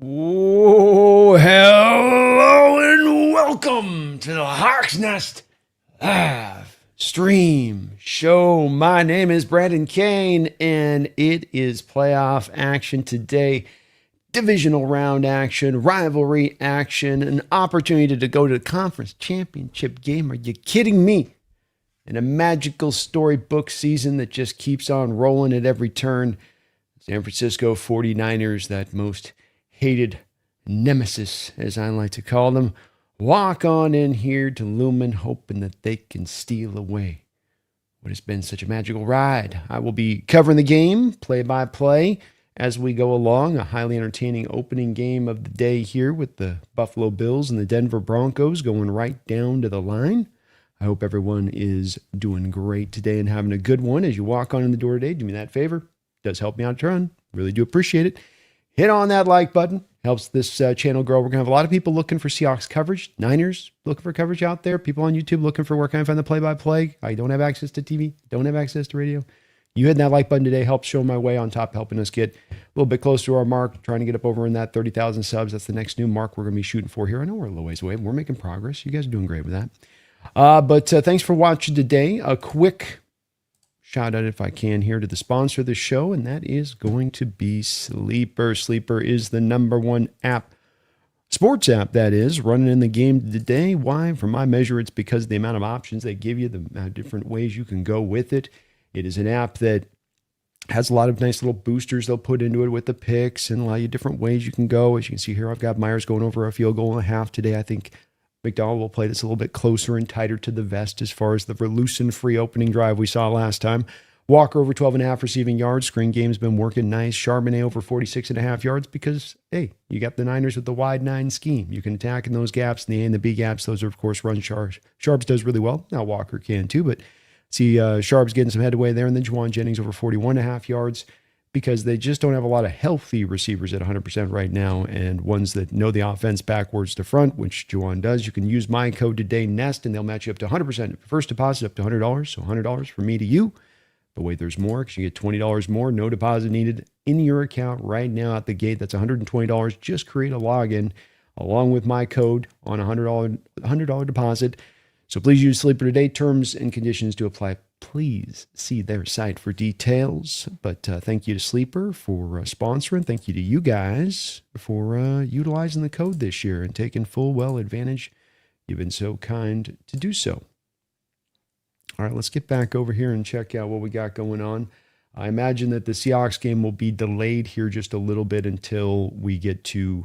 Oh, hello and welcome to the Hawks Nest live stream show. My name is Brandon Kane, and it is playoff action today. Divisional round action, rivalry action, an opportunity to go to the conference championship game. Are you kidding me? And a magical storybook season that just keeps on rolling at every turn. San Francisco 49ers, that most hated nemesis, as I like to call them, walk on in here to Lumen, hoping that they can steal away what has been such a magical ride. I will be covering the game, play-by-play, as we go along. A highly entertaining opening game of the day here with the Buffalo Bills and the Denver Broncos going right down to the line. I hope everyone is doing great today and having a good one. As you walk on in the door today, do me that favor. It does help me out a ton. Really do appreciate it. Hit on that like button. Helps this channel grow. We're going to have a lot of people looking for Seahawks coverage. Niners looking for coverage out there. People on YouTube looking for where can I find the play-by-play. I don't have access to TV. Don't have access to radio. You hitting that like button today helps show my way, on top helping us get a little bit closer to our mark, trying to get up over in that 30,000 subs. That's the next new mark we're going to be shooting for here. I know we're a little ways away, but we're making progress. You guys are doing great with that. But thanks for watching today. A quick shout out, if I can, here to the sponsor of the show, and that is going to be Sleeper. Sleeper is the #1 app, sports app that is, running in the game today. Why? For my measure, it's because of the amount of options they give you, the different ways you can go with it. It is an app that has a lot of nice little boosters they'll put into it with the picks and allow you different ways you can go. As you can see here, I've got Myers going over a field goal and a half today. I think McDonald will play this a little bit closer and tighter to the vest as far as the loose and free opening drive we saw last time. Walker over 12.5 receiving yards. Screen game's been working nice. Charbonnet over 46.5 yards because, hey, you got the Niners with the wide 9 scheme. You can attack in those gaps, in the A and the B gaps. Those are, of course, run Sharps does really well. Now Walker can too, but see Sharps getting some headway there. And then Juwan Jennings over 41.5 yards, because they just don't have a lot of healthy receivers at 100% right now, and ones that know the offense backwards to front, which Juwan does. You can use my code today, NEST, and they'll match you up to 100%. First deposit up to $100, so $100 from me to you. But wait, there's more, because you get $20 more, no deposit needed in your account right now at the gate. That's $120. Just create a login along with my code on a $100 deposit. So please use Sleeper today. Terms and conditions to apply. Please see their site for details. But thank you to Sleeper for sponsoring. Thank you to you guys for utilizing the code this year and taking full advantage. You've been so kind to do so. All right, let's get back over here and check out what we got going on. I imagine that the Seahawks game will be delayed here just a little bit until we get to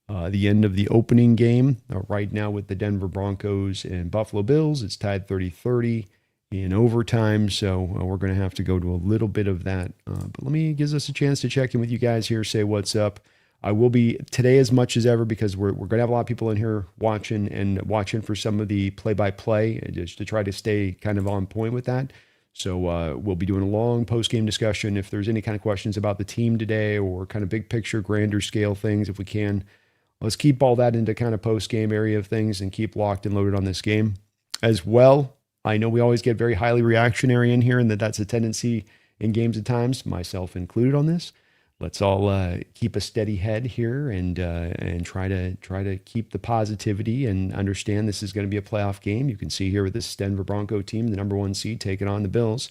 the end of the opening game. Right now with the Denver Broncos and Buffalo Bills, it's tied 30-30 in overtime, so we're going to have to go to a little bit of that. But let me give us a chance to check in with you guys here, say what's up. I will be today as much as ever, because we're going to have a lot of people in here watching for some of the play-by-play, just to try to stay kind of on point with that. So we'll be doing a long post-game discussion. If there's any kind of questions about the team today or kind of big picture, grander scale things, if we can, let's keep all that into kind of post-game area of things and keep locked and loaded on this game as well. I know we always get very highly reactionary in here, and that's a tendency in games at times, myself included on this. Let's all keep a steady head here and try to keep the positivity and understand this is going to be a playoff game. You can see here with this Denver Bronco team, the #1 seed, taking on the Bills.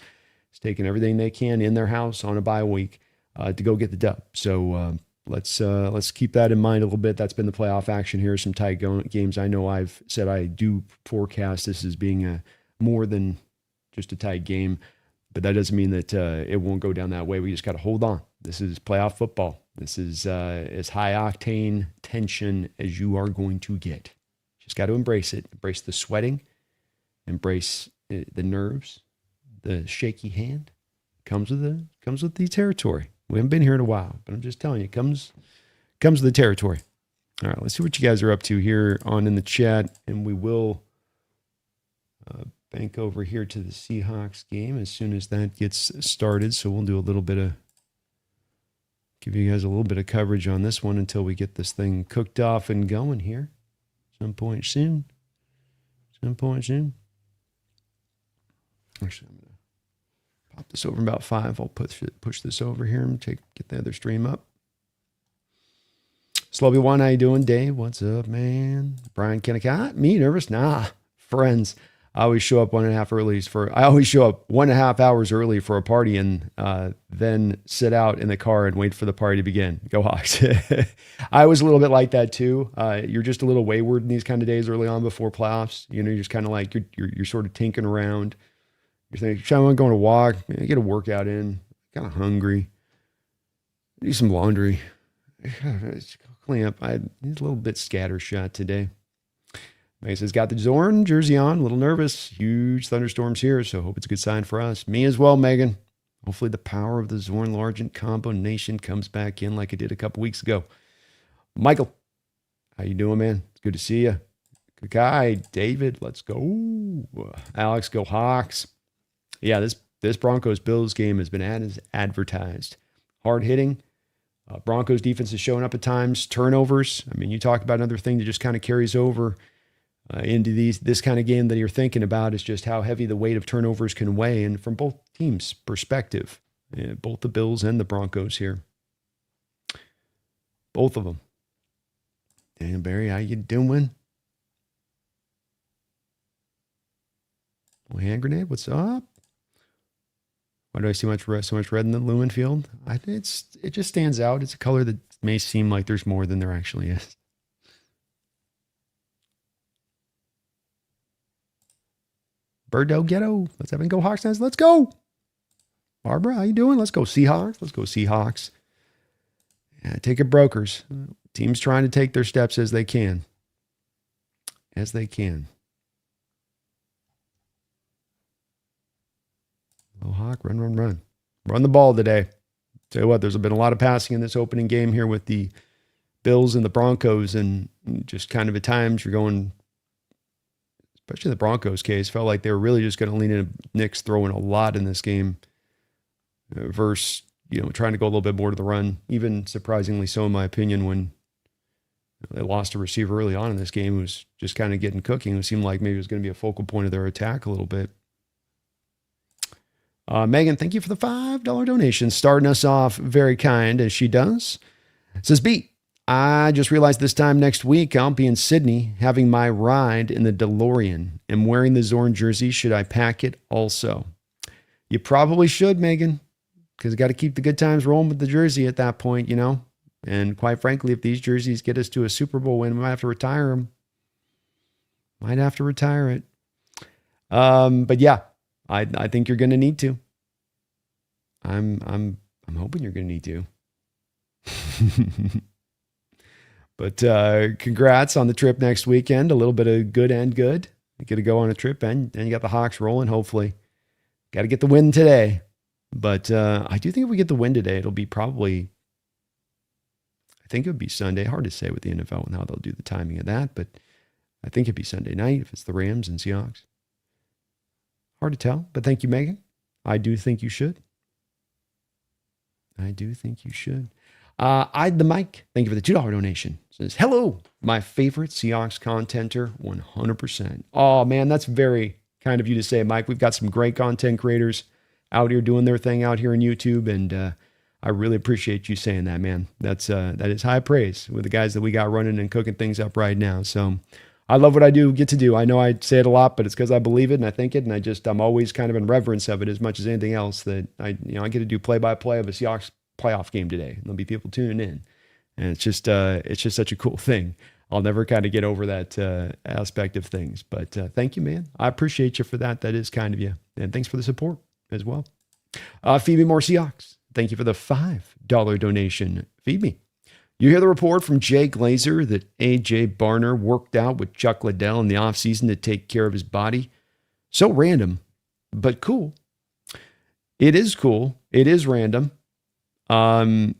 It's taking everything they can in their house on a bye week to go get the dub. So let's keep that in mind a little bit. That's been the playoff action here. Some tight games. I know I've said I do forecast this as being more than just a tight game, but that doesn't mean that it won't go down that way. We just got to hold on. This is playoff football. This is as high octane tension as you are going to get. Just got to embrace it. Embrace the sweating. Embrace the nerves. The shaky hand comes with the territory. We haven't been here in a while, but I'm just telling you, comes with the territory. All right, let's see what you guys are up to here on in the chat, and we will bank over here to the Seahawks game as soon as that gets started. So we'll do a little bit of, give you guys a little bit of coverage on this one until we get this thing cooked off and going here. Some point soon. Actually, I'm going to pop this over in about 5. I'll push this over here and get the other stream up. Slobby One, how you doing? Dave, what's up, man? Brian Kennicott, me nervous? Nah, friends. I always show up 1.5 hours early for a party and then sit out in the car and wait for the party to begin. Go Hawks. I was a little bit like that too. You're just a little wayward in these kind of days early on before playoffs. You know, you're just kind of like, you're sort of tinkering around. You're thinking, Sean, I'm going to walk, get a workout in, kind of hungry, do some laundry, clean up. I'm a little bit scattershot today. Megan says, got the Zorn jersey on, a little nervous. Huge thunderstorms here, so hope it's a good sign for us. Me as well, Megan. Hopefully the power of the Zorn Largent combination comes back in like it did a couple weeks ago. Michael, how you doing, man? It's good to see you. Good guy. David, let's go. Alex, go Hawks. Yeah, this Broncos-Bills game has been as advertised. Hard hitting. Broncos defense is showing up at times. Turnovers. I mean, you talk about another thing that just kind of carries over into this kind of game that you're thinking about is just how heavy the weight of turnovers can weigh. And from both teams' perspective, both the Bills and the Broncos here. Both of them. Daniel Barry, how you doing? Well, hand grenade, what's up? Why do I see so much red in the Lumen Field? It just stands out. It's a color that may seem like there's more than there actually is. Birdo Ghetto. Let's have it go Hawks Nest. Let's go. Barbara, how you doing? Let's go Seahawks. Let's go Seahawks. Yeah, take it brokers. Teams trying to take their steps as they can. As they can. Oh, Hawk, run. Run the ball today. Tell you what, there's been a lot of passing in this opening game here with the Bills and the Broncos, and just kind of at times you're going, especially in the Broncos case, felt like they were really just going to lean into Nick's throwing a lot in this game versus, trying to go a little bit more to the run, even surprisingly so, in my opinion, when they lost a receiver early on in this game who was just kind of getting cooking. It seemed like maybe it was going to be a focal point of their attack a little bit. Megan, thank you for the $5 donation. Starting us off very kind, as she does. It says, B, I just realized this time next week I'll be in Sydney having my ride in the DeLorean. I'm wearing the Zorn jersey. Should I pack it also? You probably should, Megan, because you got to keep the good times rolling with the jersey at that point, And quite frankly, if these jerseys get us to a Super Bowl win, we might have to retire them. Might have to retire it. But yeah. I think you're going to need to. I'm hoping you're going to need to. But congrats on the trip next weekend. A little bit of good and good. You get to go on a trip and you got the Hawks rolling, hopefully. Got to get the win today. But I do think if we get the win today, it'll be probably, I think it would be Sunday. Hard to say with the NFL and how they'll do the timing of that. But I think it'd be Sunday night if it's the Rams and Seahawks. Hard to tell, but thank you, Megan. I do think you should. I'd the mic. Thank you for the $2 donation. It says, hello, my favorite Seahawks contenter, 100%. Oh, man, that's very kind of you to say, Mike. We've got some great content creators out here doing their thing out here on YouTube, and I really appreciate you saying that, man. That is high praise with the guys that we got running and cooking things up right now. So I love what I get to do. I know I say it a lot, but it's because I believe it and I think it, and I'm always kind of in reverence of it as much as anything else. That I get to do play-by-play of a Seahawks playoff game today. There'll be people tuning in, and it's just such a cool thing. I'll never kind of get over that aspect of things. But thank you, man. I appreciate you for that. That is kind of you, and thanks for the support as well. Phoebe Moore Seahawks, thank you for the $5 donation. Feed me. You hear the report from Jay Glazer that A.J. Barner worked out with Chuck Liddell in the offseason to take care of his body. So random, but cool. It is cool. It is random. Chuck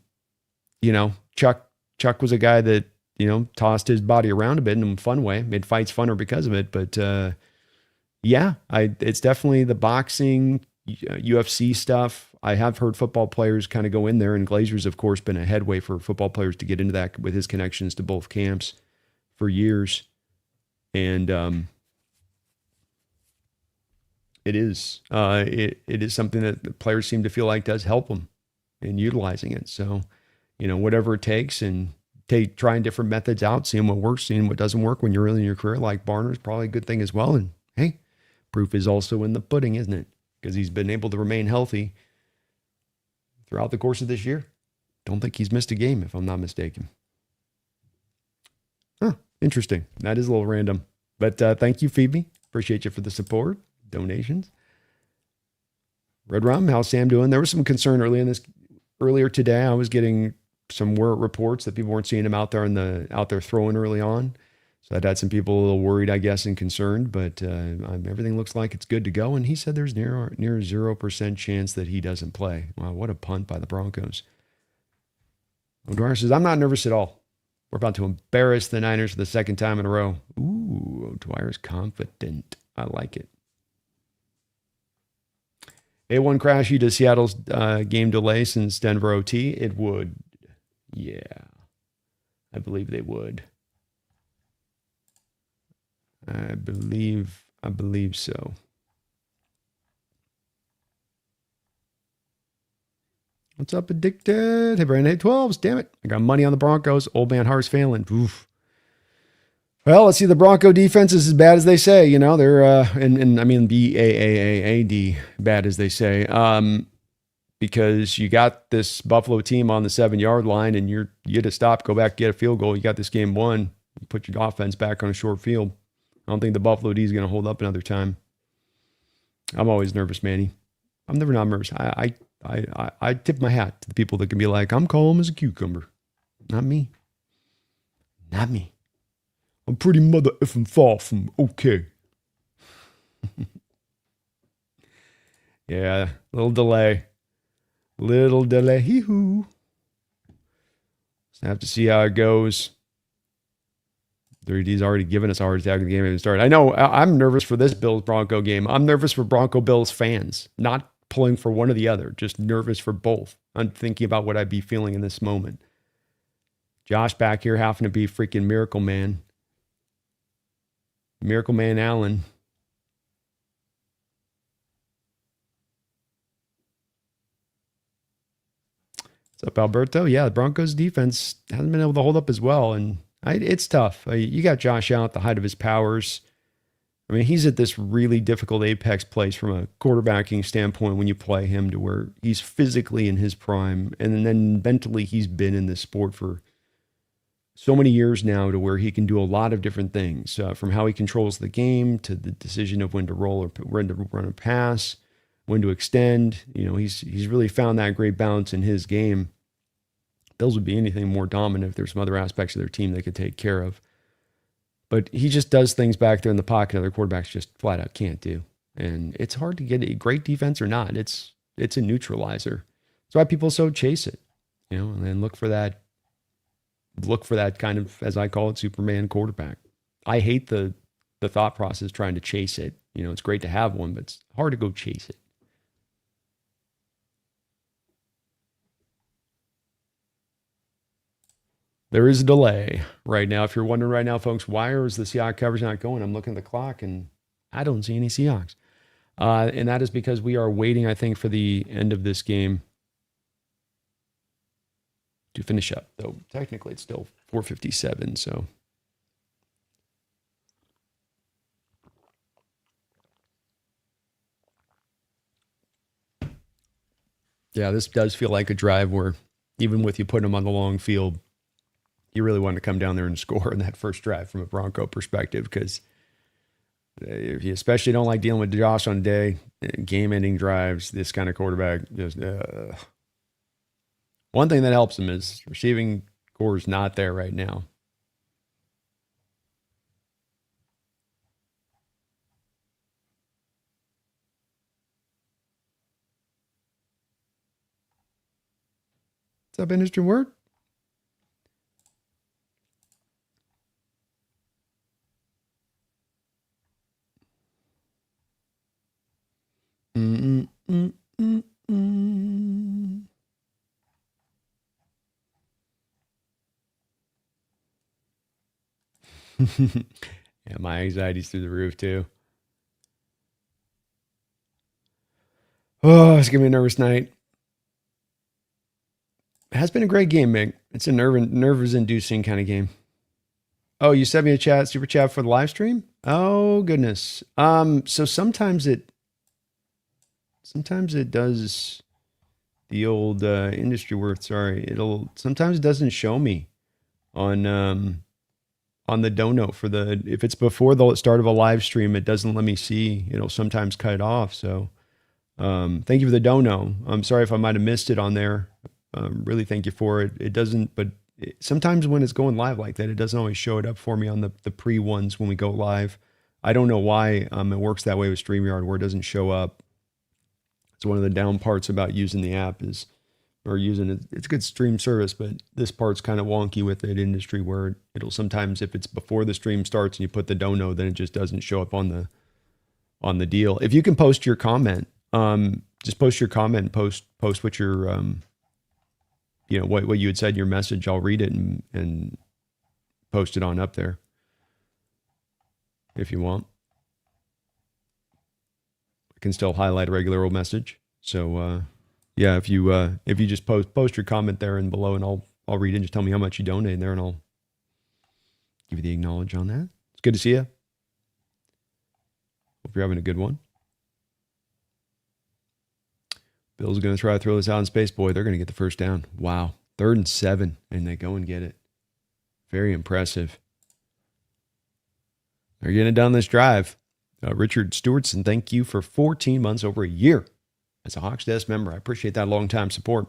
was a guy that, tossed his body around a bit in a fun way, made fights funner because of it. But it's definitely the boxing, UFC stuff. I have heard football players kind of go in there, and Glazer's, of course, been a headway for football players to get into that with his connections to both camps for years. And it is something that the players seem to feel like does help them in utilizing it. So, whatever it takes, and trying different methods out, seeing what works, seeing what doesn't work when you're early in your career, like Barner, is probably a good thing as well. And hey, proof is also in the pudding, isn't it? Because he's been able to remain healthy throughout the course of this year. Don't think he's missed a game, if I'm not mistaken. Huh, interesting. That is a little random. But thank you, Feed Me. Appreciate you for the support, donations. Red Rum, how's Sam doing? There was some concern earlier today. I was getting some reports that people weren't seeing him out there throwing early on. So that had some people a little worried, I guess, and concerned. But everything looks like it's good to go. And he said there's near 0% chance that he doesn't play. Wow, what a punt by the Broncos. O'Dwyer says, I'm not nervous at all. We're about to embarrass the Niners for the second time in a row. Ooh, O'Dwyer's confident. I like it. A1 Crashy, does Seattle's game delay since Denver OT? It would. Yeah. I believe they would. I believe so. What's up, Addicted? Hey, Brandon, 12s. Damn it. I got money on the Broncos. Old man heart's failing. Oof. Well, let's see. The Bronco defense is as bad as they say. You know, they're, and I mean, BAAAD, bad as they say. Because you got this Buffalo team on the 7-yard line and you get to stop, go back, get a field goal. You got this game won. You put your offense back on a short field. I don't think the Buffalo D is going to hold up another time. I'm always nervous, Manny. I'm never not nervous. I tip my hat to the people that can be like, I'm calm as a cucumber. Not me. Not me. I'm pretty mother effing far from okay. Yeah, little delay. Hee-hoo. So I have to see how it goes. 3D's already given us a heart attack in the game even started. I know I'm nervous for this Bills-Bronco game. I'm nervous for Bronco-Bills fans. Not pulling for one or the other. Just nervous for both. I'm thinking about what I'd be feeling in this moment. Josh back here having to be freaking Miracle Man. Miracle Man Allen. What's up, Alberto? Yeah, the Broncos defense hasn't been able to hold up as well. And it's tough. You got Josh Allen at the height of his powers. I mean, he's at this really difficult apex place from a quarterbacking standpoint when you play him to where he's physically in his prime. And then mentally, he's been in this sport for so many years now to where he can do a lot of different things, from how he controls the game to the decision of when to roll or when to run a pass, when to extend. You know, he's really found that great balance in his game. Bills would be anything more dominant if there's some other aspects of their team they could take care of. But he just does things back there in the pocket other quarterbacks just flat out can't do. And it's hard to get a great defense or not. It's a neutralizer. That's why people so chase it, you know, and then look for that kind of, as I call it, Superman quarterback. I hate the thought process trying to chase it. You know, it's great to have one, but it's hard to go chase it. There is a delay right now. If you're wondering right now, folks, why is the Seahawks coverage not going? I'm looking at the clock and I don't see any Seahawks. And that is because we are waiting, I think, for the end of this game to finish up. Though technically it's still 4:57, so. Yeah, this does feel like a drive where even with you putting them on the long field, you really want to come down there and score in that first drive from a Bronco perspective, because if you especially don't like dealing with Josh on day, game-ending drives, this kind of quarterback just one thing that helps him is receiving core is not there right now. What's up, Industry Word? Yeah, my anxiety's through the roof too. Oh, it's gonna be a nervous night. It has been a great game, Mick. It's a nervous inducing kind of game. Oh, you sent me a super chat for the live stream? Oh goodness. So sometimes it does the old industry worth. Sorry, sometimes it doesn't show me on the dono for if it's before the start of a live stream, it doesn't let me see. It'll sometimes cut it off. So thank you for the dono. I'm sorry if I might have missed it on there. Really thank you for it. It doesn't, but sometimes when it's going live like that, it doesn't always show it up for me on the pre ones when we go live. I don't know why it works that way with StreamYard where it doesn't show up. It's one of the down parts about using the app it's a good stream service, but this part's kind of wonky with it industry where it'll sometimes, if it's before the stream starts and you put the dono, then it just doesn't show up on the deal. If you can post your comment, just post your comment, post what your, what you had said in your message. I'll read it and post it on up there if you want. I can still highlight a regular old message. So, yeah, if you just post your comment there and below, and I'll read it. Just tell me how much you donate there, and I'll give you the acknowledge on that. It's good to see you. Hope you're having a good one. Bills are going to try to throw this out in space. Boy, they're going to get the first down. Wow, 3rd and 7, and they go and get it. Very impressive. They're getting it down this drive. Richard Stewartson, thank you for 14 months, over a year, as a Hawks Desk member. I appreciate that long-time support.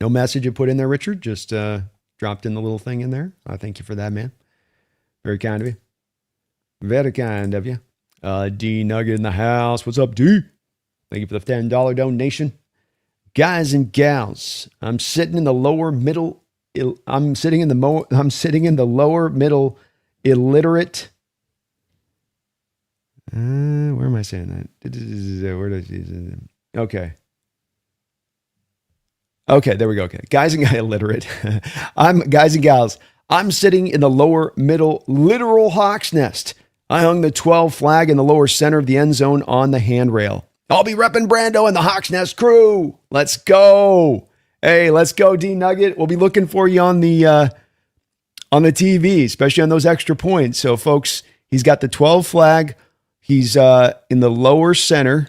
No message you put in there, Richard. Just dropped in the little thing in there. I thank you for that, man. Very kind of you. Very kind of you. D Nugget in the house. What's up, D? Thank you for the $10 donation. Guys and gals, I'm sitting in the lower middle. I'm sitting in the lower middle illiterate. Where am I saying that? Okay. Okay, there we go. Okay. Guys and illiterate. Guys and gals, I'm sitting in the lower middle literal Hawk's nest. I hung the 12 flag in the lower center of the end zone on the handrail. I'll be repping Brando and the Hawk's Nest crew. Let's go. Hey, let's go, D Nugget. We'll be looking for you on the TV, especially on those extra points. So, folks, he's got the 12 flag. He's in the lower center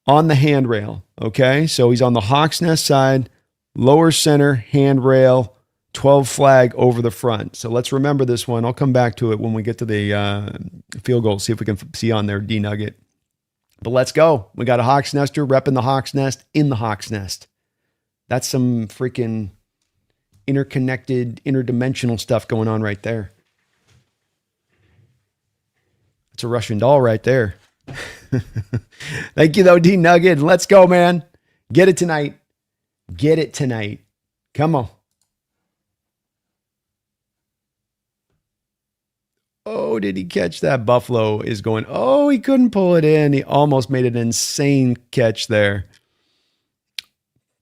on the handrail. Okay, so he's on the Hawk's Nest side, lower center, handrail, 12 flag over the front. So let's remember this one. I'll come back to it when we get to the field goal, see if we can see on there D Nugget. But let's go. We got a Hawks Nester repping the Hawks Nest in the Hawks Nest. That's some freaking interconnected, interdimensional stuff going on right there. It's a Russian doll right there. Thank you, though, D Nugget. Let's go, man. Get it tonight. Get it tonight. Come on. Oh, did he catch that? Buffalo is going, oh, he couldn't pull it in. He almost made an insane catch there.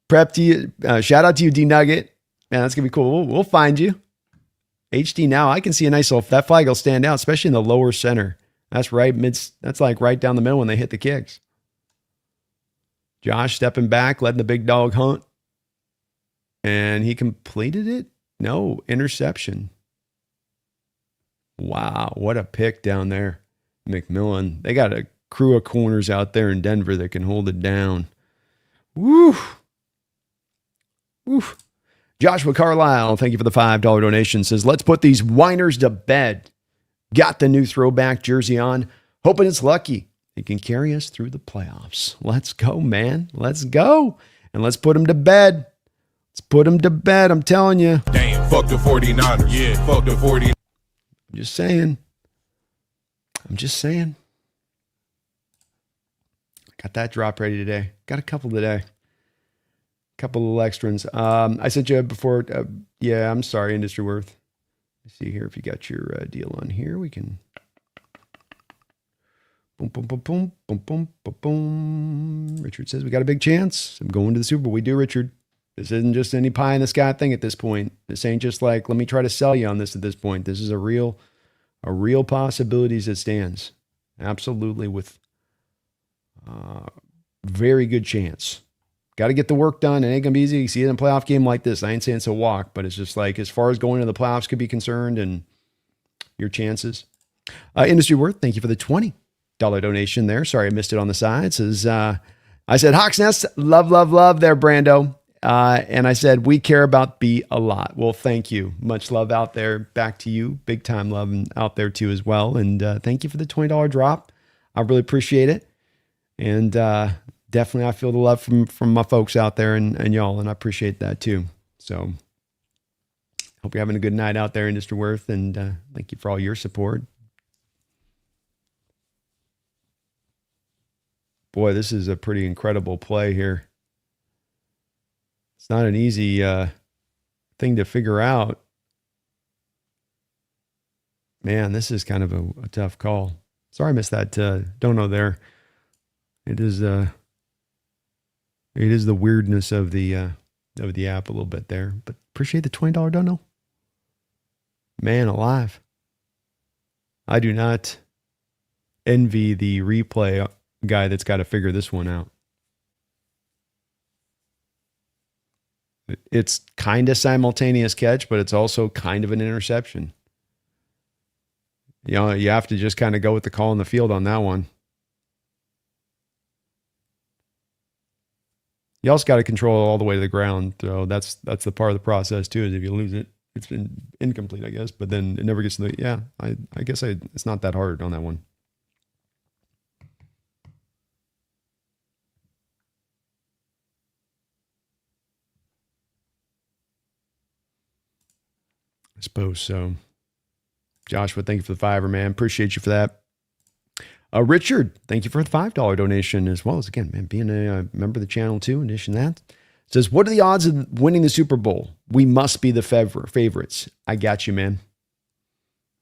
Prep to you. Shout out to you, D Nugget. Man, that's going to be cool. We'll find you. HD now. I can see a nice little, that flag will stand out, especially in the lower center. That's right. That's like right down the middle when they hit the kicks. Josh stepping back, letting the big dog hunt. And he completed it? No, interception. Wow, what a pick down there. McMillan. They got a crew of corners out there in Denver that can hold it down. Woo! Woo! Joshua Carlisle, thank you for the $5 donation, says, let's put these whiners to bed. Got the new throwback jersey on. Hoping it's lucky. It can carry us through the playoffs. Let's go, man. Let's go. And let's put them to bed. Let's put them to bed. I'm telling you. Damn, fuck the 49ers. Yeah, fuck the 49ers. I'm just saying. Got that drop ready today. Got a couple today. Couple of extras. I sent you before. Yeah, I'm sorry, Industry Worth. Let's see here if you got your deal on here. We can. Boom, boom, boom, boom, boom, boom, boom, boom. Richard says we got a big chance. I'm going to the Super Bowl. We do, Richard. This isn't just any pie in the sky thing at this point. This ain't just like, let me try to sell you on this at this point. This is a real possibility as it stands. Absolutely, with very good chance. got to get the work done. It ain't going to be easy. You see it in a playoff game like this. I ain't saying it's a walk, but it's just like as far as going to the playoffs could be concerned and your chances. Industry Worth, thank you for the $20 donation there. Sorry I missed it on the side. It says, I said, Hawks Nest, love, love, love there, Brando. And I said, we care about B a lot. Well, thank you. Much love out there. Back to you. Big time love out there too as well. And thank you for the $20 drop. I really appreciate it. And definitely I feel the love from my folks out there and y'all, and I appreciate that too. So hope you're having a good night out there, Industry Worth, and thank you for all your support. Boy, this is a pretty incredible play here. It's not an easy thing to figure out. Man, this is kind of a tough call. Sorry I missed that dono there. It is the weirdness of the app a little bit there, but appreciate the $20 dono. Man alive. I do not envy the replay guy that's got to figure this one out. It's kind of simultaneous catch, but it's also kind of an interception. You know, you have to just kind of go with the call in the field on that one. You also got to control it all the way to the ground. So that's the part of the process too, is if you lose it, it's been incomplete, I guess, but then it never gets to the, I guess it's not that hard on that one. I suppose so. Joshua, thank you for the $5, man. Appreciate you for that. Richard, thank you for the $5 donation as well as, again, man, being a member of the channel too. In addition to that, says, what are the odds of winning the Super Bowl? We must be the favorites. I got you, man.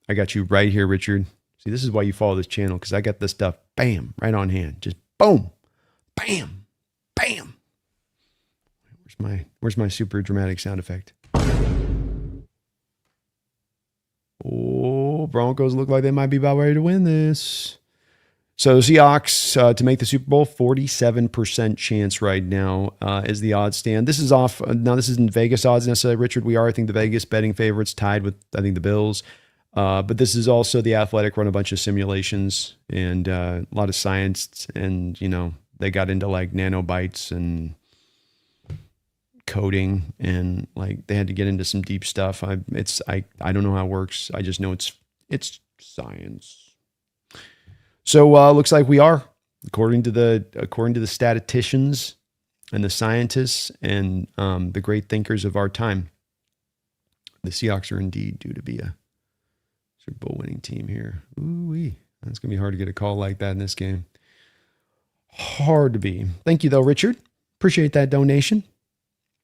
I got you right here, Richard. See, this is why you follow this channel, because I got this stuff, bam, right on hand. Just boom, bam, bam. Where's my super dramatic sound effect? Oh, Broncos look like they might be about ready to win this. So Seahawks to make the Super Bowl, 47% chance right now is the odds stand. This is off. Now, this isn't Vegas odds necessarily, Richard. We are, I think, the Vegas betting favorites, tied with, I think, the Bills. But this is also The Athletic run a bunch of simulations and a lot of science. And, you know, they got into like nanobytes and coding, and like they had to get into some deep stuff. I don't know how it works. I just know it's science. So looks like we are, according to the statisticians and the scientists and the great thinkers of our time, the Seahawks are indeed due to be a Super Bowl winning team here. Ooh-wee. That's gonna be hard to get a call like that in this game. Hard to be. Thank you though, Richard. Appreciate that donation.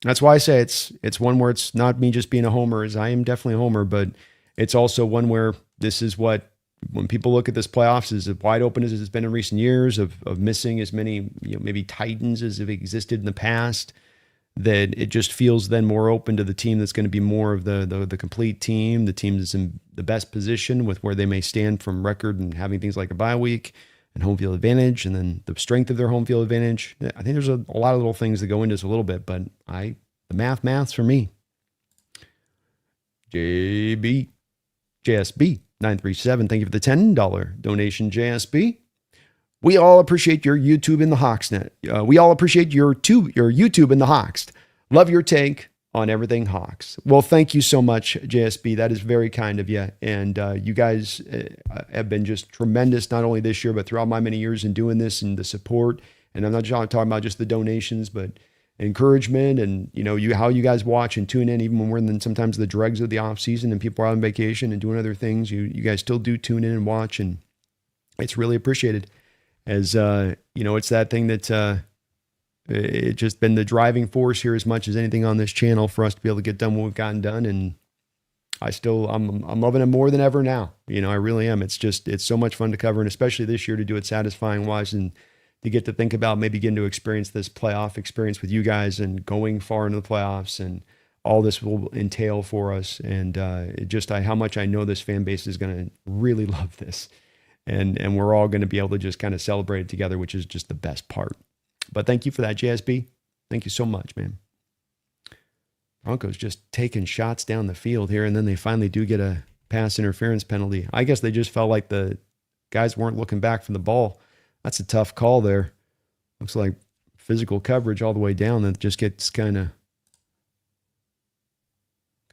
That's why I say it's one where it's not me just being a homer, as I am definitely a homer, but it's also one where this is what, when people look at this playoffs, is as wide open as it's been in recent years, of missing as many, maybe Titans as have existed in the past, that it just feels then more open to the team that's going to be more of the complete team, the team that's in the best position with where they may stand from record and having things like a bye week and home field advantage, and then the strength of their home field advantage. I think there's a lot of little things that go into this a little bit, but the math's for me. JSB 937, thank you for the $10 donation, JSB. We all appreciate your YouTube in the Hawksnet. We all appreciate your YouTube in the Hawks. Love your take on everything Hawks. Well, thank you so much, JSB. That is very kind of you. And you guys have been just tremendous, not only this year, but throughout my many years in doing this and the support. And I'm not talking about just the donations, but encouragement and, how you guys watch and tune in, even when we're in sometimes the dregs of the off season and people are on vacation and doing other things. You guys still do tune in and watch, and it's really appreciated. As it's that thing that it's just been the driving force here as much as anything on this channel for us to be able to get done what we've gotten done. And I'm loving it more than ever now. I really am. It's so much fun to cover, and especially this year to do it satisfying wise and to get to think about maybe getting to experience this playoff experience with you guys and going far into the playoffs and all this will entail for us. And how much I know this fan base is going to really love this. And we're all going to be able to just kind of celebrate it together, which is just the best part. But thank you for that, JSB. Thank you so much, man. Broncos just taking shots down the field here, and then they finally do get a pass interference penalty. I guess they just felt like the guys weren't looking back for the ball. That's a tough call there. Looks like physical coverage all the way down. That just gets kind of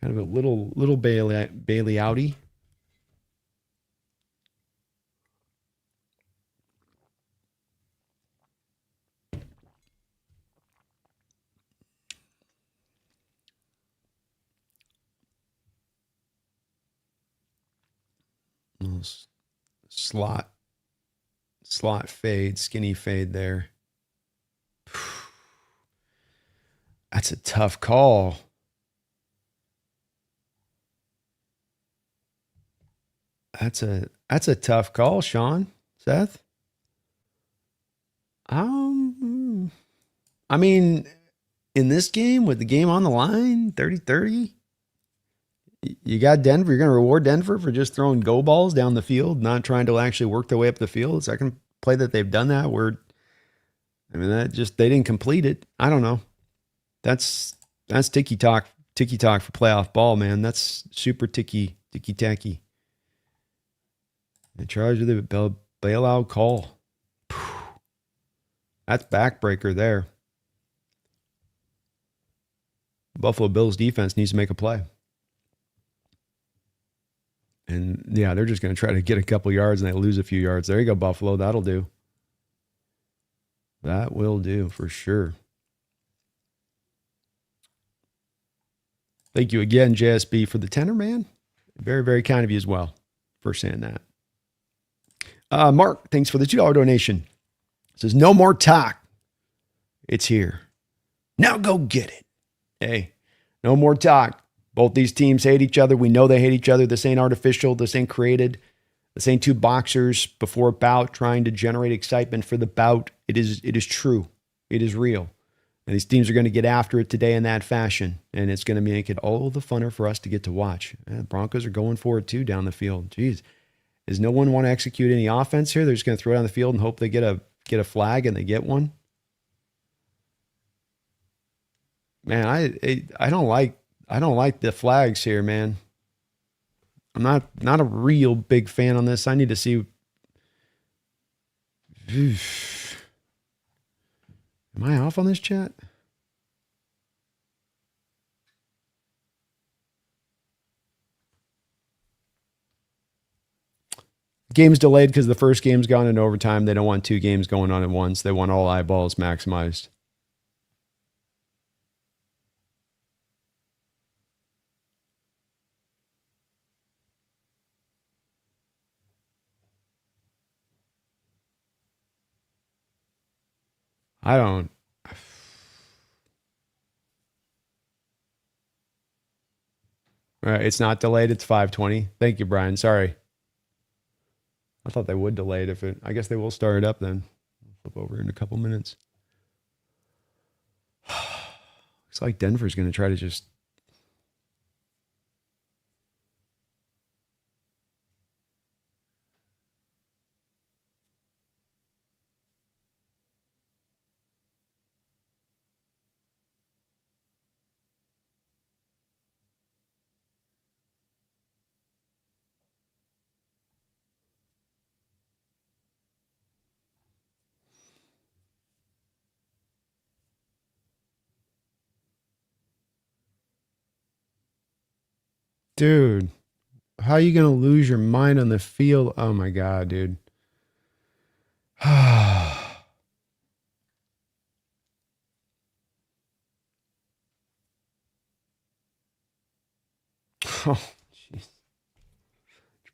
a little Bailey outy. Slot fade, skinny fade there. That's a tough call. That's a tough call, Sean. Seth? I mean, in this game, with the game on the line, 30-30, you got Denver. You're going to reward Denver for just throwing go balls down the field, not trying to actually work their way up the field. Second play that they've done that where, they didn't complete it. I don't know. That's ticky talk for playoff ball, man. That's super ticky tacky. In charge of the bailout call. That's backbreaker there. Buffalo Bills defense needs to make a play. And yeah, they're just going to try to get a couple yards and they lose a few yards. There you go, Buffalo. That'll do. That will do for sure. Thank you again, JSB, for the tenor, man. Very, very kind of you as well for saying that. Mark, thanks for the $2 donation. It says, no more talk. It's here. Now go get it. Hey, no more talk. Both these teams hate each other. We know they hate each other. This ain't artificial. This ain't created. This ain't two boxers before a bout trying to generate excitement for the bout. It is true. It is real. And these teams are going to get after it today in that fashion. And it's going to make it all the funner for us to get to watch. Broncos are going for it too down the field. Jeez. Does no one want to execute any offense here? They're just going to throw it down the field and hope they get a flag and they get one? Man, I don't like the flags here, man. I'm not a real big fan on this. I need to see. Am I off on this chat? Game's delayed because the first game's gone in overtime. They don't want two games going on at once. They want all eyeballs maximized. I don't. All right, it's not delayed. It's 5:20. Thank you, Brian. Sorry. I thought they would delay it I guess they will start it up then. I'll flip over in a couple minutes. Looks like Denver's going to try to just. Dude, how are you going to lose your mind on the field? Oh my God, dude. Oh, jeez.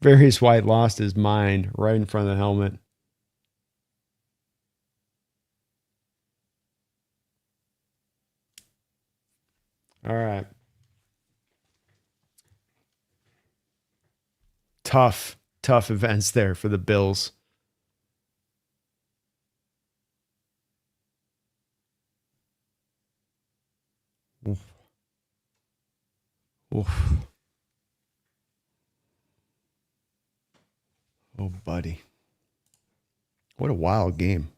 Various White lost his mind right in front of the helmet. All right. Tough events there for the Bills. Oof. Oof. Oh, buddy. What a wild game.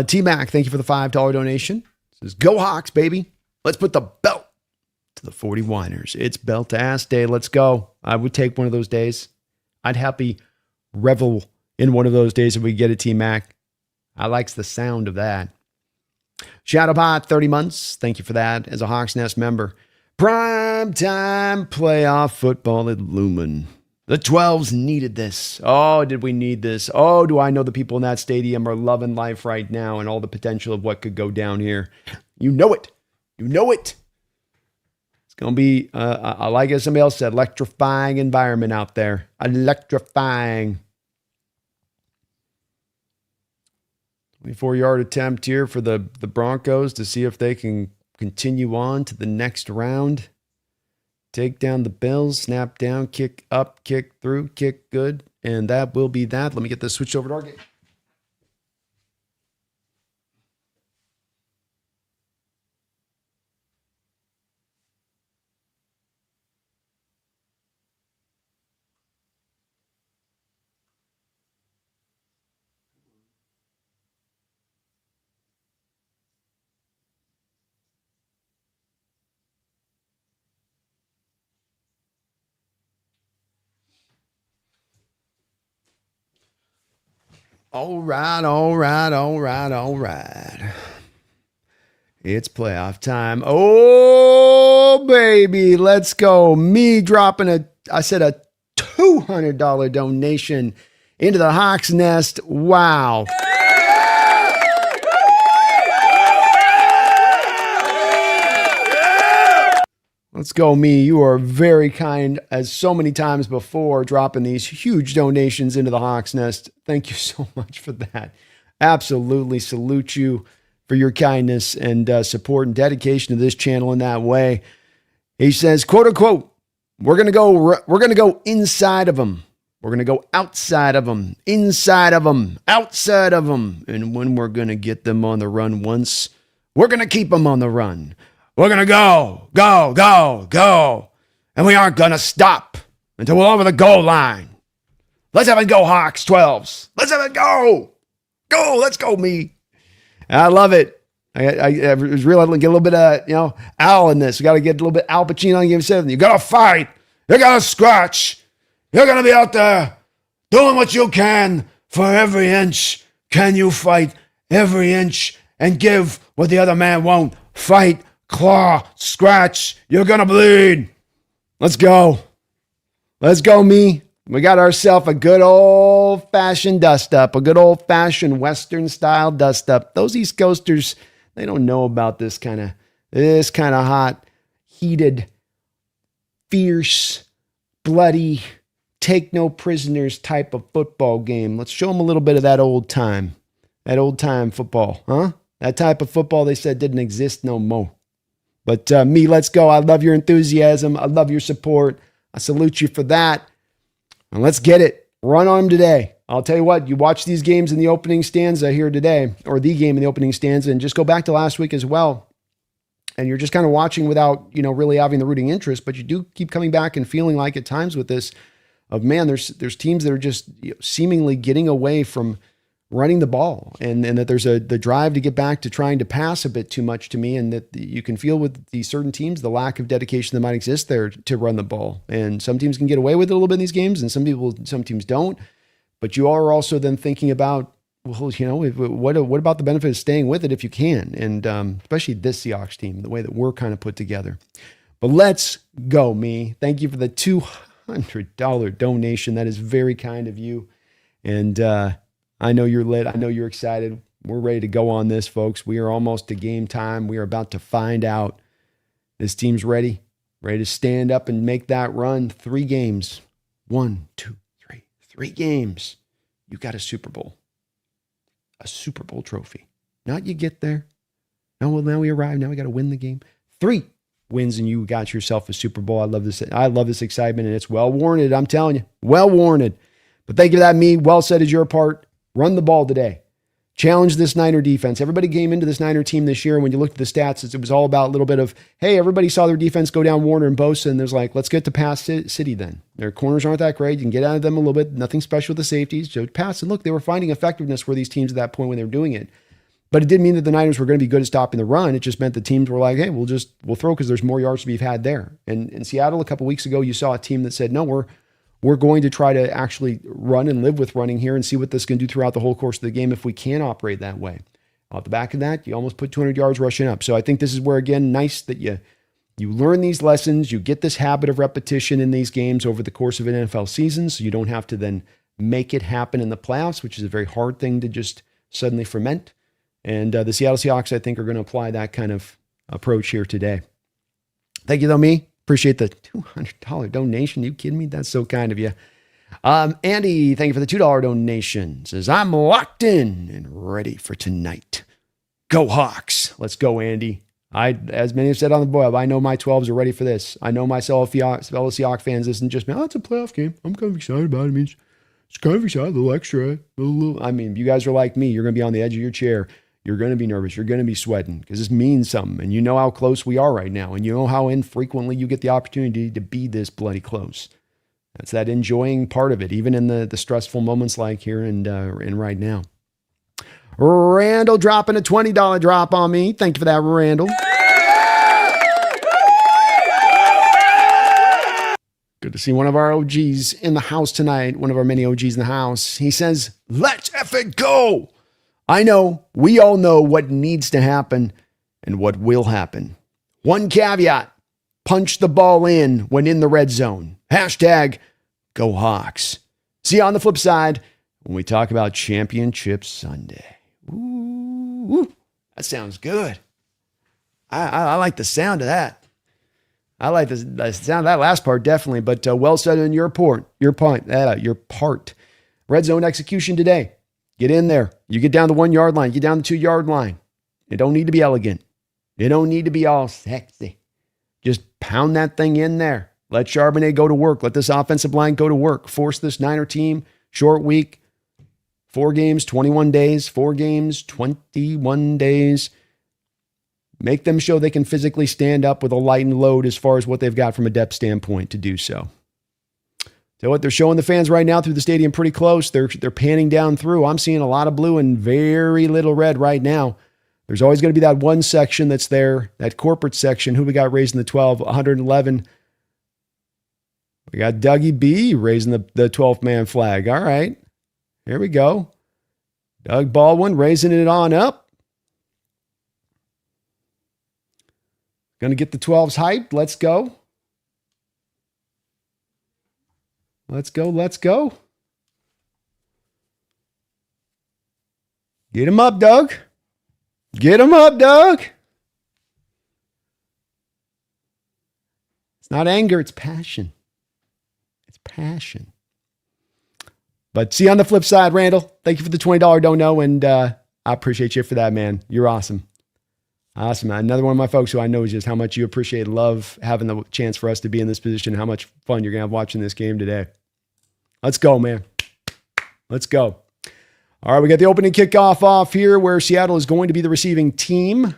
T-Mac, thank you for the $5 donation. Says, go Hawks, baby. Let's put the belt to the 49ers. It's belt to ass day. Let's go. I would take one of those days. I'd happy revel in one of those days if we get a T-Mac. I likes the sound of that. Shadowbot, 30 months. Thank you for that as a Hawks Nest member. Prime time playoff football at Lumen. The 12s needed this. Oh, did we need this? Oh, do I know the people in that stadium are loving life right now and all the potential of what could go down here. You know it. You know it. It's going to be, like as somebody else said, electrifying environment out there. Electrifying. 24-yard attempt here for the Broncos to see if they can continue on to the next round. Take down the Bills, snap down, kick up, kick through, kick good. And that will be that. Let me get this switched over to our game. All right. It's playoff time. Oh, baby. Let's go. Me dropping a $200 donation into the Hawks Nest. Wow. Let's go, me. You are very kind, as so many times before, dropping these huge donations into the Hawks Nest. Thank you so much for that. Absolutely salute you for your kindness and support and dedication to this channel in that way. He says, quote unquote, we're gonna go inside of them. We're gonna go outside of them, inside of them, outside of them, and when we're gonna get them on the run once, we're gonna keep them on the run. We're going to go, and we aren't going to stop until we're over the goal line. Let's have it go, Hawks, 12s. Let's have it go. Go, let's go, me. I love it. I was realizing get a little bit of, Al in this. We got to get a little bit Al Pacino on Game 7. You got to fight. You got to scratch. You're going to be out there doing what you can for every inch. Can you fight every inch and give what the other man won't? Fight. Claw, scratch, you're gonna bleed. Let's go. Let's go, me. We got ourselves a good old-fashioned dust-up, a good old-fashioned Western-style dust-up. Those East Coasters, they don't know about this kind of hot, heated, fierce, bloody, take-no-prisoners type of football game. Let's show them a little bit of that old-time football, huh? That type of football they said didn't exist no more. But me, let's go. I love your enthusiasm. I love your support. I salute you for that. And let's get it. Run on them today. I'll tell you what, you watch these games in the opening stanza here today, or the game in the opening stanza, and just go back to last week as well. And you're just kind of watching without, really having the rooting interest, but you do keep coming back and feeling like at times with this of, man, there's teams that are just seemingly getting away from running the ball, and that there's the drive to get back to trying to pass a bit too much to me, and that you can feel with these certain teams the lack of dedication that might exist there to run the ball. And some teams can get away with it a little bit in these games, and some teams don't. But you are also then thinking about, well, what about the benefit of staying with it if you can, and especially this Seahawks team, the way that we're kind of put together. But let's go, me. Thank you for the $200 donation. That is very kind of you, and I know you're lit. I know you're excited. We're ready to go on this, folks. We are almost to game time. We are about to find out. This team's ready to stand up and make that run. 3 games. 1, 2, 3. 3 games. You got a Super Bowl. A Super Bowl trophy. Not you get there. No, well, now we arrive. Now we got to win the game. 3 wins and you got yourself a Super Bowl. I love this excitement, and it's well warranted. I'm telling you, well warranted. But thank you for that, me. Well said is your part. Run the ball today. Challenge this Niner defense. Everybody came into this Niner team this year, and when you looked at the stats, it was all about a little bit of, hey, everybody saw their defense go down Warner and Bosa, and there's like, let's get to pass city then. Their corners aren't that great. You can get out of them a little bit. Nothing special with the safeties. So pass, and look, they were finding effectiveness for these teams at that point when they were doing it. But it didn't mean that the Niners were going to be good at stopping the run. It just meant the teams were like, hey, we'll throw because there's more yards to be had there. And in Seattle a couple weeks ago, you saw a team that said, no, we're going to try to actually run and live with running here and see what this can do throughout the whole course of the game if we can operate that way. Off the back of that, you almost put 200 yards rushing up. So I think this is where, again, nice that you learn these lessons, you get this habit of repetition in these games over the course of an NFL season, so you don't have to then make it happen in the playoffs, which is a very hard thing to just suddenly ferment. And the Seattle Seahawks, I think, are going to apply that kind of approach here today. Thank you, though, me. Appreciate the $200 donation. You kidding me? That's so kind of you. Andy, thank you for the $2 donation. Says, I'm locked in and ready for tonight. Go Hawks. Let's go, Andy. As many have said on the boil, I know my 12s are ready for this. I know my fellow Seahawks fans isn't just, it's a playoff game. I'm kind of excited about it. I mean, it's kind of excited, a little extra. I mean, you guys are like me. You're going to be on the edge of your chair. You're going to be nervous. You're going to be sweating because this means something. And you know how close we are right now. And you know how infrequently you get the opportunity to be this bloody close. That's that enjoying part of it, even in the stressful moments like here and right now. Randall dropping a $20 drop on me. Thank you for that, Randall. Good to see one of our OGs in the house tonight. One of our many OGs in the house. He says, let's F it go. I know, we all know what needs to happen and what will happen. One caveat, punch the ball in when in the red zone. Hashtag go Hawks. See you on the flip side when we talk about Championship Sunday. Ooh, that sounds good. I like the sound of that. I like the sound of that last part, definitely, but well said on your part. Red zone execution today. Get in there. You get down the 1 yard line. Get down the 2 yard line. It don't need to be elegant. It don't need to be all sexy. Just pound that thing in there. Let Charbonnet go to work. Let this offensive line go to work. Force this Niner team. Short week. 4 games, 21 days. 4 games, 21 days. Make them show they can physically stand up with a lightened load as far as what they've got from a depth standpoint to do so. So what they're showing the fans right now through the stadium pretty close. They're panning down through. I'm seeing a lot of blue and very little red right now. There's always going to be that one section that's there, that corporate section. Who we got raising the 12? 111. We got Dougie B raising the 12th man flag. All right. Here we go. Doug Baldwin raising it on up. Going to get the 12s hyped. Let's go. Let's go. Let's go. Get him up, Doug. Get him up, Doug. It's not anger, it's passion. It's passion. But see you on the flip side, Randall. Thank you for the $20 dono, and I appreciate you for that, man. You're awesome. Awesome, man. Another one of my folks who I know is just how much you appreciate, love having the chance for us to be in this position, how much fun you're going to have watching this game today. Let's go, man. Let's go. All right, we got the opening kickoff off here where Seattle is going to be the receiving team.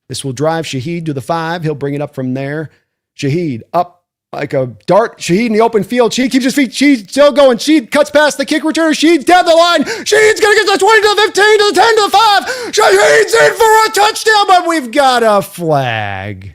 This will drive Shaheed to the 5. He'll bring it up from there. Shaheed up like a dart. Shaheed in the open field. Shaheed keeps his feet. Shaheed still going. Shaheed cuts past the kick returner. Shaheed's down the line. Shaheed's going to get to the 20, to the 15, to the 10, to the 5. Shaheed's in for a touchdown, but we've got a flag.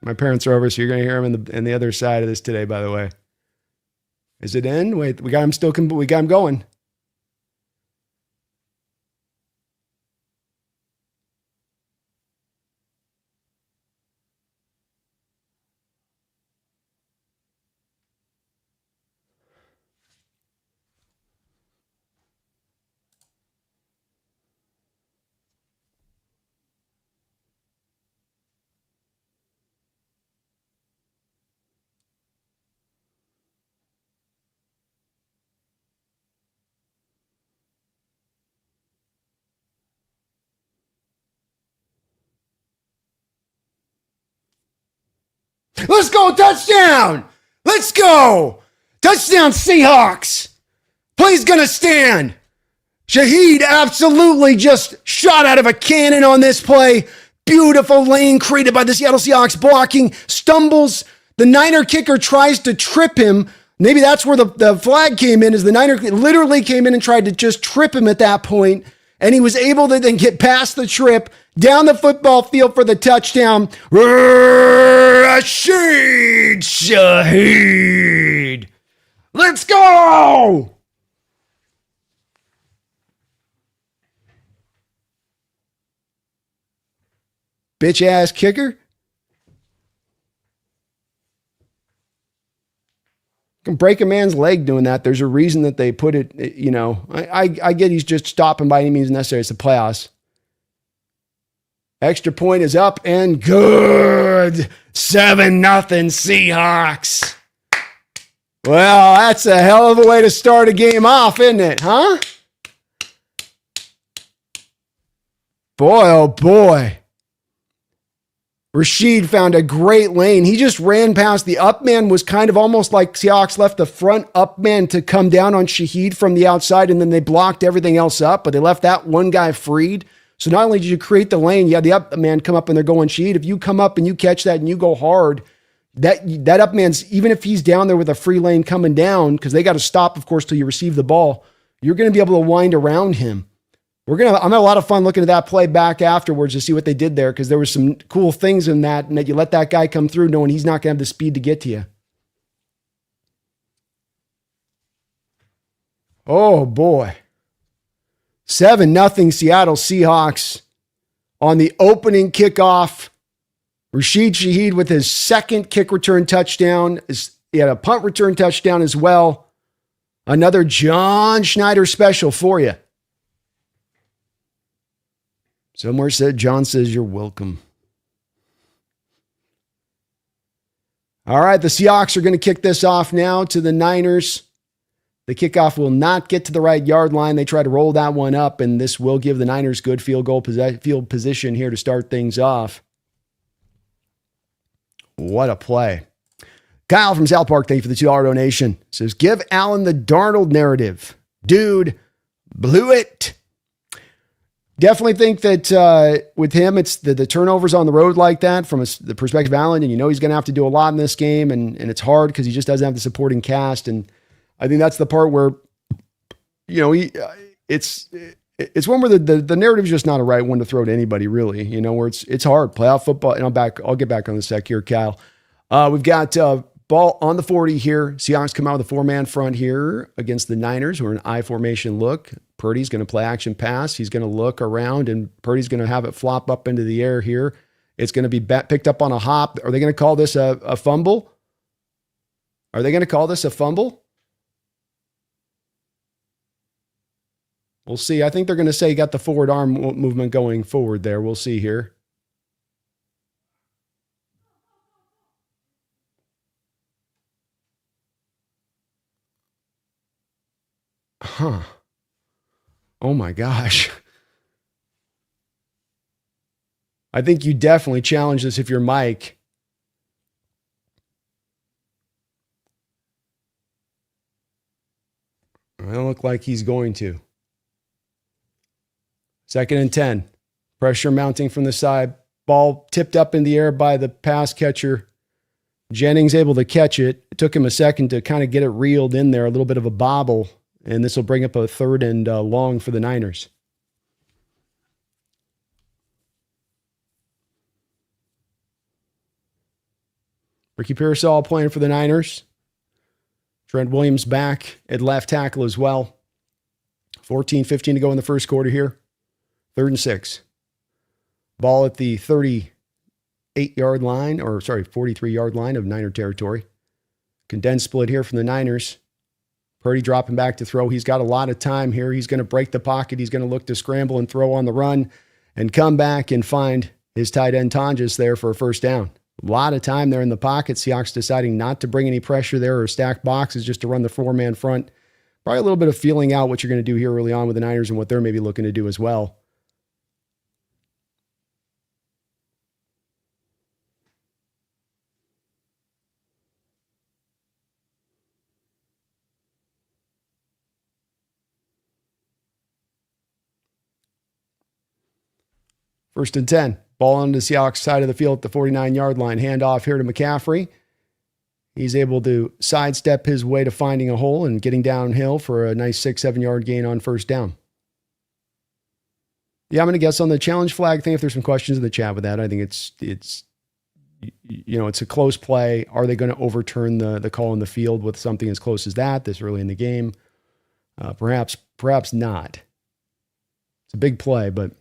My parents are over, so you're going to hear them in the other side of this today, by the way. Is it in? Wait, we got him going. Let's go, touchdown! Let's go! Touchdown, Seahawks! Play's gonna stand. Shaheed absolutely just shot out of a cannon on this play. Beautiful lane created by the Seattle Seahawks, blocking, stumbles. The Niner kicker tries to trip him. Maybe that's where the flag came in, is the Niner literally came in and tried to just trip him at that point, and he was able to then get past the trip, down the football field for the touchdown. Rashid Shaheed. Let's go! Bitch ass kicker. Can break a man's leg doing that. There's a reason that they put it, you know. I get he's just stopping by any means necessary. It's the playoffs. Extra point is up and good. 7-0 Seahawks. Well, that's a hell of a way to start a game off, isn't it? Huh? Boy, oh boy. Rashid found a great lane. He just ran past the up man, was kind of almost like Seahawks left the front up man to come down on Shaheed from the outside, and then they blocked everything else up, but they left that one guy freed. So not only did you create the lane, you had the up man come up and they're going Shaheed. If you come up and you catch that and you go hard, that up man's, even if he's down there with a free lane coming down, because they got to stop, of course, till you receive the ball, you're going to be able to wind around him. I'm having a lot of fun looking at that play back afterwards to see what they did there, because there was some cool things in that, and that you let that guy come through knowing he's not going to have the speed to get to you. Oh, boy. 7-0 Seattle Seahawks on the opening kickoff. Rashid Shaheed with his second kick return touchdown. He had a punt return touchdown as well. Another John Schneider special for you. Somewhere said, John says, you're welcome. All right, the Seahawks are going to kick this off now to the Niners. The kickoff will not get to the right yard line. They try to roll that one up, and this will give the Niners good field position here to start things off. What a play. Kyle from South Park, thank you for the $2 donation. Says, give Allen the Darnold narrative. Dude, blew it. Definitely think that with him, it's the turnovers on the road like that from the perspective of Allen, and you know he's going to have to do a lot in this game, and it's hard because he just doesn't have the supporting cast, and I think that's the part where, you know, it's one where the narrative is just not a right one to throw to anybody, really, you know, where it's hard. Playoff football, and I'll get back on the sec here, Kyle. We've got ball on the 40 here. Seahawks come out with a 4-man front here against the Niners, who are an I formation look. Purdy's going to play action pass. He's going to look around, and Purdy's going to have it flop up into the air here. It's going to be picked up on a hop. Are they going to call this a fumble? Are they going to call this a fumble? We'll see. I think they're going to say he got the forward arm movement going forward there. We'll see here. Huh. Oh my gosh. I think you definitely challenge this if you're Mike. I don't look like he's going to. 2nd and 10. Pressure mounting from the side. Ball tipped up in the air by the pass catcher. Jennings able to catch it. It took him a second to kind of get it reeled in there, a little bit of a bobble. And this will bring up a 3rd and long for the Niners. Ricky Pearsall playing for the Niners. Trent Williams back at left tackle as well. 14-15 to go in the first quarter here. 3rd and 6. Ball at the 38-yard line, 43-yard line of Niner territory. Condensed split here from the Niners. Purdy dropping back to throw. He's got a lot of time here. He's going to break the pocket. He's going to look to scramble and throw on the run and come back and find his tight end Tonjes there for a first down. A lot of time there in the pocket. Seahawks deciding not to bring any pressure there or stack boxes, just to run the 4-man front. Probably a little bit of feeling out what you're going to do here early on with the Niners and what they're maybe looking to do as well. First and 10. Ball on the Seahawks side of the field at the 49-yard line. Handoff here to McCaffrey. He's able to sidestep his way to finding a hole and getting downhill for a nice 6-7 yard gain on first down. Yeah, I'm going to guess on the challenge flag thing, if there's some questions in the chat with that, I think it's a close play. Are they going to overturn the call in the field with something as close as that this early in the game? Perhaps not. It's a big play, but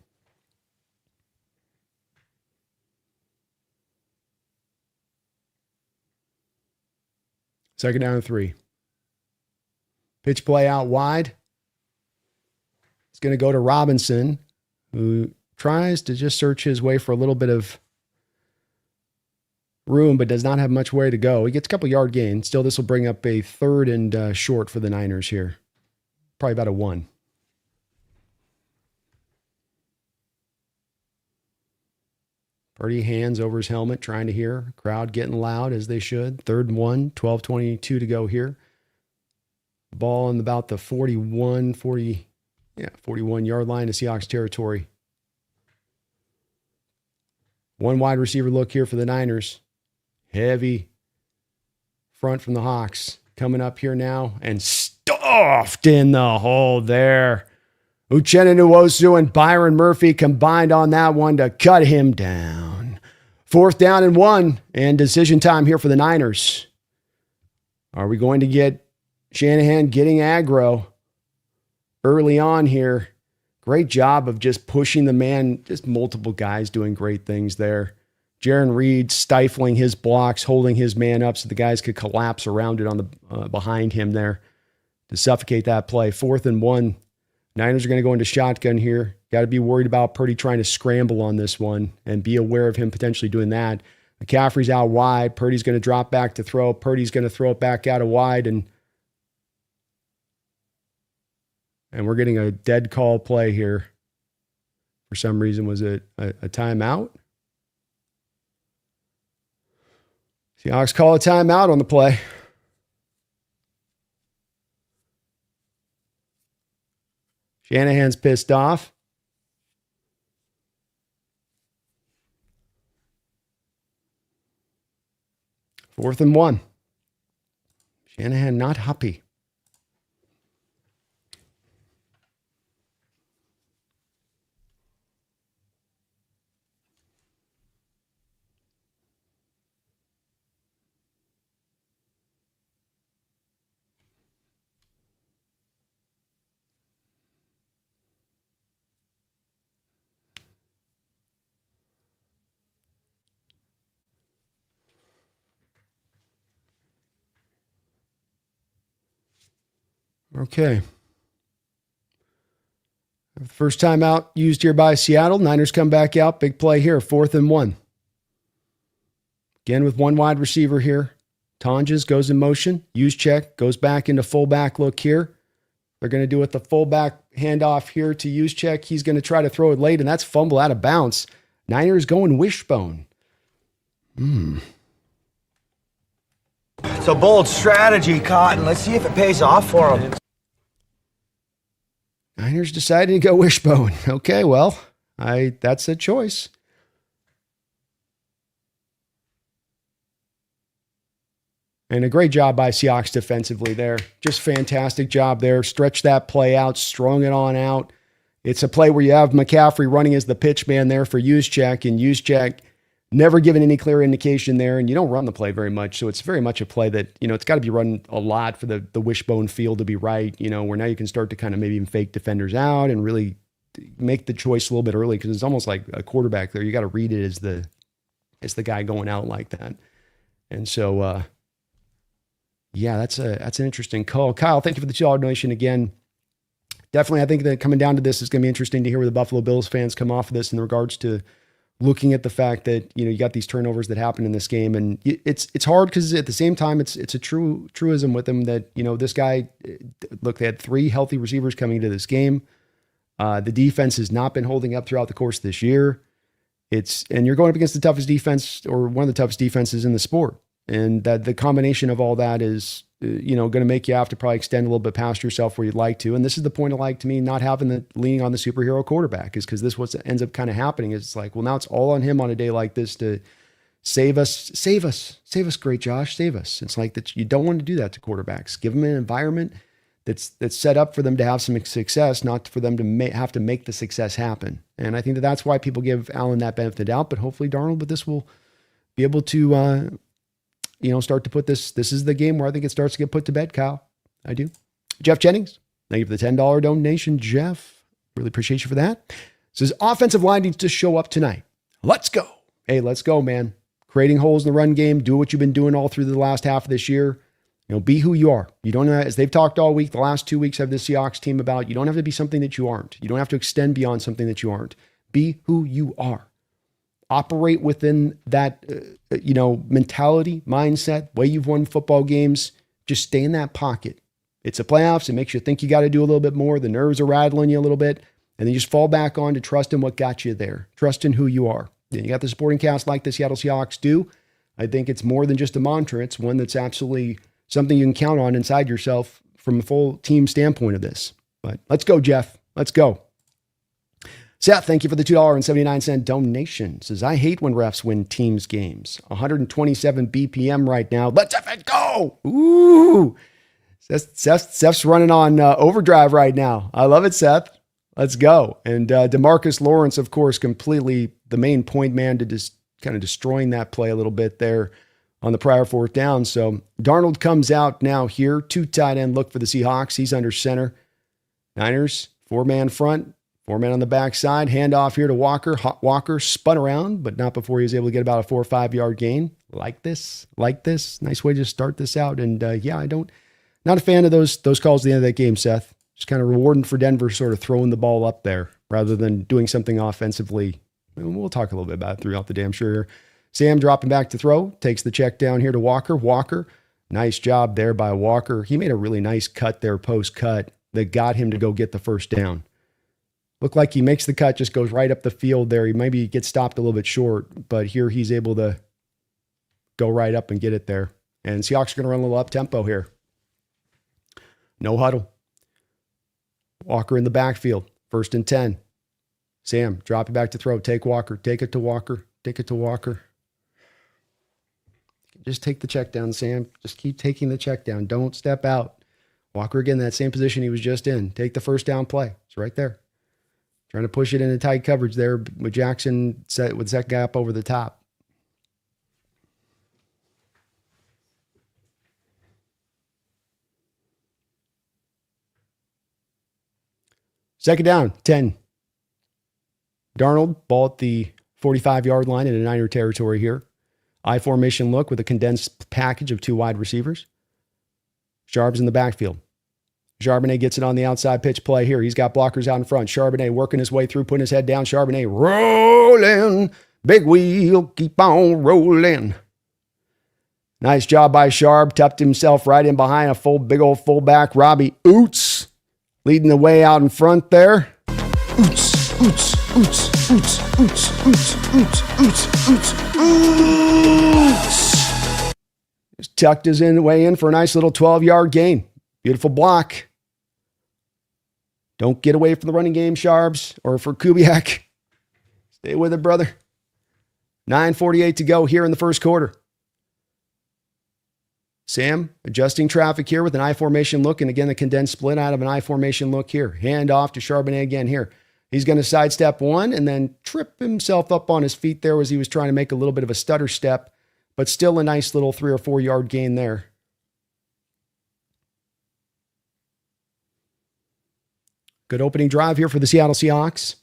second down and 3. Pitch play out wide. It's going to go to Robinson, who tries to just search his way for a little bit of room, but does not have much way to go. He gets a couple yard gain. Still, this will bring up a 3rd and short for the Niners here. Probably about a 1. Purdy hands over his helmet, trying to hear. Crowd getting loud, as they should. 3rd and 1, 12:22 to go here. Ball in about the 41-yard line of Seahawks territory. One wide receiver look here for the Niners. Heavy front from the Hawks. Coming up here now and stuffed in the hole there. Uchenna Nwosu and Byron Murphy combined on that one to cut him down. 4th down and 1, and decision time here for the Niners. Are we going to get Shanahan getting aggro early on here? Great job of just pushing the man, just multiple guys doing great things there. Jaron Reed stifling his blocks, holding his man up so the guys could collapse around it on the behind him there to suffocate that play. 4th and 1. Niners are going to go into shotgun here. Got to be worried about Purdy trying to scramble on this one and be aware of him potentially doing that. McCaffrey's out wide. Purdy's going to drop back to throw. Purdy's going to throw it back out of wide, and we're getting a dead call play here. For some reason, was it a timeout? Seahawks call a timeout on the play. Shanahan's pissed off. Fourth and 1. Shanahan not happy. Okay. First time out used here by Seattle. Niners come back out. Big play here. 4th and 1. Again with one wide receiver here. Tonjes goes in motion. Use check. Goes back into fullback look here. They're going to do it the fullback handoff here to use check. He's going to try to throw it late, and that's fumble out of bounds. Niners going wishbone. It's a bold strategy, Cotton. Let's see if it pays off for them. Niners decided to go wishbone. Okay, well, that's a choice. And a great job by Seahawks defensively there. Just fantastic job there. Stretch that play out, strung it on out. It's a play where you have McCaffrey running as the pitch man there for Juszczyk, and Juszczyk never given any clear indication there, and you don't run the play very much, so it's very much a play that, it's got to be run a lot for the wishbone feel to be right, where now you can start to kind of maybe even fake defenders out and really make the choice a little bit early, because it's almost like a quarterback there. You got to read it as the guy going out like that. And so, yeah, that's an interesting call. Kyle, thank you for the $2 donation again. Definitely, I think that coming down to this is going to be interesting to hear where the Buffalo Bills fans come off of this in regards to looking at the fact that, you got these turnovers that happen in this game. And it's hard because at the same time, it's a truism with them that, this guy, look, they had 3 healthy receivers coming into this game. The defense has not been holding up throughout the course of this year. And you're going up against the toughest defense, or one of the toughest defenses in the sport. And that the combination of all that is going to make you have to probably extend a little bit past yourself where you'd like to. And this is the point of, like, to me, not having the leaning on the superhero quarterback, is because this what ends up kind of happening. Is it's like, well, now it's all on him on a day like this to save us, great Josh, save us. It's like that. You don't want to do that to quarterbacks. Give them an environment that's set up for them to have some success, not for them to have to make the success happen. And I think that's why people give Allen that benefit of the doubt. But hopefully Darnold, with this, will be able to, start to put this. This is the game where I think it starts to get put to bed, Kyle. I do. Jeff Jennings, thank you for the $10 donation, Jeff. Really appreciate you for that. Says offensive line needs to show up tonight. Let's go. Hey, let's go, man. Creating holes in the run game. Do what you've been doing all through the last half of this year. Be who you are. You don't know, as they've talked all week, the last 2 weeks of the Seahawks team about, you don't have to be something that you aren't. You don't have to extend beyond something that you aren't. Be who you are. Operate within that, mentality, mindset, way you've won football games. Just stay in that pocket. It's the playoffs. It makes you think you got to do a little bit more. The nerves are rattling you a little bit. And then you just fall back on to trust in what got you there. Trust in who you are. Then you got the supporting cast like the Seattle Seahawks do. I think it's more than just a mantra. It's one that's absolutely something you can count on inside yourself from a full team standpoint of this. But let's go, Jeff. Let's go. Seth, thank you for the $2.79 donation. Says, I hate when refs win teams games. 127 BPM right now. Let's F it go. Ooh. Seth's running on overdrive right now. I love it, Seth. Let's go. And DeMarcus Lawrence, of course, completely the main point man to just kind of destroying that play a little bit there on the prior fourth down. So Darnold comes out now here. 2 tight end look for the Seahawks. He's under center. Niners, 4-man front, 4-man on the backside. Handoff here to Walker. Walker spun around, but not before he was able to get about a 4 or 5 yard gain. Like this. Nice way to start this out. And not a fan of those calls at the end of that game, Seth. Just kind of rewarding for Denver sort of throwing the ball up there rather than doing something offensively. We'll talk a little bit about it throughout the day, I'm sure. Sam dropping back to throw, takes the check down here to Walker. Walker, nice job there by Walker. He made a really nice cut there, post cut, that got him to go get the first down. Looked like he makes the cut, just goes right up the field there. He maybe gets stopped a little bit short, but here he's able to go right up and get it there. And Seahawks are going to run a little up tempo here. No huddle. Walker in the backfield, 1st and 10. Sam, drop it back to throw. Take Walker. Take it to Walker. Take it to Walker. Just take the check down, Sam. Just keep taking the check down. Don't step out. Walker again, that same position he was just in. Take the first down play. It's right there. Trying to push it into tight coverage there with Jackson set with that gap over the top. Second down, 10. Darnold, ball at the 45-yard line in a Niner territory here. I formation look with a condensed package of 2 wide receivers. Charbonnet in the backfield. Charbonnet gets it on the outside pitch play here. He's got blockers out in front. Charbonnet working his way through, putting his head down. Charbonnet rolling. Big wheel, keep on rolling. Nice job by Sharp. Tucked himself right in behind a big old fullback. Robbie Oots leading the way out in front there. Oots, Oots, Oots, Oots, Oots, Oots, Oots, Oots, Oots, Oots. Just tucked his way in for a nice little 12-yard gain. Beautiful block. Don't get away from the running game, Sharbs, or for Kubiak. Stay with it, brother. 9:48 to go here in the first quarter. Sam adjusting traffic here with an I formation look, and again, the condensed split out of an I formation look here. Hand off to Charbonnet again here. He's going to sidestep one and then trip himself up on his feet there as he was trying to make a little bit of a stutter step, but still a nice little 3 or 4 yard gain there. Good opening drive here for the Seattle Seahawks.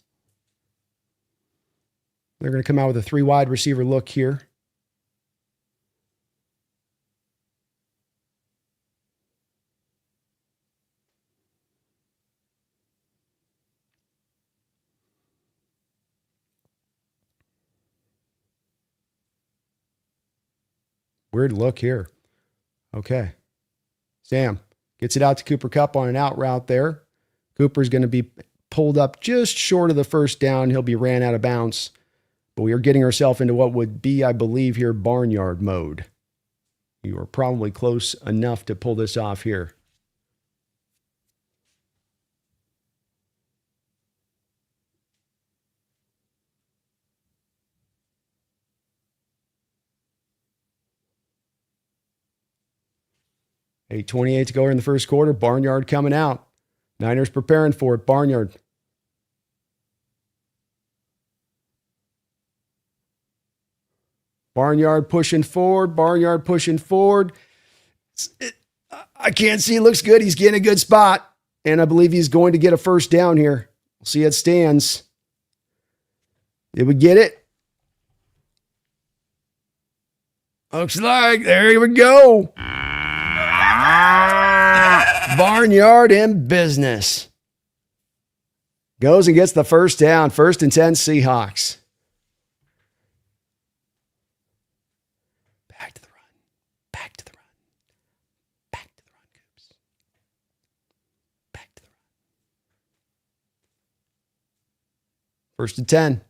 They're going to come out with a 3 wide receiver look here. Weird look here. Okay. Sam gets it out to Cooper Kupp on an out route there. Cooper's going to be pulled up just short of the first down. He'll be ran out of bounds. But we are getting ourselves into what would be, I believe, here barnyard mode. You are probably close enough to pull this off here. $8:28 to go here in the first quarter. Barnyard coming out. Niners preparing for it. Barnyard. Barnyard pushing forward. Barnyard pushing forward. I can't see. It looks good. He's getting a good spot. And I believe he's going to get a first down here. We'll see how it stands. Did we get it? Looks like. There we go. Barnyard in business. Goes and gets the first down. 1st and 10 Seahawks. Back to the run. Back to the run. Back to the run, Coops. Back to the run. 1st and 10.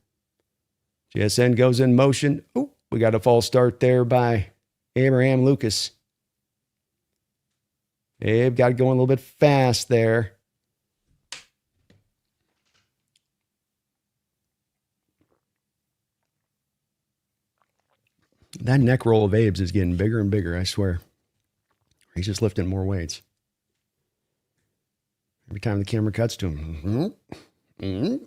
JSN goes in motion. Oh, we got a false start there by Abraham Lucas. Abe got it going a little bit fast there. That neck roll of Abe's is getting bigger and bigger, I swear. He's just lifting more weights. Every time the camera cuts to him. Mm-hmm. Mm-hmm.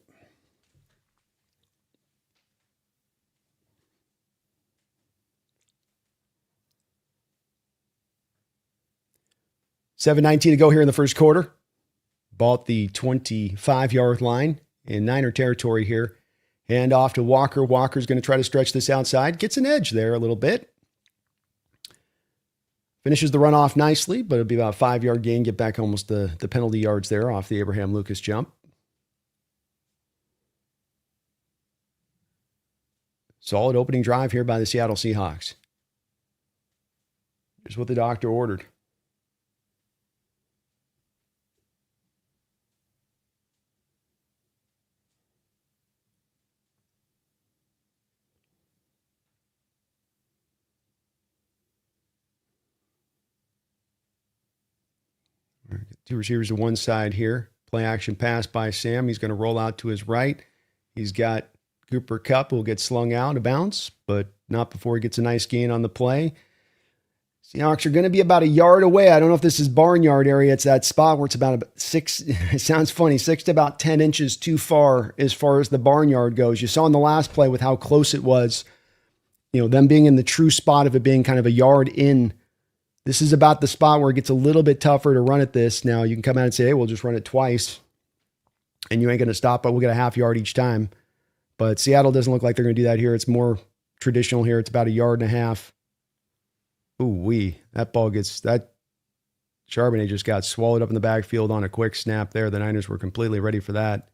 $7:19 to go here in the first quarter. Ball at the 25-yard line in Niner territory here. Hand off to Walker. Walker's going to try to stretch this outside. Gets an edge there a little bit. Finishes the run off nicely, but it'll be about a 5-yard gain. Get back almost the penalty yards there off the Abraham Lucas jump. Solid opening drive here by the Seattle Seahawks. Here's what the doctor ordered. Two receivers to one side here. Play action pass by Sam. He's going to roll out to his right. He's got Cooper Kupp who will get slung out of bounds, but not before he gets a nice gain on the play. Seahawks are going to be about a yard away. I don't know if this is barnyard area. It's that spot where it's about 6, it sounds funny, 6 to about 10 inches too far as the barnyard goes. You saw in the last play with how close it was, them being in the true spot of it being kind of a yard in. This is about the spot where it gets a little bit tougher to run at this. Now, you can come out and say, hey, we'll just run it twice, and you ain't going to stop, but we'll get a half yard each time. But Seattle doesn't look like they're going to do that here. It's more traditional here. It's about a yard and a half. Ooh-wee. That Charbonnet just got swallowed up in the backfield on a quick snap there. The Niners were completely ready for that.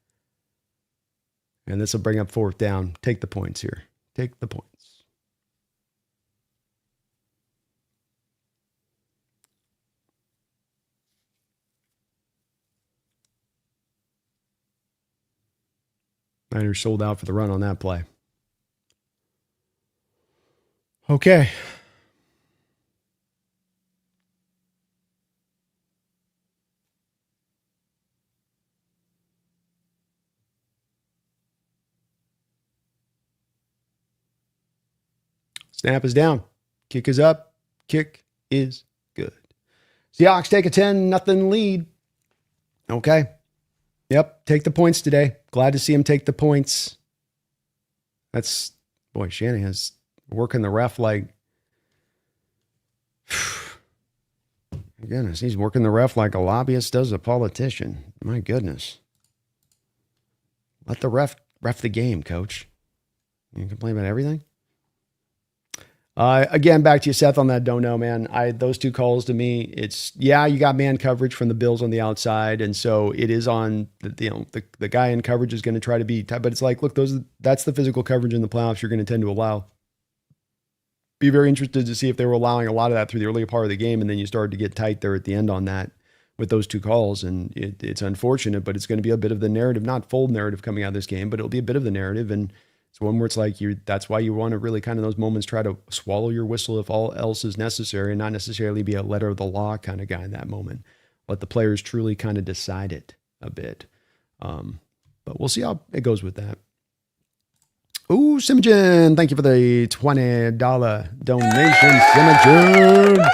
And this will bring up 4th down. Take the points here. Take the points. Niners sold out for the run on that play. Okay. Snap is down. Kick is up. Kick is good. Seahawks take a 10-0 lead. Okay. Yep, take the points today. Glad to see him take the points. Shanahan's working the ref like... My goodness, he's working the ref like a lobbyist does a politician. My goodness. Let the ref the game, coach. You can complain about everything? Again, back to you, Seth, on that don't know, man. Those two calls to me, it's, you got man coverage from the Bills on the outside, and so it is on, the guy in coverage is going to try to be, but it's like, look, that's the physical coverage in the playoffs you're going to tend to allow. Be very interested to see if they were allowing a lot of that through the early part of the game, and then you started to get tight there at the end on that with those two calls, and it's unfortunate, but it's going to be a bit of the narrative, not full narrative coming out of this game, but it'll be a bit of the narrative, and It's one where it's like that's why you want to really kind of those moments try to swallow your whistle if all else is necessary and not necessarily be a letter of the law kind of guy in that moment. Let the players truly kind of decide it a bit. But we'll see how it goes with that. Ooh, Simogen, thank you for the $20 donation, Simogen.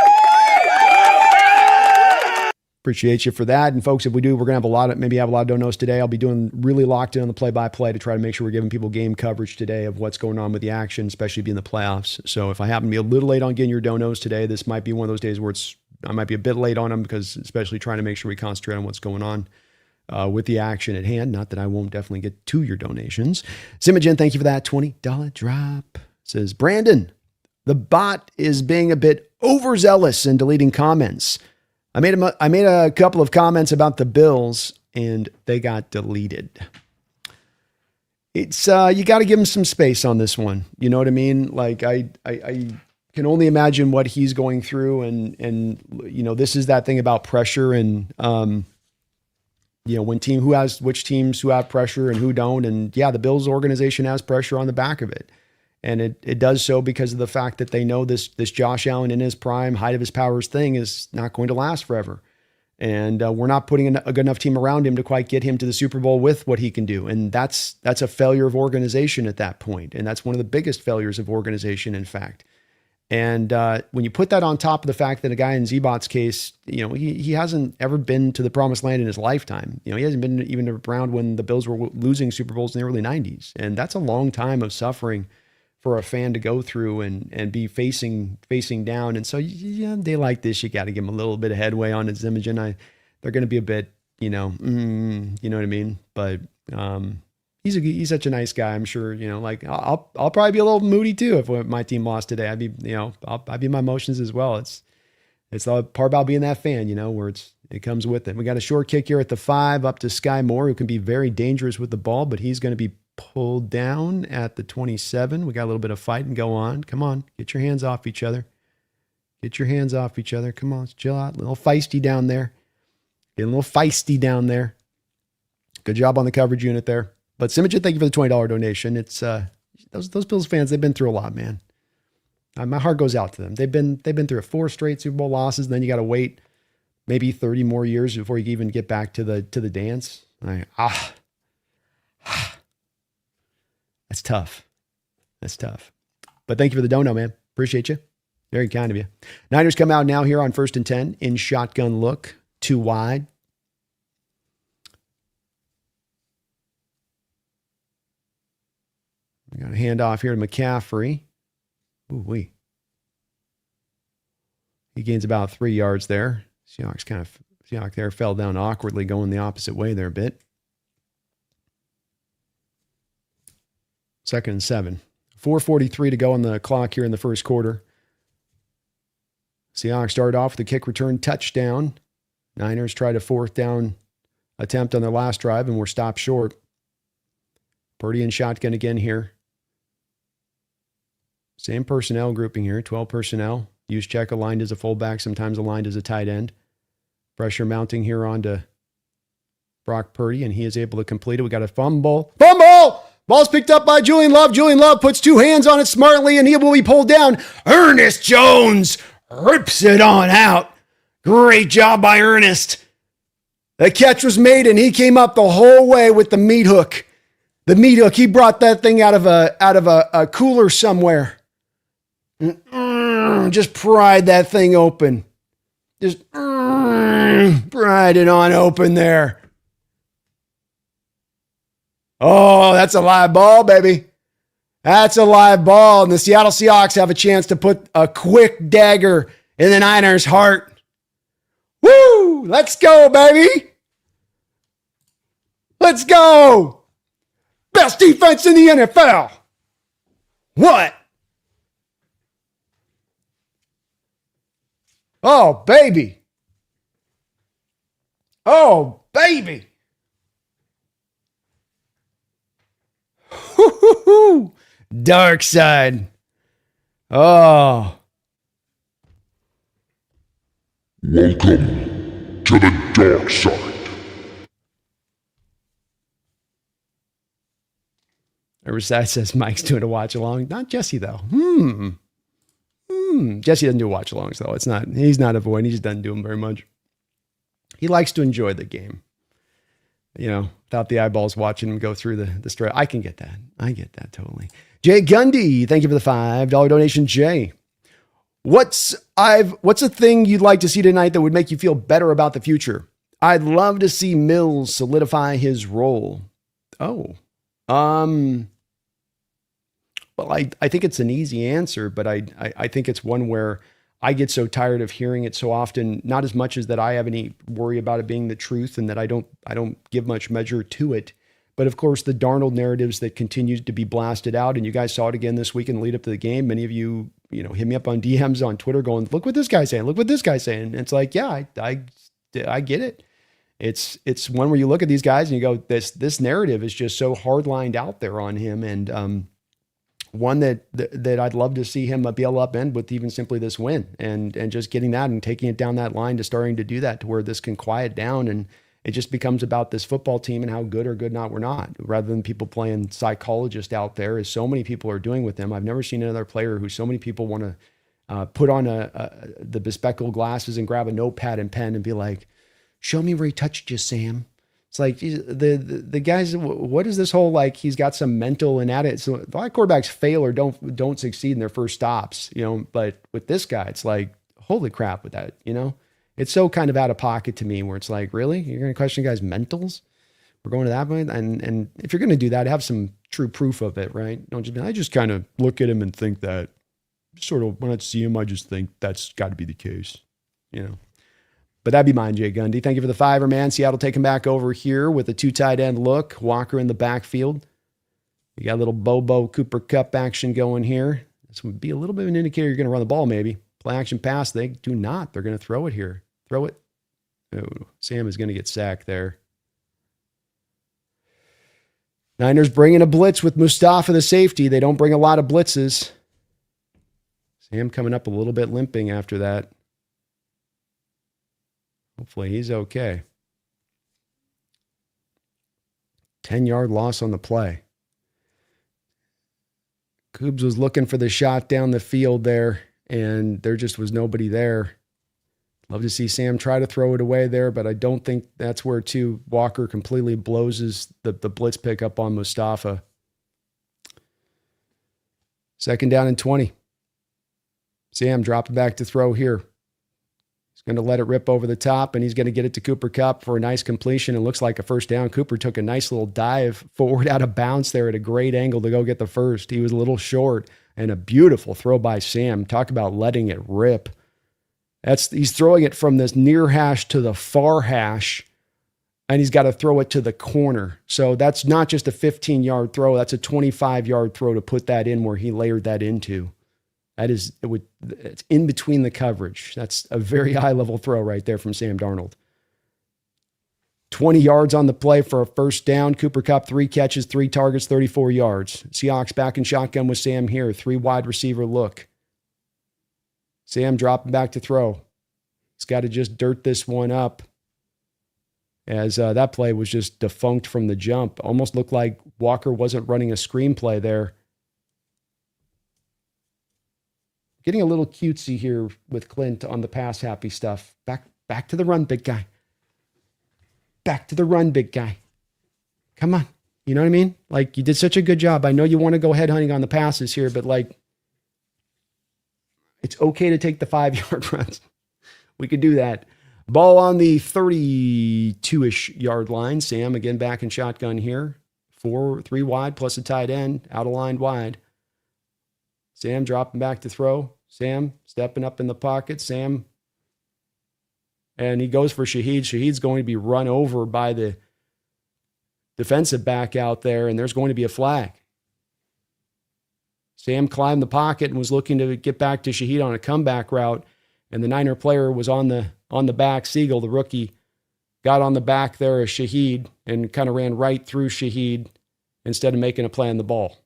Appreciate you for that. And folks, if we do, we're going to have a lot of donos today. I'll be doing really locked in on the play-by-play to try to make sure we're giving people game coverage today of what's going on with the action, especially being the playoffs. So if I happen to be a little late on getting your donos today, this might be one of those days where I might be a bit late on them because especially trying to make sure we concentrate on what's going on with the action at hand. Not that I won't definitely get to your donations. Simogen, thank you for that $20 drop. Says, Brandon, the bot is being a bit overzealous in deleting comments. I made a couple of comments about the Bills and they got deleted. It's you got to give him some space on this one. You know what I mean? Like I can only imagine what he's going through and you know, this is that thing about pressure and you know, which teams who have pressure and who don't. And yeah, the Bills organization has pressure on the back of it. And it does so because of the fact that they know this Josh Allen in his prime, height of his powers thing is not going to last forever. And we're not putting a good enough team around him to quite get him to the Super Bowl with what he can do. And that's a failure of organization at that point. And that's one of the biggest failures of organization, in fact. And when you put that on top of the fact that a guy in Z-Bot's case, you know, he hasn't ever been to the promised land in his lifetime. You know, he hasn't been even around when the Bills were losing Super Bowls in the early 90s. And that's a long time of suffering for a fan to go through and be facing down. And so, yeah, they like this. You got to give them a little bit of headway on his image. And they're going to be a bit, you know what I mean? But he's such a nice guy. I'm sure, you know, like I'll probably be a little moody too if my team lost today. I'd be, you know, I'd be in my emotions as well. It's the part about being that fan, you know, where it comes with it. We got a short kick here at the 5 up to Sky Moore, who can be very dangerous with the ball, but he's going to be pulled down at the 27. We got a little bit of fight and go on. Come on, get your hands off each other. Get your hands off each other. Come on, let's chill out. A little feisty down there. Getting a little feisty down there. Good job on the coverage unit there. But Simogen, thank you for the $20 donation. It's those Bills fans, they've been through a lot, man. My heart goes out to them. They've been through 4 straight Super Bowl losses, and then you got to wait maybe 30 more years before you even get back to the dance. That's tough. That's tough. But thank you for the dono, man. Appreciate you. Very kind of you. Niners come out now here on 1st and 10 in shotgun look, 2 wide. We got a handoff here to McCaffrey. Ooh-wee. He gains about 3 yards there. Seahawks there fell down awkwardly, going the opposite way there a bit. 2nd and 7. 4:43 to go on the clock here in the first quarter. Seahawks start off with a kick return touchdown. Niners tried a 4th down attempt on their last drive and were stopped short. Purdy and shotgun again here. Same personnel grouping here, 12 personnel. Juszczyk aligned as a fullback, sometimes aligned as a tight end. Pressure mounting here onto Brock Purdy, and he is able to complete it. We got a fumble. Fumble! Ball's picked up by Julian Love. Julian Love puts 2 hands on it smartly, and he will be pulled down. Ernest Jones rips it on out. Great job by Ernest. The catch was made, and he came up the whole way with the meat hook. The meat hook. He brought that thing out of a cooler somewhere. Just pried that thing open. Just pried it on open there. Oh, that's a live ball, baby. That's a live ball. And the Seattle Seahawks have a chance to put a quick dagger in the Niners' heart. Woo! Let's go, baby. Let's go. Best defense in the NFL. What? Oh, baby. Oh, baby. Dark side. Oh. Welcome to the dark side. Riverside says Mike's doing a watch along. Not Jesse though. Jesse doesn't do watch alongs though. He's not avoiding. He just doesn't do them very much. He likes to enjoy the game, without the eyeballs watching him go through the straight. I can get that. I get that totally. Jay Gundy, thank you for the $5 donation, Jay. What's a thing you'd like to see tonight that would make you feel better about the future? I'd love to see Mills solidify his role. Oh, well, I think it's an easy answer, but I think it's one where I get so tired of hearing it so often, not as much as that I have any worry about it being the truth and that I don't give much measure to it. But of course, the Darnold narratives that continues to be blasted out, and you guys saw it again this week in the lead up to the game. Many of you, hit me up on DMs on Twitter going, look what this guy's saying. Look what this guy's saying. And it's like, yeah, I get it. It's one where you look at these guys and you go, this narrative is just so hard lined out there on him. And, one that I'd love to see him be able to upend with even simply this win and just getting that and taking it down that line to starting to do that to where this can quiet down and it just becomes about this football team and how good or good not we're not, rather than people playing psychologist out there, as so many people are doing with them. I've never seen another player who so many people want to put on the bespectacled glasses and grab a notepad and pen and be like, show me where he touched you, Sam. It's like the guys, what is this whole, like, he's got some mental and attitude. So a lot of quarterbacks fail or don't succeed in their first stops, but with this guy, it's like, holy crap with that, it's so kind of out of pocket to me where it's like, really? You're going to question guys' mentals? We're going to that point. And if you're going to do that, have some true proof of it, right? Don't just be, I just kind of look at him and think that sort of when I see him, I just think that's got to be the case, But that'd be mine, Jay Gundy. Thank you for the $5, man. Seattle taking back over here with a 2 tight end look. Walker in the backfield. You got a little Bobo Cooper Cup action going here. This would be a little bit of an indicator you're going to run the ball maybe. Play action pass. They do not. They're going to throw it here. Throw it. Oh, Sam is going to get sacked there. Niners bringing a blitz with Mustafa, the safety. They don't bring a lot of blitzes. Sam coming up a little bit limping after that. Hopefully he's okay. 10-yard loss on the play. Coobs was looking for the shot down the field there, and there just was nobody there. Love to see Sam try to throw it away there, but I don't think that's where Walker completely blows the blitz pickup on Mustafa. 2nd down and 20. Sam dropping back to throw here. He's going to let it rip over the top, and he's going to get it to Cooper Kupp for a nice completion. It looks like a first down. Cooper took a nice little dive forward out of bounds there at a great angle to go get the first. He was a little short, and a beautiful throw by Sam. Talk about letting it rip. He's throwing it from this near hash to the far hash, and he's got to throw it to the corner. So that's not just a 15-yard throw. That's a 25-yard throw to put that in where he layered that into. It's in between the coverage. That's a very high-level throw right there from Sam Darnold. 20 yards on the play for a first down. Cooper Kupp, 3 catches, 3 targets, 34 yards. Seahawks back in shotgun with Sam here. 3 wide receiver look. Sam dropping back to throw. He's got to just dirt this one up, as that play was just defunct from the jump. Almost looked like Walker wasn't running a screenplay there. Getting a little cutesy here with Clint on the pass happy stuff. Back to the run, big guy. Back to the run, big guy. Come on. You know what I mean? Like, you did such a good job. I know you want to go headhunting on the passes here, but like, it's okay to take the 5-yard runs. We could do that. Ball on the 32-ish yard line. Sam again back in shotgun here. 3 wide plus a tight end. Out of line wide. Sam dropping back to throw. Sam stepping up in the pocket. Sam. And he goes for Shaheed. Shaheed's going to be run over by the defensive back out there, and there's going to be a flag. Sam climbed the pocket and was looking to get back to Shaheed on a comeback route, and the Niner player was on the back. Siegel, the rookie, got on the back there of Shaheed and kind of ran right through Shaheed instead of making a play on the ball.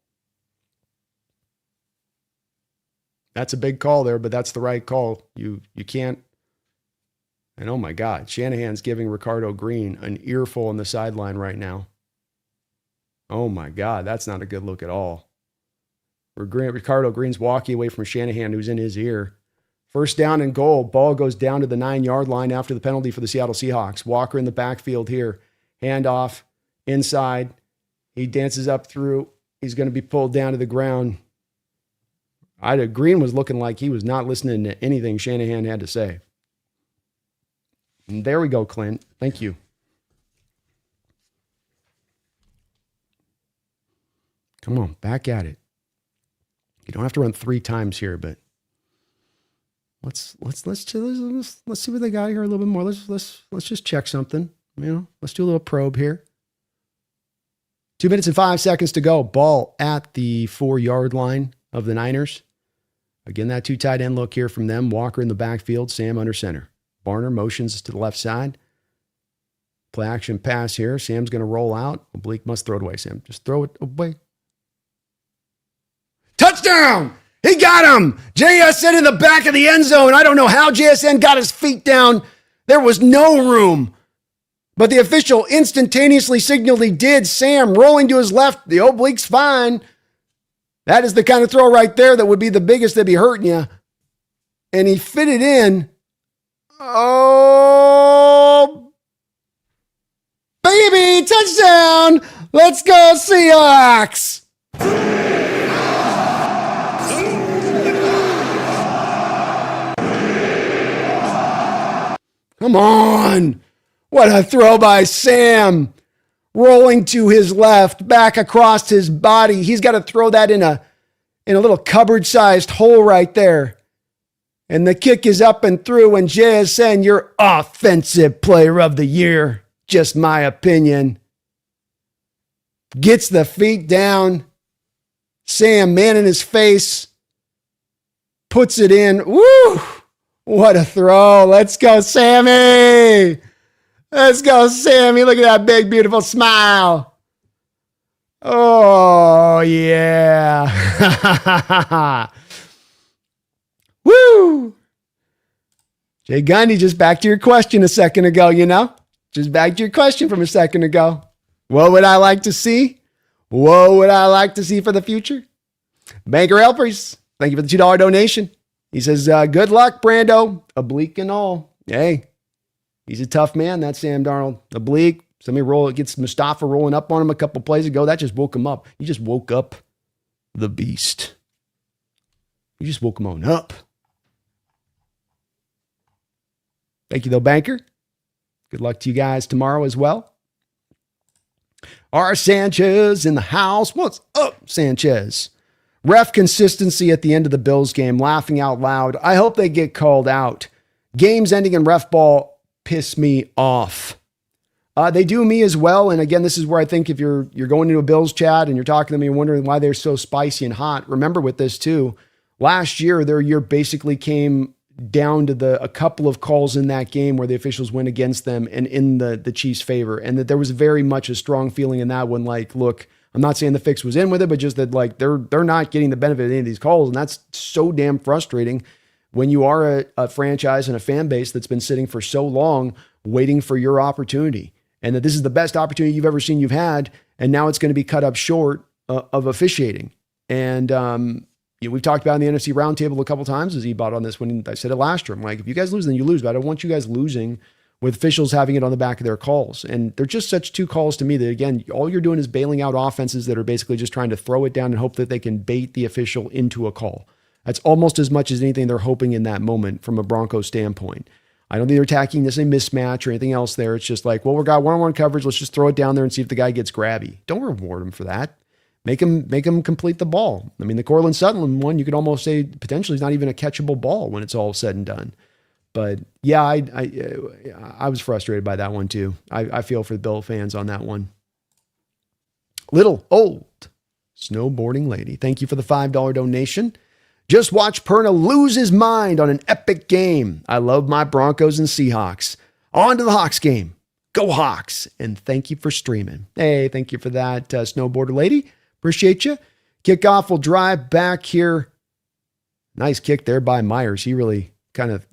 That's a big call there, but that's the right call. You can't. And oh my God, Shanahan's giving Ricardo Green an earful on the sideline right now. Oh my God, that's not a good look at all. Ricardo Green's walking away from Shanahan, who's in his ear. First down and goal. Ball goes down to the 9-yard line after the penalty for the Seattle Seahawks. Walker in the backfield here. Handoff inside. He dances up through. He's going to be pulled down to the ground. Green was looking like he was not listening to anything Shanahan had to say. And there we go, Clint. Thank you. Come on, back at it. You don't have to run 3 times here, but let's see what they got here a little bit more. Let's just check something. Let's do a little probe here. 2 minutes and 5 seconds to go. Ball at the 4-yard line of the Niners. Again, that 2 tight end look here from them. Walker in the backfield, Sam under center. Barner motions to the left side. Play action pass here. Sam's going to roll out. Oblique must throw it away, Sam. Just throw it away. Touchdown! He got him! JSN in the back of the end zone. I don't know how JSN got his feet down. There was no room. But the official instantaneously signaled he did. Sam rolling to his left. The oblique's fine. That is the kind of throw right there that would be the biggest that'd be hurting you. And he fit it in. Oh, baby, touchdown. Let's go Seahawks. Come on. What a throw by Sam. Rolling to his left, back across his body. He's got to throw that in a little cupboard-sized hole right there. And the kick is up and through, and JSN, your offensive player of the year. Just my opinion. Gets the feet down. Sam, man in his face. Puts it in. Woo! What a throw. Let's go, Sammy. Let's go, Sammy. Look at that big, beautiful smile. Oh, yeah. Woo! Jay Gundy, just back to your question a second ago, Just back to your question from a second ago. What would I like to see? What would I like to see for the future? Banker Elpers, thank you for the $2 donation. He says, good luck, Brando. Oblique and all. Hey, he's a tough man, that Sam Darnold. Oblique. Somebody gets Mustafa rolling up on him a couple plays ago. That just woke him up. He just woke up the beast. You just woke him on up. Thank you, though, Banker. Good luck to you guys tomorrow as well. R. Sanchez in the house. What's up, Sanchez? Ref consistency at the end of the Bills game. Laughing out loud. I hope they get called out. Games ending in ref ball piss me off. They do me as well. And again, this is where I think if you're going into a Bills chat and you're talking to them, you're wondering why they're so spicy and hot. Remember with this too, last year, their year basically came down to a couple of calls in that game where the officials went against them and in the Chiefs' favor. And that there was very much a strong feeling in that one. Like, look, I'm not saying the fix was in with it, but just that like they're not getting the benefit of any of these calls. And that's so damn frustrating when you are a franchise and a fan base that's been sitting for so long waiting for your opportunity. And that this is the best opportunity you've ever seen you've had. And now it's going to be cut up short of officiating. And we've talked about in the NFC Roundtable a couple times as he bought on this when I said it last year. I'm like, if you guys lose, then you lose. But I don't want you guys losing with officials having it on the back of their calls. And they're just such 2 calls to me that, again, all you're doing is bailing out offenses that are basically just trying to throw it down and hope that they can bait the official into a call. That's almost as much as anything they're hoping in that moment from a Broncos standpoint. I don't think they're attacking this a mismatch or anything else there. It's just like, well, we've got one-on-one coverage. Let's just throw it down there and see if the guy gets grabby. Don't reward him for that. Make him complete the ball. I mean, the Cortland Sutton one, you could almost say potentially is not even a catchable ball when it's all said and done. But yeah, I was frustrated by that one too. I feel for the Bill fans on that one. Little old snowboarding lady, thank you for the $5 donation. Just watch Perna lose his mind on an epic game. I love my Broncos and Seahawks. On to the Hawks game. Go Hawks. And thank you for streaming. Hey, thank you for that, snowboarder lady. Appreciate you. Kickoff will drive back here. Nice kick there by Myers. He really kind of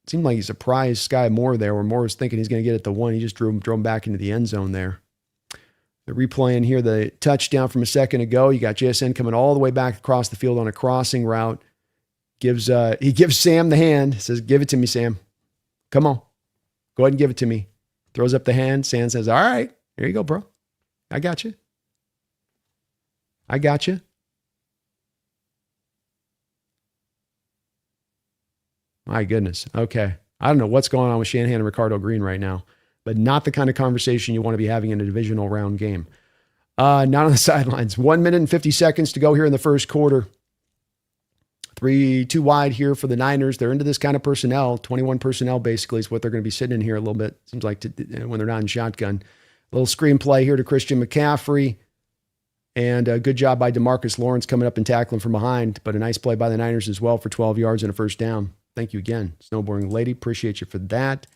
seemed like he surprised Sky Moore there, where Moore was thinking he's going to get it to 1. He just drove him back into the end zone there. They're replaying here the touchdown from a second ago. You got JSN coming all the way back across the field on a crossing route. He gives Sam the hand. Says, "Give it to me, Sam. Come on. Go ahead and give it to me." Throws up the hand. Sam says, "All right. Here you go, bro. I got you. I got you." My goodness. Okay. I don't know what's going on with Shanahan and Ricardo Green right now, but not the kind of conversation you want to be having in a divisional round game. Not on the sidelines. 1 minute and 50 seconds to go here in the first quarter. 3-2 wide here for the Niners. They're into this kind of personnel. 21 personnel basically is what they're going to be sitting in here a little bit. Seems like when they're not in shotgun. A little screen play here to Christian McCaffrey. And a good job by DeMarcus Lawrence coming up and tackling from behind. But a nice play by the Niners as well for 12 yards and a first down. Thank you again, Snowboarding Lady. Appreciate you for that.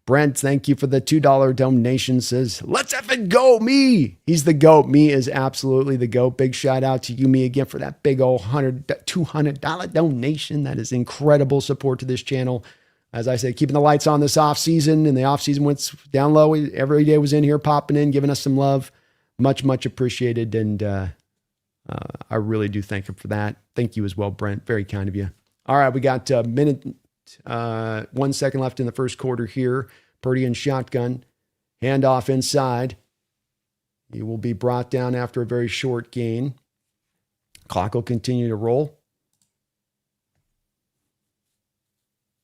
Brent, thank you for the $2 donation. Says, "Let's effing go, me." He's the GOAT. Me is absolutely the GOAT. Big shout out to you, me, again, for that big old $200 donation. That is incredible support to this channel. As I said, keeping the lights on this off season, and the off season went down low. Every day was in here popping in, giving us some love. Much, much appreciated. And I really do thank him for that. Thank you as well, Brent. Very kind of you. All right, we got a minute, 1 second left in the first quarter here. Purdy in shotgun. Handoff inside. He will be brought down after a very short gain. Clock will continue to roll.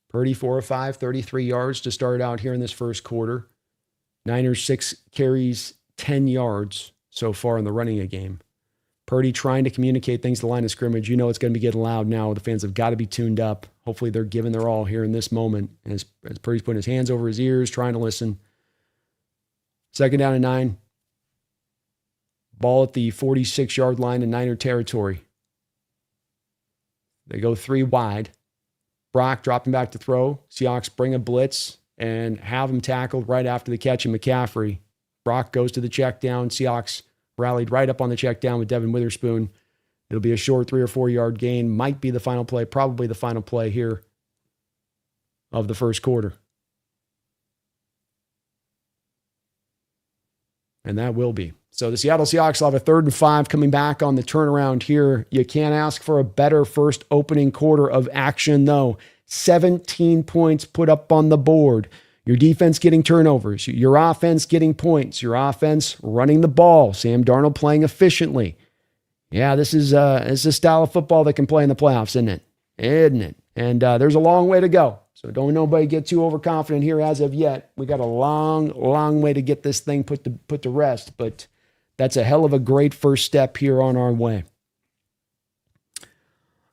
Purdy 4 of 5, 33 yards to start out here in this first quarter. Niners 6 carries, 10 yards so far in the running game. Purdy trying to communicate things to the line of scrimmage. You know it's going to be getting loud now. The fans have got to be tuned up. Hopefully they're giving their all here in this moment. As Purdy's putting his hands over his ears, trying to listen. 2nd down and 9. Ball at the 46-yard line in Niner territory. They go 3 wide. Brock dropping back to throw. Seahawks bring a blitz and have him tackled right after the catch of McCaffrey. Brock goes to the check down. Seahawks rallied right up on the check down with Devin Witherspoon. It'll be a short 3 or 4 yard gain. Might be the final play, probably the final play here of the first quarter. And that will be. So the Seattle Seahawks will have a 3rd and 5 coming back on the turnaround here. You can't ask for a better first opening quarter of action, though. 17 points put up on the board. Your defense getting turnovers. Your offense getting points. Your offense running the ball. Sam Darnold playing efficiently. Yeah, this is a style of football that can play in the playoffs, isn't it? Isn't it? And there's a long way to go. So don't nobody get too overconfident here as of yet. We got a long, long way to get this thing put to rest. But that's a hell of a great first step here on our way.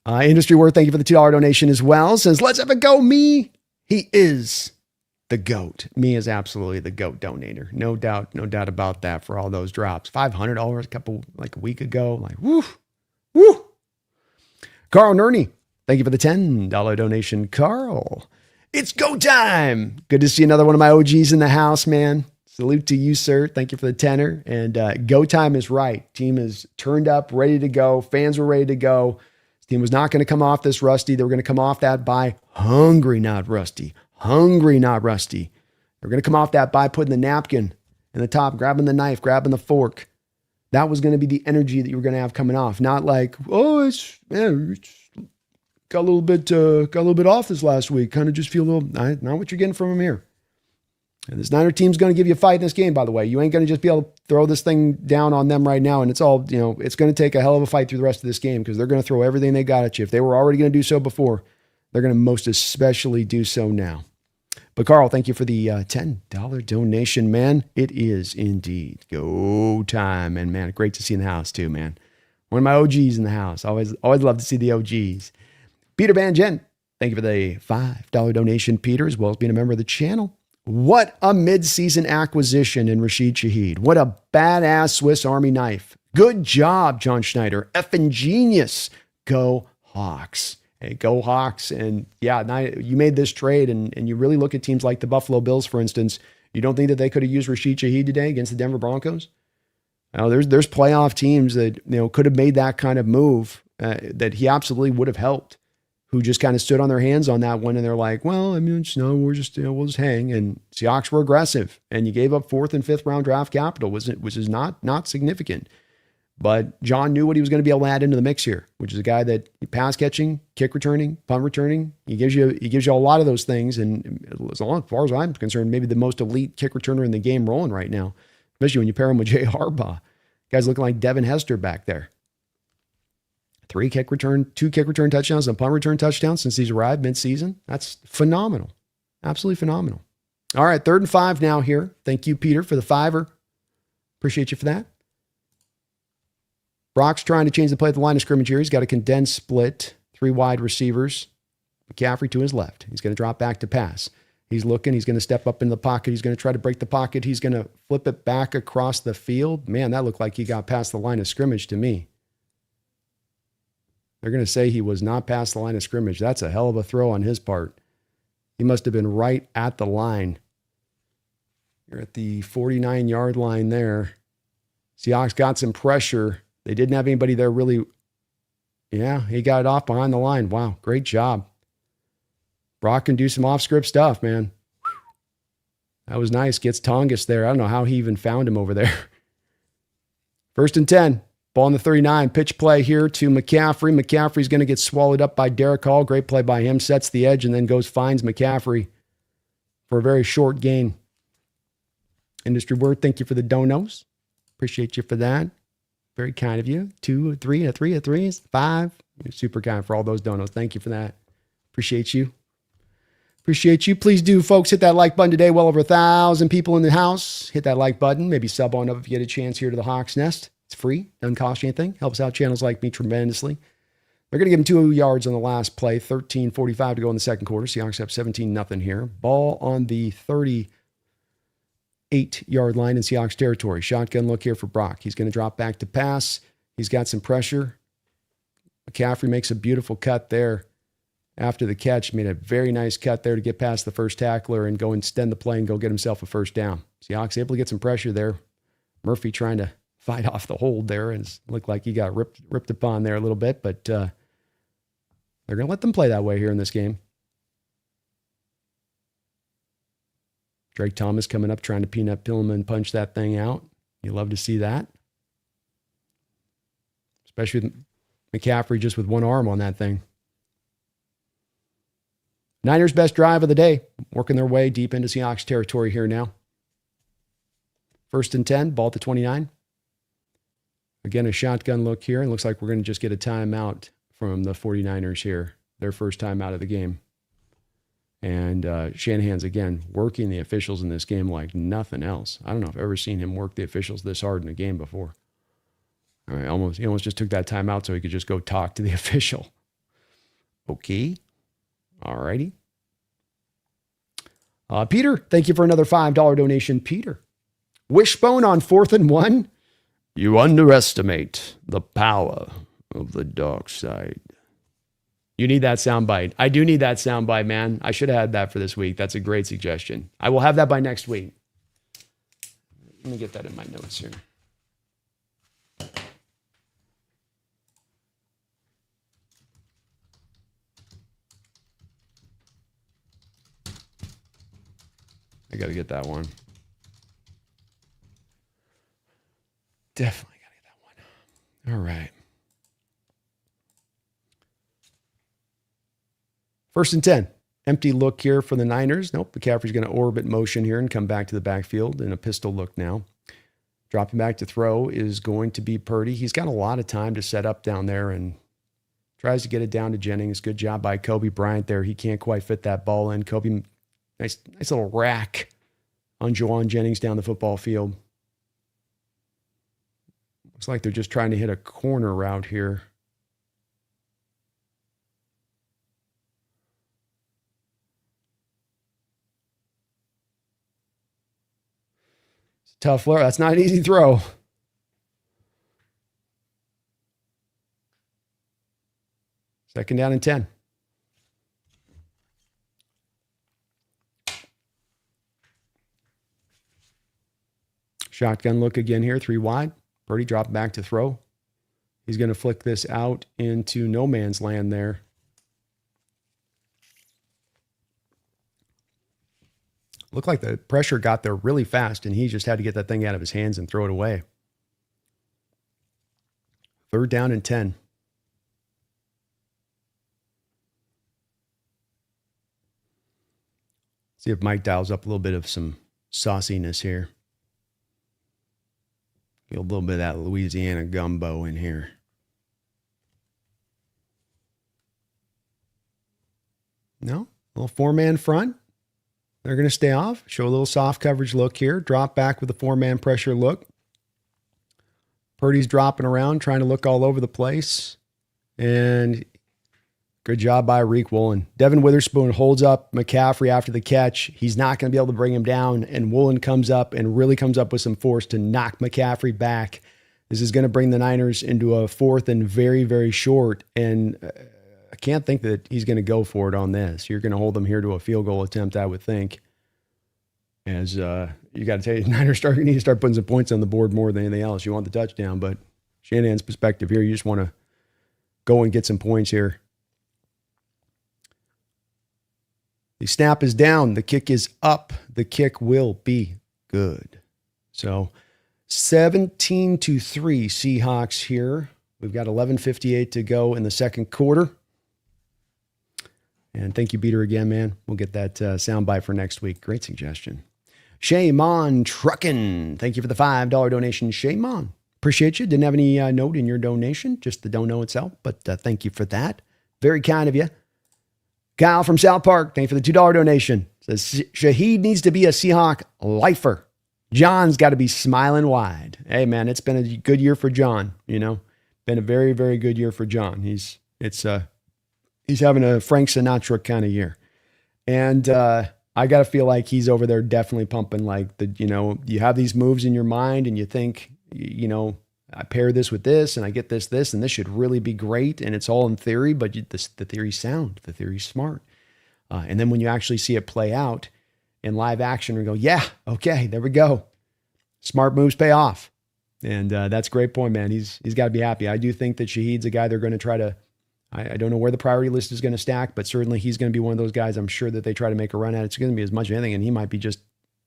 Industry Worth, thank you for the $2 donation as well. Says, "Let's have a go, me." He is the GOAT. Me is absolutely the GOAT donator. No doubt about that for all those drops. $500 a week ago. Like, woo. Carl Nerney, thank you for the $10 donation. Carl, it's go time. Good to see another one of my OGs in the house, man. Salute to you, sir. Thank you for the tenor. And go time is right. Team is turned up, ready to go. Fans were ready to go. This team was not going to come off this rusty. They were going to come off that by hungry, not rusty. Hungry, not rusty. They're going to come off that by putting the napkin in the top, grabbing the knife, grabbing the fork. That was going to be the energy that you were going to have coming off. Not like, it's got a little bit off this last week. Kind of just feel a little, not what you're getting from them here. And this Niner team's going to give you a fight in this game, by the way. You ain't going to just be able to throw this thing down on them right now. And it's all, it's going to take a hell of a fight through the rest of this game because they're going to throw everything they got at you. If they were already going to do so before, they're going to most especially do so now. But Carl, thank you for the $10 donation, man. It is indeed go time. And man, great to see in the house too, man. One of my OGs in the house. Always love to see the OGs. Peter Van Jen, thank you for the $5 donation, Peter, as well as being a member of the channel. What a mid-season acquisition in Rashid Shaheed. What a badass Swiss Army knife. Good job, John Schneider. Effing genius. Go Hawks. Hey, go Hawks. And yeah, now you made this trade and you really look at teams like the Buffalo Bills, for instance. You don't think that they could have used Rashid Shaheed today against the Denver Broncos? Now, there's playoff teams that could have made that kind of move that he absolutely would have helped. who just kind of stood on their hands on that one. And they're like, well, I mean, we'll just hang. And Seahawks were aggressive. And you gave up 4th and 5th round draft capital, which is not significant. But John knew what he was going to be able to add into the mix here, which is a guy that pass catching, kick returning, punt returning. He gives you a lot of those things. And as far as I'm concerned, maybe the most elite kick returner in the game rolling right now, especially when you pair him with Jay Harbaugh. Guys looking like Devin Hester back there. 2 kick return touchdowns, and a punt return touchdown since he's arrived midseason. That's phenomenal. Absolutely phenomenal. All right, 3rd and 5 now here. Thank you, Peter, for the $5. Appreciate you for that. Brock's trying to change the play at the line of scrimmage here. He's got a condensed split, 3 wide receivers. McCaffrey to his left. He's going to drop back to pass. He's looking. He's going to step up in the pocket. He's going to try to break the pocket. He's going to flip it back across the field. Man, that looked like he got past the line of scrimmage to me. They're going to say he was not past the line of scrimmage. That's a hell of a throw on his part. He must have been right at the line. You're at the 49-yard line there. Seahawks got some pressure. They didn't have anybody there really. Yeah, he got it off behind the line. Wow, great job. Brock can do some off-script stuff, man. That was nice. Gets Tongas there. I don't know how he even found him over there. 1st and 10. Ball on the 39. Pitch play here to McCaffrey. McCaffrey's going to get swallowed up by Derek Hall. Great play by him. Sets the edge and then finds McCaffrey for a very short gain. Industry word, thank you for the donos. Appreciate you for that. Very kind of you. 2, 3, a 3, a 3, 5. You're super kind for all those donos. Thank you for that. Appreciate you. Appreciate you. Please do, folks, hit that like button today. Well over 1,000 people in the house. Hit that like button. Maybe sub on up if you get a chance here to the Hawks Nest. It's free. Doesn't cost you anything. Helps out channels like me tremendously. They're going to give him 2 yards on the last play. 13:45 to go in the second quarter. Seahawks have 17-0 here. Ball on the 38-yard line in Seahawks territory. Shotgun look here for Brock. He's going to drop back to pass. He's got some pressure. McCaffrey makes a beautiful cut there after the catch. Made a very nice cut there to get past the first tackler and go and extend the play and go get himself a first down. Seahawks able to get some pressure there. Murphy trying to fight off the hold there, and it looked like he got ripped upon there a little bit, but they're going to let them play that way here in this game. Drake Thomas coming up trying to peanut Pillman punch that thing out. You love to see that. Especially with McCaffrey just with one arm on that thing. Niners' best drive of the day, working their way deep into Seahawks territory here now. 1st and 10, ball at the 29. Again, a shotgun look here. It looks like we're going to just get a timeout from the 49ers here. Their first time out of the game. And Shanahan's, again, working the officials in this game like nothing else. I don't know if I've ever seen him work the officials this hard in a game before. All right, he almost just took that timeout so he could just go talk to the official. Okay. All righty. Peter, thank you for another $5 donation. Peter. Wishbone on 4th and 1. You underestimate the power of the dark side. You need that soundbite. I do need that soundbite, man. I should have had that for this week. That's a great suggestion. I will have that by next week. Let me get that in my notes here. I got to get that one. Definitely got to get that one. All right. 1st and 10. Empty look here for the Niners. Nope. McCaffrey's going to orbit motion here and come back to the backfield in a pistol look now. Dropping back to throw is going to be Purdy. He's got a lot of time to set up down there and tries to get it down to Jennings. Good job by Kobe Bryant there. He can't quite fit that ball in. Kobe, nice little rack on Juwan Jennings down the football field. Looks like they're just trying to hit a corner route here. It's a tough throw. That's not an easy throw. Second down and 10. Shotgun look again here, 3 wide. Purdy dropped back to throw. He's going to flick this out into no man's land there. Looked like the pressure got there really fast, and he just had to get that thing out of his hands and throw it away. 3rd down and 10. See if Mike dials up a little bit of some sauciness here. Get a little bit of that Louisiana gumbo in here. No? A little 4-man front. They're going to stay off. Show a little soft coverage look here. Drop back with a 4-man pressure look. Purdy's dropping around, trying to look all over the place. And good job by Reek Woolen. Devin Witherspoon holds up McCaffrey after the catch. He's not going to be able to bring him down. And Woolen comes up and really comes up with some force to knock McCaffrey back. This is going to bring the Niners into a 4th and very, very short. And I can't think that he's going to go for it on this. You're going to hold them here to a field goal attempt, I would think. As you got to tell you, Niners need to start putting some points on the board more than anything else. You want the touchdown, but Shanahan's perspective here, you just want to go and get some points here. The snap is down. The kick is up. The kick will be good. So 17-3 Seahawks here. We've got 11:58 to go in the second quarter. And thank you, Beater, again, man. We'll get that soundbite for next week. Great suggestion. Shaymon Truckin'. Thank you for the $5 donation, Shaymon. Appreciate you. Didn't have any note in your donation, just the dono itself, but thank you for that. Very kind of you. Kyle from South Park, thank you for the $2 donation. Says, Shaheed needs to be a Seahawk lifer. John's got to be smiling wide. Hey, man, it's been a good year for John, you know. Been a very, very good year for John. He's having a Frank Sinatra kind of year. And I got to feel like he's over there definitely pumping like you have these moves in your mind and you think, I pair this with this and I get this, and this should really be great. And it's all in theory, but the theory's sound, the theory's smart. And then when you actually see it play out in live action and go, yeah, okay, there we go. Smart moves pay off. And that's a great point, man. He's got to be happy. I do think that Shaheed's a guy they're going to try to, I don't know where the priority list is going to stack, but certainly he's going to be one of those guys I'm sure that they try to make a run at. It's going to be as much as anything, and he might be just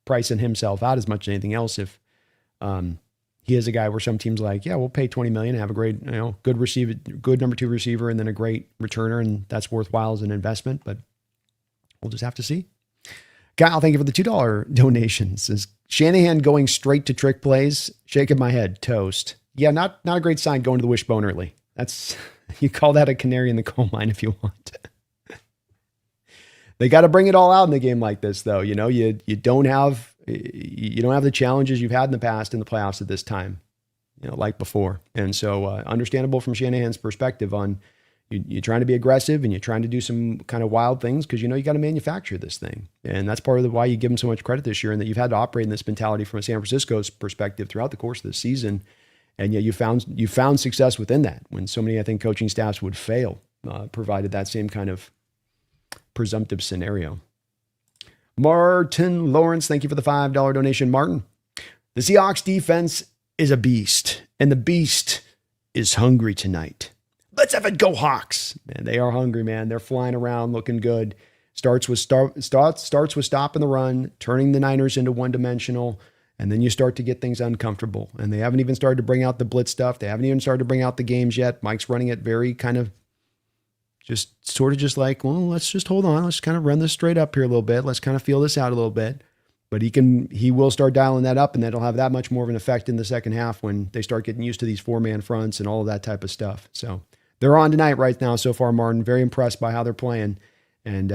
pricing himself out as much as anything else if he is a guy where some teams like, yeah, we'll pay $20 million, have a great, good receiver, good number 2 receiver, and then a great returner, and that's worthwhile as an investment, but we'll just have to see. Kyle, thank you for the $2 donations. Is Shanahan going straight to trick plays? Shaking my head, toast. Yeah, not a great sign going to the wishbone early. That's, you call that a canary in the coal mine if you want. They got to bring it all out in a game like this, though. You don't have the challenges you've had in the past in the playoffs at this time, like before. And so understandable from Shanahan's perspective on you're trying to be aggressive and you're trying to do some kind of wild things because you got to manufacture this thing. And that's part of why you give him so much credit this year, and that you've had to operate in this mentality from a San Francisco's perspective throughout the course of the season. And yet you found success within that when so many, I think, coaching staffs would fail, provided that same kind of presumptive scenario. Martin Lawrence, thank you for the $5 donation. Martin, the Seahawks defense is a beast, and the beast is hungry tonight. Let's have it go Hawks. Man, they are hungry, man. They're flying around looking good. Starts with stopping the run, turning the Niners into one-dimensional, and then you start to get things uncomfortable. And they haven't even started to bring out the blitz stuff. They haven't even started to bring out the games yet. Mike's running it very kind of just like, well, let's just hold on. Let's kind of run this straight up here a little bit. Let's kind of feel this out a little bit. But he will start dialing that up, and that'll have that much more of an effect in the second half when they start getting used to these 4-man fronts and all of that type of stuff. So they're on tonight right now so far, Martin. Very impressed by how they're playing. And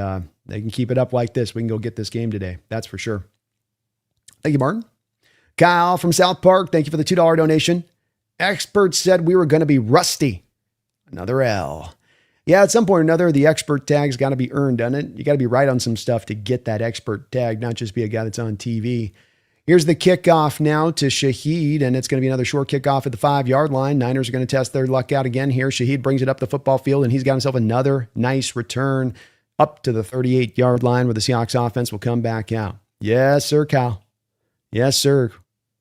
they can keep it up like this. We can go get this game today. That's for sure. Thank you, Martin. Kyle from South Park, thank you for the $2 donation. Experts said we were going to be rusty. Another L. Yeah, at some point or another, the expert tag's got to be earned, doesn't it? You got to be right on some stuff to get that expert tag, not just be a guy that's on TV. Here's the kickoff now to Shaheed, and it's going to be another short kickoff at the 5-yard line. Niners are going to test their luck out again here. Shaheed brings it up the football field, and he's got himself another nice return up to the 38-yard line where the Seahawks offense will come back out. Yes, sir, Cal. Yes, sir.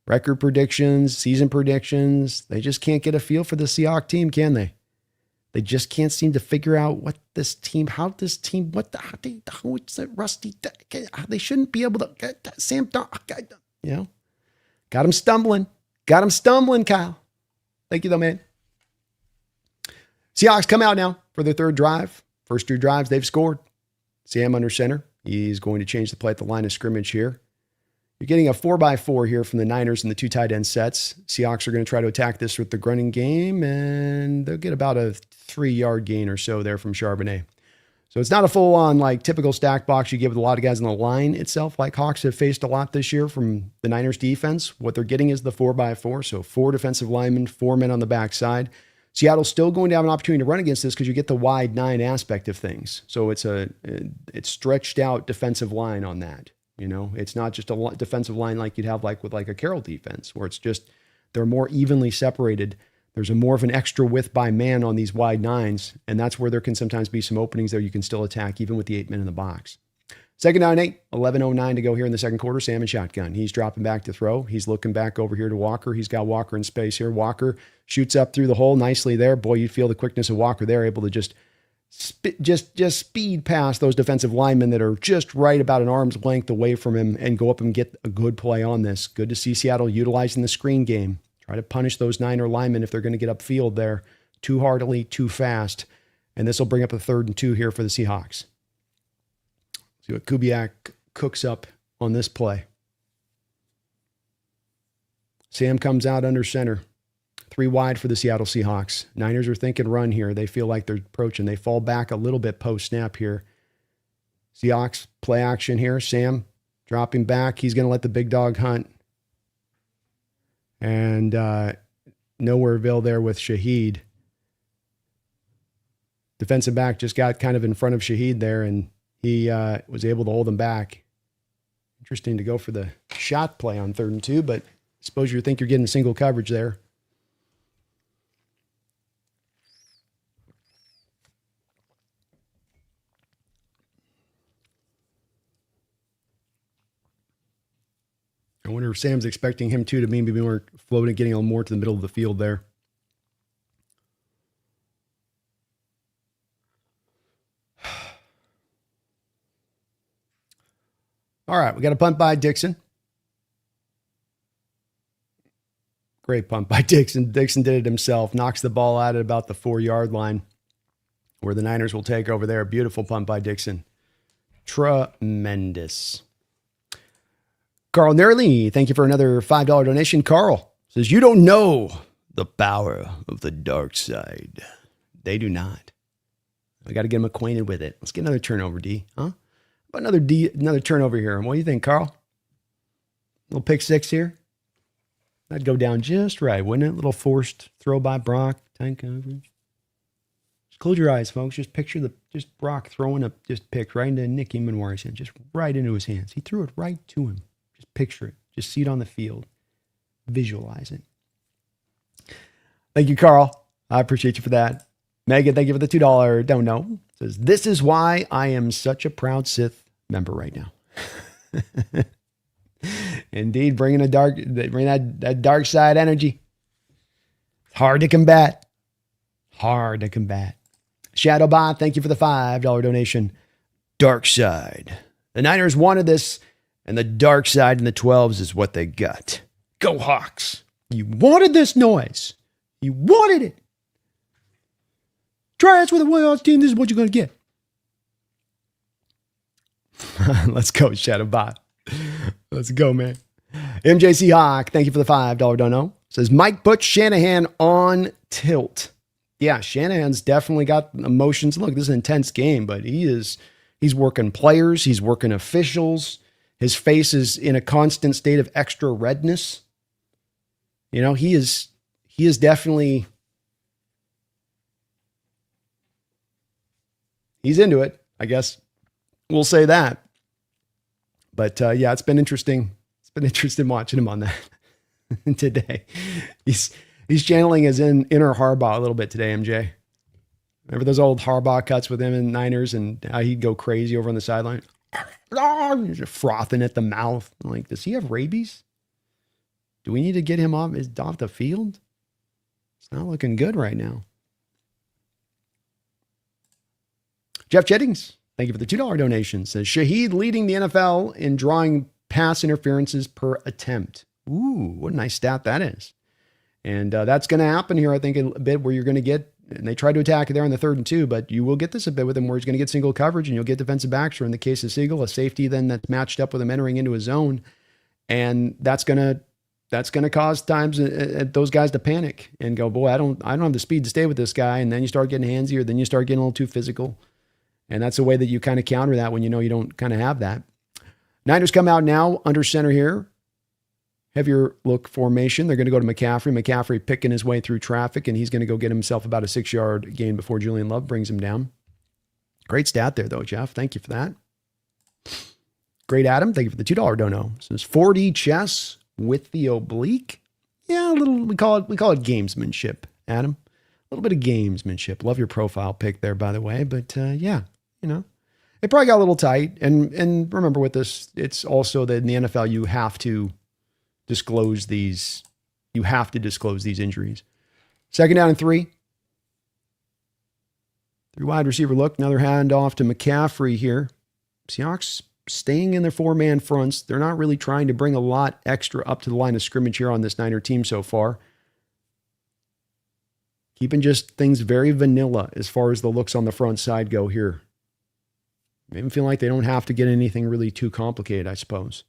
Record predictions, season predictions. They just can't get a feel for the Seahawks team, can they? They just can't seem to figure out how it's a rusty. They shouldn't be able to. Sam, got him stumbling. Kyle. Thank you, though, man. Seahawks come out now for their third drive. First 2 drives, they've scored. Sam under center. He's going to change the play at the line of scrimmage here. You're getting a 4x4 here from the Niners in the 2 tight end sets. Seahawks are going to try to attack this with the grunting game, and they'll get about a 3-yard gain or so there from Charbonnet. So it's not a full-on, like, typical stack box you give with a lot of guys on the line itself, like Hawks have faced a lot this year from the Niners defense. What they're getting is the 4x4, so 4 defensive linemen, 4 men on the backside. Seattle's still going to have an opportunity to run against this because you get the wide 9 aspect of things. So it's stretched out defensive line on that. It's not just a defensive line like you'd have with a Carroll defense, where it's just they're more evenly separated. There's more of an extra width by man on these wide 9s, and that's where there can sometimes be some openings there you can still attack, even with the 8 men in the box. Second down 8, 11:09 to go here in the second quarter. Sam in shotgun. He's dropping back to throw. He's looking back over here to Walker. He's got Walker in space here. Walker shoots up through the hole nicely there. Boy, you feel the quickness of Walker there, able to just speed past those defensive linemen that are just right about an arm's length away from him and go up and get a good play on this. Good to see Seattle utilizing the screen game. Try to punish those Niner linemen if they're going to get upfield there too heartily, too fast. And this will bring up a 3rd and 2 here for the Seahawks. See what Kubiak cooks up on this play. Sam comes out under center. 3 wide for the Seattle Seahawks. Niners are thinking run here. They feel like they're approaching. They fall back a little bit post-snap here. Seahawks play action here. Sam dropping back. He's going to let the big dog hunt. And Nowhereville there with Shaheed. Defensive back just got kind of in front of Shaheed there, and he was able to hold him back. Interesting to go for the shot play on 3rd and 2, but I suppose you think you're getting single coverage there. I wonder if Sam's expecting him to maybe be more floating, getting a little more to the middle of the field there. All right, we got a punt by Dixon. Great punt by Dixon. Dixon did it himself, knocks the ball out at about the 4-yard line where the Niners will take over there. Beautiful punt by Dixon. Tremendous. Carl Nerley, thank you for another $5 donation. Carl says, you don't know the power of the dark side. They do not. I got to get them acquainted with it. Let's get another turnover, D. Huh? How about another turnover here? What do you think, Carl? Little pick 6 here. That'd go down just right, wouldn't it? Little forced throw by Brock. Tight coverage. Just close your eyes, folks. Just picture just Brock throwing a pick right into Nick Emanwar's hand, just right into his hands. He threw it right to him. Just picture it. Just see it on the field. Visualize it. Thank you, Carl. I appreciate you for that. Megan, thank you for the $2 don't know. Says, this is why I am such a proud Sith member right now. Indeed, bring that dark side energy. It's hard to combat. Hard to combat. Shadowbot, thank you for the $5 donation. Dark side. The Niners wanted this, and the dark side in the 12s is what they got. Go Hawks. You wanted this noise. You wanted it. Try us with a Warriors team. This is what you're going to get. Let's go, Shadowbot. Let's go, man. MJC Hawk, thank you for the $5 don't know. Says, Mike Butch Shanahan on tilt. Yeah, Shanahan's definitely got emotions. Look, this is an intense game, but he's working players. He's working officials. His face is in a constant state of extra redness. You know, he is definitely, he's into it, I guess. We'll say that. But yeah, it's been interesting. It's been interesting watching him on that today. He's channeling his inner Harbaugh a little bit today, MJ. Remember those old Harbaugh cuts with him in Niners and how he'd go crazy over on the sideline? Just frothing at the mouth. I'm like, does he have rabies? Do we need to get him off the field? It's not looking good right now. Jeff Jettings, thank you for the $2 donation. Says Shaheed leading the NFL in drawing pass interferences per attempt. Ooh, what a nice stat that is. And that's going to happen here, I think, a bit where you're going to get, and they try to attack it there on the 3rd and 2, but you will get this a bit with him where he's going to get single coverage and you'll get defensive backs, or in the case of Siegel, a safety then that's matched up with him entering into a zone. And that's going to cause times those guys to panic and go, boy, I don't have the speed to stay with this guy. And then you start getting handsy, or then you start getting a little too physical. And that's the way that you kind of counter that when you know you don't kind of have that. Niners come out now under center here. Heavier look formation. They're going to go to McCaffrey. McCaffrey picking his way through traffic, and he's going to go get himself about a 6-yard gain before Julian Love brings him down. Great stat there, though, Jeff. Thank you for that. Great, Adam. Thank you for the $2 dono. So it's 4D chess with the oblique. Yeah, a little. We call it gamesmanship, Adam. A little bit of gamesmanship. Love your profile pic there, by the way. But yeah, it probably got a little tight. And remember with this, it's also that in the NFL you have to disclose these. You have to disclose these injuries. 2nd down and 3. 3 wide receiver look. Another handoff to McCaffrey here. Seahawks staying in their 4-man fronts. They're not really trying to bring a lot extra up to the line of scrimmage here on this Niner team so far. Keeping just things very vanilla as far as the looks on the front side go here. Made them feel like they don't have to get anything really too complicated, I suppose.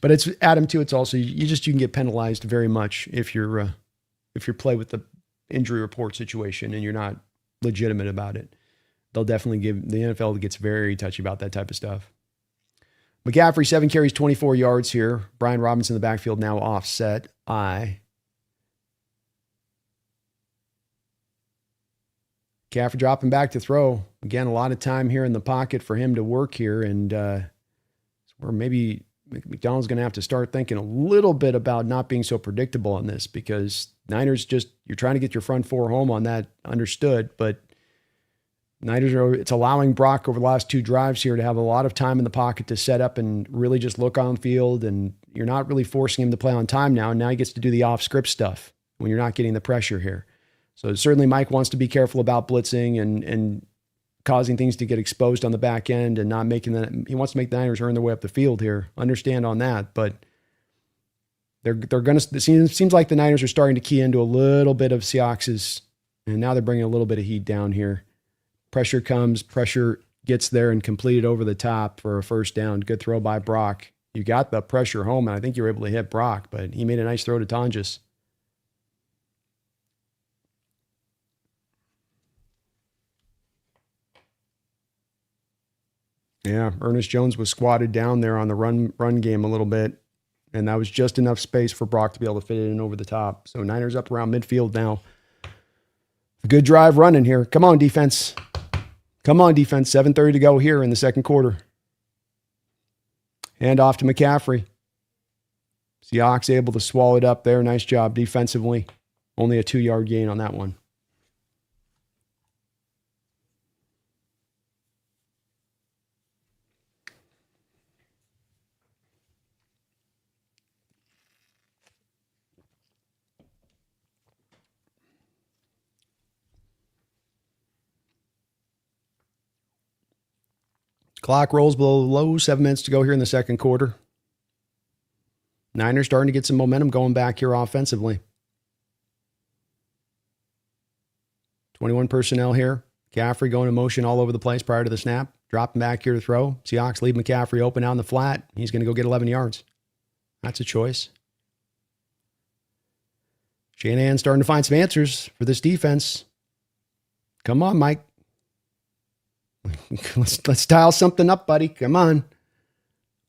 But it's Adam too. It's also you can get penalized very much if you're play with the injury report situation and you're not legitimate about it. They'll definitely give the NFL gets very touchy about that type of stuff. McCaffrey 7 carries, 24 yards here. Brian Robinson in the backfield now offset. McCaffrey dropping back to throw. Again, a lot of time here in the pocket for him to work here. And where maybe McDonald's going to have to start thinking a little bit about not being so predictable on this, because Niners you're trying to get your front 4 home on that, understood. But Niners it's allowing Brock over the last 2 drives here to have a lot of time in the pocket to set up and really just look on field. And you're not really forcing him to play on time now. Now he gets to do the off-script stuff when you're not getting the pressure here. So certainly Mike wants to be careful about blitzing and causing things to get exposed on the back end and not making that. He wants to make the Niners earn their way up the field here. Understand on that, but they're going to. It seems like the Niners are starting to key into a little bit of Seahawks', and now they're bringing a little bit of heat down here. Pressure comes, pressure gets there and completed over the top for a 1st down. Good throw by Brock. You got the pressure home, and I think you were able to hit Brock, but he made a nice throw to Tonjes. Yeah, Ernest Jones was squatted down there on the run game a little bit, and that was just enough space for Brock to be able to fit it in over the top. So Niners up around midfield now. Good drive running here. Come on, defense. Come on, defense. 7:30 to go here in the 2nd quarter. Hand off to McCaffrey. Seahawks able to swallow it up there. Nice job defensively. Only a 2-yard gain on that one. Clock rolls below 7 minutes to go here in the 2nd quarter. Niners starting to get some momentum going back here offensively. 21 personnel here. McCaffrey going in motion all over the place prior to the snap. Dropping back here to throw. Seahawks leave McCaffrey open out in the flat. He's going to go get 11 yards. That's a choice. Shanahan starting to find some answers for this defense. Come on, Mike. Let's dial something up, buddy. Come on.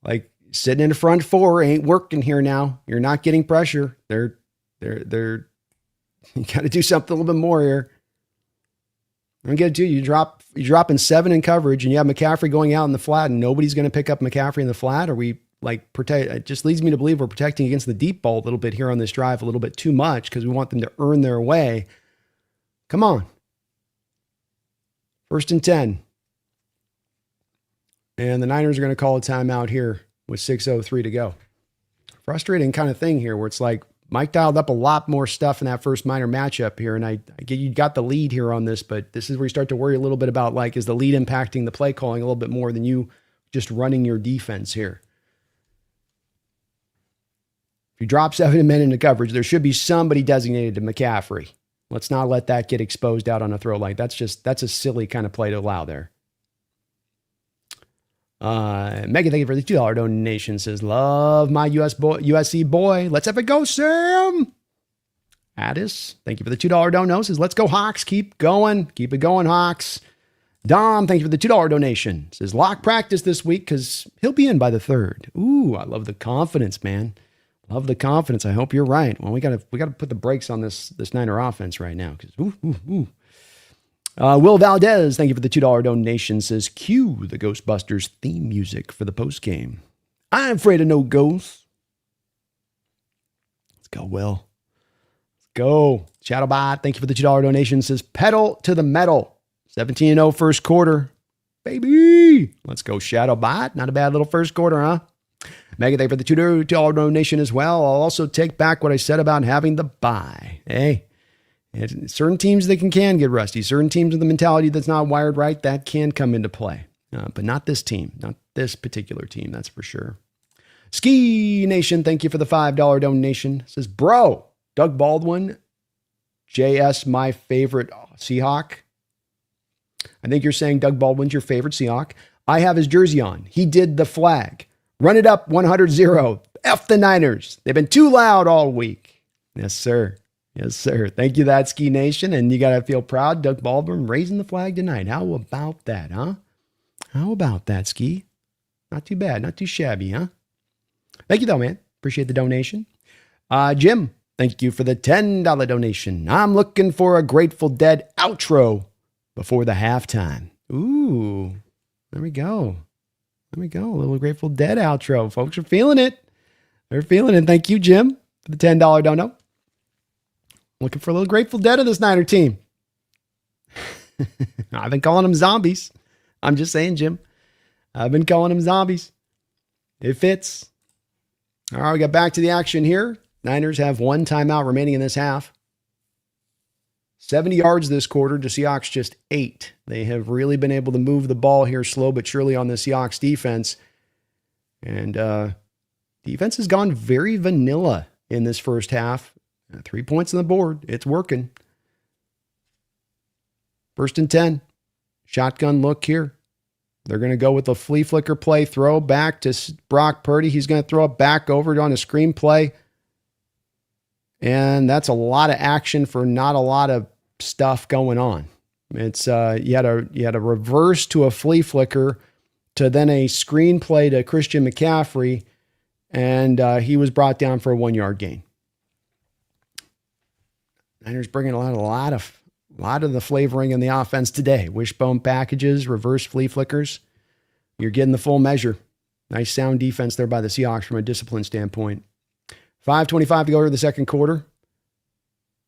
Like sitting in the front 4 ain't working here now. You're not getting pressure. You got to do something a little bit more here. I'm going to do you're dropping 7 in coverage and you have McCaffrey going out in the flat and nobody's going to pick up McCaffrey in the flat. Or we protect, it just leads me to believe we're protecting against the deep ball a little bit here on this drive, a little bit too much because we want them to earn their way. Come on. 1st and 10. And the Niners are going to call a timeout here with 6:03 to go. Frustrating kind of thing here where it's like Mike dialed up a lot more stuff in that first minor matchup here, and I get you got the lead here on this, but this is where you start to worry a little bit about, like, is the lead impacting the play calling a little bit more than you just running your defense here? If you drop 7 men into coverage, there should be somebody designated to McCaffrey. Let's not let that get exposed out on a throw like that's a silly kind of play to allow there. Megan, thank you for the $2 donation. Says, love my USC boy. Let's have it go, Sam. Addis, thank you for the $2 dono. Says, let's go, Hawks. Keep going. Keep it going, Hawks. Dom, thank you for the $2 donation. Says, lock practice this week because he'll be in by the 3rd. Ooh, I love the confidence, man. Love the confidence. I hope you're right. Well, we gotta put the brakes on this Niner offense right now because Will Valdez, thank you for the $2 donation, says, cue the Ghostbusters theme music for the postgame. I'm afraid of no ghosts. Let's go, Will. Let's go. Shadowbot, thank you for the $2 donation, says, pedal to the metal. 17-0 first quarter. Baby. Let's go, Shadowbot. Not a bad little first quarter, huh? Megan, thank you for the $2 donation as well. I'll also take back what I said about having the bye. Hey. Certain teams that can get rusty. Certain teams with the mentality that's not wired right, that can come into play. But not this team. Not this particular team, that's for sure. Ski Nation, thank you for the $5 donation. It says, bro, Doug Baldwin, JS, my favorite Seahawk. I think you're saying Doug Baldwin's your favorite Seahawk. I have his jersey on. He did the flag. Run it up 100-0. F the Niners. They've been too loud all week. Yes, sir. Yes, sir. Thank you, that Ski Nation. And you got to feel proud. Doug Baldwin raising the flag tonight. How about that, huh? How about that, Ski? Not too bad. Not too shabby, huh? Thank you, though, man. Appreciate the donation. Jim, thank you for the $10 donation. I'm looking for a Grateful Dead outro before the halftime. Ooh, there we go. There we go. A little Grateful Dead outro. Folks are feeling it. They're feeling it. Thank you, Jim, for the $10 dono. Looking for a little Grateful Dead of this Niner team. I've been calling them zombies. I'm just saying, Jim. I've been calling them zombies. It fits. All right, we got back to the action here. Niners have 1 timeout remaining in this half. 70 yards this quarter to Seahawks just 8. They have really been able to move the ball here slow but surely on the Seahawks defense. And defense has gone very vanilla in this first half. 3 points on the board. It's working. 1st and 10. Shotgun look here. They're going to go with a flea flicker play, throw back to Brock Purdy. He's going to throw it back over on a screen play. And that's a lot of action for not a lot of stuff going on. It's you had a reverse to a flea flicker to then a screen play to Christian McCaffrey, and he was brought down for a 1-yard gain. Niners bringing a lot of the flavoring in the offense today. Wishbone packages, reverse flea flickers. You're getting the full measure. Nice sound defense there by the Seahawks from a discipline standpoint. 5:25 to go to the second quarter.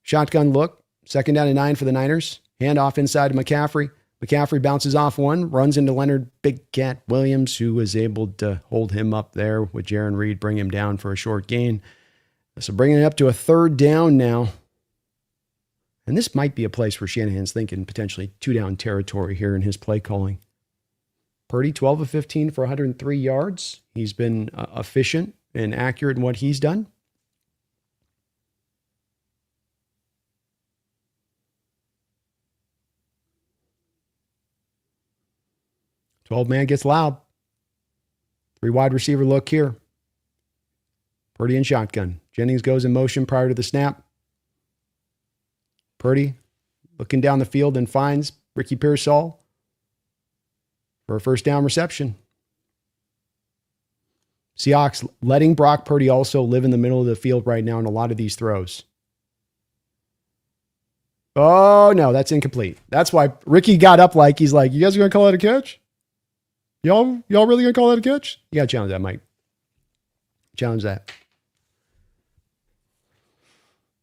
Shotgun look. 2nd down and 9 for the Niners. Handoff inside to McCaffrey. McCaffrey bounces off one, runs into Leonard Big Cat Williams, who was able to hold him up there with Jaron Reed, bring him down for a short gain. So bringing it up to a 3rd down now. And this might be a place where Shanahan's thinking potentially 2-down territory here in his play calling. Purdy, 12 of 15 for 103 yards. He's been efficient and accurate in what he's done. Man gets loud. 3 wide receiver look here. Purdy and shotgun. Jennings goes in motion prior to the snap. Purdy looking down the field and finds Ricky Pearsall for a 1st down reception. Seahawks letting Brock Purdy also live in the middle of the field right now in a lot of these throws. Oh, no, that's incomplete. That's why Ricky got up like he's like, you guys are going to call that a catch? Y'all really going to call that a catch? You got to challenge that, Mike. Challenge that.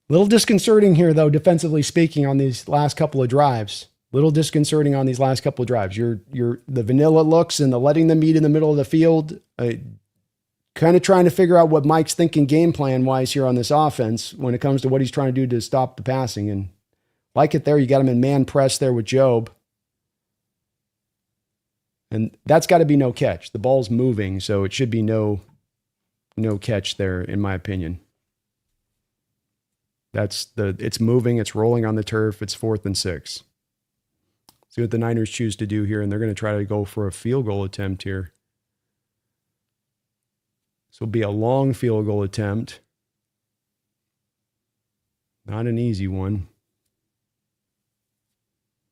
Little disconcerting here, though, defensively speaking, on these last couple of drives. Little disconcerting on these last couple of drives. The vanilla looks and the letting them meet in the middle of the field. kind of trying to figure out what Mike's thinking game plan wise here on this offense when it comes to what he's trying to do to stop the passing. And like it there, you got him in man press there with Job. And that's got to be no catch. The ball's moving, so it should be no catch there, in my opinion. It's moving, it's rolling on the turf, it's 4th and 6. See what the Niners choose to do here, and they're going to try to go for a field goal attempt here. This will be a long field goal attempt. Not an easy one.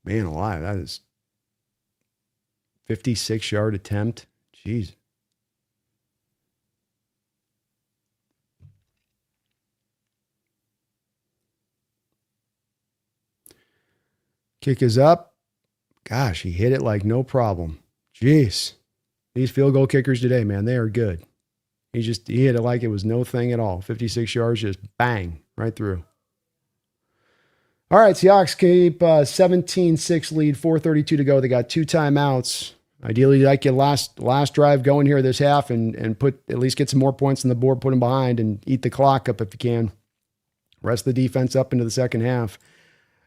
Man alive, that is 56-yard attempt. Jeez. Kick is up. Gosh, he hit it like no problem. Jeez. These field goal kickers today, man, they are good. He hit it like it was no thing at all. 56 yards, just bang, right through. All right, Seahawks keep 17-6 lead, 4:32 to go. They got 2 timeouts. Ideally, like your last drive going here this half and at least get some more points on the board, put them behind, and eat the clock up if you can. Rest the defense up into the second half.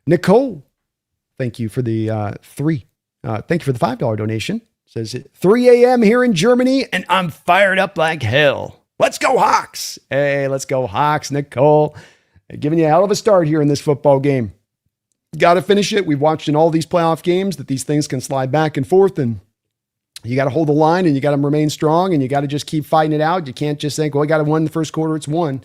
Nicole, thank you for the thank you for the $5 donation. Says 3 a.m. here in Germany, and I'm fired up like hell. Let's go Hawks. Hey, let's go Hawks, Nicole. Giving you a hell of a start here in this football game. Got to finish it. We've watched in all these playoff games that these things can slide back and forth, and you got to hold the line, and you got to remain strong, and you got to just keep fighting it out. You can't just think, well, I got to win the first quarter. It's won.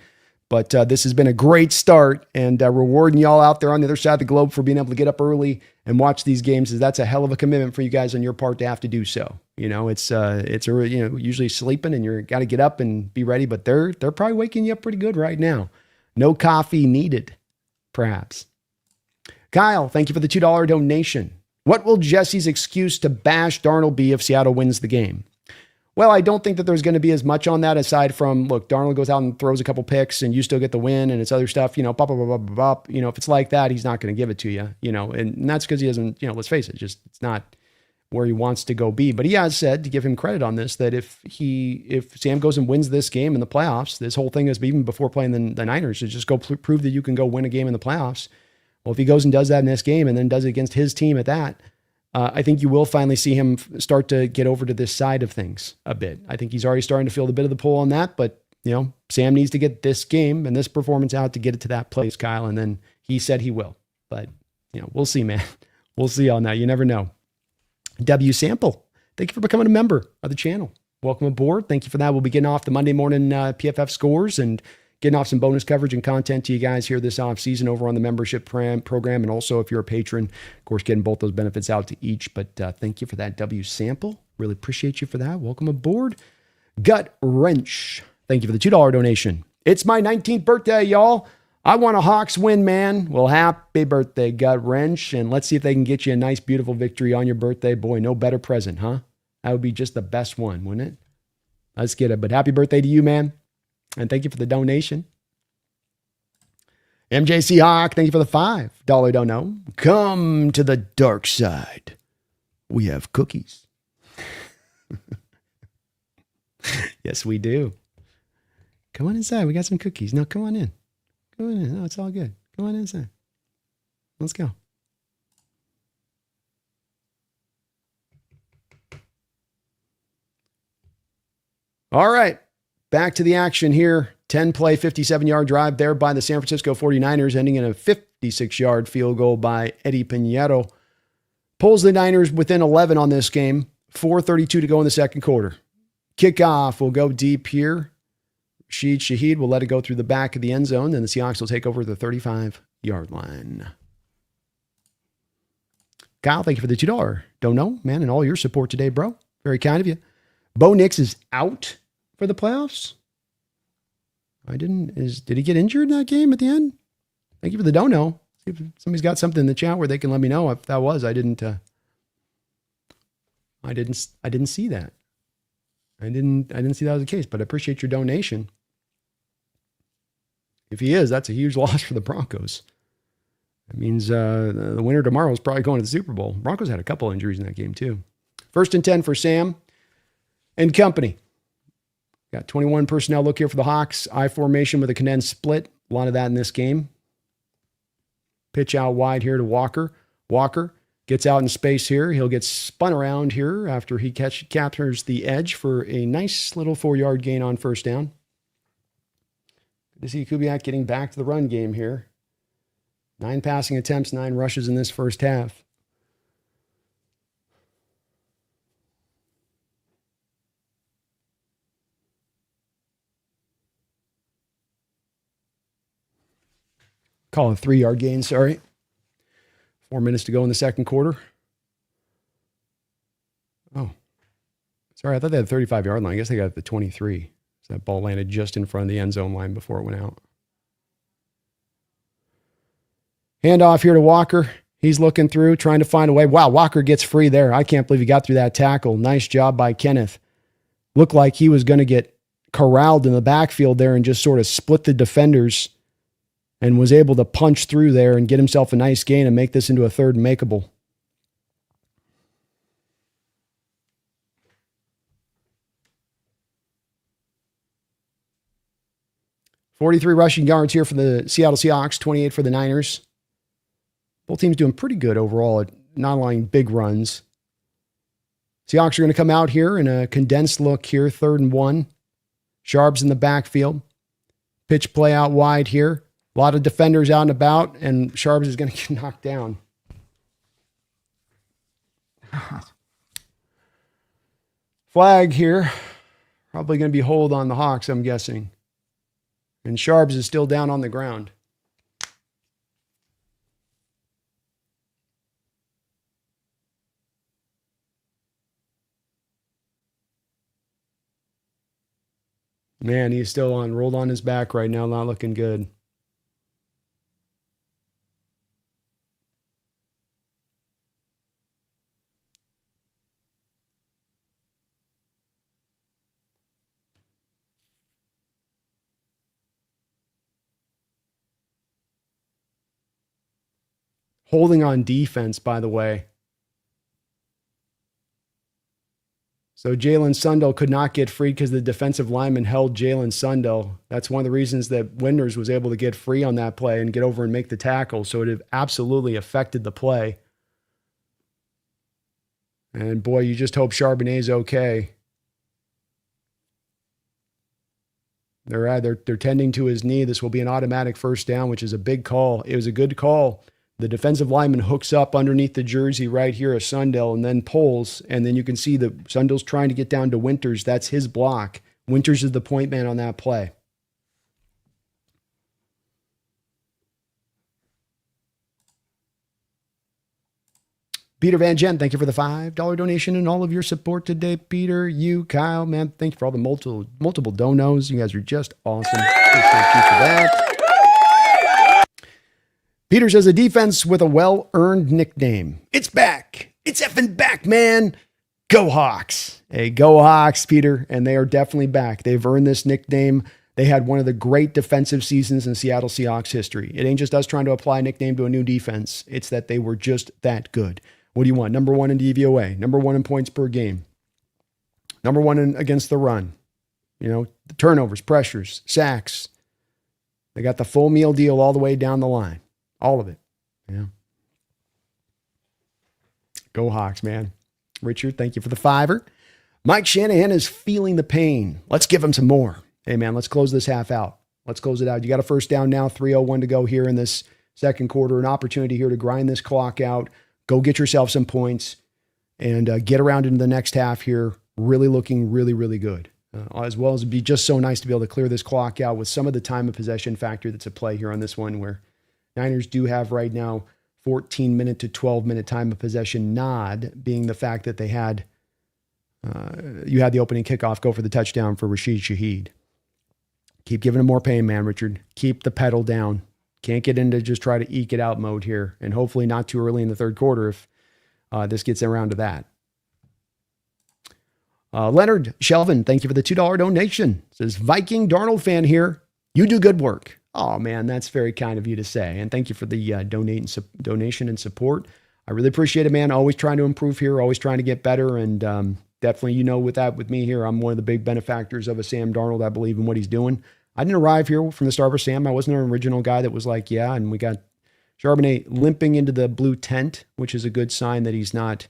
But this has been a great start, and rewarding y'all out there on the other side of the globe for being able to get up early and watch these games. That's a hell of a commitment for you guys on your part to have to do so. You know, it's usually sleeping and you got to get up and be ready, but they're probably waking you up pretty good right now. No coffee needed, perhaps. Kyle, thank you for the $2 donation. What will Jesse's excuse to bash Darnold be if Seattle wins the game? Well, I don't think that there's going to be as much on that aside from, look, Darnold goes out and throws a couple picks and you still get the win and it's other stuff, if it's like that, he's not going to give it to you, and that's because he doesn't, let's face it, it's not where he wants to go be. But he has said, to give him credit on this, that if Sam goes and wins this game in the playoffs, this whole thing is even before playing the Niners, to just go prove that you can go win a game in the playoffs. Well, if he goes and does that in this game and then does it against his team at that, I think you will finally see him start to get over to this side of things a bit. I think he's already starting to feel the bit of the pull on that, but Sam needs to get this game and this performance out to get it to that place, Kyle. And then he said he will, but we'll see, man. We'll see on that. You never know. W Sample, thank you for becoming a member of the channel. Welcome aboard. Thank you for that. We'll be getting off the Monday morning PFF scores and getting off some bonus coverage and content to you guys here this off season over on the membership program. And also if you're a patron, of course, getting both those benefits out to each, but thank you for that W Sample. Really appreciate you for that. Welcome aboard. Gut Wrench, thank you for the $2 donation. It's my 19th birthday, y'all. I want a Hawks win, man. Well, happy birthday, Gut Wrench. And let's see if they can get you a nice, beautiful victory on your birthday. Boy, no better present, huh? That would be just the best one, wouldn't it? Let's get it. But happy birthday to you, man. And thank you for the donation. MJC Hawk, thank you for the $5 dono. Come to the dark side. We have cookies. Yes, we do. Come on inside. We got some cookies. No, come on in. Come on in. No, it's all good. Come on inside. Let's go. All right. Back to the action here. 10-play, 57-yard drive there by the San Francisco 49ers, ending in a 56-yard field goal by Eddie Pinheiro. Pulls the Niners within 11 on this game. 4:32 to go in the second quarter. Kickoff will go deep here. Rashid Shaheed will let it go through the back of the end zone, and the Seahawks will take over the 35-yard line. Kyle, thank you for the $2. Don't know, man, and all your support today, bro. Very kind of you. Bo Nix is out for the playoffs. Did he get injured in that game at the end? Thank you for the dono. See if somebody's got something in the chat where they can let me know if that was. I didn't see that. I didn't see that was the case, but I appreciate your donation. If he is, that's a huge loss for the Broncos. That means the winner tomorrow is probably going to the Super Bowl. Broncos had a couple injuries in that game too. 1st and 10 for Sam and company. Got 21 personnel look here for the Hawks. I formation with a condensed split. A lot of that in this game. Pitch out wide here to Walker. Walker gets out in space here. He'll get spun around here after he captures the edge for a nice little 4-yard gain on first down. Good to see Kubiak getting back to the run game here. 9 passing attempts, 9 rushes in this first half. Call a 3-yard gain, sorry. 4 minutes to go in the second quarter. Oh, sorry. I thought they had the 35-yard line. I guess they got the 23. So that ball landed just in front of the end zone line before it went out. Handoff here to Walker. He's looking through, trying to find a way. Wow, Walker gets free there. I can't believe he got through that tackle. Nice job by Kenneth. Looked like he was going to get corralled in the backfield there and just sort of split the defenders, and was able to punch through there and get himself a nice gain and make this into a third and makeable. .43 rushing yards here for the Seattle Seahawks, 28 for the Niners. Both teams doing pretty good overall at not allowing big runs. Seahawks are going to come out here in a condensed look here, 3rd and 1. Sharps in the backfield. Pitch play out wide here. A lot of defenders out and about, and Sharps is going to get knocked down. Flag here. Probably going to be hold on the Hawks, I'm guessing. And Sharps is still down on the ground. Man, he's still rolled on his back right now, not looking good. Holding on defense, by the way. So Jalen Sundell could not get free because the defensive lineman held Jalen Sundell. That's one of the reasons that Winders was able to get free on that play and get over and make the tackle. So it absolutely affected the play. And boy, you just hope Charbonnet's okay. They're tending to his knee. This will be an automatic first down, which is a big call. It was a good call. The defensive lineman hooks up underneath the jersey right here of Sundell and then pulls. And then you can see that Sundell's trying to get down to Winters. That's his block. Winters is the point man on that play. Peter Van Gent, thank you for the $5 donation and all of your support today. Peter, you, Kyle, man, thank you for all the multiple donos. You guys are just awesome. Appreciate you for that. Peter says a defense with a well-earned nickname. It's back. It's effing back, man. Go Hawks. Hey, go Hawks, Peter. And they are definitely back. They've earned this nickname. They had one of the great defensive seasons in Seattle Seahawks history. It ain't just us trying to apply a nickname to a new defense. It's that they were just that good. What do you want? Number 1 in DVOA. Number 1 in points per game. Number 1 against the run. You know, the turnovers, pressures, sacks. They got the full meal deal all the way down the line. All of it. Yeah. Go Hawks, man. Richard, thank you for the $5. Mike Shanahan is feeling the pain. Let's give him some more. Hey, man, let's close this half out. Let's close it out. You got a first down now, 3:01 to go here in this second quarter. An opportunity here to grind this clock out. Go get yourself some points and get around into the next half here. Really looking really, really good. As well as it'd be just so nice to be able to clear this clock out with some of the time of possession factor that's at play here on this one, where Niners do have right now 14-minute to 12-minute time of possession nod, being the fact that they had you had the opening kickoff go for the touchdown for Rashid Shaheed. Keep giving him more pain, man, Richard. Keep the pedal down. Can't get into just try to eke it out mode here, and hopefully not too early in the third quarter if this gets around to that. Leonard Shelvin, thank you for the $2 donation. Says, Viking Darnold fan here. You do good work. Oh, man, that's very kind of you to say. And thank you for the donation and support. I really appreciate it, man. Always trying to improve here, always trying to get better. And definitely, with me here, I'm one of the big benefactors of a Sam Darnold. I believe in what he's doing. I didn't arrive here from the start for Sam. I wasn't an original guy that was like, yeah, and we got Charbonnet limping into the blue tent, which is a good sign that he's not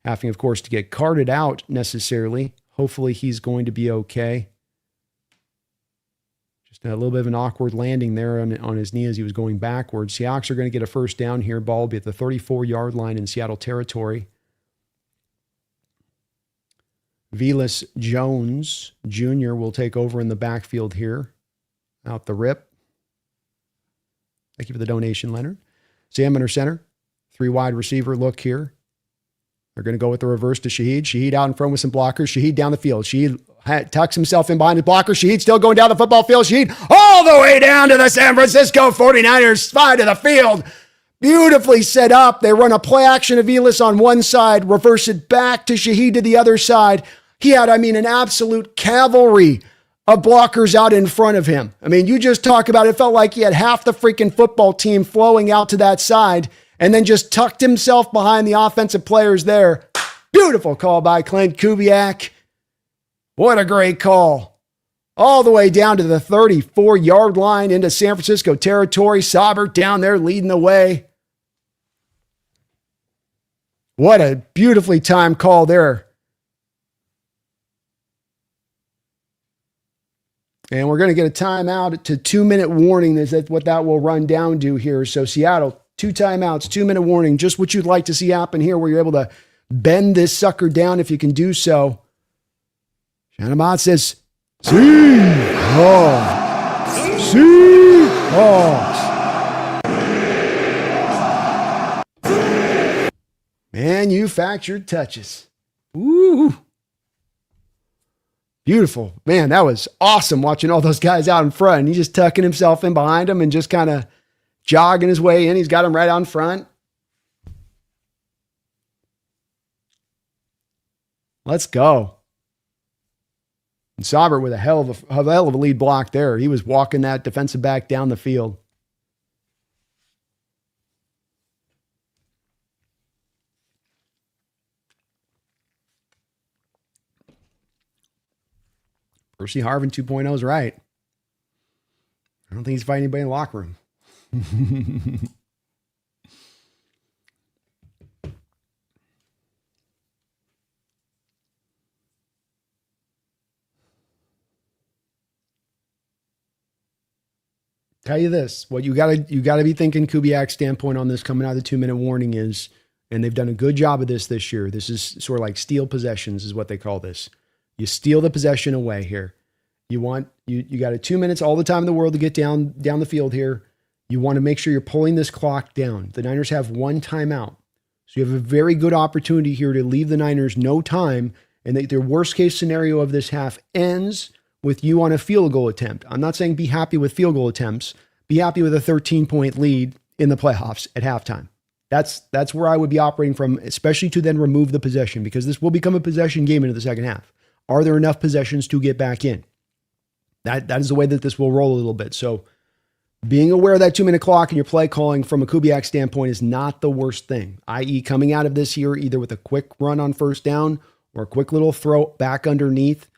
having, of course, to get carted out necessarily. Hopefully he's going to be okay. Just a little bit of an awkward landing there on his knee as he was going backwards. Seahawks are going to get a first down here. Ball will be at the 34-yard line in Seattle territory. Velas Jones Jr. will take over in the backfield here. Out the rip. Thank you for the donation, Leonard. Sam under center. 3 wide receiver look here. They're going to go with the reverse to Shaheed. Shaheed out in front with some blockers. Shaheed down the field. Shaheed tucks himself in behind his blocker. Shaheed still going down the football field. Shaheed all the way down to the San Francisco 49ers side of the field. Beautifully set up. They run a play action of Velas on one side, reverse it back to Shaheed to the other side. He had, an absolute cavalry of blockers out in front of him. You just talk about it. Felt like he had half the freaking football team flowing out to that side and then just tucked himself behind the offensive players there. Beautiful call by Clint Kubiak. What a great call. All the way down to the 34-yard line into San Francisco territory. Saubert down there leading the way. What a beautifully timed call there. And we're going to get a timeout to 2-minute warning. Is that what that will run down to here? So Seattle, 2 timeouts, 2-minute warning. Just what you'd like to see happen here where you're able to bend this sucker down if you can do so. Shannon says, Seahawks. Seahawks. Manufactured touches. Ooh. Beautiful. Man, that was awesome watching all those guys out in front. And he's just tucking himself in behind them and just kind of jogging his way in. He's got him right out in front. Let's go. And Saubert with a hell of a lead block there. He was walking that defensive back down the field. Percy Harvin 2.0 is right. I don't think he's fighting anybody in the locker room. Tell you this, what you gotta be thinking Kubiak's standpoint on this coming out of the 2-minute warning is, and they've done a good job of this year. This is sort of like steal possessions is what they call this. You steal the possession away here. You got 2 minutes, all the time in the world to get down the field here. You want to make sure you're pulling this clock down. The Niners have 1 timeout. So you have a very good opportunity here to leave the Niners no time, and their worst case scenario of this half ends with you on a field goal attempt. I'm not saying be happy with field goal attempts. Be happy with a 13-point lead in the playoffs at halftime. That's where I would be operating from, especially to then remove the possession, because this will become a possession game into the second half. Are there enough possessions to get back in? That is the way that this will roll a little bit. So being aware of that 2-minute clock and your play calling from a Kubiak standpoint is not the worst thing, i.e. coming out of this here either with a quick run on first down or a quick little throw back underneath.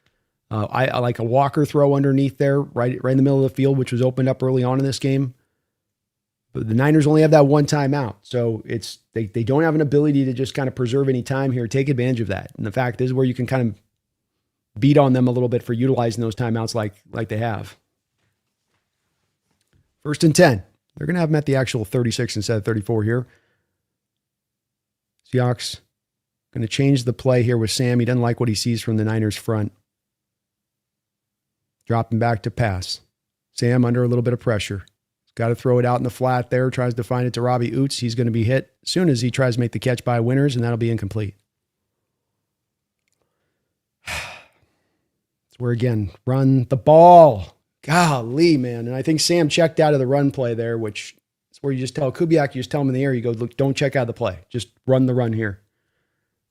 I like a Walker throw underneath there, right in the middle of the field, which was opened up early on in this game. But the Niners only have that 1 timeout. So they don't have an ability to just kind of preserve any time here. Take advantage of that. And the fact is where you can kind of beat on them a little bit for utilizing those timeouts like they have. 1st and 10. They're going to have them at the actual 36 instead of 34 here. Seahawks going to change the play here with Sam. He doesn't like what he sees from the Niners front. Dropping back to pass. Sam under a little bit of pressure. He's got to throw it out in the flat there. Tries to find it to Robbie Oots. He's going to be hit as soon as he tries to make the catch by Winners, and that'll be incomplete. It's where, again, run the ball. Golly, man. And I think Sam checked out of the run play there, which is where you just tell Kubiak, you just tell him in the air, you go, look, don't check out the play. Just run the run here.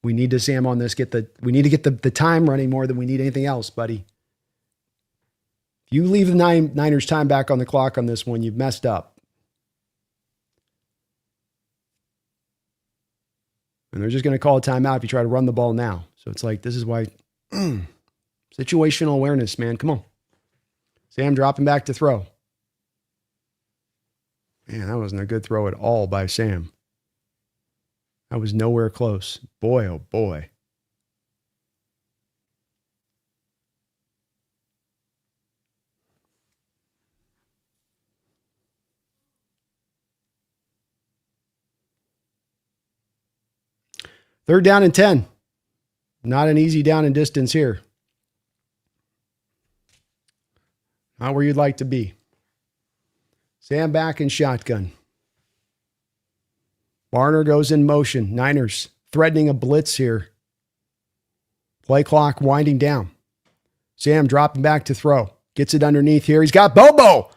We need to, Sam, on this, we need to get the time running more than we need anything else, buddy. If you leave the Niners time back on the clock on this one, you've messed up. And they're just going to call a timeout if you try to run the ball now. So it's like, this is why situational awareness, man. Come on. Sam dropping back to throw. Man, that wasn't a good throw at all by Sam. That was nowhere close. Boy, oh boy. Third down and 10. Not an easy down and distance here. Not where you'd like to be. Sam back in shotgun. Barner goes in motion. Niners threatening a blitz here. Play clock winding down. Sam dropping back to throw. Gets it underneath here. He's got Bobo.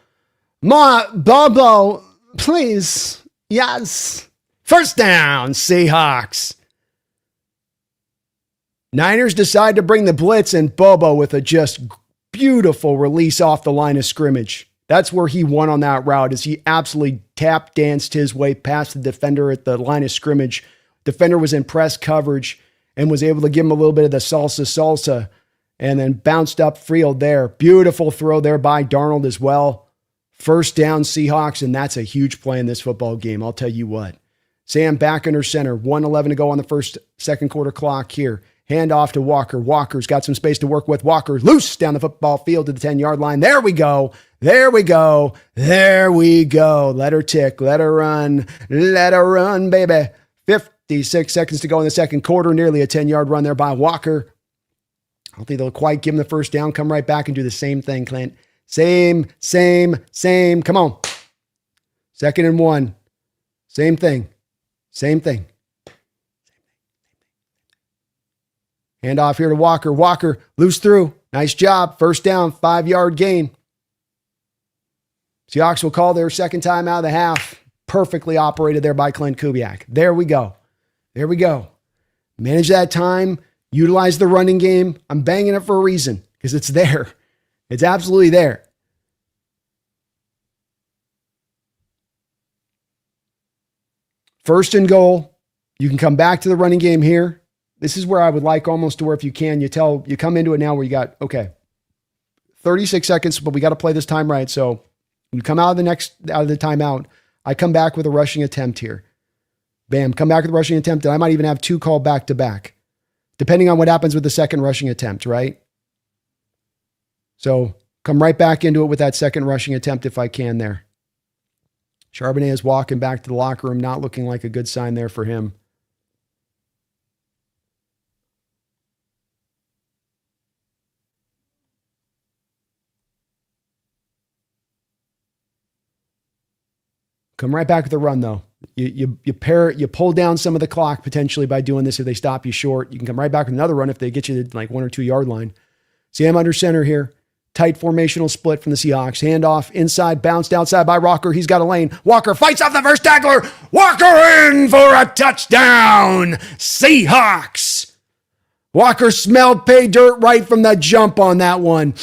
Bobo, please. Yes. First down, Seahawks. Niners decide to bring the blitz, and Bobo with a just beautiful release off the line of scrimmage. That's where he won on that route, as he absolutely tap danced his way past the defender at the line of scrimmage. Defender was in press coverage and was able to give him a little bit of the salsa, and then bounced up field there. Beautiful throw there by Darnold as well. First down, Seahawks, and that's a huge play in this football game, I'll tell you what. Sam back under center, 1:11 to go on the second quarter clock here. Hand off to Walker. Walker's got some space to work with. Walker loose down the football field to the 10-yard line. There we go. There we go. There we go. Let her tick. Let her run. Let her run, baby. 56 seconds to go in the second quarter. Nearly a 10-yard run there by Walker. I don't think they'll quite give him the first down. Come right back and do the same thing, Clint. Same. Come on. 2nd and 1. Same thing. Hand off here to Walker. Walker, loose through. Nice job. First down, 5-yard gain. Seahawks will call their second time out of the half. Perfectly operated there by Clint Kubiak. There we go. Manage that time. Utilize the running game. I'm banging it for a reason, because it's there. It's absolutely there. First and goal. You can come back to the running game here. This is where I would like almost to where, if you can, you come into it now where you got, 36 seconds, but we got to play this time right. So you come out of the timeout. I come back with a rushing attempt here. Bam, come back with a rushing attempt. And I might even have 2 called back to back, depending on what happens with the second rushing attempt, right? So come right back into it with that second rushing attempt if I can there. Charbonnet is walking back to the locker room, not looking like a good sign there for him. Come right back with the run, though. You pull down some of the clock potentially by doing this if they stop you short. You can come right back with another run if they get you to like 1 or 2 yard line. Sam under center here. Tight formational split from the Seahawks. Handoff inside, bounced outside by Walker. He's got a lane. Walker fights off the first tackler. Walker in for a touchdown. Seahawks. Walker smelled pay dirt right from the jump on that one.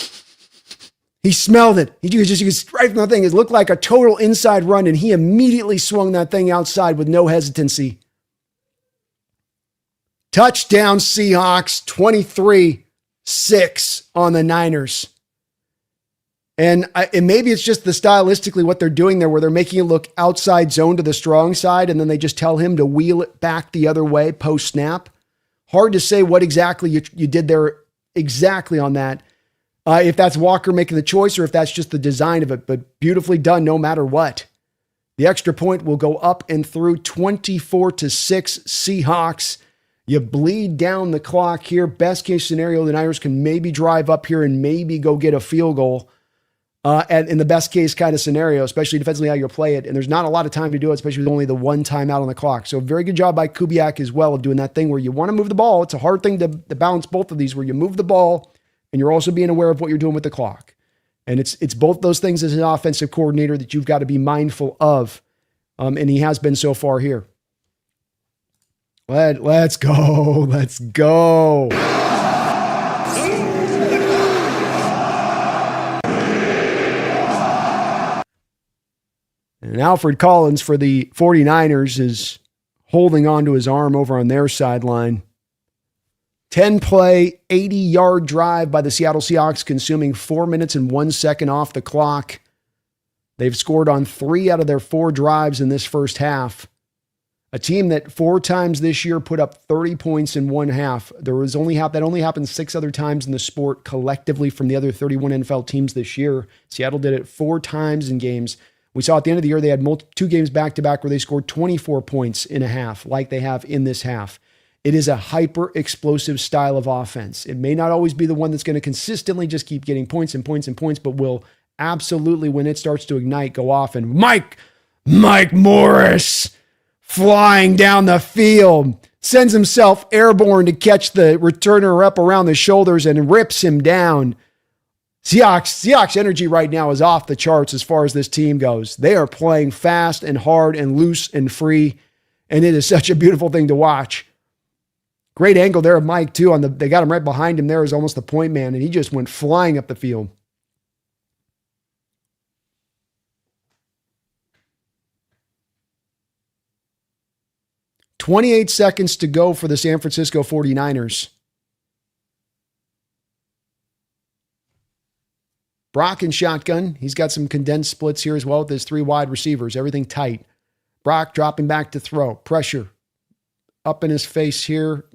He smelled it. He just right from the thing. It looked like a total inside run, and he immediately swung that thing outside with no hesitancy. Touchdown Seahawks, 23-6 on the Niners. And maybe it's just stylistically what they're doing there, where they're making it look outside zone to the strong side, and then they just tell him to wheel it back the other way post-snap. Hard to say what exactly you did there exactly on that. If that's Walker making the choice or if that's just the design of it, but beautifully done no matter what. The extra point will go up and through. 24-6 Seahawks. You bleed down the clock here. Best case scenario, the Niners can maybe drive up here and maybe go get a field goal. And in the best case kind of scenario, especially defensively how you play it. And there's not a lot of time to do it, especially with only the 1 timeout on the clock. So very good job by Kubiak as well of doing that thing where you want to move the ball. It's a hard thing to balance both of these, where you move the ball and you're also being aware of what you're doing with the clock. And it's both those things as an offensive coordinator that you've got to be mindful of. And he has been so far here. Let's go. Let's go. And Alfred Collins for the 49ers is holding on to his arm over on their sideline. 10-play, 80-yard drive by the Seattle Seahawks, consuming 4 minutes and 1 second off the clock. They've scored on 3 out of their 4 drives in this first half. A team that 4 times this year put up 30 points in one half. That only happened 6 other times in the sport collectively from the other 31 NFL teams this year. Seattle did it 4 times in games. We saw at the end of the year they had 2 games back-to-back where they scored 24 points in a half, like they have in this half. It is a hyper-explosive style of offense. It may not always be the one that's going to consistently just keep getting points and points and points, but will absolutely, when it starts to ignite, go off. And Mike Morris flying down the field, sends himself airborne to catch the returner up around the shoulders and rips him down. Seahawks energy right now is off the charts as far as this team goes. They are playing fast and hard and loose and free, and it is such a beautiful thing to watch. Great angle there of Mike, too. They got him right behind him there as almost the point man, and he just went flying up the field. "28 seconds to go for the San Francisco 49ers. Brock in shotgun. He's got some condensed splits here as well with his 3 wide receivers. Everything tight. Brock dropping back to throw. Pressure. Up in his face here.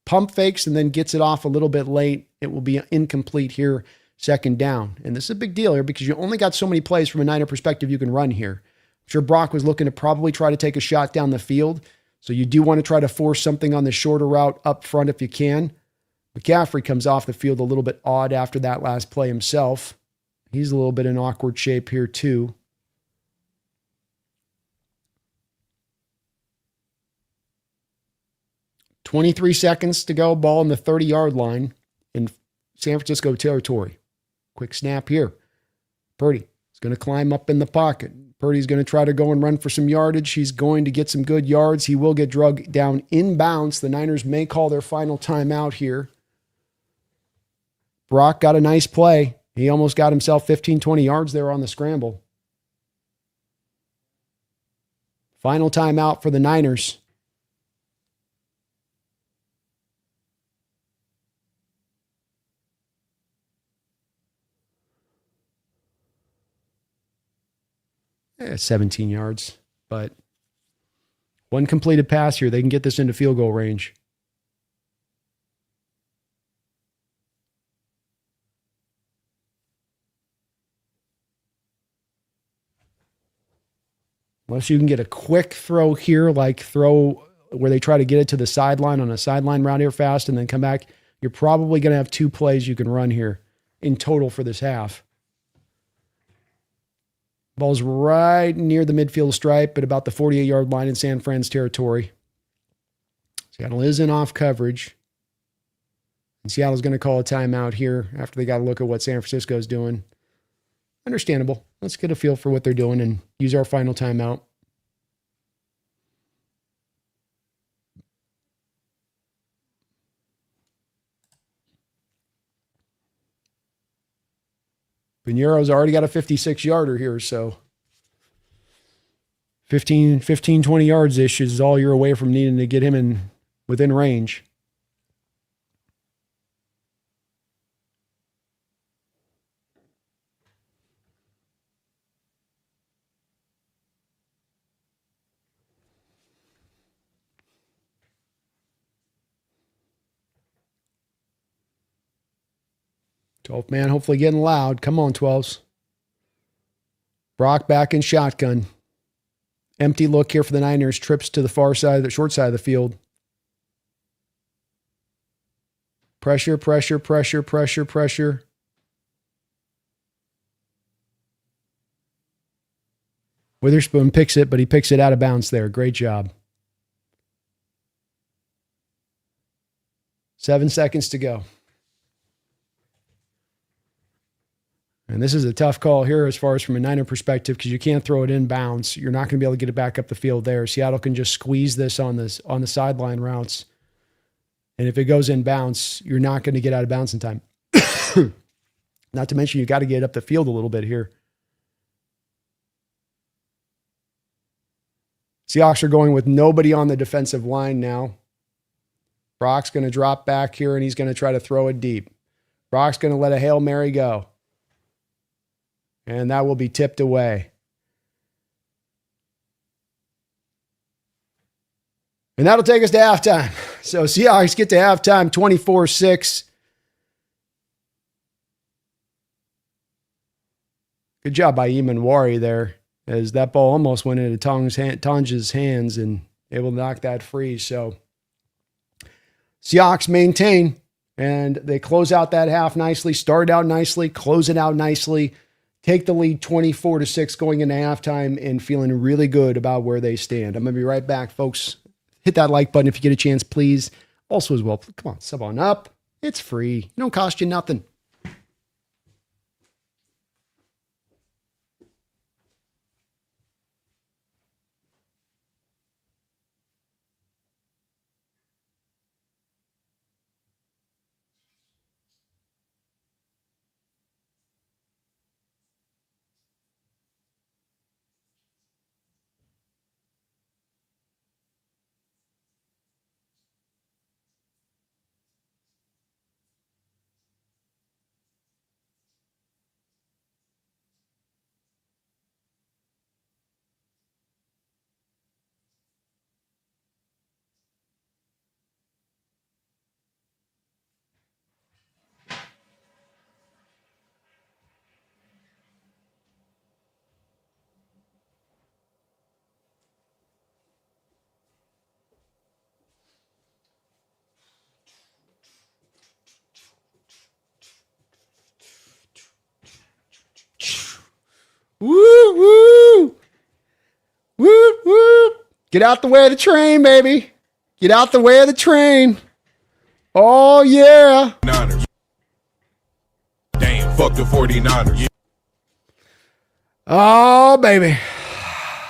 Pump fakes and then gets it off a little bit late. It will be incomplete here, 2nd down. And this is a big deal here because you only got so many plays from a Niner perspective you can run here. I'm sure Brock was looking to probably try to take a shot down the field. So you do want to try to force something on the shorter route up front if you can. McCaffrey comes off the field a little bit odd after that last play himself. He's a little bit in awkward shape here too. "23 seconds to go. Ball in the 30-yard line in San Francisco territory. Quick snap here. Purdy is going to climb up in the pocket. Purdy's going to try to go and run for some yardage. He's going to get some good yards. He will get drugged down inbounds. The Niners may call their final timeout here. Brock got a nice play. He almost got himself 15, 20 yards there on the scramble. Final timeout for the Niners. Yeah, 17 yards, but one completed pass here. They can get this into field goal range. Unless you can get a quick throw here, like throw where they try to get it to the sideline on a sideline route here fast and then come back, you're probably going to have 2 plays you can run here in total for this half. Ball's right near the midfield stripe at about the 48-yard line in San Fran's territory. Seattle is in off coverage. And Seattle's going to call a timeout here after they got a look at what San Francisco's doing. Understandable. Let's get a feel for what they're doing and use our final timeout. Piñeiro's already got a 56-yarder here, so 15, 20 yards-ish is all you're away from needing to get him in within range. Twelfth man hopefully getting loud. Come on, 12s. Brock back in shotgun. Empty look here for the Niners. Trips to the far side, the short side of the field. Pressure, pressure, pressure, pressure, pressure. Witherspoon picks it, but he picks it out of bounds there. Great job. 7 seconds to go. And this is a tough call here as far as from a Niner perspective because you can't throw it in bounds. You're not going to be able to get it back up the field there. Seattle can just squeeze this on the sideline routes. And if it goes in bounds, you're not going to get out of bounds in time. Not to mention you got to get up the field a little bit here. Seahawks are going with nobody on the defensive line now. Brock's going to drop back here, and he's going to try to throw it deep. Brock's going to let a Hail Mary go. And that will be tipped away. And that'll take us to halftime. So Seahawks get to halftime 24-6. Good job by Eamon Wari there, as that ball almost went into Tonja's hands and able to knock that free. So Seahawks maintain, and they close out that half nicely, start out nicely, close it out nicely, take the lead 24-6 going into halftime, and feeling really good about where they stand. I'm going to be right back, folks. Hit that like button if you get a chance, please. Also as well, come on, sub on up. It's free. It don't cost you nothing. Woo, woo. Woo, woo. Get out the way of the train, baby. Get out the way of the train. Oh, yeah. Niners. Damn, fuck the 49ers. Oh, baby.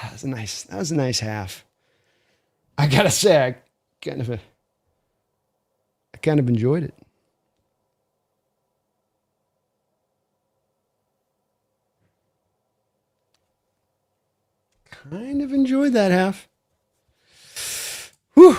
That was a nice half. I got to say, I kind of enjoyed it. Kind of enjoyed that half. Whew.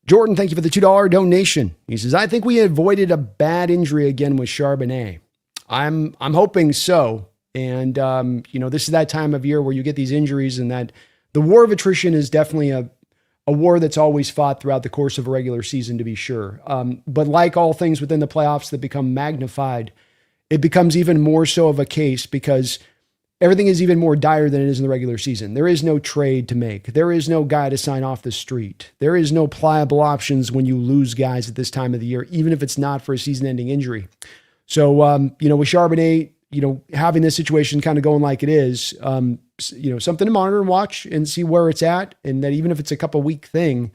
Jordan, thank you for the $2 donation. He says, I think we avoided a bad injury again with Charbonnet. I'm hoping so. And, this is that time of year where you get these injuries, and that the war of attrition is definitely a war that's always fought throughout the course of a regular season, to be sure. But like all things within the playoffs that become magnified, it becomes even more so of a case because everything is even more dire than it is in the regular season. There is no trade to make. There is no guy to sign off the street. There is no pliable options when you lose guys at this time of the year, even if it's not for a season-ending injury. So, with Charbonnet, having this situation kind of going like it is, something to monitor and watch and see where it's at. And that even if it's a couple week thing,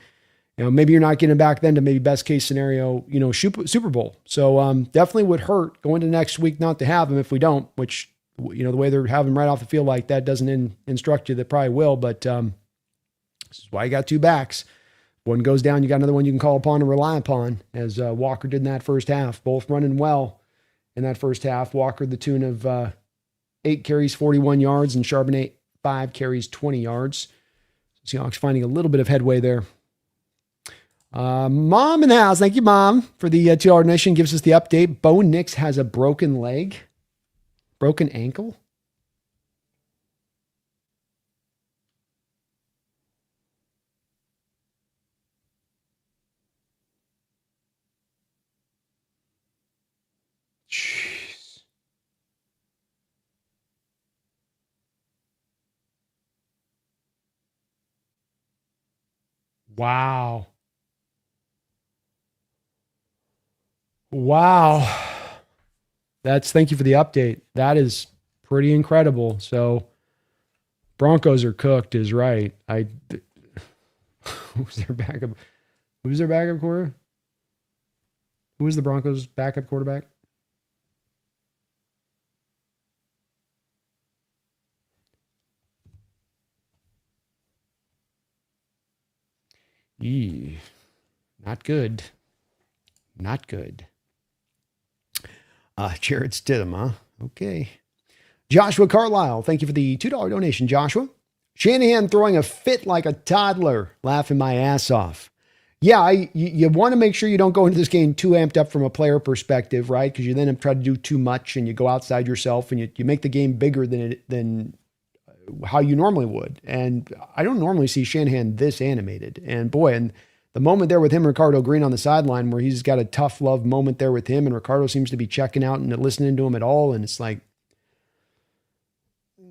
maybe you're not getting back then to maybe best case scenario, Super Bowl. So definitely would hurt going to next week not to have him if we don't, which, the way they're having him right off the field like that doesn't instruct you. That probably will, but this is why you got two backs. One goes down, you got another one you can call upon and rely upon, as Walker did in that first half, both running well in that first half. Walker, the tune of 8 carries, 41 yards, and Charbonnet, 5 carries, 20 yards. Seahawks finding a little bit of headway there. Mom in the house. Thank you, Mom, for the $2 donation. Gives us the update. Bo Nix has a broken leg, broken ankle. Jeez. Wow. Thank you for the update. That is pretty incredible. So Broncos are cooked is right. Who's their backup? Who's their backup quarterback? Who is the Broncos' backup quarterback? Not good. Not good. Jared Stidham, huh? Okay. Joshua Carlisle, thank you for the $2 donation, Joshua. Shanahan throwing a fit like a toddler, laughing my ass off. Yeah, you want to make sure you don't go into this game too amped up from a player perspective, right? Because you then try to do too much and you go outside yourself and you make the game bigger than how you normally would. And I don't normally see Shanahan this animated. And boy, and the moment there with him, Ricardo Green on the sideline, where he's got a tough love moment there with him, and Ricardo seems to be checking out and listening to him at all, and it's like,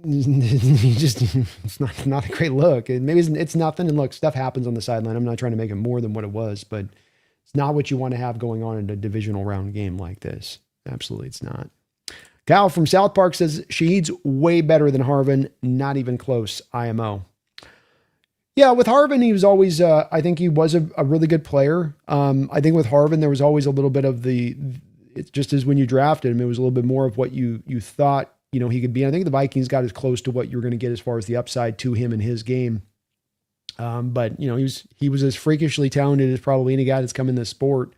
it's not a great look. Maybe it's nothing. And look, stuff happens on the sideline. I'm not trying to make it more than what it was, but it's not what you want to have going on in a divisional round game like this. Absolutely, it's not. Kyle from South Park says Shaheed's way better than Harvin. Not even close. IMO. Yeah, with Harvin, he was always, I think he was a really good player. I think with Harvin, there was always a little bit of it's just as when you drafted him, it was a little bit more of what you thought, he could be. And I think the Vikings got as close to what you were going to get as far as the upside to him in his game. But he was as freakishly talented as probably any guy that's come in this sport,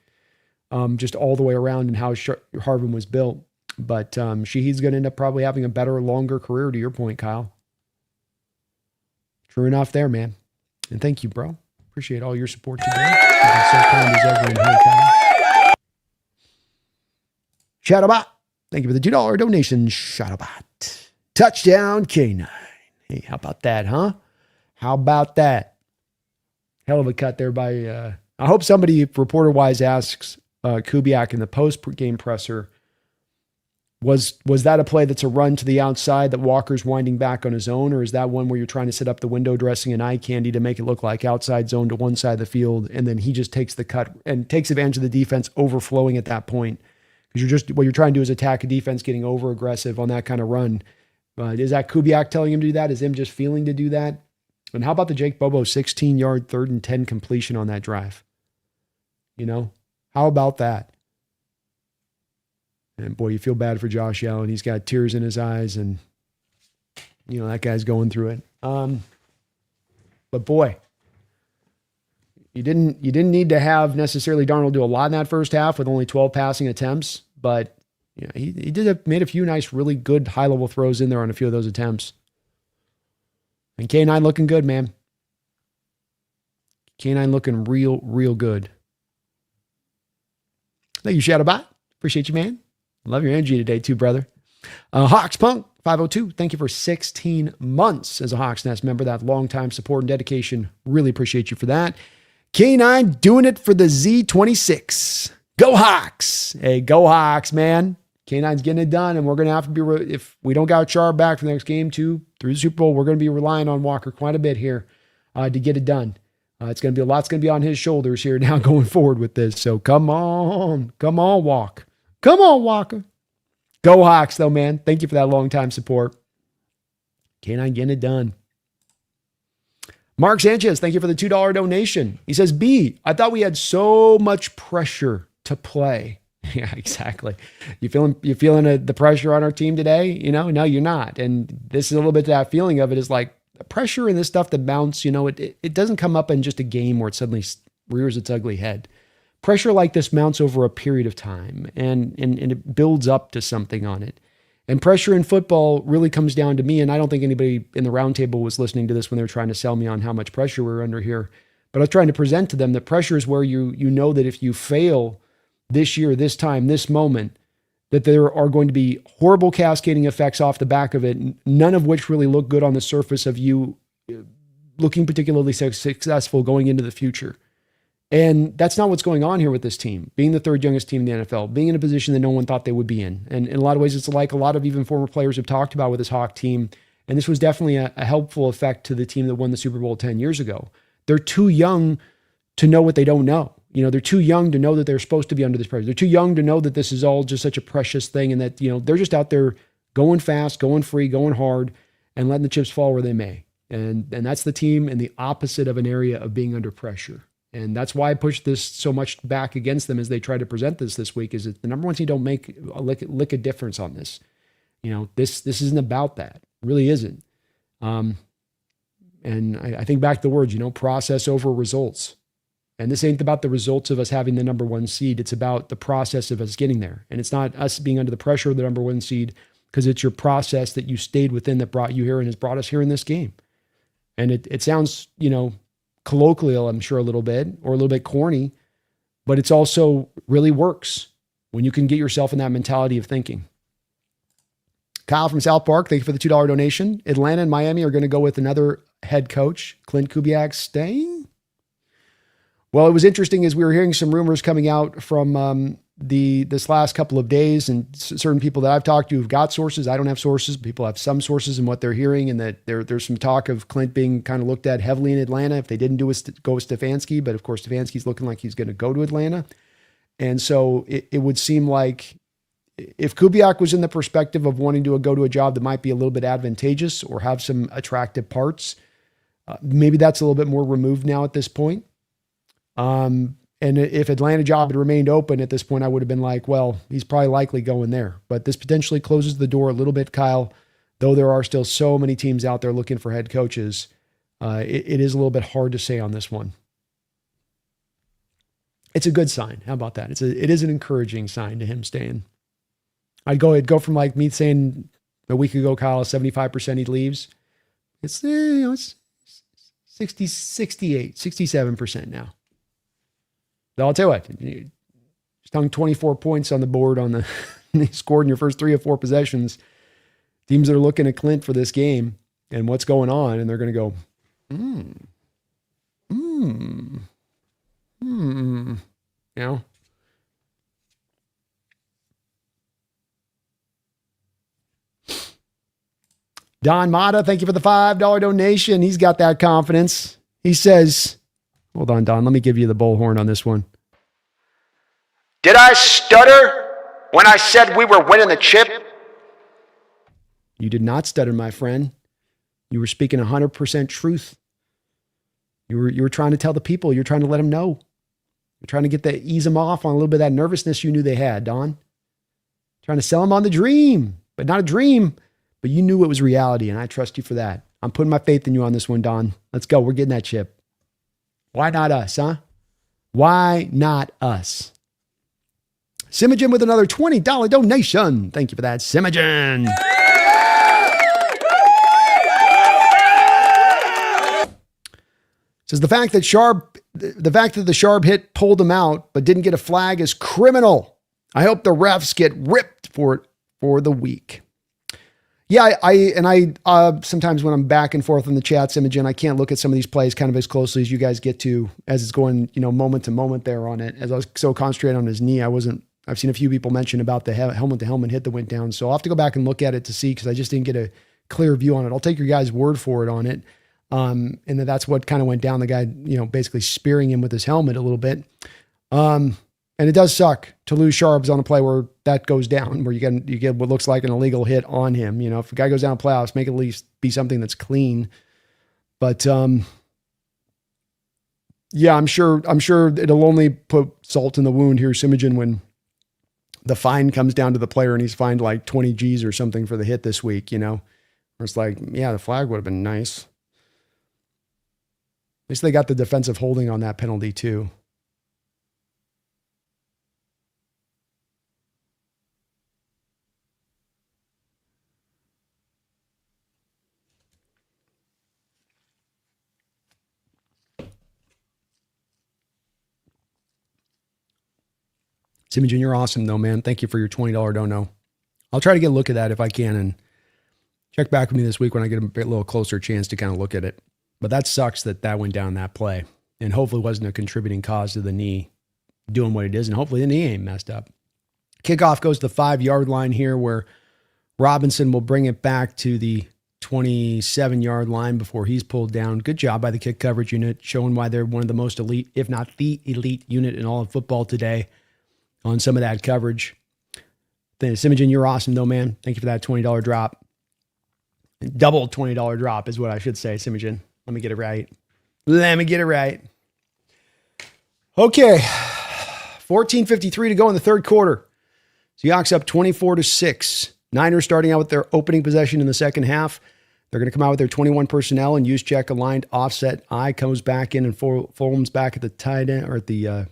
just all the way around and how Harvin was built. But Shaheed's going to end up probably having a better, longer career, to your point, Kyle. True enough there, man. And thank you, bro. Appreciate all your support today. You've been so kind as ever in here, Kyle. Shadowbot. Thank you for the $2 donation, Shadowbot. Touchdown, K9. Hey, how about that, huh? How about that? Hell of a cut there by, I hope somebody reporter-wise asks Kubiak in the post-game presser, was that a play that's a run to the outside that Walker's winding back on his own, or is that one where you're trying to set up the window dressing and eye candy to make it look like outside zone to one side of the field, and then he just takes the cut and takes advantage of the defense overflowing at that point? Because what you're trying to do is attack a defense getting over aggressive on that kind of run. Is that Kubiak telling him to do that? Is him just feeling to do that? And how about the Jake Bobo 16-yard 3rd and 10 completion on that drive? How about that? And boy, you feel bad for Josh Allen. He's got tears in his eyes, and that guy's going through it. But boy, you didn't need to have necessarily Darnold do a lot in that first half with only 12 passing attempts, but he made a few nice, really good high-level throws in there on a few of those attempts. And K9 looking good, man. K9 looking real good. Thank you, Shadowbot. Appreciate you, man. Love your energy today too, brother. Hawks Punk 502. Thank you for 16 months as a Hawks Nest member. That long-time support and dedication. Really appreciate you for that. K9 doing it for the Z26. Go Hawks. Hey, go Hawks, man. K9's getting it done, and we're going to have to be, if we don't got Char back for the next game through the Super Bowl, we're going to be relying on Walker quite a bit here to get it done. It's going to be a lot's going to be on his shoulders here now going forward with this. So come on, Walk. Come on, Walker. Go Hawks, though, man. Thank you for that long-time support. K9 getting it done. Mark Sanchez, thank you for the $2 donation. He says, B, I thought we had so much pressure to play. Yeah, exactly. You feeling the pressure on our team today? No, you're not. And this is a little bit that feeling of it is like the pressure and this stuff that mounts, it doesn't come up in just a game where it suddenly rears its ugly head. Pressure like this mounts over a period of time and it builds up to something on it. And pressure in football really comes down to me, and I don't think anybody in the roundtable was listening to this when they were trying to sell me on how much pressure we're under here. But I was trying to present to them that pressure is where you know that if you fail this year, this time, this moment, that there are going to be horrible cascading effects off the back of it, none of which really look good on the surface of you looking particularly successful going into the future. And that's not what's going on here with this team, being the third youngest team in the NFL, being in a position that no one thought they would be in. And in a lot of ways, it's like a lot of even former players have talked about with this Hawk team. And this was definitely a helpful effect to the team that won the Super Bowl 10 years ago. They're too young to know what they don't know. They're too young to know that they're supposed to be under this pressure. They're too young to know that this is all just such a precious thing and that, they're just out there going fast, going free, going hard, and letting the chips fall where they may. And that's the team in the opposite of an area of being under pressure. And that's why I push this so much back against them as they try to present this week, is that the number one team don't make a lick a difference on this. This isn't about that. It really isn't. And I think back to the words, process over results. And this ain't about the results of us having the number one seed. It's about the process of us getting there. And it's not us being under the pressure of the number one seed, because it's your process that you stayed within that brought you here and has brought us here in this game. And it sounds, colloquial, I'm sure a little bit, or a little bit corny, but it's also really works when you can get yourself in that mentality of thinking. Kyle from South Park, thank you for the $2 donation. Atlanta and Miami are going to go with another head coach. Clint Kubiak staying? Well, it was interesting as we were hearing some rumors coming out from this last couple of days, and certain people that I've talked to who've got sources. I don't have sources. People have some sources in what they're hearing, and that there's some talk of Clint being kind of looked at heavily in Atlanta if they didn't go with Stefanski. But of course, Stefanski's looking like he's going to go to Atlanta. And so it would seem like if Kubiak was in the perspective of wanting to go to a job that might be a little bit advantageous or have some attractive parts, maybe that's a little bit more removed now at this point. And if Atlanta job had remained open at this point, I would have been like, well, he's probably likely going there. But this potentially closes the door a little bit, Kyle, though there are still so many teams out there looking for head coaches. It is a little bit hard to say on this one. It's a good sign. How about that? It is an encouraging sign to him staying. I'd go from like me saying a week ago, Kyle, 75% he leaves. It's 60, 68, 67% now. I'll tell you what, you hung 24 points on the board he scored in your first 3 or 4 possessions. Teams that are looking at Clint for this game and what's going on, and they're going to go, Don Mata, thank you for the $5 donation. He's got that confidence. He says, hold on, Don, let me give you the bullhorn on this one. Did I stutter when I said we were winning the chip? You did not stutter, my friend. You were speaking 100% truth. You were trying to tell the people. You're trying to let them know. You're trying to ease them off on a little bit of that nervousness you knew they had, Don. Trying to sell them on the dream, but not a dream, but you knew it was reality, and I trust you for that. I'm putting my faith in you on this one, Don. Let's go. We're getting that chip. Why not us, huh? Why not us? Simogen with another $20 donation. Thank you for that, Simogen. Says the fact that the Sharp hit pulled him out but didn't get a flag is criminal. I hope the refs get ripped for it for the week. Yeah, I sometimes when I'm back and forth in the chat, Imogen, I can't look at some of these plays kind of as closely as you guys get to as it's going, moment to moment there on it. As I was so concentrated on his knee, I've seen a few people mention about the helmet to helmet hit that went down. So I'll have to go back and look at it to see, because I just didn't get a clear view on it. I'll take your guys' word for it on it. And that's what kind of went down. The guy, basically spearing him with his helmet a little bit. And it does suck to lose Sharps on a play where that goes down, where you get what looks like an illegal hit on him. If a guy goes down in playoffs, make it at least be something that's clean. But yeah, I'm sure it'll only put salt in the wound here, Simogen, when the fine comes down to the player and he's fined like 20 G's or something for the hit this week. Where it's like, yeah, the flag would have been nice. At least they got the defensive holding on that penalty too. Simogen, you're awesome though, man. Thank you for your $20 dono. I'll try to get a look at that if I can and check back with me this week when I get a little closer chance to kind of look at it. But that sucks that went down that play, and hopefully wasn't a contributing cause to the knee doing what it is, and hopefully the knee ain't messed up. Kickoff goes to the 5-yard line here, where Robinson will bring it back to the 27-yard line before he's pulled down. Good job by the kick coverage unit, showing why they're one of the most elite, if not the elite unit in all of football today on some of that coverage. Simogen, you're awesome though, man. Thank you for that $20 drop. Double $20 drop is what I should say, Simogen. Let me get it right. Okay. 14:53 to go in the third quarter. Seahawks up 24-6. Niners starting out with their opening possession in the second half. They're going to come out with their 21 personnel and use check aligned offset. I comes back in and Fulham's back at the tight end, or at the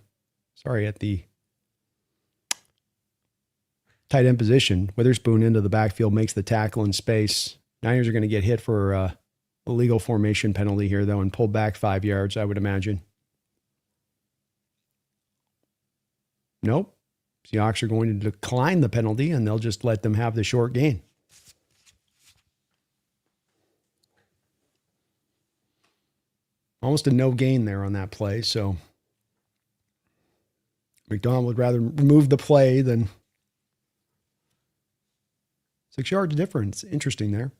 tight end position. Witherspoon into the backfield, makes the tackle in space. Niners are going to get hit for a illegal formation penalty here, though, and pulled back 5 yards, I would imagine. Nope. Seahawks are going to decline the penalty, and they'll just let them have the short gain. Almost a no gain there on that play, so McDonald would rather remove the play than 6 yards difference. Interesting there.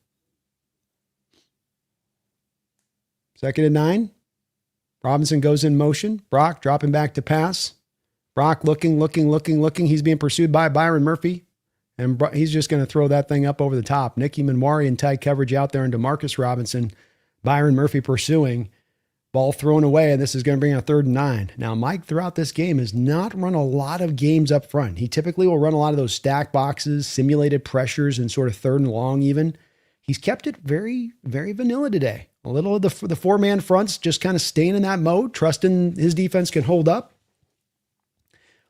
2nd and 9. Robinson goes in motion. Brock dropping back to pass. Brock looking. He's being pursued by Byron Murphy. And he's just going to throw that thing up over the top. Nicky Manwari in tight coverage out there into Marcus Robinson. Byron Murphy pursuing. Ball thrown away, and this is going to bring a 3rd and 9. Now, Mike, throughout this game, has not run a lot of games up front. He typically will run a lot of those stack boxes, simulated pressures, and sort of 3rd and long even. He's kept it very, very vanilla today. A little of the 4-man fronts just kind of staying in that mode, trusting his defense can hold up.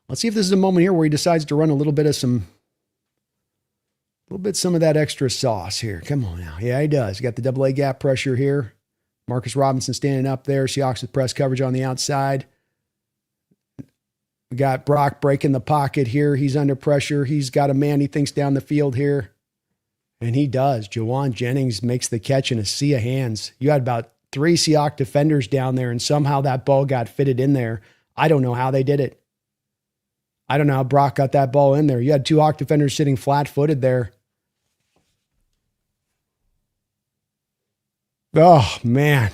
Let's see if this is a moment here where he decides to run a little bit of some of that extra sauce here. Come on now. Yeah, he does. He got the double A gap pressure here. Marcus Robinson standing up there. Seahawks with press coverage on the outside. We got Brock breaking the pocket here. He's under pressure. He's got a man he thinks down the field here. And he does. Jawan Jennings makes the catch in a sea of hands. You had about 3 Seahawks defenders down there, and somehow that ball got fitted in there. I don't know how they did it. I don't know how Brock got that ball in there. You had 2 Hawk defenders sitting flat-footed there. Oh, man.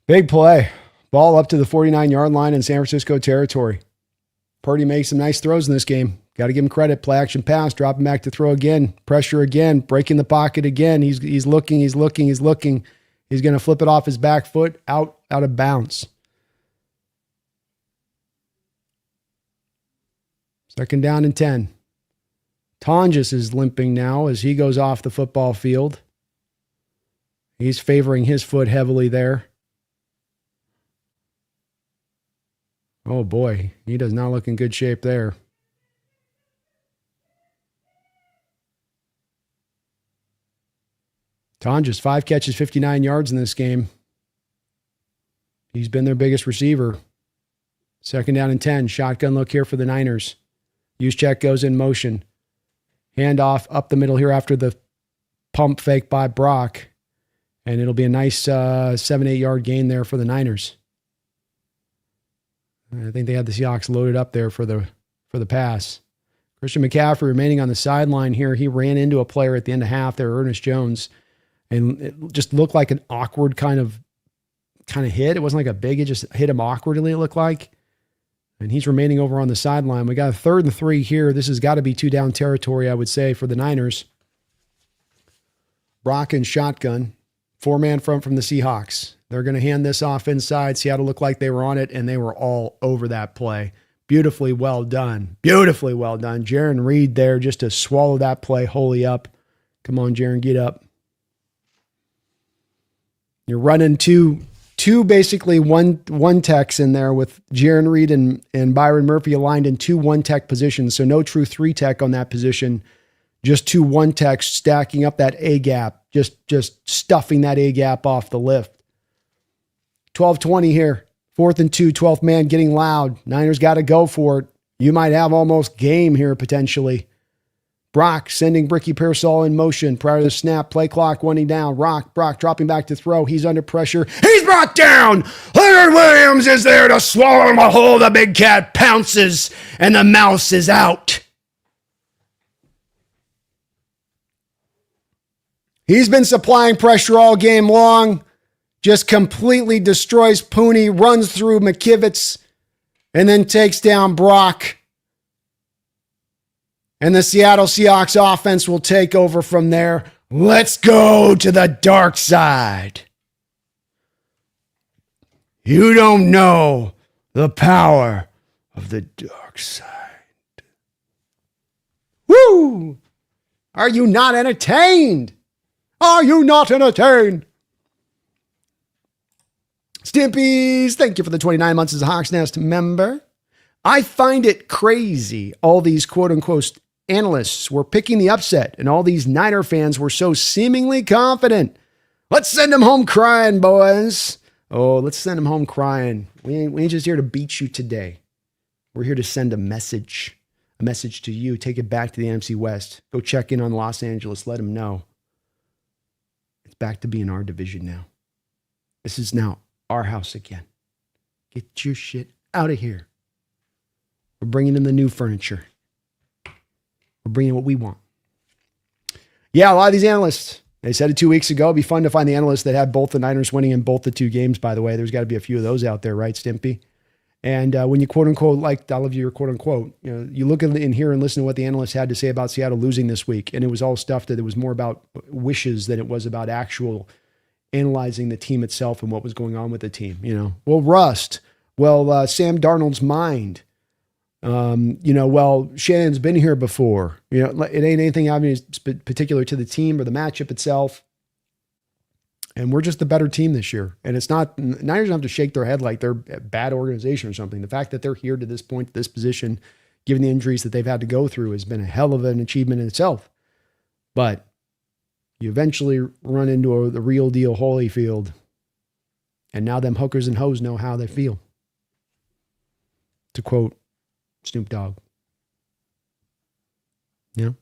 Big play. Ball up to the 49-yard line in San Francisco territory. Purdy makes some nice throws in this game. Got to give him credit. Play action pass, dropping back to throw again. Pressure again, breaking the pocket again. He's looking. He's going to flip it off his back foot out of bounds. 2nd down and 10. Tonjes is limping now as he goes off the football field. He's favoring his foot heavily there. Oh boy, he does not look in good shape there. Tonjes, 5 catches, 59 yards in this game. He's been their biggest receiver. 2nd down and 10. Shotgun look here for the Niners. Juszczyk goes in motion. Handoff up the middle here after the pump fake by Brock. And it'll be a nice 7-8 yard gain there for the Niners. I think they had the Seahawks loaded up there for the pass. Christian McCaffrey remaining on the sideline here. He ran into a player at the end of half there, Ernest Jones. And it just looked like an awkward kind of hit. It wasn't like a big, it just hit him awkwardly, it looked like. And he's remaining over on the sideline. We got a 3rd and 3 here. This has got to be 2-down territory, I would say, for the Niners. Brock and shotgun. 4-man front from the Seahawks. They're going to hand this off inside. Seattle looked like they were on it, and they were all over that play. Beautifully well done. Beautifully well done. Jaron Reed there just to swallow that play wholly up. Come on, Jaron, get up. You're running two basically one techs in there with Jaron Reed and Byron Murphy aligned in 2 1-tech positions. So no true 3-tech on that position. Just 2 1-techs stacking up that A gap, just stuffing that A gap off the lift. 12-20 here. 4th and 2, 12th man getting loud. Niners got to go for it. You might have almost game here potentially. Brock sending Bricky Pearsall in motion prior to the snap. Play clock winding down. Brock dropping back to throw. He's under pressure. He's brought down. Leonard Williams is there to swallow him whole. The big cat pounces and the mouse is out. He's been supplying pressure all game long. Just completely destroys Pooney, runs through McKivitz, and then takes down Brock. And the Seattle Seahawks offense will take over from there. Let's go to the dark side. You don't know the power of the dark side. Woo! Are you not entertained? Are you not entertained? Stimpies, thank you for the 29 months as a Hawks Nest member. I find it crazy all these quote-unquote analysts were picking the upset and all these Niner fans were so seemingly confident. Let's send them home crying, boys. Oh, let's send them home crying. We ain't just here to beat you today. We're here to send a message to you. Take it back to the NFC West. Go check in on Los Angeles. Let them know. It's back to being our division now. This is now our house again. Get your shit out of here. We're bringing in the new furniture. We're bringing what we want. Yeah, a lot of these analysts, they said it 2 weeks ago. It'd be fun to find the analysts that had both the Niners winning in both the two games, by the way. There's got to be a few of those out there, right, Stimpy? And when you quote unquote, like I love your quote unquote, you look in here and listen to what the analysts had to say about Seattle losing this week. And it was all stuff that it was more about wishes than it was about actual analyzing the team itself and what was going on with the team. Well, rust. Well, Sam Darnold's mind. Well, Shannon's been here before. It ain't anything obvious particular to the team or the matchup itself. And we're just the better team this year. And it's not, Niners don't have to shake their head like they're a bad organization or something. The fact that they're here to this point, to this position, given the injuries that they've had to go through, has been a hell of an achievement in itself. But you eventually run into the real deal Holyfield. And now them hookers and hoes know how they feel. To quote Snoop Dogg. Thank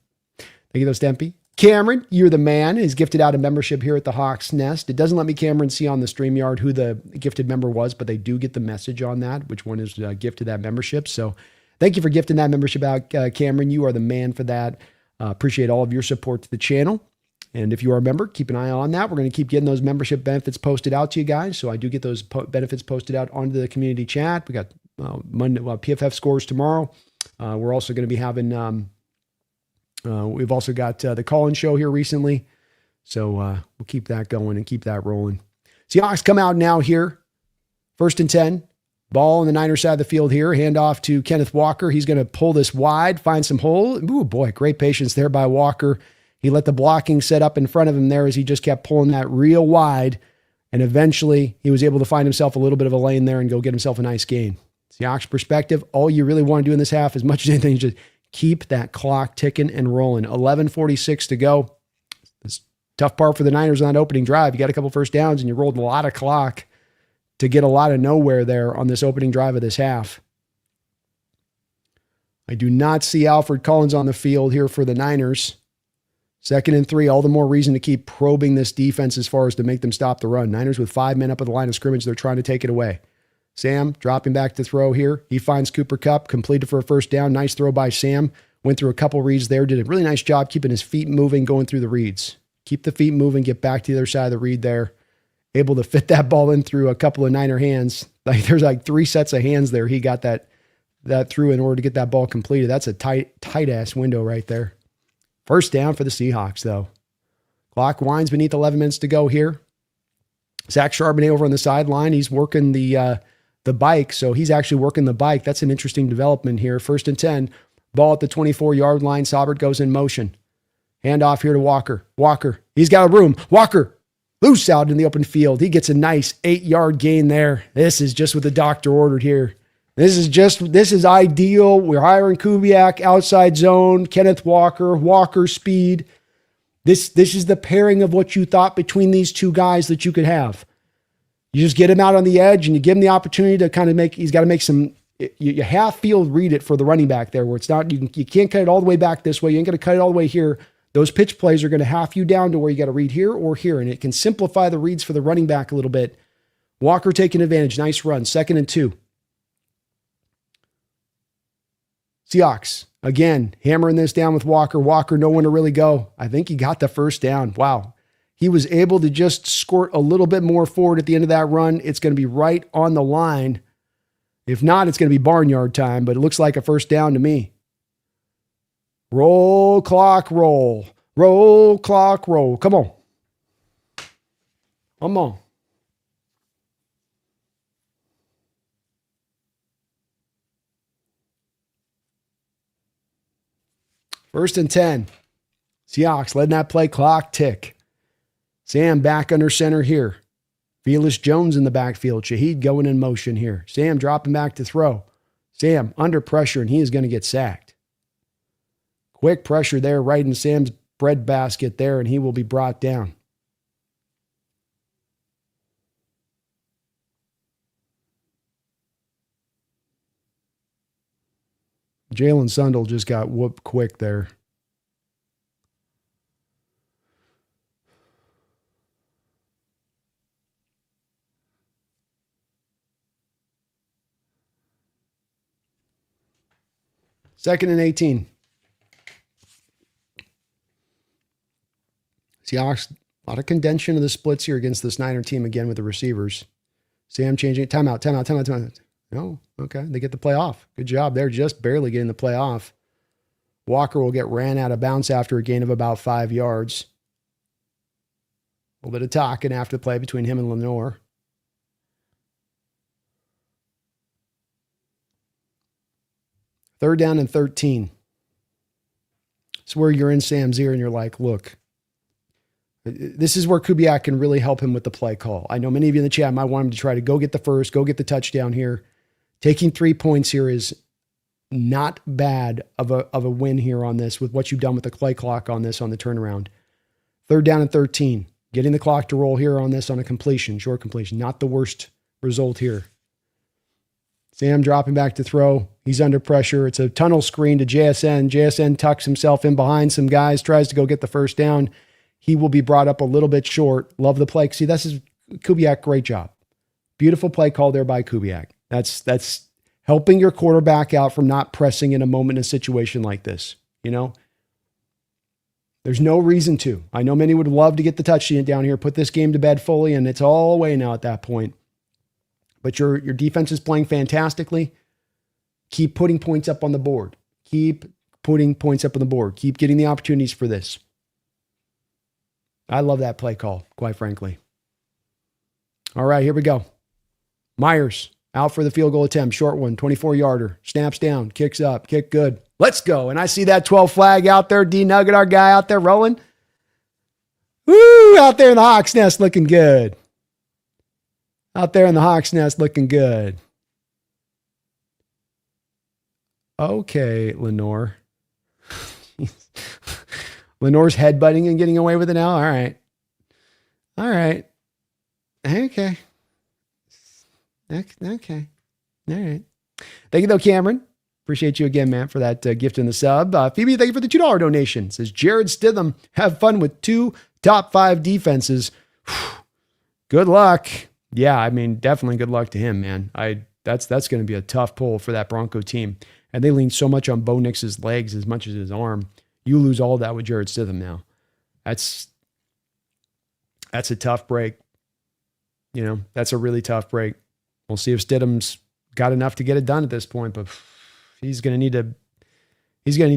you, though, Stempy. Cameron, you're the man, is gifted out a membership here at the Hawks Nest. It doesn't let me, Cameron, see on the StreamYard who the gifted member was, but they do get the message on that, which one is gifted that membership. So thank you for gifting that membership out, Cameron. You are the man for that. Appreciate all of your support to the channel. And if you are a member, keep an eye on that. We're going to keep getting those membership benefits posted out to you guys. So I do get those benefits posted out onto the community chat. We got Monday PFF scores tomorrow. We're also going to be having... we've also got the call-in show here recently. So we'll keep that going and keep that rolling. Seahawks come out now here. 1st and 10. Ball on the Niners side of the field here. Handoff to Kenneth Walker. He's going to pull this wide, find some hole. Ooh, boy, great patience there by Walker. He let the blocking set up in front of him there as he just kept pulling that real wide. And eventually he was able to find himself a little bit of a lane there and go get himself a nice gain. Seahawks perspective, all you really want to do in this half, as much as anything, is just keep that clock ticking and rolling. 11:46 to go. It's tough part for the Niners on that opening drive. You got a couple first downs and you rolled a lot of clock to get a lot of nowhere there on this opening drive of this half. I do not see Alfred Collins on the field here for the Niners. 2nd and 3, all the more reason to keep probing this defense as far as to make them stop the run. Niners with 5 men up at the line of scrimmage. They're trying to take it away. Sam dropping back to throw here. He finds Cooper Kupp, completed for a first down. Nice throw by Sam. Went through a couple reads there. Did a really nice job keeping his feet moving, going through the reads. Keep the feet moving, get back to the other side of the read there. Able to fit that ball in through a couple of Niner hands. Like there's like 3 sets of hands there. He got that through in order to get that ball completed. That's a tight ass window right there. First down for the Seahawks though. Clock winds beneath 11 minutes to go here. Zach Charbonnet over on the sideline. He's working the bike. So he's actually working the bike. That's an interesting development here. 1st and 10. Ball at the 24-yard line. Saubert goes in motion. Handoff here to Walker. Walker. He's got a room. Walker. Loose out in the open field. He gets a nice 8-yard gain there. This is just what the doctor ordered here. This is ideal. We're hiring Kubiak, outside zone, Kenneth Walker speed. This is the pairing of what you thought between these two guys that you could have. You just get him out on the edge and you give him the opportunity to kind of he's got to make some, you half field read it for the running back there where it's not, you can't cut it all the way back this way. You ain't going to cut it all the way here. Those pitch plays are going to half you down to where you got to read here or here. And it can simplify the reads for the running back a little bit. Walker taking advantage. Nice run. 2nd and 2. Seahawks, again, hammering this down with Walker. Walker, nowhere to really go. I think he got the first down. Wow. He was able to just squirt a little bit more forward at the end of that run. It's going to be right on the line. If not, it's going to be barnyard time, but it looks like a first down to me. Roll, clock, roll. Roll, clock, roll. Come on. Come on. First and 10. Seahawks letting that play clock tick. Sam back under center here. Felix Jones in the backfield. Shaheed going in motion here. Sam dropping back to throw. Sam under pressure, and he is going to get sacked. Quick pressure there right in Sam's breadbasket there, and he will be brought down. Jalen Sundle just got whooped quick there. Second and 18. Seahawks, a lot of contention of the splits here against this Niner team again with the receivers. Sam changing it. Timeout. No, okay. They get the play off. Good job. They're just barely getting the play off. Walker will get ran out of bounds after a gain of about 5 yards. A little bit of talking after the play between him and Lenore. Third down and 13. It's where you're in Sam's ear and you're like, look, this is where Kubiak can really help him with the play call. I know many of you in the chat might want him to try to go get the first, go get the touchdown here. Taking 3 points here is not bad of a win here on this with what you've done with the play clock on this on the turnaround. Third down and 13. Getting the clock to roll here on this on a completion, short completion. Not the worst result here. Sam dropping back to throw. He's under pressure. It's a tunnel screen to JSN. JSN tucks himself in behind some guys, tries to go get the first down. He will be brought up a little bit short. Love the play. See, this is Kubiak. Great job. Beautiful play call there by Kubiak. That's helping your quarterback out from not pressing in a moment in a situation like this. You know, there's no reason to. I know many would love to get the touchdown down here, put this game to bed fully, and it's all away now at that point. But your defense is playing fantastically. Keep putting points up on the board. Keep putting points up on the board. Keep getting the opportunities for this. I love that play call, quite frankly. All right, here we go. Myers out for the field goal attempt. Short one, 24-yarder. Snaps down, kicks up, kick good. Let's go. And I see that 12 flag out there. D-Nugget, our guy out there rolling. Woo, out there in the Hawks Nest looking good. Out there in the Hawks Nest looking good. Okay, Lenore. Lenore's headbutting and getting away with it now? All right. All right. Okay. Okay. All right. Thank you, though, Cameron. Appreciate you again, man, for that gift in the sub. Phoebe, thank you for the $2 donation. Says Jared Stidham, have fun with 2 top 5 defenses. Good luck. Yeah, I mean, definitely good luck to him, man. That's going to be a tough pull for that Bronco team. And they lean so much on Bo Nix's legs as much as his arm. You lose all that with Jared Stidham now. That's a tough break. You know, that's a really tough break. We'll see if Stidham's got enough to get it done at this point, but he's going to need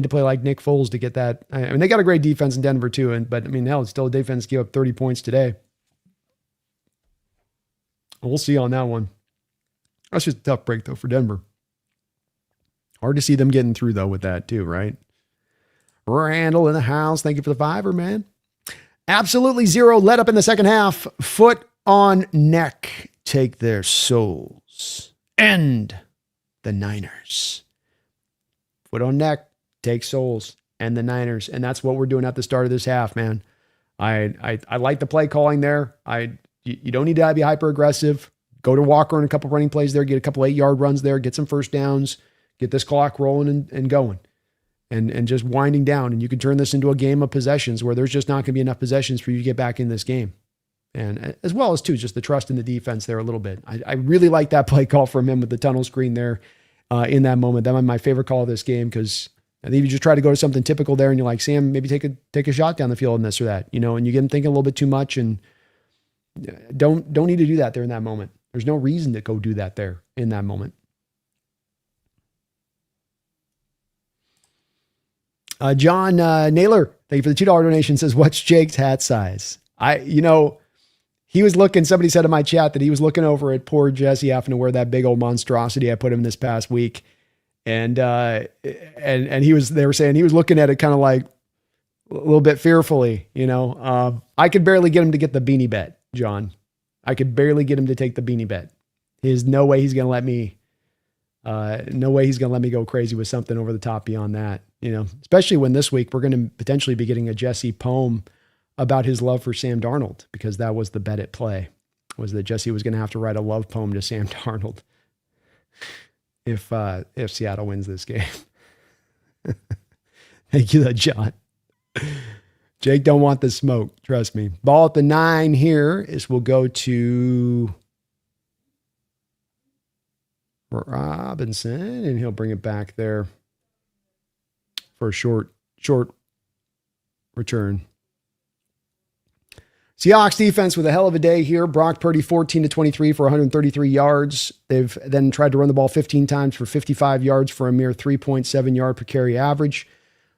to play like Nick Foles to get that. I mean, they got a great defense in Denver too, but I mean, hell, it's still a defense gave up 30 points today. We'll see on that one. That's just a tough break though for Denver. Hard to see them getting through though with that too, right? Randall in the house. Thank you for the $5, man. Absolutely zero let up in the second half. Foot on neck. Take their souls. End the Niners. Foot on neck. Take souls. End the Niners. And that's what we're doing at the start of this half, man. I like the play calling there. You don't need to be hyper aggressive. Go to Walker in a couple running plays there. Get a couple 8-yard runs there. Get some first downs. Get this clock rolling and going. And just winding down. And you can turn this into a game of possessions where there's just not going to be enough possessions for you to get back in this game. And as well as, too, just the trust in the defense there a little bit. I really like that play call from him with the tunnel screen there in that moment. That was my favorite call of this game because I think you just try to go to something typical there and you're like, Sam, maybe take a shot down the field in this or that, you know, and you get him thinking a little bit too much and don't need to do that there in that moment. There's no reason to go do that there in that moment. John Naylor, thank you for the $2 donation, says, what's Jake's hat size? He was looking, somebody said in my chat that he was looking over at poor Jesse having to wear that big old monstrosity I put him this past week. And they were saying he was looking at it kind of like a little bit fearfully, I could barely get him to get the beanie bet, John. I could barely get him to take the beanie bet. There's no way he's going to let me, go crazy with something over the top beyond that, especially when this week we're going to potentially be getting a Jesse poem about his love for Sam Darnold, because that was the bet at play, was that Jesse was going to have to write a love poem to Sam Darnold if Seattle wins this game. Thank you, John. Jake don't want the smoke. Trust me. Ball at the 9 here is we'll go to Robinson, and he'll bring it back there for a short return. Seahawks defense with a hell of a day here. Brock Purdy 14-23 for 133 yards. They've then tried to run the ball 15 times for 55 yards for a mere 3.7 yard per carry average.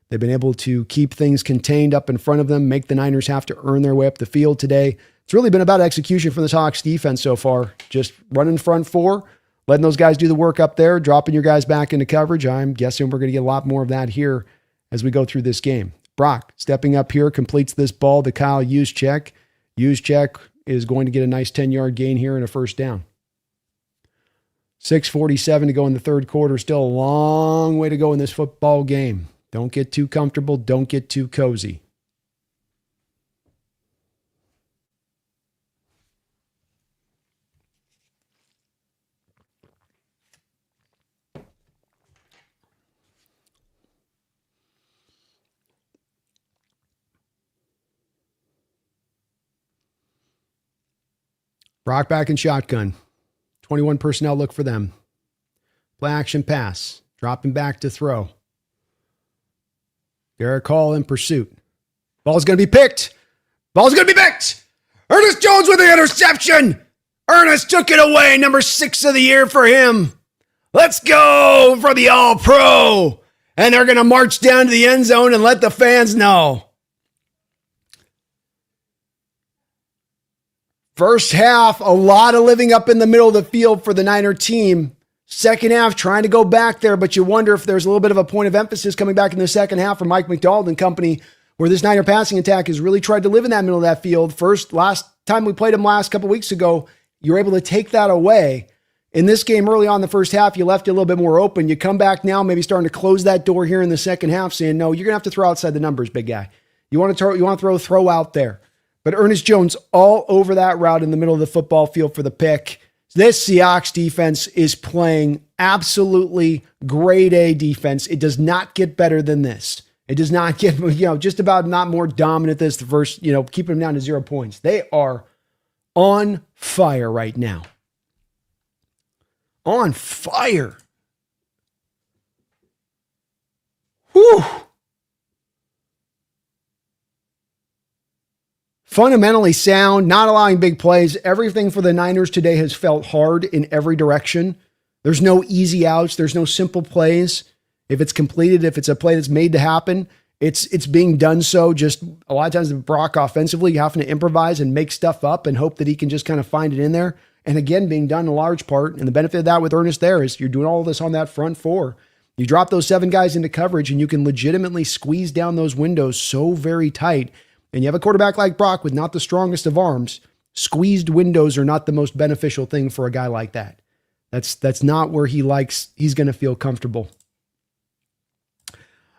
They've been able to keep things contained up in front of them, make the Niners have to earn their way up the field today. It's really been about execution from the Seahawks defense so far. Just running front four, letting those guys do the work up there, dropping your guys back into coverage. I'm guessing we're going to get a lot more of that here as we go through this game. Brock stepping up here, completes this ball to Kyle Juszczyk. Juszczyk is going to get a nice 10-yard gain here and a first down. 6:47 to go in the third quarter. Still a long way to go in this football game. Don't get too comfortable. Don't get too cozy. Brock back in shotgun. 21 personnel look for them. Play action pass. Dropping back to throw. Garrett Hall in pursuit. Ball's going to be picked. Ernest Jones with the interception. Ernest took it away. Number 6 of the year for him. Let's go for the All-Pro. And they're going to march down to the end zone and let the fans know. First half, a lot of living up in the middle of the field for the Niner team. Second half, trying to go back there, but you wonder if there's a little bit of a point of emphasis coming back in the second half for Mike McDonald and company, where this Niner passing attack has really tried to live in that middle of that field. Last time we played them last couple weeks ago, you were able to take that away. In this game, early on in the first half, you left it a little bit more open. You come back now, maybe starting to close that door here in the second half, saying, no, you're going to have to throw outside the numbers, big guy. You want to throw out there. But Ernest Jones all over that route in the middle of the football field for the pick. This Seahawks defense is playing absolutely grade A defense. It does not get better than this. It does not get, just about not more dominant this the first, keeping them down to 0 points. They are on fire right now. On fire. Whew. Fundamentally sound, not allowing big plays. Everything for the Niners today has felt hard in every direction. There's no easy outs. There's no simple plays. If it's completed, if it's a play that's made to happen, it's being done so. Just a lot of times Brock offensively having to improvise and make stuff up and hope that he can just kind of find it in there. And again, being done in large part. And the benefit of that with Ernest there is you're doing all of this on that front four. You drop those 7 guys into coverage and you can legitimately squeeze down those windows so very tight. And you have a quarterback like Brock with not the strongest of arms. Squeezed windows are not the most beneficial thing for a guy like that. That's not where he's going to feel comfortable.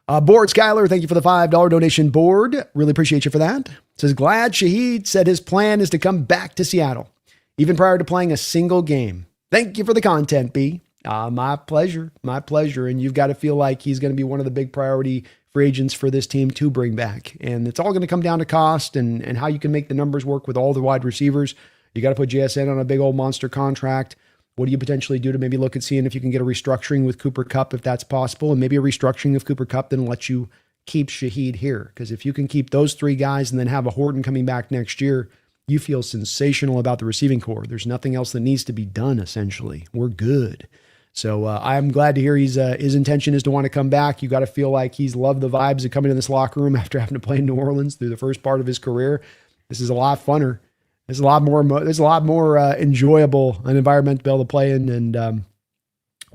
Board Skyler, thank you for the $5 donation board. Really appreciate you for that. Says, glad Shaheed said his plan is to come back to Seattle, even prior to playing a single game. Thank you for the content, B. My pleasure. And you've got to feel like he's going to be one of the big priority free agents for this team to bring back. And it's all going to come down to cost and how you can make the numbers work with all the wide receivers. You got to put JSN on a big old monster contract. What do you potentially do to maybe look at seeing if you can get a restructuring with Cooper Kupp, if that's possible, and maybe a restructuring of Cooper Kupp then let you keep Shaheed here? Because if you can keep those 3 guys and then have a Horton coming back next year, you feel sensational about the receiving core. There's nothing else that needs to be done, essentially. We're good. So I'm glad to hear his intention is to want to come back. You got to feel like he's loved the vibes of coming in this locker room after having to play in New Orleans through the first part of his career. This is a lot funner. There's a lot more enjoyable an environment to be able to play in. And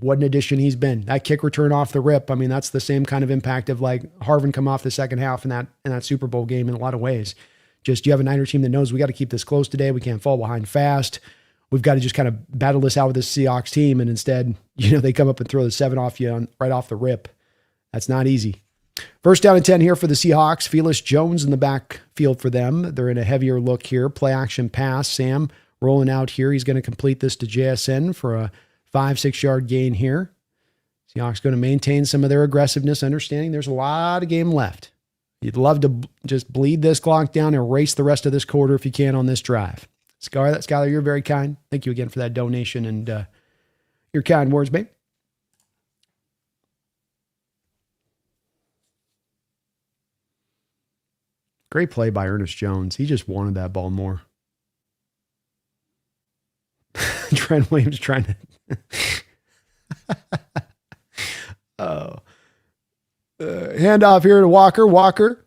What an addition he's been. That kick return off the rip. I mean, that's the same kind of impact of like Harvin come off the second half in that Super Bowl game in a lot of ways. Just you have a Niner team that knows we got to keep this close today. We can't fall behind fast. We've got to just kind of battle this out with this Seahawks team. And instead, they come up and throw the 7 off you right off the rip. That's not easy. First down and 10 here for the Seahawks. Felix Jones in the backfield for them. They're in a heavier look here. Play action pass. Sam rolling out here. He's going to complete this to JSN for a 5-6 yard gain here. Seahawks going to maintain some of their aggressiveness, understanding there's a lot of game left. You'd love to just bleed this clock down and race the rest of this quarter if you can on this drive. Skylar, you're very kind. Thank you again for that donation and your kind words, babe. Great play by Ernest Jones. He just wanted that ball more. Trent Williams trying to... handoff here to Walker. Walker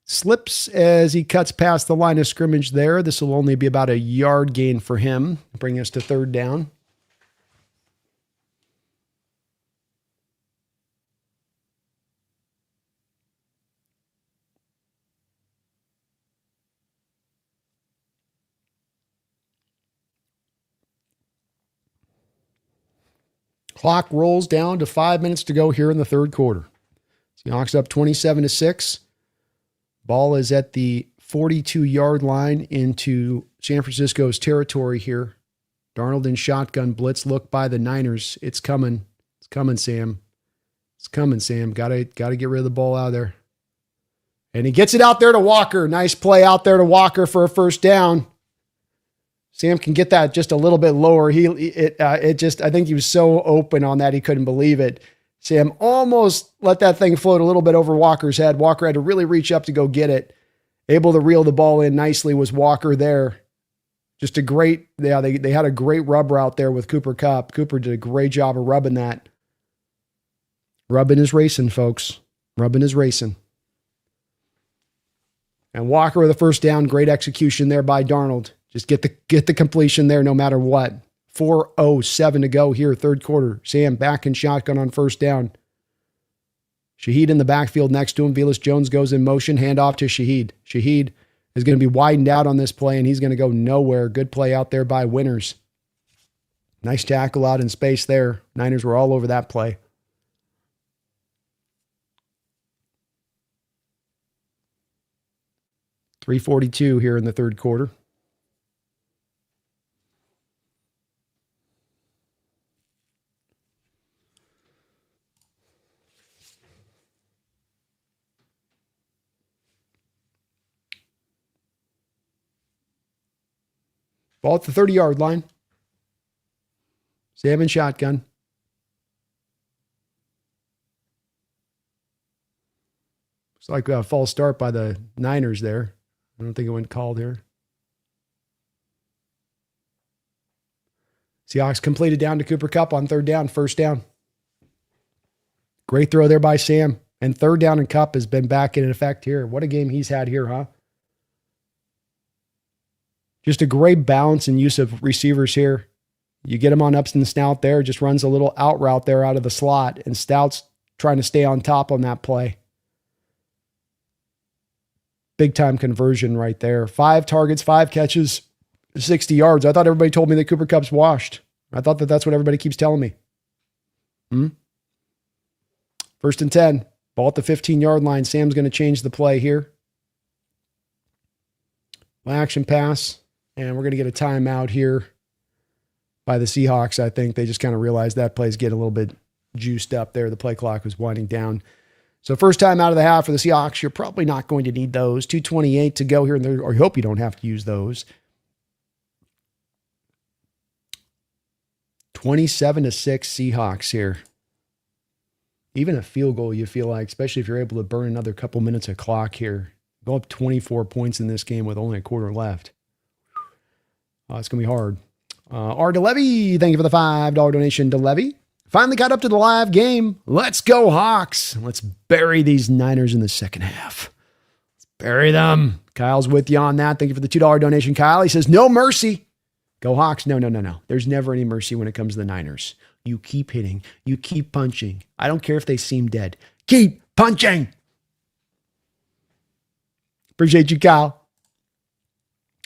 slips as he cuts past the line of scrimmage there. This will only be about a yard gain for him, bring us to third down. Clock rolls down to 5 minutes to go here in the third quarter. Seahawks up 27-6. Ball is at the 42-yard line into San Francisco's territory here. Darnold in shotgun blitz look by the Niners. It's coming. It's coming, Sam. It's coming, Sam. Gotta get rid of the ball out of there. And he gets it out there to Walker. Nice play out there to Walker for a first down. Sam can get that just a little bit lower. I think he was so open on that he couldn't believe it. Sam almost let that thing float a little bit over Walker's head. Walker had to really reach up to go get it. Able to reel the ball in nicely was Walker there. Just a great, they had a great rub route there with Cooper Kupp. Cooper did a great job of rubbing that. Rubbing is racing, folks. Rubbing is racing. And Walker with the first down. Great execution there by Darnold. Just get the completion there no matter what. 4:07 to go here, third quarter. Sam back in shotgun on first down. Shaheed in the backfield next to him. Velus Jones goes in motion. Handoff to Shaheed. Shaheed is going to be widened out on this play, and he's going to go nowhere. Good play out there by Winters. Nice tackle out in space there. Niners were all over that play. .342 here in the third quarter. Ball at the 30-yard line. Sam in shotgun. Looks like a false start by the Niners there. I don't think it went called here. Seahawks completed down to Cooper Kupp on third down, first down. Great throw there by Sam. And third down and Kupp has been back in effect here. What a game he's had here, huh? Just a great balance and use of receivers here. You get him on ups and snout there, just runs a little out route there out of the slot, and Stout's trying to stay on top on that play. Big time conversion right there. 5 targets, 5 catches, 60 yards. I thought everybody told me that Cooper Kupp's washed. I thought that's what everybody keeps telling me. First and 10. Ball at the 15-yard line. Sam's going to change the play here. Action pass. And we're going to get a timeout here by the Seahawks. I think they just kind of realized that play's getting a little bit juiced up there. The play clock was winding down. So first time out of the half for the Seahawks. You're probably not going to need those. 2:28 to go here, or you hope you don't have to use those. 27-6 Seahawks here. Even a field goal, you feel like, especially if you're able to burn another couple minutes of clock here. Go up 24 points in this game with only a quarter left. It's going to be hard. R. DeLevy, thank you for the $5 donation, DeLevy. Finally got up to the live game. Let's go, Hawks. Let's bury these Niners in the second half. Let's bury them. Kyle's with you on that. Thank you for the $2 donation, Kyle. He says, no mercy. Go Hawks. No. There's never any mercy when it comes to the Niners. You keep hitting. You keep punching. I don't care if they seem dead. Keep punching. Appreciate you, Kyle.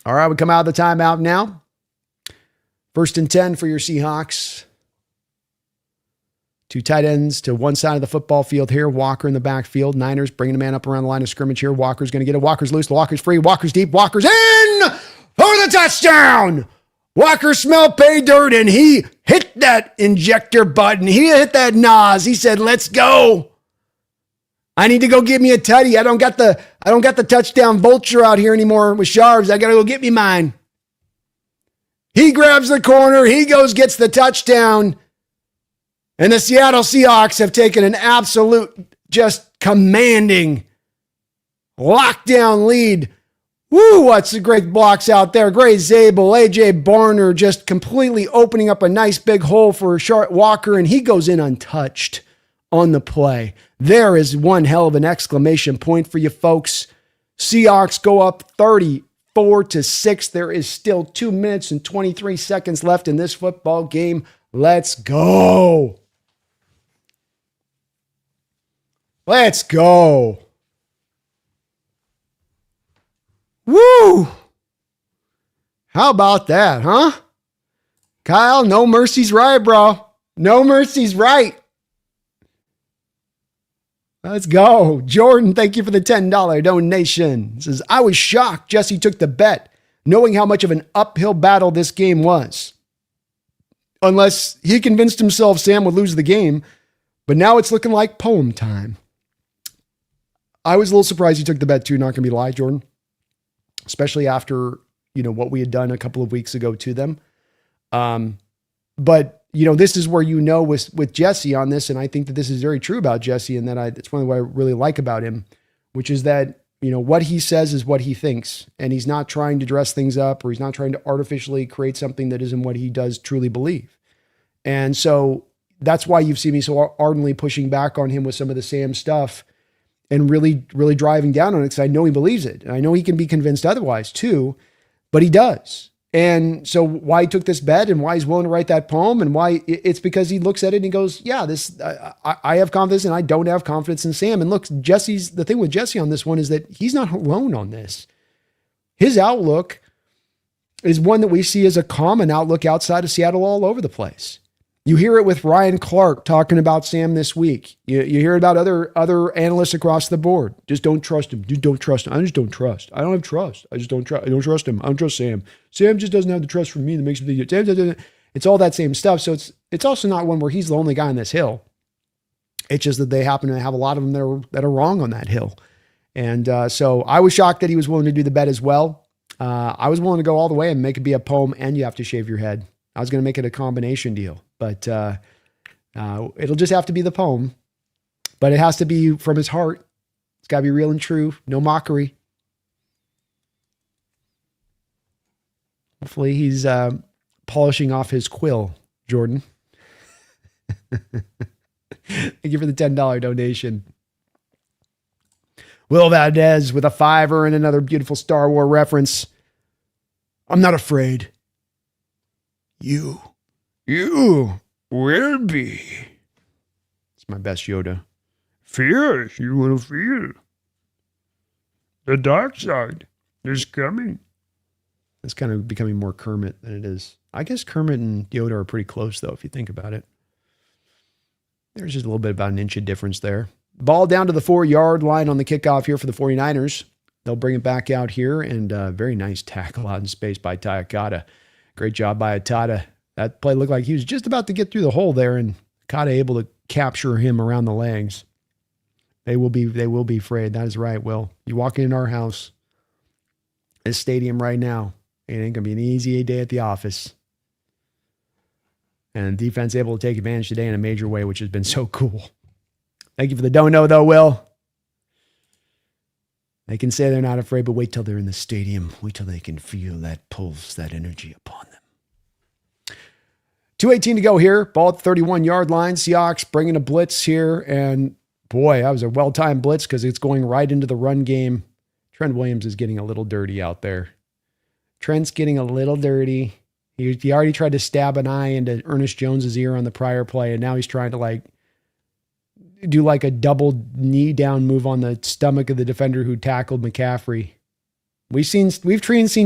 All right, we come out of the timeout now. 1st and 10 for your Seahawks. 2 tight ends to one side of the football field here. Walker in the backfield. Niners bringing a man up around the line of scrimmage here. Walker's going to get it. Walker's loose. Walker's free. Walker's deep. Walker's in for the touchdown. Walker smelled pay dirt, and he hit that injector button. He hit that NOS. He said, let's go. I need to go get me a tutty. I don't got the touchdown vulture out here anymore with Sharps. I got to go get me mine. He grabs the corner. He goes, gets the touchdown. And the Seattle Seahawks have taken an absolute, just commanding lockdown lead. Woo, what's the great blocks out there. Great Zabel, A.J. Barner just completely opening up a nice big hole for Walker, and he goes in untouched on the play. There is one hell of an exclamation point for you folks. Seahawks go up 34-6. There is still 2 minutes and 23 seconds left in this football game. Let's go. Let's go. Woo! How about that, huh? Kyle, no mercy's right, bro. No mercy's right. Let's go. Jordan, thank you for the $10 donation. Says, I was shocked Jesse took the bet, knowing how much of an uphill battle this game was. Unless he convinced himself Sam would lose the game, but now it's looking like poem time. I was a little surprised he took the bet too, not going to be lie, Jordan. Especially after, what we had done a couple of weeks ago to them. But, this is where with Jesse on this, and I think that this is very true about Jesse, and that it's one of what I really like about him, which is that, what he says is what he thinks, and he's not trying to dress things up, or he's not trying to artificially create something that isn't what he does truly believe. And so that's why you've seen me so ardently pushing back on him with some of the Sam stuff, and really, really driving down on it, because I know he believes it. And I know he can be convinced otherwise too, but he does. And so why he took this bet and why he's willing to write that poem, and why it's because he looks at it and he goes, yeah, I have confidence and I don't have confidence in Sam. And look, the thing with Jesse on this one is that he's not alone on this. His outlook is one that we see as a common outlook outside of Seattle all over the place. You hear it with Ryan Clark talking about Sam this week. You hear it about other analysts across the board. Just don't trust him. Dude, don't trust him. I just don't trust. I don't have trust. I just don't trust. I don't trust him. I don't trust Sam. Sam just doesn't have the trust from me that makes me think. It's all that same stuff. So it's also not one where he's the only guy on this hill. It's just that they happen to have a lot of them that are wrong on that hill. And so I was shocked that he was willing to do the bet as well. I was willing to go all the way and make it be a poem, and you have to shave your head. I was going to make it a combination deal, but it'll just have to be the poem, but it has to be from his heart. It's got to be real and true. No mockery. Hopefully he's polishing off his quill, Jordan. Thank you for the $10 donation. Will Valdez with a $5 and another beautiful Star Wars reference. I'm not afraid. You will be. It's my best Yoda. Fear, you will feel. The dark side is coming. It's kind of becoming more Kermit than it is. I guess Kermit and Yoda are pretty close, though, if you think about it. There's just a little bit about an inch of difference there. Ball down to the 4-yard line on the kickoff here for the 49ers. They'll bring it back out here, and very nice tackle out in space by Takata. Great job by Atada. That play looked like he was just about to get through the hole there, and Atada able to capture him around the legs. They will be afraid. That is right, Will. You walk in our house, this stadium right now, it ain't going to be an easy day at the office. And defense able to take advantage today in a major way, which has been so cool. Thank you for the dono, though, Will. They can say they're not afraid, but wait till they're in the stadium. Wait till they can feel that pulse, that energy upon them. 2:18 to go here. Ball at the 31-yard line. Seahawks bringing a blitz here. And boy, that was a well-timed blitz because it's going right into the run game. Trent Williams is getting a little dirty out there. Trent's getting a little dirty. He already tried to stab an eye into Ernest Jones's ear on the prior play, and now he's trying to do like a double knee down move on the stomach of the defender who tackled McCaffrey. We've seen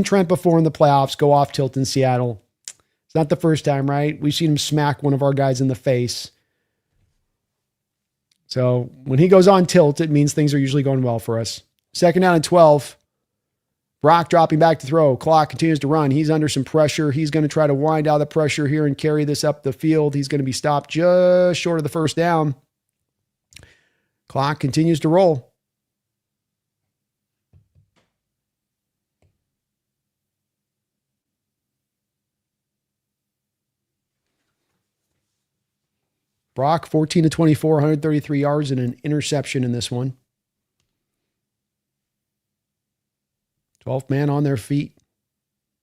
Trent before in the playoffs go off tilt in Seattle. It's not the first time, right? We've seen him smack one of our guys in the face. So when he goes on tilt, it means things are usually going well for us. 2nd down and 12. Brock dropping back to throw. Clock continues to run. He's under some pressure. He's going to try to wind out the pressure here and carry this up the field. He's going to be stopped just short of the 1st down. Clock continues to roll. Brock, 14 to 24, 133 yards and an interception in this one. 12th man on their feet.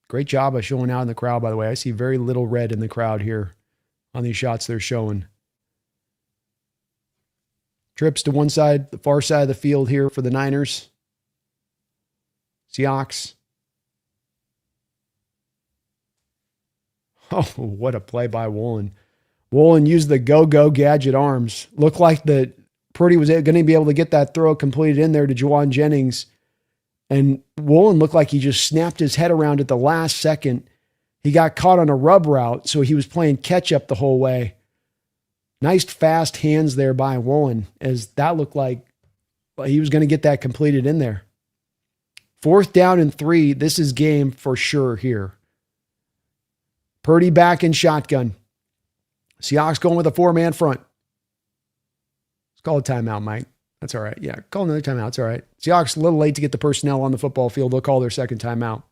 Great job of showing out in the crowd, by the way. I see very little red in the crowd here on these shots they're showing. Trips to one side, the far side of the field here for the Niners. Seahawks. Oh, what a play by Woolen. Woolen used the go-go gadget arms. Looked like that Purdy was going to be able to get that throw completed in there to Juwan Jennings. And Woolen looked like he just snapped his head around at the last second. He got caught on a rub route, so he was playing catch-up the whole way. Nice fast hands there by Woolen, as that looked like he was going to get that completed in there. 4th down and 3. This is game for sure here. Purdy back in shotgun. Seahawks going with a 4-man front. Let's call a timeout, Mike. That's all right. Yeah, call another timeout. It's all right. Seahawks a little late to get the personnel on the football field. They'll call their 2nd timeout.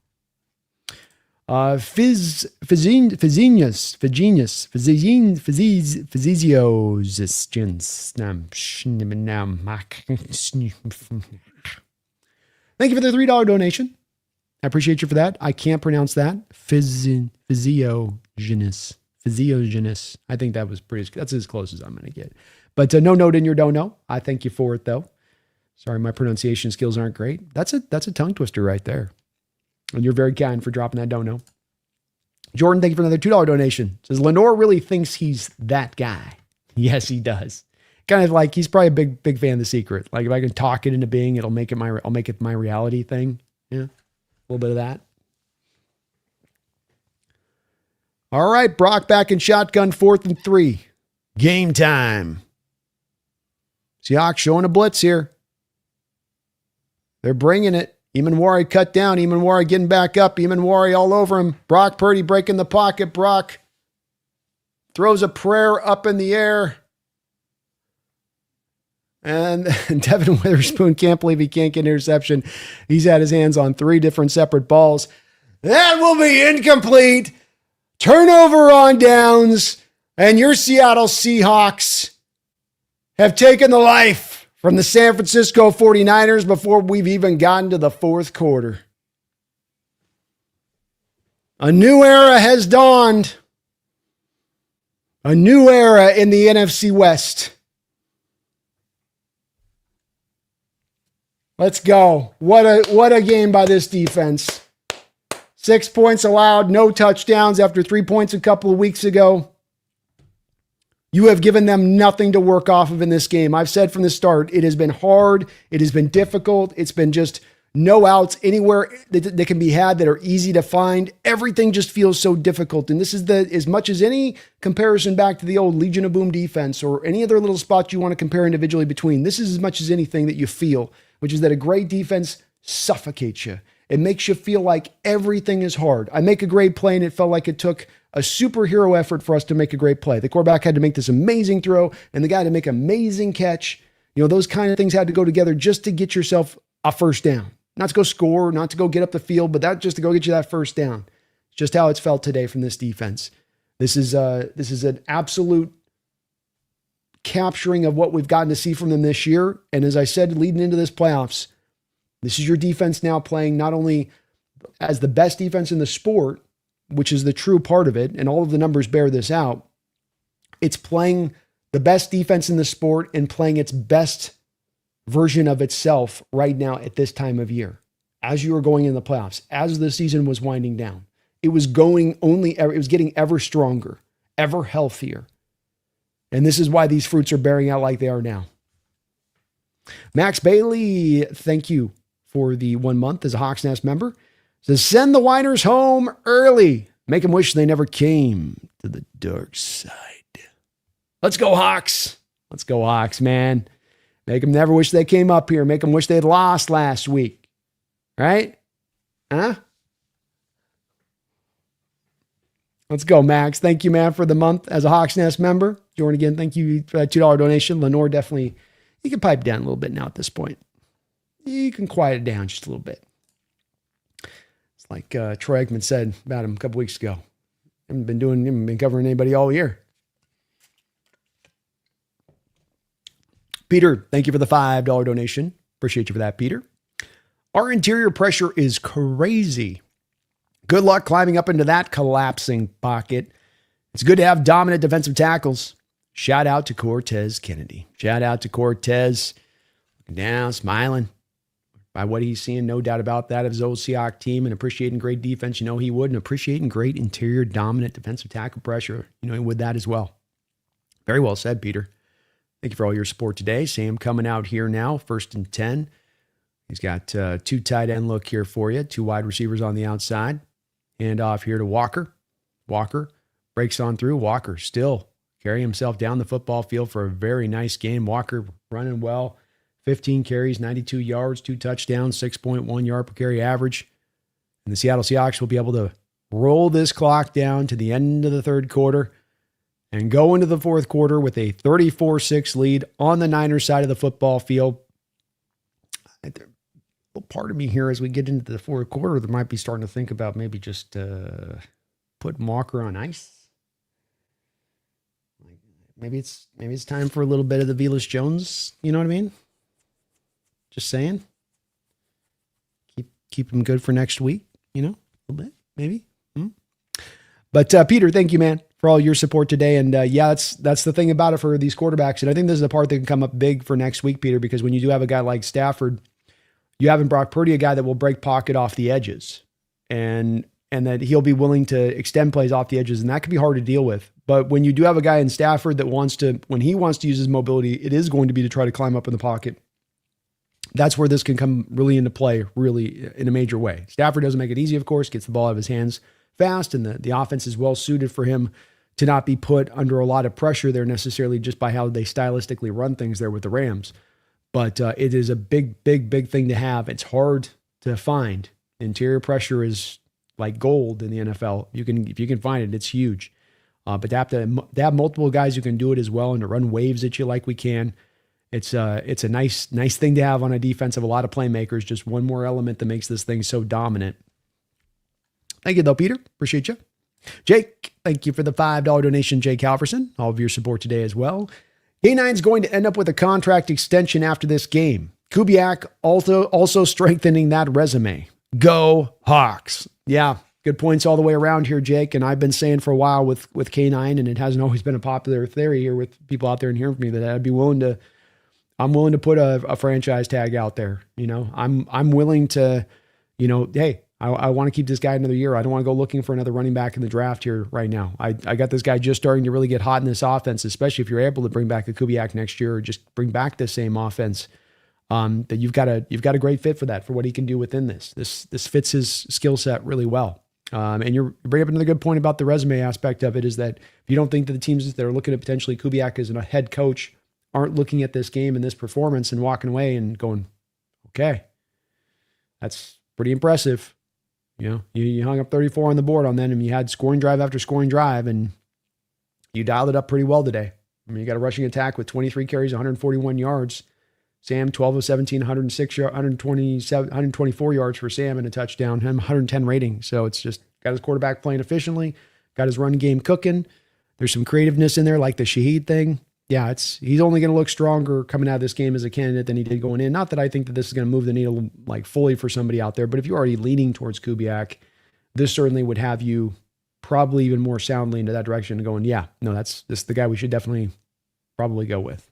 Thank you for the $3 donation. I appreciate you for that. I can't pronounce that. Physiogenous. I think that was that's as close as I'm going to get. But no note in your don't know. I thank you for it, though. Sorry, my pronunciation skills aren't great. That's a tongue twister right there. And you're very kind for dropping that don't know. Jordan, thank you for another $2 donation. Says, Lenore really thinks he's that guy. Yes, he does. Kind of like he's probably a big fan of The Secret. Like if I can talk it into being, I'll make it my reality thing. Yeah, a little bit of that. All right, Brock back in shotgun, 4th and 3. Game time. Seahawks showing a blitz here. They're bringing it. Emanwari cut down. Emanwari getting back up. Emanwari all over him. Brock Purdy breaking the pocket. Brock throws a prayer up in the air. And Devin Witherspoon can't believe he can't get an interception. He's had his hands on 3 different separate balls. That will be incomplete. Turnover on downs. And your Seattle Seahawks have taken the life from the San Francisco 49ers before we've even gotten to the 4th quarter. A new era has dawned. A new era in the NFC West. Let's go. What a game by this defense. 6 points allowed, no touchdowns after 3 points a couple of weeks ago. You have given them nothing to work off of in this game. I've said from the start, it has been hard. It has been difficult. It's been just no outs anywhere that can be had that are easy to find. Everything just feels so difficult. And this is as much as any comparison back to the old Legion of Boom defense or any other little spots you want to compare individually between. This is as much as anything that you feel, which is that a great defense suffocates you. It makes you feel like everything is hard. I make a great play and it felt like it took a superhero effort for us to make a great play. The quarterback had to make this amazing throw and the guy had to make an amazing catch. You know, those kind of things had to go together just to get yourself a 1st down. Not to go score, not to go get up the field, but that just to go get you that 1st down. It's just how it's felt today from this defense. This is an absolute capturing of what we've gotten to see from them this year. And as I said, leading into this playoffs, this is your defense now playing not only as the best defense in the sport, which is the true part of it, and all of the numbers bear this out. It's playing the best defense in the sport and playing its best version of itself right now at this time of year, as you are going in the playoffs, as the season was winding down. it was getting ever stronger, ever healthier. And this is why these fruits are bearing out like they are now. Max Bailey, thank you for the 1 month as a Hawks Nest member. Says, send the whiners home early. Make them wish they never came to the dark side. Let's go, Hawks. Let's go, Hawks, man. Make them never wish they came up here. Make them wish they'd lost last week. Right? Huh? Let's go, Max. Thank you, man, for the month as a Hawks Nest member. Jordan, again, thank you for that $2 donation. Lenore, definitely, you can pipe down a little bit now at this point. You can quiet it down just a little bit. It's like Troy Aikman said about him a couple weeks ago. Haven't been covering anybody all year. Peter, thank you for the $5 donation. Appreciate you for that, Peter. Our interior pressure is crazy. Good luck climbing up into that collapsing pocket. It's good to have dominant defensive tackles. Shout out to Cortez Kennedy. Shout out to Cortez. Looking down, smiling by what he's seeing. No doubt about that of his old Seahawks team, and appreciating great defense. You know he would, and appreciating great interior dominant defensive tackle pressure. You know he would that as well. Very well said, Peter. Thank you for all your support today. Sam coming out here now, 1st and 10. He's got 2 tight end look here for you. 2 wide receivers on the outside. Hand off here to Walker. Walker breaks on through. Walker still carrying himself down the football field for a very nice game. Walker running well. 15 carries, 92 yards, 2 touchdowns, 6.1 yard per carry average. And the Seattle Seahawks will be able to roll this clock down to the end of the third quarter and go into the fourth quarter with a 34-6 lead on the Niners side of the football field. Part of me here, as we get into the fourth quarter, there might be starting to think about maybe just put Walker on ice. Maybe it's time for a little bit of the Velus Jones. You know what I mean? Just saying. Keep him good for next week. You know, a little bit maybe. But Peter, thank you, man, for all your support today. And yeah, that's the thing about it for these quarterbacks. And I think this is the part that can come up big for next week, Peter, because when you do have a guy like Stafford, you have in Brock Purdy a guy that will break pocket off the edges, and that he'll be willing to extend plays off the edges, and that can be hard to deal with. But when you do have a guy in Stafford that when he wants to use his mobility, it is going to be to try to climb up in the pocket. That's where this can come really into play, really in a major way. Stafford doesn't make it easy, of course, gets the ball out of his hands fast, and the offense is well suited for him to not be put under a lot of pressure there necessarily just by how they stylistically run things there with the Rams. But it is a big thing to have. It's hard to find. Interior pressure is like gold in the NFL. If you can find it, it's huge. But to have multiple guys who can do it as well and to run waves at you like we can, it's a nice thing to have on a defense of a lot of playmakers. Just one more element that makes this thing so dominant. Thank you, though, Peter. Appreciate you. Jake, thank you for the $5 donation, Jake Halverson. All of your support today as well. K9's going to end up with a contract extension after this game. Kubiak also strengthening that resume. Go Hawks. Yeah, good points all the way around here, Jake. And I've been saying for a while with K9, and it hasn't always been a popular theory here with people out there and hearing from me, that I'm willing to put a franchise tag out there. You know, I'm willing to, hey, I want to keep this guy another year. I don't want to go looking for another running back in the draft here right now. I got this guy just starting to really get hot in this offense, especially if you're able to bring back a Kubiak next year or just bring back the same offense. That you've got a great fit for that, for what he can do within this. This fits his skill set really well. And you bring up another good point about the resume aspect of it, is that if you don't think that the teams that are looking at potentially Kubiak as a head coach aren't looking at this game and this performance and walking away and going, okay, that's pretty impressive. You hung up 34 on the board on them, and you had scoring drive after scoring drive, and you dialed it up pretty well today. I mean, you got a rushing attack with 23 carries, 141 yards. Sam, 12 of 17, 124 yards for Sam and a touchdown, him 110 rating. So it's just got his quarterback playing efficiently, got his run game cooking. There's some creativeness in there, like the Shaheed thing. Yeah, he's only going to look stronger coming out of this game as a candidate than he did going in. Not that I think that this is going to move the needle like fully for somebody out there, but if you're already leaning towards Kubiak, this certainly would have you probably even more soundly into that direction and going, yeah, no, this is the guy we should definitely probably go with.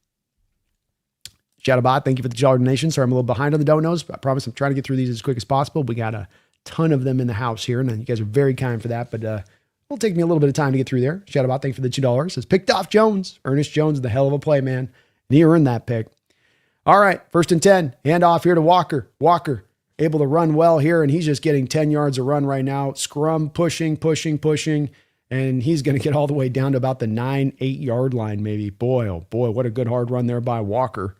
Shadowbot, thank you for the $1 donation. Sorry, I'm a little behind on the donos, but I promise I'm trying to get through these as quick as possible. We got a ton of them in the house here, and you guys are very kind for that, but it'll take me a little bit of time to get through there. Shout out, thanks for the $2. It's picked off Jones. Ernest Jones, the hell of a play, man. And he earned that pick. All right, 1st and 10. Hand off here to Walker. Walker able to run well here, and he's just getting 10 yards a run right now. Scrum, pushing, and he's going to get all the way down to about the 9-8 yard line maybe. Boy, oh boy, what a good hard run there by Walker.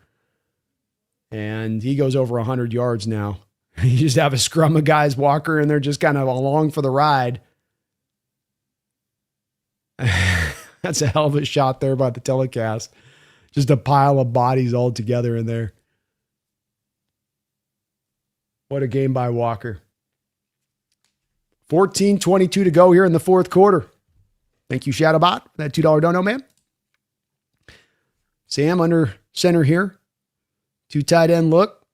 And he goes over 100 yards now. You just have a scrum of guys, Walker, and they're just kind of along for the ride. That's a hell of a shot there by the telecast. Just a pile of bodies all together in there. What a game by Walker. 14:22 to go here in the 4th quarter. Thank you, Shadowbot, for that $2 dono, man. Sam under center here. 2 tight end look.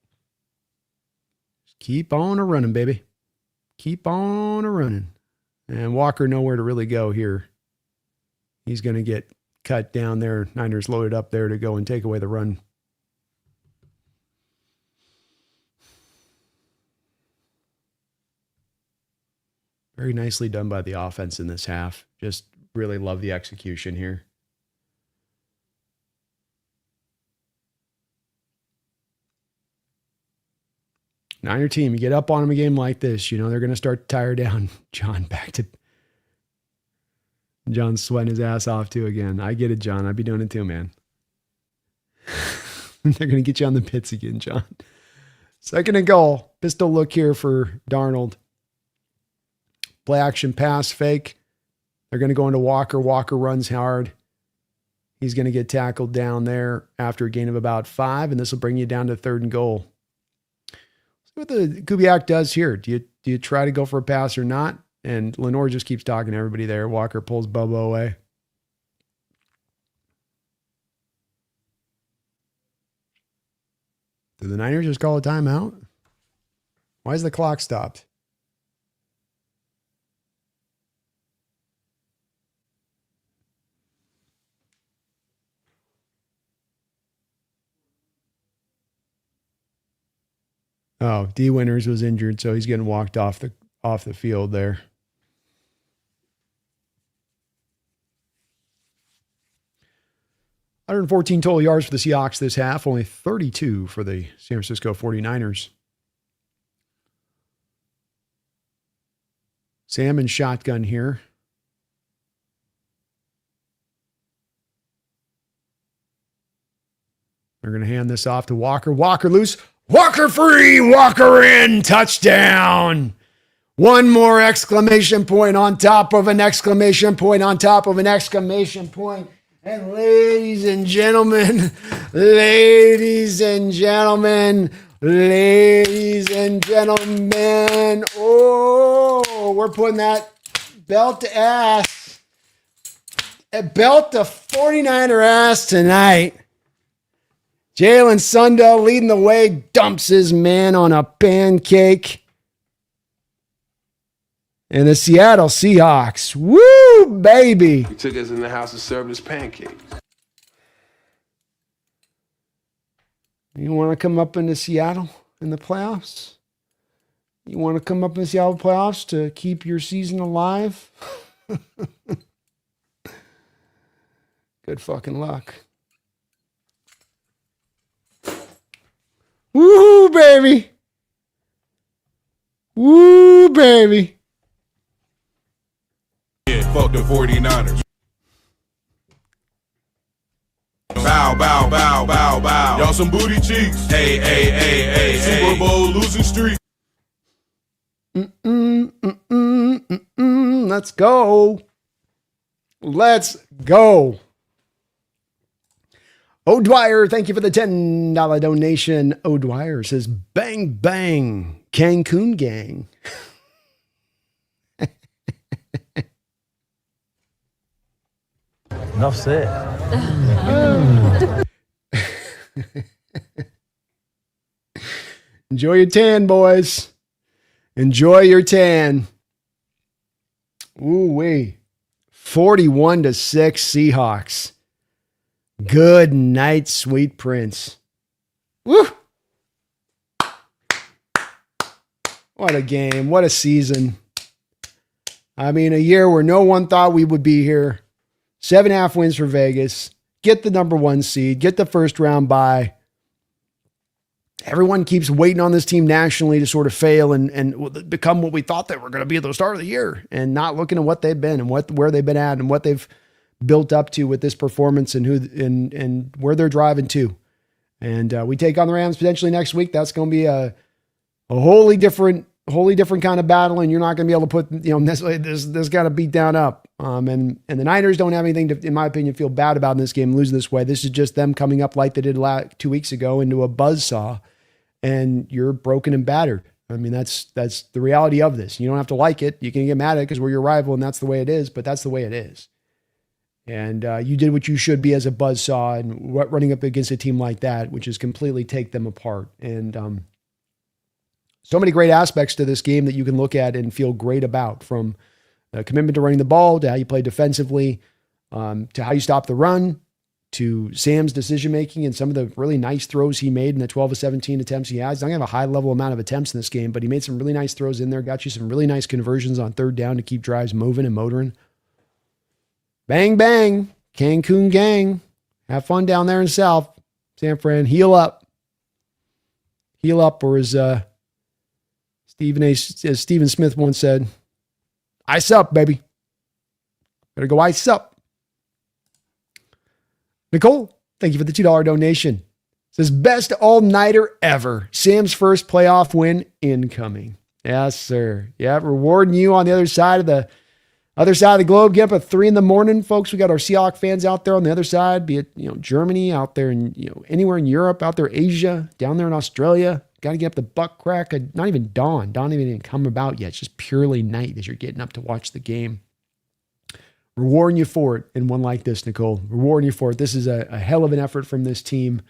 Just keep on a running, baby. Keep on a running. And Walker nowhere to really go here. He's going to get cut down there. Niners loaded up there to go and take away the run. Very nicely done by the offense in this half. Just really love the execution here. Niner team, you get up on them a game like this, you know, they're going to start to tire down. John's sweating his ass off too again. I get it, John. I'd be doing it too, man. They're going to get you on the pits again, John. 2nd and goal. Pistol look here for Darnold. Play action pass, fake. They're going to go into Walker. Walker runs hard. He's going to get tackled down there after a gain of about 5, and this will bring you down to 3rd and goal. See what the Kubiak does here. Do you try to go for a pass or not? And Lenore just keeps talking to everybody there. Walker pulls Bubba away. Did the Niners just call a timeout? Why is the clock stopped? Oh, D. Winters was injured, so he's getting walked off the field there. $114 total yards for the Seahawks this half, only 32 for the San Francisco 49ers. Sam in shotgun here. They're going to hand this off to Walker. Walker loose. Walker free. Walker in. Touchdown. One more exclamation point on top of an exclamation point on top of an exclamation point. And ladies and gentlemen, oh, we're putting that belt to 49er ass tonight. Jalen Sundell leading the way, dumps his man on a pancake. And the Seattle Seahawks, woo, baby. He took us in the house and served us pancakes. You want to come up into Seattle in the playoffs? You want to come up in the Seattle playoffs to keep your season alive? Good fucking luck. Woo, baby. Woo, baby. Yeah, fuck the 49ers. Bow, bow, bow, bow, bow. Y'all some booty cheeks. Hey, hey, hey, hey, Super Bowl losing streak. Let's go. Let's go. O'Dwyer, thank you for the $10 donation. O'Dwyer says, bang, bang, Cancun gang. Enough said. Enjoy your tan, boys. Enjoy your tan. Ooh-wee. 41-6 Seahawks. Good night, sweet prince. Woo! What a game. What a season. I mean, a year where no one thought we would be here. 7.5 wins for Vegas. Get the number 1 seed. Get the first round bye. Everyone keeps waiting on this team nationally to sort of fail and become what we thought they were going to be at the start of the year, and not looking at what they've been and where they've been at and what they've built up to with this performance and and where they're driving to. And we take on the Rams potentially next week. That's going to be a wholly different kind of battle, and you're not going to be able to put, necessarily this got to beat down up. And the Niners don't have anything to, in my opinion, feel bad about in this game, losing this way. This is just them coming up like they did 2 weeks ago into a buzzsaw, and you're broken and battered. I mean, that's the reality of this. You don't have to like it. You can get mad at it because we're your rival and that's the way it is, but that's the way it is. And you did what you should be as a buzzsaw, and running up against a team like that, which is completely take them apart. And so many great aspects to this game that you can look at and feel great about, from the commitment to running the ball, to how you play defensively, to how you stop the run, to Sam's decision-making and some of the really nice throws he made in the 12 of 17 attempts he has. He's not going to have a high-level amount of attempts in this game, but he made some really nice throws in there, got you some really nice conversions on third down to keep drives moving and motoring. Bang, bang, Cancun gang. Have fun down there in South. San Fran, heal up. Heal up, or as Stephen Smith once said, ice up, baby. Better go ice up. Nicole, thank you for the $2 donation. Says, best all-nighter ever. Sam's first playoff win incoming. Yes, sir. Yeah, rewarding you on the other side of the globe. Get up at 3 a.m, folks. We got our Seahawks fans out there on the other side, be it Germany, out there in anywhere in Europe, out there Asia, down there in Australia. Got to get up the buck crack. Not even dawn. Dawn even didn't come about yet. It's just purely night as you're getting up to watch the game. Rewarding you for it in one like this, Nicole. Rewarding you for it. This is a hell of an effort from this team.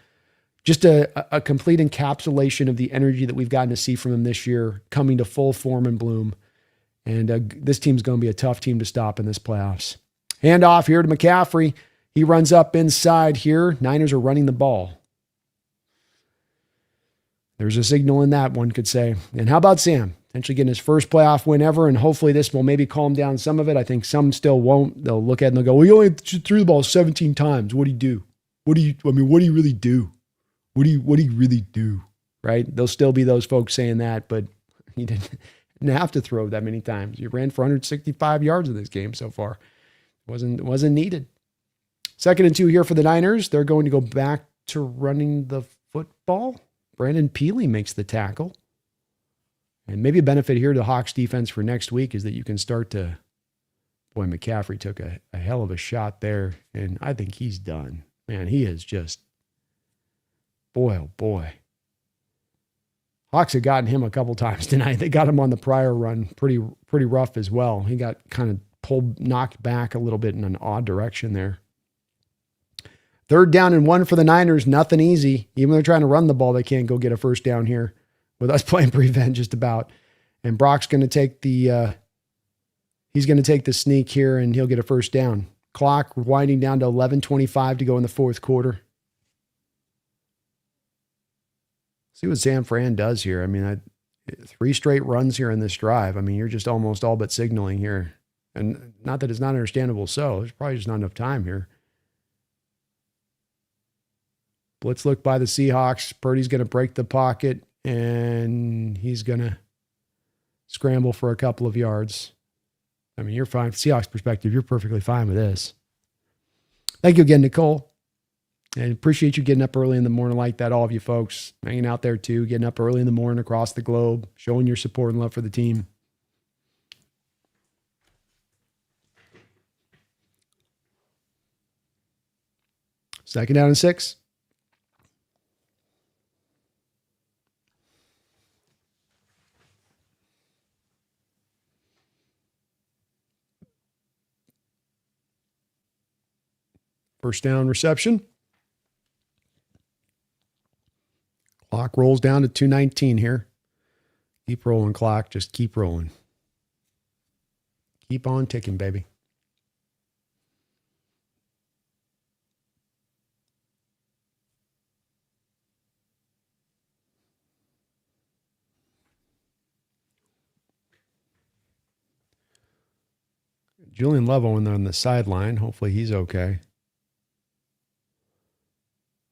Just a complete encapsulation of the energy that we've gotten to see from them this year, coming to full form and bloom. And this team's going to be a tough team to stop in this playoffs. Hand off here to McCaffrey. He runs up inside here. Niners are running the ball. There's a signal in that, one could say. And how about Sam? Potentially getting his first playoff win ever, and hopefully this will maybe calm down some of it. I think some still won't. They'll look at it and they'll go, well, you only threw the ball 17 times. What do you do? What do you really do? What do you really do? Right? There'll still be those folks saying that, but he didn't have to throw that many times. You ran for 165 yards in this game so far. Wasn't needed. 2nd and 2 here for the Niners. They're going to go back to running the football. Brandon Peely makes the tackle. And maybe a benefit here to the Hawks defense for next week is that you can start to, boy, McCaffrey took a hell of a shot there, and I think he's done. Man, he is just, boy, oh boy. Hawks have gotten him a couple times tonight. They got him on the prior run pretty rough as well. He got kind of knocked back a little bit in an odd direction there. 3rd down and 1 for the Niners. Nothing easy. Even when they're trying to run the ball, they can't go get a first down here with us playing prevent just about. And Brock's going to take the sneak here, and he'll get a first down. Clock winding down to 11:25 to go in the 4th quarter. See what San Fran does here. I mean, 3 straight runs here in this drive. I mean, you're just almost all but signaling here. And not that it's not understandable so. There's probably just not enough time here. Blitz look by the Seahawks. Purdy's going to break the pocket, and he's going to scramble for a couple of yards. I mean, you're fine. From Seahawks perspective, you're perfectly fine with this. Thank you again, Nicole. And appreciate you getting up early in the morning like that, all of you folks. Hanging out there too, getting up early in the morning across the globe, showing your support and love for the team. Second down and 6. First down reception. Clock rolls down to 2:19 here. Keep rolling, clock. Just keep rolling. Keep on ticking, baby. Julian Love on the sideline. Hopefully he's okay.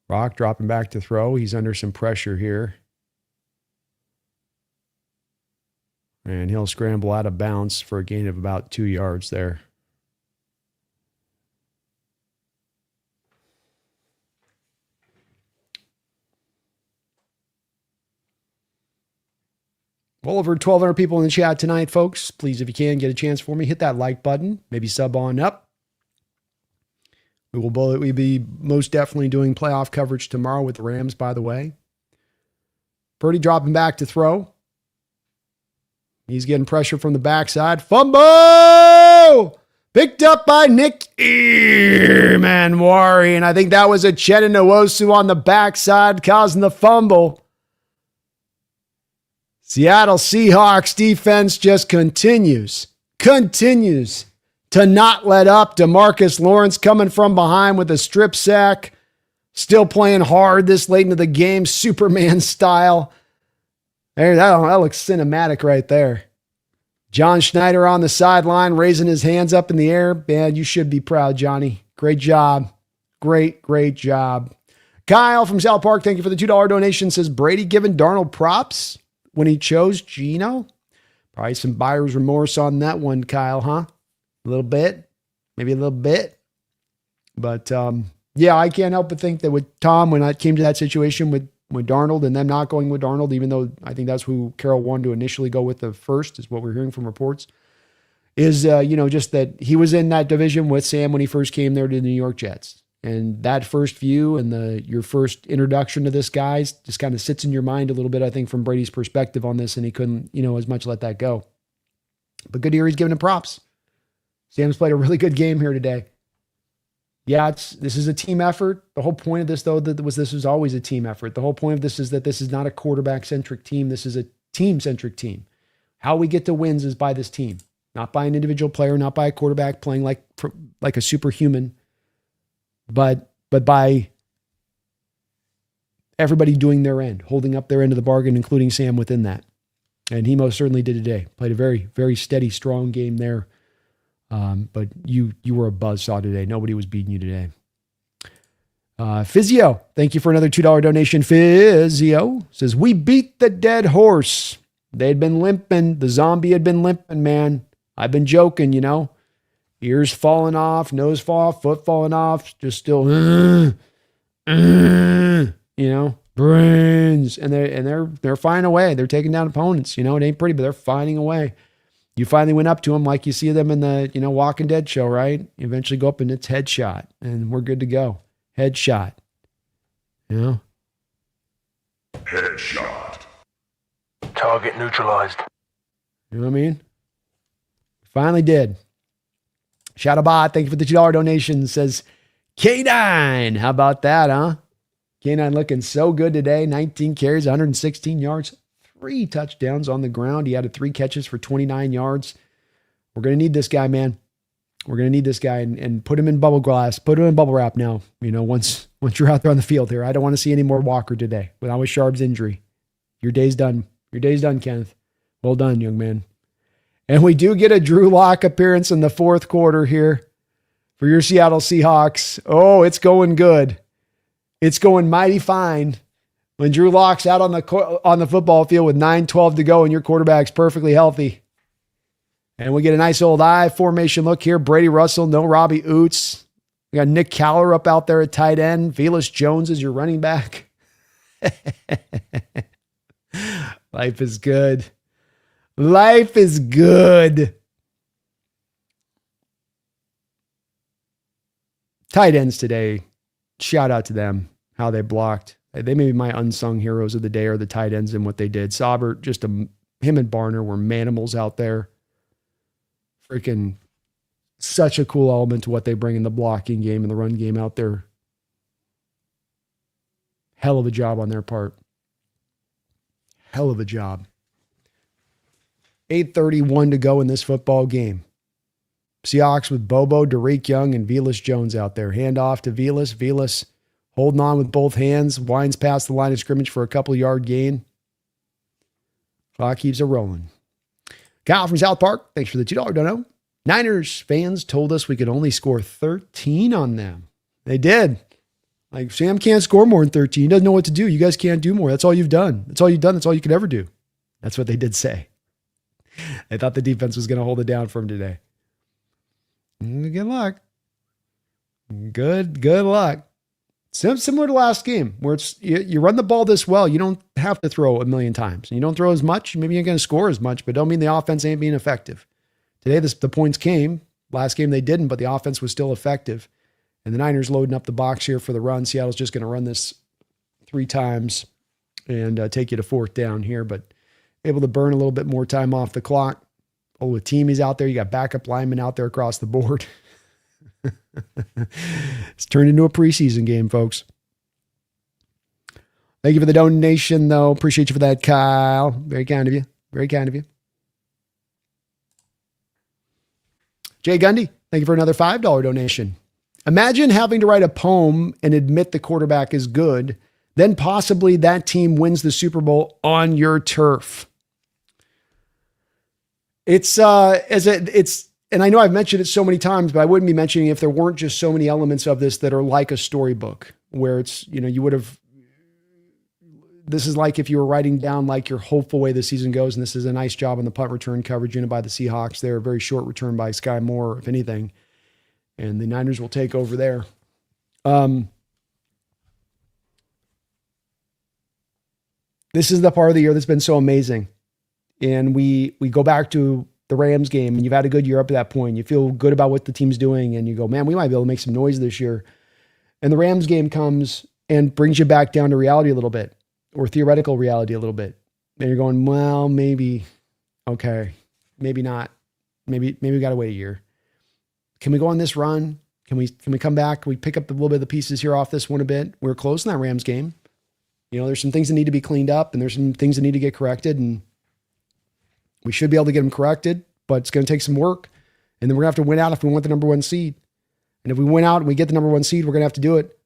Rock dropping back to throw. He's under some pressure here. And he'll scramble out of bounds for a gain of about 2 yards there. Well over 1,200 people in the chat tonight, folks. Please, if you can, get a chance for me, hit that like button. Maybe sub on up. We'll be most definitely doing playoff coverage tomorrow with the Rams, by the way. Purdy dropping back to throw. He's getting pressure from the backside. Fumble! Picked up by Nick Manwari. And I think that was a Uchenna Nwosu on the backside causing the fumble. Seattle Seahawks defense just continues to not let up. DeMarcus Lawrence coming from behind with a strip sack. Still playing hard this late into the game, Superman style. There, that looks cinematic right there. John Schneider on the sideline, raising his hands up in the air. Man, you should be proud, Johnny. Great job. Great job. Kyle from South Park, thank you for the $2 donation. Says, Brady giving Darnold props when he chose Geno? Probably some buyer's remorse on that one, Kyle, huh? A little bit. Maybe a little bit. But, yeah, I can't help but think that with Tom, when I came to that situation with Darnold and them not going with Darnold, even though I think that's who Carroll wanted to initially go with the first, is what we're hearing from reports, is, just that he was in that division with Sam when he first came there to the New York Jets. And that first view and your first introduction to this guy just kind of sits in your mind a little bit, I think, from Brady's perspective on this, and he couldn't, as much let that go. But good to hear he's giving him props. Sam's played a really good game here today. Yeah, this is a team effort. The whole point of this, though, this was always a team effort. The whole point of this is that this is not a quarterback-centric team. This is a team-centric team. How we get to wins is by this team, not by an individual player, not by a quarterback playing like a superhuman, but by everybody doing their end, holding up their end of the bargain, including Sam within that. And he most certainly did today. Played a very, very steady, strong game there. But you were a buzzsaw today. Nobody was beating you today. Physio, thank you for another $2 donation. Physio says, we beat the dead horse. They'd been limping. The zombie had been limping, man. I've been joking, Ears falling off, nose fall off, foot falling off, just still, brains. And they're finding a way. They're taking down opponents. It ain't pretty, but they're finding a way. You finally went up to them like you see them in the, Walking Dead show, right? You eventually go up and it's headshot, and we're good to go. Headshot. Headshot. Target neutralized. You know what I mean? Finally did. Shadowbot, thank you for the $2 donation. Says, K9. How about that, huh? K9 looking so good today. 19 carries, 116 yards. 3 touchdowns on the ground. He had 3 catches for 29 yards. We're going to need this guy, man. We're going to need this guy and put him in bubble glass. Put him in bubble wrap now. Once you're out there on the field here. I don't want to see any more Walker today without Sharp's injury. Your day's done. Your day's done, Kenneth. Well done, young man. And we do get a Drew Lock appearance in the fourth quarter here for your Seattle Seahawks. Oh, it's going good. It's going mighty fine. When Drew Lock's out on the football field with 9:12 to go and your quarterback's perfectly healthy. And we get a nice old I formation look here. Brady Russell, no Robbie Oots. We got Nick Caller up out there at tight end. Velus Jones is your running back. Life is good. Life is good. Tight ends today. Shout out to them. How they blocked. They may be my unsung heroes of the day, or the tight ends and what they did. Saubert, him and Barner were manimals out there. Freaking such a cool element to what they bring in the blocking game and the run game out there. Hell of a job on their part. Hell of a job. 8:31 to go in this football game. Seahawks with Bobo, Derek Young, and Velus Jones out there. Hand off to Velus. Velus holding on with both hands. Winds past the line of scrimmage for a couple yard gain. Clock keeps it rolling. Kyle from South Park, thanks for the $2 dono. Niners fans told us we could only score 13 on them. They did. Like, Sam can't score more than 13. He doesn't know what to do. You guys can't do more. That's all you've done. That's all you've done. That's all you could ever do. That's what they did say. They thought the defense was going to hold it down for him today. Good luck. Good luck. Similar to last game, where it's you run the ball this well, you don't have to throw a million times. And you don't throw as much, maybe you're going to score as much, but don't mean the offense ain't being effective. Today, the points came. Last game they didn't, but the offense was still effective. And the Niners loading up the box here for the run. Seattle's just going to run this 3 times and take you to 4th down here, but able to burn a little bit more time off the clock. Oh, with Teamy's out there. You got backup linemen out there across the board. It's turned into a preseason game, folks. Thank you for the donation, though. Appreciate you for that, Kyle. Very kind of you. Very kind of you. Jay Gundy, thank you for another $5 donation. Imagine having to write a poem and admit the quarterback is good, then possibly that team wins the Super Bowl on your turf. And I know I've mentioned it so many times, but I wouldn't be mentioning it if there weren't just so many elements of this that are like a storybook, where it's, this is like if you were writing down like your hopeful way the season goes, and this is a nice job on the punt return coverage unit by the Seahawks. They're a very short return by Sky Moore, if anything, and the Niners will take over there. This is the part of the year that's been so amazing. And we go back to the Rams game, and you've had a good year up to that point. You feel good about what the team's doing, and you go, man, we might be able to make some noise this year. And the Rams game comes and brings you back down to reality a little bit, or theoretical reality a little bit. And you're going, well, maybe, okay, maybe not. Maybe we got to wait a year. Can we go on this run? Can we come back? Can we pick up a little bit of the pieces here off this one a bit? We're close in that Rams game. There's some things that need to be cleaned up, and there's some things that need to get corrected, and we should be able to get them corrected, but it's going to take some work. And then we're going to have to win out if we want the number 1 seed. And if we win out and we get the number 1 seed, we're going to have to do it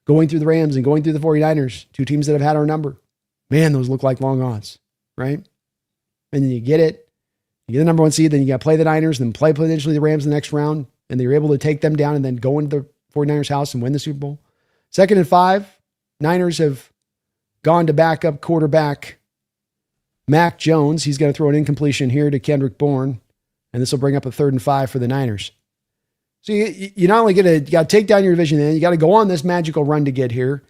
going through the Rams and going through the 49ers, 2 teams that have had our number. Man, those look like long odds, right? And then you get it. You get the number 1 seed, then you got to play the Niners, then play potentially the Rams in the next round, and then you're able to take them down and then go into the 49ers house and win the Super Bowl. 2nd and 5, Niners have gone to backup quarterback Mac Jones. He's going to throw an incompletion here to Kendrick Bourne, and this will bring up a 3rd and 5 for the Niners. So you not only you got to take down your division, then you got to go on this magical run to get here.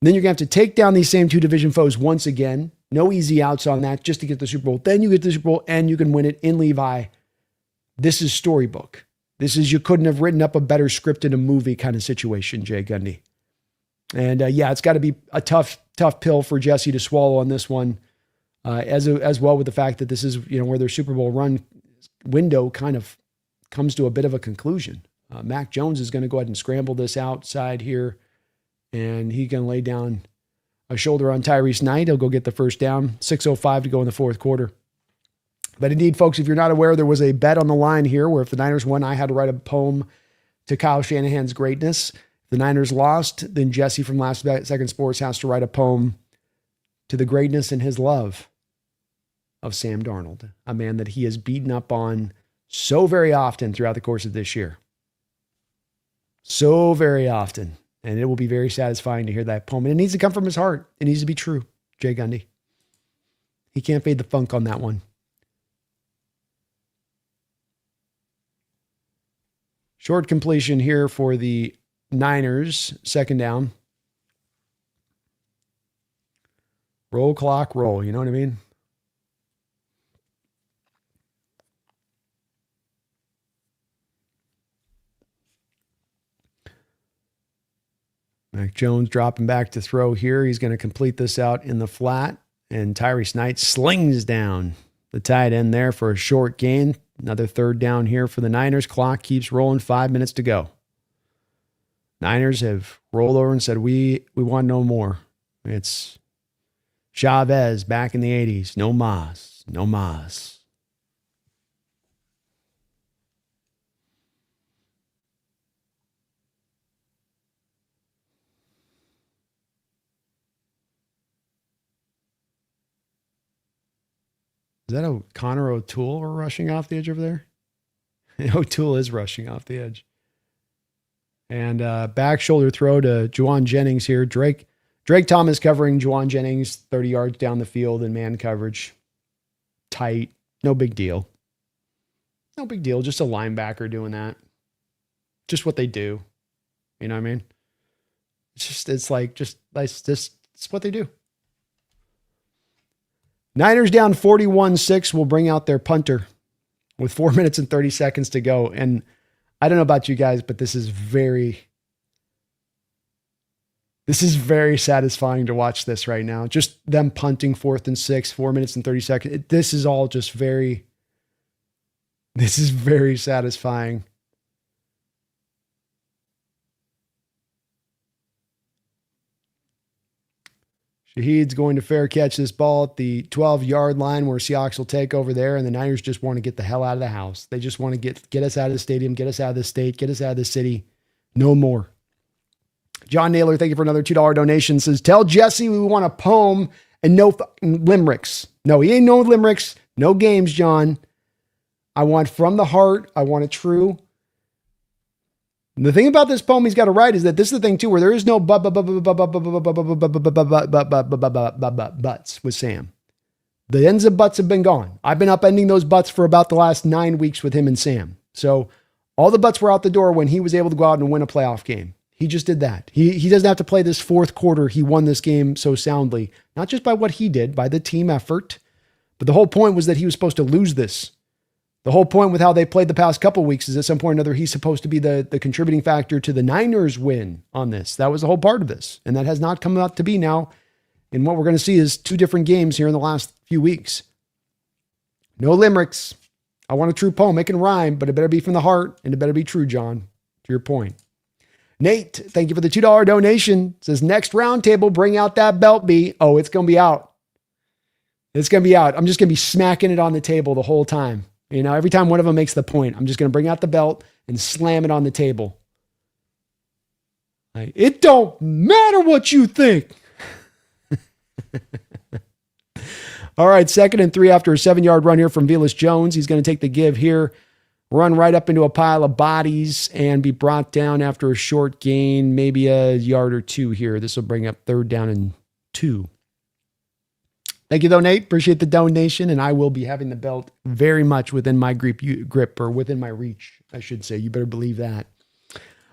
Then you're going to have to take down these same 2 division foes once again. No easy outs on that just to get the Super Bowl. Then you get the Super Bowl and you can win it in Levi. This is storybook. This is, you couldn't have written up a better script in a movie kind of situation, Jay Gundy. And it's got to be a tough pill for Jesse to swallow on this one. As well with the fact that this is, where their Super Bowl run window kind of comes to a bit of a conclusion. Mac Jones is going to go ahead and scramble this outside here, and he can lay down a shoulder on Tyrese Knight. He'll go get the first down. 6:05 to go in the 4th quarter. But indeed, folks, if you're not aware, there was a bet on the line here where if the Niners won, I had to write a poem to Kyle Shanahan's greatness. If the Niners lost, then Jesse from Last Second Sports has to write a poem to the greatness and his love of Sam Darnold, a man that he has beaten up on so very often throughout the course of this year. So very often. And it will be very satisfying to hear that poem. And it needs to come from his heart. It needs to be true, Jay Gundy. He can't fade the funk on that one. Short completion here for the Niners, 2nd down. Roll clock, roll. You know what I mean? Mac Jones dropping back to throw here. He's going to complete this out in the flat, and Tyrese Knight slings down the tight end there for a short gain. Another 3rd down here for the Niners. Clock keeps rolling, 5 minutes to go. Niners have rolled over and said, we want no more. It's Chavez back in the 80s. No mas, no mas. Is that a Connor O'Toole we're rushing off the edge over there? O'Toole is rushing off the edge. And back shoulder throw to Juwan Jennings here. Drake Thomas covering Juwan Jennings 30 yards down the field in man coverage. Tight. No big deal. No big deal. Just a linebacker doing that. Just what they do. You know what I mean? It's what they do. Niners down 41-6 will bring out their punter with 4 minutes and 30 seconds to go. And I don't know about you guys, but this is very satisfying to watch this right now. Just them punting 4th and 6, 4 minutes and 30 seconds. This is all just very satisfying. Shaheed's going to fair catch this ball at the 12-yard line where Seahawks will take over there, and the Niners just want to get the hell out of the house. They just want to get us out of the stadium, get us out of the state, get us out of the city. No more. John Naylor, thank you for another $2 donation. Says, tell Jesse we want a poem and no fucking limericks. No, he ain't no limericks. No games, John. I want from the heart. I want it true. And the thing about this poem he's got to write is that this is the thing too, where there is no buts with Sam. The ends of buts have been gone. I've been upending those buts for about the last 9 weeks with him and Sam. So all the buts were out the door when he was able to go out and win a playoff game. He just did that. He doesn't have to play this fourth quarter. He won this game so soundly, not just by what he did, by the team effort, but the whole point was that he was supposed to lose this. The whole point with how they played the past couple of weeks is at some point or another, he's supposed to be the contributing factor to the Niners win on this. That was the whole part of this. And that has not come out to be now. And what we're going to see is 2 different games here in the last few weeks. No limericks. I want a true poem. It can rhyme, but it better be from the heart and it better be true, John, to your point. Nate, thank you for the $2 donation. It says, next round table, bring out that belt B. Oh, it's going to be out. It's going to be out. I'm just going to be smacking it on the table the whole time. You know, every time one of them makes the point, I'm just going to bring out the belt and slam it on the table. It don't matter what you think. All right, 2nd and 3 after a 7-yard run here from Velus Jones. He's going to take the give here, run right up into a pile of bodies and be brought down after a short gain, maybe a yard or 2 here. This will bring up 3rd down and 2. Thank you, though, Nate. Appreciate the donation, and I will be having the belt very much within my grip or within my reach, I should say. You better believe that.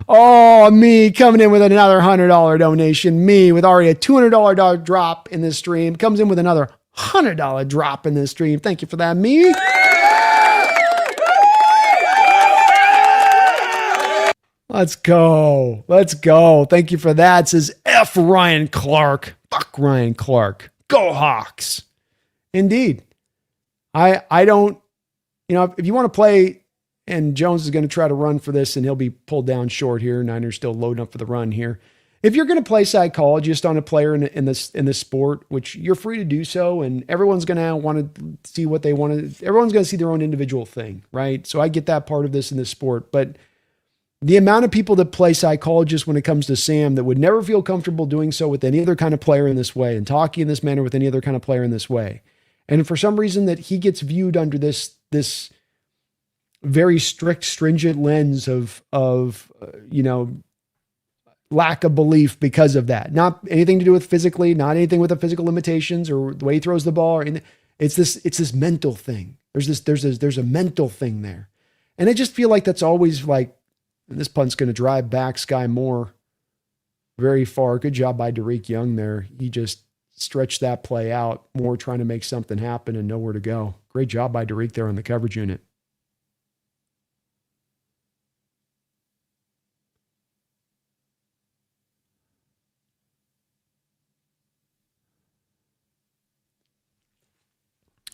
Oh, me coming in with another $100 donation. Me with already a $200 drop in this stream. Comes in with another $100 drop in this stream. Thank you for that, me. Let's go. Let's go. Thank you for that. It says F Ryan Clark. Fuck Ryan Clark. Go Hawks. Indeed. I don't, if you want to play, and Jones is going to try to run for this and he'll be pulled down short here. Niners still loading up for the run here. If you're going to play psychologist on a player in this sport, which you're free to do so, and everyone's going to want to see what they want to, everyone's going to see their own individual thing, right? So I get that part of this in this sport, but the amount of people that play psychologist when it comes to Sam that would never feel comfortable doing so with any other kind of player in this way and talking in this manner with any other kind of player in this way. And for some reason that he gets viewed under this very strict, stringent lens of lack of belief because of that. Not anything to do with physically, not anything with the physical limitations or the way he throws the ball. Or anything. It's this mental thing. There's a mental thing there. And I just feel like that's always like, and this punt's going to drive back Sky Moore very far. Good job by Derek Young there. He just stretched that play out, Moore trying to make something happen and nowhere to go. Great job by Derek there on the coverage unit.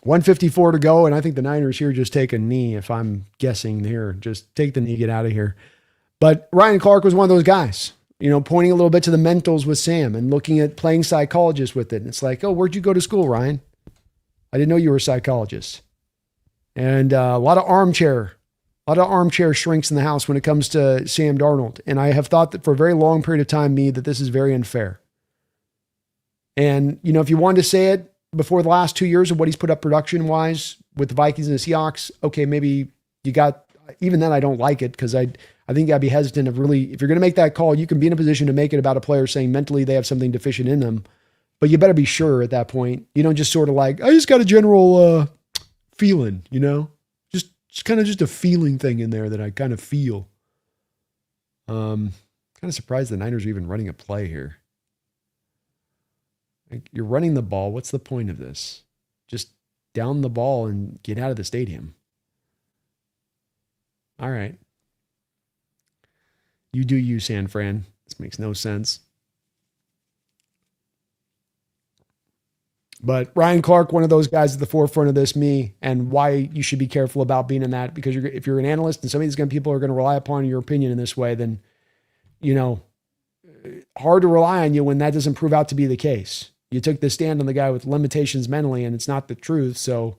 $154 to go, and I think the Niners here just take a knee, if I'm guessing here. Just take the knee, get out of here. But Ryan Clark was one of those guys, pointing a little bit to the mentals with Sam and looking at playing psychologist with it. And it's like, oh, where'd you go to school, Ryan? I didn't know you were a psychologist. And a lot of armchair shrinks in the house when it comes to Sam Darnold. And I have thought that for a very long period of time, that this is very unfair. And, if you wanted to say it before the last 2 years of what he's put up production-wise with the Vikings and the Seahawks, okay, maybe even then I don't like it because I think I'd be hesitant of really, if you're going to make that call, you can be in a position to make it about a player saying mentally they have something deficient in them, but you better be sure at that point. You don't just sort of like, I just got a general feeling, just kind of just a feeling thing in there that I kind of feel. Kind of surprised the Niners are even running a play here. Like, you're running the ball. What's the point of this? Just down the ball and get out of the stadium. All right. You do you, San Fran. This makes no sense. But Ryan Clark, one of those guys at the forefront of this, me, and why you should be careful about being in that, because if you're an analyst and some of these people are going to rely upon your opinion in this way, then, hard to rely on you when that doesn't prove out to be the case. You took the stand on the guy with limitations mentally, and it's not the truth. So,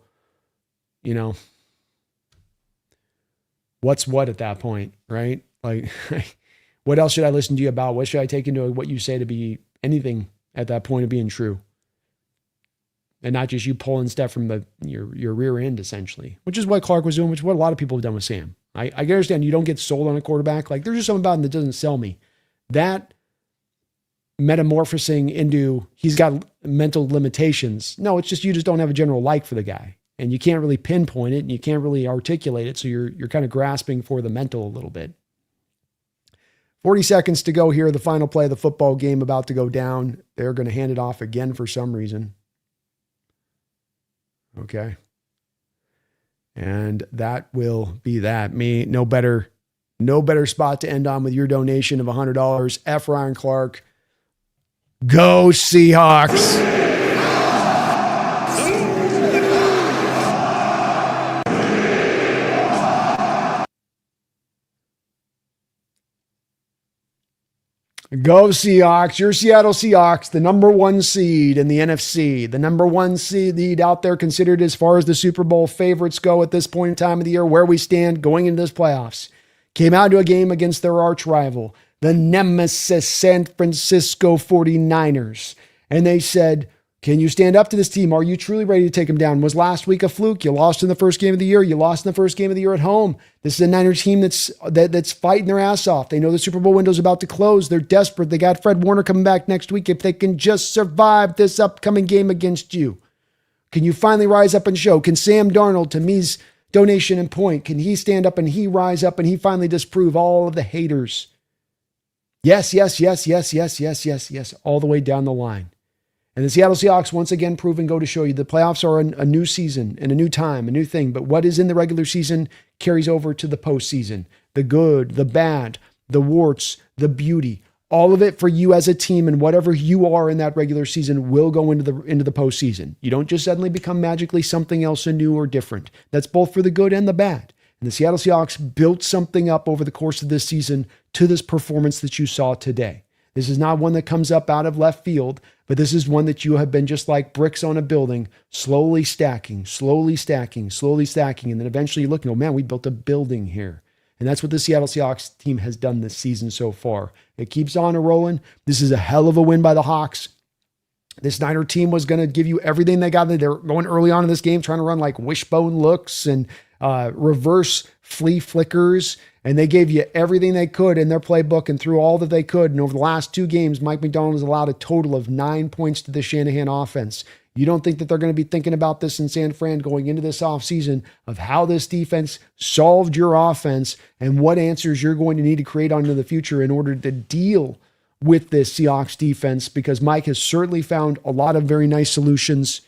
what's what at that point, right? Like, what else should I listen to you about? What should I take into what you say to be anything at that point of being true? And not just you pulling stuff from your rear end, essentially, which is what Clark was doing, which is what a lot of people have done with Sam. I can understand you don't get sold on a quarterback. Like, there's just something about him that doesn't sell me. That metamorphosing into he's got mental limitations. No, it's just you just don't have a general like for the guy. And you can't really pinpoint it and you can't really articulate it. So you're kind of grasping for the mental a little bit. 40 seconds to go here. The final play of the football game about to go down. They're going to hand it off again for some reason. Okay. And that will be that. No better spot to end on with your donation of $100. F. Ryan Clark. Go Seahawks. Go Seahawks. Your Seattle Seahawks, the number 1 seed in the NFC, the number 1 seed out there considered as far as the Super Bowl favorites go at this point in time of the year, where we stand going into this playoffs. Came out to a game against their arch rival, the nemesis San Francisco 49ers. And they said, can you stand up to this team? Are you truly ready to take them down? Was last week a fluke? You lost in the first game of the year. You lost in the first game of the year at home. This is a Niners team that's fighting their ass off. They know the Super Bowl window's about to close. They're desperate. They got Fred Warner coming back next week. If they can just survive this upcoming game against you, can you finally rise up and show? Can Sam Darnold, to me's donation and point, can he stand up and he rise up and he finally disprove all of the haters? Yes, yes, yes, yes, yes, yes, yes, yes, all the way down the line. And the Seattle Seahawks once again prove and go to show you the playoffs are a new season and a new time, a new thing. But what is in the regular season carries over to the postseason. The good, the bad, the warts, the beauty, all of it for you as a team, and whatever you are in that regular season will go into the postseason. You don't just suddenly become magically something else new or different. That's both for the good and the bad. And the Seattle Seahawks built something up over the course of this season to this performance that you saw today. This is not one that comes up out of left field, but this is one that you have been just like bricks on a building, slowly stacking, slowly stacking, slowly stacking. And then eventually you look and go, man, we built a building here. And that's what the Seattle Seahawks team has done this season so far. It keeps on rolling. This is a hell of a win by the Hawks. This Niner team was going to give you everything they got. They're going early on in this game, trying to run like wishbone looks and reverse flea flickers. And they gave you everything they could in their playbook and threw all that they could. And over the last 2 games, Mike McDonald has allowed a total of 9 points to the Shanahan offense. You don't think that they're going to be thinking about this in San Fran going into this offseason of how this defense solved your offense and what answers you're going to need to create onto the future in order to deal with this Seahawks defense, because Mike has certainly found a lot of very nice solutions,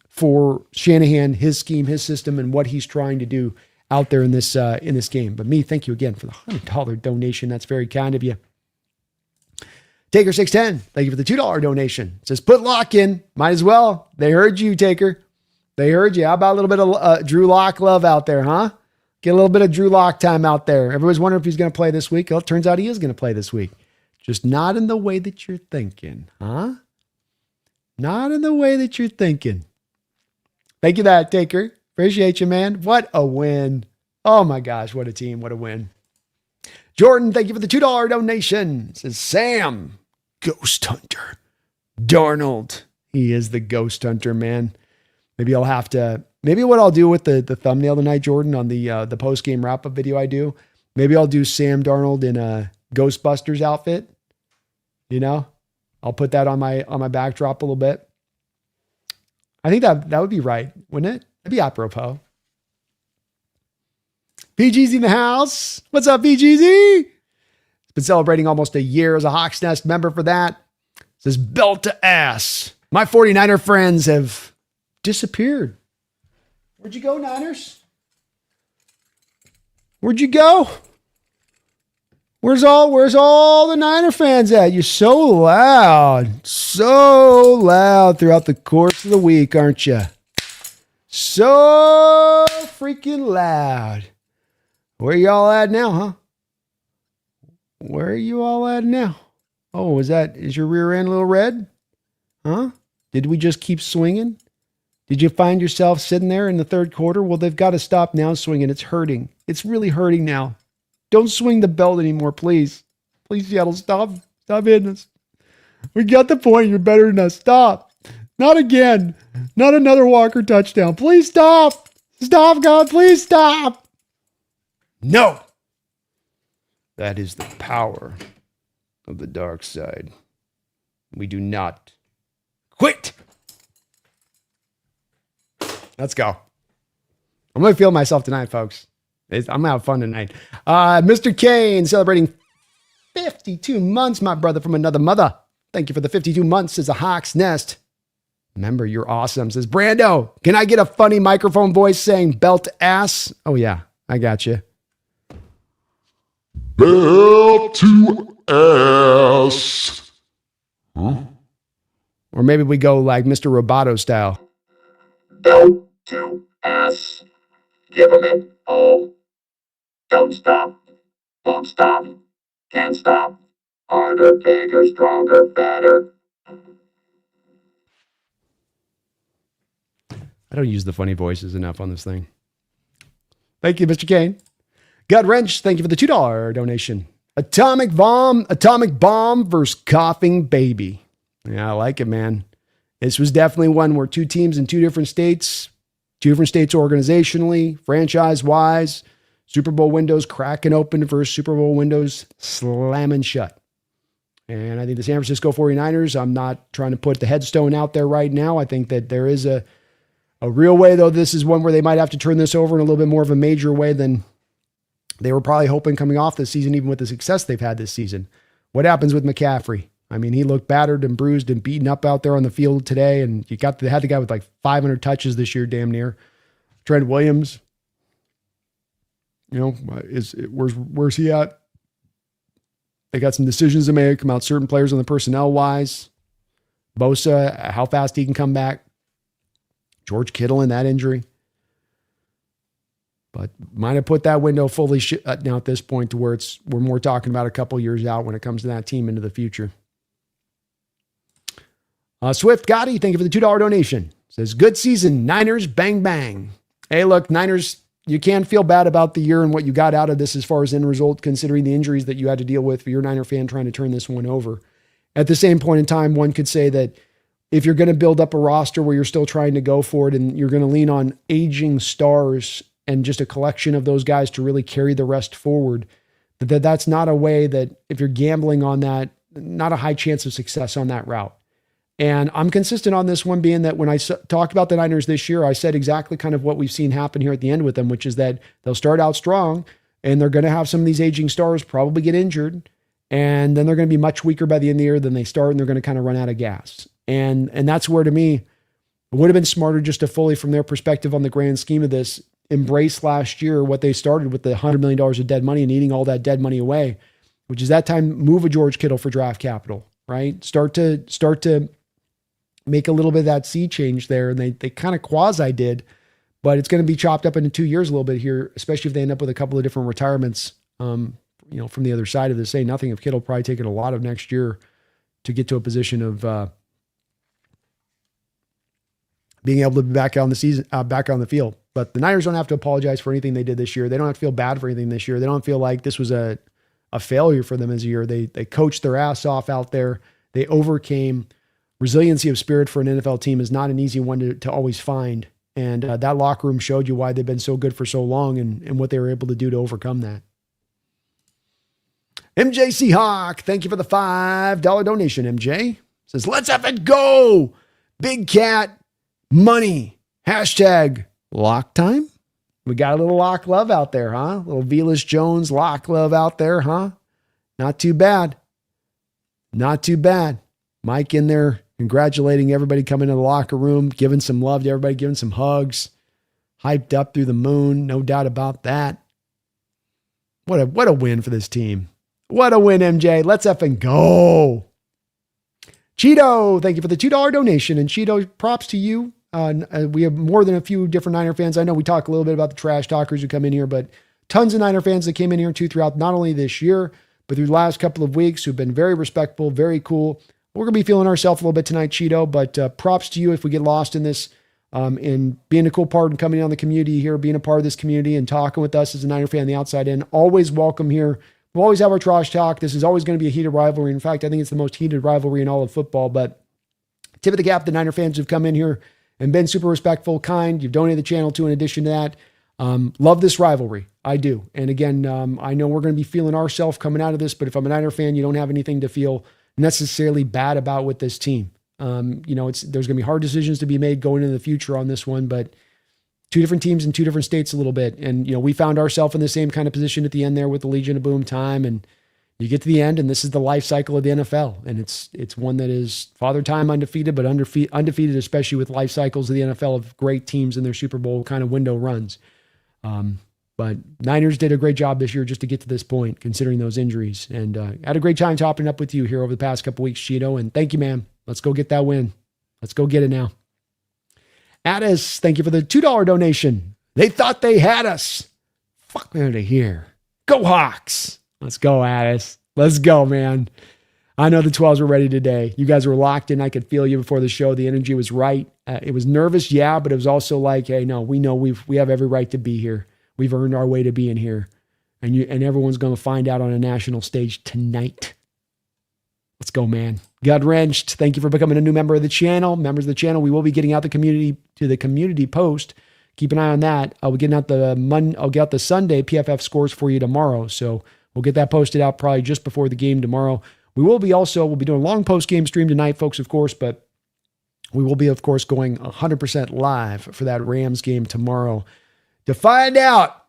for Shanahan, his scheme, his system, and what he's trying to do out there in this game. But thank you again for the $100 donation. That's very kind of you. Taker 610, thank you for the $2 donation. It says, put Lock in. Might as well. They heard you, Taker. They heard you. How about a little bit of Drew Lock love out there, huh? Get a little bit of Drew Lock time out there. Everybody's wondering if he's going to play this week. Well, it turns out he is going to play this week. Just not in the way that you're thinking, huh? Not in the way that you're thinking. Thank you, that Taker. Appreciate you, man. What a win. Oh my gosh, what a team. What a win. Jordan, thank you for the $2 donation. It says, Sam, Ghost Hunter. Darnold. He is the Ghost Hunter, man. Maybe I'll have to Maybe what I'll do with the thumbnail tonight, Jordan, on the post-game wrap-up video I do, maybe I'll do Sam Darnold in a Ghostbusters outfit. You know, I'll put that on my backdrop a little bit. I think that would be right, wouldn't it? That'd be apropos. PGZ in the house. What's up, PGZ? Been celebrating almost a year as a Hawks Nest member for that. It says belt to ass. My 49er friends have disappeared. Where'd you go, Niners? Where'd you go? Where's all the Niner fans at? You're so loud throughout the course of the week, aren't you? So freaking loud. Where y'all at now, huh? Where are you all at now? Oh, is your rear end a little red? Huh? Did we just keep swinging? Did you find yourself sitting there in the third quarter? Well, they've got to stop now swinging. It's hurting. It's really hurting now. Don't swing the belt anymore, please. Please, Seattle, stop. Stop hitting us. We got the point. You're better than us. Stop. Not again. Not another Walker touchdown. Please stop. Stop, God. Please stop. No. That is the power of the dark side. We do not quit. Let's go. I'm going to feel myself tonight, folks. I'm going to have fun tonight. Mr. Kane celebrating 52 months, my brother from another mother. Thank you for the 52 months as a Hawks Nest. Remember, you're awesome. Says, Brando, can I get a funny microphone voice saying belt ass? Oh, yeah, I got you. Belt to ass. Huh? Or maybe we go like Mr. Roboto style. Belt to ass. Give 'em it all. Don't stop. Won't stop. Can't stop. Harder, bigger, stronger, better. I don't use the funny voices enough on this thing. Thank you, Mr. Kane. Gut Wrench, thank you for the $2 donation. Atomic bomb versus coughing baby. Yeah, I like it, man. This was definitely one where two teams in two different states organizationally, franchise-wise, Super Bowl windows cracking open versus Super Bowl windows slamming shut. And I think the San Francisco 49ers, I'm not trying to put the headstone out there right now. I think that there is a real way, though. This is one where they might have to turn this over in a little bit more of a major way than they were probably hoping coming off this season, even with the success they've had this season. What happens with McCaffrey? I mean, he looked battered and bruised and beaten up out there on the field today, and you had the guy with like 500 touches this year, damn near. Trent Williams, you know, where's he at? They got some decisions to make about certain players on the personnel wise. Bosa, how fast he can come back. George Kittle in that injury. But might have put that window fully now at this point to where we're more talking about a couple years out when it comes to that team into the future. Swift Gotti, thank you for the $2 donation. Says, good season, Niners, bang, bang. Hey, look, Niners, you can't feel bad about the year and what you got out of this as far as end result, considering the injuries that you had to deal with for your Niner fan trying to turn this one over. At the same point in time, one could say that if you're going to build up a roster where you're still trying to go for it and you're going to lean on aging stars and just a collection of those guys to really carry the rest forward, that's not a way that, if you're gambling on that, not a high chance of success on that route. And I'm consistent on this one, being that when I talked about the Niners this year, I said exactly kind of what we've seen happen here at the end with them, which is that they'll start out strong and they're going to have some of these aging stars probably get injured. And then they're going to be much weaker by the end of the year than they start, and they're going to kind of run out of gas. And that's where, to me, it would have been smarter just to fully, from their perspective on the grand scheme of this, embrace last year what they started with the $100 million of dead money and eating all that dead money away, which is that time move a George Kittle for draft capital, right? Start to make a little bit of that sea change there. And they kind of quasi did, but it's going to be chopped up into 2 years a little bit here, especially if they end up with a couple of different retirements, from the other side of this. Say nothing of Kittle probably taking a lot of next year to get to a position of being able to be back on the field. But the Niners don't have to apologize for anything they did this year. They don't have to feel bad for anything this year. They don't feel like this was a failure for them as a year. They coached their ass off out there. They overcame. Resiliency of spirit for an NFL team is not an easy one to always find. And that locker room showed you why they've been so good for so long and what they were able to do to overcome that. MJ Seahawk, thank you for the $5 donation, MJ. Says, let's have it go. Big Cat money. Hashtag lock time. We got a little lock love out there, huh? Little Velas Jones lock love out there, huh? Not too bad. Not too bad. Mike in there congratulating everybody coming to the locker room, giving some love to everybody, giving some hugs. Hyped up through the moon, no doubt about that. What a win for this team. What a win, MJ. Let's effing go. Cheeto, thank you for the $2 donation. And Cheeto, props to you. We have more than a few different Niner fans. I know we talk a little bit about the trash talkers who come in here, but tons of Niner fans that came in here too throughout not only this year, but through the last couple of weeks who've been very respectful, very cool. We're going to be feeling ourselves a little bit tonight, Cheeto, but props to you if we get lost in this, in being a cool part and coming on the community here, being a part of this community and talking with us as a Niner fan on the outside in. Always welcome here. We'll always have our trash talk. This is always going to be a heated rivalry. In fact, I think it's the most heated rivalry in all of football, but tip of the cap to Niner fans who've come in here and been super respectful, kind. You've donated the channel too in addition to that. Love this rivalry. I do. And again, I know we're going to be feeling ourselves coming out of this, but if I'm a Niner fan, you don't have anything to feel necessarily bad about with this team. There's going to be hard decisions to be made going into the future on this one, but two different teams in two different states a little bit. And, we found ourselves in the same kind of position at the end there with the Legion of Boom time. And you get to the end and this is the life cycle of the NFL. And it's one that is Father Time undefeated, but undefeated, especially with life cycles of the NFL of great teams in their Super Bowl kind of window runs. But Niners did a great job this year just to get to this point, considering those injuries. And had a great time topping up with you here over the past couple weeks, Cheeto. And thank you, man. Let's go get that win. Let's go get it now. Addis, thank you for the $2 donation. They thought they had us. Fuck me out of here. Go Hawks. Let's go, Addis. Let's go, man. I know the 12s were ready today. You guys were locked in. I could feel you before the show. The energy was right. It was nervous, yeah, but it was also like, hey, no, we know we have every right to be here. We've earned our way to being here. And everyone's going to find out on a national stage tonight. Let's go, man. Gut Wrenched, thank you for becoming a new member of the channel. Members of the channel, we will be getting out the community post. Keep an eye on that. I'll get out the Sunday PFF scores for you tomorrow. So we'll get that posted out probably just before the game tomorrow. We'll be doing a long post-game stream tonight, folks, of course, but we will be, of course, going 100% live for that Rams game tomorrow to find out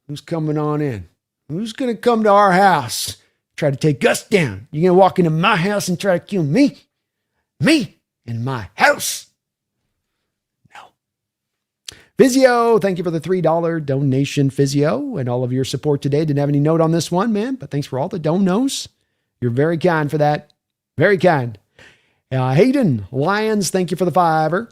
who's coming on in, who's going to come to our house, try to take us down. You're going to walk into my house and try to kill me in my house. No. Physio, thank you for the $3 donation, Physio, and all of your support today. Didn't have any note on this one, man, but thanks for all the donos. You're very kind for that. Very kind. Hayden Lyons, thank you for the $5.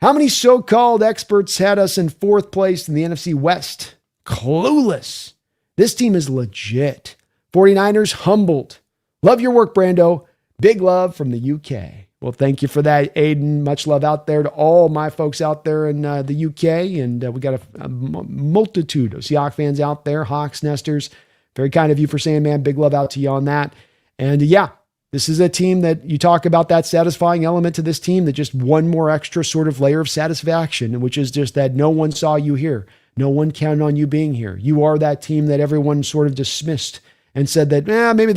How many so-called experts had us in 4th place in the NFC West? Clueless. This team is legit. 49ers humbled. Love your work, Brando. Big love from the UK. Well, thank you for that, Aiden. Much love out there to all my folks out there in the UK. And we got a multitude of Seahawks fans out there, Hawks nesters. Very kind of you for saying, man, big love out to you on that. And yeah, this is a team that you talk about that satisfying element to this team, that just one more extra sort of layer of satisfaction, which is just that no one saw you here. No one counted on you being here. You are that team that everyone sort of dismissed and said that maybe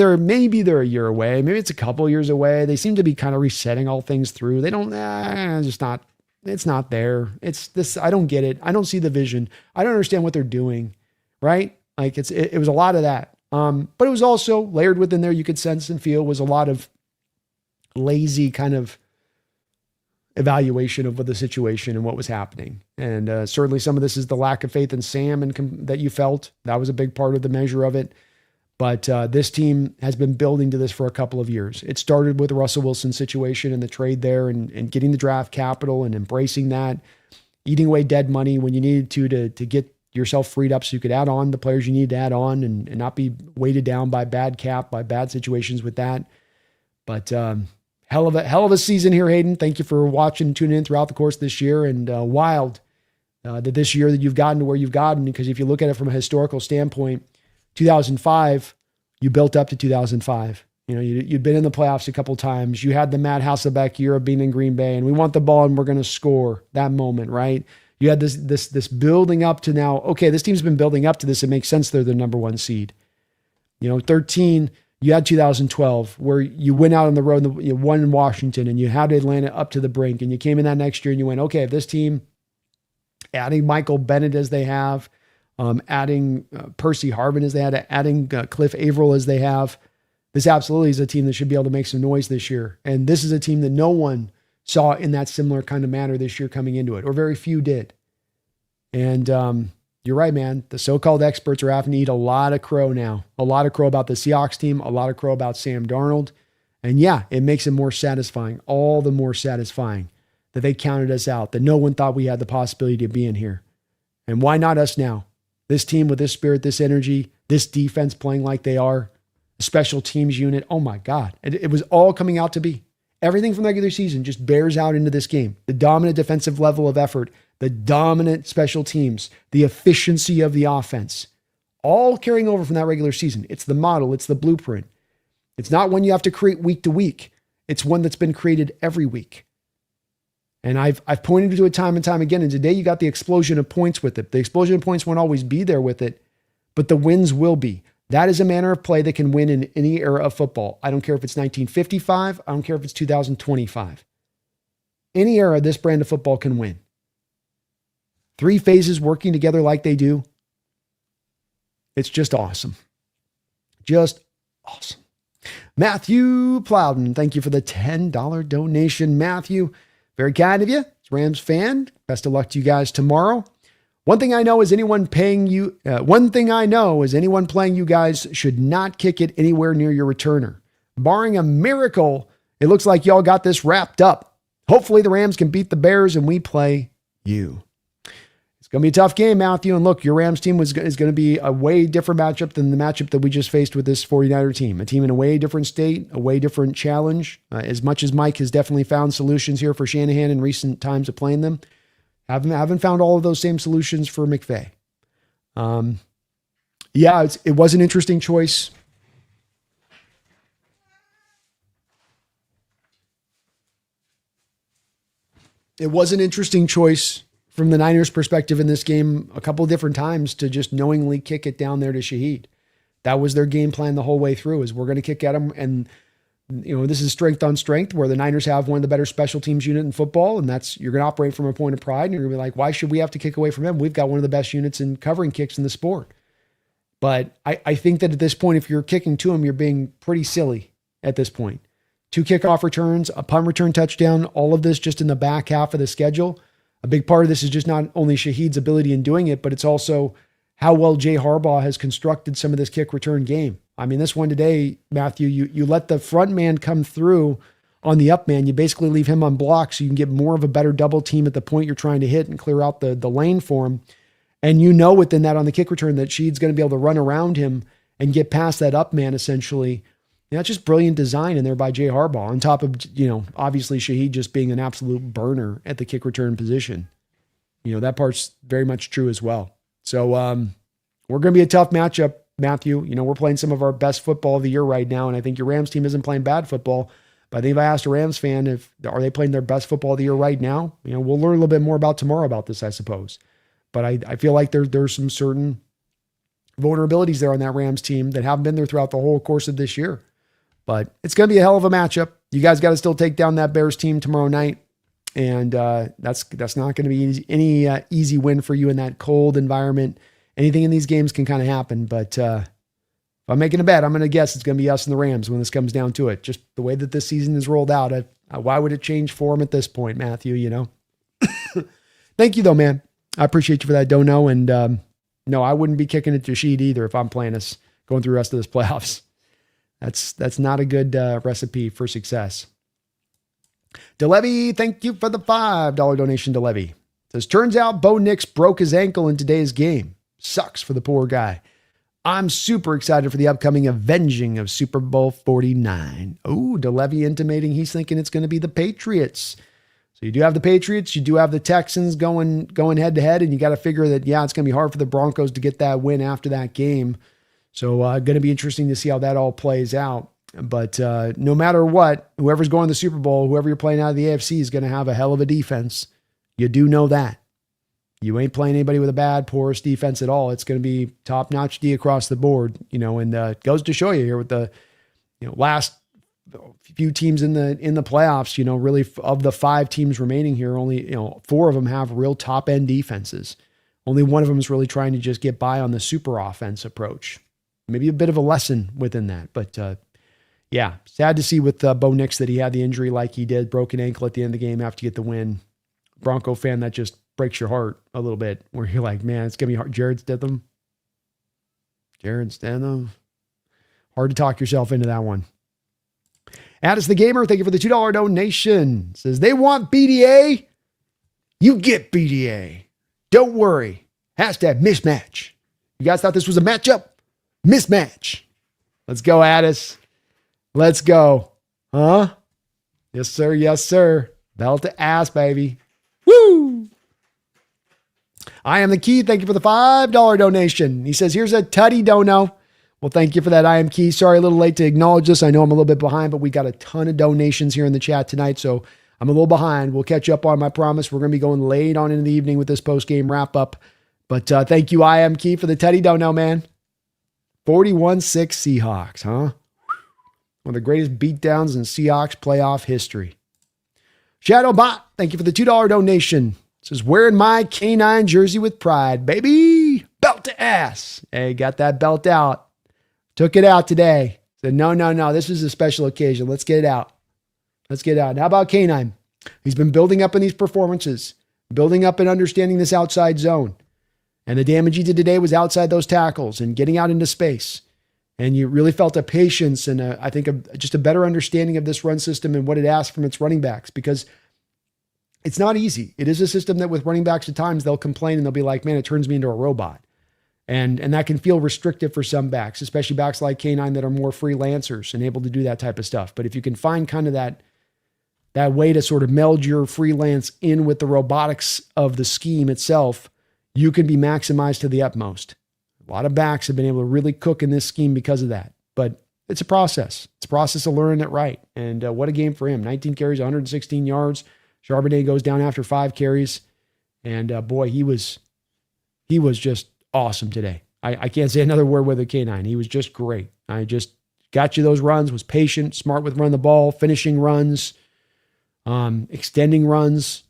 they're a year away. Maybe it's a couple years away. They seem to be kind of resetting all things through. They don't, it's not there. It's this. I don't get it. I don't see the vision. I don't understand what they're doing. Right. Like it was a lot of that. But it was also layered within there. You could sense and feel was a lot of lazy kind of evaluation of the situation and what was happening. And certainly some of this is the lack of faith in Sam and that you felt. That was a big part of the measure of it. But this team has been building to this for a couple of years. It started with the Russell Wilson situation and the trade there and getting the draft capital and embracing that, eating away dead money when you needed to get yourself freed up so you could add on the players you need to add on and not be weighted down by bad cap, by bad situations with that. But hell of a season here, Hayden. Thank you for watching and tuning in throughout the course of this year. And wild that this year that you've gotten to where you've gotten, because if you look at it from a historical standpoint, 2005, you built up to 2005. You know, you'd been in the playoffs a couple times. You had the Matt Hasselbeck year of being in Green Bay, and we want the ball and we're going to score that moment, right? You had this building up to now, okay, this team's been building up to this. It makes sense they're the number one seed. You know, 13, you had 2012 where you went out on the road and you won in Washington and you had Atlanta up to the brink, and you came in that next year and you went, okay, if this team, adding Michael Bennett as they have, adding Percy Harvin as they had, adding Cliff Averill as they have, this absolutely is a team that should be able to make some noise this year. And this is a team that no one saw in that similar kind of manner this year coming into it, or very few did. And you're right, man. The so-called experts are having to eat a lot of crow now. A lot of crow about the Seahawks team, a lot of crow about Sam Darnold. And yeah, it makes it more satisfying, all the more satisfying that they counted us out, that no one thought we had the possibility of being here. And why not us now? This team with this spirit, this energy, this defense playing like they are, special teams unit. Oh my God. It was all coming out to be. Everything from the regular season just bears out into this game. The dominant defensive level of effort, the dominant special teams, the efficiency of the offense, all carrying over from that regular season. It's the model. It's the blueprint. It's not one you have to create week to week. It's one that's been created every week. And I've pointed to it time and time again. And today you got the explosion of points with it. The explosion of points won't always be there with it, but the wins will be. That is a manner of play that can win in any era of football. I don't care if it's 1955. I don't care if it's 2025. Any era, this brand of football can win. Three phases working together like they do. It's just awesome. Just awesome. Matthew Plowden, thank you for the $10 donation. Matthew, very kind of you. It's Rams fan. Best of luck to you guys tomorrow. One thing I know is anyone playing you guys should not kick it anywhere near your returner. Barring a miracle, it looks like y'all got this wrapped up. Hopefully the Rams can beat the Bears and we play you. It's going to be a tough game, Matthew. And look, your Rams team is going to be a way different matchup than the matchup that we just faced with this 49er team. A team in a way different state, a way different challenge. As much as Mike has definitely found solutions here for Shanahan in recent times of playing them, haven't found all of those same solutions for McVay. It was an interesting choice. It was an interesting choice from the Niners' perspective in this game a couple of different times to just knowingly kick it down there to Shaheed. That was their game plan the whole way through, is we're going to kick at him. And, you know, this is strength on strength where the Niners have one of the better special teams unit in football. And you're going to operate from a point of pride. And you're going to be like, why should we have to kick away from him? We've got one of the best units in covering kicks in the sport. But I think that at this point, if you're kicking to him, you're being pretty silly at this point. 2 kickoff returns, a punt return touchdown, all of this just in the back half of the schedule. A big part of this is just not only Shaheed's ability in doing it, but it's also how well Jay Harbaugh has constructed some of this kick return game. I mean, this one today, Matthew, you let the front man come through on the up man. You basically leave him on block so you can get more of a better double team at the point you're trying to hit and clear out the lane for him. And you know within that on the kick return that Shaheed's going to be able to run around him and get past that up man essentially. You know, it's just brilliant design in there by Jay Harbaugh, on top of, you know, obviously Shaheed just being an absolute burner at the kick return position. You know, that part's very much true as well. So we're going to be a tough matchup, Matthew. You know, we're playing some of our best football of the year right now, and I think your Rams team isn't playing bad football. But I think if I asked a Rams fan are they playing their best football of the year right now, you know, we'll learn a little bit more about tomorrow about this, I suppose. But I feel like there's some certain vulnerabilities there on that Rams team that haven't been there throughout the whole course of this year. But it's going to be a hell of a matchup. You guys got to still take down that Bears team tomorrow night. And that's not going to be any easy win for you in that cold environment. Anything in these games can kind of happen. But if I'm making a bet, I'm going to guess it's going to be us and the Rams when this comes down to it. Just the way that this season is rolled out. Why would it change for them at this point, Matthew, you know? Thank you, though, man. I appreciate you for that dono. And no, I wouldn't be kicking it to Sheed either if I'm playing us going through the rest of this playoffs. That's not a good recipe for success. DeLevy, thank you for the $5 donation, DeLevy. Says, turns out Bo Nix broke his ankle in today's game. Sucks for the poor guy. I'm super excited for the upcoming avenging of Super Bowl 49. Oh, DeLevy intimating he's thinking it's going to be the Patriots. So you do have the Patriots, you do have the Texans going head to head, and you got to figure that, yeah, it's going to be hard for the Broncos to get that win after that game. So going to be interesting to see how that all plays out. But no matter what, whoever's going to the Super Bowl, whoever you're playing out of the AFC is going to have a hell of a defense. You do know that. You ain't playing anybody with a bad, porous defense at all. It's going to be top-notch D across the board, and it goes to show you here with the last few teams in the playoffs, really of the 5 teams remaining here, only 4 of them have real top-end defenses. Only one of them is really trying to just get by on the super offense approach. Maybe a bit of a lesson within that, but yeah, sad to see with Bo Nix that he had the injury like he did, broken ankle at the end of the game after you get the win. Bronco fan, that just breaks your heart a little bit, where you're like, man, it's going to be hard. Jared Stidham. Hard to talk yourself into that one. Addis the Gamer, thank you for the $2 donation. Says, they want BDA. You get BDA. Don't worry. Hashtag mismatch. You guys thought this was a matchup? Mismatch. Let's go, Addis. Let's go. Huh? Yes, sir. Yes, sir. Belt to ass, baby. Woo! I am the key. Thank you for the $5 donation. He says, here's a tutty dono. Well, thank you for that. I am key. Sorry, a little late to acknowledge this. I know I'm a little bit behind, but we got a ton of donations here in the chat tonight, so I'm a little behind. We'll catch up on my promise. We're going to be going late on into the evening with this post-game wrap-up. But thank you, I am key, for the tutty dono, man. 41-6 Seahawks, huh? One of the greatest beatdowns in Seahawks playoff history. Shadowbot, thank you for the $2 donation. It says, wearing my K9 jersey with pride, baby. Belt to ass. Hey, got that belt out. Took it out today. Said, no. This is a special occasion. Let's get it out. And how about K9? He's been building up in these performances, building up and understanding this outside zone. And the damage he did today was outside those tackles and getting out into space. And you really felt a patience and I think just a better understanding of this run system and what it asks from its running backs, because it's not easy. It is a system that with running backs at times, they'll complain and they'll be like, man, it turns me into a robot. And that can feel restrictive for some backs, especially backs like K9 that are more freelancers and able to do that type of stuff. But if you can find kind of that way to sort of meld your freelance in with the robotics of the scheme itself, you can be maximized to the utmost. A lot of backs have been able to really cook in this scheme because of that. But it's a process. It's a process of learning it right. And what a game for him. 19 carries, 116 yards. Charbonnet goes down after 5 carries. And boy, he was just awesome today. I can't say another word with a K9. He was just great. I just got you those runs, was patient, smart with running the ball, finishing runs, extending runs,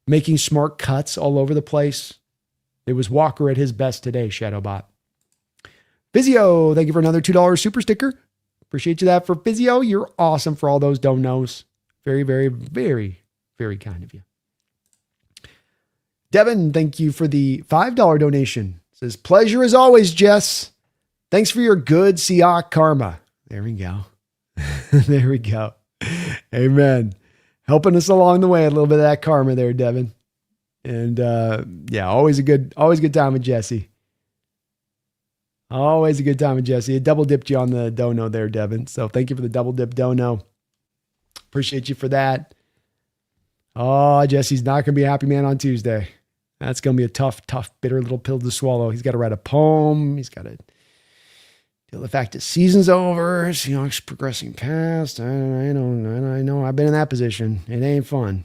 making smart cuts all over the place. It was Walker at his best today, Shadowbot. Physio, thank you for another $2 super sticker. Appreciate you that for Physio. You're awesome for all those donos. Very, very, very, very kind of you. Devin, thank you for the $5 donation. Says, pleasure as always, Jess. Thanks for your good Seahawk karma. There we go. There we go. Amen. Helping us along the way, a little bit of that karma there, Devin. And yeah, always a good time with Jesse. Always a good time with Jesse. It double dipped you on the dono there, Devin. So thank you for the double dip dono. Appreciate you for that. Oh, Jesse's not going to be a happy man on Tuesday. That's going to be a tough, bitter little pill to swallow. He's got to write a poem. He's got to deal with the fact that season's over. Seahawks progressing past. I know. I've been in that position. It ain't fun.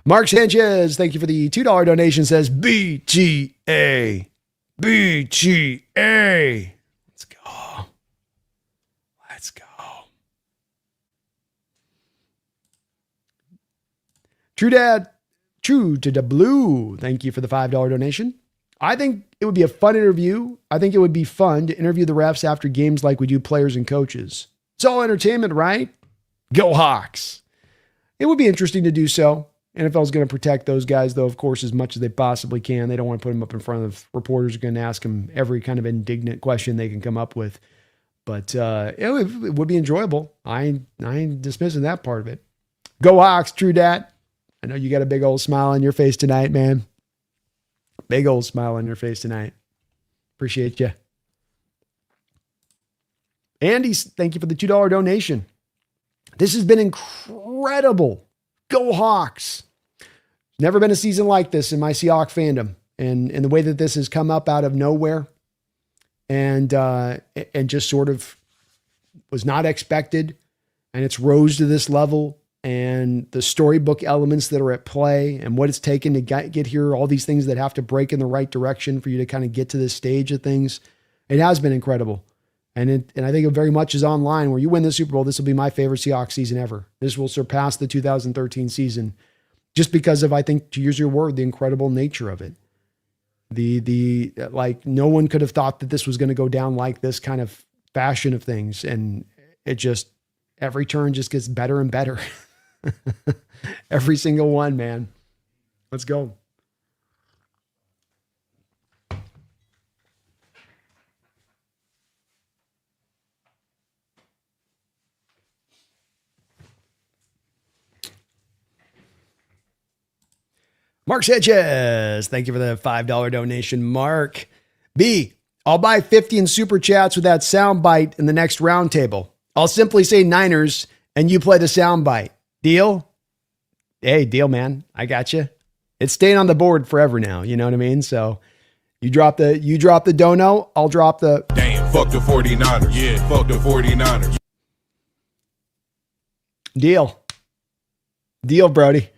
Mark Sanchez, thank you for the $2 donation, says BGA. BGA. Let's go. True Dad, true to the blue. Thank you for the $5 donation. I think it would be a fun interview. I think it would be fun to interview the refs after games like we do players and coaches. It's all entertainment, right? Go Hawks. It would be interesting to do so. NFL's going to protect those guys, though, of course, as much as they possibly can. They don't want to put them up in front of reporters who are going to ask them every kind of indignant question they can come up with. But it would be enjoyable. I ain't dismissing that part of it. Go Hawks, true dat. I know you got a big old smile on your face tonight, man. Big old smile on your face tonight. Appreciate you. Andy, thank you for the $2 donation. This has been incredible. Go Hawks. Never been a season like this in my Seahawks fandom. And the way that this has come up out of nowhere and just sort of was not expected, and it's rose to this level, and the storybook elements that are at play and what it's taken to get here, all these things that have to break in the right direction for you to kind of get to this stage of things. It has been incredible. And I think it very much is online where you win the Super Bowl. This will be my favorite Seahawks season ever. This will surpass the 2013 season just because of, I think, to use your word, the incredible nature of it. Like no one could have thought that this was going to go down like this kind of fashion of things. And it just, every turn just gets better and better. Every single one, man. Let's go. Mark Sanchez, thank you for the $5 donation. Mark B, I'll buy 50 in super chats with that soundbite in the next roundtable. I'll simply say Niners and you play the soundbite. Deal? Hey, deal, man. I got you. It's staying on the board forever now. You know what I mean? So you drop the dono, I'll drop the Damn, fuck the 49ers. Yeah, fuck the 49ers. deal. Deal, Brody.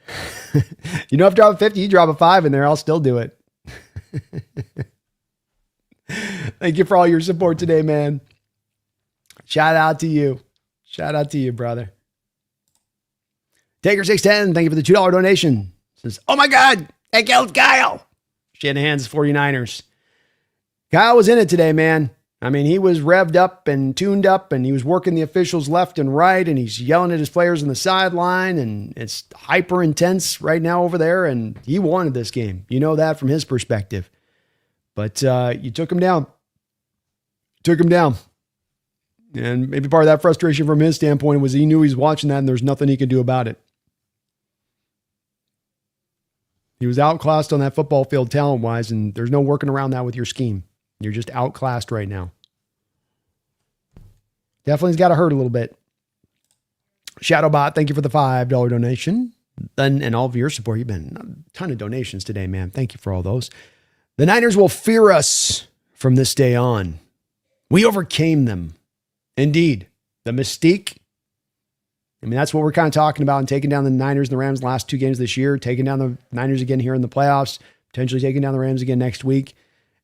You know, if I drop a 50, you drop a 5 in there, I'll still do it. Thank you for all your support today, man. Shout out to you. Shout out to you, brother. Taker610, thank you for the $2 donation. Says, oh my God, that killed Kyle. Shanahan's 49ers. Kyle was in it today, man. I mean, he was revved up and tuned up, and he was working the officials left and right, and he's yelling at his players on the sideline, and it's hyper intense right now over there, and he wanted this game. You know that from his perspective. But you took him down. Took him down. And maybe part of that frustration from his standpoint was he knew he was watching that, and there's nothing he could do about it. He was outclassed on that football field talent-wise, and there's no working around that with your scheme. You're just outclassed right now. Definitely's got to hurt a little bit. Shadowbot, thank you for the $5 donation. And all of your support. You've been a ton of donations today, man. Thank you for all those. The Niners will fear us from this day on. We overcame them. Indeed. The mystique. I mean, that's what we're kind of talking about and taking down the Niners and the Rams last 2 games this year, taking down the Niners again here in the playoffs, potentially taking down the Rams again next week,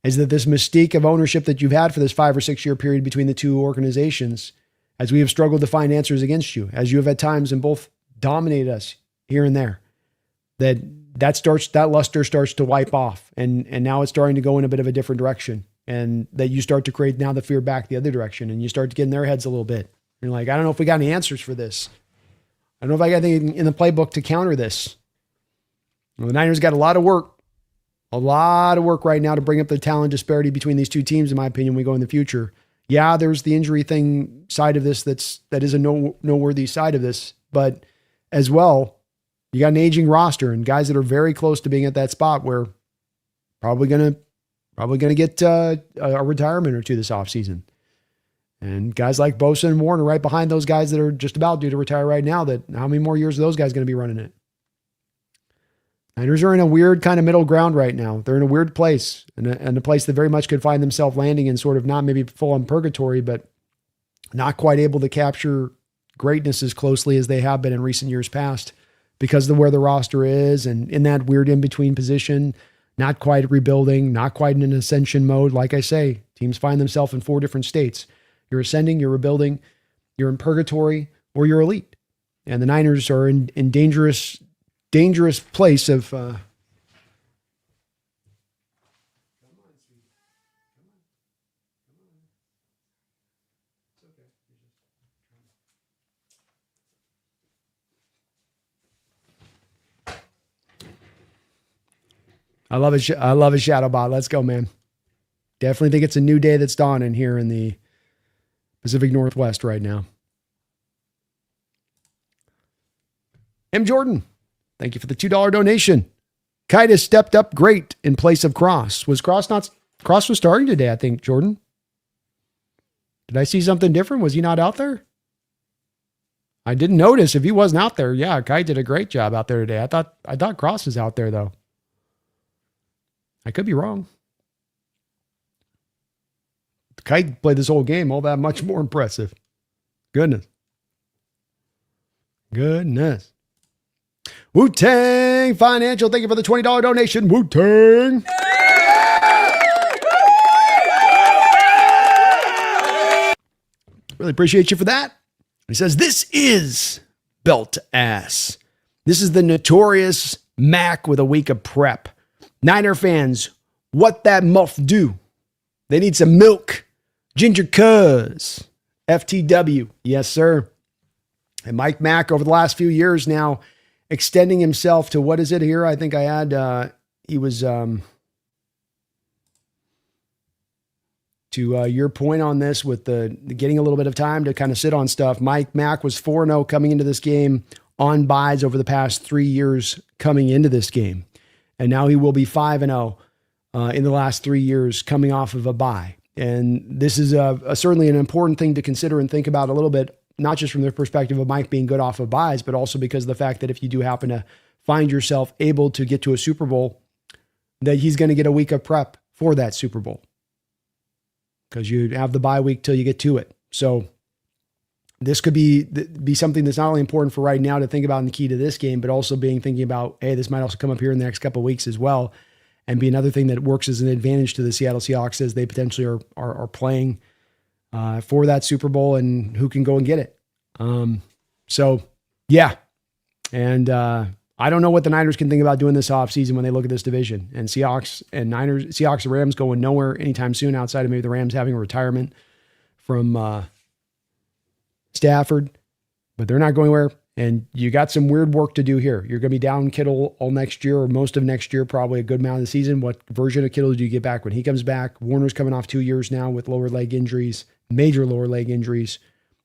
is that this mystique of ownership that you've had for this 5 or 6 year period between the two organizations, as we have struggled to find answers against you, as you have at times and both dominated us here and there, that luster starts to wipe off. And now it's starting to go in a bit of a different direction. And that you start to create now the fear back the other direction, and you start to get in their heads a little bit. You're like, I don't know if we got any answers for this. I don't know if I got anything in the playbook to counter this. Well, the Niners got a lot of work right now to bring up the talent disparity between these two teams, in my opinion, when we go in the future. Yeah, there's the injury thing side of this that is a noteworthy side of this, but as well, you got an aging roster and guys that are very close to being at that spot where probably gonna get a retirement or two this offseason. And guys like Bosa and Warren are right behind those guys that are just about due to retire right now. That how many more years are those guys going to be running it? Niners are in a weird kind of middle ground right now. They're in a weird place, and a place that very much could find themselves landing in sort of not maybe full on purgatory, but not quite able to capture greatness as closely as they have been in recent years past because of where the roster is and in that weird in-between position, not quite rebuilding, not quite in an ascension mode. Like I say, teams find themselves in 4 different states. You're ascending, you're rebuilding, you're in purgatory, or you're elite. And the Niners are in dangerous place of I love it. I love it, Shadowbot. Let's go, man. Definitely think it's a new day that's dawning here in the Pacific Northwest right now. M. Jordan, thank you for the $2 donation. Kite has stepped up great in place of Cross. Cross was starting today, I think, Jordan. Did I see something different? Was he not out there? I didn't notice if he wasn't out there. Yeah, Kite did a great job out there today. I thought Cross was out there though. I could be wrong. Kite played this whole game all that much more impressive. Goodness. Wu-Tang Financial, thank you for the $20 donation. Wu-Tang. Really appreciate you for that. He says, this is belt ass. This is the notorious Mac with a week of prep. Niner fans, what that muff do? They need some milk. Ginger Cuz. FTW. Yes, sir. And Mike Mack over the last few years now extending himself to, what is it here? I think I had, he was, to your point on this with the getting a little bit of time to kind of sit on stuff. Mike Mack was 4-0 coming into this game on buys over the past 3 years coming into this game. And now he will be 5-0 in the last 3 years coming off of a bye. And this is certainly an important thing to consider and think about a little bit, not just from the perspective of Mike being good off of buys, but also because of the fact that if you do happen to find yourself able to get to a Super Bowl, that he's going to get a week of prep for that Super Bowl, because you have the bye week till you get to it. So this could be something that's not only important for right now to think about in the key to this game, but also thinking about, hey, this might also come up here in the next couple of weeks as well, and be another thing that works as an advantage to the Seattle Seahawks as they potentially are playing for that Super Bowl and who can go and get it. So yeah. And I don't know what the Niners can think about doing this offseason when they look at this division, and Seahawks and Rams going nowhere anytime soon outside of maybe the Rams having a retirement from Stafford, but they're not going anywhere. And you got some weird work to do here. You're going to be down Kittle all next year, or most of next year, probably a good amount of the season. What version of Kittle do you get back when he comes back? Warner's coming off 2 years now with lower leg injuries, major lower leg injuries.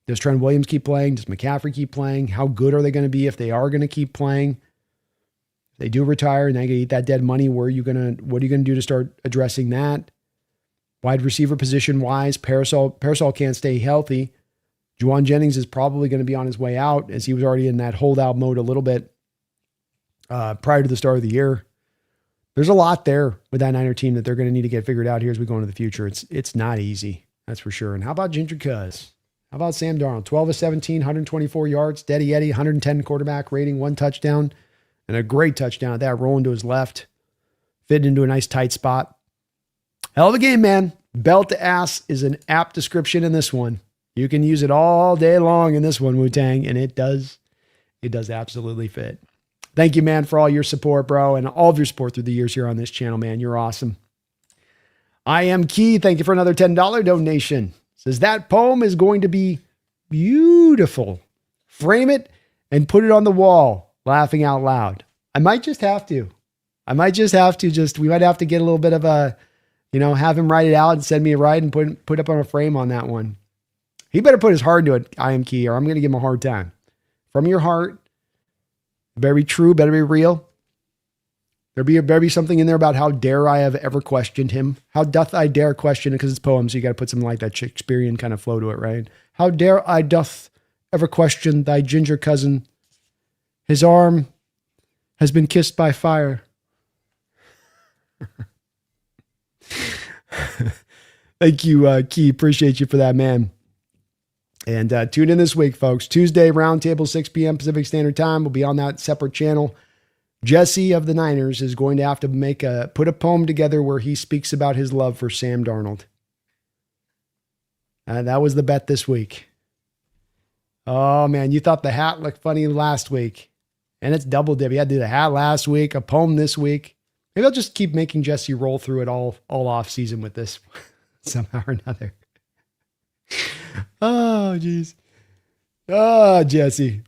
Does Trent Williams keep playing? Does McCaffrey keep playing? How good are they going to be if they are going to keep playing? If they do retire and they eat that dead money, what are you going to do to start addressing that? Wide receiver position wise, Parasol can't stay healthy. Juwan Jennings is probably going to be on his way out, as he was already in that holdout mode a little bit prior to the start of the year. There's a lot there with that Niner team that they're going to need to get figured out here as we go into the future. It's not easy, that's for sure. And how about Ginger Cuz? How about Sam Darnold? 12 of 17, 124 yards, steady Eddie, 110 quarterback rating, 1 touchdown, and a great touchdown at that, rolling to his left, fitting into a nice tight spot. Hell of a game, man. Belt to ass is an apt description in this one. You can use it all day long in this one, Wu-Tang, and it does absolutely fit. Thank you, man, for all your support, bro, and all of your support through the years here on this channel, man. You're awesome. I Am Key, thank you for another $10 donation. Says, that poem is going to be beautiful. Frame it and put it on the wall, laughing out loud. I might just have to. We might have to get a little bit of a, have him write it out and send me a write and put up on a frame on that one. He better put his heart into it, I Am Key, or I'm going to give him a hard time. From your heart, better be true, better be real. There better be something in there about how dare I have ever questioned him. How doth I dare question it, because it's poems, so you got to put something like that Shakespearean kind of flow to it, right? How dare I doth ever question thy ginger cousin? His arm has been kissed by fire. Thank you, Key. Appreciate you for that, man. And tune in this week, folks. Tuesday, roundtable, 6 p.m. Pacific Standard Time. We'll be on that separate channel. Jesse of the Niners is going to have to put a poem together where he speaks about his love for Sam Darnold. That was the bet this week. Oh, man, you thought the hat looked funny last week. And it's double dip. You had to do the hat last week, a poem this week. Maybe I'll just keep making Jesse roll through it all off season with this somehow or another. Oh, geez. Oh, Jesse.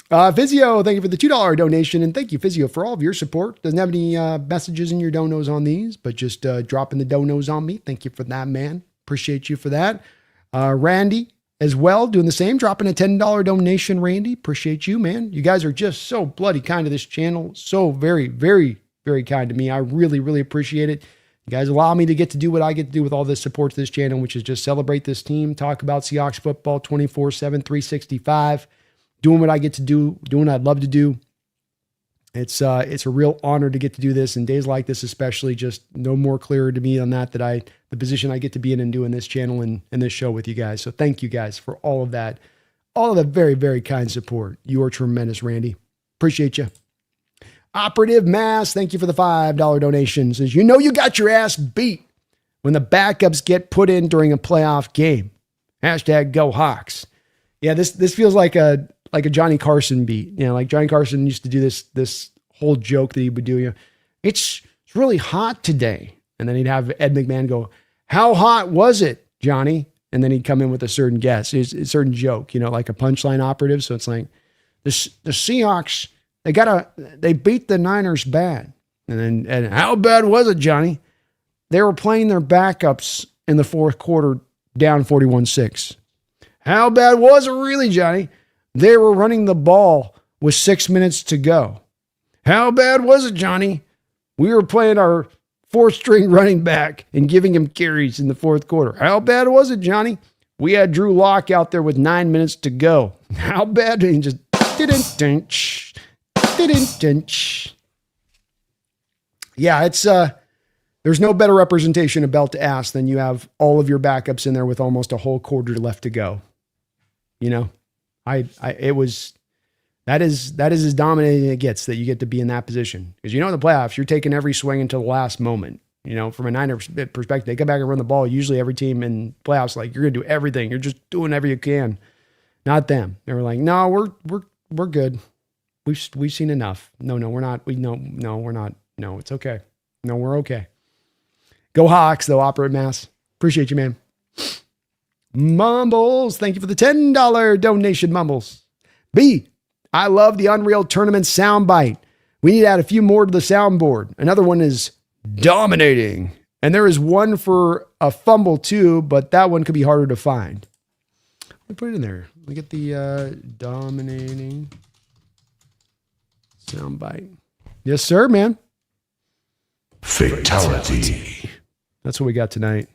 Physio, thank you for the $2 donation. And thank you, Physio, for all of your support. Doesn't have any messages in your donos on these, but just dropping the donos on me. Thank you for that, man. Appreciate you for that. Randy as well, doing the same, dropping a $10 donation, Randy. Appreciate you, man. You guys are just so bloody kind to this channel. So very, very, very kind to me. I really, really appreciate it. You guys allow me to get to do what I get to do with all this support to this channel, which is just celebrate this team, talk about Seahawks football 24/7, 365, doing what I get to do, doing what I'd love to do. It's a real honor to get to do this, and days like this especially, just no more clearer to me on that the position I get to be in and doing this channel and this show with you guys. So thank you guys for all of that, all of the very, very kind support. You are tremendous, Randy. Appreciate you. Operative Mass, thank you for the $5 donation. Says, you know you got your ass beat when the backups get put in during a playoff game. Hashtag Go Hawks. Yeah, this feels like a Johnny Carson beat. You know, like Johnny Carson used to do this whole joke that he would do. You know, it's really hot today. And then he'd have Ed McMahon go, how hot was it, Johnny? And then he'd come in with a certain guess, a certain joke, you know, like a punchline operative. So it's like the Seahawks, they beat the Niners bad. And how bad was it, Johnny? They were playing their backups in the fourth quarter down 41-6. How bad was it really, Johnny? They were running the ball with 6 minutes to go. How bad was it, Johnny? We were playing our fourth string running back and giving him carries in the fourth quarter. How bad was it, Johnny? We had Drew Lock out there with 9 minutes to go. How bad? He just didn't. Yeah, it's there's no better representation of belt to ass than you have all of your backups in there with almost a whole quarter left to go. You know, that is as dominating as it gets, that you get to be in that position. Because, you know, in the playoffs, you're taking every swing until the last moment. You know, from a Niner perspective, they come back and run the ball. Usually every team in playoffs, like, you're going to do everything. You're just doing whatever you can. Not them. They were like, no, we're good. We've seen enough. No, we're not. No, we're not. No, it's okay. No, we're okay. Go Hawks, though, Operative Mass. Appreciate you, man. Mumbles, thank you for the $10 donation, Mumbles. B, I love the Unreal Tournament soundbite. We need to add a few more to the soundboard. Another one is dominating. And there is one for a fumble too, but that one could be harder to find. Let me put it in there. Let me get the dominating soundbite. Yes, sir, man. Fatality. That's what we got tonight.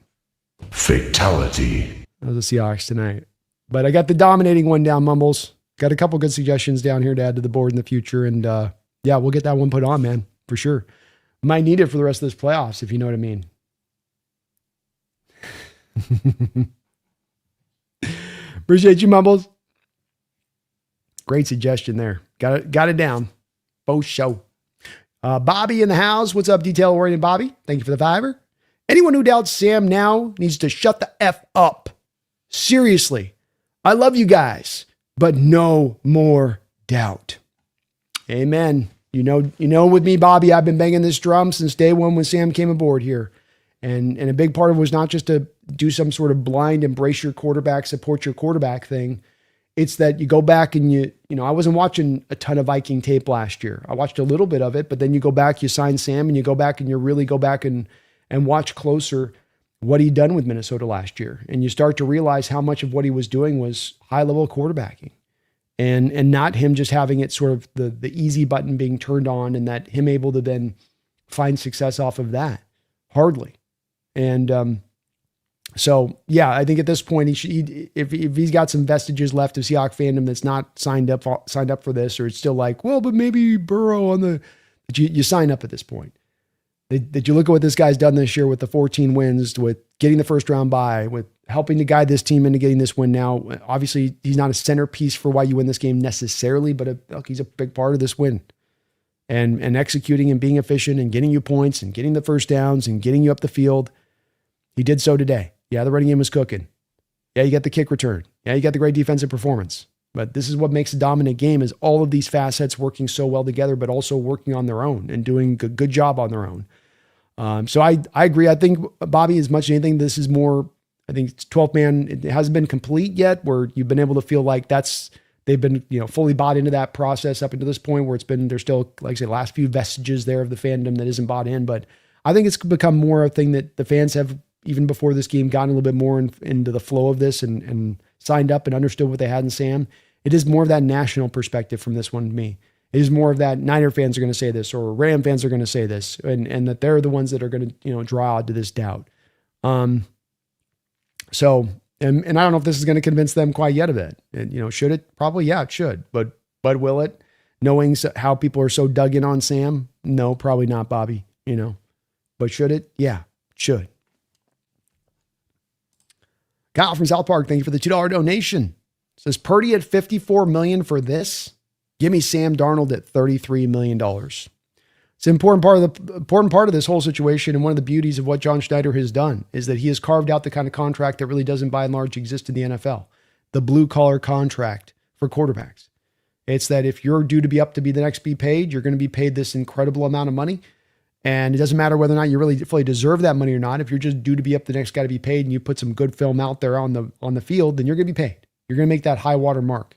Fatality. That was the Seahawks tonight. But I got the dominating one down, Mumbles. Got a couple good suggestions down here to add to the board in the future. And yeah, we'll get that one put on, man, for sure. Might need it for the rest of this playoffs, if you know what I mean. Appreciate you, Mumbles. Great suggestion there. Got it down. Bo show. Bobby in the house. What's up, detail-oriented Bobby? Thank you for the $5. Anyone who doubts Sam now needs to shut the F up. Seriously. I love you guys, but no more doubt. Amen. You know, with me, Bobby, I've been banging this drum since day one when Sam came aboard here. And a big part of it was not just to do some sort of blind embrace your quarterback, support your quarterback thing. It's that you go back and you know, I wasn't watching a ton of Viking tape last year. I watched a little bit of it, but then you go back, you sign Sam, and you go back and you really go back and watch closer what he'd done with Minnesota last year. And you start to realize how much of what he was doing was high-level quarterbacking. And not him just having it sort of the easy button being turned on, and that him able to then find success off of that. Hardly. And so, yeah, I think at this point, if he's got some vestiges left of Seahawks fandom that's not signed up for this, or it's still like, well, but maybe Burrow on the, you sign up at this point. That you look at what this guy's done this year with the 14 wins, with getting the first round bye, with helping to guide this team into getting this win now. Obviously, he's not a centerpiece for why you win this game necessarily, but he's a big part of this win. And executing and being efficient and getting you points and getting the first downs and getting you up the field. He did so today. Yeah, the running game was cooking. Yeah, you got the kick return. Yeah, you got the great defensive performance. But this is what makes a dominant game, is all of these facets working so well together, but also working on their own and doing a good job on their own. So I agree. I think, Bobby, as much as anything, this is more, I think it's 12th man. It hasn't been complete yet, where you've been able to feel like they've been, fully bought into that process up until this point, where there's still, like I say, last few vestiges there of the fandom that isn't bought in. But I think it's become more a thing that the fans have, even before this game, gotten a little bit more into the flow of this and signed up and understood what they had in Sam. It is more of that national perspective from this one to me. It is more of that Niner fans are going to say this, or Ram fans are going to say this, and that they're the ones that are going to, draw to this doubt. So, and I don't know if this is going to convince them quite yet of it. And, should it? Probably, yeah, it should. But will it? knowing how people are so dug in on Sam? No, probably not, Bobby, but should it? Yeah, it should. Kyle from South Park, thank you for the $2 donation. Says Purdy at $54 million for this. Give me Sam Darnold at $33 million. It's an important part of this whole situation, and one of the beauties of what John Schneider has done is that he has carved out the kind of contract that really doesn't by and large exist in the NFL. The blue collar contract for quarterbacks. It's that if you're due to be up to be the next be paid, you're going to be paid this incredible amount of money. And it doesn't matter whether or not you really fully deserve that money or not. If you're just due to be up the next guy to be paid and you put some good film out there on the field, then you're going to be paid. You're going to make that high water mark.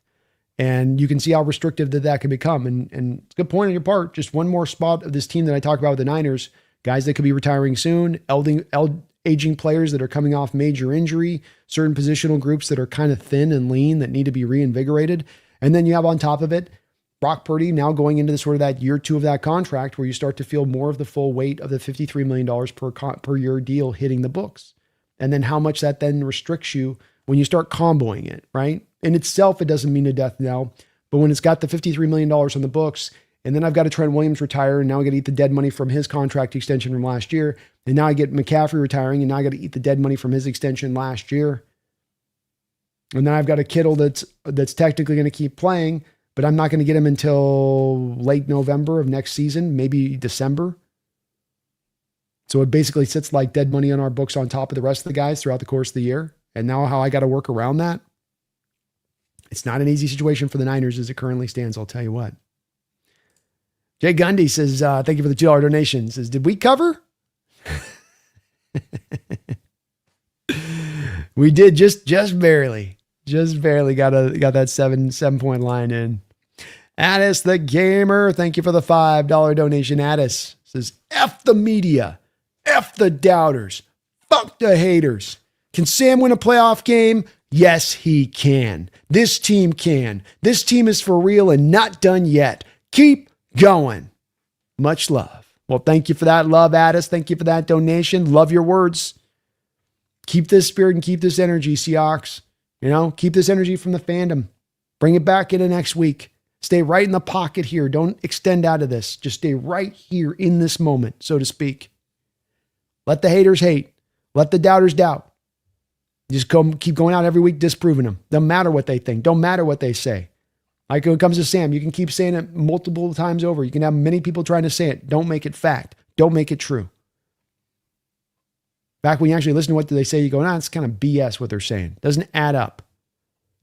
And you can see how restrictive that can become. And it's a good point on your part. Just one more spot of this team that I talked about with the Niners, guys that could be retiring soon, aging players that are coming off major injury, certain positional groups that are kind of thin and lean that need to be reinvigorated. And then you have on top of it, Brock Purdy now going into sort of that year 2 of that contract where you start to feel more of the full weight of the $53 million per year deal hitting the books. And then how much that then restricts you when you start comboing it, right? In itself, it doesn't mean a death knell, but when it's got the $53 million on the books, and then I've got a Trent Williams retire, and now I got to eat the dead money from his contract extension from last year, and now I get McCaffrey retiring, and now I got to eat the dead money from his extension last year. And then I've got a Kittle that's technically going to keep playing, but I'm not going to get him until late November of next season, maybe December. So it basically sits like dead money on our books on top of the rest of the guys throughout the course of the year. And now how I got to work around that. It's not an easy situation for the Niners as it currently stands, I'll tell you what. Jay Gundy says, thank you for the $2 donation. Says, did we cover? We did just barely. Just barely got that 7-point line in. Addis the Gamer, thank you for the $5 donation. Addis says, F the media, F the doubters, fuck the haters. Can Sam win a playoff game? Yes, he can. This team can. This team is for real and not done yet. Keep going. Much love. Well, thank you for that love, Addis. Thank you for that donation. Love your words. Keep this spirit and keep this energy, Seahawks. Keep this energy from the fandom. Bring it back into next week. Stay right in the pocket here. Don't extend out of this. Just stay right here in this moment, so to speak. Let the haters hate. Let the doubters doubt. Just keep going out every week disproving them. Don't matter what they think. Don't matter what they say. Like when it comes to Sam, you can keep saying it multiple times over. You can have many people trying to say it. Don't make it fact. Don't make it true. Back when you actually listen to what they say, you go, it's kind of BS what they're saying. Doesn't add up.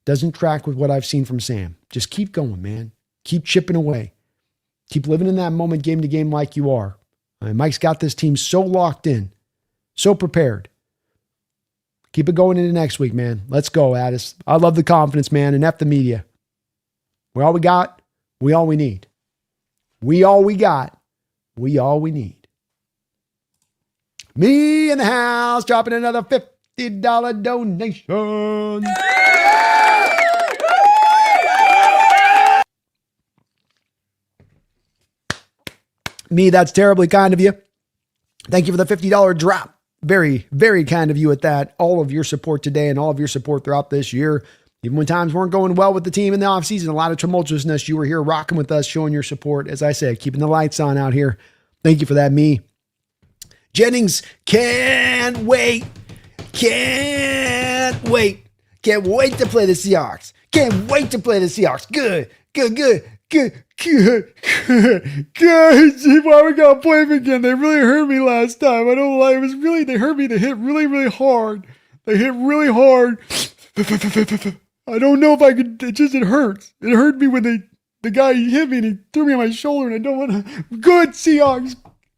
Doesn't track with what I've seen from Sam. Just keep going, man. Keep chipping away. Keep living in that moment game to game like you are. Mike's got this team so locked in, so prepared. Keep it going into next week, man. Let's go, Addis. I love the confidence, man, and F the media. We all we got, we all we need. We all we got, we all we need. Me in the house, dropping another $50 donation. Me, that's terribly kind of you. Thank you for the $50 drop. Very, very kind of you at that. All of your support today and all of your support throughout this year. Even when times weren't going well with the team in the offseason, a lot of tumultuousness, you were here rocking with us, showing your support. As I said, keeping the lights on out here. Thank you for that, me. Jennings, can't wait. Can't wait. Can't wait to play the Seahawks. Can't wait to play the Seahawks. Good. Guys, why we gotta play them again? They really hurt me last time. I don't like it. They hurt me. They hit really, really hard. They hit really hard. I don't know if I could. It hurts. It hurt me when the guy hit me and he threw me on my shoulder, and I don't want to. Good Seahawks.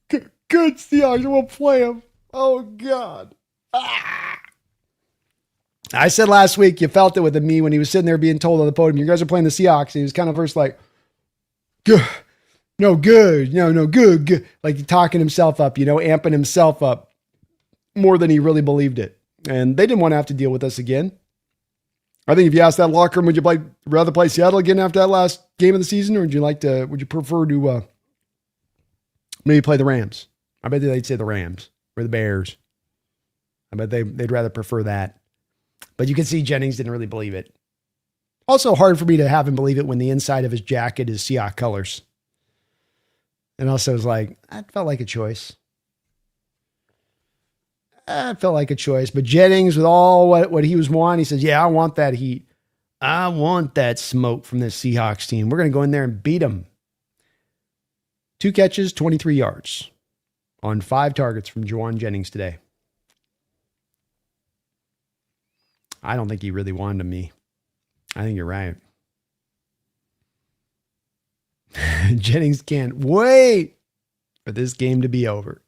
Good Seahawks. I won't play them. Oh, God. I said last week, you felt it with me when he was sitting there being told on the podium, you guys are playing the Seahawks. He was kind of first like, good. No, good. No, good. Like talking himself up, amping himself up more than he really believed it. And they didn't want to have to deal with us again. I think if you asked that locker room, would you rather play Seattle again after that last game of the season, or would you prefer to maybe play the Rams? I bet they'd say the Rams or the Bears. I bet they'd rather prefer that. But you can see Jennings didn't really believe it. Also hard for me to have him believe it when the inside of his jacket is Seahawks colors. And also was like, that felt like a choice. That felt like a choice. But Jennings, with all what he was wanting, he says, yeah, I want that heat. I want that smoke from this Seahawks team. We're going to go in there and beat them. 2 catches, 23 yards on 5 targets from Juwan Jennings today. I don't think he really wanted me. I think you're right. Jennings can't wait for this game to be over.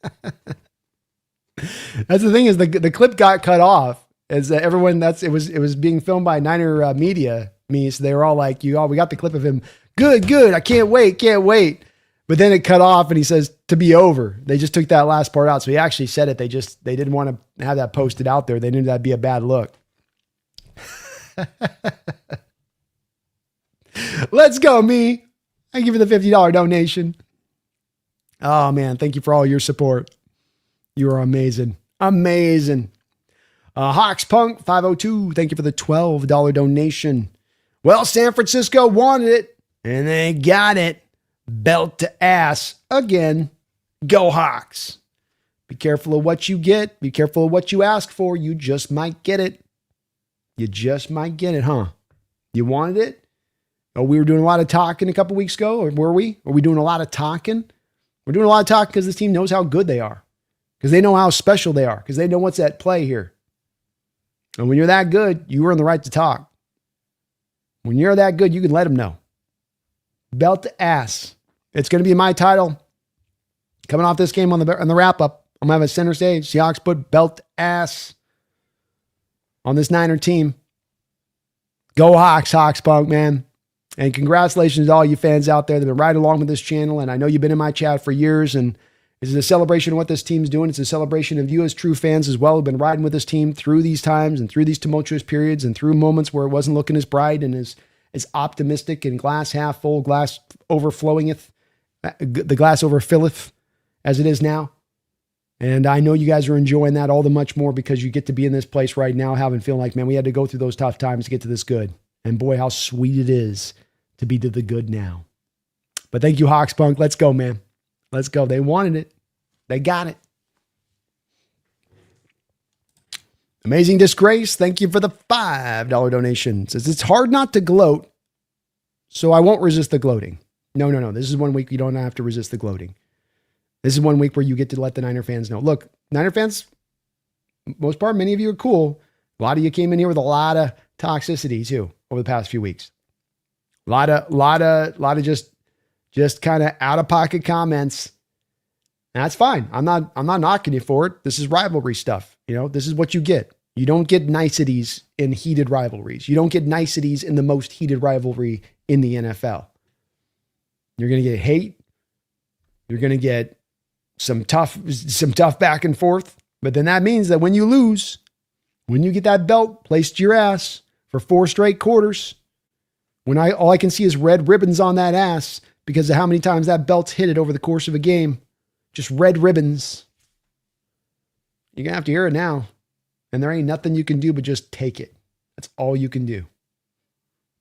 That's the thing is the clip got cut off as everyone it was being filmed by Niner media. So they were all like, we got the clip of him. Good. I can't wait. But then it cut off and he says to be over. They just took that last part out. So he actually said it. They didn't want to have that posted out there. They knew that'd be a bad look. Let's go, me. I give you the $50 donation. Oh man. Thank you for all your support. You are amazing. Amazing. Hawks Punk 502. Thank you for the $12 donation. Well, San Francisco wanted it and they got it. Belt to ass again. Go Hawks. Be careful of what you get. Be careful of what you ask for. You just might get it. You just might get it, huh? You wanted it? Oh, we were doing a lot of talking a couple weeks ago, or were we? Are we doing a lot of talking? We're doing a lot of talking because this team knows how good they are. Because they know how special they are. Because they know what's at play here. And when you're that good, you earn the right to talk. When you're that good, you can let them know. Belt to ass. It's going to be my title. Coming off this game on the wrap-up, I'm going to have a center stage. Seahawks put belt to ass on this Niner team. Go Hawks, Hawks Punk, man. And congratulations to all you fans out there that have been right along with this channel. And I know you've been in my chat for years, and this is a celebration of what this team's doing. It's a celebration of you as true fans as well, who've been riding with this team through these times and through these tumultuous periods and through moments where it wasn't looking as bright and as optimistic and glass half full, glass overflowingeth, the glass overfilleth as it is now. And I know you guys are enjoying that all the much more because you get to be in this place right now, feeling like, man, we had to go through those tough times to get to this good. And boy, how sweet it is to be to the good now. But thank you, Hawks Punk. Let's go, man. Let's go. They wanted it. They got it. Amazing Disgrace. Thank you for the $5 donation. Says it's hard not to gloat, so I won't resist the gloating. No. This is one week you don't have to resist the gloating. This is one week where you get to let the Niner fans know. Look, Niner fans, most part, many of you are cool. A lot of you came in here with a lot of toxicity too over the past few weeks. A lot of just kind of out of pocket comments. And that's fine. I'm not knocking you for it. This is rivalry stuff. This is what you get. You don't get niceties in heated rivalries. You don't get niceties in the most heated rivalry in the NFL. You're going to get hate. You're going to get some tough back and forth. But then that means that when you lose, when you get that belt placed to your ass for 4 straight quarters, when all I can see is red ribbons on that ass because of how many times that belt's hit it over the course of a game, just red ribbons. You're going to have to hear it now. And there ain't nothing you can do but just take it. That's all you can do.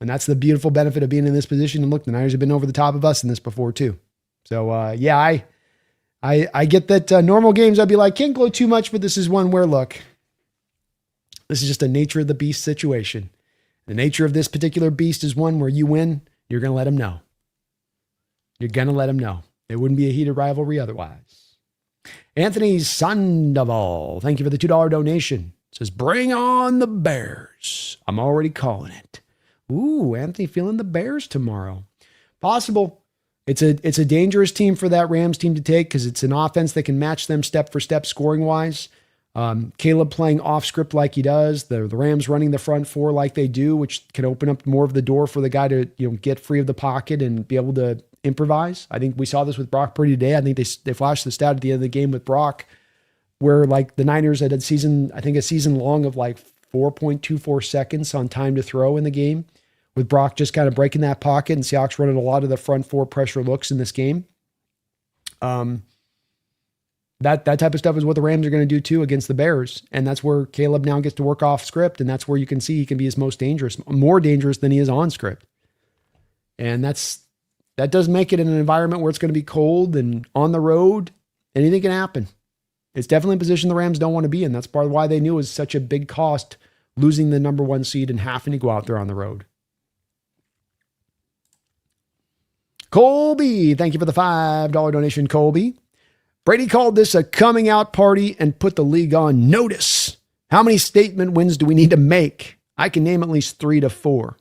And that's the beautiful benefit of being in this position. And look, the Niners have been over the top of us in this before too. So I get that normal games I'd be like, can't gloat too much, but this is one where, look, this is just a nature of the beast situation. The nature of this particular beast is one where you win, you're going to let them know. You're going to let them know. It wouldn't be a heated rivalry otherwise. Anthony Sandoval, thank you for the $2 donation. Says, bring on the Bears. I'm already calling it. Ooh, Anthony feeling the Bears tomorrow. Possible. It's a dangerous team for that Rams team to take because it's an offense that can match them step for step scoring wise. Caleb playing off script like he does. The Rams running the front 4 like they do, which can open up more of the door for the guy to get free of the pocket and be able to improvise. I think we saw this with Brock Purdy today. I think they flashed the stat at the end of the game with Brock where like the Niners had a season long of like 4.24 seconds on time to throw in the game, with Brock just kind of breaking that pocket and Seahawks running a lot of the front 4 pressure looks in this game. That type of stuff is what the Rams are going to do too against the Bears. And that's where Caleb now gets to work off script. And that's where you can see he can be his most dangerous, more dangerous than he is on script. And that does make it in an environment where it's going to be cold and on the road. Anything can happen. It's definitely a position the Rams don't want to be in. That's part of why they knew it was such a big cost losing the number 1 seed and having to go out there on the road. Colby, thank you for the $5 donation, Colby. Brady called this a coming out party and put the league on notice. How many statement wins do we need to make? I can name at least 3 to 4.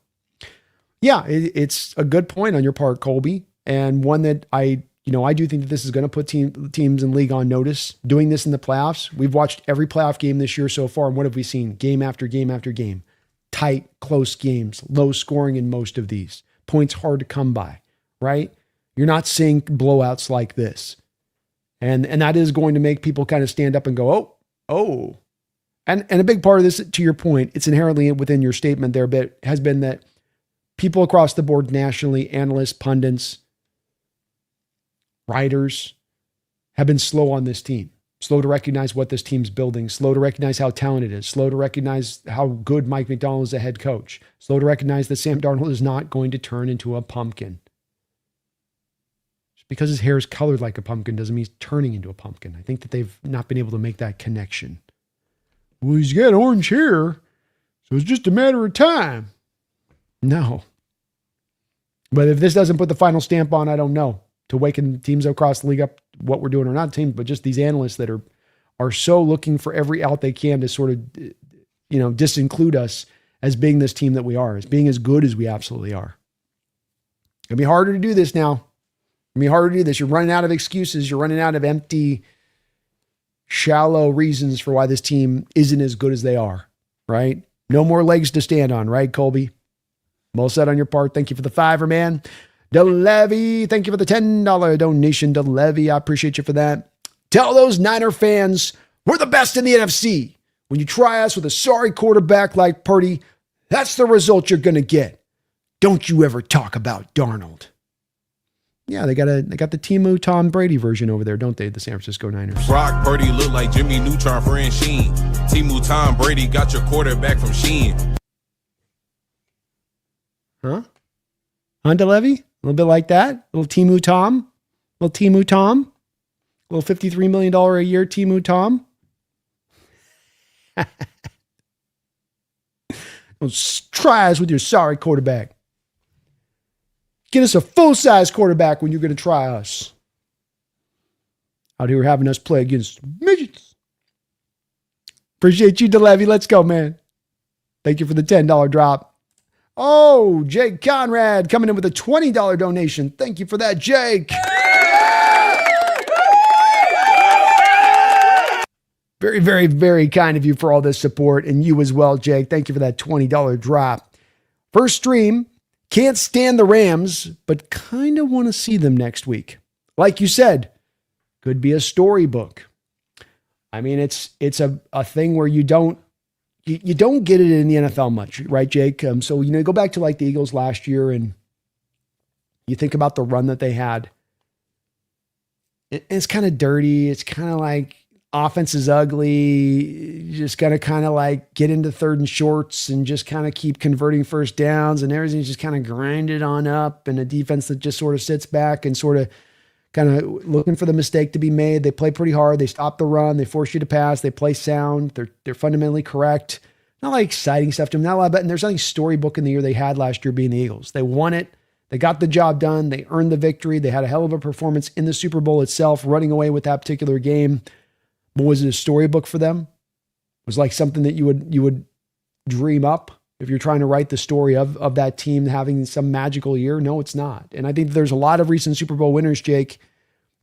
Yeah, it's a good point on your part, Colby, and one that I do think that this is going to put teams in league on notice. Doing this in the playoffs, we've watched every playoff game this year so far, and what have we seen? Game after game after game. Tight, close games, low scoring in most of these. Points hard to come by, right? You're not seeing blowouts like this. And that is going to make people kind of stand up and go, oh. And a big part of this, to your point, it's inherently within your statement there, but has been that people across the board nationally, analysts, pundits, writers, have been slow on this team. Slow to recognize what this team's building. Slow to recognize how talented it is. Slow to recognize how good Mike McDonald is a head coach. Slow to recognize that Sam Darnold is not going to turn into a pumpkin. Just because his hair is colored like a pumpkin doesn't mean he's turning into a pumpkin. I think that they've not been able to make that connection. Well, he's got orange hair, so it's just a matter of time. No. But if this doesn't put the final stamp on, I don't know. To waken teams across the league up, what we're doing, or not teams, but just these analysts that are so looking for every out they can to sort of, disinclude us as being this team that we are, as being as good as we absolutely are. It'll be harder to do this now. It'll be harder to do this. You're running out of excuses. You're running out of empty, shallow reasons for why this team isn't as good as they are, right? No more legs to stand on, right, Colby? Well said on your part. Thank you for the $5, man. DeLevy, thank you for the $10 donation, DeLevy. I appreciate you for that. Tell those Niner fans we're the best in the NFC. When you try us with a sorry quarterback like Purdy, that's the result you're going to get. Don't you ever talk about Darnold. Yeah, they got the Timu Tom Brady version over there, don't they? The San Francisco Niners. Brock Purdy look like Jimmy Neutron for Sheen. Timu Tom Brady got your quarterback from Sheen. Huh? Honda Levy? A little bit like that. Little Timu Tom. Little $53 million a year Timu Tom. Don't try us with your sorry quarterback. Get us a full-size quarterback when you're going to try us. Out here having us play against midgets. Appreciate you, DeLevy. Let's go, man. Thank you for the $10 drop. Oh, Jake Conrad coming in with a $20 donation. Thank you for that, Jake. Very, very, very kind of you for all this support, and you as well, Jake. Thank you for that $20 drop. First stream, can't stand the Rams, but kind of want to see them next week. Like you said, could be a storybook. I mean, it's a thing where you don't get it in the NFL much, right, Jake? So, you go back to like the Eagles last year and you think about the run that they had. It's kind of dirty. It's kind of like offense is ugly. You just got to kind of like get into third and shorts and just kind of keep converting first downs, and everything's just kind of grinded on up, and a defense that just sort of sits back and sort of kind of looking for the mistake to be made. They play pretty hard. They stop the run. They force you to pass. They play sound. They're fundamentally correct. Not like exciting stuff to them. Not a lot of, and there's nothing storybook in the year they had last year being the Eagles. They won it. They got the job done. They earned the victory. They had a hell of a performance in the Super Bowl itself, running away with that particular game. But was it a storybook for them? It was like something that you would dream up if you're trying to write the story of that team having some magical year. No, it's not. And I think there's a lot of recent Super Bowl winners, Jake,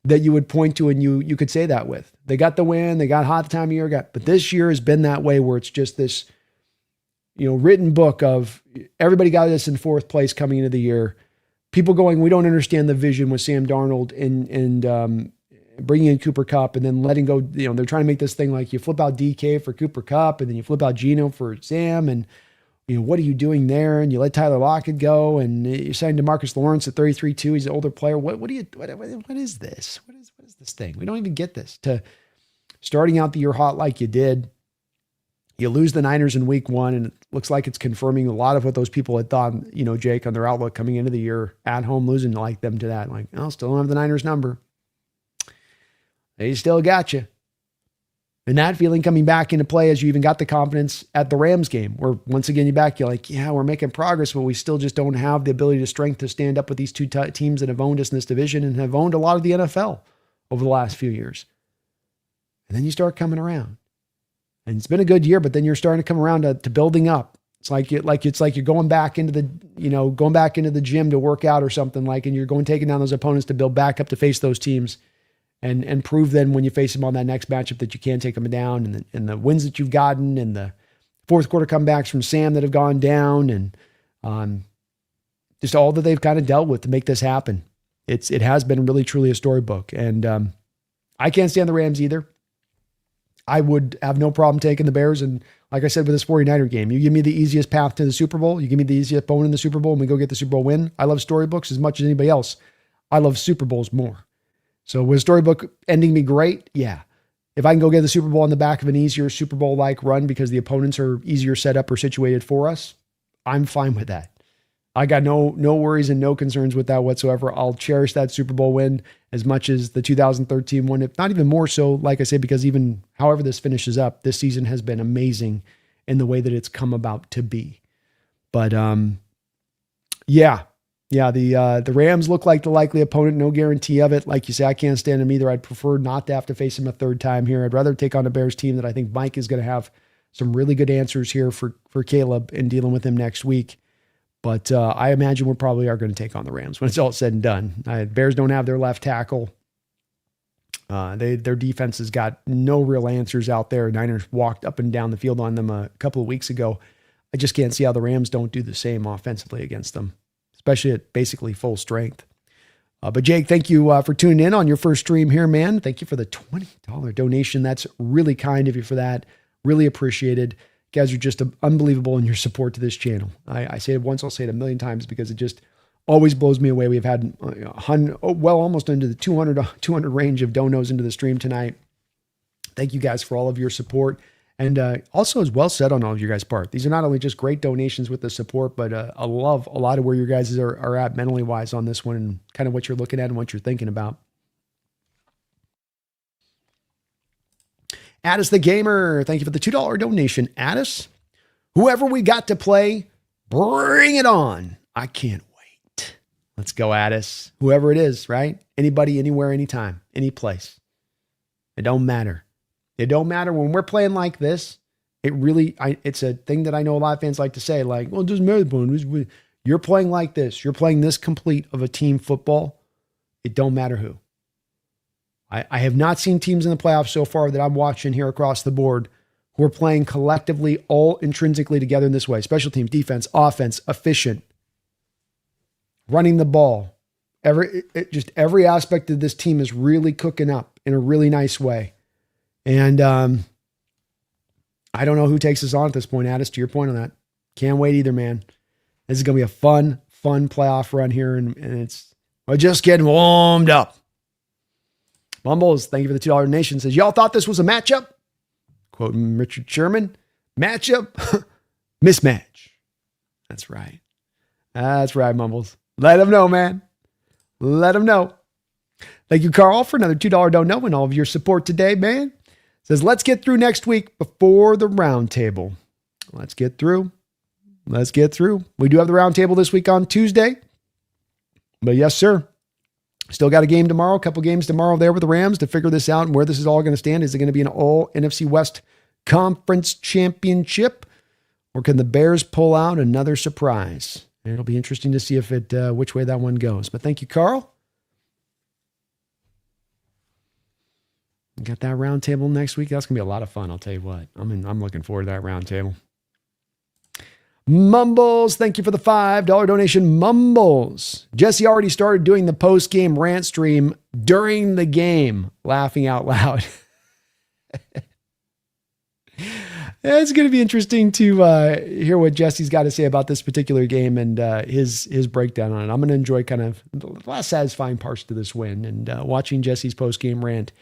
that you would point to and you could say that with. They got the win. They got hot the time of year. But this year has been that way where it's just this, written book of everybody got us in fourth place coming into the year. People going, we don't understand the vision with Sam Darnold and bringing in Cooper Kupp and then letting go. They're trying to make this thing like you flip out DK for Cooper Kupp and then you flip out Geno for Sam. And, what are you doing there? And you let Tyler Lockett go and you signed DeMarcus Lawrence at 33-2. He's an older player. What is this? what is this thing? We don't even get this. To starting out the year hot like you did, you lose the Niners in week 1, and it looks like it's confirming a lot of what those people had thought, Jake, on their outlook coming into the year at home, losing like them to that. Like, oh, still don't have the Niners number. They still got you. And that feeling coming back into play as you even got the confidence at the Rams game, where once again you're like, yeah, we're making progress, but we still just don't have the ability to strength to stand up with these two teams that have owned us in this division and have owned a lot of the NFL over the last few years. And then you start coming around. And it's been a good year, but then you're starting to come around to building up. It's like you're going back into the gym to work out or something, and you're taking down those opponents to build back up to face those teams. And prove then when you face them on that next matchup that you can take them down, and the wins that you've gotten, and the fourth quarter comebacks from Sam that have gone down, and just all that they've kind of dealt with to make this happen. It has been really truly a storybook, and I can't stand the Rams either. I would have no problem taking the Bears, and like I said with this 49er game, you give me the easiest path to the Super Bowl, you give me the easiest opponent in the Super Bowl, and we go get the Super Bowl win. I love storybooks as much as anybody else. I love Super Bowls more. So with storybook ending me great, yeah. If I can go get the Super Bowl on the back of an easier Super Bowl-like run because the opponents are easier set up or situated for us, I'm fine with that. I got no worries and no concerns with that whatsoever. I'll cherish that Super Bowl win as much as the 2013 one, if not even more so, like I said, because even however this finishes up, this season has been amazing in the way that it's come about to be. But yeah, the Rams look like the likely opponent. No guarantee of it. Like you say, I can't stand them either. I'd prefer not to have to face them a third time here. I'd rather take on a Bears team that I think Mike is going to have some really good answers here for Caleb in dealing with him next week. But I imagine we probably are going to take on the Rams when it's all said and done. Bears don't have their left tackle. Their defense has got no real answers out there. Niners walked up and down the field on them a couple of weeks ago. I just can't see how the Rams don't do the same offensively against them, especially at basically full strength. But Jake, thank you for tuning in on your first stream here, man. Thank you for the $20 donation. That's really kind of you for that. Really appreciated. You guys are just unbelievable in your support to this channel. I say it once, I'll say it a million times because it just always blows me away. We've had almost into the 200 range of donos into the stream tonight. Thank you guys for all of your support. And also is well said on all of your guys' part. These are not only just great donations with the support, but I love a lot of where your guys are at mentally wise on this one and kind of what you're looking at and what you're thinking about. Addis the Gamer, thank you for the $2 donation. Addis, whoever we got to play, bring it on. I can't wait. Let's go, Addis. Whoever it is, right? Anybody, anywhere, anytime, any place. It don't matter. It don't matter when we're playing like this. It's a thing that I know a lot of fans like to say, like, well, it doesn't matter. You're playing like this. You're playing this complete of a team football. It don't matter who. I have not seen teams in the playoffs so far that I'm watching here across the board who are playing collectively, all intrinsically together in this way. Special teams, defense, offense, efficient, running the ball. Every aspect of this team is really cooking up in a really nice way. And I don't know who takes us on at this point, Addis, to your point on that. Can't wait either, man. This is going to be a fun playoff run here, and we're just getting warmed up. Mumbles, thank you for the $2 donation, says, y'all thought this was a matchup? Quoting Richard Sherman, matchup, mismatch. That's right. That's right, Mumbles. Let them know, man. Let them know. Thank you, Carl, for another $2 dono and all of your support today, man. Says, let's get through next week before the round table. Let's get through. We do have the round table this week on Tuesday. But yes, sir. Still got a game tomorrow, a couple games tomorrow there with the Rams to figure this out and where this is all going to stand. Is it going to be an all NFC West Conference Championship, or can the Bears pull out another surprise? And it'll be interesting to see which way that one goes. But thank you, Carl. We got that round table next week. That's going to be a lot of fun. I'll tell you what. I'm looking forward to that round table. Mumbles, thank you for the $5 donation. Mumbles. Jesse already started doing the post-game rant stream during the game, laughing out loud. It's going to be interesting to hear what Jesse's got to say about this particular game and his breakdown on it. I'm going to enjoy kind of the last satisfying parts to this win, and watching Jesse's post-game rant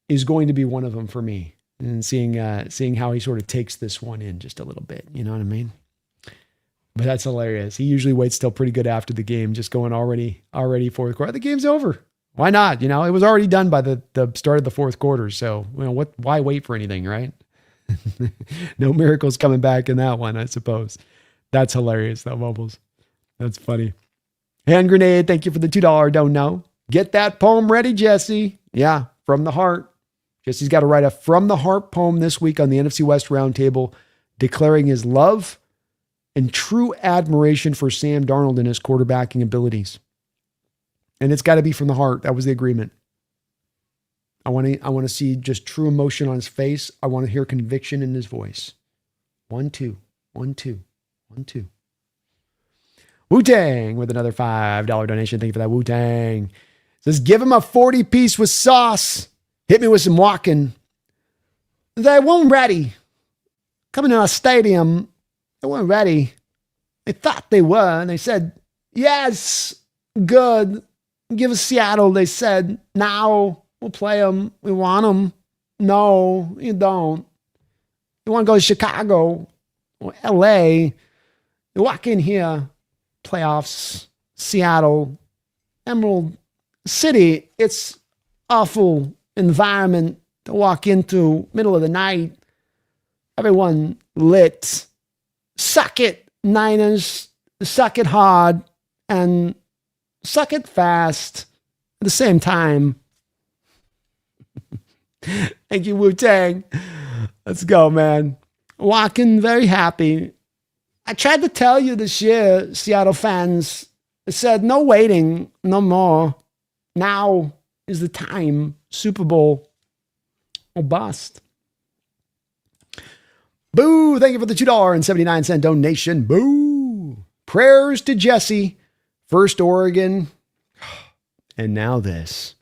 is going to be one of them for me, and seeing how he sort of takes this one in just a little bit. You know what I mean? But that's hilarious. He usually waits till pretty good after the game, just going already fourth quarter. The game's over. Why not? You know, it was already done by the start of the fourth quarter. So, you know, why wait for anything, right? No miracles coming back in that one, I suppose. That's hilarious, though, Mobiles. That's funny. Hand grenade, thank you for the $2 don't know. Get that poem ready, Jesse. Yeah, from the heart. Jesse's got to write a from the heart poem this week on the NFC West Roundtable, declaring his love and true admiration for Sam Darnold and his quarterbacking abilities. And it's got to be from the heart. That was the agreement. I want to see just true emotion on his face. I want to hear conviction in his voice. 1, 2, 1, 2, 1, 2. Wu-Tang with another $5 donation. Thank you for that, Wu-Tang. Says, give him a 40-piece with sauce. Hit me with some walking. They weren't ready. Coming to a stadium, they weren't ready. They thought they were. And they said, yes, good. Give us Seattle. They said, now we'll play them. We want them. No, you don't. You want to go to Chicago or LA. You walk in here, playoffs, Seattle, Emerald City. It's awful environment to walk into, middle of the night. Everyone lit. Suck it, Niners. Suck it hard and suck it fast at the same time. Thank you, Wu-Tang. Let's go, man. Walking very happy. I tried to tell you this year, Seattle fans. I said, no waiting, no more. Now is the time. Super Bowl or bust. Boo. Thank you for the $2.79 donation. Boo. Prayers to Jesse. First Oregon. And now this.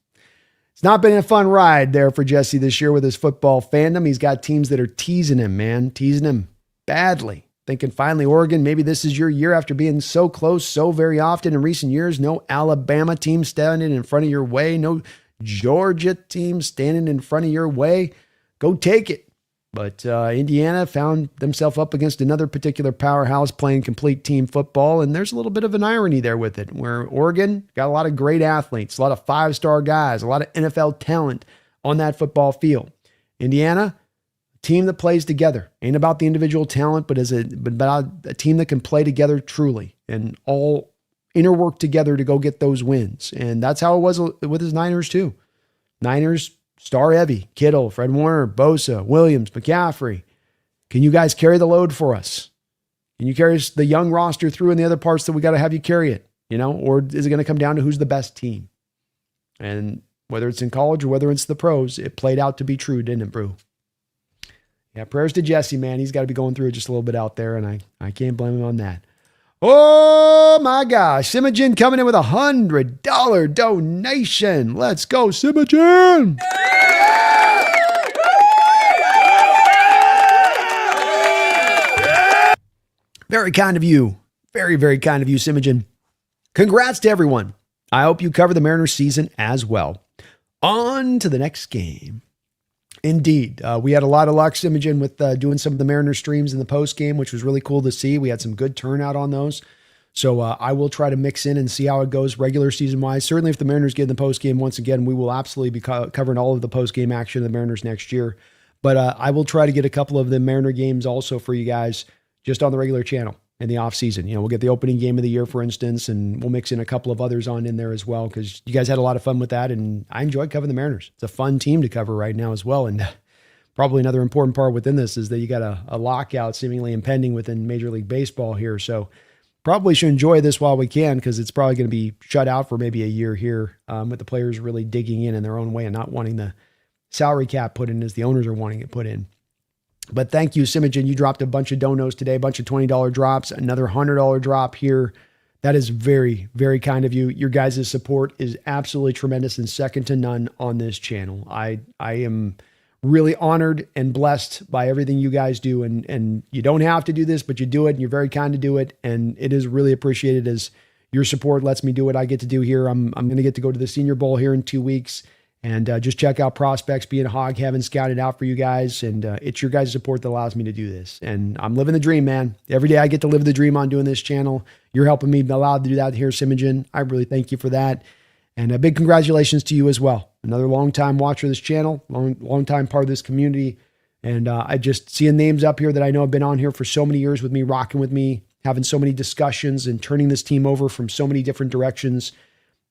It's not been a fun ride there for Jesse this year with his football fandom. He's got teams that are teasing him, man. Teasing him badly. Thinking finally, Oregon, maybe this is your year after being so close so very often in recent years. No Alabama team standing in front of your way. No Georgia team standing in front of your way. Go take it. But Indiana found themselves up against another particular powerhouse playing complete team football, and there's a little bit of an irony there with it, where Oregon got a lot of great athletes, a lot of five-star guys, a lot of NFL talent on that football field. Indiana, a team that plays together. Ain't about the individual talent, but about a team that can play together truly and all interwork together to go get those wins. And that's how it was with his Niners too. Niners, star heavy, Kittle, Fred Warner, Bosa, Williams, McCaffrey. Can you guys carry the load for us? Can you carry the young roster through in the other parts that we got to have you carry it? You know, or is it going to come down to who's the best team? And whether it's in college or whether it's the pros, it played out to be true, didn't it, Brew? Yeah, prayers to Jesse, man. He's got to be going through it just a little bit out there, and I can't blame him on that. Oh my gosh. Simogen coming in with $100 donation. Let's go, Simogen. Very kind of you. Very, very kind of you, Simogen. Congrats to everyone. I hope you cover the Mariners season as well. On to the next game. Indeed. We had a lot of luck, Simogen, with doing some of the Mariners streams in the post game, which was really cool to see. We had some good turnout on those. So I will try to mix in and see how it goes regular season wise. Certainly if the Mariners get in the post game once again, we will absolutely be covering all of the post game action of the Mariners next year. But I will try to get a couple of the Mariner games also for you guys just on the regular channel in the off season. You know, we'll get the opening game of the year, for instance, and we'll mix in a couple of others on in there as well, because you guys had a lot of fun with that, and I enjoyed covering the Mariners. It's a fun team to cover right now as well. And probably another important part within this is that you got a lockout seemingly impending within Major League Baseball here. So probably should enjoy this while we can, because it's probably going to be shut out for maybe a year here, with the players really digging in their own way and not wanting the salary cap put in as the owners are wanting it put in. But thank you, Simogen. You dropped a bunch of donos today, a bunch of $20 drops, another $100 drop here. That is very, very kind of you. Your guys' support is absolutely tremendous and second to none on this channel. I am really honored and blessed by everything you guys do. And you don't have to do this, but you do it and you're very kind to do it. And it is really appreciated as your support lets me do what I get to do here. I'm going to get to go to the Senior Bowl here in 2 weeks and just check out prospects, being hog heaven, scouted out for you guys. And it's your guys' support that allows me to do this. And I'm living the dream, man. Every day I get to live the dream on doing this channel. You're helping me be allowed to do that here, Simogen. I really thank you for that. And a big congratulations to you as well. Another long-time watcher of this channel, long-time part of this community. And I just seeing names up here that I know have been on here for so many years with me, rocking with me, having so many discussions and turning this team over from so many different directions.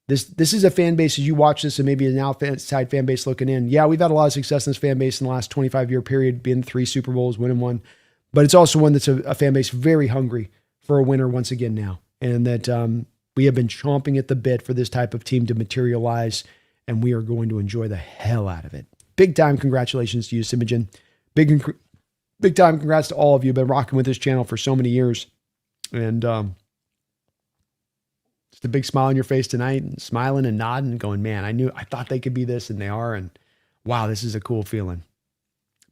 This is a fan base, as you watch this, and maybe an outside fan base looking in. Yeah, we've had a lot of success in this fan base in the last 25-year period, being 3 Super Bowls, winning 1. But it's also one that's a fan base very hungry for a winner once again now. And that we have been chomping at the bit for this type of team to materialize, and we are going to enjoy the hell out of it. Big time congratulations to you, Simogen. Big time congrats to all of you who have been rocking with this channel for so many years. And just a big smile on your face tonight, and smiling and nodding and going, man, I thought they could be this, and they are. And wow, this is a cool feeling.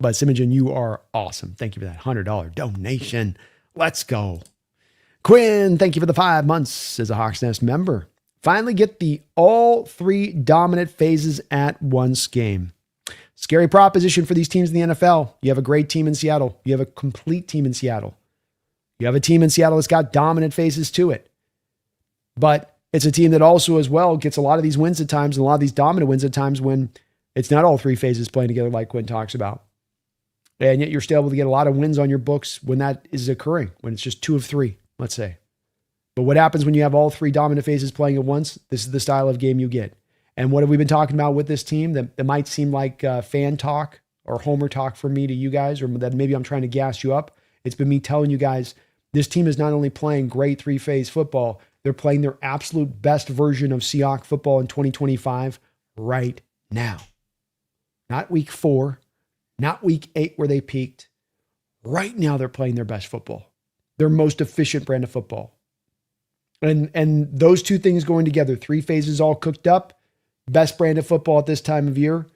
But Simogen, you are awesome. Thank you for that $100 donation. Let's go. Quinn, thank you for the 5 months as a Hawks Nest member. Finally get the all 3 dominant phases at once game. Scary proposition for these teams in the NFL. You have a great team in Seattle. You have a complete team in Seattle. You have a team in Seattle that's got dominant phases to it. But it's a team that also as well gets a lot of these wins at times and a lot of these dominant wins at times when it's not all 3 phases playing together like Quinn talks about. And yet you're still able to get a lot of wins on your books when that is occurring, when it's just 2 of 3, let's say. But what happens when you have all 3 dominant phases playing at once? This is the style of game you get. And what have we been talking about with this team that might seem like fan talk or homer talk for me to you guys, or that maybe I'm trying to gas you up? It's been me telling you guys, this team is not only playing great 3-phase football, they're playing their absolute best version of Seahawks football in 2025 right now. Not week 4, not week 8 where they peaked. Right now they're playing their best football, their most efficient brand of football. And those 2 things going together, 3 phases all cooked up, best brand of football at this time of year.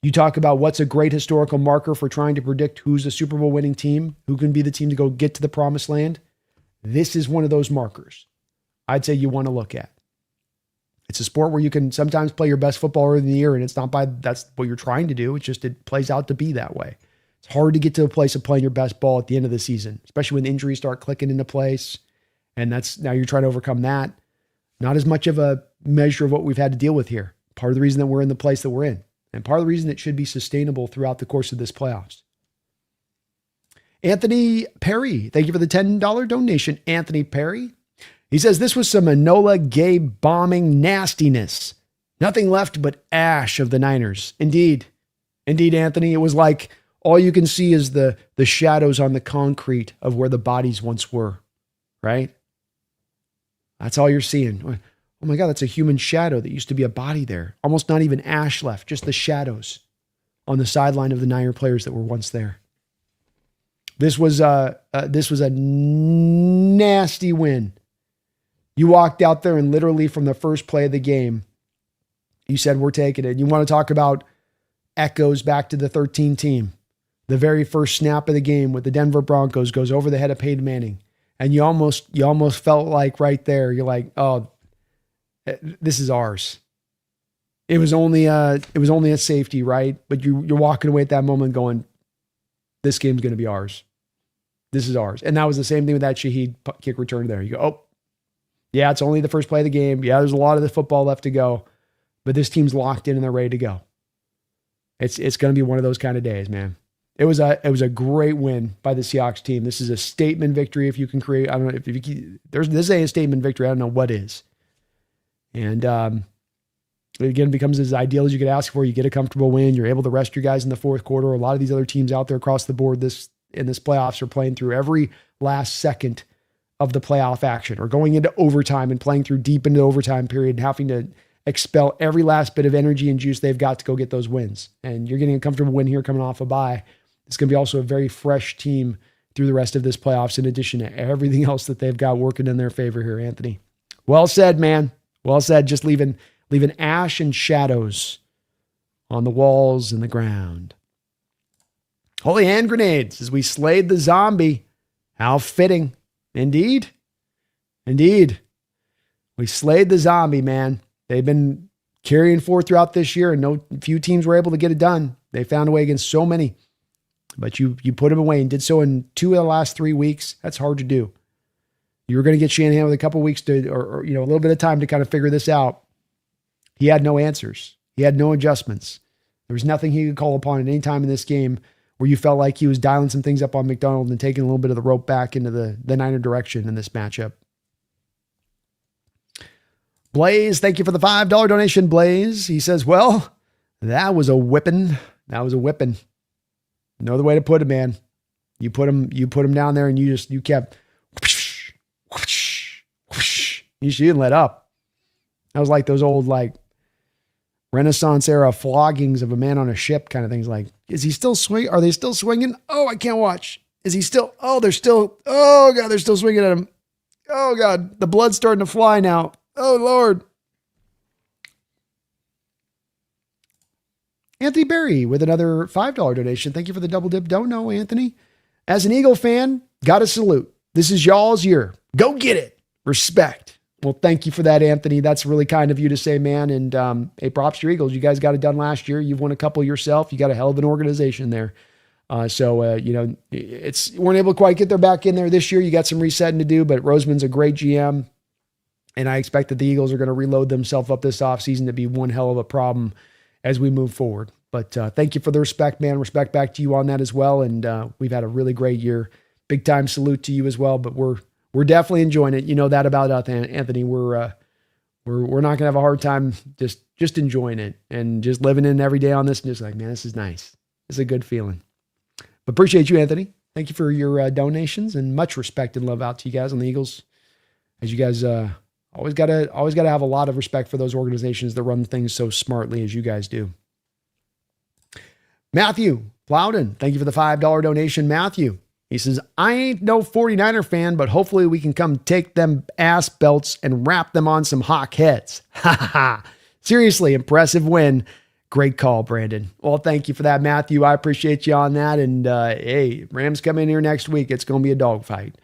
You talk about what's a great historical marker for trying to predict who's a Super Bowl winning team, who can be the team to go get to the promised land. This is one of those markers I'd say you want to look at. It's a sport where you can sometimes play your best football early in the year, and it's not that's what you're trying to do. It's just, it plays out to be that way. It's hard to get to a place of playing your best ball at the end of the season, especially when injuries start clicking into place. And now you're trying to overcome that. Not as much of a measure of what we've had to deal with here. Part of the reason that we're in the place that we're in, and part of the reason it should be sustainable throughout the course of this playoffs. Anthony Perry, thank you for the $10 donation, Anthony Perry. He says, this was some Enola Gay bombing nastiness. Nothing left but ash of the Niners. Indeed, Anthony, it was like all you can see is the shadows on the concrete of where the bodies once were, right? That's all you're seeing. Oh my God, that's a human shadow that used to be a body there. Almost not even ash left, just the shadows on the sideline of the Niner players that were once there. This was a nasty win. You walked out there and literally from the first play of the game, you said, we're taking it. You want to talk about echoes back to the 13 team. The very first snap of the game with the Denver Broncos goes over the head of Peyton Manning. And you almost felt like right there, you're like, oh, this is ours. It was only a safety, right? But you're walking away at that moment going, this game's going to be ours. This is ours. And that was the same thing with that Shaheed kick return there. You go, oh, yeah, it's only the first play of the game. Yeah, there's a lot of the football left to go, but this team's locked in and they're ready to go. It's going to be one of those kind of days, man. It was a great win by the Seahawks team. This is a statement victory. If you can create, I don't know if you, this ain't a statement victory. I don't know what is. And it again becomes as ideal as you could ask for. You get a comfortable win. You're able to rest your guys in the fourth quarter. A lot of these other teams out there across the board in this playoffs are playing through every last second of the playoff action, or going into overtime and playing through deep into the overtime period and having to expel every last bit of energy and juice they've got to go get those wins. And you're getting a comfortable win here coming off a bye. It's going to be also a very fresh team through the rest of this playoffs, in addition to everything else that they've got working in their favor here, Anthony. Well said, man. Well said. Just leaving ash and shadows on the walls and the ground. Holy hand grenades as we slayed the zombie. How fitting. Indeed. Indeed. We slayed the zombie, man. They've been carrying forth throughout this year, and no few teams were able to get it done. They found a way against so many. But you put them away and did so in 2 of the last 3 weeks. That's hard to do. You were going to get Shanahan with a couple weeks to, or a little bit of time to kind of figure this out. He had no answers. He had no adjustments. There was nothing he could call upon at any time in this game where you felt like he was dialing some things up on McDonald and taking a little bit of the rope back into the Niner direction in this matchup. Blaze, thank you for the $5 donation, Blaze. He says, well, that was a whipping. That was a whipping. No other way to put it, man. You put him down there and you kept whoosh, whoosh, whoosh. You didn't let up. That was like those old Renaissance era floggings of a man on a ship kind of things. Like, is he still swinging? Are they still swinging? Oh, I can't watch. Is he still? Oh, they're still. Oh God, they're still swinging at him. Oh God, the blood's starting to fly now. Oh Lord. Anthony Berry with another $5 donation. Thank you for the double dip. Don't know, Anthony. As an Eagle fan, got to salute. This is y'all's year. Go get it. Respect. Well, thank you for that, Anthony. That's really kind of you to say, man. And hey, props to your Eagles. You guys got it done last year. You've won a couple yourself. You got a hell of an organization there. Weren't able to quite get their back in there this year. You got some resetting to do, but Roseman's a great GM. And I expect that the Eagles are going to reload themselves up this offseason to be one hell of a problem as we move forward. But thank you for the respect, man. Respect back to you on that as well. And we've had a really great year. Big time salute to you as well. But we're definitely enjoying it. You know that about us, Anthony. We're not gonna have a hard time just enjoying it and just living in every day on this and just like, man, this is nice. It's a good feeling. But appreciate you, Anthony. Thank you for your donations and much respect and love out to you guys on the Eagles. As you guys always gotta have a lot of respect for those organizations that run things so smartly as you guys do. Matthew Plowden, thank you for the $5 donation, Matthew. He says, I ain't no 49er fan, but hopefully we can come take them ass belts and wrap them on some hawk heads. Ha ha ha. Seriously, impressive win. Great call, Brandon. Well, thank you for that, Matthew. I appreciate you on that. And hey, Rams come in here next week. It's going to be a dogfight.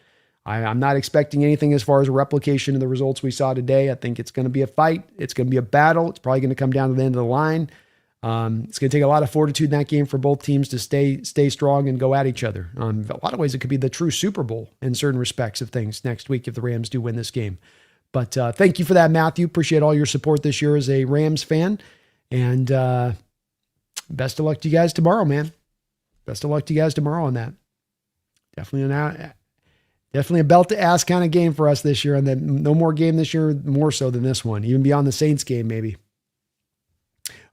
I'm not expecting anything as far as a replication of the results we saw today. I think it's going to be a fight. It's going to be a battle. It's probably going to come down to the end of the line. It's going to take a lot of fortitude in that game for both teams to stay strong and go at each other. A lot of ways, it could be the true Super Bowl in certain respects of things next week if the Rams do win this game. But thank you for that, Matthew. Appreciate all your support this year as a Rams fan. And best of luck to you guys tomorrow, man. Best of luck to you guys tomorrow on that. Definitely a belt to ass kind of game for us this year. And then no more game this year, more so than this one, even beyond the Saints game, maybe.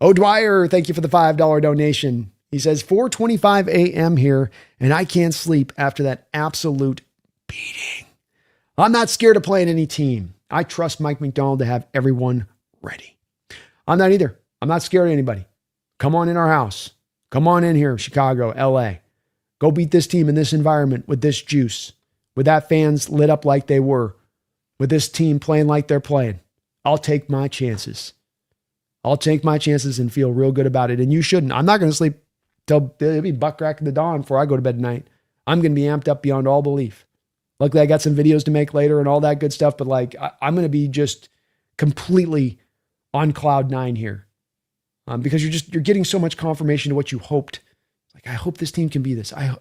O'Dwyer, thank you for the $5 donation. He says, 4:25 a.m. here, and I can't sleep after that absolute beating. I'm not scared of playing any team. I trust Mike McDonald to have everyone ready. I'm not either. I'm not scared of anybody. Come on in our house. Come on in here, Chicago, LA. Go beat this team in this environment with this juice, with that fans lit up like they were, with this team playing like they're playing. I'll take my chances. I'll take my chances and feel real good about it. And you shouldn't. I'm not going to sleep till it'll be buck crack of the dawn before I go to bed tonight. I'm going to be amped up beyond all belief. Luckily, I got some videos to make later and all that good stuff. But I'm going to be just completely on cloud nine here because you're getting so much confirmation to what you hoped. Like, I hope this team can be this. I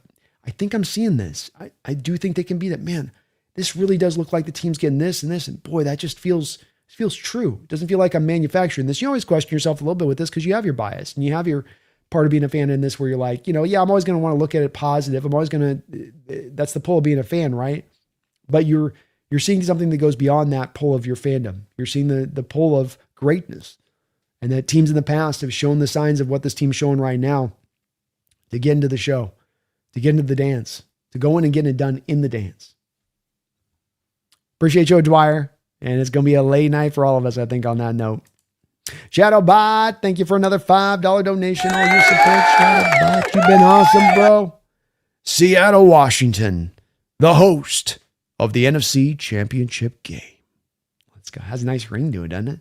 think I'm seeing this. I do think they can be that. Man, this really does look like the team's getting this and this. And boy, that just feels true. It doesn't feel like I'm manufacturing this. You always question yourself a little bit with this because you have your bias and you have your part of being a fan in this where you're like, I'm always going to want to look at it positive. I'm always going to, that's the pull of being a fan, right? But you're seeing something that goes beyond that pull of your fandom. You're seeing the pull of greatness and that teams in the past have shown the signs of what this team's showing right now to get into the show, to get into the dance, to go in and get it done in the dance. Appreciate you, Dwyer. And it's going to be a late night for all of us, I think, on that note. Shadowbot, thank you for another $5 donation. All your support, Shadowbot. You've been awesome, bro. Seattle, Washington, the host of the NFC Championship game. Let's go. Has a nice ring to it, doesn't it?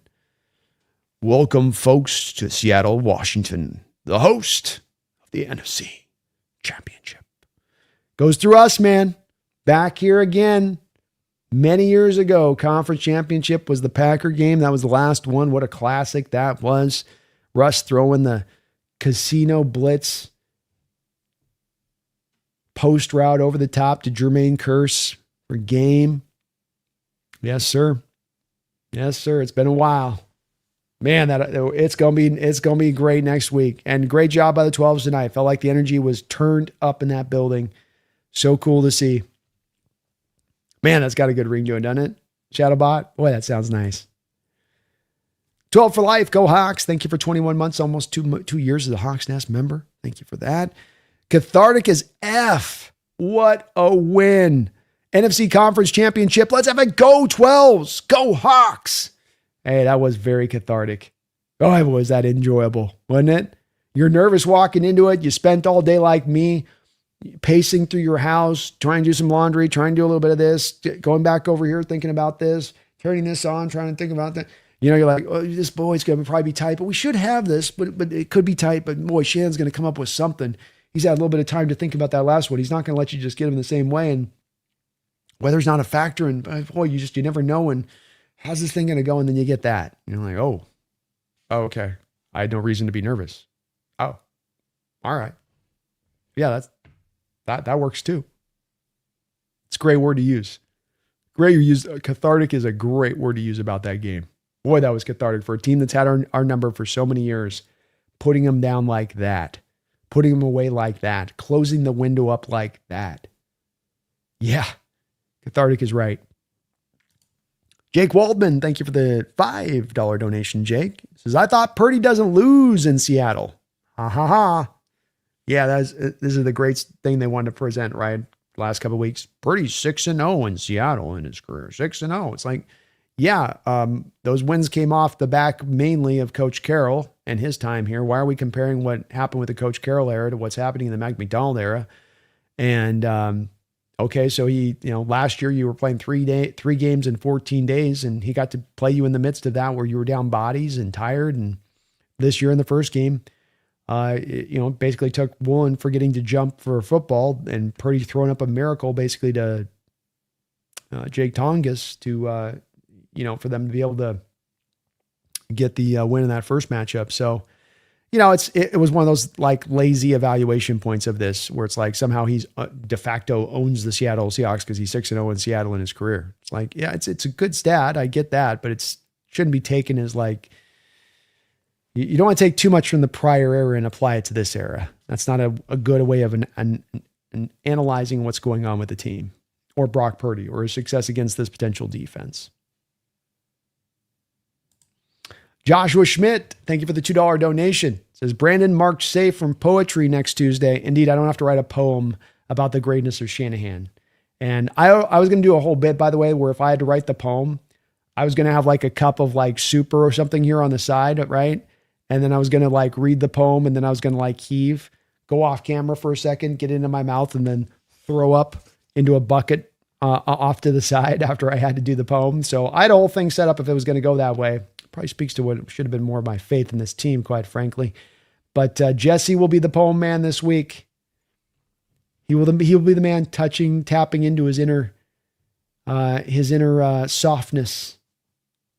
Welcome, folks, to Seattle, Washington, the host of the NFC Championship. Goes through us, man. Back here again. Many years ago, conference championship was the Packer game. That was the last one. What a classic that was. Russ throwing the casino blitz post route over the top to Jermaine Kearse for game. Yes, sir. Yes, sir. It's been a while. Man, it's gonna be great next week. And great job by the 12s tonight. Felt like the energy was turned up in that building. So cool to see. Man, that's got a good ring to it, doesn't it? Shadowbot. Boy, that sounds nice. 12 for life. Go Hawks. Thank you for 21 months, almost 2 years as a Hawks Nest member. Thank you for that. Cathartic is F. What a win. NFC Conference Championship. Let's have it. Go 12s. Go Hawks. Hey, that was very cathartic. Oh, was that enjoyable, wasn't it? You're nervous walking into it. You spent all day like me, pacing through your house, trying to do some laundry, trying to do a little bit of this, going back over here, thinking about this, turning this on, trying to think about that. You know, you're like, oh, this boy's going to probably be tight, but we should have this, but it could be tight. But boy, Shannon's going to come up with something. He's had a little bit of time to think about that last one. He's not going to let you just get him the same way. And weather's not a factor. And boy, you never know. And how's this thing going to go? And then you get that. You're like, oh, okay. I had no reason to be nervous. Oh, all right. Yeah, that works too. It's a great word to use. Cathartic is a great word to use about that game. Boy, that was cathartic for a team that's had our number for so many years. Putting them down like that. Putting them away like that. Closing the window up like that. Yeah, cathartic is right. Jake Waldman, thank you for the $5 donation, Jake. Says, I thought Purdy doesn't lose in Seattle. Ha ha ha. Yeah, this is the great thing they wanted to present, right? Last couple of weeks. Purdy's 6-0 in Seattle in his career. 6-0. It's like, yeah, those wins came off the back mainly of Coach Carroll and his time here. Why are we comparing what happened with the Coach Carroll era to what's happening in the Mike McDonald era? And okay, so last year you were playing 3 games in 14 days, and he got to play you in the midst of that where you were down bodies and tired. And this year in the first game, basically took Woolen forgetting to jump for a football and Purdy throwing up a miracle basically to Jake Tongas to, for them to be able to get the win in that first matchup. So, it was one of those like lazy evaluation points of this where it's like somehow he's de facto owns the Seattle Seahawks because he's 6-0 in Seattle in his career. It's like, yeah, it's a good stat. I get that, but shouldn't be taken as like, you don't want to take too much from the prior era and apply it to this era. That's not a good way of an analyzing what's going on with the team or Brock Purdy or his success against this potential defense. Joshua Schmidt, thank you for the $2 donation. Says, Brandon marked safe from poetry next Tuesday. Indeed, I don't have to write a poem about the greatness of Shanahan. And I was going to do a whole bit, by the way, where if I had to write the poem, I was going to have like a cup of like super or something here on the side, right? And then I was going to like read the poem and then I was going to like heave, go off camera for a second, get into my mouth and then throw up into a bucket off to the side after I had to do the poem. So I had a whole thing set up if it was going to go that way. Probably speaks to what should have been more of my faith in this team, quite frankly. But Jesse will be the poem man this week. He will be the man tapping into his inner softness,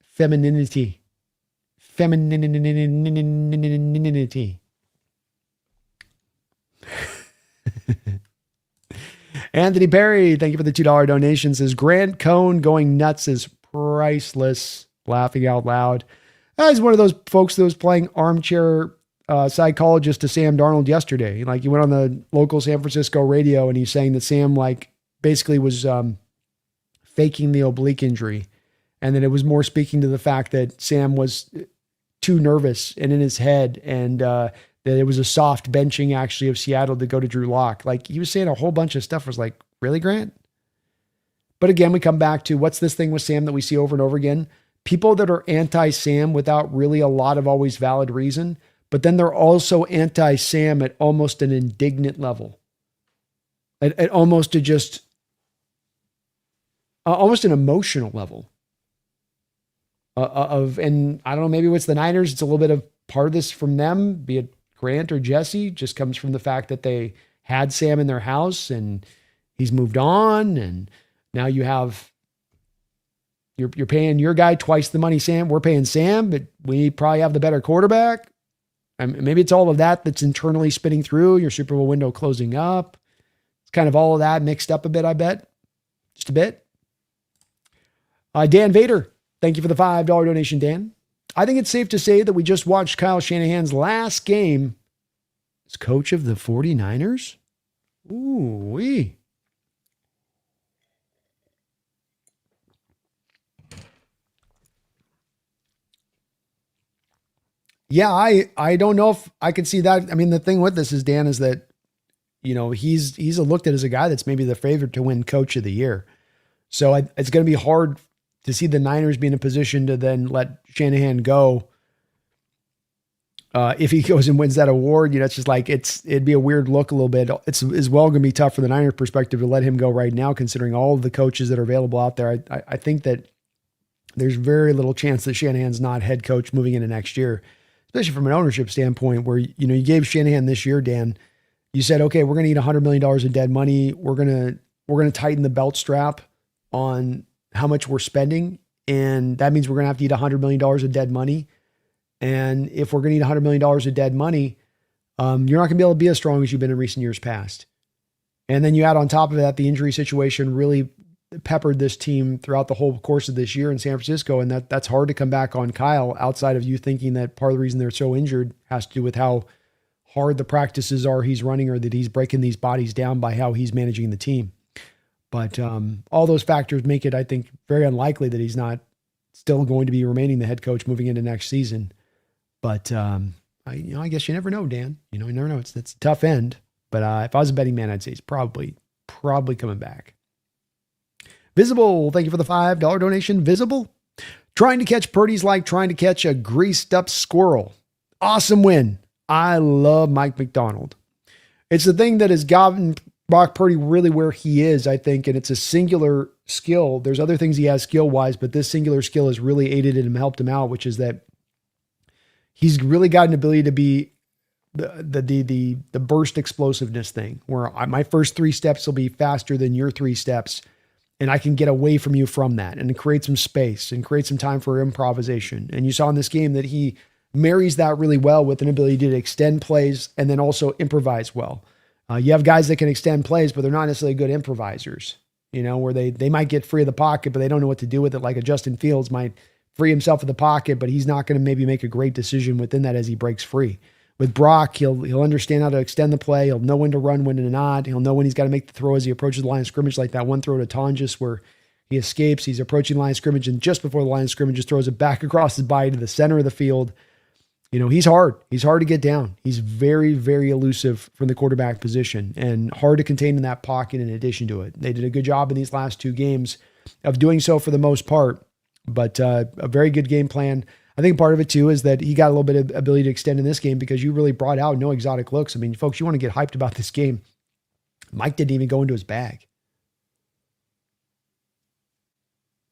femininity. Anthony Perry, thank you for the $2 donation. Says Grant Cohn going nuts is priceless. Laughing out loud. He's one of those folks that was playing armchair psychologist to Sam Darnold yesterday. Like he went on the local San Francisco radio and he's saying that Sam like basically was faking the oblique injury. And then it was more speaking to the fact that Sam was too nervous and in his head and that it was a soft benching actually of Seattle to go to Drew Lock. Like he was saying a whole bunch of stuff. I was like, really, Grant? But again, we come back to what's this thing with Sam that we see over and over again? People that are anti-Sam without really a lot of always valid reason, but then they're also anti-Sam at almost an indignant level. At almost a just, almost an emotional level. And I don't know, maybe it's the Niners, it's a little bit of part of this from them, be it Grant or Jesse, just comes from the fact that they had Sam in their house and he's moved on. And now you have, you're paying your guy twice the money we're paying Sam, but we probably have the better quarterback. Maybe it's all of that that's internally spinning through, your Super Bowl window closing up. It's kind of all of that mixed up a bit, I bet. Just a bit. Dan Vader, thank you for the $5 donation, Dan. I think it's safe to say that we just watched Kyle Shanahan's last game as coach of the 49ers. Ooh-wee. Yeah, I don't know if I could see that. I mean, the thing with this is, Dan, is that, you know, he's looked at as a guy that's maybe the favorite to win coach of the year. So it's going to be hard to see the Niners be in a position to then let Shanahan go. If he goes and wins that award, you know, it's just like, it'd be a weird look a little bit. It's as well going to be tough for the Niners perspective to let him go right now, considering all of the coaches that are available out there. I think that there's very little chance that Shanahan's not head coach moving into next year, especially from an ownership standpoint where, you know, you gave Shanahan this year, Dan, you said, okay, we're going to need $100 million in dead money. We're going to tighten the belt strap on how much we're spending. And that means we're going to have to eat $100 million of dead money. And if we're going to need $100 million of dead money, you're not going to be able to be as strong as you've been in recent years past. And then you add on top of that, the injury situation really peppered this team throughout the whole course of this year in San Francisco. And that's hard to come back on Kyle outside of you thinking that part of the reason they're so injured has to do with how hard the practices are he's running, or that he's breaking these bodies down by how he's managing the team. But all those factors make it, I think, very unlikely that he's not still going to be remaining the head coach moving into next season. But I guess you never know, Dan. You know, you never know. It's a tough end. But if I was a betting man, I'd say he's probably coming back. Visible, thank you for the $5 donation. Visible, trying to catch Purdy's like trying to catch a greased up squirrel. Awesome win. I love Mike McDonald. It's the thing that has gotten Brock Purdy really where he is, I think, and it's a singular skill. There's other things he has skill-wise, but this singular skill has really aided him and helped him out, which is that he's really got an ability to be the burst explosiveness thing, where my first 3 steps will be faster than your 3 steps, and I can get away from you from that and create some space and create some time for improvisation. And you saw in this game that he marries that really well with an ability to extend plays and then also improvise well. You have guys that can extend plays, but they're not necessarily good improvisers, you know, where they might get free of the pocket, but they don't know what to do with it. Like a Justin Fields might free himself of the pocket, but he's not going to maybe make a great decision within that as he breaks free. With Brock, he'll understand how to extend the play. He'll know when to run, when to not. He'll know when he's got to make the throw as he approaches the line of scrimmage, like that one throw to Tonjes where he escapes. He's approaching the line of scrimmage, and just before the line of scrimmage, just throws it back across his body to the center of the field. You know, he's hard. He's hard to get down. He's very, very elusive from the quarterback position and hard to contain in that pocket in addition to it. They did a good job in these last 2 games of doing so for the most part, but a very good game plan. I think part of it too is that he got a little bit of ability to extend in this game because you really brought out no exotic looks. I mean, folks, you want to get hyped about this game. Mike didn't even go into his bag.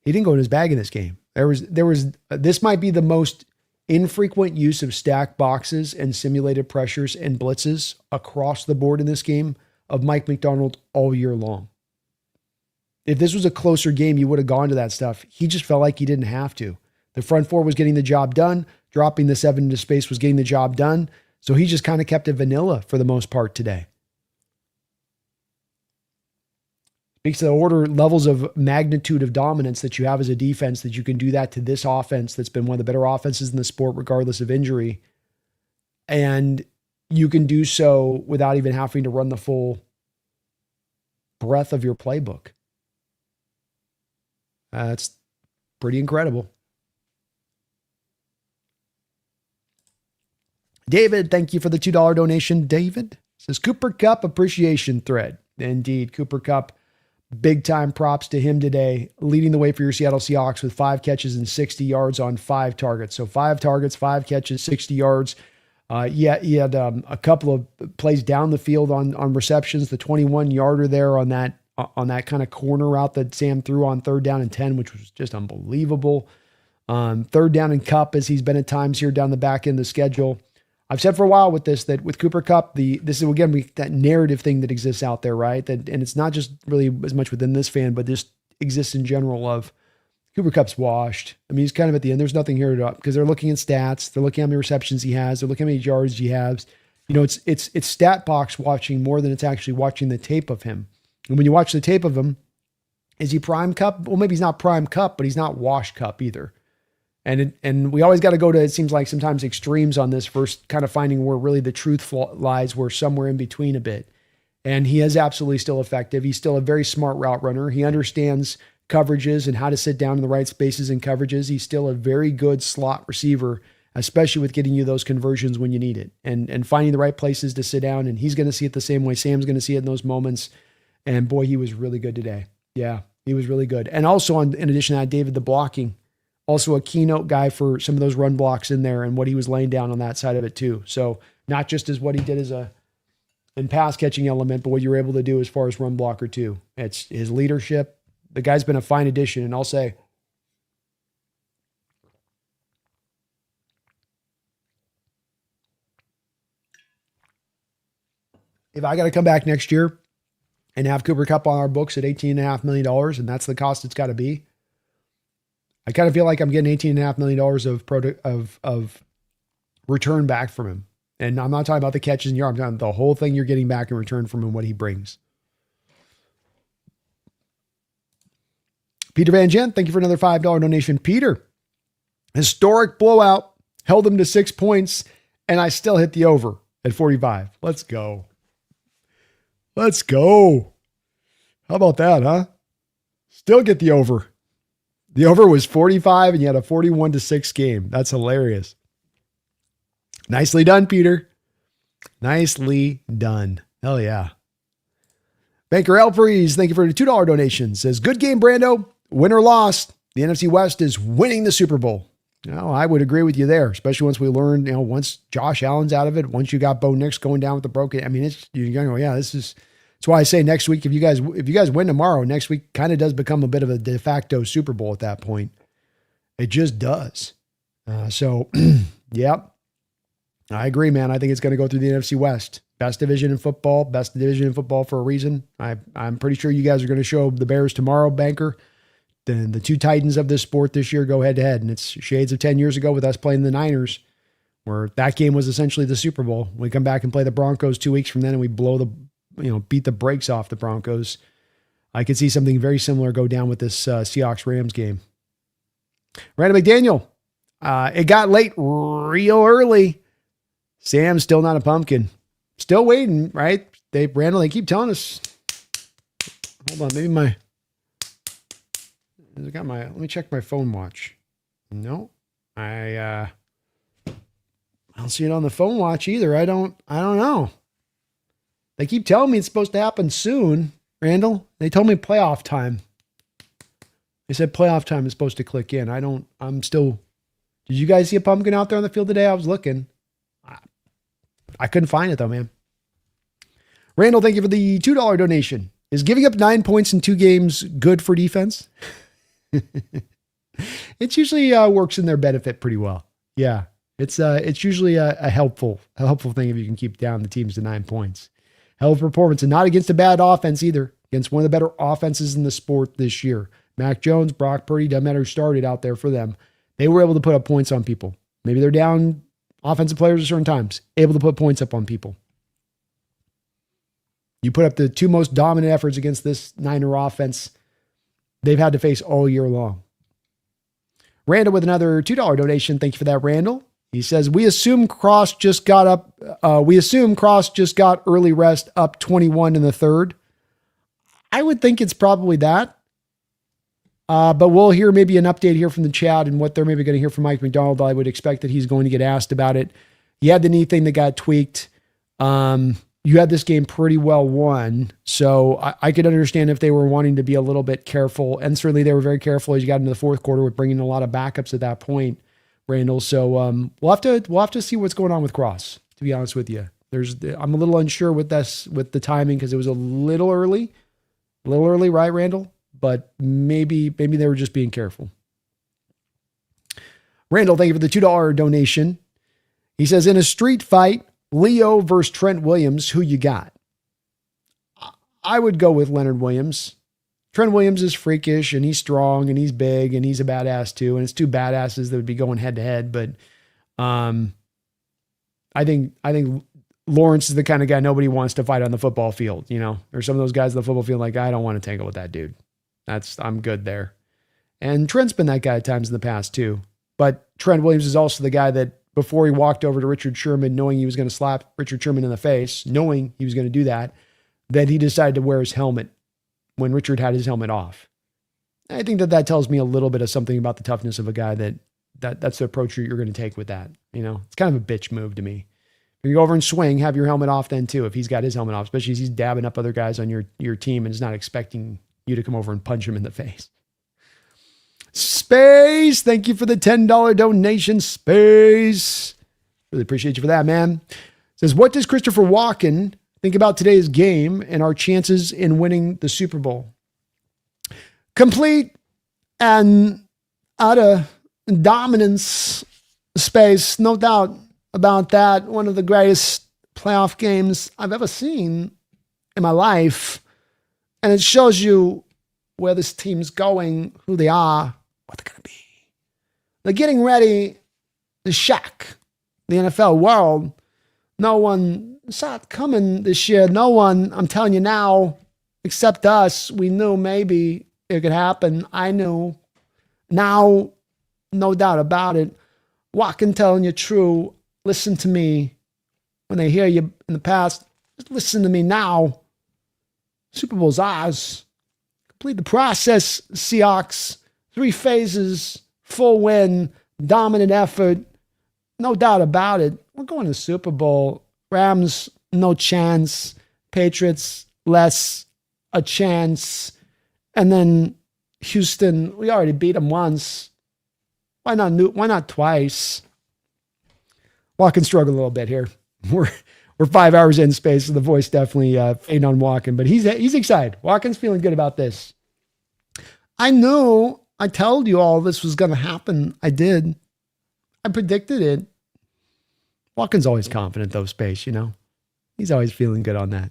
He didn't go in his bag in this game. This might be the most infrequent use of stack boxes and simulated pressures and blitzes across the board in this game of Mike McDonald all year long. If this was a closer game, you would have gone to that stuff. He just felt like he didn't have to. The front 4 was getting the job done. Dropping the 7 into space was getting the job done. So he just kind of kept it vanilla for the most part today. Speaks to the order levels of magnitude of dominance that you have as a defense, that you can do that to this offense that's been one of the better offenses in the sport regardless of injury. And you can do so without even having to run the full breadth of your playbook. That's pretty incredible. David, thank you for the $2 donation. David says Cooper Kupp appreciation thread. Indeed, Cooper Kupp, big time props to him today, leading the way for your Seattle Seahawks with 5 catches and 60 yards on 5 targets. So 5 targets, 5 catches, 60 yards. He had a couple of plays down the field on receptions. The 21-yarder there on that kind of corner route that Sam threw on 3rd down and 10, which was just unbelievable. 3rd down and Kupp, as he's been at times here down the back end of the schedule. I've said for a while with this, that with Cooper Kupp, this is again that narrative thing that exists out there, right? And it's not just really as much within this fan, but just exists in general of Cooper Kupp's washed. I mean, he's kind of at the end. There's nothing here because they're looking at stats. They're looking at how many receptions he has. They're looking at how many yards he has. It's stat box watching more than it's actually watching the tape of him. And when you watch the tape of him, is he prime Kupp? Well, maybe he's not prime Kupp, but he's not washed Kupp either. And we always got to go to, it seems like sometimes extremes on this first, kind of finding where really the truth lies. We're somewhere in between a bit. And he is absolutely still effective. He's still a very smart route runner. He understands coverages and how to sit down in the right spaces and coverages. He's still a very good slot receiver, especially with getting you those conversions when you need it and finding the right places to sit down. And he's going to see it the same way. Sam's going to see it in those moments. And boy, he was really good today. Yeah, he was really good. And also in addition to that, David, the blocking, also a keynote guy for some of those run blocks in there and what he was laying down on that side of it too. So not just as what he did in pass catching element, but what you were able to do as far as run blocker too. It's his leadership. The guy's been a fine addition. And I'll say, if I got to come back next year and have Cooper Kupp on our books at $18.5 million, and that's the cost it's got to be, I kind of feel like I'm getting $18.5 million of return back from him. And I'm not talking about the catches and yards. I'm talking the whole thing you're getting back in return from him, what he brings. Peter Van Gent, thank you for another $5 donation. Peter, historic blowout, held them to 6 points, and I still hit the over at 45. Let's go. Let's go. How about that, huh? Still get the over. The over was 45 and you had a 41-6 game. That's hilarious. Nicely done, Peter. Nicely done. Hell yeah. Banker Elfries, thank you for the $2 donation. Says, good game, Brando. Win or loss, the NFC West is winning the Super Bowl. Well, I would agree with you there, especially once we learned, once Josh Allen's out of it, once you got Bo Nix going down with the broken, I mean, you're going to go, yeah, that's why I say next week, if you guys win tomorrow, next week kind of does become a bit of a de facto Super Bowl at that point. It just does. Yep. I agree, man. I think it's going to go through the NFC West. Best division in football for a reason. I'm pretty sure you guys are going to show the Bears tomorrow, Banker. Then the two titans of this sport this year go head to head. And it's shades of 10 years ago with us playing the Niners, where that game was essentially the Super Bowl. We come back and play the Broncos 2 weeks from then and we beat the brakes off the Broncos. I could see something very similar go down with this Seahawks-Rams game. Randall McDaniel, it got late real early. Sam's still not a pumpkin. Still waiting, right? They keep telling us. Hold on, let me check my phone watch. No, I don't see it on the phone watch either. I don't know. They keep telling me it's supposed to happen soon, Randall. They told me playoff time. They said playoff time is supposed to click in. Did you guys see a pumpkin out there on the field today? I was looking. I couldn't find it though, man. Randall, thank you for the $2 donation. Is giving up 9 points in 2 games good for defense? It usually works in their benefit pretty well. Yeah. It's usually a helpful thing if you can keep down the teams to 9 points. Hell of a performance, and not against a bad offense either. Against one of the better offenses in the sport this year. Mac Jones, Brock Purdy, doesn't matter who started out there for them. They were able to put up points on people. Maybe they're down offensive players at certain times, able to put points up on people. You put up the 2 most dominant efforts against this Niner offense they've had to face all year long. Randall with another $2 donation. Thank you for that, Randall. He says, we assume Cross just got early rest up 21 in the third. I would think it's probably that. But we'll hear maybe an update here from the chat and what they're maybe going to hear from Mike McDonald. I would expect that he's going to get asked about it. He had the knee thing that got tweaked. You had this game pretty well won. So I could understand if they were wanting to be a little bit careful. And certainly they were very careful as you got into the fourth quarter with bringing a lot of backups at that point, Randall. So we'll have to see what's going on with Cross, to be honest with you. I'm a little unsure with the timing because it was a little early, right, Randall? But maybe they were just being careful. Randall, thank you for the $2 donation. He says, in a street fight, Leo versus Trent Williams, who you got? I would go with Leonard Williams. Trent Williams is freakish and he's strong and he's big and he's a badass too. And it's two badasses that would be going head to head. But I think Lawrence is the kind of guy nobody wants to fight on the football field. You know, there's some of those guys on the football field like, I don't want to tangle with that dude. I'm good there. And Trent's been that guy at times in the past too. But Trent Williams is also the guy that before he walked over to Richard Sherman, knowing he was going to slap Richard Sherman in the face, knowing he was going to do that, that he decided to wear his helmet when Richard had his helmet off. I think that tells me a little bit of something about the toughness of a guy that's the approach you're going to take with that. You know, it's kind of a bitch move to me. If you go over and swing, have your helmet off then too, if he's got his helmet off, especially if he's dabbing up other guys on your team and is not expecting you to come over and punch him in the face. Space, thank you for the $10 donation, Space. Really appreciate you for that, man. Says, what does Christopher Walken think about today's game and our chances in winning the Super Bowl? Complete and utter dominance, Space. No doubt about that. One of the greatest playoff games I've ever seen in my life. And it shows you where this team's going, who they are, what they're going to be. They're getting ready to shock the NFL world. No one saw it coming this year. No one, I'm telling you now, except us. We knew maybe it could happen. I knew. Now, no doubt about it. Walking, telling you true. Listen to me. When they hear you in the past, just listen to me now. Super Bowl's ours. Complete the process, Seahawks. 3 phases, full win, dominant effort. No doubt about it. We're going to the Super Bowl. Rams, no chance. Patriots, less a chance. And then Houston, we already beat them once. Why not twice? Walking struggle a little bit here. We're 5 hours in, Space, so the voice definitely ain't on Walking, but he's excited. Walken's feeling good about this. I knew, I told you all this was going to happen. I did. I predicted it. Walken's always confident though, Space, you know. He's always feeling good on that.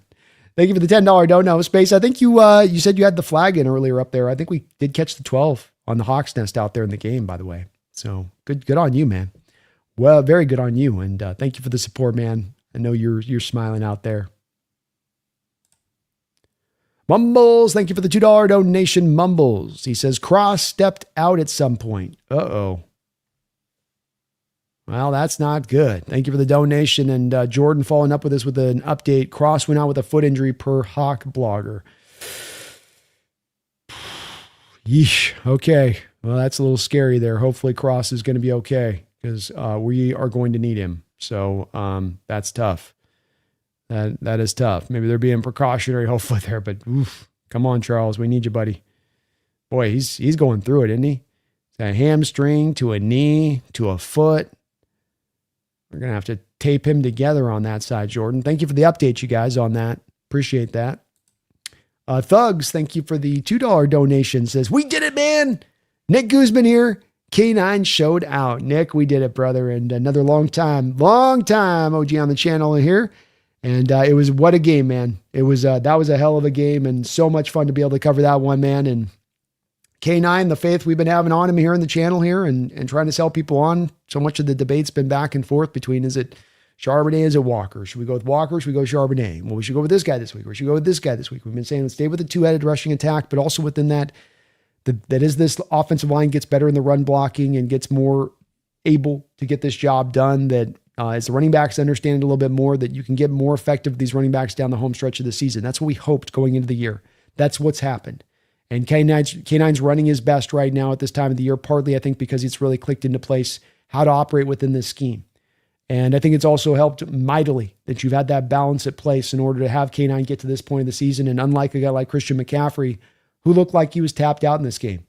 Thank you for the $10 don't know, Space. I think you said you had the flag in earlier up there. I think we did catch the 12 on the Hawks Nest out there in the game, by the way. So good on you, man. Well, very good on you. And thank you for the support, man. I know you're smiling out there. Mumbles, thank you for the $2 donation, Mumbles. He says, Cross stepped out at some point. Uh-oh. Well, that's not good. Thank you for the donation. And Jordan following up with us with an update. Cross went out with a foot injury per Hawk blogger. Yeesh. Okay. Well, that's a little scary there. Hopefully Cross is going to be okay because we are going to need him. So that's tough. That is tough. Maybe they're being precautionary, hopefully there, but oof, come on, Charles. We need you, buddy. Boy, he's going through it, isn't he? A hamstring to a knee to a foot. We're going to have to tape him together on that side, Jordan. Thank you for the update, you guys, on that. Appreciate that. Thugs, thank you for the $2 donation. Says, we did it, man. Nick Guzman here. K9 showed out. Nick, we did it, brother. And another long time OG on the channel here. And it was, what a game, man. It was, that was a hell of a game and so much fun to be able to cover that one, man. And K9, the faith we've been having on him here in the channel here and trying to sell people on. So much of the debate's been back and forth between, is it Charbonnet, is it Walker? Should we go with Walker? Should we go with Charbonnet? Well, we should go with this guy this week. Or we should go with this guy this week. We've been saying let's stay with the two-headed rushing attack, but also within that, that is this offensive line gets better in the run blocking and gets more able to get this job done, that as the running backs understand it a little bit more, that you can get more effective with these running backs down the home stretch of the season. That's what we hoped going into the year. That's what's happened. And K9's running his best right now at this time of the year, partly, I think, because it's really clicked into place how to operate within this scheme. And I think it's also helped mightily that you've had that balance at place in order to have K9 get to this point of the season. And unlike a guy like Christian McCaffrey, who looked like he was tapped out in this game,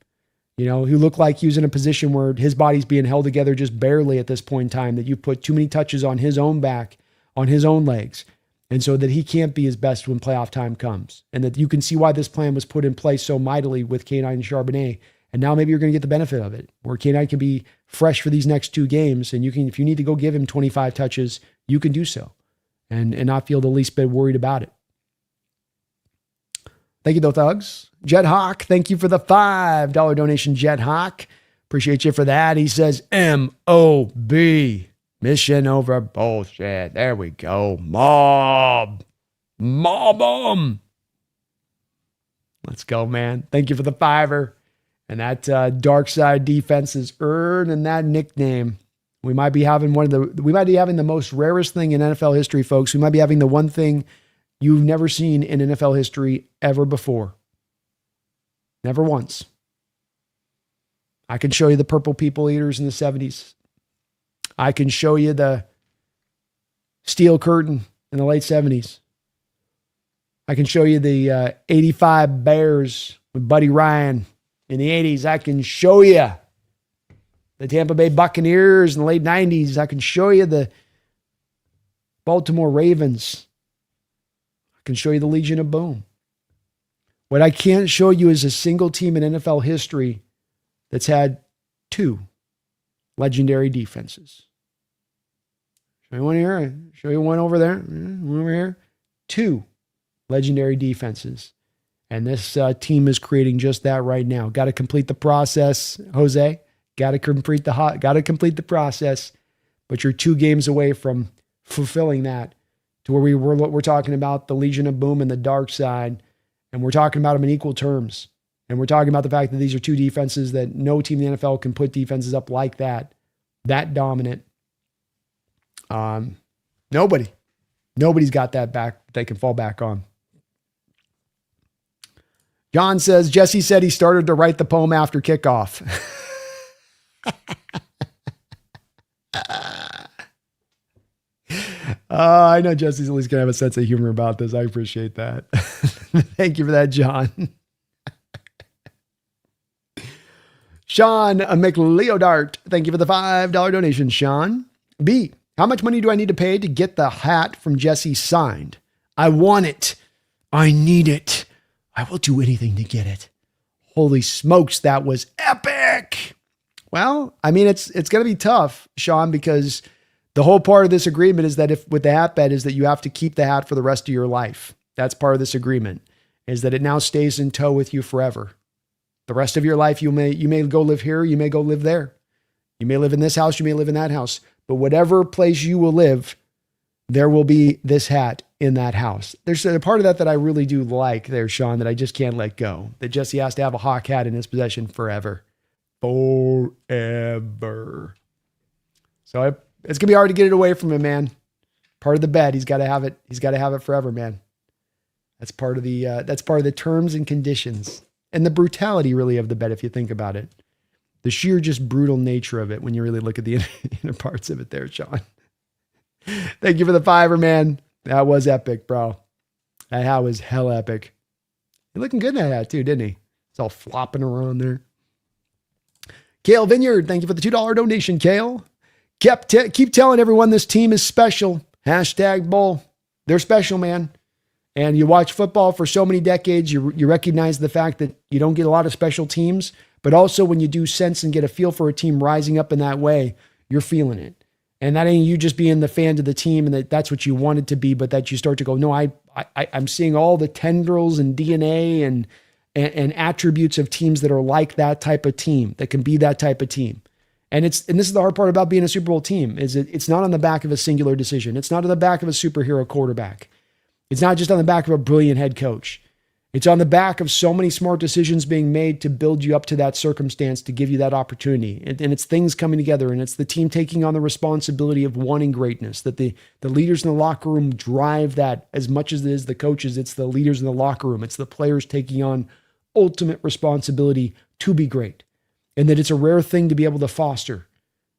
you know, who looked like he was in a position where his body's being held together just barely at this point in time, that you put too many touches on his own back, on his own legs. And so that he can't be his best when playoff time comes. And that you can see why this plan was put in place so mightily with K9 and Charbonnet And now maybe you're going to get the benefit of it, where K9 can be fresh for these next 2 games. And you can, if you need to go give him 25 touches, you can do so and not feel the least bit worried about it. Thank you, though, Thugs. Jet Hawk, thank you for the $5 donation, Jet Hawk. Appreciate you for that. He says, M-O-B, mission over bullshit. There we go. Mob 'em. Let's go, man. Thank you for the $5. And that dark side defense is earning that nickname. We might be having the most rarest thing in NFL history, folks. We might be having the one thing you've never seen in NFL history ever before. Never once. I can show you the purple people eaters in the 70s. I can show you the steel curtain in the late 70s. I can show you the 85 Bears with Buddy Ryan in the 80s. I can show you the Tampa Bay Buccaneers in the late 90s. I can show you the Baltimore Ravens. I can show you the Legion of Boom. What I can't show you is a single team in NFL history that's had 2 legendary defenses. Show you one here. Show you one over there. One over here. 2 legendary defenses. And this team is creating just that right now. Got to complete the process, Jose. Got to complete the process. But you're 2 games away from fulfilling that, to where we're talking about the Legion of Boom and the dark side, and we're talking about them in equal terms. And we're talking about the fact that these are 2 defenses that no team in the NFL can put defenses up like that dominant. Nobody's got that back they can fall back on. John says, Jesse said he started to write the poem after kickoff. I know Jesse's at least going to have a sense of humor about this. I appreciate that. Thank you for that, John. Sean McLeodart, thank you for the $5 donation, Sean. B, how much money do I need to pay to get the hat from Jesse signed? I want it. I need it. I will do anything to get it. Holy smokes, that was epic. Well, I mean, it's going to be tough, Sean, because the whole part of this agreement is that if with the hat bet is that you have to keep the hat for the rest of your life. That's part of this agreement, is that it now stays in tow with you forever. The rest of your life, you may go live here, you may go live there. You may live in this house, you may live in that house. But whatever place you will live, there will be this hat in that house. There's a part of that I really do like there, Sean, that I just can't let go. That Jesse has to have a Hawk hat in his possession forever. Forever. So it's going to be hard to get it away from him, man. Part of the bet. He's got to have it. He's got to have it forever, man. That's part of the terms and conditions and the brutality really of the bet. If you think about it, the sheer just brutal nature of it when you really look at the inner parts of it there, Sean. Thank you for the $5, man. That was epic, bro. That hat was hell epic. You're looking good in that hat too, didn't he? It's all flopping around there. Kale Vineyard, thank you for the $2 donation, Kale. Keep telling everyone this team is special. #Bull. They're special, man. And you watch football for so many decades, you recognize the fact that you don't get a lot of special teams, but also when you do sense and get a feel for a team rising up in that way, you're feeling it. And that ain't you just being the fan to the team and that's what you wanted to be, but that you start to go, no, I'm seeing all the tendrils and DNA and attributes of teams that are like that type of team, that can be that type of team. And this is the hard part about being a Super Bowl team, is it's not on the back of a singular decision. It's not on the back of a superhero quarterback. It's not just on the back of a brilliant head coach. It's on the back of so many smart decisions being made to build you up to that circumstance, to give you that opportunity. And it's things coming together, and it's the team taking on the responsibility of wanting greatness, that the leaders in the locker room drive that as much as it is the coaches. It's the leaders in the locker room. It's the players taking on ultimate responsibility to be great, and that it's a rare thing to be able to foster.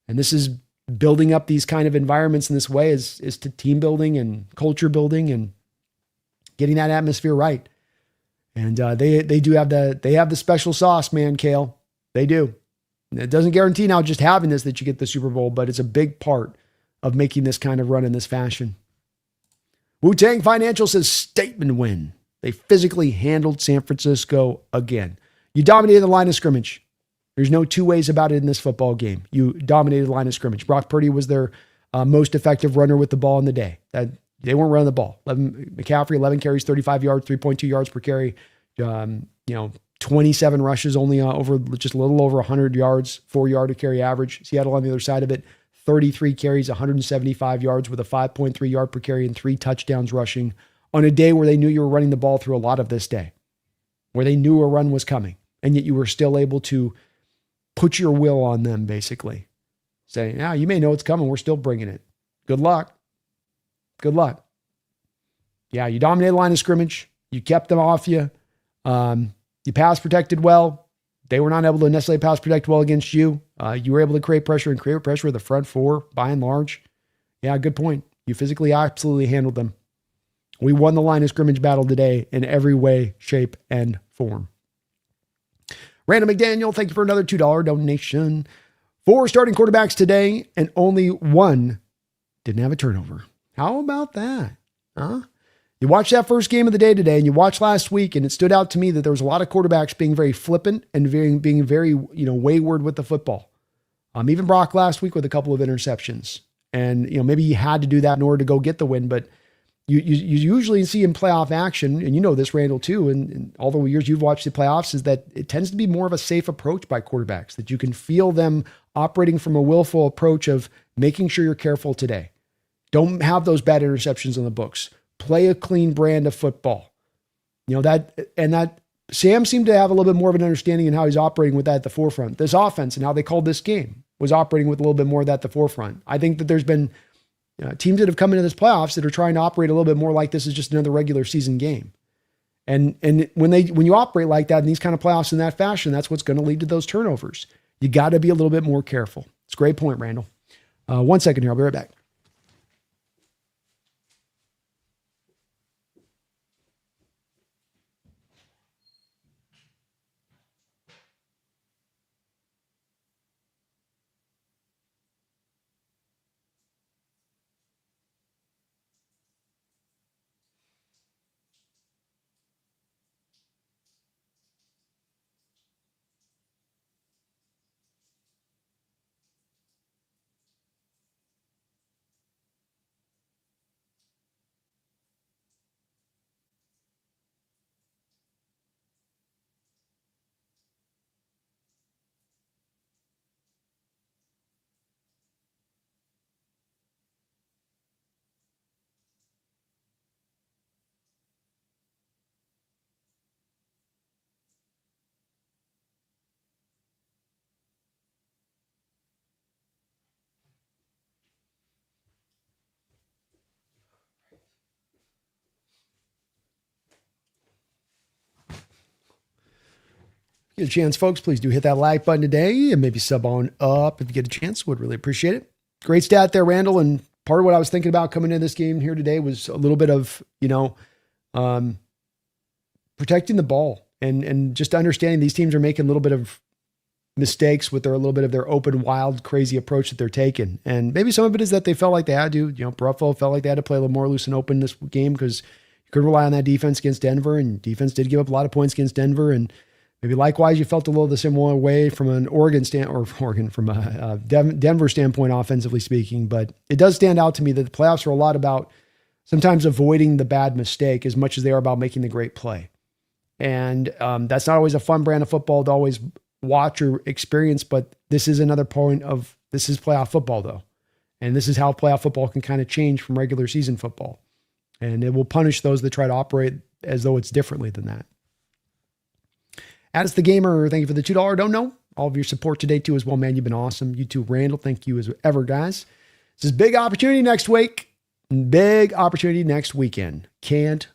And this is building up these kind of environments in this way is to team building and culture building and getting that atmosphere right. And they have the special sauce, man, Kale. They do. And it doesn't guarantee now just having this that you get the Super Bowl, but it's a big part of making this kind of run in this fashion. Wu-Tang Financial says statement win. They physically handled San Francisco again. You dominated the line of scrimmage. There's no two ways about it in this football game. You dominated the line of scrimmage. Brock Purdy was their most effective runner with the ball in the day. They weren't running the ball. McCaffrey, 11 carries, 35 yards, 3.2 yards per carry. 27 rushes, only over just a little over 100 yards, 4-yard a carry average. Seattle on the other side of it, 33 carries, 175 yards with a 5.3 yard per carry and 3 touchdowns rushing on a day where they knew you were running the ball through a lot of this day, where they knew a run was coming, and yet you were still able to put your will on them, basically. Saying, yeah, you may know it's coming. We're still bringing it. Good luck. Good luck. Yeah, you dominated the line of scrimmage. You kept them off you. You pass protected well. They were not able to necessarily pass protect well against you. You were able to create pressure with the front four, by and large. Yeah, good point. You physically absolutely handled them. We won the line of scrimmage battle today in every way, shape, and form. Randall McDaniel, thank you for another $2 donation. 4 starting quarterbacks today, and only 1 didn't have a turnover. How about that? Huh? You watched that first game of the day today, and you watched last week, and it stood out to me that there was a lot of quarterbacks being very flippant and being very wayward with the football. Even Brock last week with a couple of interceptions. And maybe he had to do that in order to go get the win, but you usually see in playoff action, and you know this, Randall, too, and all the years you've watched the playoffs, is that it tends to be more of a safe approach by quarterbacks, that you can feel them operating from a willful approach of making sure you're careful today. Don't have those bad interceptions on the books. Play a clean brand of football. That Sam seemed to have a little bit more of an understanding in how he's operating with that at the forefront. This offense and how they called this game was operating with a little bit more of that at the forefront. I think that there's been teams that have come into this playoffs that are trying to operate a little bit more like this is just another regular season game. And when you operate like that in these kind of playoffs in that fashion, that's what's going to lead to those turnovers. You got to be a little bit more careful. It's a great point, Randall. 1 second here. I'll be right back. Get a chance, folks, please do hit that like button today and maybe sub on up if you get a chance. Would really appreciate it. Great stat there, Randall. And part of what I was thinking about coming into this game here today was a little bit of, protecting the ball and just understanding these teams are making a little bit of mistakes with a little bit of their open, wild, crazy approach that they're taking. And maybe some of it is that they felt like they had to, Buffalo felt like they had to play a little more loose and open this game because you could rely on that defense against Denver, and defense did give up a lot of points against Denver. And maybe likewise, you felt a little the similar way from an Denver standpoint, offensively speaking. But it does stand out to me that the playoffs are a lot about sometimes avoiding the bad mistake as much as they are about making the great play. And that's not always a fun brand of football to always watch or experience, but this is another point of this is playoff football, though. And this is how playoff football can kind of change from regular season football. And it will punish those that try to operate as though it's differently than that. Addis the Gamer, thank you for the $2. Don't know. All of your support today, too, as well, man. You've been awesome. You too, Randall. Thank you as ever, guys. This is big opportunity next week. Big opportunity next weekend. Can't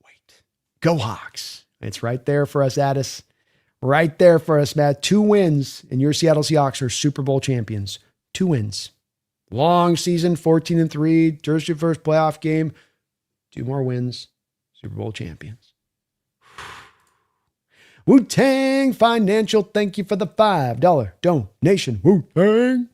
wait. Go Hawks. It's right there for us, Addis. Right there for us, Matt. 2 wins, and your Seattle Seahawks are Super Bowl champions. 2 wins. Long season, 14-3. Just your first playoff game. 2 more wins. Super Bowl champions. Wu-Tang Financial, thank you for the $5 donation. Wu-Tang.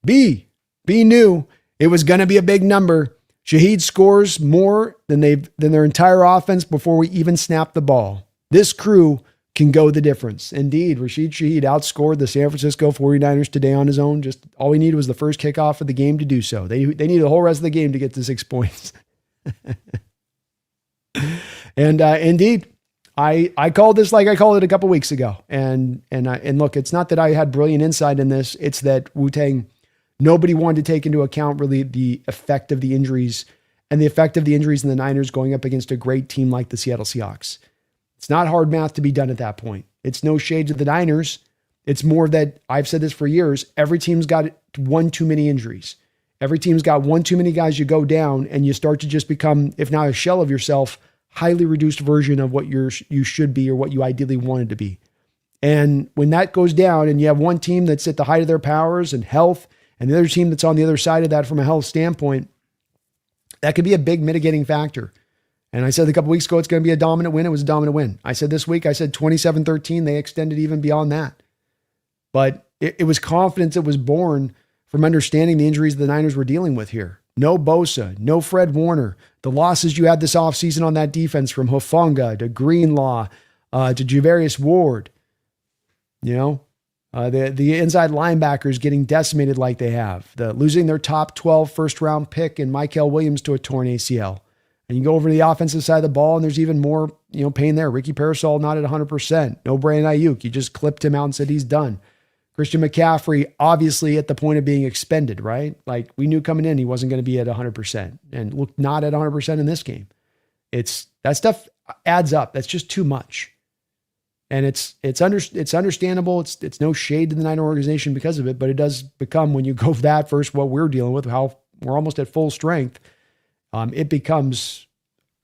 B knew it was going to be a big number. Shaheed scores more than their entire offense before we even snap the ball. This crew can go the difference. Indeed, Rashid Shaheed outscored the San Francisco 49ers today on his own. Just all he needed was the first kickoff of the game to do so. They needed the whole rest of the game to get to 6 points. And indeed, I called this like I called it a couple weeks ago. And look, it's not that I had brilliant insight in this. It's that Wu-Tang, nobody wanted to take into account really the effect of the injuries and the effect of the injuries in the Niners going up against a great team like the Seattle Seahawks. It's not hard math to be done at that point. It's no shade to the Niners. It's more that I've said this for years. Every team's got one too many injuries. Every team's got one too many guys you go down and you start to just become, if not a shell of yourself, highly reduced version of what you should be or what you ideally wanted to be. And when that goes down and you have one team that's at the height of their powers and health and the other team that's on the other side of that from a health standpoint, that could be a big mitigating factor. And I said a couple weeks ago, it's going to be a dominant win. It was a dominant win. I said this week, I said 27-13. They extended even beyond that. But it was confidence that was born from understanding the injuries the Niners were dealing with here. No Bosa, no Fred Warner. The losses you had this offseason on that defense from Hufanga to Greenlaw to Javarius Ward. You know, the inside linebackers getting decimated like they have. Losing their top 12 first-round pick in Mykel Williams to a torn ACL. And you go over to the offensive side of the ball, and there's even more, pain there. Ricky Parasol not at 100%. No Brandon Ayuk. You just clipped him out and said he's done. Christian McCaffrey, obviously at the point of being expended, right? Like we knew coming in, he wasn't going to be at 100%, and look, not at 100% in this game. That stuff adds up. That's just too much. And it's understandable. It's no shade to the Niner organization because of it, but it does become, when you go that versus what we're dealing with, how we're almost at full strength, it becomes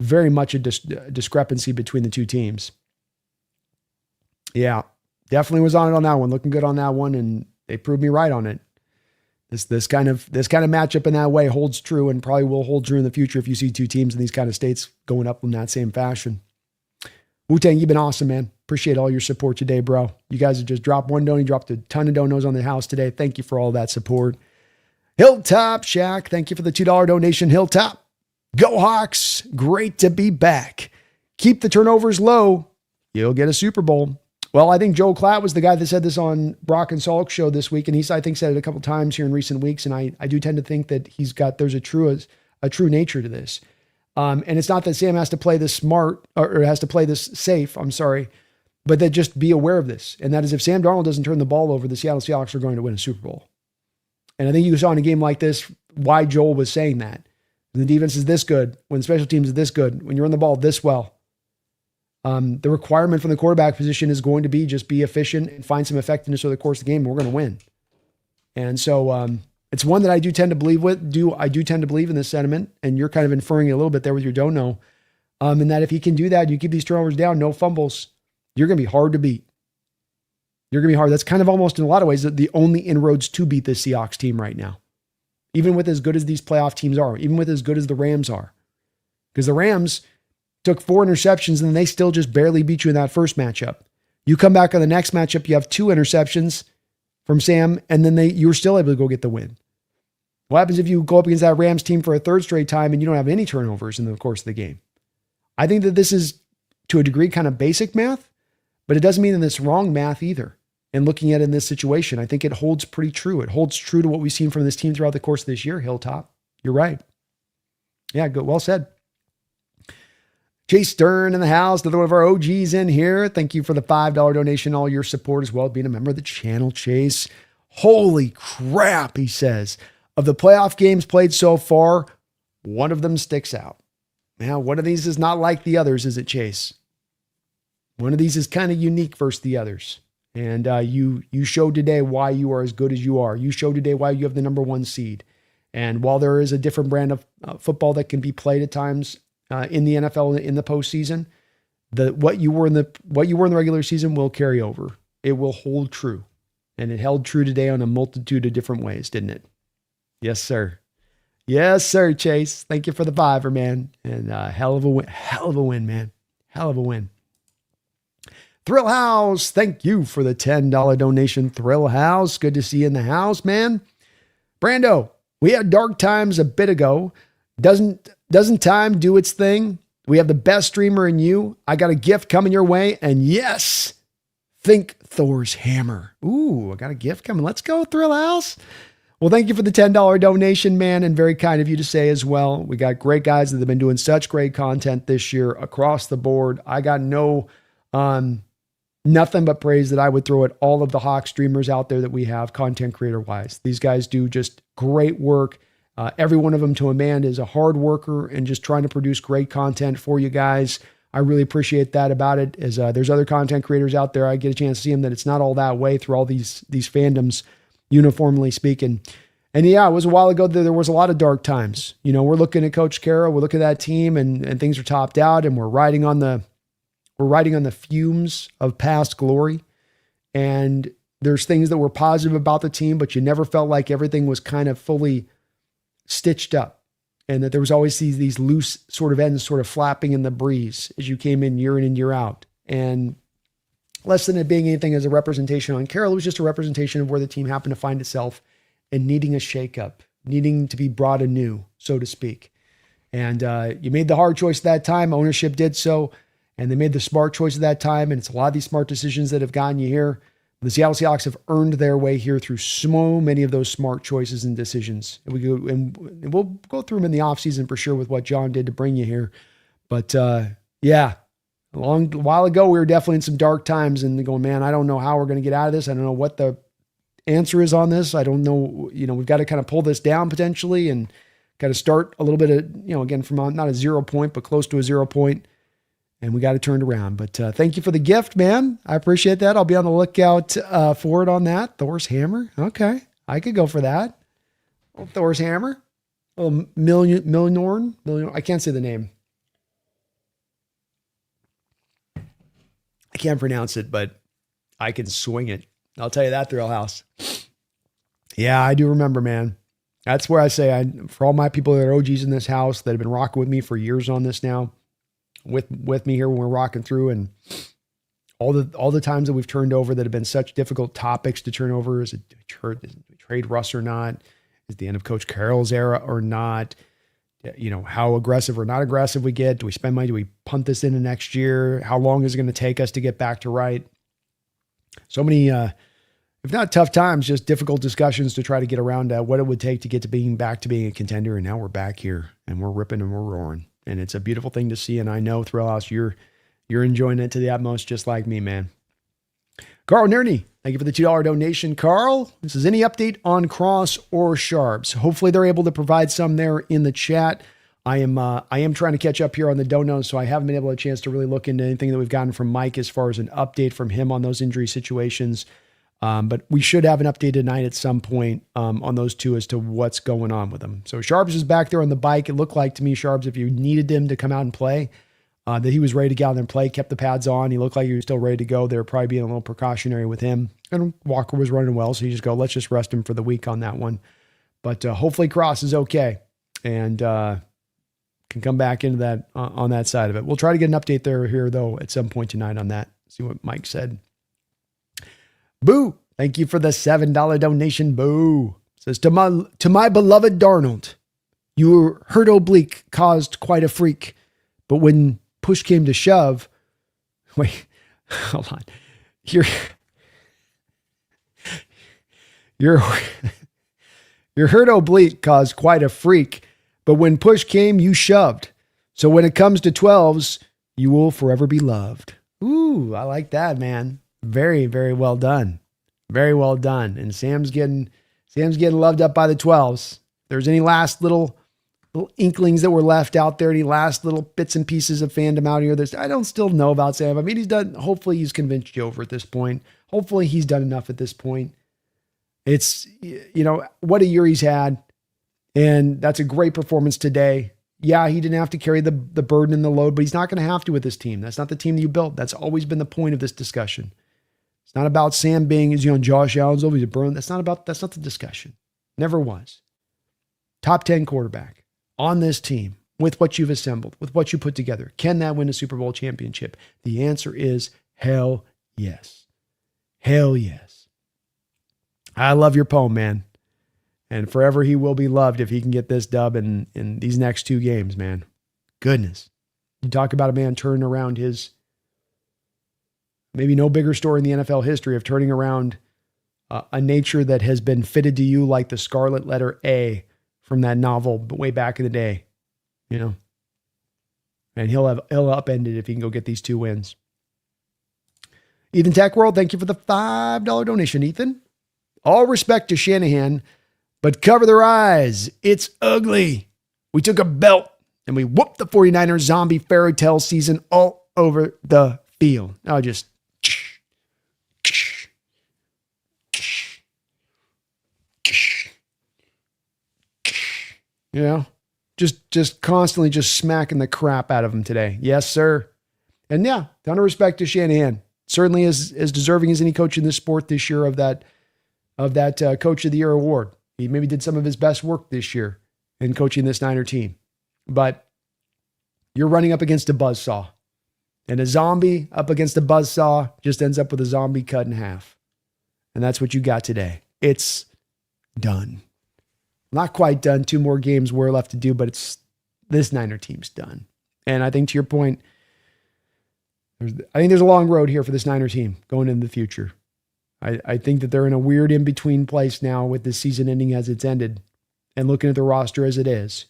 very much a discrepancy between the two teams. Yeah, definitely was on it on that one. Looking good on that one, and they proved me right on it. This kind of matchup in that way holds true, and probably will hold true in the future if you see two teams in these kind of states going up in that same fashion. Wu-Tang, you've been awesome, man. Appreciate all your support today, bro. You guys have just dropped one donut, dropped a ton of donos on the house today. Thank you for all that support. Hilltop Shack, thank you for the $2 donation. Hilltop, go Hawks. Great to be back. Keep the turnovers low. You'll get a Super Bowl. Well, I think Joe Klatt was the guy that said this on Brock and Salk's show this week, and I think said it a couple times here in recent weeks, and I do tend to think that there's a true nature to this. And it's not that Sam has to play this smart or has to play this safe, but that just be aware of this. And that is, if Sam Darnold doesn't turn the ball over, the Seattle Seahawks are going to win a Super Bowl. And I think you saw in a game like this why Joel was saying that. When the defense is this good, when the special teams is this good, when you're on the ball this well, the requirement from the quarterback position is going to be just be efficient and find some effectiveness over the course of the game, and we're going to win. And so it's one that I do tend to believe I do tend to believe in this sentiment, and you're kind of inferring it a little bit there with your don't know. And that if he can do that, you keep these turnovers down, no fumbles, you're going to be hard to beat. You're going to be hard. That's kind of almost in a lot of ways the only inroads to beat this Seahawks team right now. Even with as good as these playoff teams are, even with as good as the Rams are. Because the Rams took 4 interceptions and they still just barely beat you in that first matchup. You come back on the next matchup, you have 2 interceptions from Sam, and then you were still able to go get the win. What happens if you go up against that Rams team for a third straight time and you don't have any turnovers in the course of the game? I think that this is, to a degree, kind of basic math, but it doesn't mean that it's wrong math either. And looking at it in this situation, I think it holds pretty true. It holds true to what we've seen from this team throughout the course of this year, Hilltop. You're right. Yeah, good. Well said. Chase Stern in the house, another one of our OGs in here. Thank you for the $5 donation, all your support as well, being a member of the channel, Chase. Holy crap, he says. Of the playoff games played so far, one of them sticks out. Now, one of these is not like the others, is it, Chase? One of these is kind of unique versus the others. And you showed today why you are as good as you are. You showed today why you have the number 1 seed. And while there is a different brand of football that can be played at times in the NFL in the postseason, what you were in the regular season will carry over. It will hold true, and it held true today on a multitude of different ways, didn't it? Yes, sir. Yes, sir, Chase. Thank you for the $5, man. And hell of a win, man. Hell of a win. Thrill House, thank you for the $10 donation, Thrill House. Good to see you in the house, man. Brando, we had dark times a bit ago. Doesn't time do its thing? We have the best streamer in you. I got a gift coming your way, and yes, Think Thor's hammer. Ooh, I got a gift coming. Let's go, Thrill House. Well, thank you for the $10 donation, man, and very kind of you to say as well. We got great guys that have been doing such great content this year across the board. I got nothing but praise that I would throw at all of the Hawk streamers out there that we have, content creator-wise. These guys do just great work. Every one of them, to a man, is a hard worker and just trying to produce great content for you guys. I really appreciate that about it. As there's other content creators out there, I get a chance to see them that it's not all that way through all these fandoms, uniformly speaking. And yeah, it was a while ago that there was a lot of dark times. You know, we're looking at Coach Carroll, we're looking at that team, and things are topped out, and we're riding on the fumes of past glory. And there's things that were positive about the team, but you never felt like everything was kind of fully stitched up, and that there was always these loose sort of ends sort of flapping in the breeze as you came in and year out. And less than it being anything as a representation on Carroll, it was just a representation of where the team happened to find itself and needing a shakeup, needing to be brought anew, so to speak. And you made the hard choice at that time. Ownership did so, and they made the smart choice at that time. And it's a lot of these smart decisions that have gotten you here. The Seattle Seahawks have earned their way here through so many of those smart choices and decisions. And we'll go through them in the offseason for sure with what John did to bring you here. But yeah, a while ago, we were definitely in some dark times and going, man, I don't know how we're going to get out of this. I don't know what the answer is on this. I don't know, we've got to kind of pull this down potentially and kind of start a little bit of, again, from not a 0 point, but close to a 0 point. And we got it turned around. But thank you for the gift, man. I appreciate that. I'll be on the lookout for it on that. Thor's hammer. Okay. I could go for that. Oh, Thor's hammer. Oh, Milnorn. I can't say the name. I can't pronounce it, but I can swing it. I'll tell you that, Thrill House. Yeah, I do remember, man. That's where I say, for all my people that are OGs in this house that have been rocking with me for years on this now, with me here when we're rocking through, and all the times that we've turned over that have been such difficult topics to turn over. Is it trade Russ or not? Is the end of Coach Carroll's era or not? How aggressive or not aggressive we get. Do we spend money? Do we punt this into next year? How long is it going to take us to get back to right? So many, if not tough times, just difficult discussions to try to get around what it would take to get to being back to being a contender. And now we're back here and we're ripping and we're roaring. And it's a beautiful thing to see. And I know, Thrill House, you're enjoying it to the utmost, just like me, man. Carl Nerney, thank you for the $2 donation. Carl, this is any update on Cross or Sharps? Hopefully they're able to provide some there in the chat. I am trying to catch up here on the donos, so I haven't been able to a chance to really look into anything that we've gotten from Mike as far as an update from him on those injury situations. But we should have an update tonight at some point on those two as to what's going on with them. So Sharps is back there on the bike. It looked like to me, Sharps, if you needed him to come out and play, that he was ready to get out there and play, kept the pads on. He looked like he was still ready to go. They were probably being a little precautionary with him. And Walker was running well, so you just go, let's just rest him for the week on that one. But hopefully Cross is okay and can come back into that on that side of it. We'll try to get an update here, though, at some point tonight on that. See what Mike said. Boo! Thank you for the $7 donation. Boo! Says, to my beloved Darnold, your hurt oblique caused quite a freak, but when push came to shove, wait, hold on. Your hurt oblique caused quite a freak, but when push came, you shoved. So when it comes to 12s, you will forever be loved. Ooh, I like that, man. Very, very well done. Very well done. And Sam's getting loved up by the 12s. If there's any last little inklings that were left out there, any last little bits and pieces of fandom out here I don't still know about Sam. I mean, hopefully he's convinced you over at this point. Hopefully he's done enough at this point. It's, what a year he's had. And that's a great performance today. Yeah, he didn't have to carry the burden and the load, but he's not going to have to with this team. That's not the team that you built. That's always been the point of this discussion. It's not about Sam being, Josh Allen's over, he's a burn. That's not the discussion. Never was. Top 10 quarterback on this team with what you've assembled, with what you put together. Can that win a Super Bowl championship? The answer is hell yes. Hell yes. I love your poem, man. And forever he will be loved if he can get this dub in these next two games, man. Goodness. You talk about a man turning around his maybe no bigger story in the NFL history of turning around a nature that has been fitted to you like the scarlet letter A from that novel way back in the day, you know. And he'll upend it if he can go get these 2 wins. Ethan Tech World, thank you for the $5 donation, Ethan. All respect to Shanahan, but cover their eyes. It's ugly. We took a belt and we whooped the 49ers zombie fairy tale season all over the field. Now just, you know, just constantly just smacking the crap out of him today. Yes, sir. And yeah, ton of respect to Shanahan. Certainly as deserving as any coach in this sport this year of that Coach of the Year award. He maybe did some of his best work this year in coaching this Niner team. But you're running up against a buzzsaw. And a zombie up against a buzzsaw just ends up with a zombie cut in half. And that's what you got today. It's done. Not quite done. 2 more games were left to do, but this Niner team's done. And I think to your point, I think there's a long road here for this Niner team going into the future. I think that they're in a weird in-between place now with this season ending as it's ended and looking at the roster as it is.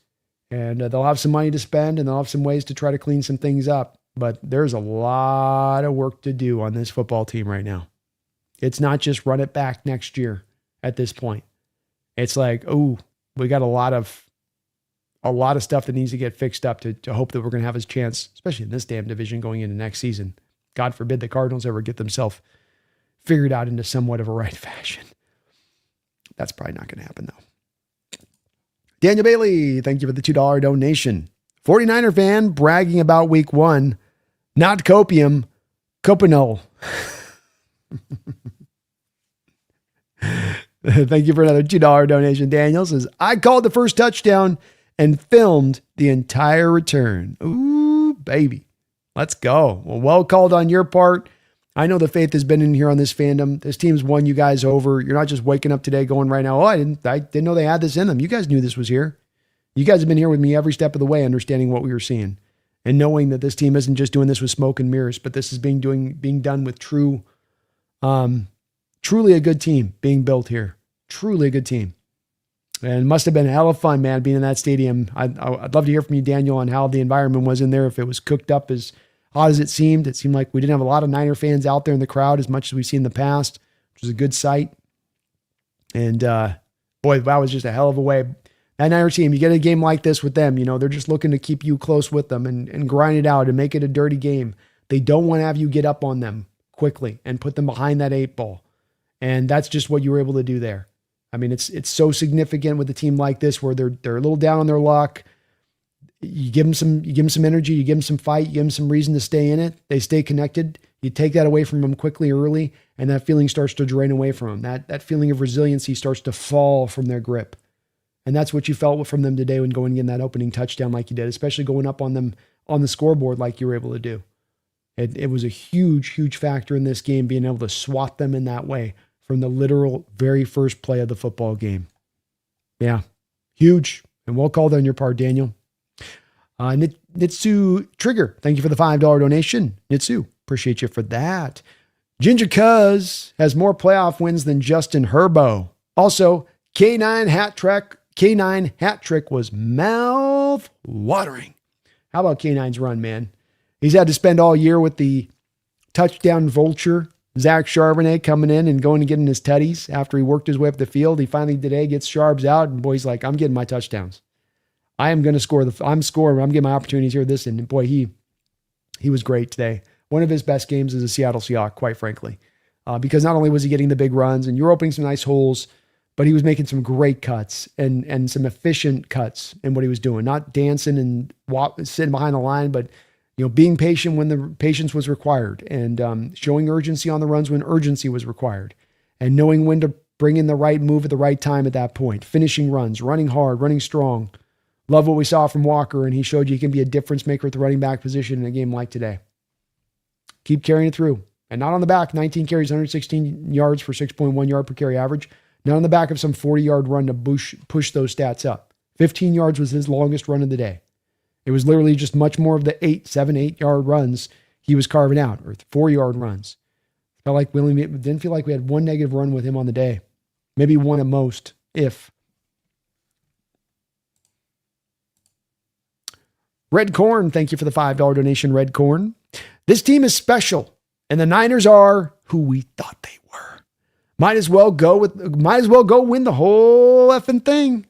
And they'll have some money to spend and they'll have some ways to try to clean some things up. But there's a lot of work to do on this football team right now. It's not just run it back next year at this point. It's like, oh, we got a lot of stuff that needs to get fixed up to hope that we're going to have a chance, especially in this damn division going into next season. God forbid the Cardinals ever get themselves figured out into somewhat of a right fashion. That's probably not going to happen, though. Daniel Bailey, thank you for the $2 donation. 49er fan bragging about week 1. Not copium, copanol. Thank you for another $2 donation. Daniel says, I called the first touchdown and filmed the entire return. Ooh, baby. Let's go. Well called on your part. I know the faith has been in here on this fandom. This team's won you guys over. You're not just waking up today going right now, I didn't know they had this in them. You guys knew this was here. You guys have been here with me every step of the way, understanding what we were seeing and knowing that this team isn't just doing this with smoke and mirrors, but this is being done with truly a good team being built here. Truly a good team. And it must have been a hell of fun, man, being in that stadium. I'd love to hear from you, Daniel, on how the environment was in there, if it was cooked up as hot as it seemed. It seemed like we didn't have a lot of Niner fans out there in the crowd as much as we've seen in the past, which was a good sight. And boy, that was just a hell of a way. That Niner team, you get a game like this with them, they're just looking to keep you close with them and grind it out and make it a dirty game. They don't want to have you get up on them quickly and put them behind that 8 ball. And that's just what you were able to do there. I mean, it's so significant with a team like this where they're a little down on their luck. You give them some energy, you give them some fight, you give them some reason to stay in it. They stay connected. You take that away from them quickly early, and that feeling starts to drain away from them. That feeling of resiliency starts to fall from their grip. And that's what you felt from them today when going in that opening touchdown like you did, especially going up on them on the scoreboard like you were able to do. It was a huge, huge factor in this game, being able to swat them in that way from the literal very first play of the football game. Yeah, huge. And well called on your part, Daniel. Nitsu Trigger, thank you for the $5 donation. Nitsu, appreciate you for that. Ginger Cuz has more playoff wins than Justin Herbo. Also, K9 hat trick was mouth watering. How about K9's run, man? He's had to spend all year with the touchdown vulture, Zach Charbonnet, coming in and going and getting his tutties after he worked his way up the field. He finally today gets Charbs out, and boy, he's like, I'm getting my touchdowns. I am going to score. I'm scoring. I'm getting my opportunities here. This, and boy, he was great today. One of his best games as a Seattle Seahawks, quite frankly, because not only was he getting the big runs and you're opening some nice holes, but he was making some great cuts and some efficient cuts in what he was doing. Not dancing and sitting behind the line, but being patient when the patience was required, and showing urgency on the runs when urgency was required, and knowing when to bring in the right move at the right time at that point. Finishing runs, running hard, running strong. Love what we saw from Walker, and he showed you he can be a difference maker at the running back position in a game like today. Keep carrying it through. And not on the back, 19 carries, 116 yards for 6.1 yard per carry average. Not on the back of some 40-yard run to push those stats up. 15 yards was his longest run of the day. It was literally just much more of the 7, 8 yard runs he was carving out, or 4-yard runs. Didn't feel like we had one negative run with him on the day. Maybe one at most, if. Red Corn, thank you for the $5 donation, Red Corn. This team is special, and the Niners are who we thought they were. Might as well go win the whole effing thing.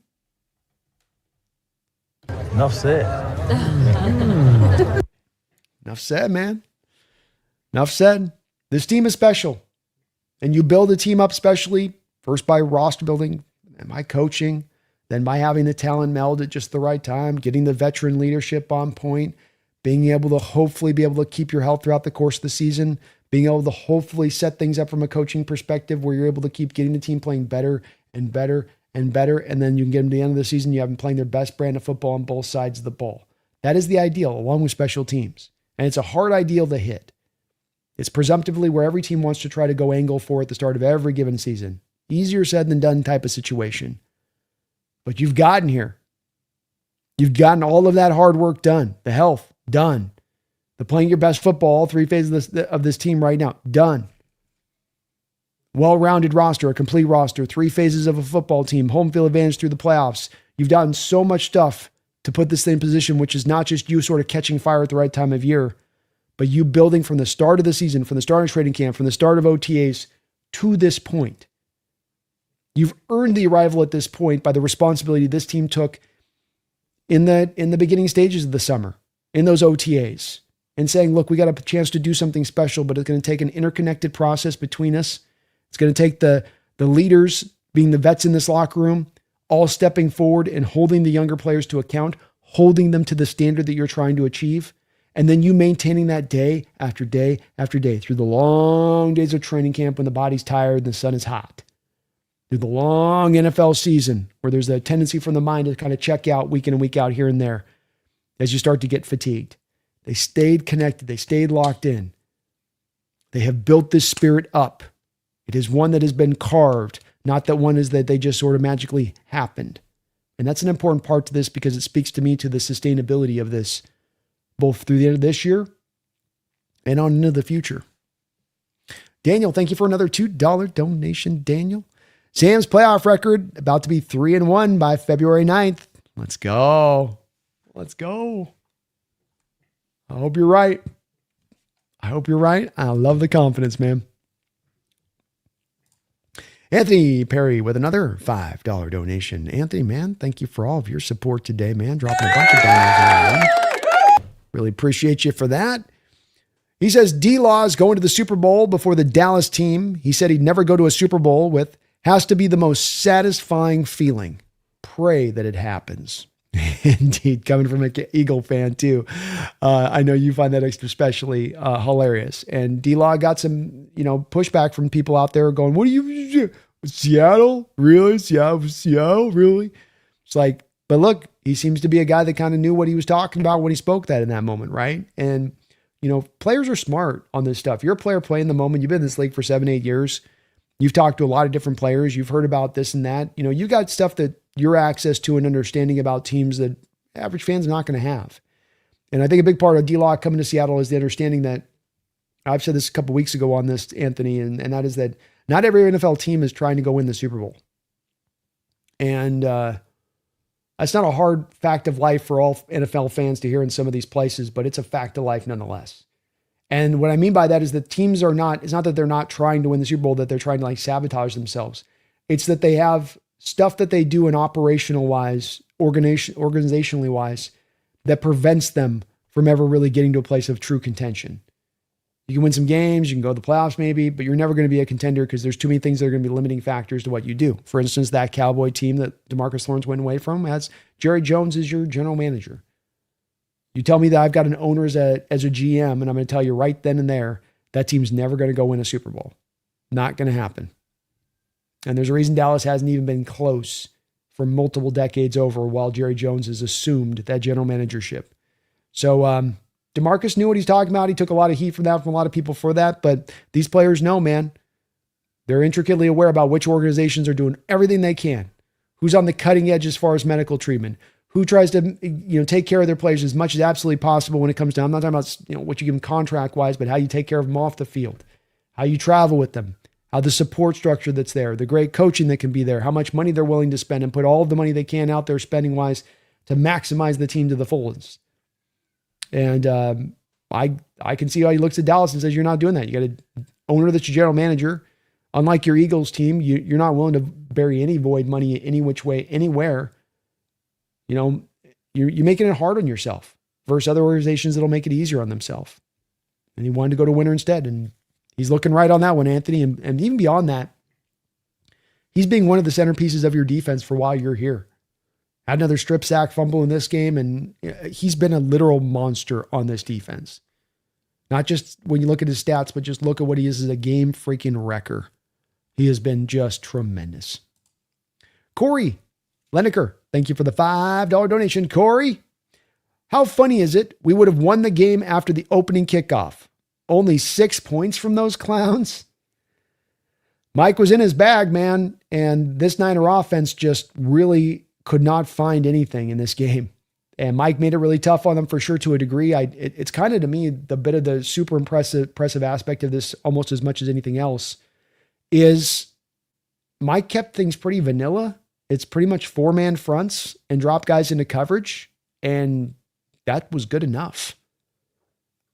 Enough said. Enough said, man. Enough said. This team is special. And you build a team up specially, first by roster building, and by coaching, then by having the talent meld at just the right time, getting the veteran leadership on point, being able to hopefully be able to keep your health throughout the course of the season, being able to hopefully set things up from a coaching perspective where you're able to keep getting the team playing better and better and better. And then you can get them to the end of the season, you have them playing their best brand of football on both sides of the ball. That is the ideal, along with special teams. And it's a hard ideal to hit. It's presumptively where every team wants to try to go angle for at the start of every given season. Easier said than done type of situation. But you've gotten here. You've gotten all of that hard work done. The health, done. The playing your best football, all three phases of this team right now, done. Well-rounded roster, a complete roster, three phases of a football team, home field advantage through the playoffs. You've done so much stuff to put this thing in position, which is not just you sort of catching fire at the right time of year, but you building from the start of the season, from the start of training camp, from the start of OTAs to this point. You've earned the arrival at this point by the responsibility this team took in the beginning stages of the summer, in those OTAs, and saying, look, we got a chance to do something special, but it's going to take an interconnected process between us. It's going to take the leaders, being the vets in this locker room, all stepping forward and holding the younger players to account, holding them to the standard that you're trying to achieve. And then you maintaining that day after day after day through the long days of training camp when the body's tired and the sun is hot. Through the long NFL season where there's a tendency from the mind to kind of check out week in and week out here and there as you start to get fatigued. They stayed connected. They stayed locked in. They have built this spirit up. It is one that has been carved, not that one is that they just sort of magically happened. And that's an important part to this because it speaks to me to the sustainability of this, both through the end of this year and on into the future. Daniel, thank you for another $2 donation, Daniel. Sam's playoff record about to be 3-1 by February 9th. Let's go. Let's go. I hope you're right. I hope you're right. I love the confidence, man. Anthony Perry with another $5 donation. Anthony, man, thank you for all of your support today, man. Dropping a bunch of dollars. Really appreciate you for that. He says D-Law's going to the Super Bowl before the Dallas team he said he'd never go to a Super Bowl with has to be the most satisfying feeling. Pray that it happens. Indeed, coming from an Eagle fan too. I know you find that especially hilarious. And D-Law got some, pushback from people out there going, what do you, Seattle? Really? Seattle? Really? It's like, but look, he seems to be a guy that kind of knew what he was talking about when he spoke that in that moment, right? And, players are smart on this stuff. You're a player playing the moment. You've been in this league for 7-8 years. You've talked to a lot of different players. You've heard about this and that. You got stuff that you're access to and understanding about teams that average fans are not going to have. And I think a big part of D-Law coming to Seattle is the understanding that, I've said this a couple weeks ago on this, Anthony, and that is that not every NFL team is trying to go win the Super Bowl. And that's not a hard fact of life for all NFL fans to hear in some of these places, but it's a fact of life nonetheless. And what I mean by that is that teams are not, it's not that they're not trying to win the Super Bowl, that they're trying to sabotage themselves. It's that they have stuff that they do in operational wise, organizationally wise, that prevents them from ever really getting to a place of true contention. You can win some games, you can go to the playoffs maybe, but you're never going to be a contender because there's too many things that are going to be limiting factors to what you do. For instance, that Cowboy team that DeMarcus Lawrence went away from has Jerry Jones as your general manager. You tell me that I've got an owner as a GM, and I'm going to tell you right then and there, that team's never going to go win a Super Bowl. Not going to happen. And there's a reason Dallas hasn't even been close for multiple decades over while Jerry Jones has assumed that general managership. So DeMarcus knew what he's talking about. He took a lot of heat from that from a lot of people for that, but these players know, man. They're intricately aware about which organizations are doing everything they can. Who's on the cutting edge as far as medical treatment. Who tries to take care of their players as much as absolutely possible when it comes down. I'm not talking about what you give them contract-wise, but how you take care of them off the field. how you travel with them, how the support structure that's there, the great coaching that can be there, how much money they're willing to spend and put all of the money they can out there spending wise to maximize the team to the fullest. And I can see how he looks at Dallas and says, you're not doing that. You got an owner that's your general manager. Unlike your Eagles team, you're not willing to bury any void money any which way, anywhere. You know, you're making it hard on yourself versus other organizations that'll make it easier on themselves. And he wanted to go to winner instead. And he's looking right on that one, Anthony. And even beyond that, he's being one of the centerpieces of your defense for while you're here. Had another strip sack fumble in this game, and he's been a literal monster on this defense. Not just when you look at his stats, but just look at what he is as a game freaking wrecker. He has been just tremendous. Corey Lenniker, thank you for the $5 donation. Corey, how funny is it? We would have won the game after the opening kickoff. Only 6 points from those clowns. Mike was in his bag, man. And this Niner offense just really could not find anything in this game. And Mike made it really tough on them for sure to a degree. It's kind of, to me, the bit of the super impressive aspect of this, almost as much as anything else, is Mike kept things pretty vanilla. It's pretty much 4-man fronts and drop guys into coverage. And that was good enough.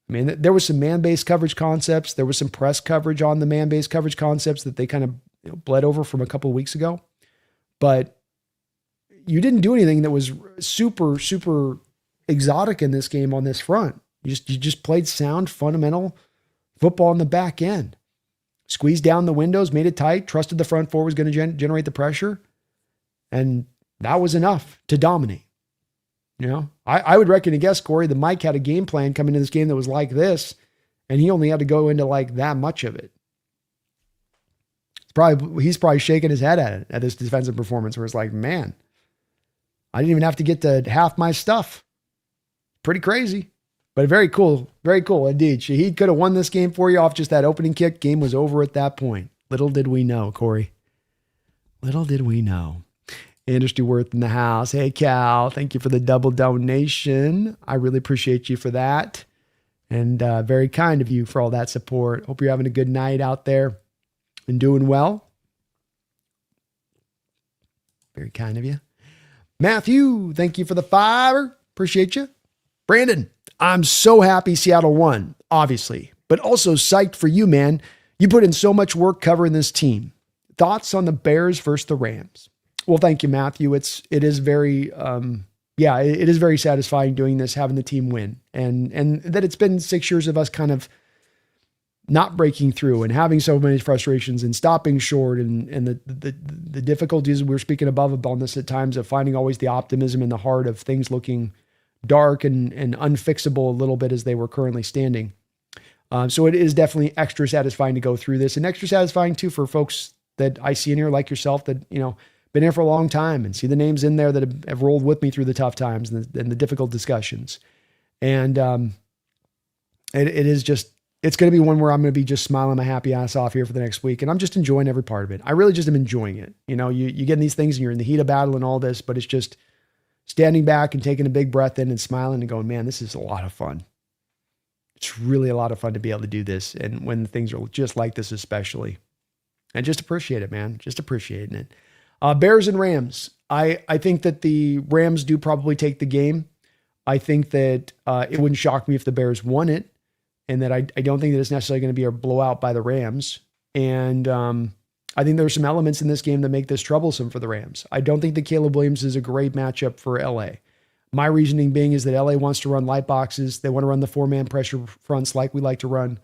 I mean, there was some man-based coverage concepts. There was some press coverage on the man-based coverage concepts that they kind of bled over from a couple of weeks ago. But you didn't do anything that was super, super exotic in this game on this front. You just played sound, fundamental football in the back end. Squeezed down the windows, made it tight, trusted the front four was going to generate the pressure. And that was enough to dominate. You know, I would reckon and guess, Corey, that Mike had a game plan coming into this game that was like this, and he only had to go into like that much of it. He's probably shaking his head at it, at this defensive performance, where it's like, man, I didn't even have to get to half my stuff. Pretty crazy, but very cool. Very cool indeed. Shaheed could have won this game for you off just that opening kick. Game was over at that point. Little did we know, Corey. Little did we know. Industry Worth in the house. Hey, Cal, thank you for the double donation. I really appreciate you for that. And very kind of you for all that support. Hope you're having a good night out there and doing well. Very kind of you. Matthew, thank you for the $5. Appreciate you. Brandon, I'm so happy Seattle won, obviously, but also psyched for you, man. You put in so much work covering this team. Thoughts on the Bears versus the Rams? Well, thank you, Matthew. It is very satisfying doing this, having the team win, and that it's been 6 years of us kind of not breaking through and having so many frustrations and stopping short and the difficulties we were speaking above on this at times of finding always the optimism in the heart of things looking dark and unfixable a little bit as they were currently standing. So it is definitely extra satisfying to go through this, and extra satisfying too for folks that I see in here like yourself that, you know, been here for a long time and see the names in there that have rolled with me through the tough times and the difficult discussions. And it is just, it's going to be one where I'm going to be just smiling my happy ass off here for the next week. And I'm just enjoying every part of it. I really just am enjoying it. You know, you get in these things and you're in the heat of battle and all this, but it's just standing back and taking a big breath in and smiling and going, man, this is a lot of fun. It's really a lot of fun to be able to do this. And when things are just like this, especially, and just appreciate it, man, just appreciating it. Bears and Rams. I think that the Rams do probably take the game. I think that it wouldn't shock me if the Bears won it, and that I don't think that it's necessarily going to be a blowout by the Rams. And I think there's some elements in this game that make this troublesome for the Rams. I don't think that Caleb Williams is a great matchup for LA. My reasoning being is that LA wants to run light boxes. They want to run the 4-man pressure fronts like we like to run.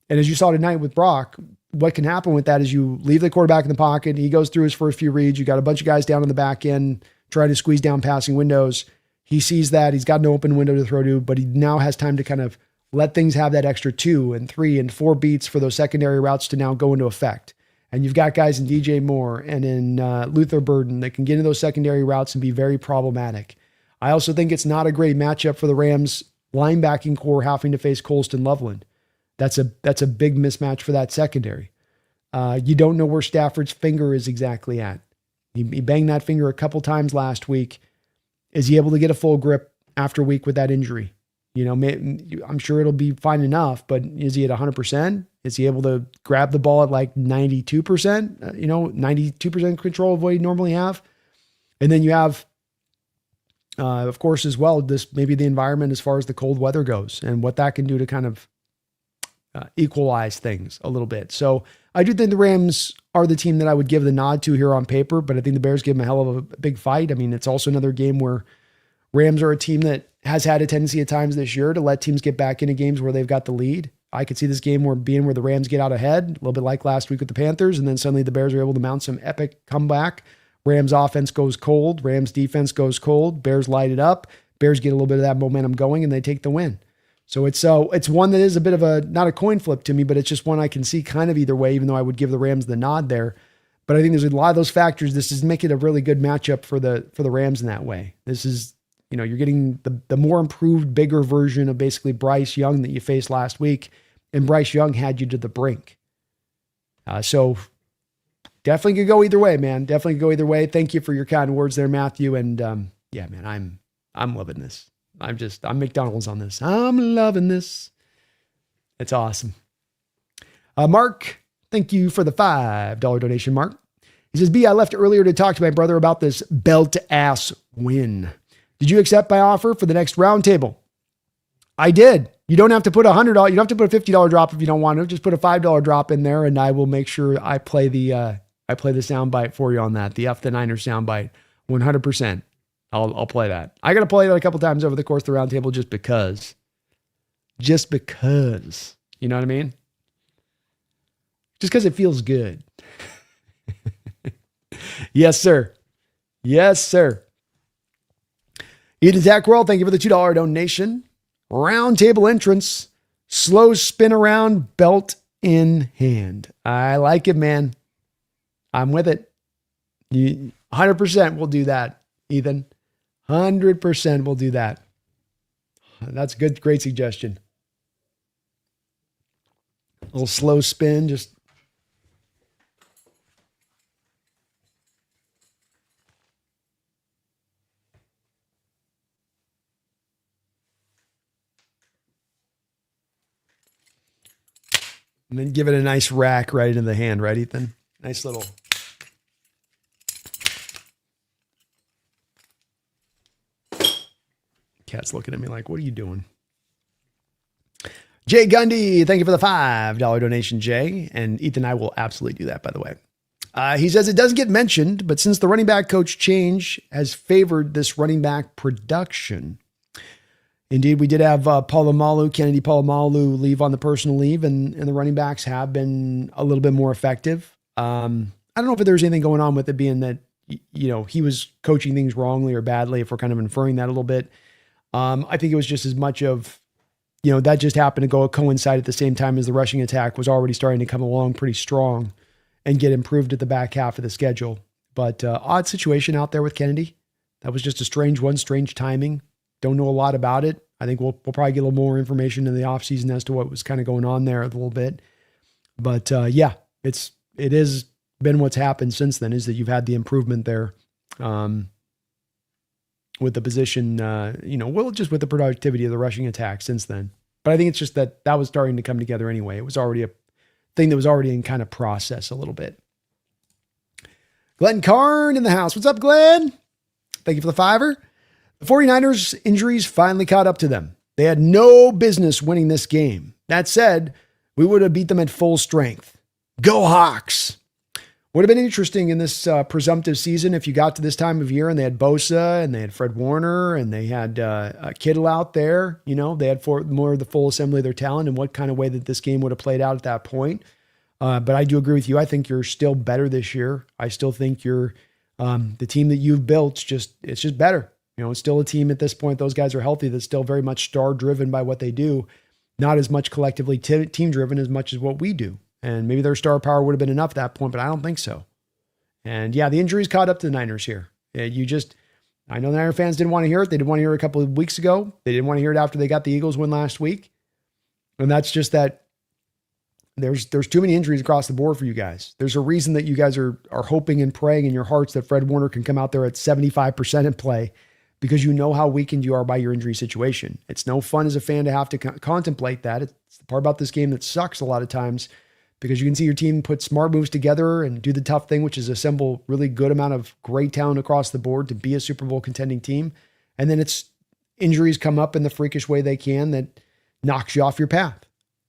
And as you saw tonight with Brock, what can happen with that is you leave the quarterback in the pocket. He goes through his first few reads. You got a bunch of guys down in the back end trying to squeeze down passing windows. He sees that. He's got an open window to throw to, but he now has time to kind of let things have that extra 2 and 3 and 4 beats for those secondary routes to now go into effect. And you've got guys in DJ Moore and in Luther Burden that can get into those secondary routes and be very problematic. I also think it's not a great matchup for the Rams linebacking core having to face Colston Loveland. That's a big mismatch for that secondary. You don't know where Stafford's finger is exactly at. He banged that finger a couple times last week. Is he able to get a full grip after a week with that injury? I'm sure it'll be fine enough, but is he at 100%? Is he able to grab the ball at like 92%, 92% control of what he normally have? And then you have, of course, as well, maybe the environment as far as the cold weather goes and what that can do to kind of equalize things a little bit. So I do think the Rams are the team that I would give the nod to here on paper, but I think the Bears give them a hell of a big fight. I mean, it's also another game where Rams are a team that has had a tendency at times this year to let teams get back into games where they've got the lead. I could see this game where the Rams get out ahead, a little bit like last week with the Panthers, and then suddenly the Bears are able to mount some epic comeback. Rams offense goes cold, Rams defense goes cold, Bears light it up, Bears get a little bit of that momentum going, and they take the win. So it's one that is a bit of not a coin flip to me, but it's just one I can see kind of either way, even though I would give the Rams the nod there. But I think there's a lot of those factors. This is making a really good matchup for the Rams in that way. This is, you're getting the more improved, bigger version of basically Bryce Young that you faced last week, and Bryce Young had you to the brink. So definitely could go either way, man. Definitely could go either way. Thank you for your kind words there, Matthew. And yeah, man, I'm loving this. I'm McDonald's on this. I'm loving this. It's awesome. Mark, thank you for the $5 donation, Mark. He says, B, I left earlier to talk to my brother about this belt-ass win. Did you accept my offer for the next roundtable? I did. You don't have to put $100. You don't have to put a $50 drop if you don't want to. Just put a $5 drop in there, and I will make sure I play the soundbite for you on that. The F the Niners soundbite, 100%. I'll play that. I got to play that a couple times over the course of the roundtable just because. Just because. You know what I mean? Just because it feels good. Yes, sir. Yes, sir. Eden Tackwell, thank you for the $2 donation. Roundtable entrance. Slow spin around, belt in hand. I like it, man. I'm with it. 100% will do that, Ethan. 100% will do that. That's a great suggestion. A little slow spin, just. And then give it a nice rack right into the hand, right, Ethan? Nice little. Cat's looking at me like, what are you doing? Jay Gundy, thank you for the $5 donation, Jay. And Ethan and I will absolutely do that, by the way. He says it doesn't get mentioned, but since the running back coach change has favored this running back production. Indeed, we did have Kennedy Polamalu leave on the personal leave, and the running backs have been a little bit more effective. I don't know if there's anything going on with it being that, he was coaching things wrongly or badly, if we're kind of inferring that a little bit. I think it was just as much of, that just happened to coincide at the same time as the rushing attack was already starting to come along pretty strong and get improved at the back half of the schedule. But odd situation out there with Kennedy. That was just a strange one, strange timing. Don't know a lot about it. I think we'll probably get a little more information in the offseason as to what was kind of going on there a little bit. But yeah, it has been what's happened since then, is that you've had the improvement there. With the position, just with the productivity of the rushing attack since then. But I think it's just that was starting to come together anyway. It was already a thing that was already in kind of process a little bit. Glenn Karn in the house. What's up, Glenn? Thank you for the $5. The 49ers injuries finally caught up to them. They had no business winning this game. That said, we would have beat them at full strength. Go Hawks! Would have been interesting in this presumptive season if you got to this time of year and they had Bosa and they had Fred Warner and they had Kittle out there. They had more of the full assembly of their talent and what kind of way that this game would have played out at that point. But I do agree with you. I think you're still better this year. I still think you're the team that you've built. It's just better. It's still a team at this point. Those guys are healthy. That's still very much star driven by what they do. Not as much collectively team driven as much as what we do. And maybe their star power would have been enough at that point, but I don't think so. And yeah, the injuries caught up to the Niners here. I know the Niner fans didn't want to hear it. They didn't want to hear it a couple of weeks ago. They didn't want to hear it after they got the Eagles win last week. And that's just that there's too many injuries across the board for you guys. There's a reason that you guys are hoping and praying in your hearts that Fred Warner can come out there at 75% and play, because you know how weakened you are by your injury situation. It's no fun as a fan to have to contemplate that. It's the part about this game that sucks a lot of times, because you can see your team put smart moves together and do the tough thing, which is assemble really good amount of great talent across the board to be a Super Bowl contending team. And then it's injuries come up in the freakish way they can that knocks you off your path.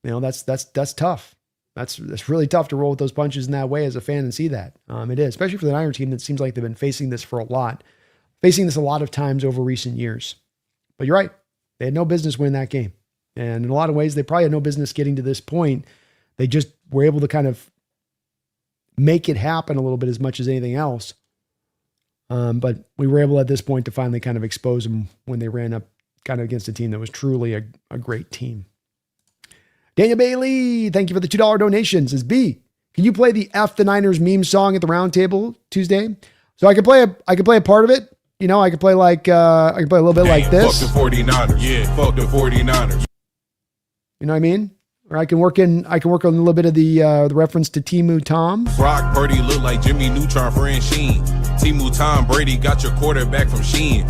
That's tough. That's really tough to roll with those punches in that way as a fan and see that. It is, especially for the Niner team that seems like they've been facing this a lot of times over recent years. But you're right. They had no business winning that game. And in a lot of ways, they probably had no business getting to this point. They just were able to kind of make it happen a little bit as much as anything else. But we were able at this point to finally kind of expose them when they ran up kind of against a team that was truly a great team. Daniel Bailey, thank you for the $2 donation. Says, B, can you play the F the Niners meme song at the round table Tuesday? So I could play a part of it. I could play a little bit like this. Fuck the 49ers. Yeah, fuck the 49ers. You know what I mean? Or I can work on a little bit of the reference to Timu Tom. Brock Purdy look like Jimmy Neutron friend Sheen. Timu Tom Brady got your quarterback from Sheen.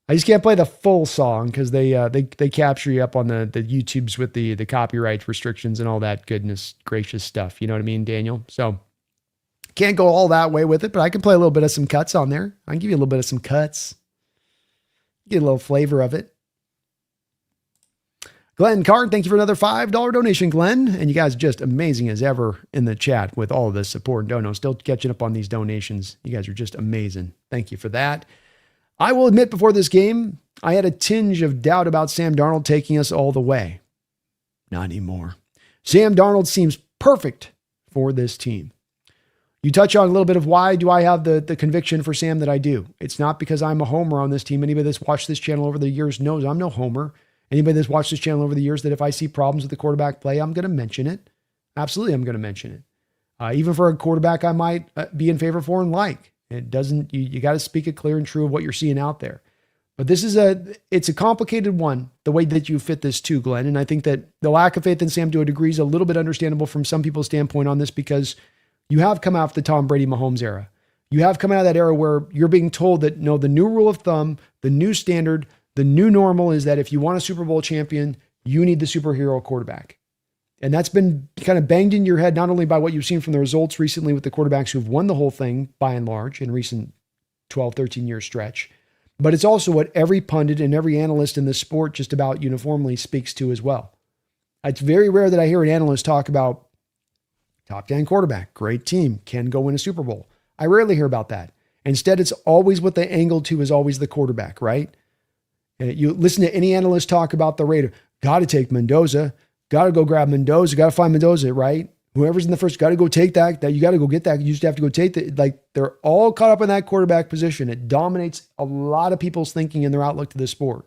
I just can't play the full song because they capture you up on the YouTubes with the copyright restrictions and all that goodness gracious stuff. You know what I mean, Daniel? So can't go all that way with it, but I can play a little bit of some cuts on there. I can give you a little bit of some cuts. Get a little flavor of it. Glenn Card, thank you for another $5 donation, Glenn. And you guys are just amazing as ever in the chat with all of this support and dono. Still catching up on these donations. You guys are just amazing. Thank you for that. I will admit before this game, I had a tinge of doubt about Sam Darnold taking us all the way. Not anymore. Sam Darnold seems perfect for this team. You touch on a little bit of why do I have the conviction for Sam that I do. It's not because I'm a homer on this team. Anybody that's watched this channel over the years knows I'm no homer. Anybody that's watched this channel over the years that if I see problems with the quarterback play, I'm going to mention it. Absolutely, I'm going to mention it. Even for a quarterback I might be in favor for and like. It doesn't, you got to speak it clear and true of what you're seeing out there. But this is it's a complicated one, the way that you fit this too, Glenn. And I think that the lack of faith in Sam to a degree is a little bit understandable from some people's standpoint on this, because you have come out of the Tom Brady Mahomes era. You have come out of that era where you're being told that, no, the new rule of thumb, the new standard, the new normal is that if you want a Super Bowl champion, you need the superhero quarterback. And that's been kind of banged in your head, not only by what you've seen from the results recently with the quarterbacks who've won the whole thing by and large in recent 12, 13 year stretch, but it's also what every pundit and every analyst in this sport just about uniformly speaks to as well. It's very rare that I hear an analyst talk about top 10 quarterback, great team, can go win a Super Bowl. I rarely hear about that. Instead, it's always what they angle to is always the quarterback, right? You listen to any analyst talk about the Raider, got to take Mendoza, got to go grab Mendoza, got to find Mendoza, right? Whoever's in the first, got to go take that you got to go get that. You just have to go take that. Like, they're all caught up in that quarterback position. It dominates a lot of people's thinking and their outlook to the sport.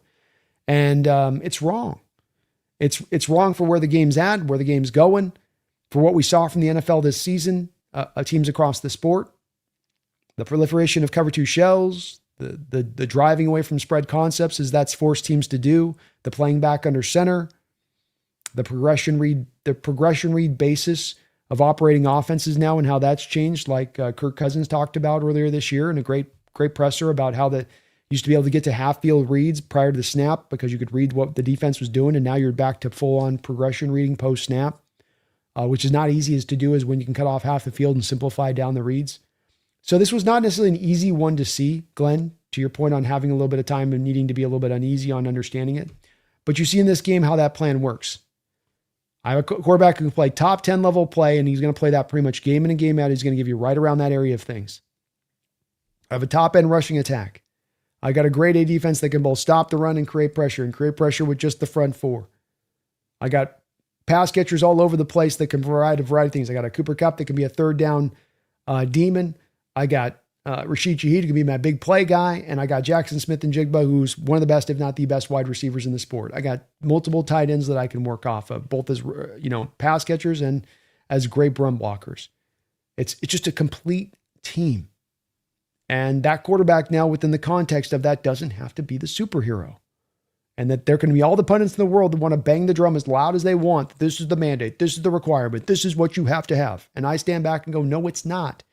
And it's wrong. It's wrong for where the game's at, where the game's going, for what we saw from the NFL this season, teams across the sport, the proliferation of cover two shells, the driving away from spread concepts as that's forced teams to do, the playing back under center, the progression read basis of operating offenses now and how that's changed, like Kirk Cousins talked about earlier this year in a great presser about how that used to be able to get to half field reads prior to the snap because you could read what the defense was doing, and now you're back to full on progression reading post snap, which is not easy as to do as when you can cut off half the field and simplify down the reads. So this was not necessarily an easy one to see, Glenn, to your point on having a little bit of time and needing to be a little bit uneasy on understanding it. But you see in this game how that plan works. I have a quarterback who can play top 10 level play, and he's going to play that pretty much game in and game out. He's going to give you right around that area of things. I have a top end rushing attack. I got a grade A defense that can both stop the run and create pressure with just the front four. I got pass catchers all over the place that can provide a variety of things. I got a Cooper Kupp that can be a third down demon. I got Rashid Shaheed, who can be my big play guy. And I got Jackson Smith and Jigba, who's one of the best, if not the best wide receivers in the sport. I got multiple tight ends that I can work off of, both as, pass catchers and as great run blockers. It's just a complete team. And that quarterback now within the context of that doesn't have to be the superhero. And that there can be all the pundits in the world that want to bang the drum as loud as they want. This is the mandate. This is the requirement. This is what you have to have. And I stand back and go, no, it's not.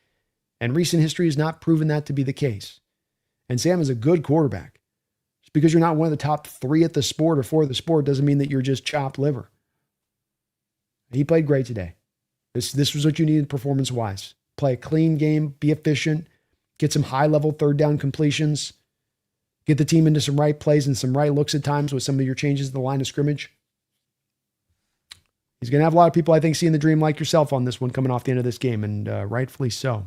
And recent history has not proven that to be the case. And Sam is a good quarterback. because you're not one of the top 3 at the sport or 4 at the sport doesn't mean that you're just chopped liver. He played great today. This was what you needed performance-wise. Play a clean game, be efficient, get some high-level third down completions, get the team into some right plays and some right looks at times with some of your changes in the line of scrimmage. He's going to have a lot of people, I think, seeing the dream like yourself on this one coming off the end of this game, and rightfully so.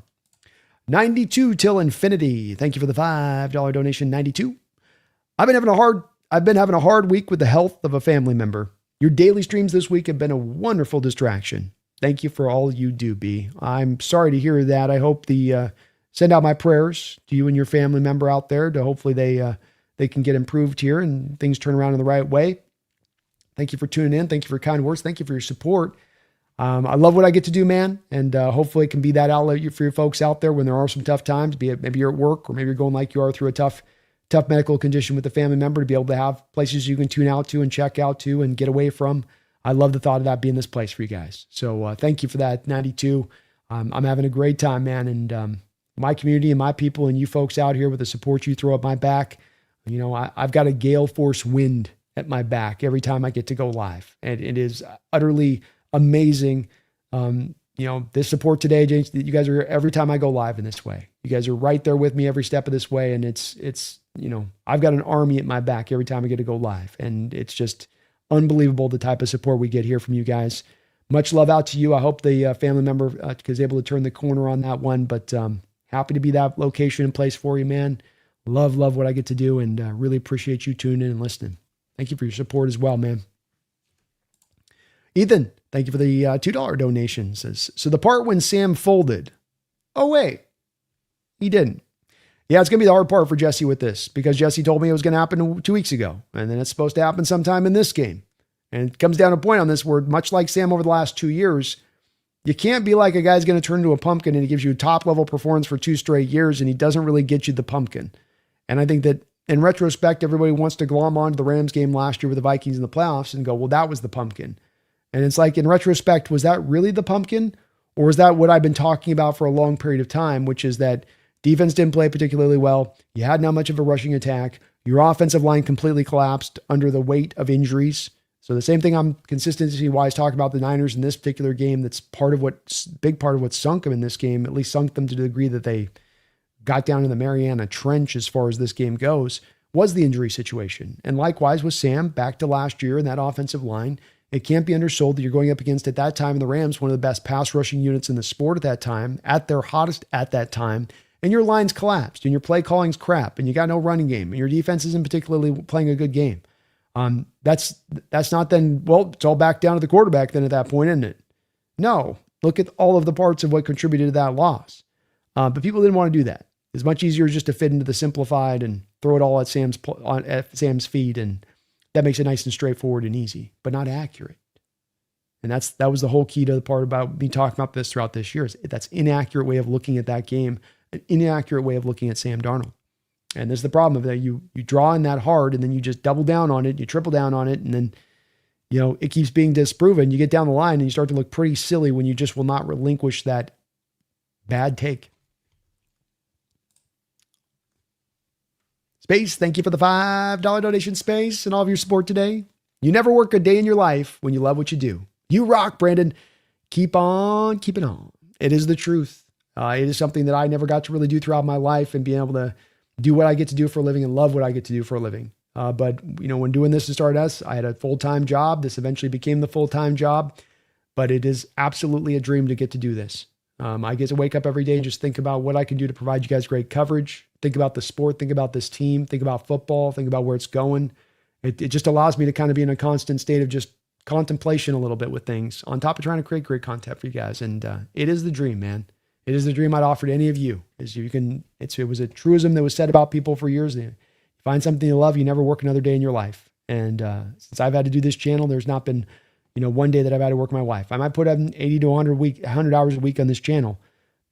92 till infinity. Thank you for the $5 donation, 92. I've been having a hard week with the health of a family member. Your daily streams this week have been a wonderful distraction. Thank you for all you do, B. I'm sorry to hear that. I hope send out my prayers to you and your family member out there to hopefully they can get improved here and things turn around in the right way. Thank you for tuning in. Thank you for your kind words. Thank you for your support. I love what I get to do, man. And hopefully it can be that outlet for your folks out there when there are some tough times, be it maybe you're at work or maybe you're going like you are through a tough medical condition with a family member, to be able to have places you can tune out to and check out to and get away from. I love the thought of that being this place for you guys. So thank you for that, 92. I'm having a great time, man. And my community and my people and you folks out here with the support you throw at my back, I've got a gale force wind at my back every time I get to go live. And it is utterly amazing. This support today, James, you guys are here every time I go live in this way. You guys are right there with me every step of this way. And it's I've got an army at my back every time I get to go live. And it's just unbelievable the type of support we get here from you guys. Much love out to you. I hope the family member is able to turn the corner on that one, but happy to be that location and place for you, man. Love what I get to do, and really appreciate you tuning in and listening. Thank you for your support as well, man. Ethan, thank you for the $2 donation. Says, so the part when Sam folded. Oh, wait, he didn't. Yeah, it's going to be the hard part for Jesse with this, because Jesse told me it was going to happen 2 weeks ago, and then it's supposed to happen sometime in this game. And it comes down to a point on this where, much like Sam over the last 2 years, you can't be like a guy's going to turn into a pumpkin and he gives you a top-level performance for 2 straight years and he doesn't really get you the pumpkin. And I think that in retrospect, everybody wants to glom onto the Rams game last year with the Vikings in the playoffs and go, well, that was the pumpkin. And it's like, in retrospect, was that really the pumpkin? Or was that what I've been talking about for a long period of time, which is that defense didn't play particularly well. You had not much of a rushing attack. Your offensive line completely collapsed under the weight of injuries. So the same thing I'm consistency-wise talking about the Niners in this particular game. That's big part of what sunk them in this game, at least sunk them to the degree that they got down in the Mariana Trench as far as this game goes, was the injury situation. And likewise with Sam, back to last year in that offensive line, it can't be undersold that you're going up against, at that time in the Rams, one of the best pass rushing units in the sport at that time, at their hottest at that time, and your line's collapsed, and your play calling's crap, and you got no running game, and your defense isn't particularly playing a good game. That's not then, well, it's all back down to the quarterback then at that point, isn't it? No, look at all of the parts of what contributed to that loss. But people didn't want to do that. It's much easier just to fit into the simplified and throw it all at Sam's feet, and that makes it nice and straightforward and easy, but not accurate. And that was the whole key to the part about me talking about this throughout this year. That's inaccurate way of looking at that game, an inaccurate way of looking at Sam Darnold. And there's the problem of that you draw in that hard, and then you just double down on it, you triple down on it, and then it keeps being disproven. You get down the line and you start to look pretty silly when you just will not relinquish that bad take. Space, thank you for the $5 donation, Space, and all of your support today. You never work a day in your life when you love what you do. You rock, Brandon. Keep on keeping on. It is the truth. It is something that I never got to really do throughout my life, and being able to do what I get to do for a living and love what I get to do for a living. But when doing this to start us, I had a full-time job. This eventually became the full-time job, but it is absolutely a dream to get to do this. I get to wake up every day and just think about what I can do to provide you guys great coverage. Think about the sport, think about this team, think about football, think about where it's going. It just allows me to kind of be in a constant state of just contemplation a little bit with things, on top of trying to create great content for you guys. And it is the dream, man. It is the dream I'd offer to any of you. It was a truism that was said about people for years. You find something you love, you never work another day in your life. And since I've had to do this channel, there's not been one day that I've had to work my wife. I might put in 80 to 100 hours a week on this channel,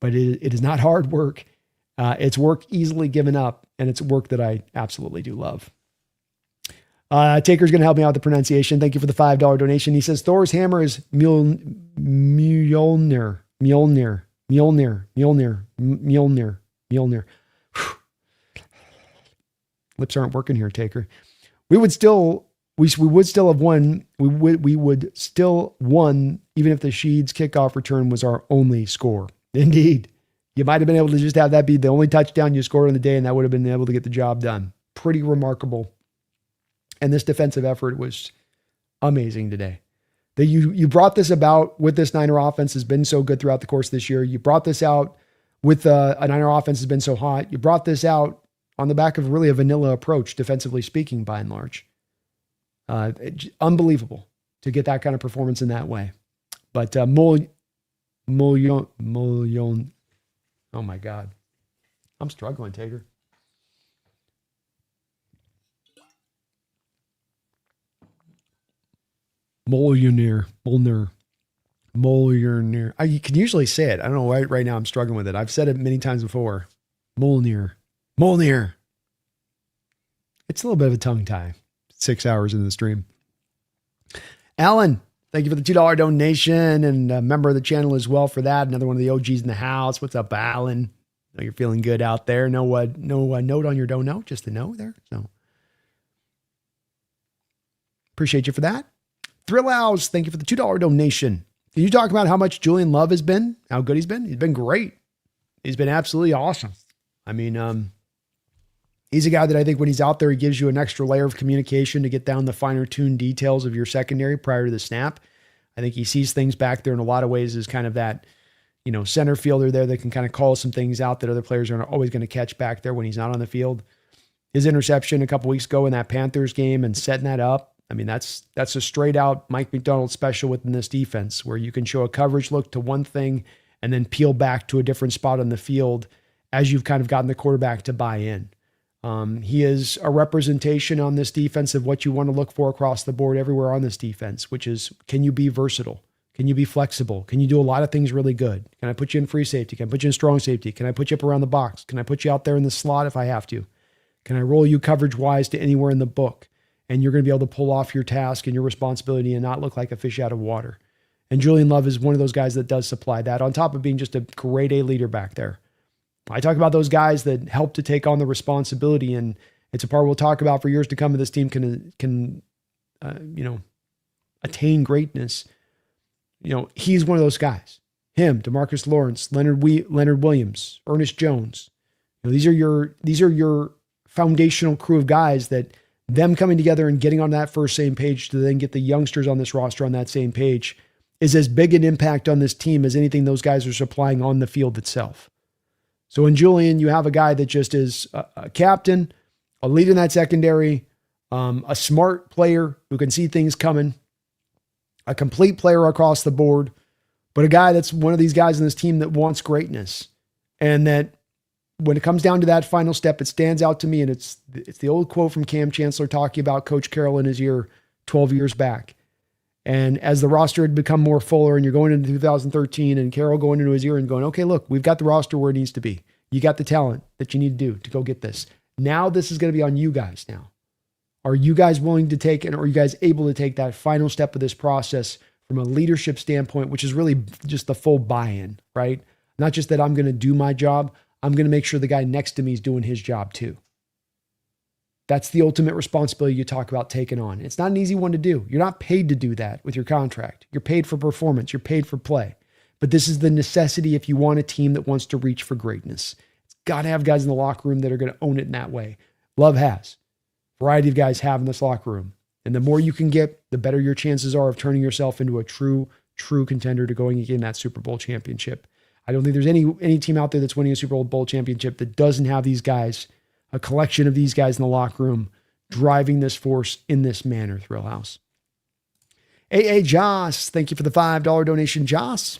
but it is not hard work. It's work easily given up, and it's work that I absolutely do love. Taker's going to help me out with the pronunciation. Thank you for the $5 donation. He says Thor's hammer is Mjolnir. Lips aren't working here, Taker. We would still have won. We would still won even if the Sheeds kickoff return was our only score. Indeed. You might have been able to just have that be the only touchdown you scored on the day, and that would have been able to get the job done. Pretty remarkable. And this defensive effort was amazing today. That you brought this about with this Niner offense has been so good throughout the course of this year. You brought this out with a Niner offense has been so hot. You brought this out on the back of really a vanilla approach, defensively speaking, by and large. Unbelievable to get that kind of performance in that way. But Mullion, oh my God. I'm struggling, Taker. Mollier. I can usually say it. I don't know. Right now I'm struggling with it. I've said it many times before. Molnier. It's a little bit of a tongue tie. 6 hours into the stream. Alan, thank you for the $2 donation and a member of the channel as well for that. Another one of the OGs in the house. What's up, Alan? Know you're feeling good out there. No note on your don't know, just a no there. So appreciate you for that. Thrill House, thank you for the $2 donation. Can you talk about how much Julian Love has been? How good he's been? He's been great. He's been absolutely awesome. I mean, he's a guy that I think when he's out there, he gives you an extra layer of communication to get down the finer tuned details of your secondary prior to the snap. I think he sees things back there in a lot of ways as kind of that, center fielder there that can kind of call some things out that other players are always going to catch back there when he's not on the field. His interception a couple weeks ago in that Panthers game and setting that up. I mean, that's a straight out Mike McDonald special within this defense where you can show a coverage look to one thing and then peel back to a different spot on the field as you've kind of gotten the quarterback to buy in. He is a representation on this defense of what you want to look for across the board everywhere on this defense, which is, can you be versatile? Can you be flexible? Can you do a lot of things really good? Can I put you in free safety? Can I put you in strong safety? Can I put you up around the box? Can I put you out there in the slot if I have to? Can I roll you coverage-wise to anywhere in the book? And you're going to be able to pull off your task and your responsibility and not look like a fish out of water. And Julian Love is one of those guys that does supply that on top of being just a grade A leader back there. I talk about those guys that help to take on the responsibility, and it's a part we'll talk about for years to come. If this team can attain greatness, he's one of those guys. Him, DeMarcus Lawrence, Leonard Williams, Ernest Jones. These are your foundational crew of guys that them coming together and getting on that first same page to then get the youngsters on this roster on that same page is as big an impact on this team as anything those guys are supplying on the field itself. So in Julian, you have a guy that just is a captain, a leader in that secondary, a smart player who can see things coming, a complete player across the board, but a guy that's one of these guys in this team that wants greatness. And that when it comes down to that final step, it stands out to me. And it's the old quote from Cam Chancellor talking about Coach Carroll in his year 12 years back. And as the roster had become more fuller and you're going into 2013 and Carroll going into his year and going, okay, look, we've got the roster where it needs to be. You got the talent that you need to do to go get this. Now this is going to be on you guys now. Are you guys willing to take, and are you guys able to take that final step of this process from a leadership standpoint, which is really just the full buy-in, right? Not just that I'm going to do my job. I'm going to make sure the guy next to me is doing his job too. That's the ultimate responsibility you talk about taking on. It's not an easy one to do. You're not paid to do that with your contract. You're paid for performance. You're paid for play. But this is the necessity if you want a team that wants to reach for greatness. It's got to have guys in the locker room that are going to own it in that way. Love has. Variety of guys have in this locker room. And the more you can get, the better your chances are of turning yourself into a true contender to going again that Super Bowl championship. I don't think there's any team out there that's winning a Super Bowl championship that doesn't have these guys, a collection of these guys in the locker room driving this force in this manner, Thrill House. A.A. Joss, thank you for the $5 donation. Joss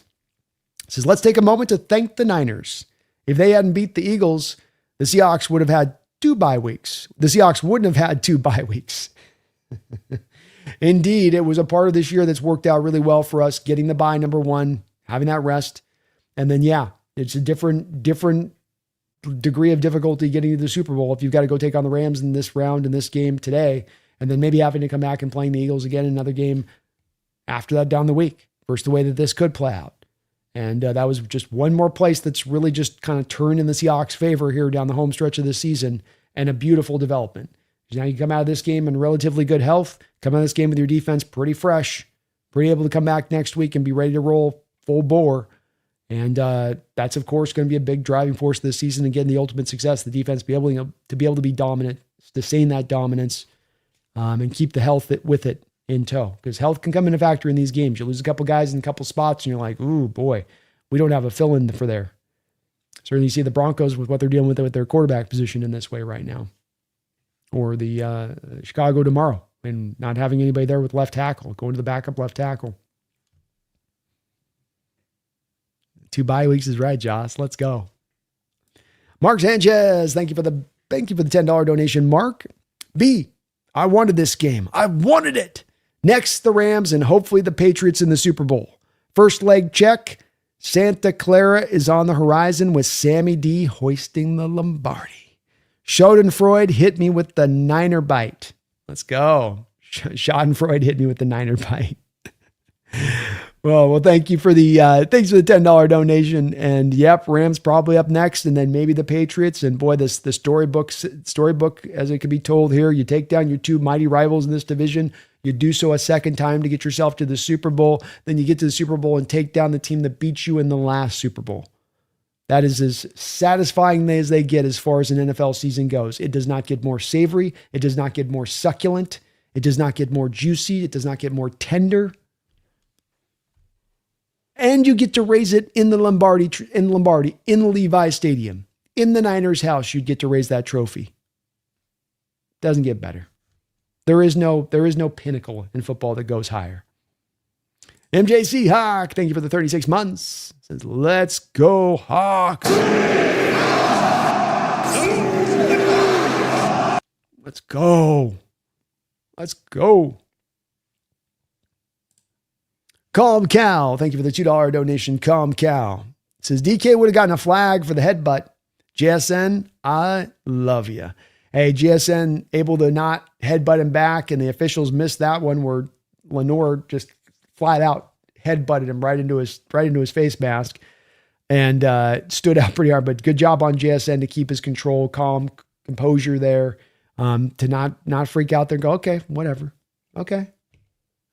says, let's take a moment to thank the Niners. If they hadn't beat the Eagles, the Seahawks would have had 2 bye weeks. The Seahawks wouldn't have had 2 bye weeks. Indeed, it was a part of this year that's worked out really well for us, getting the bye, number one, having that rest. And then, yeah, it's a different degree of difficulty getting to the Super Bowl if you've got to go take on the Rams in this round, in this game today, and then maybe having to come back and playing the Eagles again in another game after that down the week, versus the way that this could play out. And that was just one more place that's really just kind of turned in the Seahawks' favor here down the home stretch of this season. and a beautiful development. Now you come out of this game in relatively good health, come out of this game with your defense pretty fresh, pretty able to come back next week and be ready to roll full bore. And that's, of course, going to be a big driving force this season and getting the ultimate success. The defense be able to be dominant, sustain that dominance, and keep the health with it in tow. Because health can come in a factor in these games. You lose a couple guys in a couple spots, and you're like, ooh, boy, we don't have a fill-in for there. Certainly you see the Broncos with what they're dealing with their quarterback position in this way right now. Or the Chicago tomorrow, and not having anybody there with left tackle, going to the backup left tackle. 2 bye weeks is right, Joss. Let's go. Mark Sanchez, thank you for the $10 donation. Mark B, I wanted this game. I wanted it. Next, the Rams and hopefully the Patriots in the Super Bowl. First leg check. Santa Clara is on the horizon with Sammy D hoisting the Lombardi. Schadenfreude hit me with the Niner bite. Let's go. Schadenfreude hit me with the Niner bite. Well, thank you for thanks for the $10 donation. And yep, Rams probably up next, and then maybe the Patriots. And boy, the storybook, as it could be told here, you take down your 2 mighty rivals in this division. You do so a second time to get yourself to the Super Bowl. Then you get to the Super Bowl and take down the team that beat you in the last Super Bowl. That is as satisfying as they get as far as an NFL season goes. It does not get more savory. It does not get more succulent. It does not get more juicy. It does not get more tender. And you get to raise it in the Lombardi, in Levi Stadium, in the Niners' house. You'd get to raise that trophy. Doesn't get better. There is no pinnacle in football that goes higher. MJC Hawk, thank you for the 36 months. Says, let's go Hawks. Let's go. Let's go. Calm Cal, thank you for the $2 donation. Calm Cal says, DK would have gotten a flag for the headbutt. JSN, I love you. Hey, GSN able to not headbutt him back, and the officials missed that one where Lenore just flat out headbutted him right into his face mask and stood out pretty hard. But good job on JSN to keep his control, calm, composure there, to not freak out there and go, okay, whatever. Okay.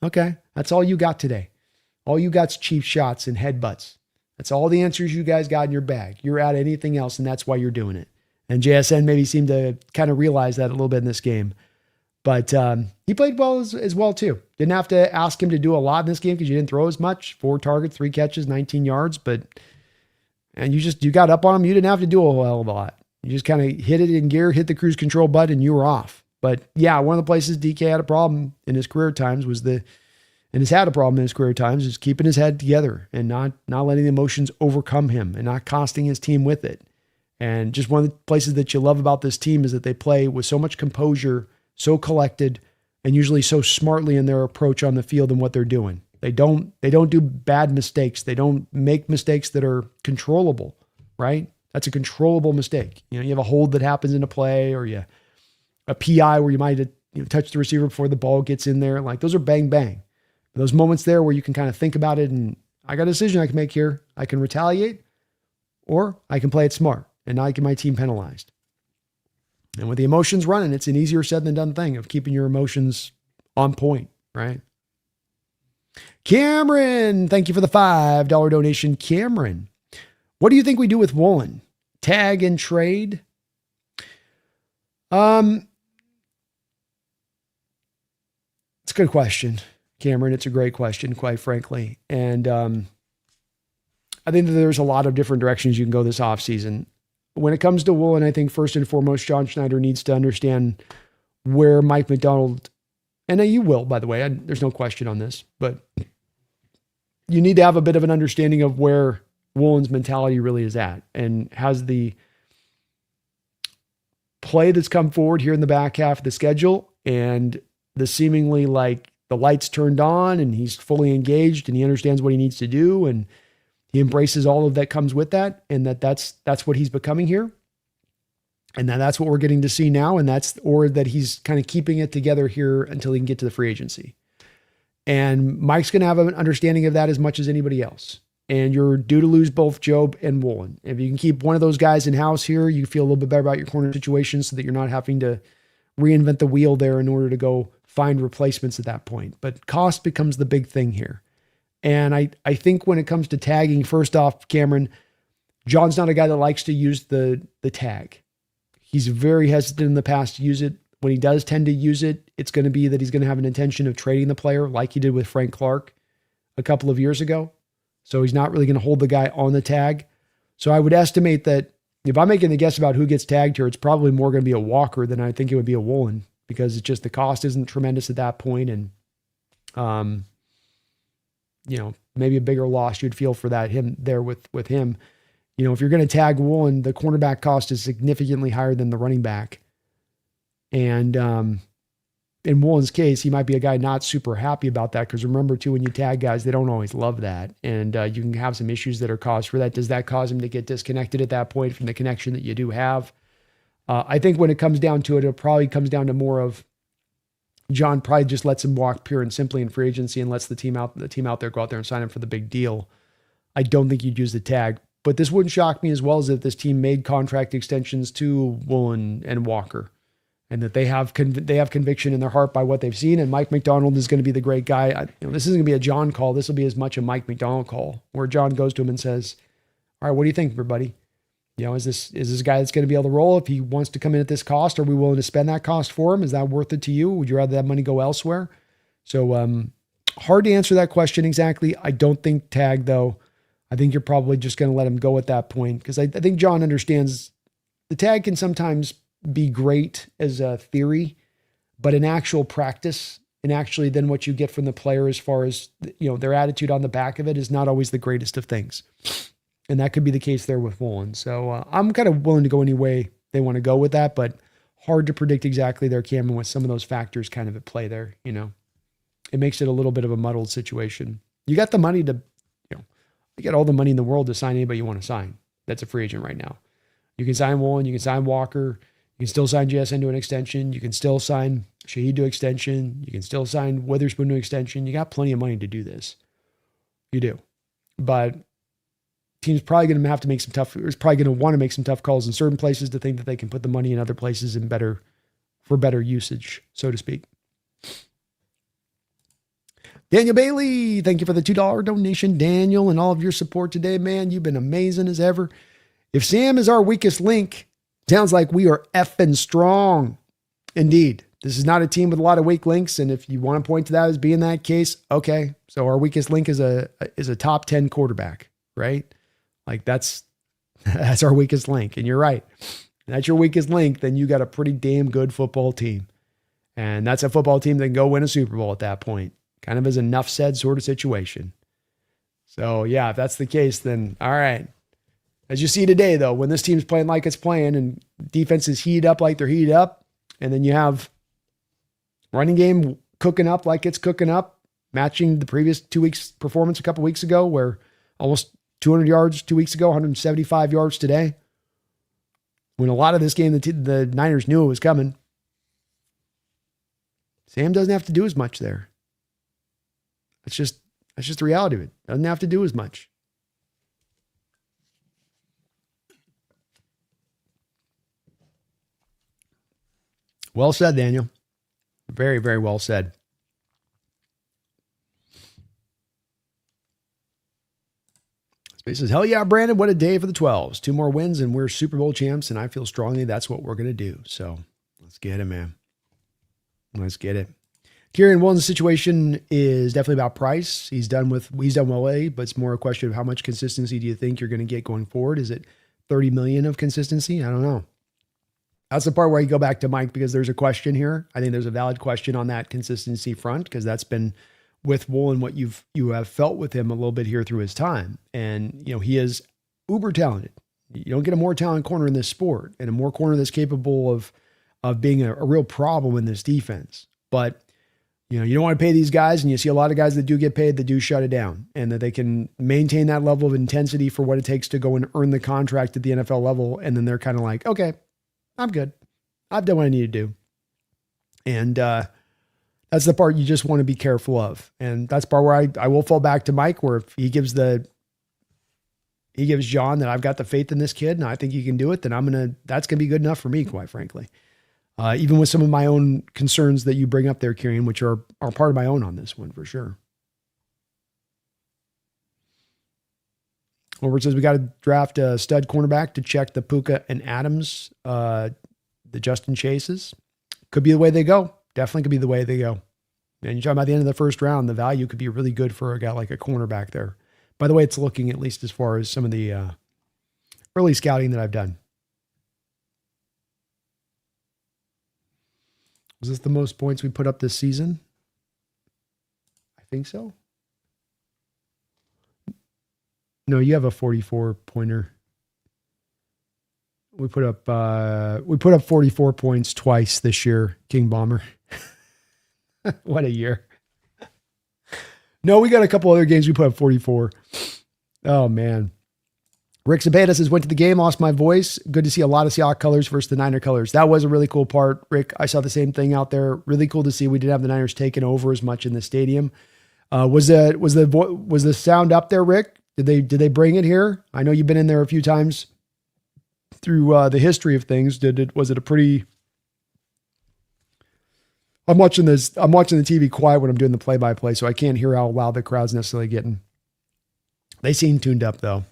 That's all you got today. All you got's cheap shots and headbutts. That's all the answers you guys got in your bag. You're out of anything else, and that's why you're doing it. And JSN maybe seemed to kind of realize that a little bit in this game. But he played well as well, too. Didn't have to ask him to do a lot in this game because you didn't throw as much. 4 targets, 3 catches, 19 yards. And you got up on him. You didn't have to do a whole hell of a lot. You just kind of hit it in gear, hit the cruise control button, and you were off. But yeah, one of the places DK had a problem in his career times is keeping his head together and not letting the emotions overcome him and not costing his team with it. And just one of the places that you love about this team is that they play with so much composure, so collected, and usually so smartly in their approach on the field and what they're doing. They don't do bad mistakes. They don't make mistakes that are controllable, right? That's a controllable mistake. You have a hold that happens in a play, or a PI where you might touch the receiver before the ball gets in there. Like, those are bang, bang. Those moments there where you can kind of think about it and I got a decision I can make here. I can retaliate or I can play it smart and not get my team penalized. And with the emotions running, it's an easier said than done thing of keeping your emotions on point, right? Cameron, thank you for the $5 donation. Cameron, what do you think we do with Woolen? Tag and trade? It's a good question, Cameron. It's a great question, quite frankly. And I think that there's a lot of different directions you can go this offseason. When it comes to Woolen, I think first and foremost, John Schneider needs to understand where Mike McDonald, and you will, by the way, there's no question on this, but you need to have a bit of an understanding of where Woolen's mentality really is at, and has the play that's come forward here in the back half of the schedule and the seemingly like the lights turned on and he's fully engaged and he understands what he needs to do and he embraces all of that comes with that, and that's what he's becoming here. And that's what we're getting to see now. And that he's kind of keeping it together here until he can get to the free agency. And Mike's going to have an understanding of that as much as anybody else. and you're due to lose both Job and Woolen. If you can keep one of those guys in-house here, you feel a little bit better about your corner situation so that you're not having to reinvent the wheel there in order to go find replacements at that point. But cost becomes the big thing here. And I think when it comes to tagging, first off, Cameron, John's not a guy that likes to use the tag. He's very hesitant in the past to use it. When he does tend to use it, it's going to be that he's going to have an intention of trading the player like he did with Frank Clark a couple of years ago. So he's not really going to hold the guy on the tag. So I would estimate that if I'm making a guess about who gets tagged here, it's probably more going to be a Walker than I think it would be a Woolen, because it's just the cost isn't tremendous at that point. And, maybe a bigger loss you'd feel for that with him. If you're going to tag Woolen, the cornerback cost is significantly higher than the running back. And in Woolen's case, he might be a guy not super happy about that, because remember, too, when you tag guys, they don't always love that. And you can have some issues that are caused for that. Does that cause him to get disconnected at that point from the connection that you do have? I think when it comes down to it probably comes down to more of John probably just lets him walk pure and simply in free agency and lets the team out there go out there and sign him for the big deal. I don't think you'd use the tag. But this wouldn't shock me as well as if this team made contract extensions to Woolen and Walker, and that they have conviction in their heart by what they've seen. And Mike McDonald is going to be the great guy. This isn't going to be a John call. This will be as much a Mike McDonald call, where John goes to him and says, "All right, what do you think, everybody? Is this a guy that's going to be able to roll? If he wants to come in at this cost, are we willing to spend that cost for him? Is that worth it to you? Would you rather that money go elsewhere?" So hard to answer that question exactly. I don't think tag, though. I think you're probably just going to let him go at that point, because I think John understands the tag can sometimes be great as a theory, but in actual practice, and actually then what you get from the player as far as their attitude on the back of it is not always the greatest of things. And that could be the case there with Woolen. So I'm kind of willing to go any way they want to go with that, but hard to predict exactly there, Cameron, with some of those factors kind of at play there. It makes it a little bit of a muddled situation. You got the money to, you got all the money in the world to sign anybody you want to sign. That's a free agent right now. You can sign Woolen, you can sign Walker, you can still sign JSN to an extension, you can still sign Shaheed to extension, you can still sign Witherspoon to extension. You got plenty of money to do this. You do. But team's probably going to have to make is probably going to want to make some tough calls in certain places to think that they can put the money in other places for better usage, so to speak. Daniel Bailey, thank you for the $2 donation, Daniel, and all of your support today, man. You've been amazing as ever. If Sam is our weakest link, sounds like we are effing strong. Indeed. This is not a team with a lot of weak links, and if you want to point to that as being that case, okay. So our weakest link is a top 10 quarterback, right? Like that's our weakest link. And you're right. That's your weakest link. Then you got a pretty damn good football team. And that's a football team that can go win a Super Bowl at that point. Kind of as enough said sort of situation. So yeah, if that's the case, then all right. As you see today though, when this team's playing like it's playing and defense is heated up like they're heated up, and then you have running game cooking up like it's cooking up, matching the previous 2 weeks performance a couple weeks ago, where almost 200 yards 2 weeks ago, 175 yards today. When a lot of this game, the Niners knew it was coming. Sam doesn't have to do as much there. That's just the reality of it. Doesn't have to do as much. Well said, Daniel. Very, very well said. Space says, hell yeah, Brandon, what a day for the 12s. 2 more wins and we're Super Bowl champs, and I feel strongly that's what we're going to do. So let's get it, man. Let's get it. Kieran Woolen's situation is definitely about price. He's done well, but it's more a question of how much consistency do you think you're going to get going forward? Is it 30 million of consistency? I don't know. That's the part where you go back to Mike, because there's a question here. I think there's a valid question on that consistency front, because that's been with Woolen what you have felt with him a little bit here through his time. And, he is uber talented. You don't get a more talented corner in this sport, and a more corner that's capable of being a real problem in this defense. But you don't want to pay these guys, and you see a lot of guys that do get paid that do shut it down, and that they can maintain that level of intensity for what it takes to go and earn the contract at the NFL level. And then they're kind of like, okay, I'm good. I've done what I need to do. And that's the part you just want to be careful of. And that's the part where I will fall back to Mike, where if he gives the he gives John that I've got the faith in this kid and I think he can do it, then that's going to be good enough for me, quite frankly. Even with some of my own concerns that you bring up there, Kieran, which are part of my own on this one for sure. Over says we got to draft a stud cornerback to check the Puka and Adams, the Justin Chases. Could be the way they go. Definitely could be the way they go. And you're talking about the end of the first round, the value could be really good for a guy like a cornerback there. By the way, it's looking at least as far as some of the early scouting that I've done. Was this the most points we put up this season? I think so. No, you have a 44-pointer. We put up 44 points twice this year, King Bomber. What a year. No, we got a couple other games we put up 44. Oh, man. Rick Zapata says, went to the game, lost my voice. Good to see a lot of Seahawks colors versus the Niner colors. That was a really cool part, Rick. I saw the same thing out there. Really cool to see we didn't have the Niners taking over as much in the stadium. Was the sound up there, Rick? Did they bring it here? I know you've been in there a few times through the history of things. Was it a pretty... I'm watching the TV quiet when I'm doing the play-by-play, so I can't hear how loud the crowd's necessarily getting. They seem tuned up, though.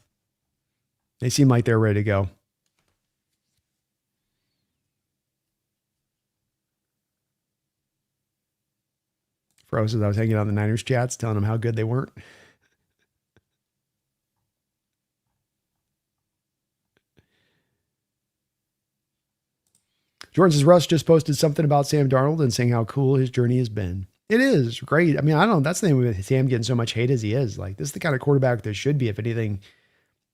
They seem like they're ready to go. Fro says I was hanging out in the Niners chats, telling them how good they weren't. Jordan says, Russ just posted something about Sam Darnold and saying how cool his journey has been. It is great. I mean, I don't know. That's the thing with Sam getting so much hate as he is. Like, this is the kind of quarterback that should be, if anything,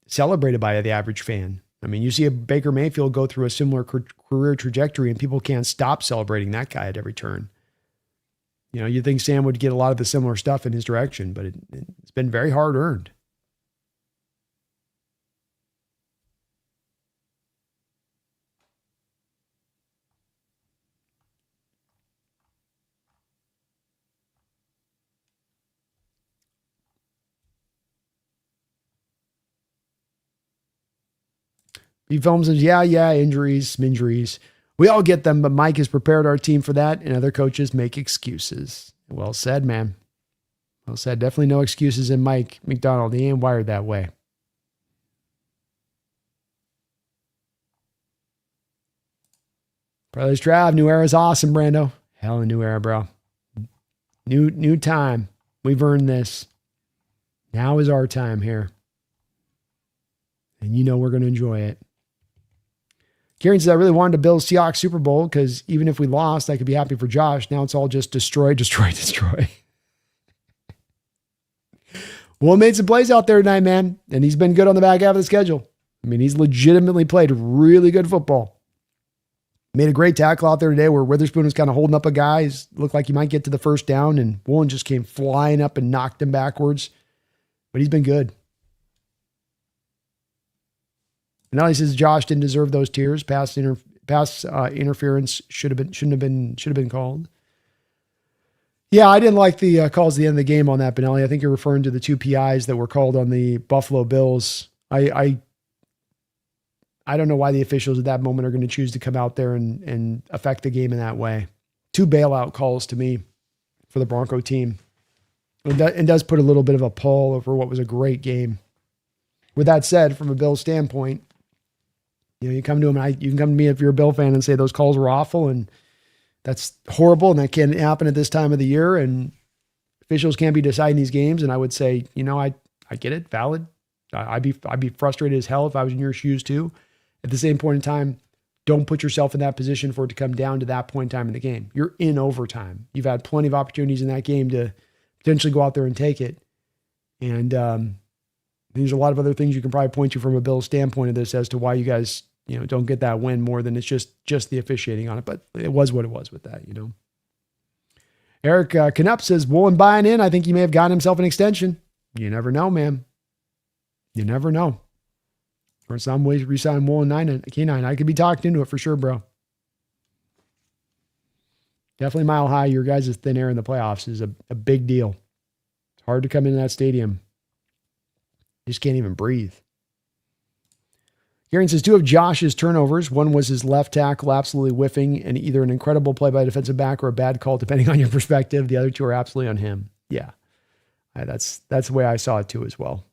celebrated by the average fan. I mean, you see a Baker Mayfield go through a similar career trajectory and people can't stop celebrating that guy at every turn. You know, you'd think Sam would get a lot of the similar stuff in his direction, but it's been very hard earned. He films says, yeah, injuries. We all get them, but Mike has prepared our team for that, and other coaches make excuses. Well said, man. Well said. Definitely no excuses in Mike McDonald. He ain't wired that way. Brothers Trav, new era is awesome, Brando. Hell of a new era, bro. New time. We've earned this. Now is our time here. And you know we're going to enjoy it. Kieran says, I really wanted to build Seahawks Super Bowl because even if we lost, I could be happy for Josh. Now it's all just destroy. Well, made some plays out there tonight, man. And he's been good on the back half of the schedule. I mean, he's legitimately played really good football. Made a great tackle out there today where Witherspoon was kind of holding up a guy. He looked like he might get to the first down, and Woolen just came flying up and knocked him backwards. But he's been good. And now he says Josh didn't deserve those tears. Pass interference shouldn't have been called. Yeah, I didn't like the calls at the end of the game on that, Benelli. I think you're referring to the two PIs that were called on the Buffalo Bills. I don't know why the officials at that moment are going to choose to come out there and affect the game in that way. Two bailout calls to me for the Bronco team. And does put a little bit of a pall over what was a great game. With that said, from a Bills standpoint, you know, you come to him, you can come to me if you're a Bill fan and say those calls were awful and that's horrible and that can't happen at this time of the year and officials can't be deciding these games. And I would say, you know, I get it, valid. I'd be frustrated as hell if I was in your shoes too. At the same point in time, don't put yourself in that position for it to come down to that point in time in the game. You're in overtime. You've had plenty of opportunities in that game to potentially go out there and take it. And there's a lot of other things you can probably point to from a Bills standpoint of this as to why you guys, you know, don't get that win more than it's just the officiating on it. But it was what it was with that, you know. Eric Knupp says, Woolen buying in. I think he may have gotten himself an extension. You never know, man. You never know. Or some ways resign Woolen K9. I could be talked into it for sure, bro. Definitely mile high. Your guys' thin air in the playoffs is a big deal. It's hard to come into that stadium. You just can't even breathe. Kieran says 2 of Josh's turnovers. One was his left tackle absolutely whiffing and either an incredible play by a defensive back or a bad call, depending on your perspective. The other 2 are absolutely on him. Yeah. That's the way I saw it too as well.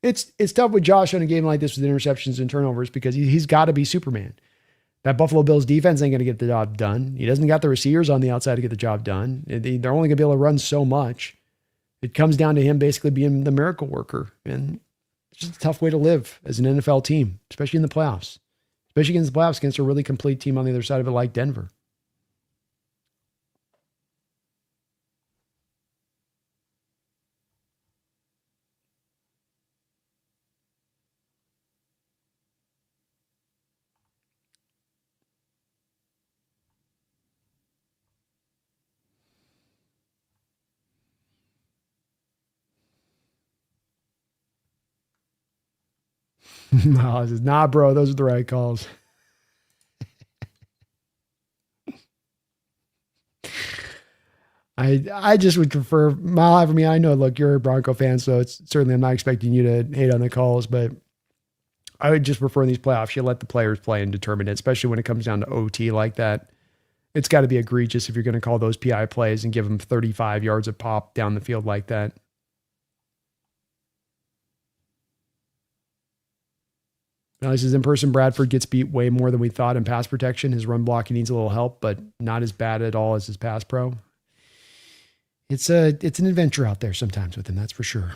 It's tough with Josh on a game like this with interceptions and turnovers because he's got to be Superman. That Buffalo Bills defense ain't going to get the job done. He doesn't got the receivers on the outside to get the job done. They're only going to be able to run so much. It comes down to him basically being the miracle worker. And it's just a tough way to live as an NFL team, especially in the playoffs. Especially against the playoffs, against a really complete team on the other side of it like Denver. Miles says, nah, bro, those are the right calls. I just would prefer, Mile, for me, I know, look, you're a Bronco fan, so it's certainly, I'm not expecting you to hate on the calls, but I would just prefer in these playoffs, you let the players play and determine it, especially when it comes down to OT like that. It's got to be egregious if you're going to call those PI plays and give them 35 yards of pop down the field like that. Now, this is in person. Bradford gets beat way more than we thought in pass protection. His run blocking needs a little help, but not as bad at all as his pass pro. It's an adventure out there sometimes with him, that's for sure.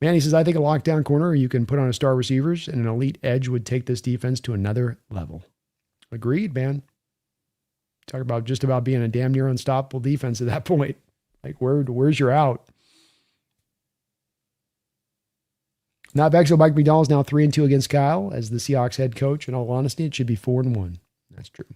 Manny says, I think a lockdown corner you can put on a star receivers and an elite edge would take this defense to another level. Agreed, man. Talk about just about being a damn near unstoppable defense at that point. Like, where's your out? Not back, so Mike McDonald's now 3-2 against Kyle as the Seahawks head coach. In all honesty, it should be 4-1. That's true.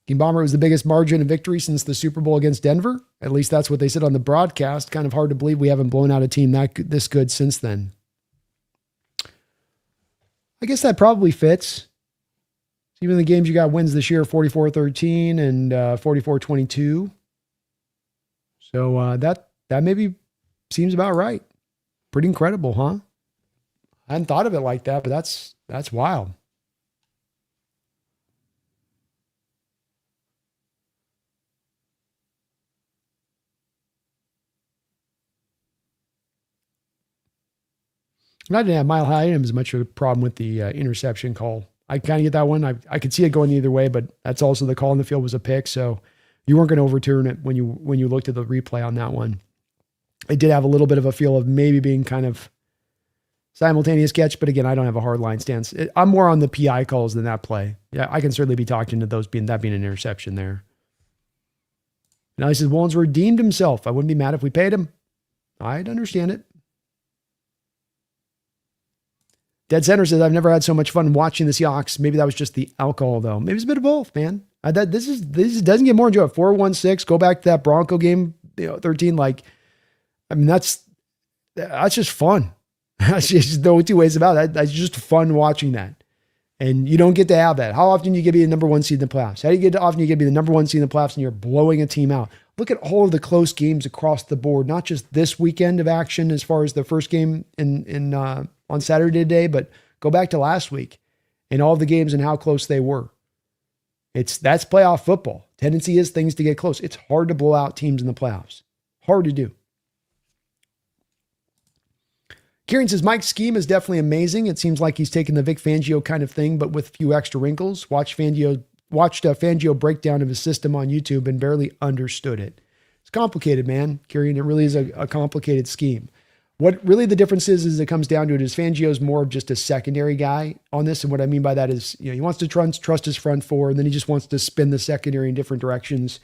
King Bomber, was the biggest margin of victory since the Super Bowl against Denver. At least that's what they said on the broadcast. Kind of hard to believe we haven't blown out a team this good since then. I guess that probably fits. Even the games you got wins this year, 44-13 and 44-22. So that maybe seems about right. Pretty incredible, huh? I hadn't thought of it like that, but that's wild. And I didn't have Mile High. I didn't have as much of a problem with the interception call. I kind of get that one. I could see it going either way, but that's also the call in the field was a pick, so you weren't going to overturn it when you looked at the replay on that one. It did have a little bit of a feel of maybe being kind of simultaneous catch, but again, I don't have a hard line stance. I'm more on the PI calls than that play. Yeah, I can certainly be talking to those being an interception there. Now he says, Wollens redeemed himself. I wouldn't be mad if we paid him. I'd understand it. Dead Center says, I've never had so much fun watching the Seahawks. Maybe that was just the alcohol, though. Maybe it's a bit of both, man. This doesn't get more enjoyable. 4-1-6, go back to that Bronco game, 13. That's just fun. That's just no two ways about it. That's just fun watching that. And you don't get to have that. How often do you get to be the number one seed in the playoffs? Often you get to be the number one seed in the playoffs and you're blowing a team out? Look at all of the close games across the board, not just this weekend of action as far as the first game on Saturday today, but go back to last week and all of the games and how close they were. That's playoff football. Tendency is things to get close. It's hard to blow out teams in the playoffs. Hard to do. Kieran says, Mike's scheme is definitely amazing. It seems like he's taken the Vic Fangio kind of thing, but with a few extra wrinkles. Watched a Fangio breakdown of his system on YouTube and barely understood it. It's complicated, man. Kieran, it really is a complicated scheme. What really the difference is it comes down to it is Fangio's more of just a secondary guy on this. And what I mean by that is, he wants to trust his front four, and then he just wants to spin the secondary in different directions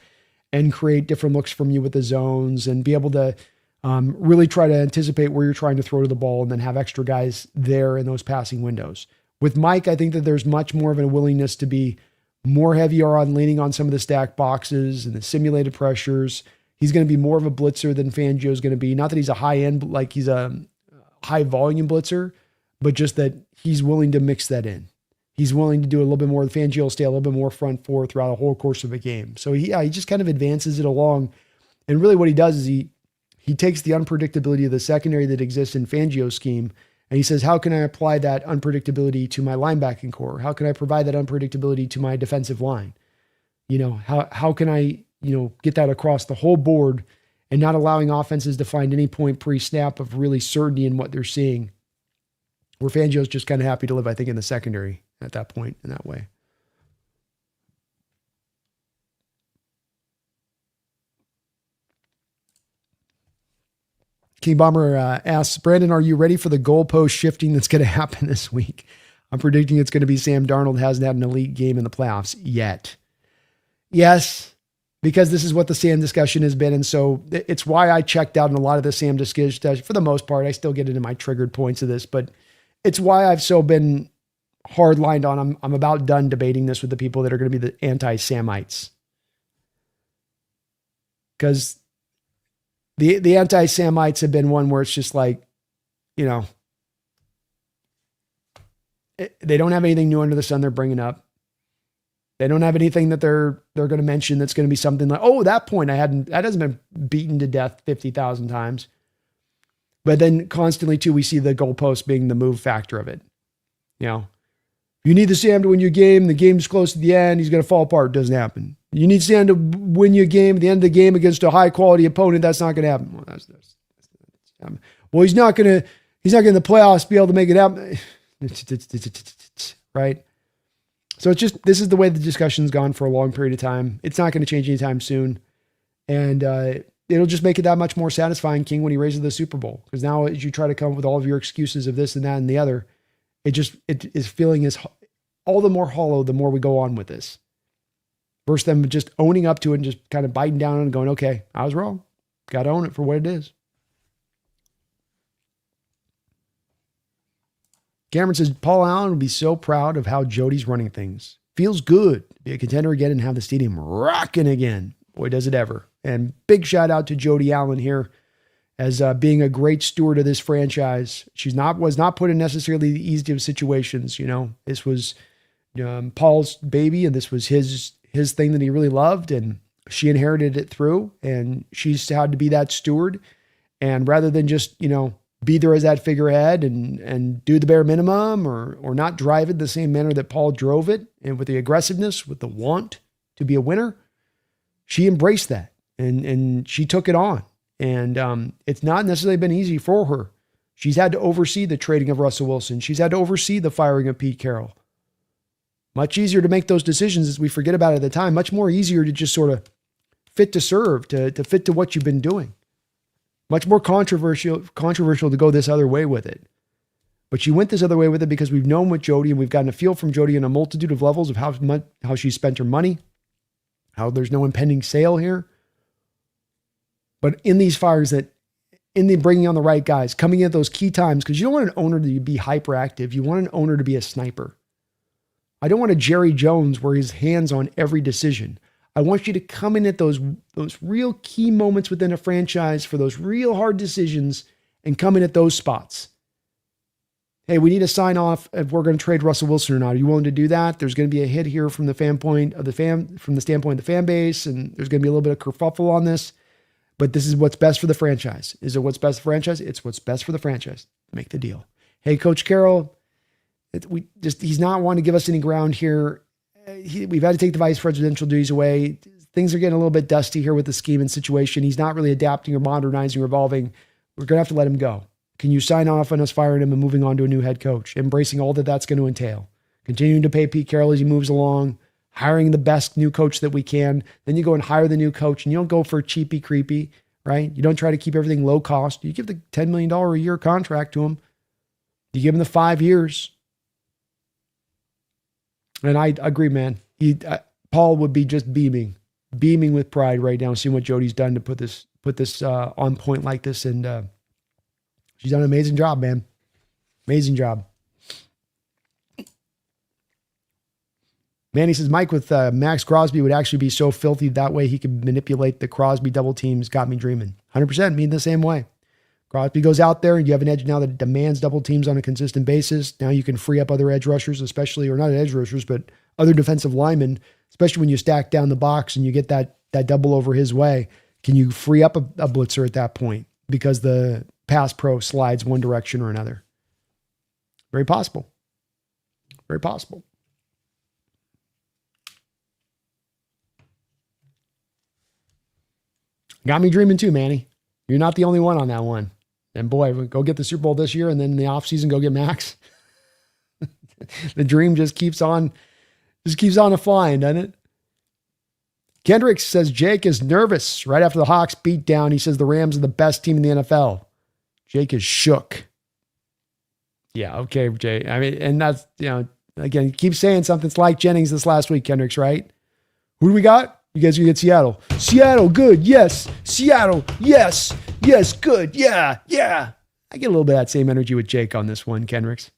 and create different looks from you with the zones and be able to really try to anticipate where you're trying to throw to the ball and then have extra guys there in those passing windows. With Mike, I think that there's much more of a willingness to be more heavier on leaning on some of the stack boxes and the simulated pressures. He's going to be more of a blitzer than Fangio is going to be. Not that he's a high end, like he's a high volume blitzer, but just that he's willing to mix that in. he's willing to do a little bit more. The Fangio will stay a little bit more front four throughout the whole course of a game. So he just kind of advances it along. And really what he does is he takes the unpredictability of the secondary that exists in Fangio's scheme, and he says, how can I apply that unpredictability to my linebacking core? How can I provide that unpredictability to my defensive line? How can I, get that across the whole board and not allowing offenses to find any point pre-snap of really certainty in what they're seeing? Where Fangio's just kind of happy to live, I think, in the secondary at that point in that way. King Bomber asks, Brandon, are you ready for the goalpost shifting that's going to happen this week? I'm predicting it's going to be Sam Darnold hasn't had an elite game in the playoffs yet. Yes, because this is what the Sam discussion has been. And so it's why I checked out in a lot of the Sam discussion. For the most part, I still get into my triggered points of this, but it's why I've so been hard lined on. I'm about done debating this with the people that are going to be the anti-Samites. Because the anti-Samites have been one where it's just like, they don't have anything new under the sun they're bringing up. They don't have anything that they're going to mention that's going to be something like, oh, that point that hasn't been beaten to death 50,000 times. But then constantly too, we see the goalpost being the move factor of it. You need the Sam to win your game. The game's close to the end. He's going to fall apart. It doesn't happen. You need Sam to win your game at the end of the game against a high quality opponent. That's not going to happen. Well, he's not going to in the playoffs be able to make it happen. Right. So it's just, this is the way the discussion's gone for a long period of time. It's not going to change anytime soon. And, it'll just make it that much more satisfying, King, when he raises the Super Bowl. Because now as you try to come up with all of your excuses of this and that and the other, it is feeling as all the more hollow the more we go on with this. Versus them just owning up to it and just kind of biting down and going, okay, I was wrong. Got to own it for what it is. Cameron says, Paul Allen would be so proud of how Jody's running things. Feels good to be a contender again and have the stadium rocking again. Boy, does it ever. And big shout out to Jody Allen here as being a great steward of this franchise. Was not put in necessarily the easiest of situations. This was Paul's baby, and this was his thing that he really loved, and she inherited it through, and she's had to be that steward. And rather than just, be there as that figurehead and do the bare minimum or not drive it the same manner that Paul drove it, and with the aggressiveness, with the want to be a winner, she embraced that. And she took it on. And it's not necessarily been easy for her. She's had to oversee the trading of Russell Wilson. She's had to oversee the firing of Pete Carroll. Much easier to make those decisions as we forget about it at the time. Much more easier to just sort of fit to serve, to fit to what you've been doing. Much more controversial to go this other way with it. But she went this other way with it because we've known with Jody, and we've gotten a feel from Jody on a multitude of levels of how she spent her money, how there's no impending sale here. But in these fires in the bringing on the right guys, coming in at those key times, because you don't want an owner to be hyperactive. You want an owner to be a sniper. I don't want a Jerry Jones where his hands on every decision. I want you to come in at those real key moments within a franchise for those real hard decisions and come in at those spots. Hey, we need to sign off if we're going to trade Russell Wilson or not. Are you willing to do that? There's going to be a hit here from the standpoint of the fan base, and there's going to be a little bit of kerfuffle on this. But this is what's best for the franchise. Is it what's best for the franchise? It's what's best for the franchise. Make the deal. Hey, Coach Carroll, he's not wanting to give us any ground here. We've had to take the vice presidential duties away. Things are getting a little bit dusty here with the scheme and situation. He's not really adapting or modernizing or evolving. We're going to have to let him go. Can you sign off on us firing him and moving on to a new head coach, embracing all that that's going to entail, continuing to pay Pete Carroll as he moves along, hiring the best new coach that we can. Then you go and hire the new coach, and you don't go for cheapy creepy, right? You don't try to keep everything low cost. You give the $10 million a year contract to him. You give him the 5 years. And I agree, man. Paul would be just beaming with pride right now, seeing what Jody's done to put this on point like this. And she's done an amazing job, man. Amazing job. Manny says, Mike with Max Crosby would actually be so filthy that way he could manipulate the Crosby double teams. Got me dreaming. 100% mean the same way. Crosby goes out there and you have an edge now that demands double teams on a consistent basis. Now you can free up other edge rushers, especially, or not edge rushers, but other defensive linemen, especially when you stack down the box and you get that double over his way. Can you free up a blitzer at that point because the pass pro slides one direction or another? Very possible. Very possible. Got me dreaming too, Manny. You're not the only one on that one. And boy, go get the Super Bowl this year and then in the offseason go get Max. The dream just keeps on flying, doesn't it? Kendrick says Jake is nervous right after the Hawks beat down. He says the Rams are the best team in the NFL. Jake is shook. Yeah, okay, Jay. I mean, and that's, again, keep saying something. It's like Jennings this last week, Kendricks, right? Who do we got? You guys are going to get Seattle. Seattle, good, yes. Seattle, yes. Yes, good, yeah. I get a little bit of that same energy with Jake on this one, Kendricks.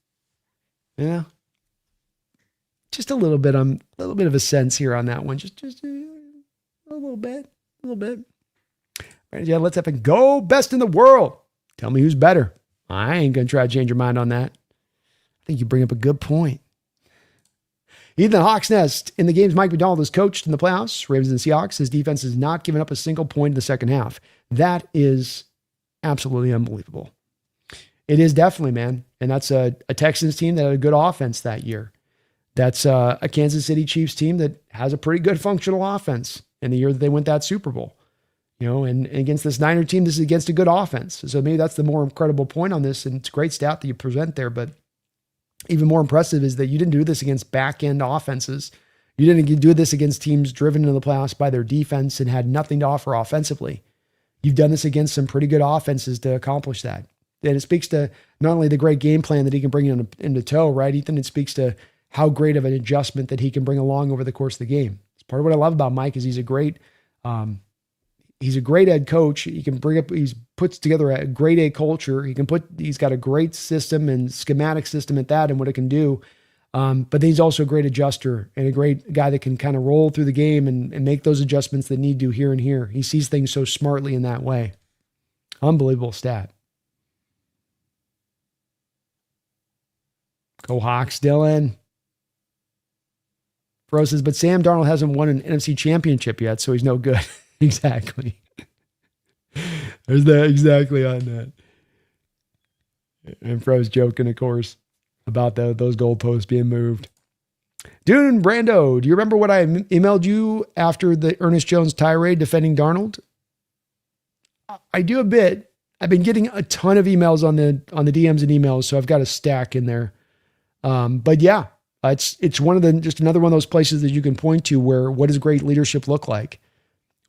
Yeah. Just a little bit of a sense here on that one. Just a little bit. Right, yeah, let's have a go. Best in the world. Tell me who's better. I ain't going to try to change your mind on that. I think you bring up a good point. Ethan Hawks Nest. In the games Mike McDonald has coached in the playoffs, Ravens and Seahawks, his defense has not given up a single point in the second half. That is absolutely unbelievable. It is definitely, man. And that's a Texans team that had a good offense that year. That's a Kansas City Chiefs team that has a pretty good functional offense in the year that they went that Super Bowl. And against this Niner team, this is against a good offense. So maybe that's the more incredible point on this. And it's a great stat that you present there. But even more impressive is that you didn't do this against back-end offenses. You didn't do this against teams driven into the playoffs by their defense and had nothing to offer offensively. You've done this against some pretty good offenses to accomplish that. And it speaks to not only the great game plan that he can bring into tow, right, Ethan? It speaks to how great of an adjustment that he can bring along over the course of the game. It's part of what I love about Mike is he's a great head coach. He puts together a grade A culture. He's got a great system and schematic system at that and what it can do. But he's also a great adjuster and a great guy that can kind of roll through the game and make those adjustments that need to here and here. He sees things so smartly in that way. Unbelievable stat. Go Hawks, Dylan. Bro says, but Sam Darnold hasn't won an NFC Championship yet, so he's no good. Exactly. There's that exactly on that. And Fro's joking, of course, about those goalposts being moved. Dune Brando, do you remember what I emailed you after the Ernest Jones tirade defending Darnold? I do a bit. I've been getting a ton of emails on the DMs and emails, so I've got a stack in there. But yeah, it's just another one of those places that you can point to where what does great leadership look like?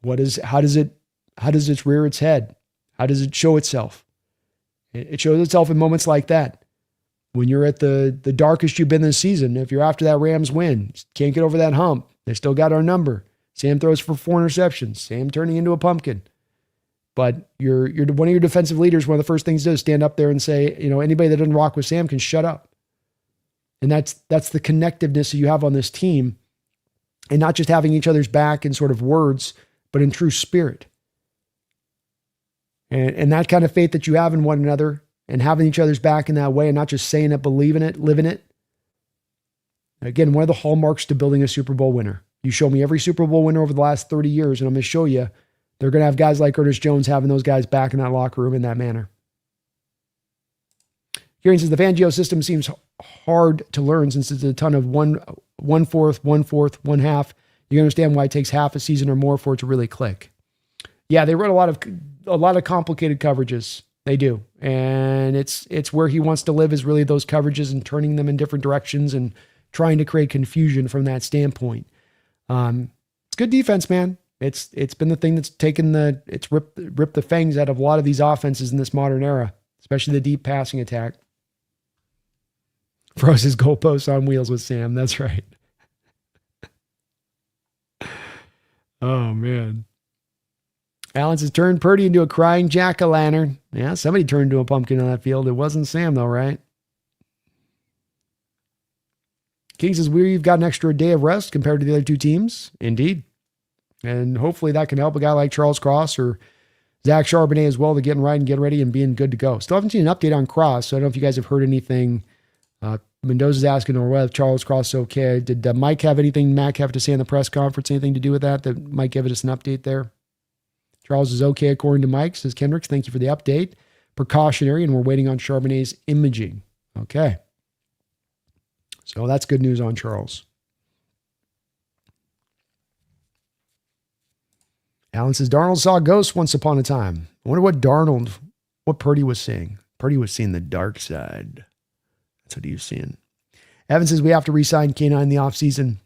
How does it rear its head? How does it show itself? It shows itself in moments like that. When you're at the darkest you've been this season, if you're after that Rams win, can't get over that hump. They still got our number. Sam throws for 4 interceptions. Sam turning into a pumpkin. But you're one of your defensive leaders. One of the first things to do is stand up there and say, anybody that doesn't rock with Sam can shut up. And that's the connectiveness that you have on this team, and not just having each other's back in sort of words, but in true spirit. And that kind of faith that you have in one another and having each other's back in that way and not just saying it, believing it, living it. Again, one of the hallmarks to building a Super Bowl winner. You show me every Super Bowl winner over the last 30 years, and I'm going to show you they're going to have guys like Ernest Jones having those guys back in that locker room in that manner. Kieran says the Fangio system seems hard to learn since it's a ton of one fourth, one half. You understand why it takes half a season or more for it to really click. Yeah, they run a lot of complicated coverages. They do. And it's where he wants to live is really those coverages and turning them in different directions and trying to create confusion from that standpoint. It's good defense, man. It's been the thing that's ripped the fangs out of a lot of these offenses in this modern era, especially the deep passing attack. Froze his goalposts on wheels with Sam. That's right. Oh, man. Allen says, turned Purdy into a crying jack-o'-lantern. Yeah, somebody turned into a pumpkin on that field. It wasn't Sam, though, right? King says, we've got an extra day of rest compared to the other two teams. Indeed. And hopefully that can help a guy like Charles Cross or Zach Charbonnet as well. They're getting right and getting ready and being good to go. Still haven't seen an update on Cross, so I don't know if you guys have heard anything. Mendoza's asking or whether Charles Cross is okay. Did Mike have anything, Mac have to say in the press conference, anything to do with that might give us an update there? Charles is okay according to Mike, says Kendricks. Thank you for the update. Precautionary, and we're waiting on Charbonnet's imaging. Okay. So that's good news on Charles. Alan says, Darnold saw ghosts once upon a time. I wonder what Purdy was seeing. Purdy was seeing the dark side. That's what he was seeing. Evan says, we have to re-sign K9 in the offseason.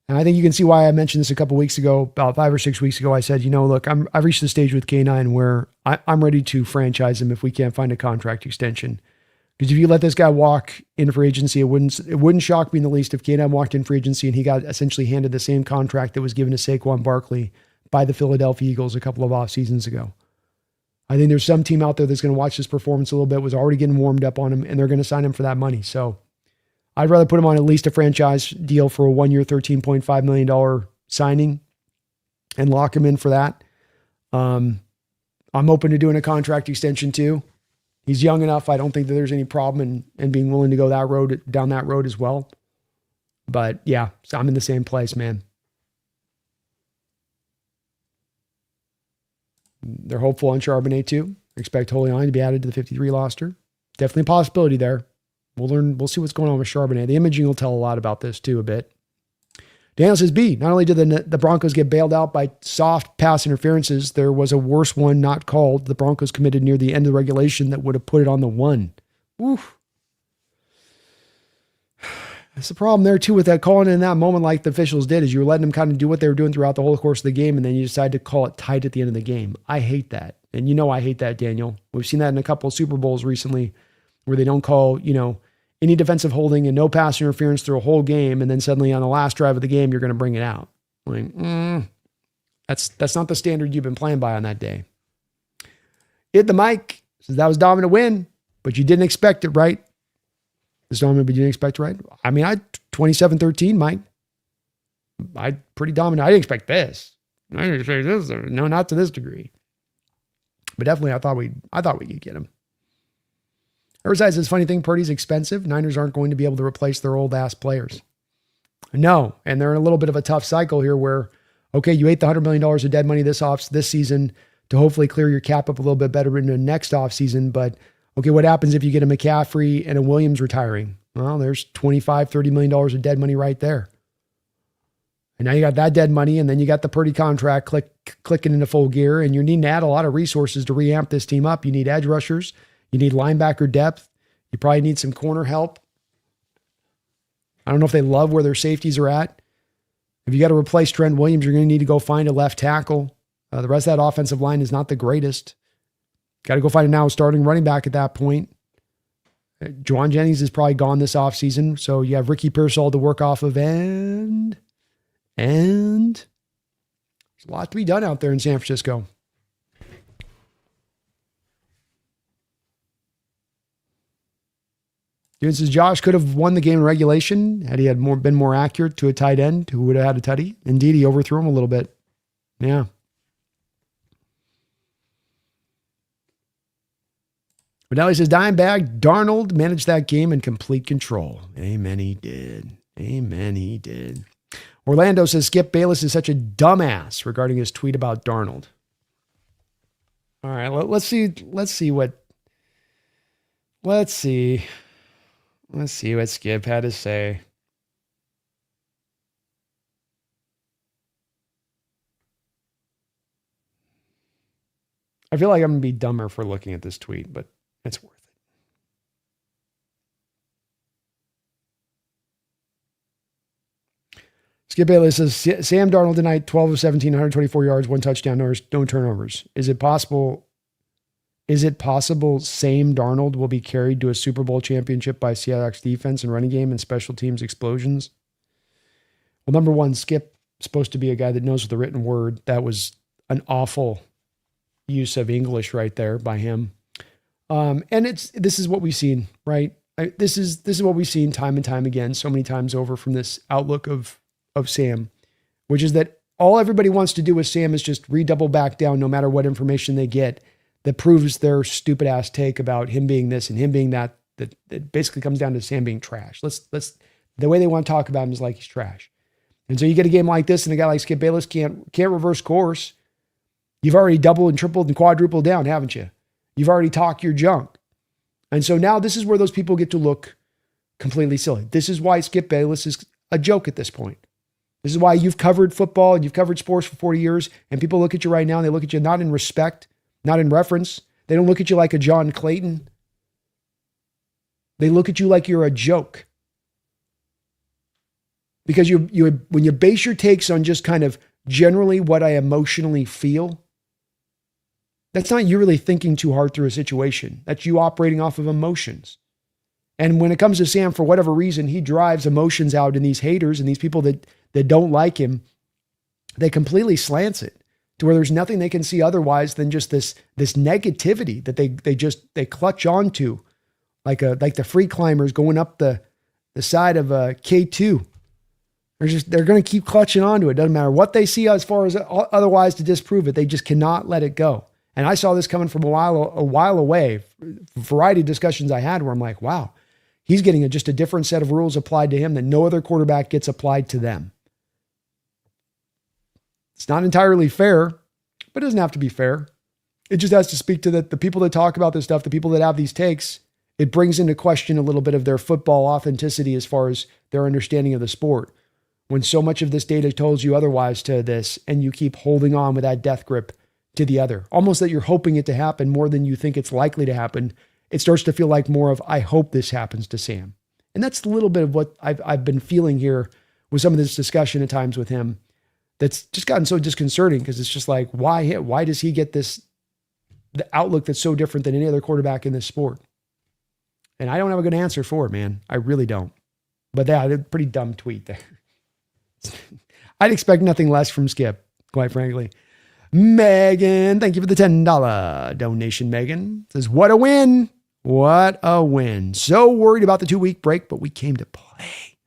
And I think you can see why I mentioned this a couple weeks ago, about 5 or 6 weeks ago. I said, look, I've reached the stage with K9 where I'm ready to franchise him if we can't find a contract extension. Because if you let this guy walk in for agency, it wouldn't shock me in the least if K9 walked in for agency and he got essentially handed the same contract that was given to Saquon Barkley by the Philadelphia Eagles a couple of off seasons ago. I think there's some team out there that's going to watch this performance a little bit, was already getting warmed up on him, and they're going to sign him for that money. So I'd rather put him on at least a franchise deal for a 1-year, $13.5 million signing and lock him in for that. I'm open to doing a contract extension too. He's young enough. I don't think that there's any problem in being willing to go down that road as well. But yeah, so I'm in the same place, man. They're hopeful on Charbonnet too. Expect Holy Line to be added to the 53 roster. Definitely a possibility there. We'll see what's going on with Charbonnet. The imaging will tell a lot about this too a bit. Daniel says, B, not only did the Broncos get bailed out by soft pass interferences, there was a worse one not called. The Broncos committed near the end of the regulation that would have put it on the 1. Oof. That's the problem there too with that calling in that moment like the officials did, is you were letting them kind of do what they were doing throughout the whole course of the game, and then you decide to call it tight at the end of the game. I hate that. And I hate that, Daniel. We've seen that in a couple of Super Bowls recently where they don't call, any defensive holding and no pass interference through a whole game, and then suddenly on the last drive of the game, you're going to bring it out. That's not the standard you've been playing by on that day. Hit the mic. Says that was dominant win, but you didn't expect it, right? This dominant, but you didn't expect it, right? I mean, 27-13, Mike. I pretty dominant. I didn't expect this. I didn't expect this. No, not to this degree. But definitely, I thought we could get him. Riverside says, funny thing, Purdy's expensive. Niners aren't going to be able to replace their old-ass players. No, and they're in a little bit of a tough cycle here where, okay, you ate the $100 million of dead money this season to hopefully clear your cap up a little bit better in the next offseason, but okay, what happens if you get a McCaffrey and a Williams retiring? Well, there's $25, $30 million of dead money right there. And now you got that dead money, and then you got the Purdy contract clicking into full gear, and you're needing to add a lot of resources to reamp this team up. You need edge rushers. You need linebacker depth. You probably need some corner help. I don't know if they love where their safeties are at. If you got to replace Trent Williams, you're going to need to go find a left tackle. The rest of that offensive line is not the greatest. Got to go find a now starting running back at that point. Juwan Jennings is probably gone this offseason, so you have Ricky Pearsall to work off of, and there's a lot to be done out there in San Francisco. Dude says Josh could have won the game in regulation had he been more accurate to a tight end who would have had a tutty. Indeed, he overthrew him a little bit. Yeah. But now he says, Dimebag, Darnold managed that game in complete control. Amen, he did. Amen, he did. Orlando says, Skip Bayless is such a dumbass regarding his tweet about Darnold. All right, let's see what Skip had to say. I feel like I'm going to be dumber for looking at this tweet, but it's worth it. Skip Bayless says, Sam Darnold tonight, 12 of 17, 124 yards, 1 touchdown, no turnovers. Is it possible Sam Darnold will be carried to a Super Bowl championship by Seahawks defense and running game and special teams explosions? Well, number one, Skip supposed to be a guy that knows the written word. That was an awful use of English right there by him. And this is what we've seen, right? This is what we've seen time and time again, so many times over from this outlook of Sam, which is that all everybody wants to do with Sam is just redouble back down no matter what information they get that proves their stupid ass take about him being this and him being that. That it basically comes down to Sam being trash. The way they want to talk about him is like he's trash. And so you get a game like this and a guy like Skip Bayless can't reverse course. You've already doubled and tripled and quadrupled down, haven't you? You've already talked your junk. And so now this is where those people get to look completely silly. This is why Skip Bayless is a joke at this point. This is why you've covered football and you've covered sports for 40 years, and people look at you right now and they look at you not in respect, not in reference. They don't look at you like a John Clayton. They look at you like you're a joke. Because you when you base your takes on just kind of generally what I emotionally feel, that's not you really thinking too hard through a situation. That's you operating off of emotions. And when it comes to Sam, for whatever reason, he drives emotions out in these haters and these people that don't like him. They completely slants it to where there's nothing they can see otherwise than just this negativity that they clutch onto, like the free climbers going up the side of a K2. They're going to keep clutching onto it. Doesn't matter what they see as far as otherwise to disprove it. They just cannot let it go. And I saw this coming from a while away. A variety of discussions I had where I'm like, wow, he's getting just a different set of rules applied to him that no other quarterback gets applied to them. It's not entirely fair, but it doesn't have to be fair. It just has to speak to the people that talk about this stuff, the people that have these takes. It brings into question a little bit of their football authenticity as far as their understanding of the sport. When so much of this data tells you otherwise to this, and you keep holding on with that death grip to the other, almost that you're hoping it to happen more than you think it's likely to happen, it starts to feel like more of, I hope this happens to Sam. And that's a little bit of what I've been feeling here with some of this discussion at times with him. That's just gotten so disconcerting because it's just like, why does he get the outlook that's so different than any other quarterback in this sport? And I don't have a good answer for it, man. I really don't. But yeah, a pretty dumb tweet there. I'd expect nothing less from Skip, quite frankly. Megan, thank you for the $10 donation, Megan. Says, what a win. What a win. So worried about the 2-week break, but we came to play.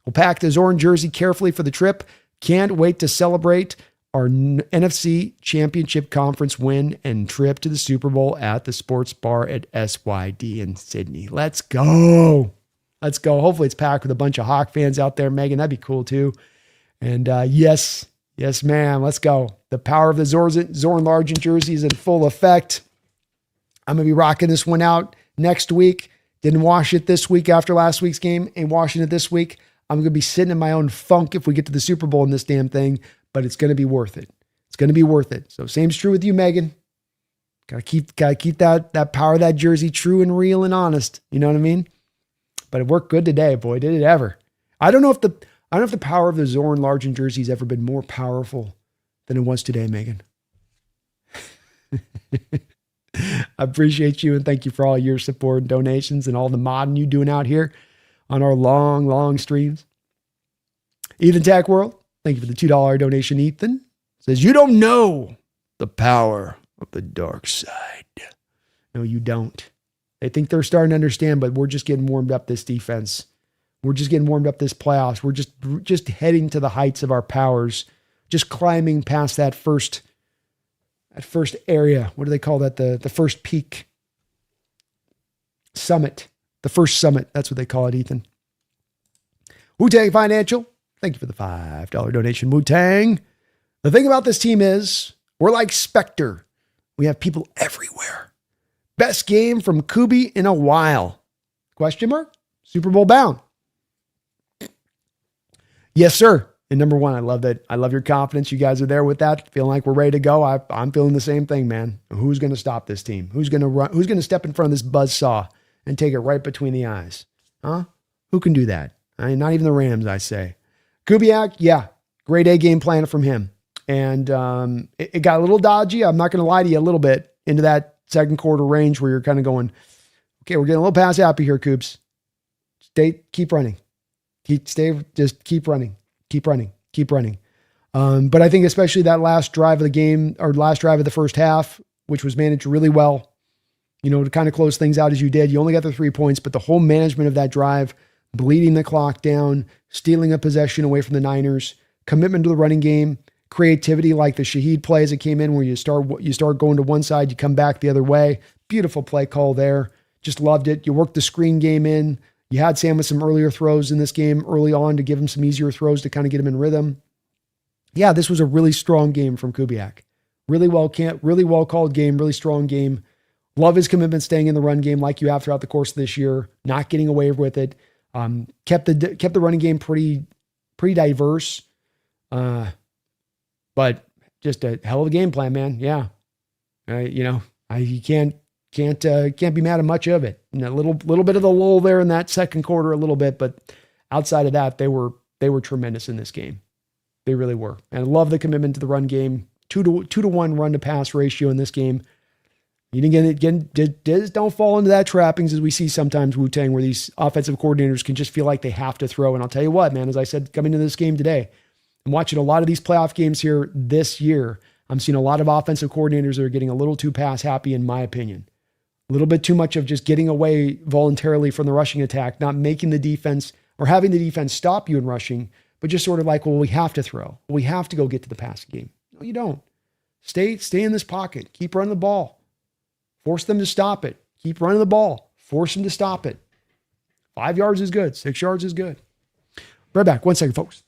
We'll pack the Zorn jersey carefully for the trip. Can't wait to celebrate our NFC Championship Conference win and trip to the Super Bowl at the sports bar at SYD in Sydney. Let's go. Let's go. Hopefully it's packed with a bunch of Hawk fans out there, Megan. That'd be cool too. And yes, ma'am. Let's go. The power of the Zorn Largent jersey is in full effect. I'm going to be rocking this one out next week. Didn't wash it this week after last week's game. Ain't washing it this week. I'm going to be sitting in my own funk if we get to the Super Bowl in this damn thing, but it's going to be worth it. It's going to be worth it. So same's true with you, Megan. Gotta keep that power of that jersey true and real and honest. You know what I mean? But it worked good today, boy. Did it ever? I don't know if the power of the Zorn Largent jersey has ever been more powerful than it was today, Megan. I appreciate you and thank you for all your support and donations and all the modding you doing out here on our long streams. Ethan Tech World, thank you for the $2 donation, Ethan. Says, you don't know the power of the dark side. No, you don't. They think they're starting to understand, but we're just getting warmed up this defense. We're just getting warmed up this playoffs. We're just heading to the heights of our powers, just climbing past that first area. What do they call that? The first peak summit. The first summit. That's what they call it, Ethan. Wu-Tang Financial. Thank you for the $5 donation, Wu-Tang. The thing about this team is we're like Spectre. We have people everywhere. Best game from Kubi in a while. Question mark? Super Bowl bound. Yes, sir. And number one, I love that. I love your confidence. You guys are there with that. Feeling like we're ready to go. I'm feeling the same thing, man. Who's going to stop this team? Who's going to run? Who's going to step in front of this buzzsaw and take it right between the eyes? Huh? Who can do that? Not even the Rams, I say. Kubiak, yeah. Great A game plan from him. And it got a little dodgy. I'm not going to lie to you a little bit into that second quarter range where you're kind of going, okay, we're getting a little pass happy here, Coops. Keep running. Just keep running. But I think especially that last drive of the game or last drive of the first half, which was managed really well, to kind of close things out as you did. You only got the 3 points, but the whole management of that drive, bleeding the clock down, stealing a possession away from the Niners, commitment to the running game, creativity like the Shaheed plays that came in where you start going to one side, you come back the other way. Beautiful play call there. Just loved it. You worked the screen game in. You had Sam with some earlier throws in this game early on to give him some easier throws to kind of get him in rhythm. Yeah, this was a really strong game from Kubiak. Really well called game, really strong game. Love his commitment staying in the run game like you have throughout the course of this year, not getting away with it. Kept the running game pretty diverse. But just a hell of a game plan, man. Yeah. You can't be mad at much of it. And a little bit of the lull there in that second quarter, a little bit, but outside of that, they were tremendous in this game. They really were. And I love the commitment to the run game. 2-to-1 run to pass ratio in this game. You didn't just don't fall into that trappings as we see sometimes Wu-Tang, where these offensive coordinators can just feel like they have to throw. And I'll tell you what, man, as I said, coming into this game today, I'm watching a lot of these playoff games here this year. I'm seeing a lot of offensive coordinators that are getting a little too pass happy, in my opinion. A little bit too much of just getting away voluntarily from the rushing attack, not making the defense or having the defense stop you in rushing, but just sort of like, well, we have to throw. We have to go get to the passing game. No, you don't. Stay in this pocket. Keep running the ball. Force them to stop it. Keep running the ball. Force them to stop it. 5 yards is good. 6 yards is good. Right back. 1 second, folks.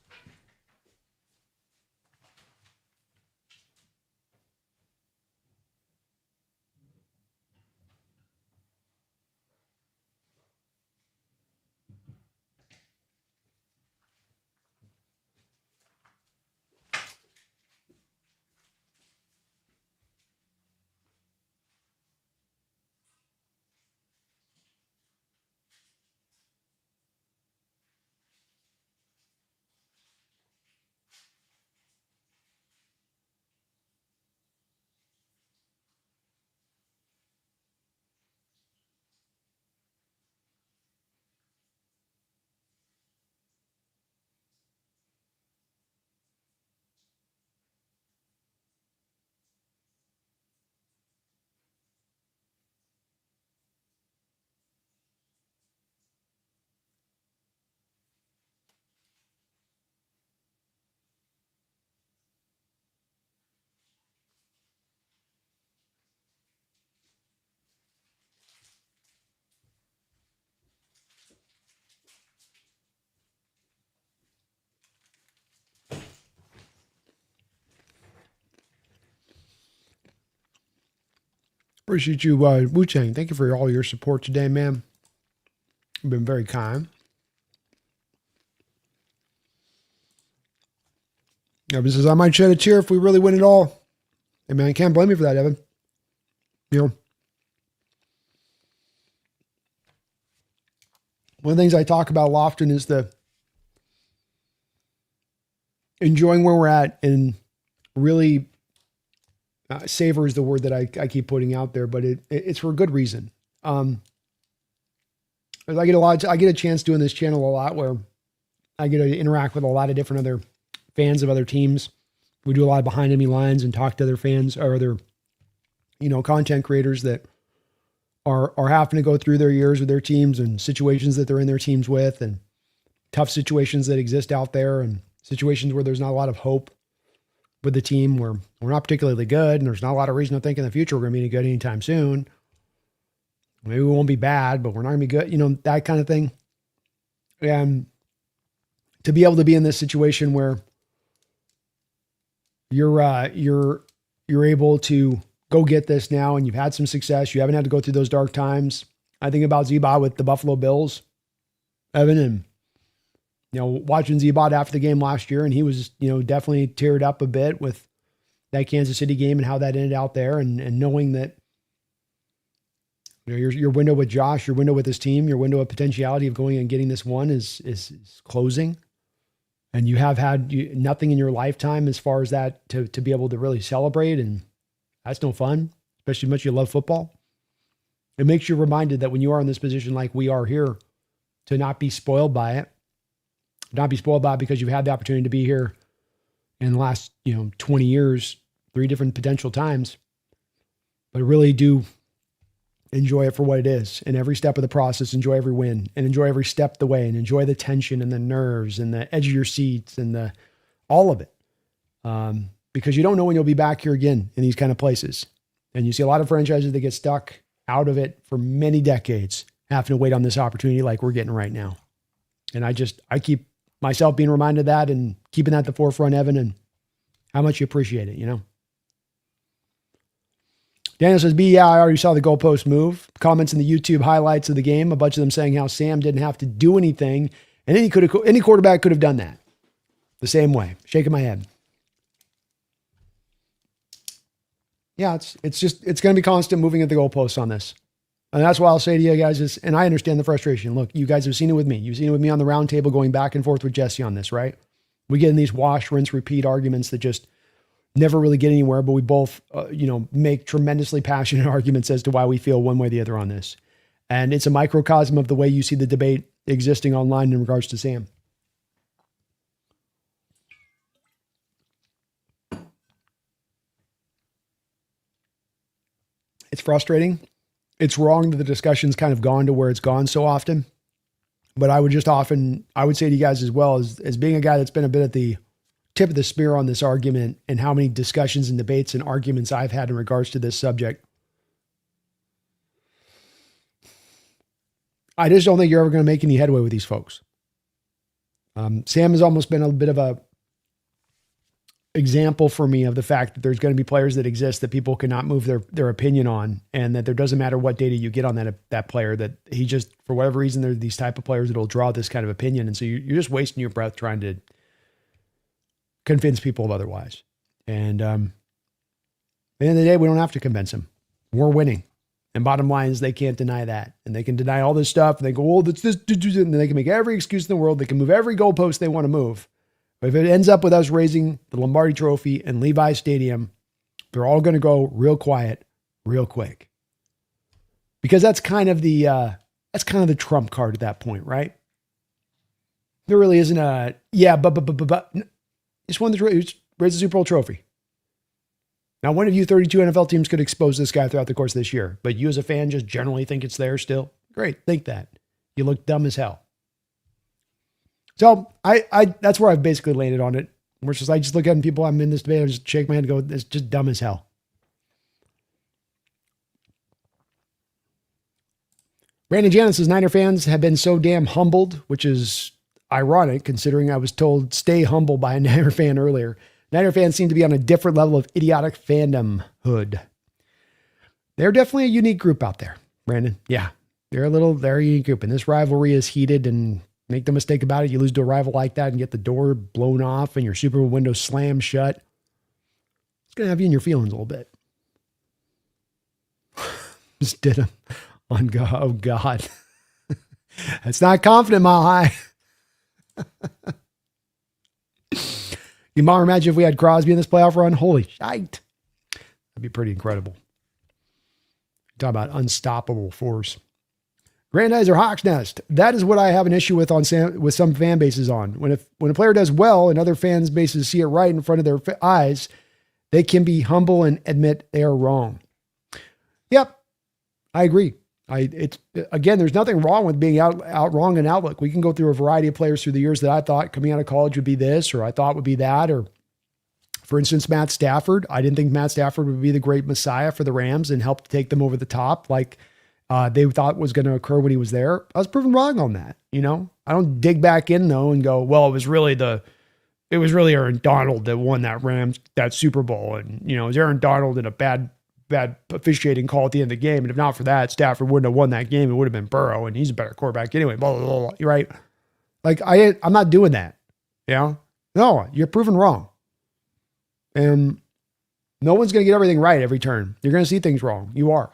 Appreciate you, Wu-Tang. Thank you for all your support today, man. You've been very kind. Evan says, I might shed a tear if we really win it all. Hey, man, can't blame me for that, Evan. One of the things I talk about often is the enjoying where we're at, and really savor is the word that I keep putting out there, but it's for a good reason. I get a chance doing this channel a lot where I get to interact with a lot of different other fans of other teams. We do a lot of behind enemy lines and talk to other fans or other, content creators that are having to go through their years with their teams and situations that they're in their teams with, and tough situations that exist out there, and situations where there's not a lot of hope with the team, where we're not particularly good and there's not a lot of reason to think in the future we're going to be any good anytime soon. Maybe we won't be bad, but we're not going to be good, that kind of thing. And to be able to be in this situation where you're able to go get this now, and you've had some success, you haven't had to go through those dark times. I think about Zebot with the Buffalo Bills, Evan, and watching Zebot after the game last year, and he was, definitely teared up a bit with that Kansas City game and how that ended out there, and knowing that, your window with Josh, your window with his team, your window of potentiality of going and getting this one is closing, and you have had nothing in your lifetime as far as that to be able to really celebrate, and that's no fun, especially much you love football. It makes you reminded that when you are in this position like we are here, to not be spoiled by it. Not be spoiled by it because you've had the opportunity to be here in the last, 20 years, 3 different potential times, but really do enjoy it for what it is. And every step of the process, enjoy every win, and enjoy every step of the way, and enjoy the tension and the nerves and the edge of your seats and all of it. because you don't know when you'll be back here again in these kind of places. And you see a lot of franchises that get stuck out of it for many decades, having to wait on this opportunity like we're getting right now. And I keep myself being reminded of that and keeping that at the forefront, Evan, and how much you appreciate it, you know? Daniel says, yeah, I already saw the goalpost move. Comments in the YouTube highlights of the game, a bunch of them saying how Sam didn't have to do anything, and any quarterback could have done that the same way. Shaking my head. Yeah, it's going to be constant moving at the goalposts on this. And that's why I'll say to you guys is, and I understand the frustration. Look, you guys have seen it with me. You've seen it with me on the round table going back and forth with Jesse on this, right? We get in these wash, rinse, repeat arguments that just never really get anywhere, but we both, make tremendously passionate arguments as to why we feel one way or the other on this. And it's a microcosm of the way you see the debate existing online in regards to Sam. It's frustrating. It's wrong that the discussion's kind of gone to where it's gone so often. But I would say to you guys as well, as being a guy that's been a bit at the tip of the spear on this argument and how many discussions and debates and arguments I've had in regards to this subject, I just don't think you're ever going to make any headway with these folks. Sam has almost been a bit of a example for me of the fact that there's going to be players that exist that people cannot move their opinion on, and that there doesn't matter what data you get on that player, that he just, for whatever reason, there are these type of players that will draw this kind of opinion. And so you're just wasting your breath trying to convince people of otherwise. And at the end of the day, we don't have to convince them. We're winning. And bottom line is they can't deny that. And they can deny all this stuff. And they go, oh, that's this, and they can make every excuse in the world. They can move every goalpost they want to move. But if it ends up with us raising the Lombardi Trophy and Levi Stadium, they're all going to go real quiet, real quick. Because that's kind of the trump card at that point, right? There really isn't but just won raised the Super Bowl trophy. Now, one of you 32 NFL teams could expose this guy throughout the course of this year, but you as a fan just generally think it's there still. Great, think that. You look dumb as hell. So I that's where I've basically landed on it. Where it's just, I just look at people I'm in this debate, I just shake my head and go, it's just dumb as hell. Brandon Janis says, Niner fans have been so damn humbled, which is ironic considering I was told stay humble by a Niner fan earlier. Niner fans seem to be on a different level of idiotic fandomhood. They're definitely a unique group out there, Brandon. Yeah, they're a unique group. And this rivalry is heated, and make no mistake about it, you lose to a rival like that and get the door blown off and your Super Bowl window slammed shut. It's going to have you in your feelings a little bit. Just did him on God. Oh, God. That's not confident, Mile High. You might imagine if we had Crosby in this playoff run. Holy shite. That'd be pretty incredible. Talk about unstoppable force. Grandizer Hawks Nest. That is what I have an issue with with some fan bases on. When a player does well and other fans bases see it right in front of their eyes, they can be humble and admit they are wrong. Yep, I agree. Again, there's nothing wrong with being out wrong in outlook. We can go through a variety of players through the years that I thought coming out of college would be this, or I thought would be that, or for instance, Matt Stafford. I didn't think Matt Stafford would be the great messiah for the Rams and help take them over the top like they thought was going to occur when he was there. I was proven wrong on that. You know, I don't dig back in though and go, well, it was really Aaron Donald that won that Super Bowl. And, you know, it was Aaron Donald in a bad officiating call at the end of the game. And if not for that, Stafford wouldn't have won that game. It would have been Burrow, and he's a better quarterback anyway, blah, blah, blah, blah, right? Like I'm not doing that. You know, no, you're proven wrong. And no one's going to get everything right every turn. You're going to see things wrong. You are.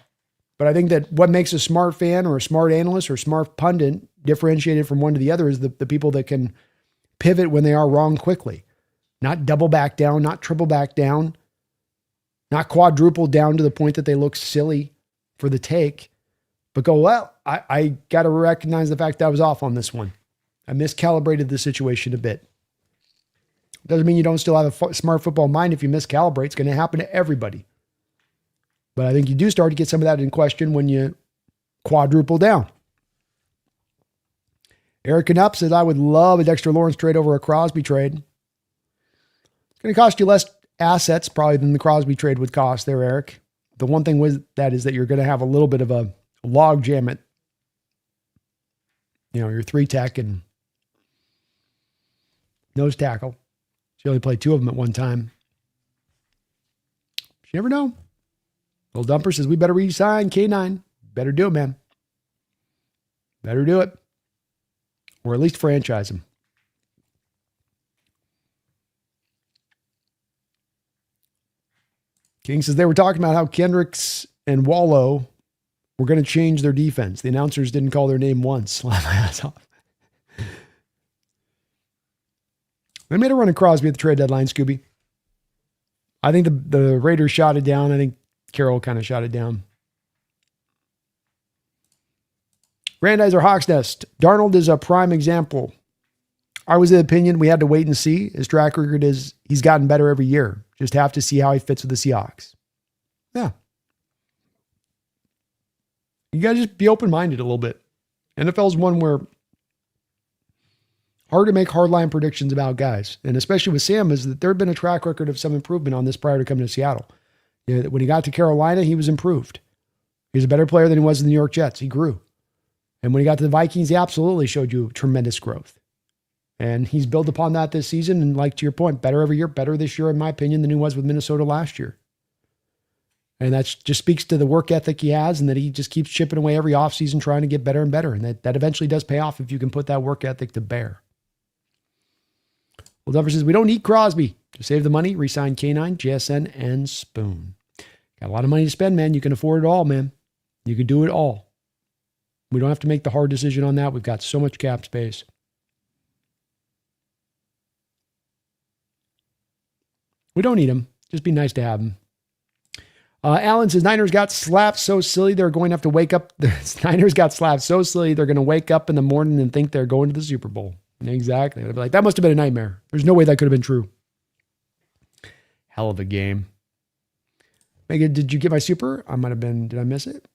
But I think that what makes a smart fan or a smart analyst or a smart pundit differentiated from one to the other is the people that can pivot when they are wrong quickly, not double back down, not triple back down, not quadruple down to the point that they look silly for the take, but go, well, I got to recognize the fact that I was off on this one. I miscalibrated the situation a bit. Doesn't mean you don't still have a smart football mind. If you miscalibrate, it's going to happen to everybody. But I think you do start to get some of that in question when you quadruple down. Eric Knupp says, I would love a Dexter Lawrence trade over a Crosby trade. going to cost you less assets probably than the Crosby trade would cost there, Eric. The one thing with that is that you're going to have a little bit of a log jam at, your 3 tech and nose tackle. So you only play 2 of them at one time. You never know. Little Dumper says, we better re-sign K9. Better do it, man. Better do it. Or at least franchise him. King says they were talking about how Kendricks and Wallow were going to change their defense. The announcers didn't call their name once. Laugh my ass off. They made a run at Crosby at the trade deadline, Scooby. I think the Raiders shot it down. I think Carroll kind of shot it down. Randizer Hawks Nest. Darnold is a prime example. I was of the opinion we had to wait and see. His track record is he's gotten better every year. Just have to see how he fits with the Seahawks. Yeah. You got to just be open-minded a little bit. NFL's one where hard to make hardline predictions about guys. And especially with Sam is that there had been a track record of some improvement on this prior to coming to Seattle. When he got to Carolina, he was improved. He was a better player than he was in the New York Jets. He grew. And when he got to the Vikings, he absolutely showed you tremendous growth. And he's built upon that this season. And like to your point, better every year, better this year, in my opinion, than he was with Minnesota last year. And that just speaks to the work ethic he has and that he just keeps chipping away every offseason trying to get better and better. And that eventually does pay off if you can put that work ethic to bear. Well, Denver says, we don't need Crosby. To save the money, re-sign K9, JSN, and Spoon. Got a lot of money to spend, man. You can afford it all, man. You can do it all. We don't have to make the hard decision on that. We've got so much cap space. We don't need him. Just be nice to have him. Alan says, Niners got slapped so silly they're going to have to wake up. Niners got slapped so silly they're going to wake up in the morning and think they're going to the Super Bowl. Exactly. They'll be like, that must have been a nightmare. There's no way that could have been true. Hell of a game. Megan, did you get my super? Did I miss it?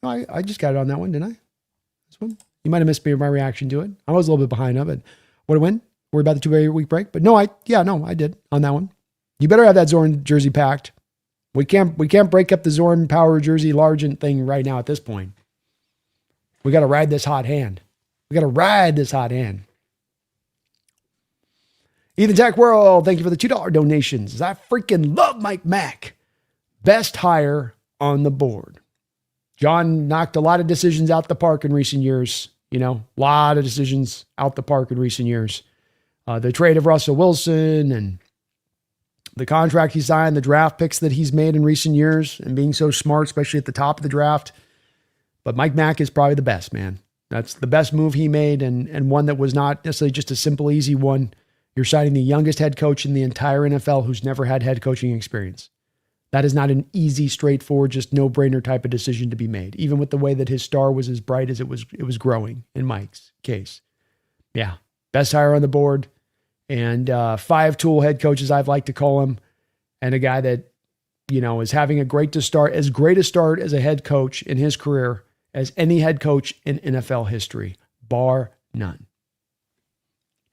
No, I just got it on that one, didn't I? This one? You might have missed my reaction to it. I was a little bit behind of it. What a win. Worry about the 2-week break. But no, I did on that one. You better have that Zorn jersey packed. We can't break up the Zorn Power Jersey Largent thing right now at this point. We got to ride this hot hand. Ethan Tech World, thank you for the $2 donations. I freaking love Mike Mack. Best hire on the board. John knocked a lot of decisions out the park in recent years. A lot of decisions out the park in recent years. The trade of Russell Wilson and the contract he signed, the draft picks that he's made in recent years, and being so smart, especially at the top of the draft. But Mike Mack is probably the best, man. That's the best move he made, and one that was not necessarily just a simple, easy one. You're signing the youngest head coach in the entire NFL who's never had head coaching experience. That is not an easy, straightforward, just no-brainer type of decision to be made, even with the way that his star was as bright as it was growing in Mike's case. Yeah, best hire on the board, and 5-tool head coach, as I've liked to call him, and a guy that, is having as great a start as a head coach in his career as any head coach in NFL history, bar none.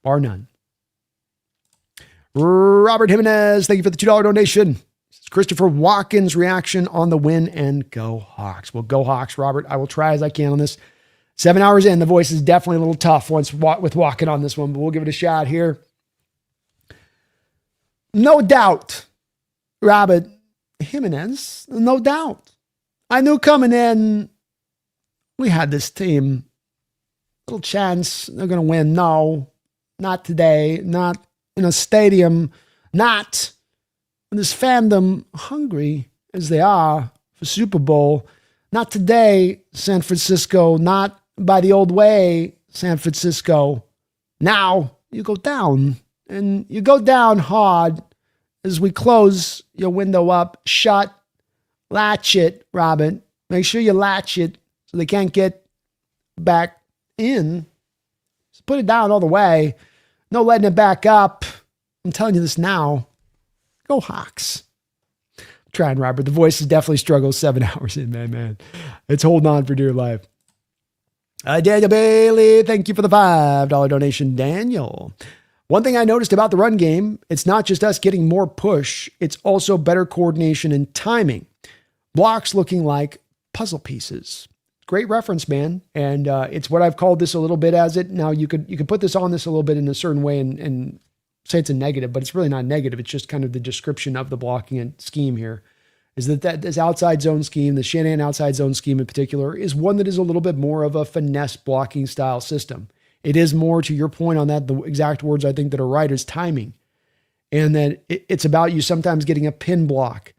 Bar none. Robert Jimenez, thank you for the $2 donation. Christopher Watkins' reaction on the win, and go Hawks. Well, go Hawks, Robert. I will try as I can on this. 7 hours in, the voice is definitely a little tough with walking on this one, but we'll give it a shot here. No doubt, Robert Jimenez, no doubt. I knew coming in, we had this team, little chance they're going to win. No, not today, not in a stadium, not in this fandom hungry as they are for Super Bowl. Not today, San Francisco, not by the old way, San Francisco. Now you go down, and you go down hard as we close your window up, shut, latch it, Robin. Make sure you latch it so they can't get back in. Just put it down all the way. No letting it back up. I'm telling you this now. Go Hawks. I'm trying, Robert. The voice has definitely struggled 7 hours in, man. It's holding on for dear life. Daniel Bailey, thank you for the $5 donation, Daniel. One thing I noticed about the run game, it's not just us getting more push, it's also better coordination and timing. Blocks looking like puzzle pieces. Great reference, man. And it's what I've called this a little bit as it. Now you could put this on this a little bit in a certain way and say it's a negative, but it's really not negative. It's just kind of the description of the blocking and scheme here. Is that this outside zone scheme, the Shanahan outside zone scheme in particular, is one that is a little bit more of a finesse blocking style system. It is more, to your point on that, the exact words I think that are right is timing. And that it's about you sometimes getting a pin block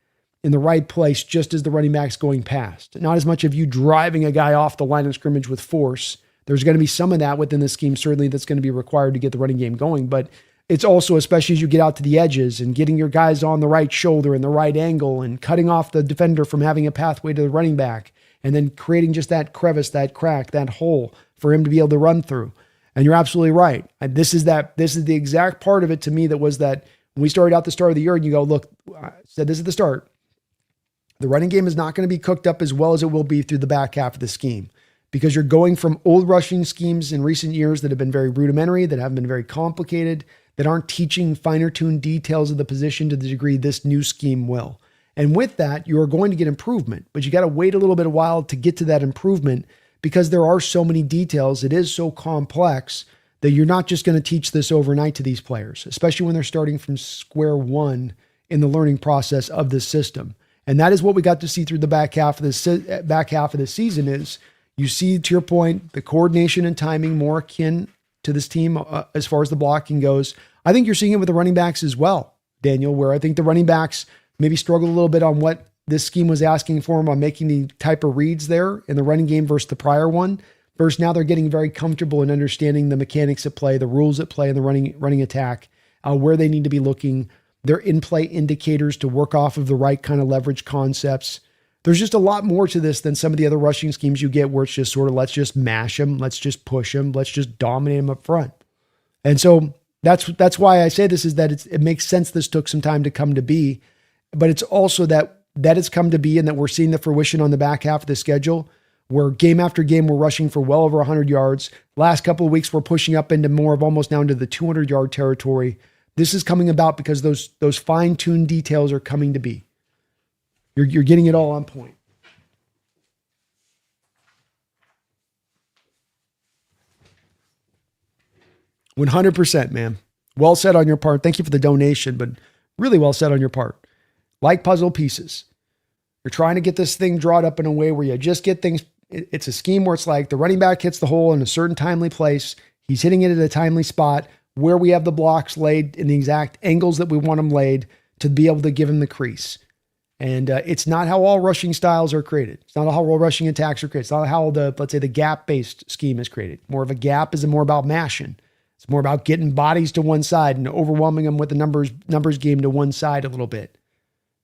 in the right place just as the running back's going past. Not as much of you driving a guy off the line of scrimmage with force. There's going to be some of that within the scheme, certainly, that's going to be required to get the running game going. But it's also, especially as you get out to the edges and getting your guys on the right shoulder and the right angle and cutting off the defender from having a pathway to the running back and then creating just that crevice, that crack, that hole for him to be able to run through. And you're absolutely right. This is the exact part of it to me that was that when we started out the start of the year and you go, look, I said this at the start, the running game is not going to be cooked up as well as it will be through the back half of the scheme because you're going from old rushing schemes in recent years that have been very rudimentary, that haven't been very complicated, that aren't teaching finer tuned details of the position to the degree this new scheme will. And with that, you are going to get improvement, but you got to wait a little bit of while to get to that improvement because there are so many details. It is so complex that you're not just going to teach this overnight to these players, especially when they're starting from square one in the learning process of this system. And that is what we got to see through the back half of the season is you see, to your point, the coordination and timing more akin to this team as far as the blocking goes. I think you're seeing it with the running backs as well, Daniel, where I think the running backs maybe struggled a little bit on what this scheme was asking for them on making the type of reads there in the running game versus the prior one. Versus now they're getting very comfortable in understanding the mechanics at play, the rules at play in the running attack, where they need to be looking, their in-play indicators to work off of the right kind of leverage concepts. There's just a lot more to this than some of the other rushing schemes you get where it's just sort of, let's just mash them. Let's just push them. Let's just dominate them up front. And so that's why I say this is that it makes sense. This took some time to come to be, but it's also that it's come to be and that we're seeing the fruition on the back half of the schedule where game after game, we're rushing for well over 100 yards. Last couple of weeks, we're pushing up into more of almost down to the 200-yard territory. This is coming about because those fine-tuned details are coming to be. You're getting it all on point. $100%, man. Well said on your part. Thank you for the donation, but really well said on your part. Like puzzle pieces. You're trying to get this thing drawn up in a way where you just get things. It's a scheme where it's like the running back hits the hole in a certain timely place. He's hitting it at a timely spot where we have the blocks laid in the exact angles that we want them laid to be able to give him the crease. And it's not how all rushing styles are created. It's not how all rushing attacks are created. It's not how let's say the gap-based scheme is created. More of a gap is more about mashing. It's more about getting bodies to one side and overwhelming them with the numbers game to one side a little bit.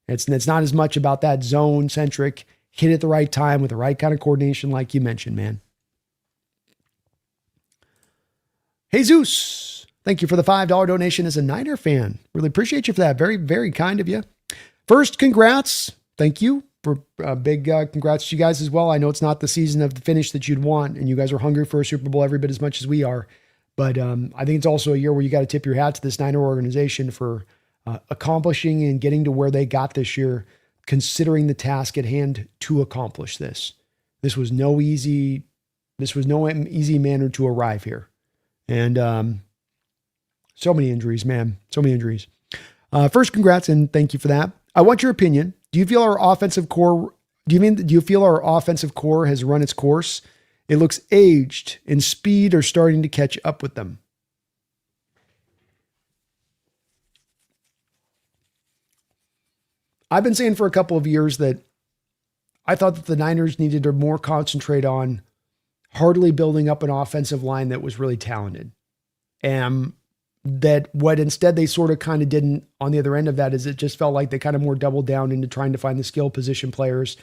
It's not as much about that zone-centric, hit at the right time with the right kind of coordination like you mentioned, man. Jesus, thank you for the $5 donation as a Niner fan. Really appreciate you for that. Very, very kind of you. First, congrats. Thank you for big congrats to you guys as well. I know it's not the season of the finish that you'd want, and you guys are hungry for a Super Bowl every bit as much as we are. But I think it's also a year where you got to tip your hat to this Niner organization for accomplishing and getting to where they got this year, considering the task at hand to accomplish this. This was no easy manner to arrive here. And so many injuries, man. So many injuries. First, congrats and thank you for that. I want your opinion. Do you feel our offensive core has run its course? It looks aged and speed are starting to catch up with them. I've been saying for a couple of years that I thought that the Niners needed to more concentrate on hardly building up an offensive line that was really talented. And that what instead they sort of kind of didn't on the other end of that is it just felt like they kind of more doubled down into trying to find the skill position players.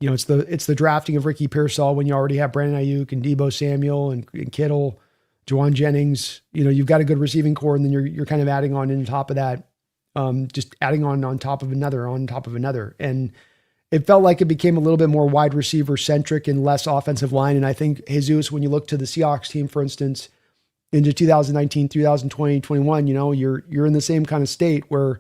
You know, it's the drafting of Ricky Pearsall when you already have Brandon Ayuk and Deebo Samuel and Kittle, Juwan Jennings. You know, you've got a good receiving core, and then you're kind of adding on top of that, just adding on top of another. And it felt like it became a little bit more wide receiver centric and less offensive line. And I think Jesus, when you look to the Seahawks team, for instance, into 2019, 2020, 21, you're in the same kind of state where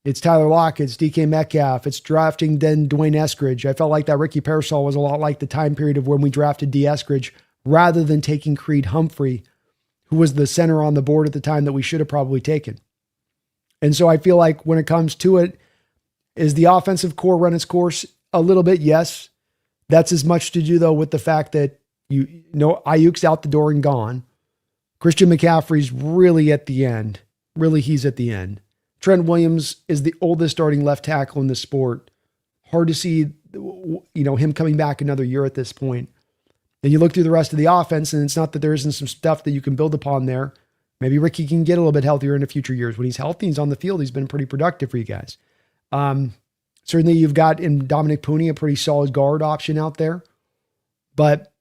it's Tyler Lockett, it's DK Metcalf, it's drafting then Dwayne Eskridge. I felt like that Ricky Parasol was a lot like the time period of when we drafted D. Eskridge rather than taking Creed Humphrey, who was the center on the board at the time that we should have probably taken. And so I feel like when it comes to it, is the offensive core run its course? A little bit, yes. That's as much to do, though, with the fact that Ayuk's out the door and gone. Christian McCaffrey's really at the end. Really, he's at the end. Trent Williams is the oldest starting left tackle in the sport. Hard to see, him coming back another year at this point. Then you look through the rest of the offense, and it's not that there isn't some stuff that you can build upon there. Maybe Ricky can get a little bit healthier in the future years. When he's healthy, he's on the field, he's been pretty productive for you guys. Certainly you've got in Dominic Pooney, a pretty solid guard option out there. But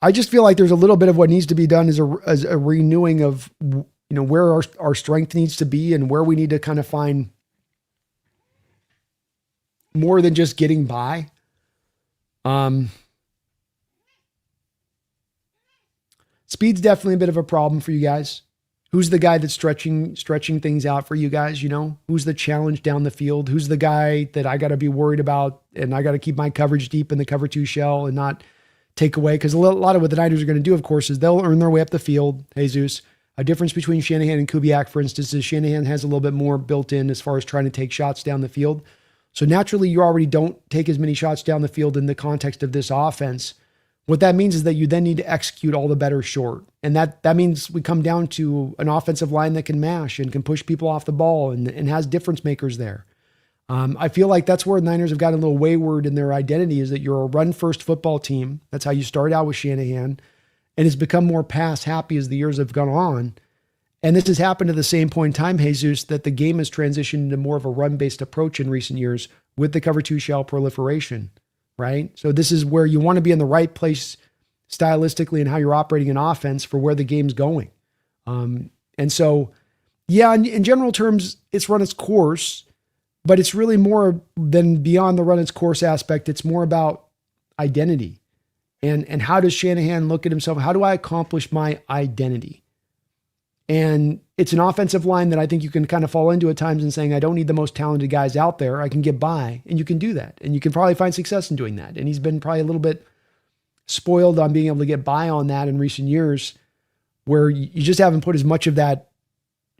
I just feel like there's a little bit of what needs to be done as a renewing of, where our strength needs to be and where we need to kind of find more than just getting by. Speed's definitely a bit of a problem for you guys. Who's the guy that's stretching things out for you guys? Who's the challenge down the field? Who's the guy that I got to be worried about and I got to keep my coverage deep in the cover 2 shell and not take away? Because a lot of what the Niners are going to do, of course, is they'll earn their way up the field. Jesus, a difference between Shanahan and Kubiak, for instance, is Shanahan has a little bit more built in as far as trying to take shots down the field. So naturally, you already don't take as many shots down the field in the context of this offense. What that means is that you then need to execute all the better short. And that means we come down to an offensive line that can mash and can push people off the ball and has difference makers there. I feel like that's where the Niners have gotten a little wayward in their identity, is that you're a run-first football team. That's how you start out with Shanahan. And it's become more pass-happy as the years have gone on. And this has happened at the same point in time, Jesus, that the game has transitioned into more of a run-based approach in recent years with the cover 2 shell proliferation. Right? So this is where you want to be in the right place stylistically and how you're operating an offense for where the game's going. And so, yeah, in general terms, it's run its course, but it's really more than beyond the run its course aspect. It's more about identity and how does Shanahan look at himself? How do I accomplish my identity? And it's an offensive line that I think you can kind of fall into at times and saying, I don't need the most talented guys out there. I can get by, and you can do that. And you can probably find success in doing that. And he's been probably a little bit spoiled on being able to get by on that in recent years, where you just haven't put as much of that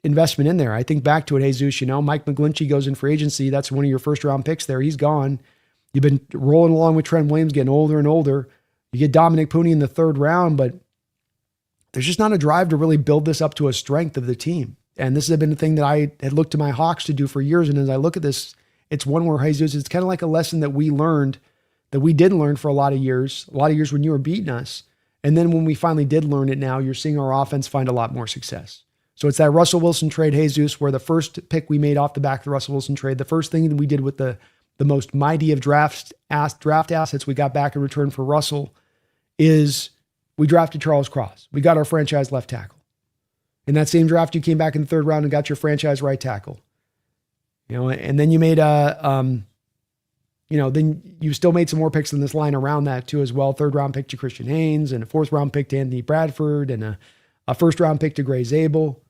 investment in there. I think back to it, Jesus, Mike McGlinchey goes in for agency. That's one of your first round picks there. He's gone. You've been rolling along with Trent Williams, getting older and older. You get Dominic Pooney in the 3rd round, but there's just not a drive to really build this up to a strength of the team. And this has been the thing that I had looked to my Hawks to do for years. And as I look at this, it's one where Jesus, it's kind of like a lesson that we learned, that we did learn for a lot of years when you were beating us. And then when we finally did learn it now, you're seeing our offense find a lot more success. So it's that Russell Wilson trade, Jesus, where the first pick we made off the back of the Russell Wilson trade, the first thing that we did with the most mighty of draft assets we got back in return for Russell is we drafted Charles Cross. We got our franchise left tackle. In that same draft, you came back in the 3rd round and got your franchise right tackle. And then you made then you still made some more picks in this line around that too as well. 3rd round pick to Christian Haynes and a 4th round pick to Anthony Bradford and a 1st round pick to Gray Zabel.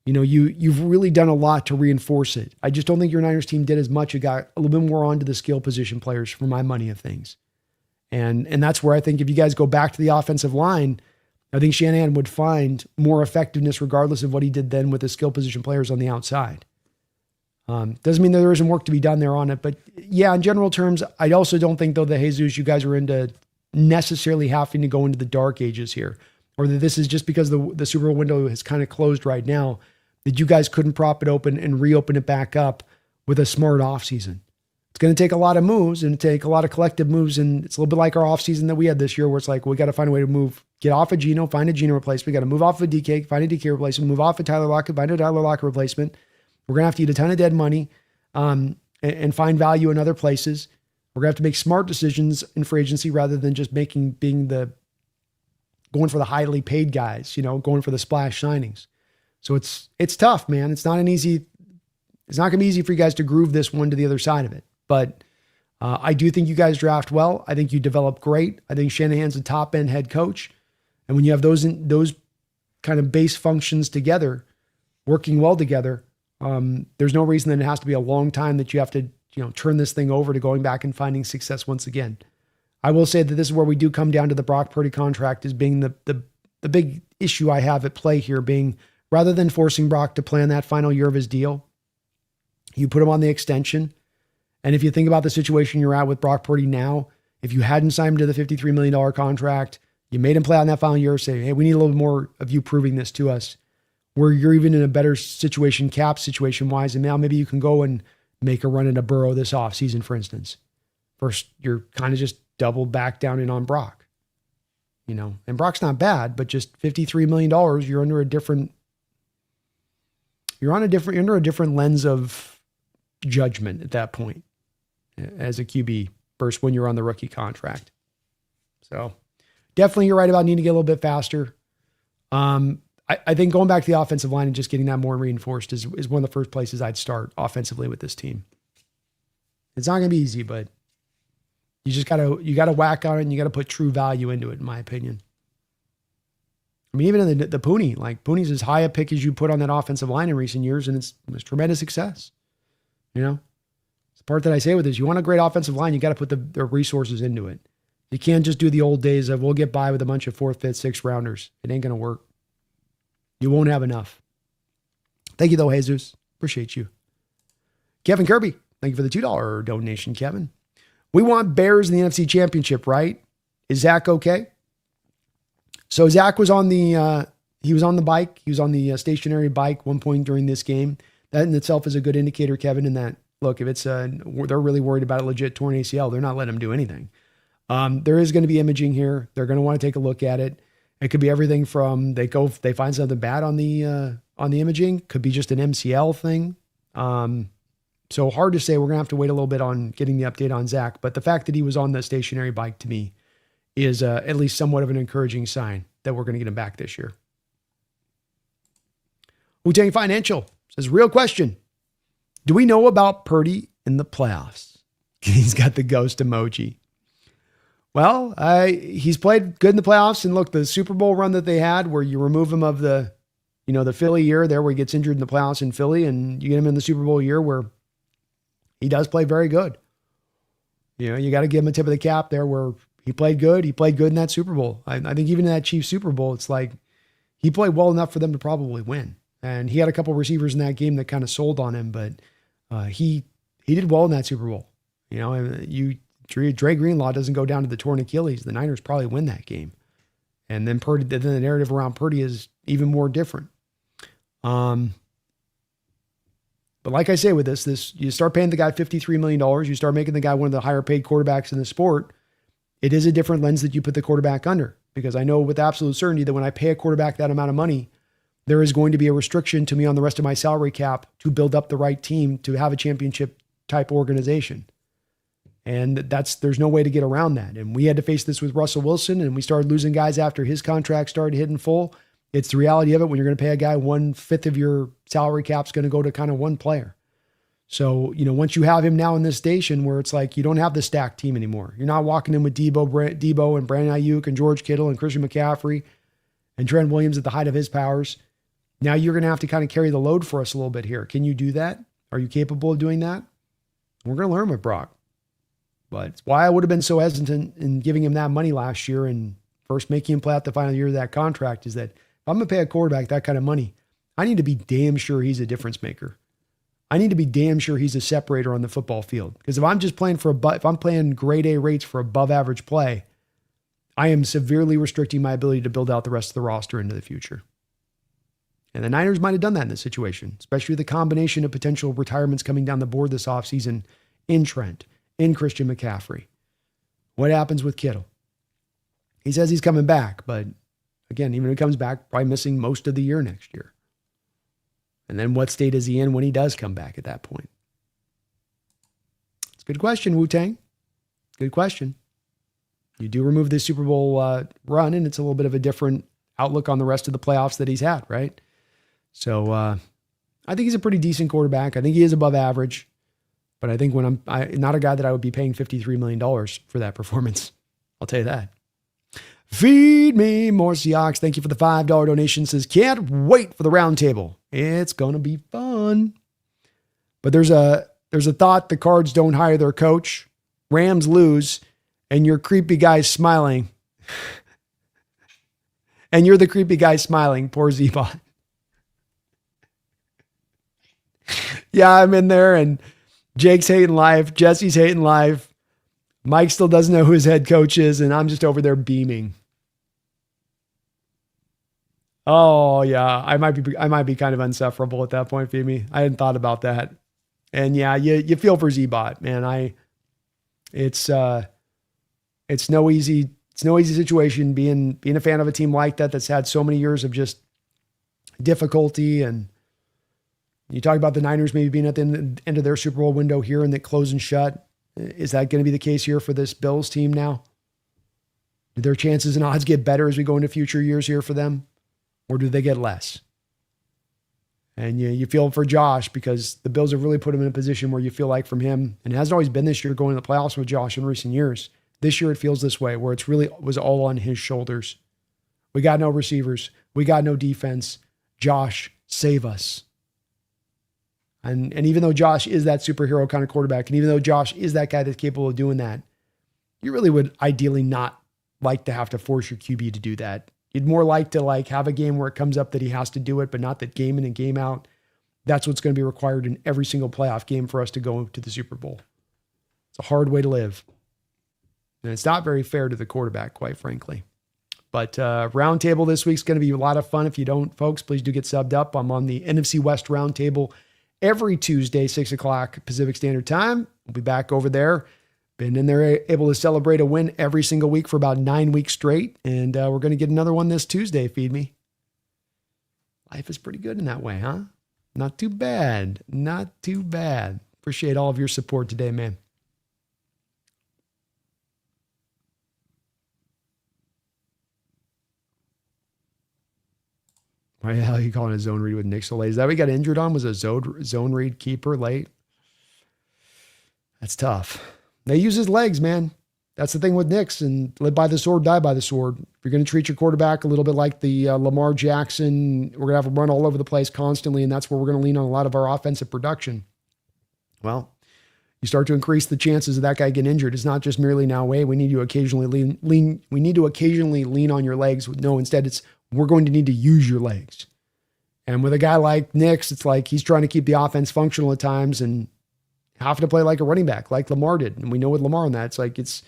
You've really done a lot to reinforce it. I just don't think your Niners team did as much. It got a little bit more onto the skill position players for my money of things. And that's where I think if you guys go back to the offensive line, I think Shanahan would find more effectiveness regardless of what he did then with the skill position players on the outside. Doesn't mean that there isn't work to be done there on it. But yeah, in general terms, I also don't think, though, that Jesus, you guys are into necessarily having to go into the dark ages here, or that this is just because the Super Bowl window has kind of closed right now, that you guys couldn't prop it open and reopen it back up with a smart offseason. It's going to take a lot of moves and take a lot of collective moves. And it's a little bit like our offseason that we had this year, where it's like, we got to find a way to move, get off of Geno, find a Geno replacement. We got to move off of DK, find a DK replacement, move off of Tyler Lockett, find a Tyler Lockett replacement. We're going to have to eat a ton of dead money and find value in other places. We're going to have to make smart decisions in free agency rather than just going for the highly paid guys, going for the splash signings. So it's tough, man. It's not going to be easy for you guys to groove this one to the other side of it. But I do think you guys draft well. I think you develop great. I think Shanahan's a top end head coach. And when you have those kind of base functions together, working well together, there's no reason that it has to be a long time that you have to, turn this thing over to going back and finding success once again. I will say that this is where we do come down to the Brock Purdy contract as being the big issue I have at play here, being rather than forcing Brock to play in that final year of his deal, you put him on the extension. And if you think about the situation you're at with Brock Purdy now, if you hadn't signed him to the $53 million contract, you made him play out in that final year, say, hey, we need a little more of you proving this to us, where you're even in a better situation, cap situation wise. And now maybe you can go and make a run at a Burrow this offseason, for instance. First, you're kind of just double back down in on Brock, and Brock's not bad, but just $53 million, you're under a different lens of judgment at that point as a QB versus when you're on the rookie contract. So definitely you're right about needing to get a little bit faster. I think going back to the offensive line and just getting that more reinforced is one of the first places I'd start offensively with this team. It's not going to be easy, but you gotta whack on it and you got to put true value into it, in my opinion. I mean, even in the Pooney, like Pooney's as high a pick as you put on that offensive line in recent years, and it's tremendous success. It's the part that I say with this, you want a great offensive line, you got to put the resources into it. You can't just do the old days of we'll get by with a bunch of 4th, 5th, 6th rounders. It ain't going to work. You won't have enough. Thank you though, Jesus. Appreciate you. Kevin Kirby, thank you for the $2 donation, Kevin. We want Bears in the NFC Championship, right? Is Zach okay? So Zach was on the bike. He was on the stationary bike one point during this game. That in itself is a good indicator, Kevin, in that, look, if it's they're really worried about a legit torn ACL, they're not letting him do anything. There is going to be imaging here. They're going to want to take a look at it. It could be everything from they find something bad on the imaging. Could be just an MCL thing. So hard to say. We're going to have to wait a little bit on getting the update on Zach. But the fact that he was on the stationary bike to me is at least somewhat of an encouraging sign that we're going to get him back this year. Wu-Tang Financial says, real question. Do we know about Purdy in the playoffs? He's got the ghost emoji. Well, he's played good in the playoffs. And look, the Super Bowl run that they had where you remove him of the Philly year there where he gets injured in the playoffs in Philly and you get him in the Super Bowl year where he does play very good. You got to give him a tip of the cap there where he played good. He played good in that Super Bowl. I think even in that Chiefs Super Bowl, it's like he played well enough for them to probably win. And he had a couple receivers in that game that kind of sold on him, but he did well in that Super Bowl. Dre Greenlaw doesn't go down to the torn Achilles. The Niners probably win that game. And then the narrative around Purdy is even more different. But like I say with this, you start paying the guy $53 million, you start making the guy one of the higher paid quarterbacks in the sport. It is a different lens that you put the quarterback under, because I know with absolute certainty that when I pay a quarterback that amount of money, there is going to be a restriction to me on the rest of my salary cap to build up the right team to have a championship type organization. And there's no way to get around that. And we had to face this with Russell Wilson, and we started losing guys after his contract started hitting full. It's the reality of it. When you're going to pay a guy 1/5 of your salary cap is going to go to kind of one player. So, once you have him now in this station where it's like you don't have the stacked team anymore. You're not walking in with Debo and Brandon Ayuk and George Kittle and Christian McCaffrey and Trent Williams at the height of his powers. Now you're going to have to kind of carry the load for us a little bit here. Can you do that? Are you capable of doing that? We're going to learn with Brock. But it's why I would have been so hesitant in giving him that money last year and first making him play out the final year of that contract is that if I'm going to pay a quarterback that kind of money, I need to be damn sure he's a difference maker. I need to be damn sure he's a separator on the football field. Because if I'm just playing if I'm playing grade A rates for above average play, I am severely restricting my ability to build out the rest of the roster into the future. And the Niners might have done that in this situation, especially the combination of potential retirements coming down the board this offseason in Trent, in Christian McCaffrey. What happens with Kittle? He says he's coming back, but again, even if he comes back, probably missing most of the year next year. And then what state is he in when he does come back at that point? It's a good question, Wu-Tang. Good question. You do remove this Super Bowl run, and it's a little bit of a different outlook on the rest of the playoffs that he's had, right? So I think he's a pretty decent quarterback. I think he is above average. But I think when I'm not a guy that I would be paying $53 million for that performance. I'll tell you that. Feed me more Seahawks. Thank you for the $5 donation. Says, can't wait for the round table. It's going to be fun. But there's a thought the Cards don't hire their coach. Rams lose, and your creepy guy's smiling. And you're the creepy guy smiling. Poor Z-Bot. Yeah, I'm in there, and Jake's hating life. Jesse's hating life. Mike still doesn't know who his head coach is, and I'm just over there beaming. Oh, yeah. I might be kind of insufferable at that point, Phoebe. I hadn't thought about that. And yeah, you feel for Z-Bot, man. It's no easy situation being a fan of a team like that that's had so many years of just difficulty. And you talk about the Niners maybe being at the end of their Super Bowl window here and that closing shut. Is that going to be the case here for this Bills team now? Do their chances and odds get better as we go into future years here for them? Or do they get less? And you feel for Josh because the Bills have really put him in a position where you feel like from him, and it hasn't always been this year going to the playoffs with Josh in recent years. This year it feels this way where it's really was all on his shoulders. We got no receivers. We got no defense. Josh, save us. And even though Josh is that superhero kind of quarterback, and even though Josh is that guy that's capable of doing that, you really would ideally not like to have to force your QB to do that. You'd more like to have a game where it comes up that he has to do it, but not that game in and game out. That's what's going to be required in every single playoff game for us to go to the Super Bowl. It's a hard way to live. And it's not very fair to the quarterback, quite frankly. But roundtable this week's going to be a lot of fun. If you don't, folks, please do get subbed up. I'm on the NFC West roundtable every Tuesday, 6 o'clock Pacific Standard Time. We'll be back over there. Been in there able to celebrate a win every single week for about 9 weeks straight. And we're going to get another one this Tuesday, feed me. Life is pretty good in that way, huh? Not too bad. Not too bad. Appreciate all of your support today, man. Why the hell are you calling a zone read with Nick Soleil? Is that what he got injured on? Was a zone read keeper late? That's tough. They use his legs, man. That's the thing with Knicks, and live by the sword, die by the sword. If you're going to treat your quarterback a little bit like the Lamar Jackson, we're going to have him run all over the place constantly, and that's where we're going to lean on a lot of our offensive production. Well, you start to increase the chances of that guy getting injured. It's not just merely now, hey, we need to occasionally lean. We need to occasionally lean on your legs. No, instead it's we're going to need to use your legs. And with a guy like Knicks, it's like he's trying to keep the offense functional at times and having to play like a running back, like Lamar did. And we know with Lamar on that, it's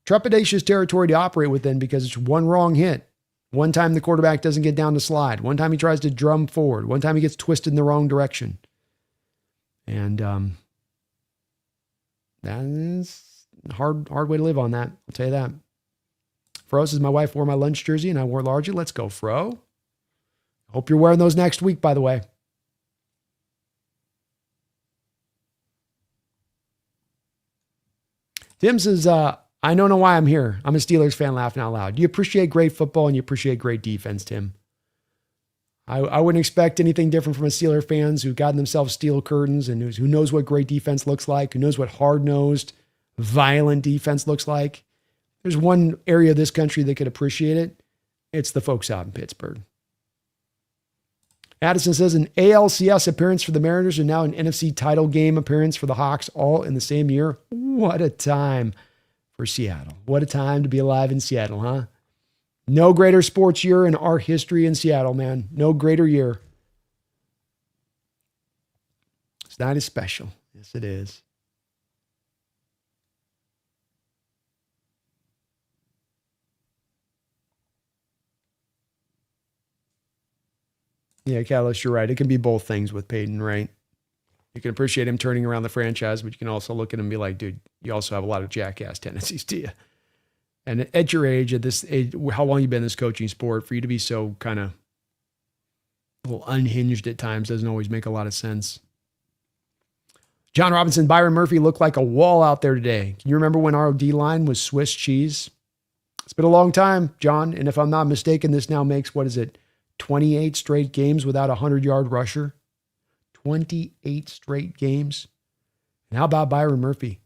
trepidatious territory to operate within because it's one wrong hit. One time the quarterback doesn't get down to slide. One time he tries to drum forward. One time he gets twisted in the wrong direction. And that is a hard way to live on that. I'll tell you that. Fro says, my wife wore my lunch jersey and I wore largely. Let's go, Fro. Hope you're wearing those next week, by the way. Tim says, I don't know why I'm here. I'm a Steelers fan laughing out loud. You appreciate great football and you appreciate great defense, Tim. I wouldn't expect anything different from a Steelers fans who've gotten themselves steel curtains and who knows what great defense looks like, who knows what hard-nosed, violent defense looks like. There's one area of this country that could appreciate it. It's the folks out in Pittsburgh. Addison says an ALCS appearance for the Mariners and now an NFC title game appearance for the Hawks all in the same year. What a time for Seattle. What a time to be alive in Seattle, huh? No greater sports year in our history in Seattle, man. No greater year. It's not as special. Yes, it is. Yeah, Catalyst, you're right. It can be both things with Peyton, right? You can appreciate him turning around the franchise, but you can also look at him and be like, dude, you also have a lot of jackass tendencies to you. And at your age, at this age, how long you've been in this coaching sport, for you to be so kind of a little unhinged at times doesn't always make a lot of sense. John Robinson, Byron Murphy looked like a wall out there today. Can you remember when our D-line was Swiss cheese? It's been a long time, John. And if I'm not mistaken, this now makes, 28 straight games without a 100-yard rusher. 28 straight games. And how about Byron Murphy?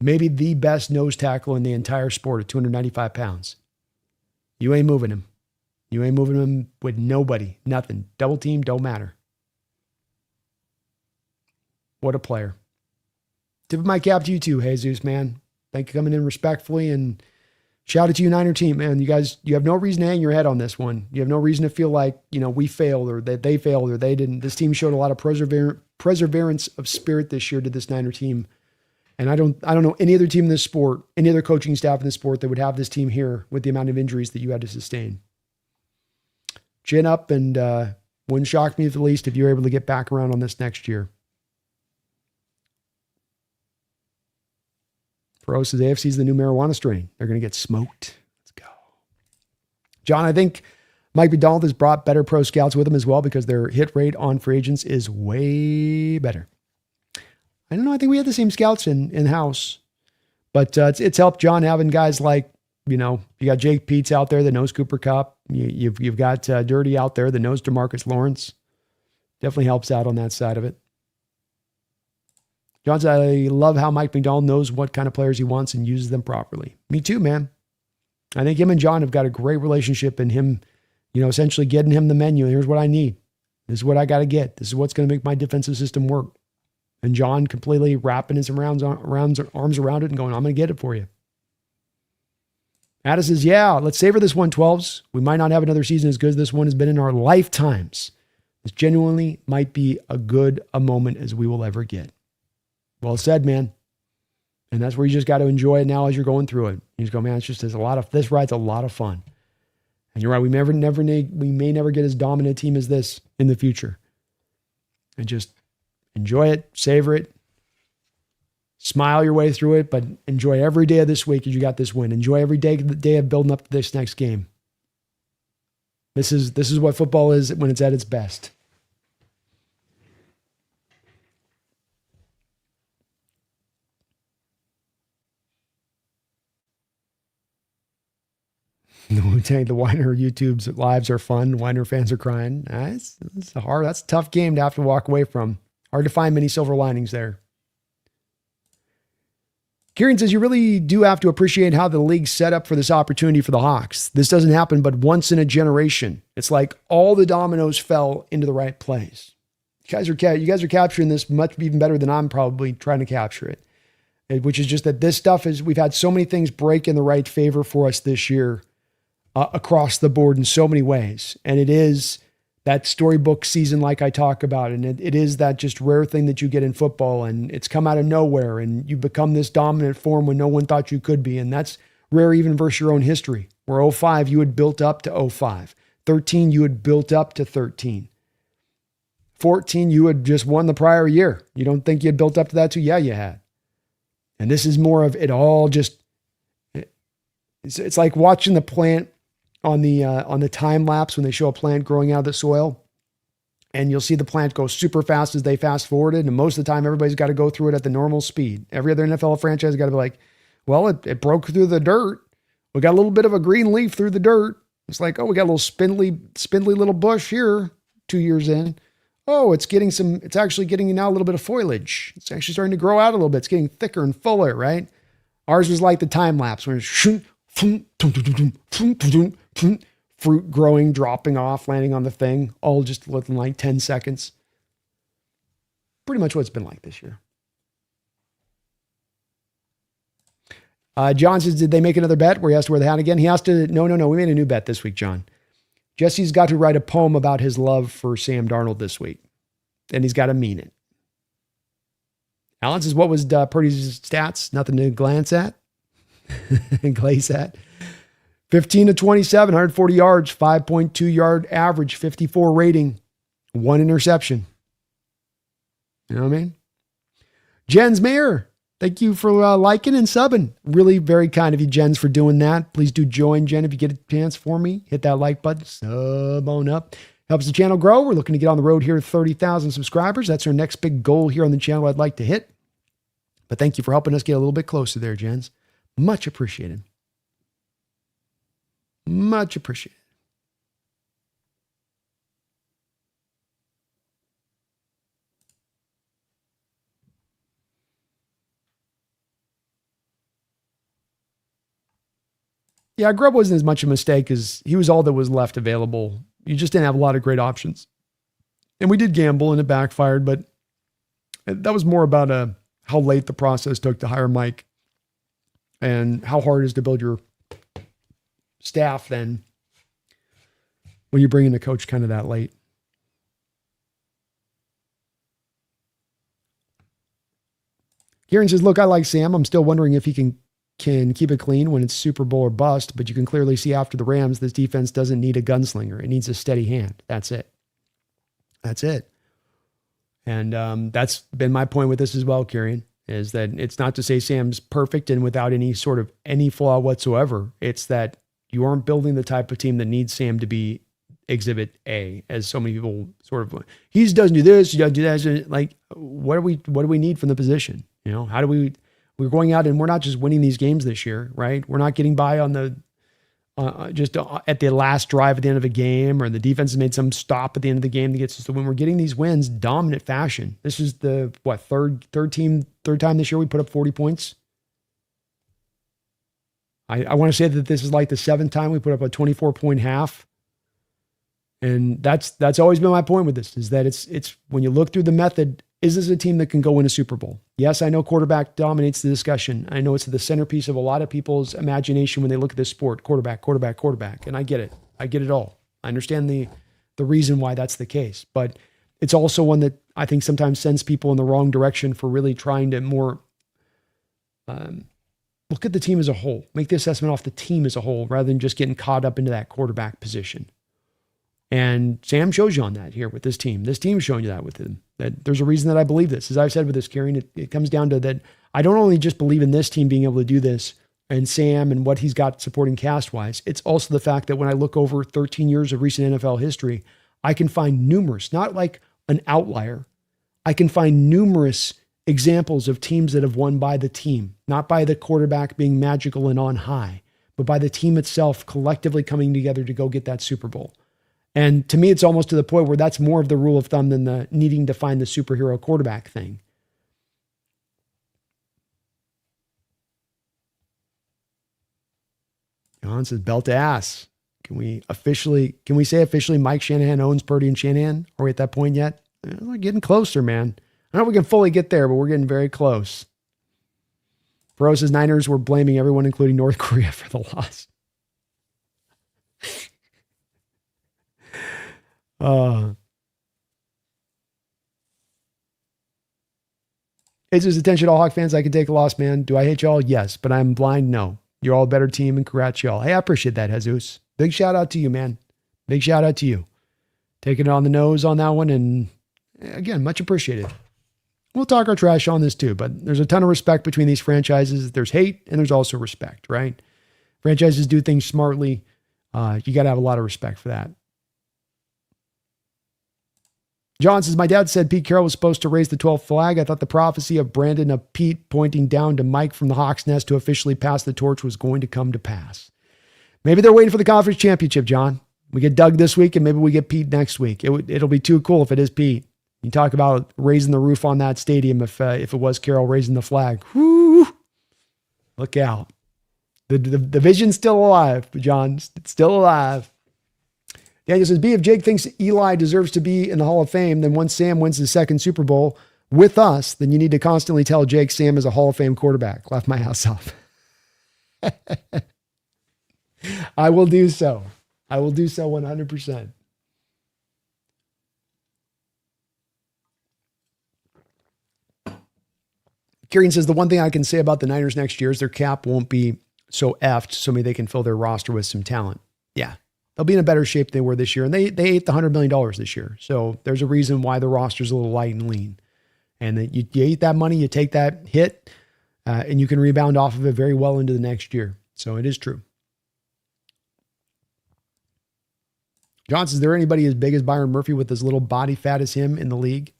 Maybe the best nose tackle in the entire sport at 295 pounds. You ain't moving him. You ain't moving him with nobody. Nothing. Double team, don't matter. What a player. Tip of my cap to you too, Jesus, man. Thank you for coming in respectfully, and shout out to you, Niner team, man. You guys, you have no reason to hang your head on this one. You have no reason to feel like, we failed or that they failed or they didn't. This team showed a lot of perseverance of spirit this year to this Niner team. And I don't know any other team in this sport, any other coaching staff in this sport that would have this team here with the amount of injuries that you had to sustain. Chin up, and wouldn't shock me at the least if you're able to get back around on this next year. Pro says AFC is the new marijuana strain. They're going to get smoked. Let's go. John, I think Mike McDonald has brought better pro scouts with him as well because their hit rate on free agents is way better. I don't know. I think we had the same scouts in-house, but it's helped John having guys like, you got Jake Peets out there that knows Cooper Kupp. You've got Dirty out there that knows DeMarcus Lawrence. Definitely helps out on that side of it. John said, I love how Mike McDonald knows what kind of players he wants and uses them properly. Me too, man. I think him and John have got a great relationship, and him, essentially getting him the menu. Here's what I need. This is what I got to get. This is what's going to make my defensive system work. And John completely wrapping his arms around it and going, I'm going to get it for you. Addis says, yeah, let's savor this 112s. We might not have another season as good as this one has been in our lifetimes. This genuinely might be as good a moment as we will ever get. Well said, man. And that's where you just got to enjoy it now as you're going through it. You just go, man, this ride's a lot of fun. And you're right, we may never get as dominant a team as this in the future. And just enjoy it, savor it, smile your way through it, but enjoy every day of this week as you got this win. Enjoy every day of building up to this next game. This is what football is when it's at its best. The Weiner YouTube's lives are fun. Weiner fans are crying. That's a tough game to have to walk away from. Hard to find many silver linings there. Kieran says, you really do have to appreciate how the league's set up for this opportunity for the Hawks. This doesn't happen but once in a generation. It's like all the dominoes fell into the right place. You guys are capturing this much even better than I'm probably trying to capture it. Which is just that this stuff we've had so many things break in the right favor for us this year. Across the board in so many ways. And it is that storybook season like I talk about. And it is that just rare thing that you get in football. And it's come out of nowhere. And you become this dominant form when no one thought you could be. And that's rare even versus your own history. Where 05, you had built up to 05. 13, you had built up to 13. 14, you had just won the prior year. You don't think you had built up to that too? Yeah, you had. And this is more of it all just, it's like watching the plant on the time lapse when they show a plant growing out of the soil, and you'll see the plant go super fast as they fast forwarded. And most of the time, everybody's got to go through it at the normal speed. Every other NFL franchise has got to be like, well, it broke through the dirt. We got a little bit of a green leaf through the dirt. It's like, oh, we got a little spindly little bush here 2 years in. Oh, it's actually getting now a little bit of foliage. It's actually starting to grow out a little bit. It's getting thicker and fuller, right? Ours was like the time lapse when it's fruit growing, dropping off, landing on the thing, all just within like 10 seconds. Pretty much what it's been like this year. John says, did they make another bet where he has to wear the hat again? He has to, no. We made a new bet this week, John. Jesse's got to write a poem about his love for Sam Darnold this week. And he's got to mean it. Alan says, what was Purdy's stats? Nothing to glance at. Glaze at. 15 to 27, 140 yards, 5.2 yard average, 54 rating, 1 interception. You know what I mean? Jens Mayer, thank you for liking and subbing. Really very kind of you, Jens, for doing that. Please do join, Jen, if you get a chance for me. Hit that like button, sub on up. Helps the channel grow. We're looking to get on the road here, 30,000 subscribers. That's our next big goal here on the channel I'd like to hit. But thank you for helping us get a little bit closer there, Jens. Much appreciated. Much appreciated. Yeah, Grubb wasn't as much a mistake as he was all that was left available. You just didn't have a lot of great options. And we did gamble and it backfired, but that was more about how late the process took to hire Mike and how hard it is to build your staff then when you bring in a coach kind of that late. Kieran says, look, I like Sam. I'm still wondering if he can keep it clean when it's Super Bowl or bust, but you can clearly see after the Rams, this defense doesn't need a gunslinger. It needs a steady hand. That's it. That's it. And that's been my point with this as well, Kieran, is that it's not to say Sam's perfect and without any flaw whatsoever. It's that you aren't building the type of team that needs Sam to be exhibit A, as so many people he doesn't do this, he doesn't do that. Like, what do we need from the position? You know, how do we're going out and we're not just winning these games this year, right? We're not getting by on the, just at the last drive at the end of a game, or the defense has made some stop at the end of the game that gets us to win. We're getting these wins dominant fashion. This is the third time this year we put up 40 points. I want to say that this is like the 7th time we put up a 24-point half. And that's always been my point with this, is that it's when you look through the method, is this a team that can go win a Super Bowl? Yes, I know quarterback dominates the discussion. I know it's the centerpiece of a lot of people's imagination when they look at this sport, quarterback. And I get it. I get it all. I understand the reason why that's the case. But it's also one that I think sometimes sends people in the wrong direction for really trying to more look at the team as a whole, make the assessment off the team as a whole, rather than just getting caught up into that quarterback position. And Sam shows you on that here with this team. This team's showing you that with him. That there's a reason that I believe this. As I've said with this, Kieran, it comes down to that I don't only just believe in this team being able to do this and Sam and what he's got supporting cast-wise. It's also the fact that when I look over 13 years of recent NFL history, I can find numerous, not like an outlier, I can find numerous examples of teams that have won by the team, not by the quarterback being magical and on high, but by the team itself collectively coming together to go get that Super Bowl. And to me, it's almost to the point where that's more of the rule of thumb than the needing to find the superhero quarterback thing. John says, belt to ass. Can we say officially Mike Shanahan owns Purdy and Shanahan? Are we at that point yet? We're getting closer, man. I don't know if we can fully get there, but we're getting very close. Bro says Niners were blaming everyone, including North Korea, for the loss. It's just attention to all Hawk fans. I can take a loss, man. Do I hate y'all? Yes, but I'm blind. No, you're all a better team, and congrats y'all. Hey, I appreciate that, Jesus. Big shout out to you, man. Big shout out to you. Taking it on the nose on that one. And again, much appreciated. We'll talk our trash on this too, but there's a ton of respect between these franchises. There's hate and there's also respect, right? Franchises do things smartly. You got to have a lot of respect for that. John says, my dad said Pete Carroll was supposed to raise the 12th flag. I thought the prophecy of Brandon of Pete pointing down to Mike from the Hawks Nest to officially pass the torch was going to come to pass. Maybe they're waiting for the conference championship, John. We get Doug this week and maybe we get Pete next week. It'll be too cool if it is Pete. You talk about raising the roof on that stadium if it was Carroll raising the flag. Whoo! Look out. The vision's still alive, John. It's still alive. Daniel says, B, if Jake thinks Eli deserves to be in the Hall of Fame, then once Sam wins his second Super Bowl with us, then you need to constantly tell Jake Sam is a Hall of Fame quarterback. Laugh my house off. I will do so. I will do so 100%. Kieran says, the one thing I can say about the Niners next year is their cap won't be so effed, so maybe they can fill their roster with some talent. Yeah. They'll be in a better shape than they were this year. And they ate the $100 million this year. So there's a reason why the roster's a little light and lean. And that you eat that money, you take that hit, and you can rebound off of it very well into the next year. So it is true. John says, is there anybody as big as Byron Murphy with as little body fat as him in the league?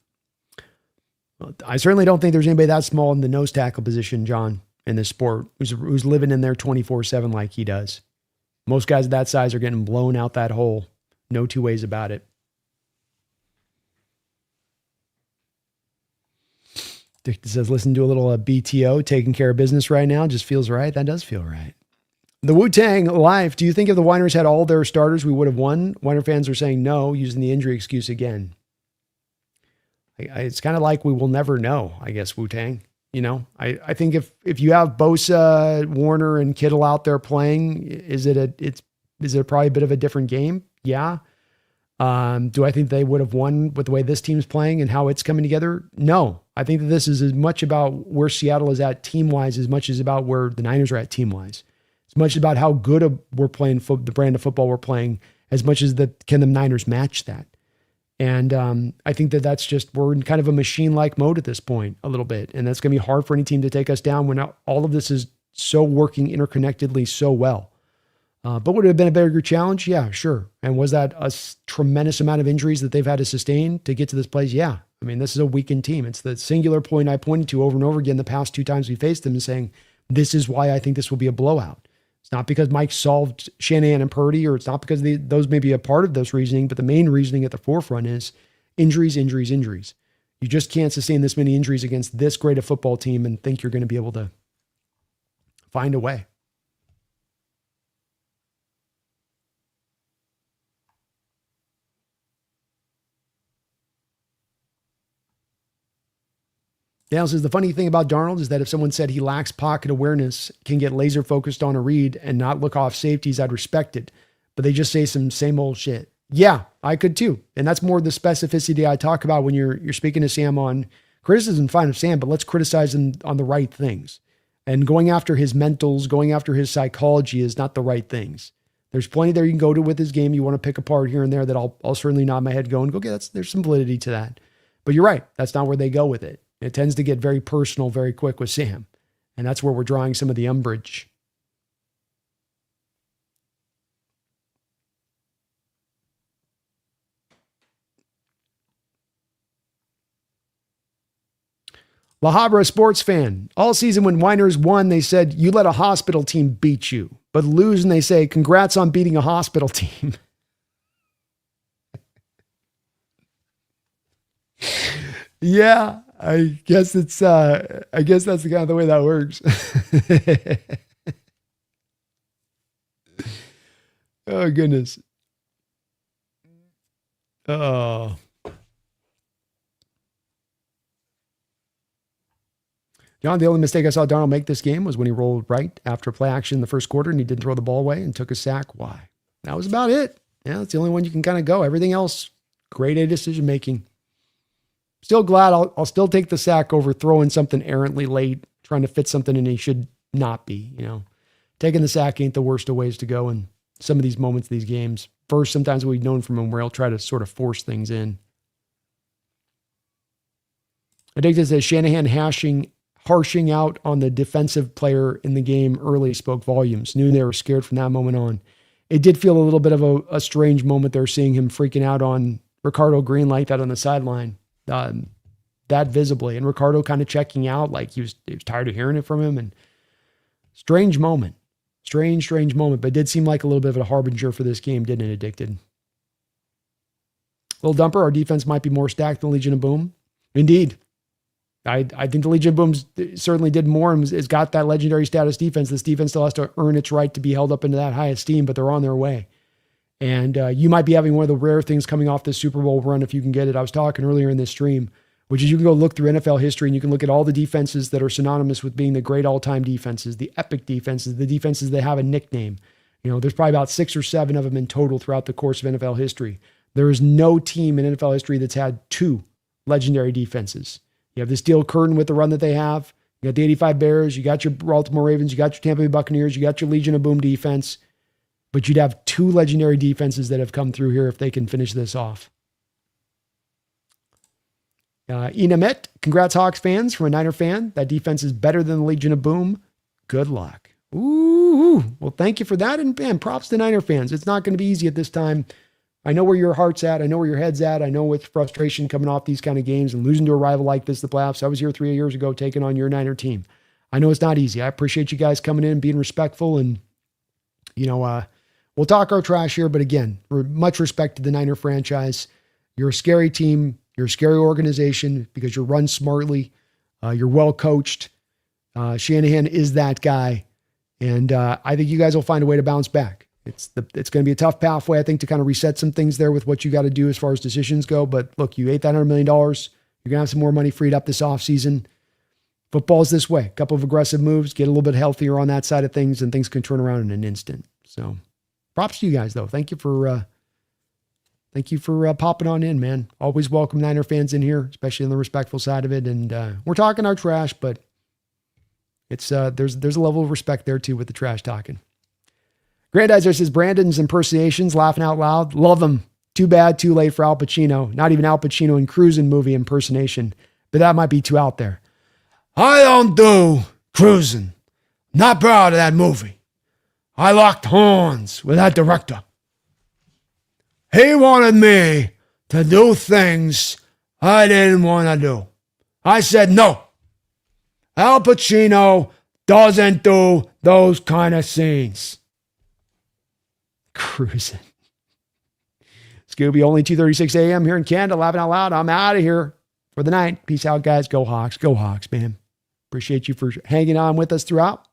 Well, I certainly don't think there's anybody that small in the nose tackle position, John, in this sport, who's living in there 24/7 like he does. Most guys that size are getting blown out that hole. No two ways about it. Dick says, listen to a little BTO, taking care of business right now. Just feels right. That does feel right. The Wu-Tang Live. Do you think if the Winers had all their starters, we would have won? Winer fans are saying no, using the injury excuse again. It's kind of like we will never know, I guess, Wu-Tang. You know, I think if you have Bosa, Warner, and Kittle out there playing, is it probably a bit of a different game? Yeah. Do I think they would have won with the way this team's playing and how it's coming together? No. I think that this is as much about where Seattle is at team-wise as much as about where the Niners are at team-wise. As much about how good we're playing, the brand of football we're playing, as much as can the Niners match that. And I think that's just, we're in kind of a machine-like mode at this point a little bit. And that's going to be hard for any team to take us down when all of this is so working interconnectedly so well. But would it have been a bigger challenge? Yeah, sure. And was that a tremendous amount of injuries that they've had to sustain to get to this place? Yeah. I mean, this is a weakened team. It's the singular point I pointed to over and over again the past 2 times we faced them and saying, this is why I think this will be a blowout. It's not because Mike solved Shanahan and Purdy, or it's not because those may be a part of this reasoning, but the main reasoning at the forefront is injuries, injuries, injuries. You just can't sustain this many injuries against this great a football team and think you're going to be able to find a way. Dale says, the funny thing about Darnold is that if someone said he lacks pocket awareness, can get laser focused on a read and not look off safeties, I'd respect it. But they just say some same old shit. Yeah, I could too. And that's more the specificity I talk about when you're speaking to Sam on criticism, fine of Sam, but let's criticize him on the right things. And going after his mentals, going after his psychology is not the right things. There's plenty there you can go to with his game. You want to pick apart here and there that I'll certainly nod my head going, okay, there's some validity to that. But you're right. That's not where they go with it. It tends to get very personal very quick with Sam. And that's where we're drawing some of the umbrage. La Habra sports fan. All season when Winers won, they said, you let a hospital team beat you. But lose and they say, congrats on beating a hospital team. Yeah. I guess that's the kind of the way that works. Oh, goodness. Oh. John, the only mistake I saw Darnold make this game was when he rolled right after play action in the first quarter and he didn't throw the ball away and took a sack. Why? That was about it. Yeah, that's the only one you can kind of go. Everything else, grade A decision making. Still glad I'll still take the sack over throwing something errantly late, trying to fit something in he should not be, you know. Taking the sack ain't the worst of ways to go in some of these moments, these games. First, sometimes we've known from him where he'll try to sort of force things in. I think this is Shanahan harshing out on the defensive player in the game early spoke volumes. Knew they were scared from that moment on. It did feel a little bit of a strange moment there, seeing him freaking out on Ricardo Green like that on the sideline. That visibly, and Ricardo kind of checking out like he was tired of hearing it from him, and strange moment, strange moment, but it did seem like a little bit of a harbinger for this game, didn't it, Addicted? Little Dumper, our defense might be more stacked than Legion of Boom. Indeed. I think the Legion of Boom certainly did more and has got that legendary status defense. This defense still has to earn its right to be held up into that high esteem, but they're on their way. And you might be having one of the rare things coming off this Super Bowl run if you can get it. I was talking earlier in this stream, which is you can go look through NFL history and you can look at all the defenses that are synonymous with being the great all-time defenses, the epic defenses, the defenses that have a nickname. You know, there's probably about 6 or 7 of them in total throughout the course of NFL history. There is no team in NFL history that's had 2 legendary defenses. You have the Steel Curtain with the run that they have. You got the 85 Bears. You got your Baltimore Ravens. You got your Tampa Bay Buccaneers. You got your Legion of Boom defense. But you'd have 2 legendary defenses that have come through here if they can finish this off. Inamet, congrats Hawks fans from a Niner fan. That defense is better than the Legion of Boom. Good luck. Ooh, well, thank you for that. And man, props to Niner fans. It's not going to be easy at this time. I know where your heart's at. I know where your head's at. I know with frustration coming off these kind of games and losing to a rival like this, the playoffs. I was here 3 years ago taking on your Niner team. I know it's not easy. I appreciate you guys coming in, being respectful, and, you know, we'll talk our trash here, but again, much respect to the Niner franchise. You're a scary team. You're a scary organization because you're run smartly. You're well coached. Shanahan is that guy. And I think you guys will find a way to bounce back. It's going to be a tough pathway, I think, to kind of reset some things there with what you got to do as far as decisions go. But look, you ate that $100 million. You're going to have some more money freed up this offseason. Football's this way. A couple of aggressive moves, get a little bit healthier on that side of things, and things can turn around in an instant. So props to you guys, though. Thank you for popping on in, man. Always welcome Niner fans in here, especially on the respectful side of it. And we're talking our trash, but it's there's a level of respect there, too, with the trash talking. Grandizer says, Brandon's impersonations, laughing out loud. Love them. Too bad, too late for Al Pacino. Not even Al Pacino in Cruising movie impersonation. But that might be too out there. I don't do Cruising. Not proud of that movie. I locked horns with that director. He wanted me to do things I didn't want to do. I said no. Al Pacino doesn't do those kind of scenes. Cruising. Scooby, only 2:36 a.m. here in Canada, laughing out loud. I'm out of here for the night. Peace out, guys. Go Hawks. Go Hawks, man. Appreciate you for hanging on with us throughout.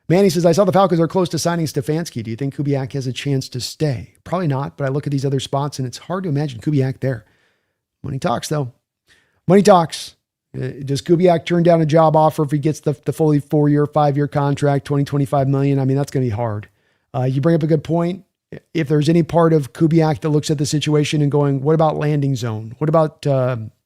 Manny says, I saw the Falcons are close to signing Stefanski. Do you think Kubiak has a chance to stay? Probably not, but I look at these other spots and it's hard to imagine Kubiak there. Money talks, though. Money talks. Does Kubiak turn down a job offer if he gets the fully 4-year, 5-year contract, $20-25 million? I mean, that's going to be hard. You bring up a good point. If there's any part of Kubiak that looks at the situation and going, what about landing zone? What about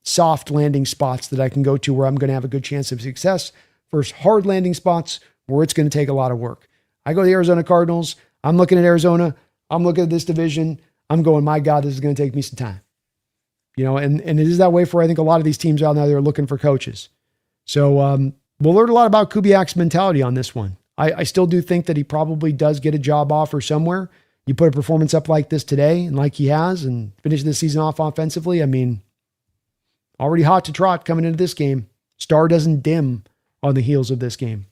soft landing spots that I can go to where I'm going to have a good chance of success versus hard landing spots where it's going to take a lot of work? I go to the Arizona Cardinals. I'm looking at Arizona. I'm looking at this division. I'm going, my God, this is going to take me some time. You know, and it is that way for, I think, a lot of these teams out there that are looking for coaches. So we'll learn a lot about Kubiak's mentality on this one. I still do think that he probably does get a job offer somewhere. You put a performance up like this today and like he has and finish the season off offensively. I mean, already hot to trot coming into this game. Star doesn't dim on the heels of this game.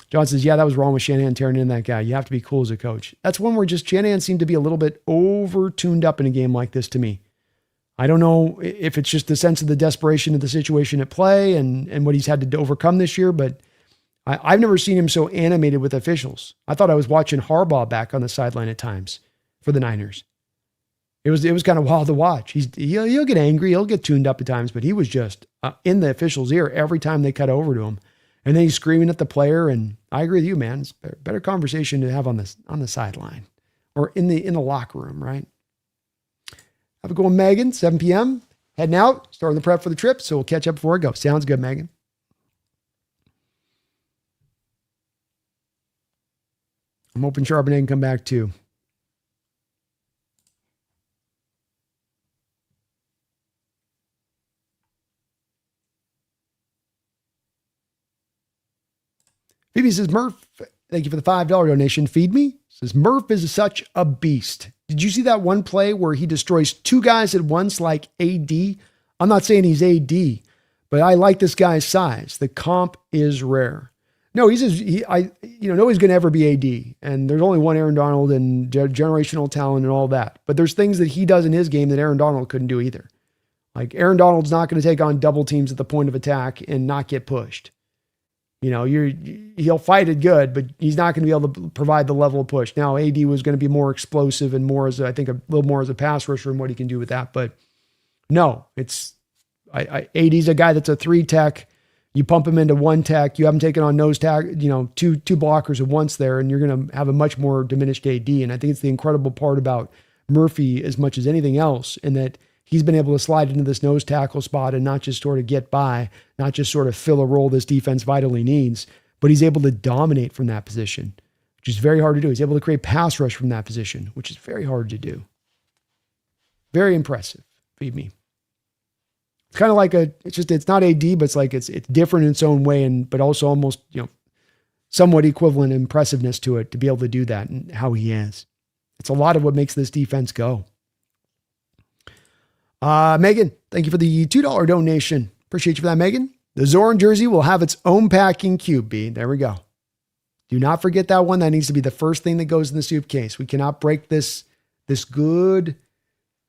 John says, yeah, that was wrong with Shanahan tearing in that guy. You have to be cool as a coach. That's one where just Shanahan seemed to be a little bit over-tuned up in a game like this to me. I don't know if it's just the sense of the desperation of the situation at play and what he's had to overcome this year, but I've never seen him so animated with officials. I thought I was watching Harbaugh back on the sideline at times for the Niners. It was kind of wild to watch. He'll get angry. He'll get tuned up at times, but he was just in the official's ear every time they cut over to him. And then he's screaming at the player. And I agree with you, man. It's a better conversation to have on the sideline or in the locker room, right? Have a good one, Megan. 7 p.m. Heading out, starting the prep for the trip. So we'll catch up before I go. Sounds good, Megan. I'm hoping Charbonnet can come back too. Phoebe says, Murph, thank you for the $5 donation. Feed me. Says, Murph is such a beast. Did you see that one play where he destroys 2 guys at once like AD? I'm not saying he's AD, but I like this guy's size. The comp is rare. No, nobody's going to ever be AD. And there's only one Aaron Donald and generational talent and all that. But there's things that he does in his game that Aaron Donald couldn't do either. Like Aaron Donald's not going to take on double teams at the point of attack and not get pushed. You know, he'll fight it good, but he's not going to be able to provide the level of push. Now, AD was going to be more explosive and more as, I think, a little more as a pass rusher and what he can do with that. But no, AD's a guy that's a 3 tech. You pump him into 1 tech. You have him taking on nose tag, two blockers at once there, and you're going to have a much more diminished AD. And I think it's the incredible part about Murphy as much as anything else in that he's been able to slide into this nose tackle spot and not just sort of get by, not just sort of fill a role this defense vitally needs, but he's able to dominate from that position, which is very hard to do. He's able to create pass rush from that position, which is very hard to do. Very impressive. Feed me. It's kind of like it's not AD, but it's different in its own way, but also almost, somewhat equivalent impressiveness to it to be able to do that and how he is. It's a lot of what makes this defense go. Megan, thank you for the $2 donation. Appreciate you for that, Megan. The Zorn jersey will have its own packing cube, B. There we go. Do not forget that one. That needs to be the first thing that goes in the suitcase. We cannot break this good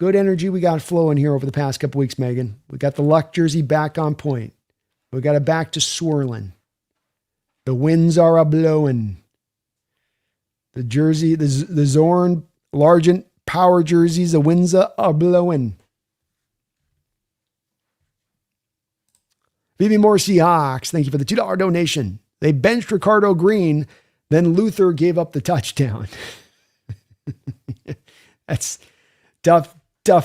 energy we got flowing here over the past couple weeks, Megan. We got the Luck jersey back on point. We got it back to swirling. The winds are a-blowing. The jersey, the Zorn Largent Power jerseys, the winds are blowing. BB Moore Seahawks, thank you for the $2 donation. They benched Ricardo Green, then Luther gave up the touchdown. That's tough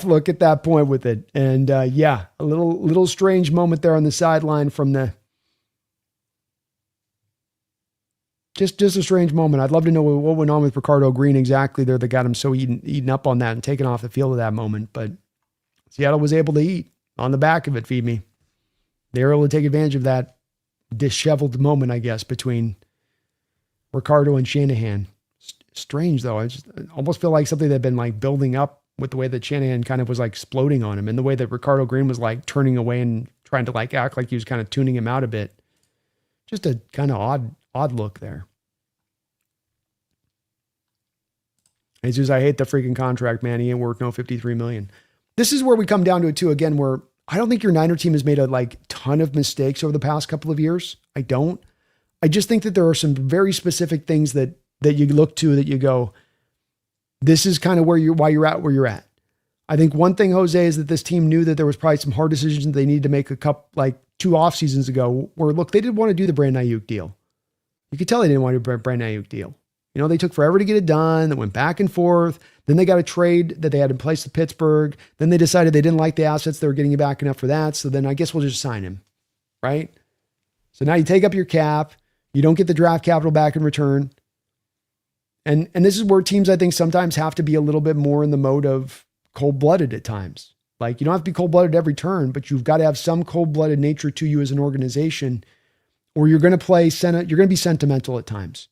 look at that point with it. And yeah, a little strange moment there on the sideline from the just a strange moment. I'd love to know what went on with Ricardo Green exactly there that got him so eaten up on that and taken off the field at that moment. But Seattle was able to eat on the back of it, feed me. They were able to take advantage of that disheveled moment, I guess, between Ricardo and Shanahan. Strange, though. I almost feel like something that had been like building up with the way that Shanahan kind of was like exploding on him and the way that Ricardo Green was like turning away and trying to like act like he was kind of tuning him out a bit. Just a kind of odd look there. Jesus, I hate the freaking contract, man. He ain't worth no $53 million. This is where we come down to it too, again, where I don't think your Niner team has made a like ton of mistakes over the past couple of years. I don't. I just think that there are some very specific things that you look to that you go, this is kind of why you're at where you're at. I think one thing, Jose, is that this team knew that there was probably some hard decisions that they needed to make like 2 off seasons ago where, look, they didn't want to do the Brandon Ayuk deal. You could tell they didn't want to do the Brandon Ayuk deal. You know, they took forever to get it done. That went back and forth. Then they got a trade that they had in place to Pittsburgh. Then they decided they didn't like the assets. They were getting back enough for that. So then I guess we'll just sign him. Right? So now you take up your cap. You don't get the draft capital back in return. And this is where teams, I think, sometimes have to be a little bit more in the mode of cold-blooded at times. Like, you don't have to be cold-blooded every turn, but you've got to have some cold-blooded nature to you as an organization, or you're going to be sentimental at times.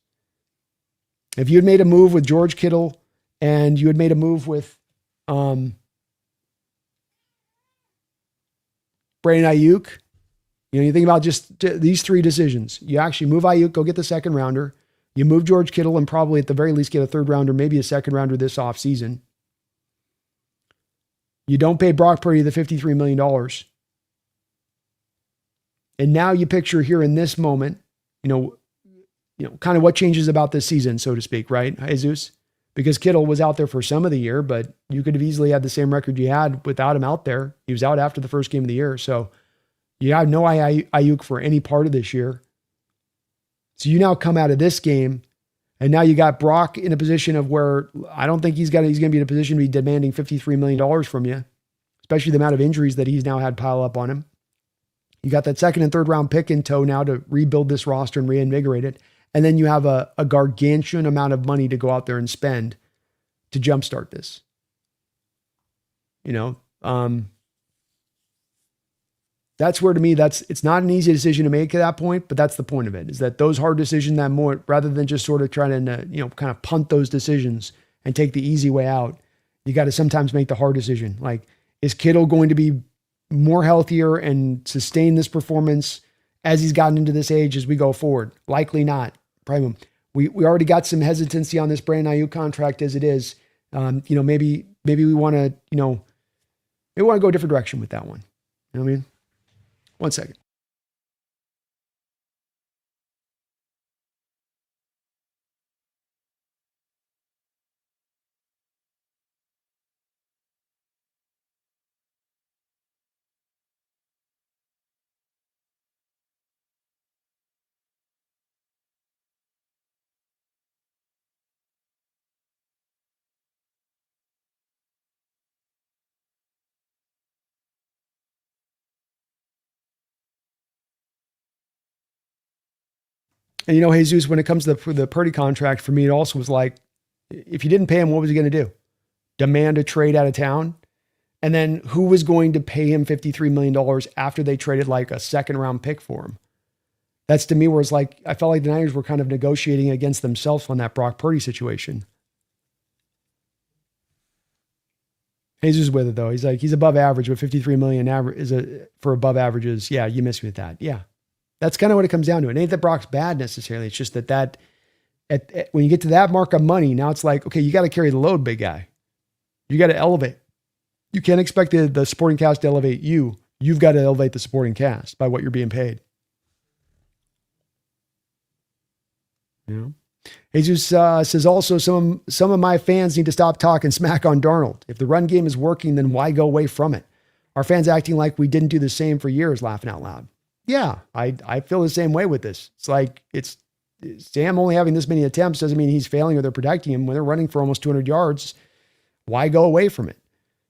If you had made a move with George Kittle and you had made a move with Brandon Ayuk, you think about just these 3 decisions. You actually move Ayuk, go get the second rounder. You move George Kittle and probably at the very least get a third rounder, maybe a second rounder this offseason. You don't pay Brock Purdy the $53 million. And now you picture here in this moment, kind of what changes about this season, so to speak, right, Jesus? Because Kittle was out there for some of the year, but you could have easily had the same record you had without him out there. He was out after the first game of the year. So you have no Ayuk for any part of this year. So you now come out of this game, and now you got Brock in a position of where I don't think he's going to be in a position to be demanding $53 million from you, especially the amount of injuries that he's now had pile up on him. You got that second and third round pick in tow now to rebuild this roster and reinvigorate it. And then you have a gargantuan amount of money to go out there and spend to jumpstart this. That's where, to me, it's not an easy decision to make at that point, but that's the point of it, is that those hard decisions, that more, rather than just sort of trying to, kind of punt those decisions and take the easy way out, you got to sometimes make the hard decision. Like, is Kittle going to be more healthier and sustain this performance as he's gotten into this age as we go forward? Likely not. Probably. We already got some hesitancy on this Brandon Ayuk contract as it is. Maybe we want to, go a different direction with that one. You know what I mean? 1 second. And Jesus, when it comes to the Purdy contract, for me, it also was like, if you didn't pay him, what was he going to do? Demand a trade out of town? And then who was going to pay him $53 million after they traded like a second round pick for him? That's, to me, where it's like, I felt like the Niners were kind of negotiating against themselves on that Brock Purdy situation. Jesus with it, though. He's like, he's above average, but $53 million for above averages. Yeah, you miss me with that. Yeah. That's kind of what it comes down to. It ain't that Brock's bad necessarily. It's just that when you get to that mark of money, now it's like, okay, you got to carry the load, big guy. You got to elevate. You can't expect the supporting cast to elevate you. You've got to elevate the supporting cast by what you're being paid. You know? Jesus says also some of my fans need to stop talking smack on Darnold. If the run game is working, then why go away from it? Our fans acting like we didn't do the same for years, laughing out loud. Yeah, I feel the same way with this. It's like Sam only having this many attempts doesn't mean he's failing or they're protecting him. When they're running for almost 200 yards, why go away from it?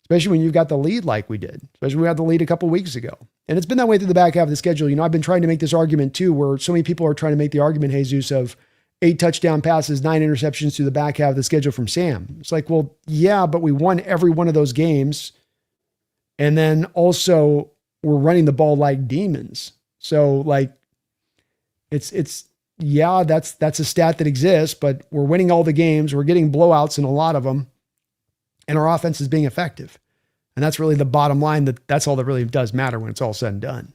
Especially when you've got the lead like we did. Especially when we had the lead a couple of weeks ago. And it's been that way through the back half of the schedule. You know, I've been trying to make this argument too, where so many people are trying to make the argument, Jesus, of 8 touchdown passes, 9 interceptions through the back half of the schedule from Sam. It's like, well, yeah, but we won every one of those games. And then also we're running the ball like demons. So like yeah, that's a stat that exists, but we're winning all the games. We're getting blowouts in a lot of them. And our offense is being effective. And that's really the bottom line. That's all that really does matter when it's all said and done.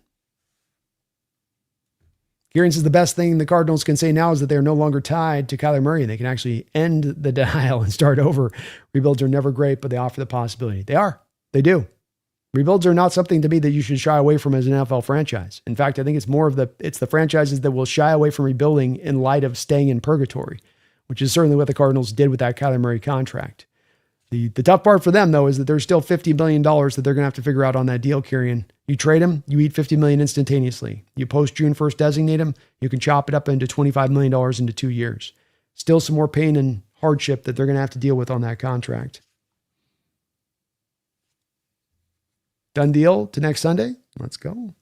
Kieran says the best thing the Cardinals can say now is that they're no longer tied to Kyler Murray and they can actually end the denial and start over. Rebuilds are never great, but they offer the possibility. They are. They do. Rebuilds are not something to me that you should shy away from as an NFL franchise. In fact, I think it's more of it's the franchises that will shy away from rebuilding in light of staying in purgatory, which is certainly what the Cardinals did with that Kyler Murray contract. The tough part for them, though, is that there's still $50 million that they're going to have to figure out on that deal, Kieran. You trade him, you eat $50 million instantaneously. You post June 1st designate him, you can chop it up into $25 million into 2 years. Still some more pain and hardship that they're going to have to deal with on that contract. Done deal to next Sunday? Let's go.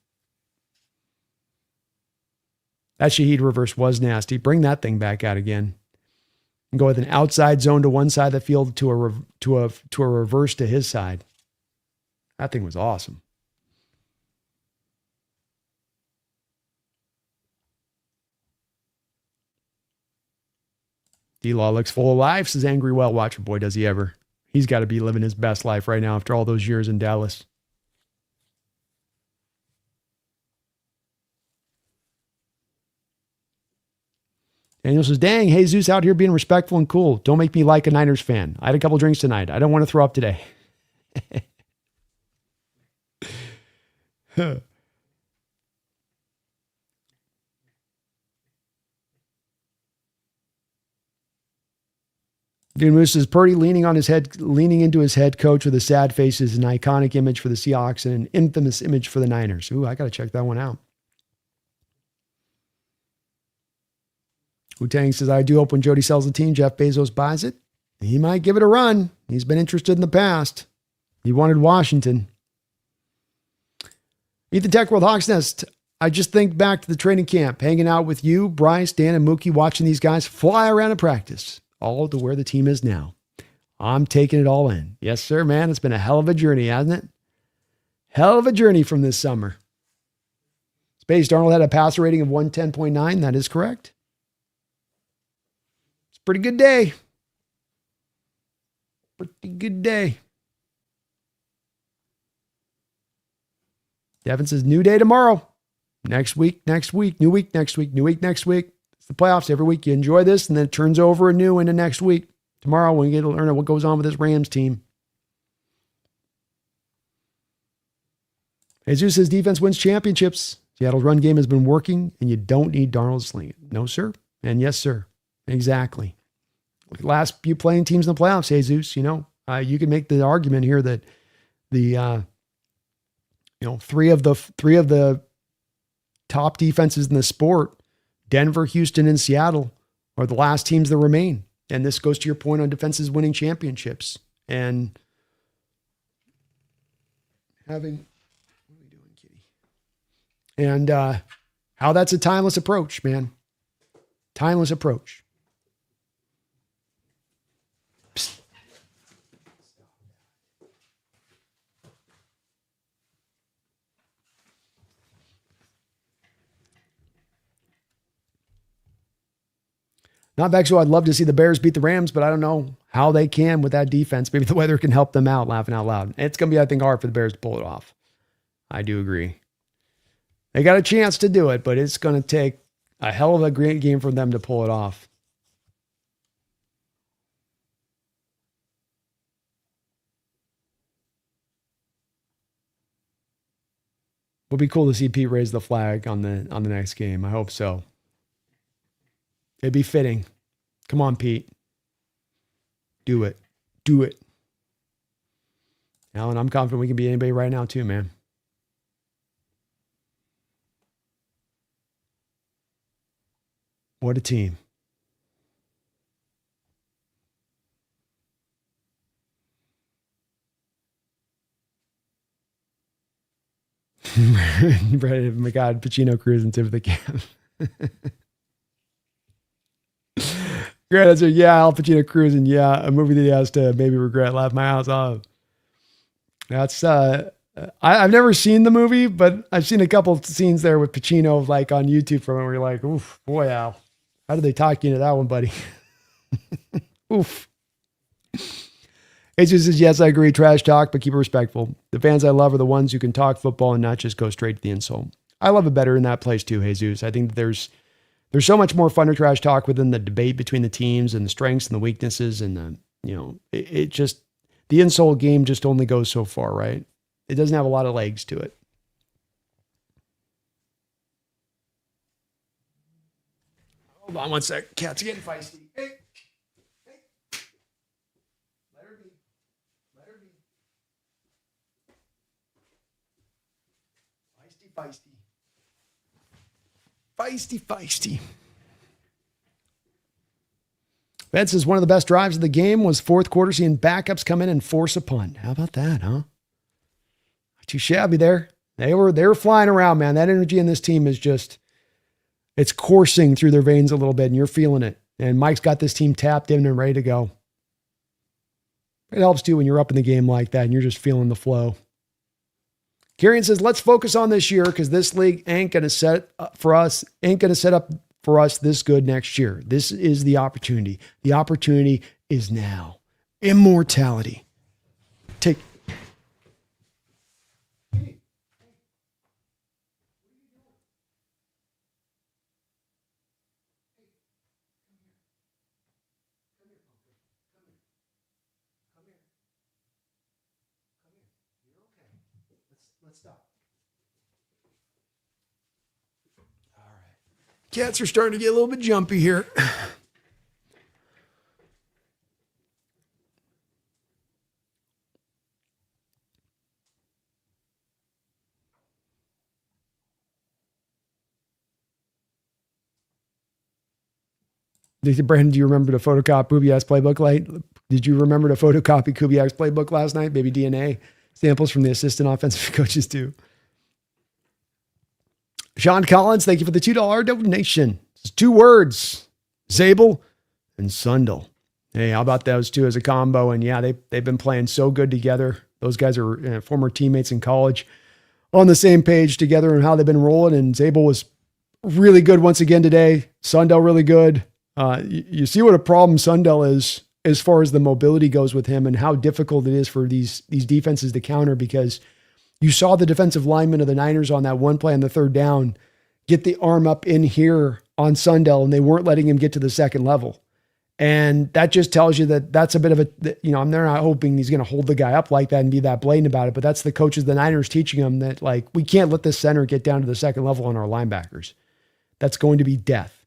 That Shaheed reverse was nasty. Bring that thing back out again. And go with an outside zone to one side of the field to a reverse to his side. That thing was awesome. D-Law looks full of life, says Angry Well Watcher. Boy, does he ever. He's got to be living his best life right now after all those years in Dallas. Daniel says, dang, Jesus out here being respectful and cool. Don't make me like a Niners fan. I had a couple drinks tonight. I don't want to throw up today. Dude Moose is Purdy leaning into his head coach with a sad face is an iconic image for the Seahawks and an infamous image for the Niners. Ooh, I got to check that one out. Wu-Tang says, I do hope when Jody sells the team, Jeff Bezos buys it. He might give it a run. He's been interested in the past. He wanted Washington. Ethan Tech World Hawks Nest. I just think back to the training camp, hanging out with you, Bryce, Dan, and Mookie, watching these guys fly around in practice, all to where the team is now. I'm taking it all in. Yes, sir, man. It's been a hell of a journey, hasn't it? Hell of a journey from this summer. Space Darnold had a passer rating of 110.9. That is correct. Pretty good day. Pretty good day. Devin says, new day tomorrow. Next week, new week, next week, new week, next week. It's the playoffs. Every week you enjoy this, and then it turns over anew into next week. Tomorrow we get to learn what goes on with this Rams team. Jesus says, defense wins championships. Seattle's run game has been working, and you don't need Darnold to sling it. No, sir. And yes, sir. Exactly. Last few playing teams in the playoffs, Jesus, you know, you can make the argument here that the, three of the top defenses in the sport, Denver, Houston, and Seattle, are the last teams that remain. And this goes to your point on defenses winning championships and having, what are we doing, kitty? And how that's a timeless approach, man. Timeless approach. Psst. Not Vexo, I'd love to see the Bears beat the Rams, but I don't know how they can with that defense. Maybe the weather can help them out, laughing out loud. It's going to be, I think, hard for the Bears to pull it off. I do agree. They got a chance to do it, but it's going to take a hell of a great game for them to pull it off. Would be cool to see Pete raise the flag on the next game. I hope so. It'd be fitting. Come on, Pete. Do it. Do it. Alan, I'm confident we can beat anybody right now too, man. What a team. My God, Pacino cruising tip of the cap. Great answer. Yeah, Al Pacino cruising. Yeah, a movie that he has to maybe regret. Laugh my ass off. That's I've never seen the movie, but I've seen a couple scenes there with Pacino like on YouTube from it where you're like, oof, boy, Al, how did they talk you into that one, buddy? Oof. Jesus says, yes, I agree. Trash talk, but keep it respectful. The fans I love are the ones who can talk football and not just go straight to the insult. I love it better in that place too, Jesus. I think there's so much more fun to trash talk within the debate between the teams and the strengths and the weaknesses and it just, the insult game just only goes so far, right? It doesn't have a lot of legs to it. Hold on one sec. Cat's getting feisty. Hey. Let her be. Let her be. Feisty. Ben says one of the best drives of the game was fourth quarter, seeing backups come in and force a punt. How about that, huh? Not too shabby there. They were flying around, man. That energy in this team is just, it's coursing through their veins a little bit, and you're feeling it. And Mike's got this team tapped in and ready to go. It helps too when you're up in the game like that and you're just feeling the flow. Kieran says, let's focus on this year because this league ain't going to set up for us this good next year. This is the opportunity. The opportunity is now. Immortality. Take. Let's stop. All right. Cats are starting to get a little bit jumpy here. Brandon, do you remember to photocopy Kubiak's playbook late? Did you remember to photocopy Kubiak's playbook last night? Maybe DNA samples from the assistant offensive coaches too. Sean Collins, thank you for the $2 donation. It's 2 words, Zabel and Sundel. Hey, how about those two as a combo? And yeah, they've been playing so good together. Those guys are former teammates in college on the same page together and how they've been rolling. And Zabel was really good once again today. Sundel really good. You see what a problem Sundel is as far as the mobility goes with him and how difficult it is for these defenses to counter, because you saw the defensive lineman of the Niners on that one play on the third down get the arm up in here on Sundel, and they weren't letting him get to the second level. And that just tells you that that's a bit of a, they're not hoping he's going to hold the guy up like that and be that blatant about it, but that's the coaches of the Niners teaching him that, like, we can't let this center get down to the second level on our linebackers. That's going to be death.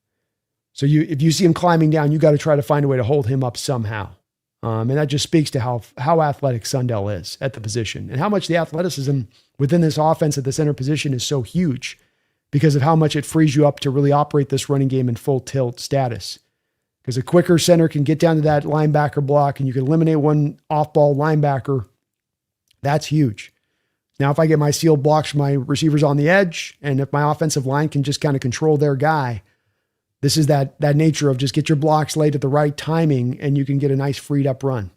So if you see him climbing down, you got to try to find a way to hold him up somehow. And that just speaks to how athletic Sundel is at the position and how much the athleticism within this offense at the center position is so huge because of how much it frees you up to really operate this running game in full tilt status. Because a quicker center can get down to that linebacker block and you can eliminate one off-ball linebacker. That's huge. Now, if I get my sealed blocks from my receivers on the edge, and if my offensive line can just kind of control their guy, this is that nature of just get your blocks laid at the right timing and you can get a nice freed up run.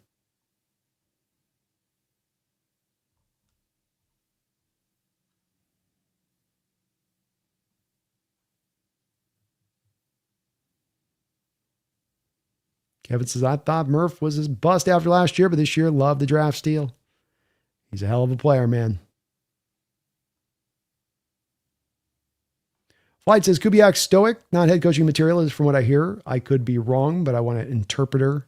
Kevin says, I thought Murph was his bust after last year, but this year loved the draft steal. He's a hell of a player, man. Flight says, Kubiak stoic, not head coaching material is from what I hear. I could be wrong, but I want an interpreter.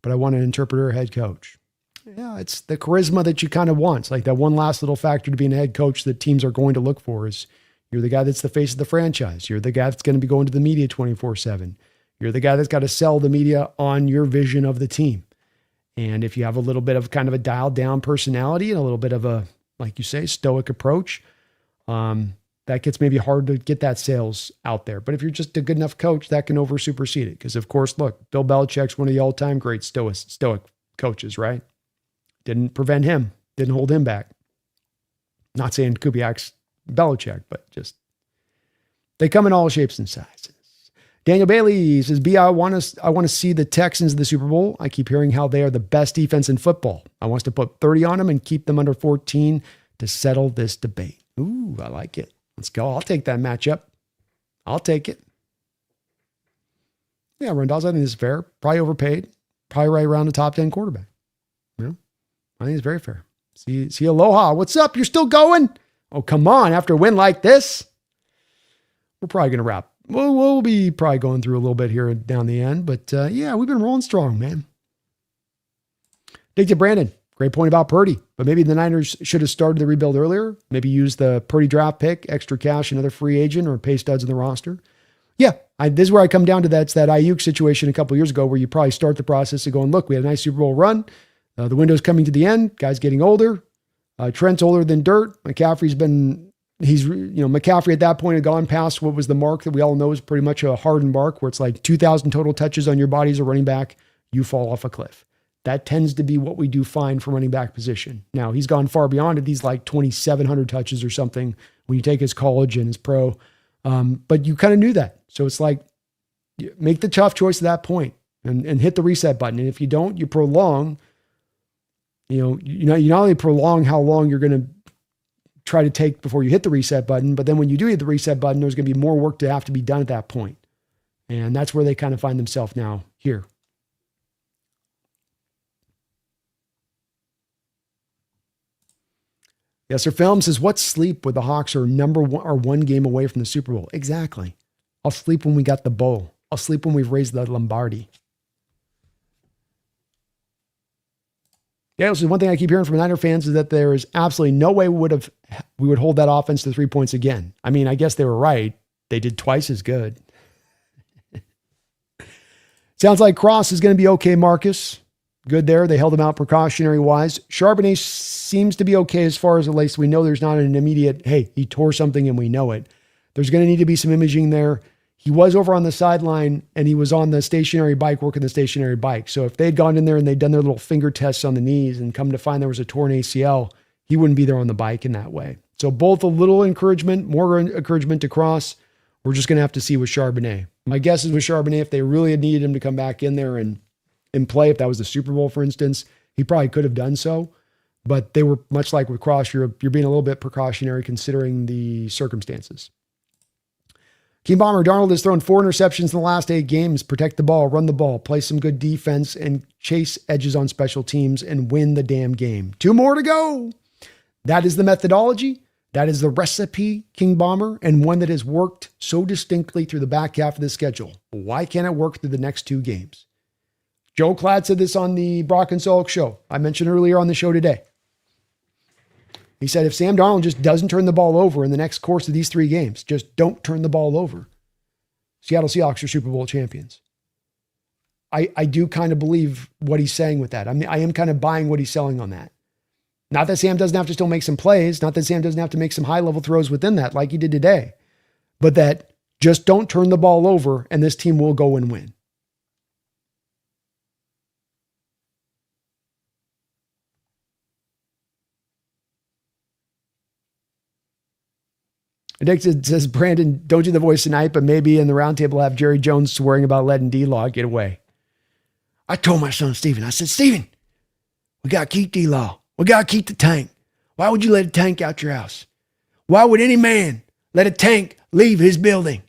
Head coach. Yeah, it's the charisma that you kind of want. It's like that one last little factor to being a head coach that teams are going to look for is you're the guy that's the face of the franchise. You're the guy that's going to be going to the media 24/7. You're the guy that's got to sell the media on your vision of the team. And if you have a little bit of kind of a dialed down personality and a little bit of a, like you say, stoic approach, that gets maybe hard to get that sales out there. But if you're just a good enough coach, that can over supersede it. Because of course, look, Bill Belichick's one of the all-time great stoic coaches, right? Didn't prevent him, didn't hold him back. Not saying Kubiak's Belichick, but just they come in all shapes and sizes. Daniel Bailey says, I want to see the Texans in the Super Bowl. I keep hearing how they are the best defense in football. I want us to put 30 on them and keep them under 14 to settle this debate. Ooh, I like it. Let's go. I'll take that matchup. I'll take it. Yeah, Rundles, I think this is fair. Probably overpaid. Probably right around the top 10 quarterback. Yeah, I think it's very fair. See, Aloha. What's up? You're still going? Oh, come on. After a win like this, we're probably going to wrap. We'll be probably going through a little bit here down the end, but yeah, we've been rolling strong, man. Dig to Brandon. Great point about Purdy, but maybe the Niners should have started the rebuild earlier. Maybe use the Purdy draft pick, extra cash, another free agent, or pay studs in the roster. Yeah, this is where I come down to that. It's that Ayuk situation a couple of years ago where you probably start the process of going, look, we had a nice Super Bowl run. The window's coming to the end. Guy's getting older. Trent's older than dirt. McCaffrey at that point had gone past what was the mark that we all know is pretty much a hardened mark where it's like 2,000 total touches on your body as a running back. You fall off a cliff. That tends to be what we do fine for running back position. Now he's gone far beyond it. He's like 2,700 touches or something when you take his college and his pro. But you kind of knew that. So it's like, make the tough choice at that point and hit the reset button. And if you don't, you prolong, you not only prolong how long you're going to try to take before you hit the reset button, but then when you do hit the reset button, there's going to be more work to have to be done at that point. And that's where they kind of find themselves now here. Yes, sir. Film says, what sleep with the Hawks are one game away from the Super Bowl? Exactly. I'll sleep when we got the bowl. I'll sleep when we've raised the Lombardi. Yeah, so one thing I keep hearing from Niner fans is that there is absolutely no way we would hold that offense to 3 points again. I mean, I guess they were right. They did twice as good. Sounds like Cross is going to be okay, Marcus. Good there. They held him out precautionary wise. Charbonnet seems to be okay as far as at least we know there's not an immediate, hey, he tore something and we know it. There's going to need to be some imaging there. He was over on the sideline and he was on the stationary bike, working the stationary bike. So if they'd gone in there and they'd done their little finger tests on the knees and come to find there was a torn ACL, he wouldn't be there on the bike in that way. So both a little encouragement, more encouragement to Cross. We're just going to have to see with Charbonnet. My guess is with Charbonnet, if they really had needed him to come back in there and play, if that was the Super Bowl, for instance, he probably could have done so. But they were much like with Cross, you're being a little bit precautionary considering the circumstances. King Bomber Darnold has thrown 4 interceptions in the last 8 games. Protect the ball, run the ball, play some good defense, and chase edges on special teams and win the damn game. 2 more to go. That is the methodology. That is the recipe, King Bomber, and one that has worked so distinctly through the back half of the schedule. Why can't it work through the next 2 games? Joe Cladd said this on the Brock and Sulk show. I mentioned earlier on the show today. He said, if Sam Darnold just doesn't turn the ball over in the next course of these 3 games, just don't turn the ball over, Seattle Seahawks are Super Bowl champions. I do kind of believe what he's saying with that. I mean, I am kind of buying what he's selling on that. Not that Sam doesn't have to still make some plays, not that Sam doesn't have to make some high-level throws within that like he did today, but that just don't turn the ball over and this team will go and win. Nick says, Brandon, don't do the voice tonight, but maybe in the roundtable have Jerry Jones swearing about letting D-Law get away. I told my son, Steven, I said, Steven, we got to keep D-Law. We got to keep the tank. Why would you let a tank out your house? Why would any man let a tank leave his building?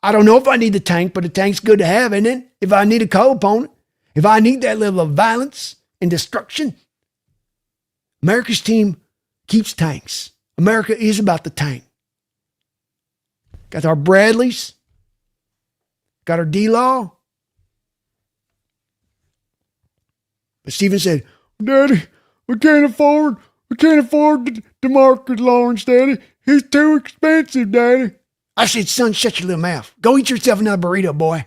I don't know if I need the tank, but a tank's good to have, isn't it? If I need a co-opponent, if I need that level of violence and destruction. America's team keeps tanks. America is about the tank. Got our Bradleys. Got our D-Law. But Steven said, Daddy, we can't afford DeMarcus Lawrence, Daddy. He's too expensive, Daddy. I said, son, shut your little mouth. Go eat yourself another burrito, boy.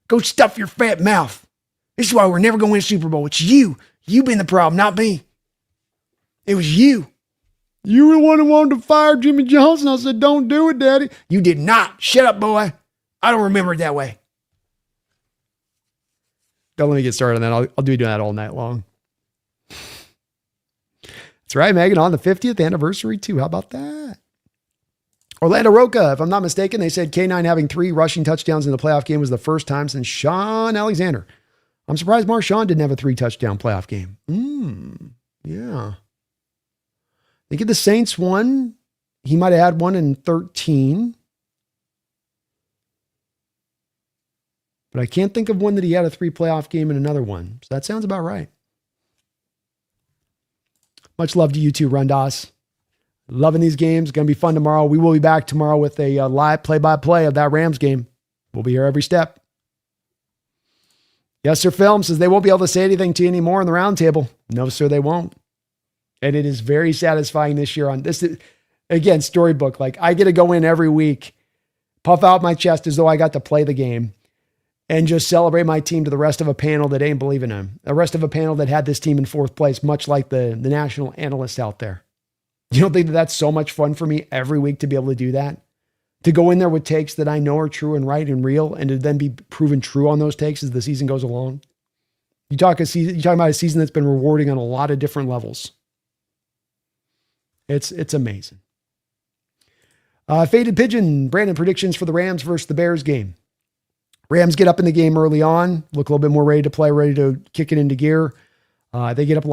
Go stuff your fat mouth. This is why we're never going to win a Super Bowl. It's you. You been the problem, not me. It was you. You were the one who wanted to fire Jimmy Johnson. I said, don't do it, Daddy. You did not. Shut up, boy. I don't remember it that way. Don't let me get started on that. I'll do that all night long. That's right, Megan, on the 50th anniversary too. How about that? Orlando Roca, if I'm not mistaken, they said K9 having 3 rushing touchdowns in the playoff game was the first time since Sean Alexander. I'm surprised Marshawn didn't have a 3-touchdown playoff game. Yeah. I think if the Saints won, he might have had one in 13. But I can't think of one that he had a 3 playoff game in another one. So that sounds about right. Much love to you too, Rundas. Loving these games. Going to be fun tomorrow. We will be back tomorrow with a live play-by-play of that Rams game. We'll be here every step. Yes, sir. Film says they won't be able to say anything to you anymore in the roundtable. No, sir, they won't. And it is very satisfying this year on this. Again, storybook. Like I get to go in every week, puff out my chest as though I got to play the game and just celebrate my team to the rest of a panel that ain't believing them. The rest of a panel that had this team in 4th place, much like the national analysts out there. You don't think that that's so much fun for me every week to be able to do that? To go in there with takes that I know are true and right and real, and to then be proven true on those takes as the season goes along. You're talking about a season that's been rewarding on a lot of different levels. It's amazing. Faded Pigeon, Brandon, predictions for the Rams versus the Bears game. Rams get up in the game early on, look a little bit more ready to play, ready to kick it into gear. They get up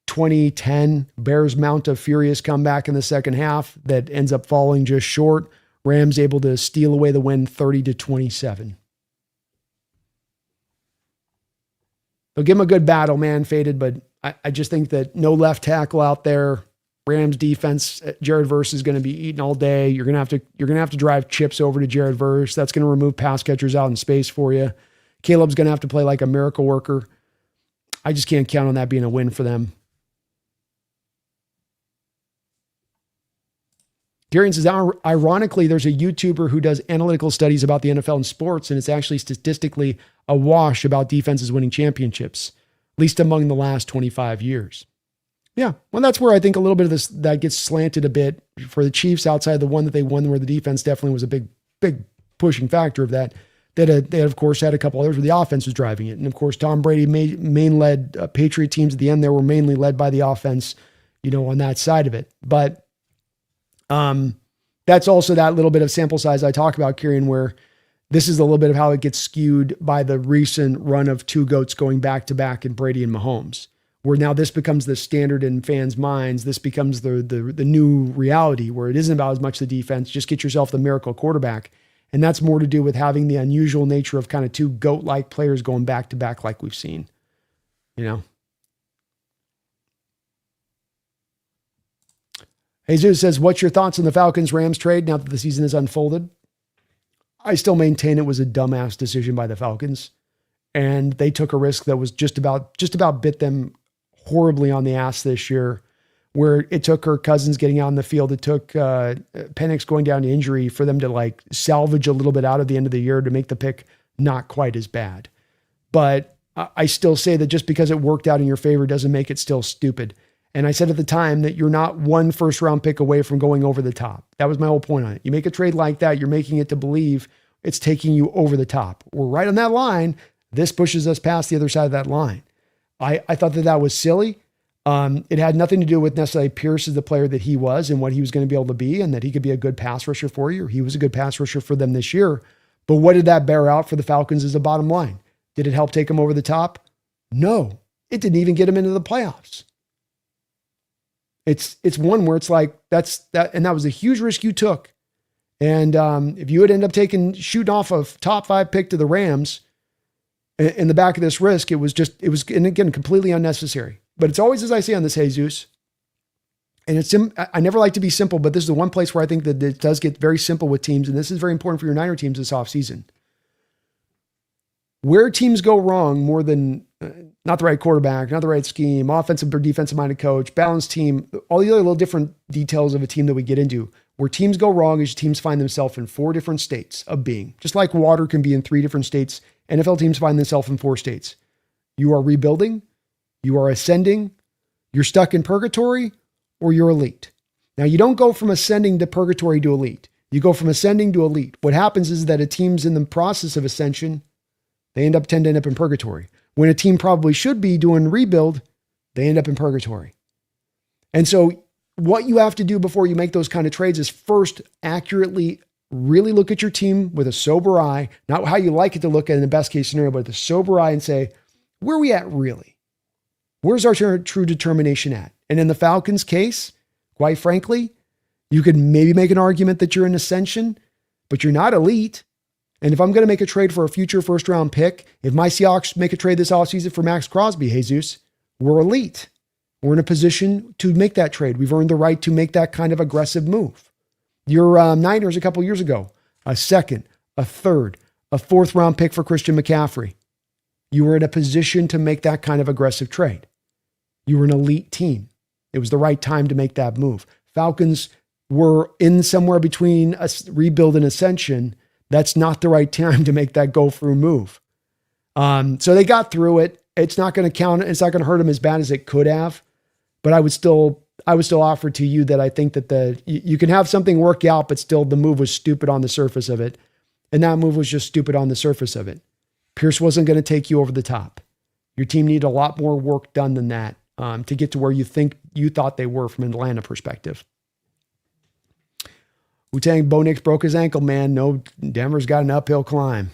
20-10. Bears mount a furious comeback in the second half that ends up falling just short. Rams able to steal away the win 30-27. They'll give them a good battle, man, Faded, but I just think that no left tackle out there. Rams defense, Jared Verse is going to be eating all day. You're going to have to drive chips over to Jared Verse. That's going to remove pass catchers out in space for you. Caleb's going to have to play like a miracle worker. I just can't count on that being a win for them. Darian says, ironically, there's a YouTuber who does analytical studies about the NFL and sports, and it's actually statistically a wash about defenses winning championships, at least among the last 25 years. Yeah, well, that's where I think a little bit of this that gets slanted a bit for the Chiefs outside the one that they won, where the defense definitely was a big pushing factor of that. They had, of course, had a couple others where the offense was driving it. And, of course, Tom Brady main led Patriot teams at the end there were mainly led by the offense, on that side of it. But that's also that little bit of sample size I talk about, Kieran, where this is a little bit of how it gets skewed by the recent run of 2 GOATs going back-to-back in Brady and Mahomes, where now this becomes the standard in fans' minds. This becomes the new reality where it isn't about as much the defense. Just get yourself the miracle quarterback. And that's more to do with having the unusual nature of kind of 2 GOAT-like players going back-to-back like we've seen, Jesus says, what's your thoughts on the Falcons-Rams trade now that the season has unfolded? I still maintain it was a dumbass decision by the Falcons. And they took a risk that was just about bit them horribly on the ass this year, where it took Kirk Cousins getting out in the field. It took Penix going down to injury for them to salvage a little bit out of the end of the year to make the pick not quite as bad. But I still say that just because it worked out in your favor doesn't make it still stupid. And I said at the time that you're not 1 first-round pick away from going over the top. That was my whole point on it. You make a trade like that, you're making it to believe it's taking you over the top. We're right on that line. This pushes us past the other side of that line. I thought that was silly. It had nothing to do with necessarily Pierce as the player that he was and what he was going to be able to be, and that he could be a good pass rusher for you, or he was a good pass rusher for them this year. But what did that bear out for the Falcons as a bottom line? Did it help take them over the top? No, it didn't even get them into the playoffs. It's one where it's like, and that was a huge risk you took. And if you would end up shooting off a top 5 pick to the Rams in the back of this risk, it was, and again, completely unnecessary. But it's always, as I say on this, Jesus, and I never like to be simple, but this is the one place where I think that it does get very simple with teams. And this is very important for your Niner teams this offseason. Where teams go wrong more than not the right quarterback, not the right scheme, offensive or defensive minded coach, balanced team, all the other little different details of a team that we get into. Where teams go wrong is teams find themselves in 4 different states of being. Just like water can be in 3 different states, NFL teams find themselves in 4 states. You are rebuilding, you are ascending, you're stuck in purgatory, or you're elite. Now, you don't go from ascending to purgatory to elite. You go from ascending to elite. What happens is that a team's in the process of ascension, they tend to end up in purgatory. When a team probably should be doing rebuild, they end up in purgatory. And so what you have to do before you make those kind of trades is first accurately really look at your team with a sober eye, not how you like it to look at in the best case scenario, but with a sober eye and say, where are we at really? Where's our true determination at? And in the Falcons case, quite frankly, you could maybe make an argument that you're in ascension, but you're not elite. And if I'm going to make a trade for a future first round pick, if my Seahawks make a trade this offseason for Max Crosby, Jesus, we're elite. We're in a position to make that trade. We've earned the right to make that kind of aggressive move. Your Niners a couple years ago, a second, a third, a 4th round pick for Christian McCaffrey. You were in a position to make that kind of aggressive trade. You were an elite team. It was the right time to make that move. Falcons were in somewhere between a rebuild and ascension. That's not the right time to make that go through move. So they got through it. It's not going to count. It's not going to hurt them as bad as it could have. But I would still offer to you that I think that you can have something work out, but still the move was stupid on the surface of it. And that move was just stupid on the surface of it. Pierce wasn't going to take you over the top. Your team needed a lot more work done than that to get to where you thought they were from an Atlanta perspective. Wu-Tang Bo Nix broke his ankle, man. No, Denver's got an uphill climb.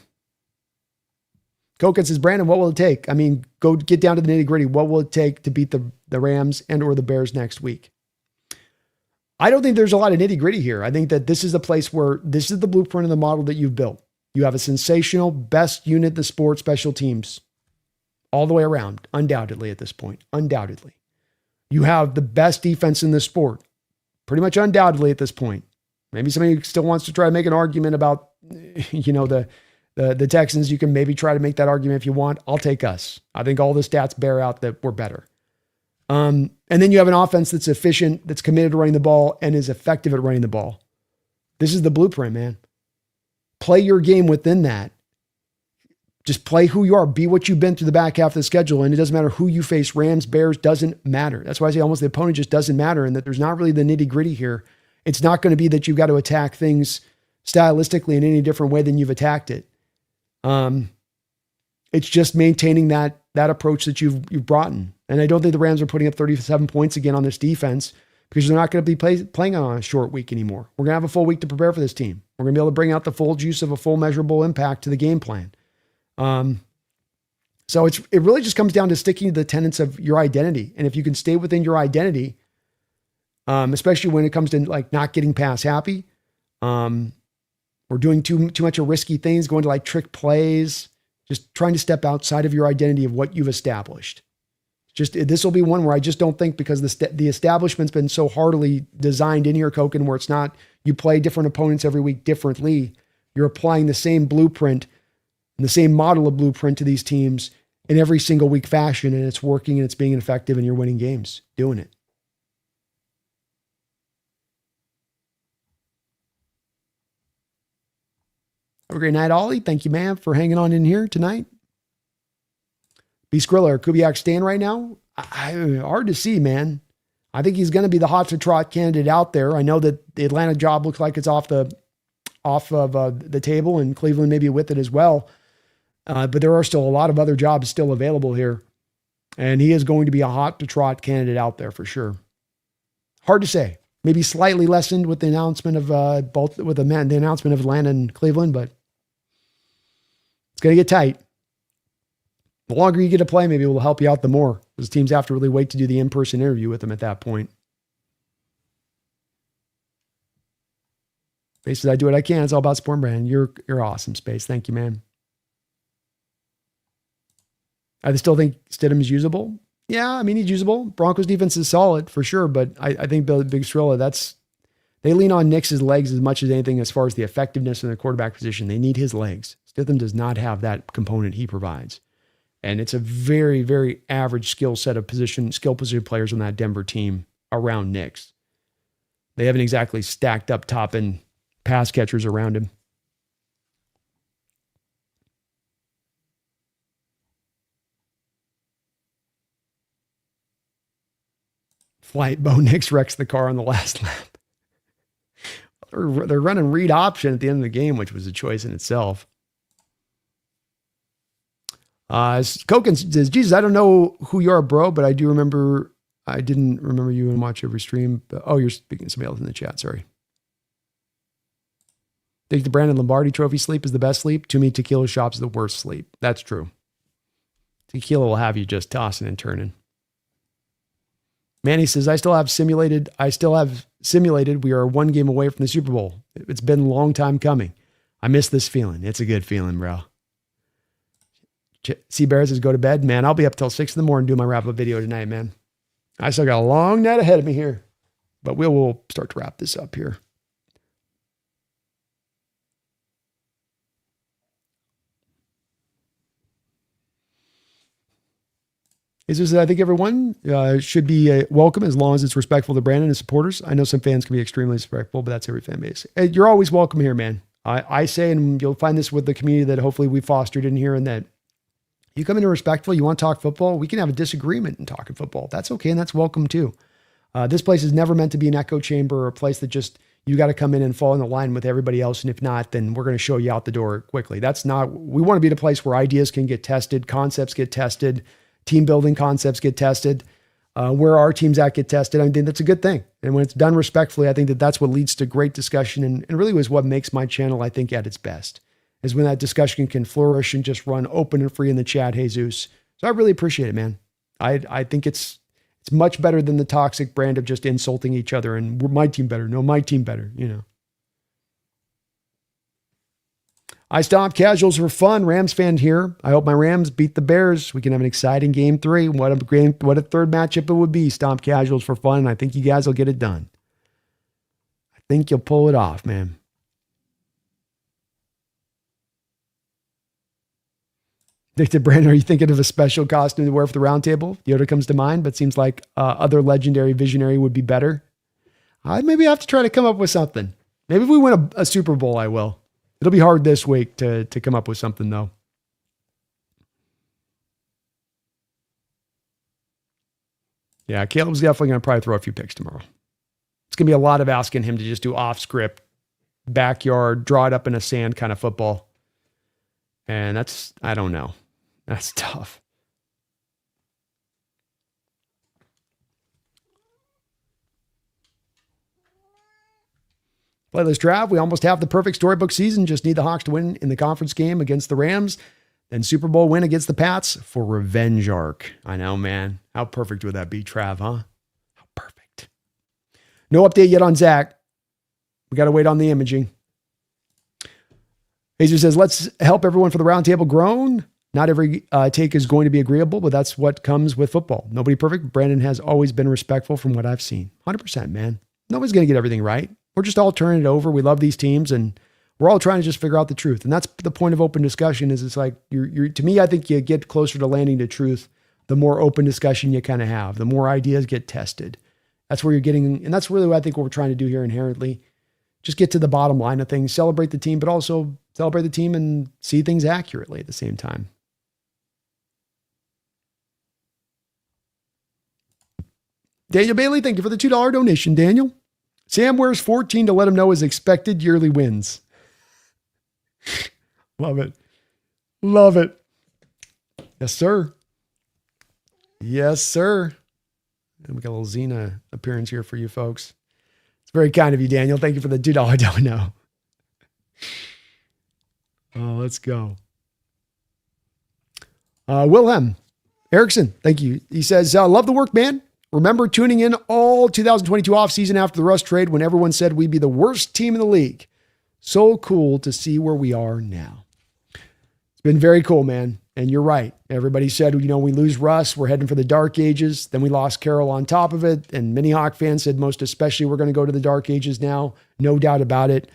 Koken says, Brandon, what will it take? I mean, go get down to the nitty gritty. What will it take to beat the Rams and or the Bears next week? I don't think there's a lot of nitty gritty here. I think that this is the place where this is the blueprint of the model that you've built. You have a sensational best unit in the sport, special teams, all the way around, undoubtedly at this point, undoubtedly. You have the best defense in the sport, pretty much undoubtedly at this point. Maybe somebody still wants to try to make an argument about, the Texans. You can maybe try to make that argument if you want. I'll take us. I think all the stats bear out that we're better. And then you have an offense that's efficient, that's committed to running the ball, and is effective at running the ball. This is the blueprint, man. Play your game within that. Just play who you are. Be what you've been through the back half of the schedule. And it doesn't matter who you face. Rams, Bears, doesn't matter. That's why I say almost the opponent just doesn't matter, and that there's not really the nitty gritty here. It's not going to be that you've got to attack things stylistically in any different way than you've attacked it. It's just maintaining that approach that you've brought in. And I don't think the Rams are putting up 37 points again on this defense because they're not going to be playing on a short week anymore. We're going to have a full week to prepare for this team. We're going to be able to bring out the full juice of a full measurable impact to the game plan. So it really just comes down to sticking to the tenets of your identity. And if you can stay within your identity, especially when it comes to like not getting past happy, or doing too much of risky things, going to like trick plays, just trying to step outside of your identity of what you've established. This will be one where I just don't think, because the establishment's been so heartily designed in here, Koken, where it's not, you play different opponents every week differently. You're applying the same blueprint and the same model of blueprint to these teams in every single week fashion. And it's working and it's being effective and you're winning games doing it. Have a great night, Ollie. Thank you, man, for hanging on in here tonight. B. Skrilla, Kubiak staying right now? Hard to see, man. I think he's going to be the hot to trot candidate out there. I know that the Atlanta job looks like it's off of the table, and Cleveland maybe with it as well. But there are still a lot of other jobs still available here. And he is going to be a hot to trot candidate out there for sure. Hard to say. Maybe slightly lessened with the announcement of the announcement of Atlanta and Cleveland, but it's going to get tight. The longer you get to play, maybe it will help you out the more, because teams have to really wait to do the in-person interview with them at that point. Space says, I do what I can. It's all about sport, brand. You're awesome, Space. Thank you, man. I still think Stidham is usable. Yeah, I mean, he's usable. Broncos defense is solid for sure, but I think Big Strilla, they lean on Nix's legs as much as anything as far as the effectiveness in the quarterback position. They need his legs. Stidham does not have that component he provides. And it's a very, very average skill position players on that Denver team around Nix. They haven't exactly stacked up top end pass catchers around him. Flight Bo Nix wrecks the car on the last lap. They're running read option at the end of the game, which was a choice in itself. Koken says, Jesus, I don't know who you are, bro, but I didn't remember you and watch every stream. But, you're speaking to somebody else in the chat. Sorry. Think the Brandon Lombardi Trophy sleep is the best sleep. To me, tequila shop's the worst sleep. That's true. Tequila will have you just tossing and turning. Manny says, I still have simulated. We are one game away from the Super Bowl. It's been a long time coming. I miss this feeling. It's a good feeling, bro. C Bear says, go to bed. Man, I'll be up till 6 a.m. doing my wrap-up video tonight, man. I still got a long night ahead of me here. But we'll start to wrap this up here. I think everyone should be welcome as long as it's respectful to Brandon and supporters. I know some fans can be extremely disrespectful, but that's every fan base. You're always welcome here, man. I say, and you'll find this with the community that hopefully we fostered in here, and that you come in respectful, you want to talk football, we can have a disagreement in talking football. That's okay, and that's welcome too. This place is never meant to be an echo chamber or a place that just, you got to come in and fall in the line with everybody else, and if not, then we're going to show you out the door quickly. We want to be the place where ideas can get tested, concepts get tested, team building concepts get tested, where our teams at get tested. I think that's a good thing. And when it's done respectfully, I think that's what leads to great discussion, and really was what makes my channel, I think, at its best, is when that discussion can flourish and just run open and free in the chat, Jesus. So I really appreciate it, man. I think it's much better than the toxic brand of just insulting each other and my team better. No, my team better, I stopped casuals for fun. Rams fan here. I hope my Rams beat the Bears. We can have an exciting game 3. What a third matchup it would be. Stomp casuals for fun. And I think you guys will get it done. I think you'll pull it off, man. Victor Brandon, are you thinking of a special costume to wear for the round table? Yoda comes to mind, but seems like other legendary visionary would be better. I'd maybe have to try to come up with something. Maybe if we win a Super Bowl, I will. It'll be hard this week to come up with something, though. Yeah, Caleb's definitely going to probably throw a few picks tomorrow. It's going to be a lot of asking him to just do off-script, backyard, draw it up in a sand kind of football. And I don't know. That's tough. Playlist draft. We almost have the perfect storybook season. Just need the Hawks to win in the conference game against the Rams. Then Super Bowl win against the Pats for revenge arc. I know, man. How perfect would that be, Trav, huh? How perfect. No update yet on Zach. We got to wait on the imaging. Jesus says, let's help everyone for the roundtable groan. Not every take is going to be agreeable, but that's what comes with football. Nobody perfect. Brandon has always been respectful from what I've seen. 100%, man. Nobody's going to get everything right. We're just all turning it over. We love these teams, and we're all trying to just figure out the truth. And that's the point of open discussion. Is it's like you're to me, I think you get closer to landing to truth the more open discussion you kind of have, the more ideas get tested. That's where you're getting, and that's really what I think what we're trying to do here inherently. Just get to the bottom line of things, celebrate the team, but also celebrate the team and see things accurately at the same time. Daniel Bailey, thank you for the $2 donation, Daniel. Sam wears 14 to let him know his expected yearly wins. Love it. Love it. Yes, sir. Yes, sir. And we got a little Xena appearance here for you folks. It's very kind of you, Daniel. Thank you for the $2 dono. Oh, let's go. Wilhelm Erickson, thank you. He says, love the work, man. Remember tuning in all 2022 offseason after the Russ trade when everyone said we'd be the worst team in the league. So cool to see where we are now. It's been very cool, man. And you're right. Everybody said, we lose Russ, we're heading for the dark ages. Then we lost Carroll on top of it. And many Hawk fans said most especially we're going to go to the dark ages now. No doubt about it.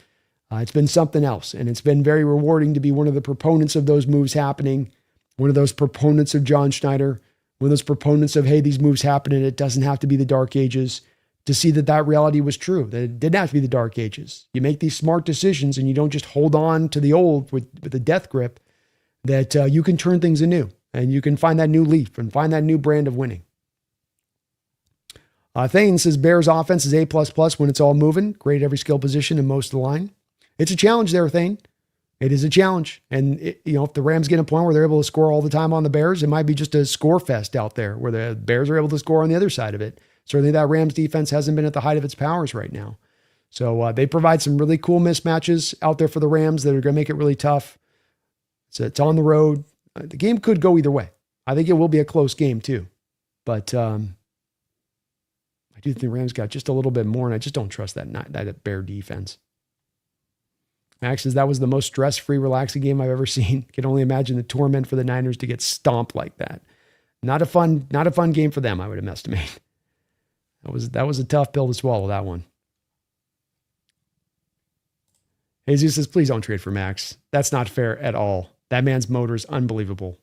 It's been something else. And it's been very rewarding to be one of the proponents of those moves happening. One of those proponents of John Schneider. One of those proponents of, hey, these moves happen and it doesn't have to be the dark ages. to see that reality was true, that it didn't have to be the dark ages. You make these smart decisions and you don't just hold on to the old with a death grip, that you can turn things anew and you can find that new leaf and find that new brand of winning. Thane says Bears offense is A++ when it's all moving. Great at every skill position and most of the line. It's a challenge there, Thane. It is a challenge. And, if the Rams get a point where they're able to score all the time on the Bears, it might be just a score fest out there where the Bears are able to score on the other side of it. Certainly that Rams defense hasn't been at the height of its powers right now. So they provide some really cool mismatches out there for the Rams that are going to make it really tough. So it's on the road. The game could go either way. I think it will be a close game too. But I do think the Rams got just a little bit more, and I just don't trust that Bear defense. Max says that was the most stress-free, relaxing game I've ever seen. Can only imagine the torment for the Niners to get stomped like that. Not a fun game for them, I would estimate. That was a tough pill to swallow, that one. Jesus says, please don't trade for Max. That's not fair at all. That man's motor is unbelievable.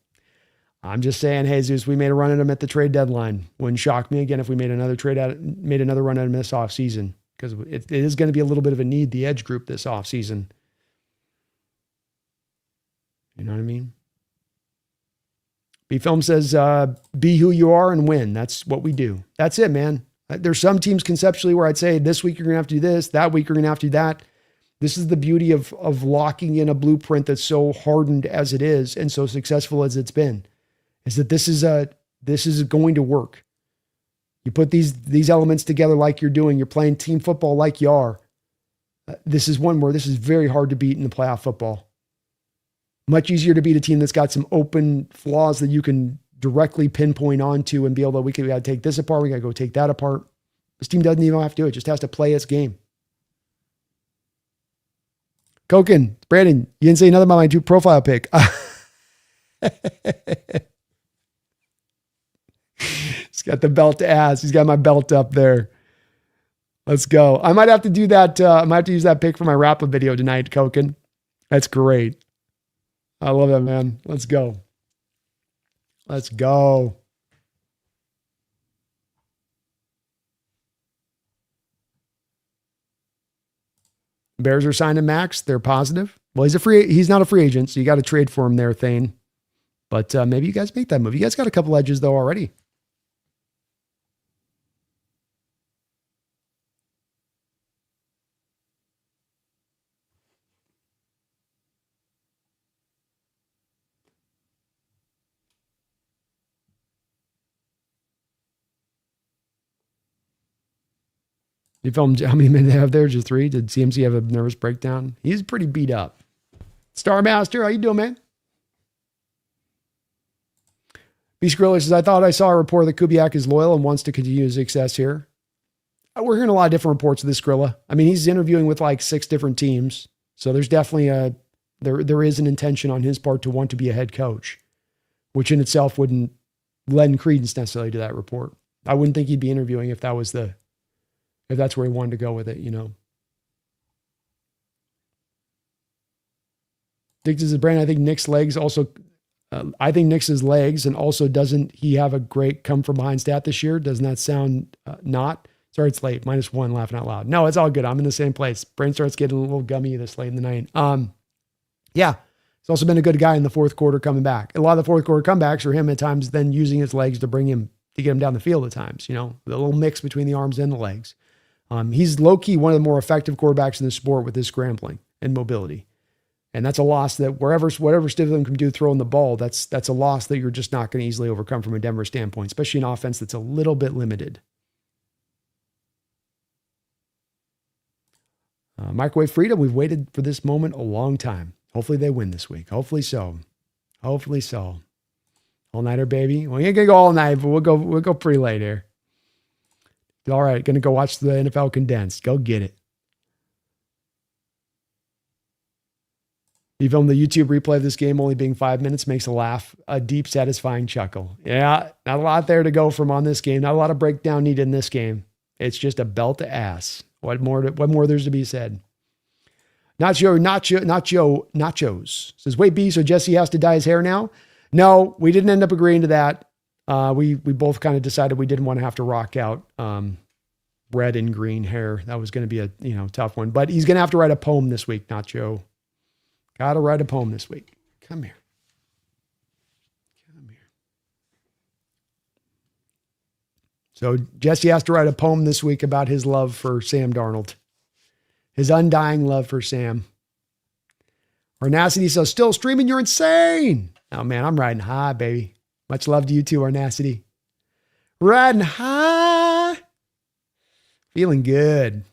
I'm just saying, Jesus, we made a run at him at the trade deadline. Wouldn't shock me again if we made another run at him this offseason, because it is going to be a little bit of a need, the edge group this offseason. You know what I mean? B-Film says, be who you are and win. That's what we do. That's it, man. There's some teams conceptually where I'd say this week you're going to have to do this, that week you're going to have to do that. This is the beauty of locking in a blueprint that's so hardened as it is and so successful as it's been, is that this is going to work. You put these elements together like you're doing. You're playing team football like you are. This is one where this is very hard to beat in the playoff football. Much easier to beat a team that's got some open flaws that you can directly pinpoint onto and be able to, we got to take this apart. We got to go take that apart. This team doesn't even have to do it. It just has to play its game. Koken, Brandon, you didn't say nothing about my two profile pic. He's got the belt ass. He's got my belt up there. Let's go. I might have to do that. I might have to use that pic for my wrap-up video tonight, Koken. That's great. I love that, man. Let's go. Let's go. Bears are signing Max. They're positive. Well, he's not a free agent, so you got to trade for him there, Thane. But maybe you guys make that move. You guys got a couple edges, though, already. You filmed how many men they have there? Just 3? Did CMC have a nervous breakdown? He's pretty beat up. Star Master, how you doing, man? Beast Gorilla says, I thought I saw a report that Kubiak is loyal and wants to continue his success here. We're hearing a lot of different reports of this Gorilla. I mean, he's interviewing with like 6 different teams. So there's definitely there is an intention on his part to want to be a head coach, which in itself wouldn't lend credence necessarily to that report. I wouldn't think he'd be interviewing if that's where he wanted to go with it, you know. Diggs is a brand. I think Nick's legs also, I think Nick's legs, and also doesn't he have a great come from behind stat this year? Doesn't that sound not? Sorry, it's late. -1, laughing out loud. No, it's all good. I'm in the same place. Brain starts getting a little gummy this late in the night. Yeah, he's also been a good guy in the fourth quarter coming back. A lot of the fourth quarter comebacks are him at times then using his legs to get him down the field at times, you know, the little mix between the arms and the legs. He's low-key one of the more effective quarterbacks in the sport with his scrambling and mobility. And that's a loss that whatever Stidham can do throwing the ball, that's a loss that you're just not going to easily overcome from a Denver standpoint, especially an offense that's a little bit limited. Microwave Freedom, we've waited for this moment a long time. Hopefully they win this week. Hopefully so. Hopefully so. All-nighter, baby. We ain't going to go all night, but we'll go pretty late here. All right, going to go watch the NFL condensed. Go get it. You filmed the YouTube replay of this game only being 5 minutes, makes a laugh, a deep, satisfying chuckle. Yeah, not a lot there to go from on this game. Not a lot of breakdown needed in this game. It's just a belt to ass. What more there's to be said? Nachos says, wait, B, so Jesse has to dye his hair now? No, we didn't end up agreeing to that. We both kind of decided we didn't want to have to rock out red and green hair. That was going to be a, tough one. But he's going to have to write a poem this week, Nacho. Got to write a poem this week. Come here. So Jesse has to write a poem this week about his love for Sam Darnold. His undying love for Sam. Arnacity says, still streaming, you're insane. Oh man, I'm riding high, baby. Much love to you too, Arnacity. Riding high. Feeling good.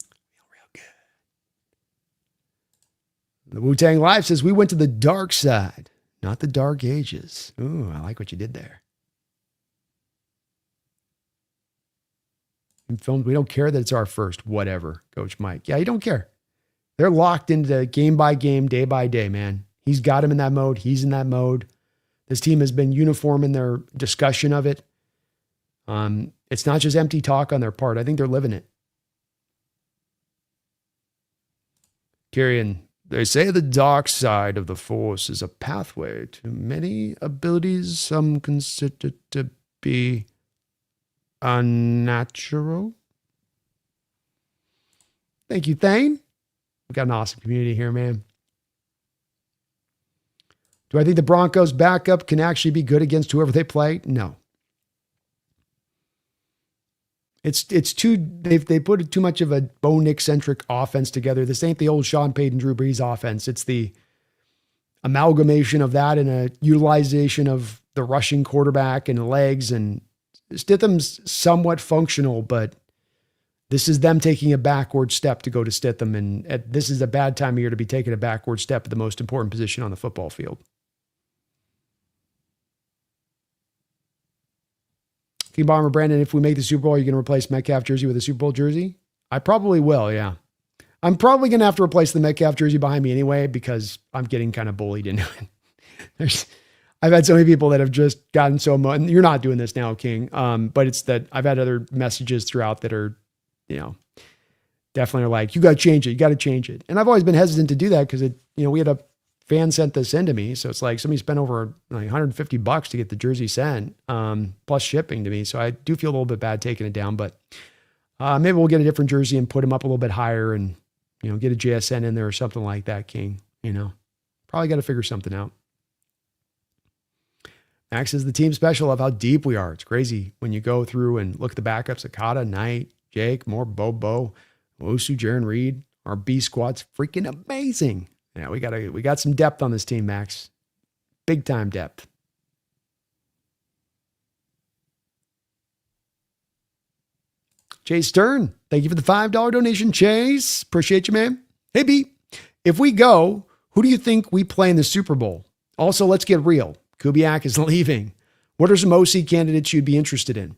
Feel real good. The Wu-Tang Live says, we went to the dark side, not the dark ages. Ooh, I like what you did there. Filmed, we don't care that it's our first, whatever, Coach Mike. Yeah, you don't care. They're locked into game by game, day by day, man. He's got him in that mode. He's in that mode. This team has been uniform in their discussion of it. It's not just empty talk on their part. I think they're living it. Carrion, they say the dark side of the Force is a pathway to many abilities some consider to be unnatural. Thank you, Thane. We've got an awesome community here, man. Do I think the Broncos backup can actually be good against whoever they play? No. It's too, they put too much of a Bo Nick-centric offense together. This ain't the old Sean Payton, Drew Brees offense. It's the amalgamation of that and a utilization of the rushing quarterback and the legs, and Stitham's somewhat functional, but this is them taking a backward step to go to Stitham, and this is a bad time of year to be taking a backward step at the most important position on the football field. King Bomber Brandon, if we make the Super Bowl, are you going to replace Metcalf jersey with a Super Bowl jersey? I probably will, yeah. I'm probably going to have to replace the Metcalf jersey behind me anyway because I'm getting kind of bullied into it. I've had so many people that have just gotten so much, and you're not doing this now, King. But it's that I've had other messages throughout that are, definitely are like, you got to change it. You got to change it. And I've always been hesitant to do that because we had a fan sent this in to me. So it's like somebody spent over like $150 to get the jersey sent, plus shipping to me. So I do feel a little bit bad taking it down, but maybe we'll get a different jersey and put him up a little bit higher and, get a JSN in there or something like that, King. Probably got to figure something out. Max is the team special of how deep we are. It's crazy when you go through and look at the backups: Akata, Knight, Jake, Moore, Bobo, Osu, Jaron Reed. Our B squad's freaking amazing. Yeah, we got some depth on this team, Max. Big time depth. Chase Stern, thank you for the $5 donation, Chase. Appreciate you, man. Hey, B, if we go, who do you think we play in the Super Bowl? Also, let's get real. Kubiak is leaving. What are some OC candidates you'd be interested in?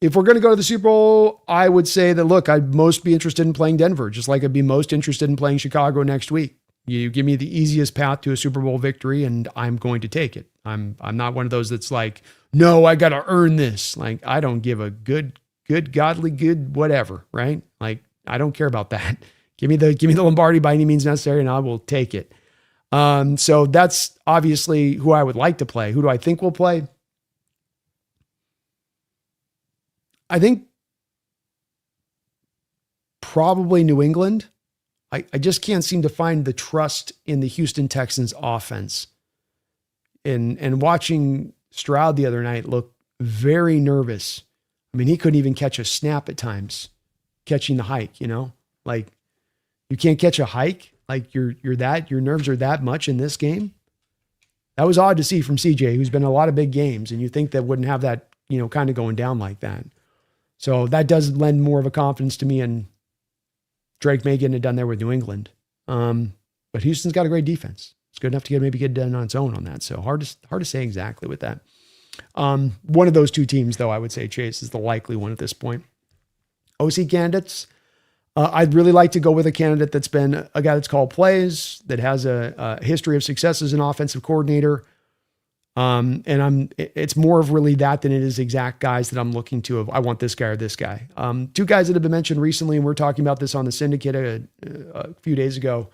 If we're going to go to the Super Bowl, I would say that, look, I'd most be interested in playing Denver, just like I'd be most interested in playing Chicago next week. You give me the easiest path to a Super Bowl victory, and I'm going to take it. I'm not one of those that's like, no, I got to earn this. Like, I don't give a good, godly, good, whatever, right? Like, I don't care about that. Give me the Lombardi by any means necessary, and I will take it. So that's obviously who I would like to play. Who do I think will play? I think probably New England. I just can't seem to find the trust in the Houston Texans offense. And watching Stroud the other night look very nervous. I mean, he couldn't even catch a snap at times, catching the hike, like you can't catch a hike. Like your nerves are that much in this game. That was odd to see from CJ, who's been in a lot of big games, and you think that wouldn't have that, kind of going down like that. So that does lend more of a confidence to me, and Drake may get it done there with New England. But Houston's got a great defense. It's good enough to maybe get done on its own on that. So hard to say exactly with that. One of those two teams, though, I would say Chase is the likely one at this point. OC candidates. I'd really like to go with a candidate that's been a guy that's called plays, that has a history of success as an offensive coordinator. It's more of really that than it is exact guys that I'm looking to. I want this guy or this guy. Two guys that have been mentioned recently, and we're talking about this on the syndicate a few days ago,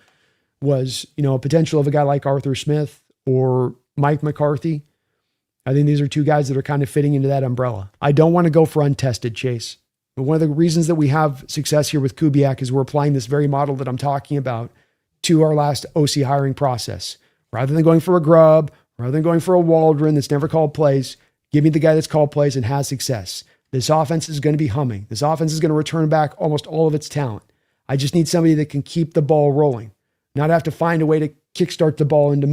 was, a potential of a guy like Arthur Smith or Mike McCarthy. I think these are two guys that are kind of fitting into that umbrella. I don't want to go for untested, Chase. But one of the reasons that we have success here with Kubiak is we're applying this very model that I'm talking about to our last OC hiring process. Rather than going for a Grubb, rather than going for a Waldron that's never called plays, give me the guy that's called plays and has success. This offense is going to be humming. This offense is going to return back almost all of its talent. I just need somebody that can keep the ball rolling, not have to find a way to kickstart the ball into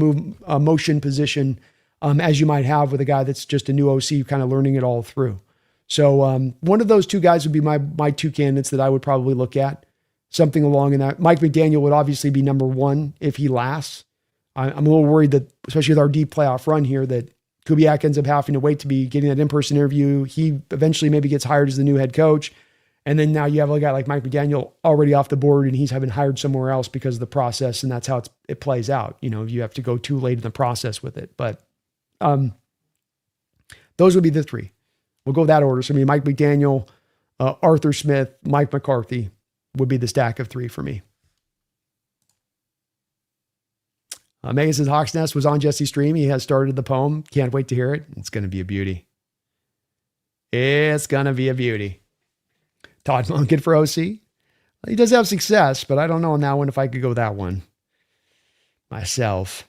motion position as you might have with a guy that's just a new OC kind of learning it all through. So one of those two guys would be my two candidates that I would probably look at. Something along in that. Mike McDaniel would obviously be number one if he lasts. I'm a little worried that, especially with our deep playoff run here, that Kubiak ends up having to wait to be getting that in-person interview. He eventually maybe gets hired as the new head coach. And then now you have a guy like Mike McDaniel already off the board and he's been hired somewhere else because of the process. And that's how it plays out. You know, you have to go too late in the process with it. But those would be the three. We'll go that order. So I mean, Mike McDaniel, Arthur Smith, Mike McCarthy would be the stack of three for me. Megan says Hawks Nest was on Jesse's stream. He has started the poem. Can't wait to hear it. It's going to be a beauty. It's going to be a beauty. Todd Monken for OC. He does have success, but I don't know on that one if I could go that one myself.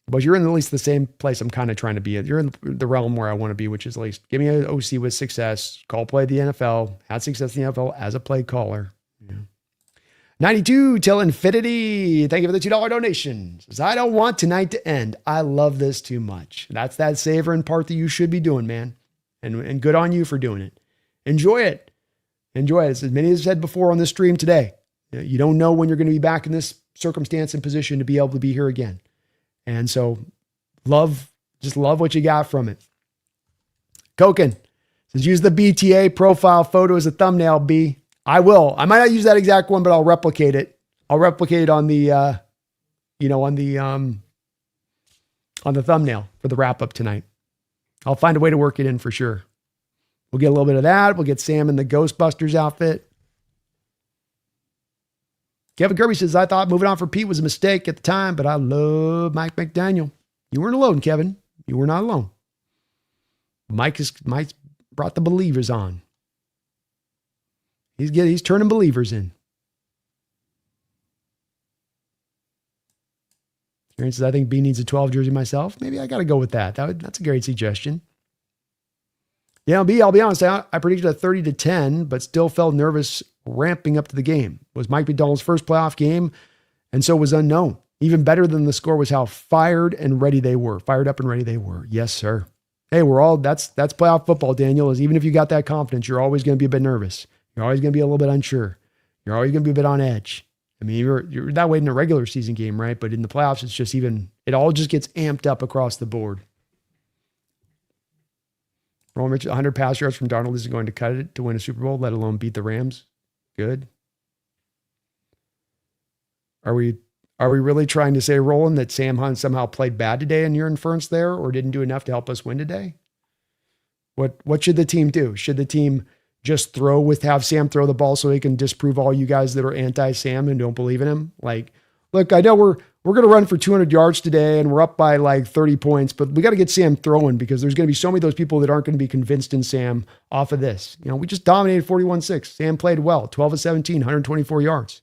But you're in at least the same place I'm kind of trying to be in. You're in the realm where I want to be, which is at least give me an OC with success, call play the NFL, had success in the NFL as a play caller. Yeah. 92 till infinity. Thank you for the $2 donation. Says, I don't want tonight to end. I love this too much. That's that savoring part that you should be doing, man. And good on you for doing it. Enjoy it. Enjoy it. As many as said before on this stream today, you don't know when you're going to be back in this circumstance and position to be able to be here again. And so just love what you got from it. Koken says, use the BTA profile photo as a thumbnail, B. I will. I might not use that exact one, but I'll replicate it. I'll replicate it on the, on the thumbnail for the wrap up tonight. I'll find a way to work it in for sure. We'll get a little bit of that. We'll get Sam in the Ghostbusters outfit. Kevin Kirby says, I thought moving on for Pete was a mistake at the time, but I love Mike McDaniel. You weren't alone, Kevin. You were not alone. Mike brought the believers on. He's turning believers in. Aaron says, I think B needs a 12 jersey myself. Maybe I got to go with that. That's a great suggestion. Yeah, B, I'll be honest. I predicted a 30-10, but still felt nervous ramping up to the game. It was Mike McDaniel's first playoff game, and so was unknown. Even better than the score was how fired up and ready they were. Yes, sir. Hey, that's playoff football, Daniel, is even if you got that confidence, you're always going to be a bit nervous. You're always going to be a little bit unsure. You're always going to be a bit on edge. I mean, you're that way in a regular season game, right? But in the playoffs, it's just it all just gets amped up across the board. Roman Mitchell, 100 pass yards from Darnold isn't going to cut it to win a Super Bowl, let alone beat the Rams. Good. Are we really trying to say, Roland, that Sam Hunt somehow played bad today in your inference there or didn't do enough to help us win today? What should the team do? Should the team just have Sam throw the ball so he can disprove all you guys that are anti-Sam and don't believe in him? Like, look, I know we're going to run for 200 yards today and we're up by like 30 points, but we got to get Sam throwing because there's going to be so many of those people that aren't going to be convinced in Sam off of this. You know, we just dominated 41-6. Sam played well, 12 of 17, 124 yards.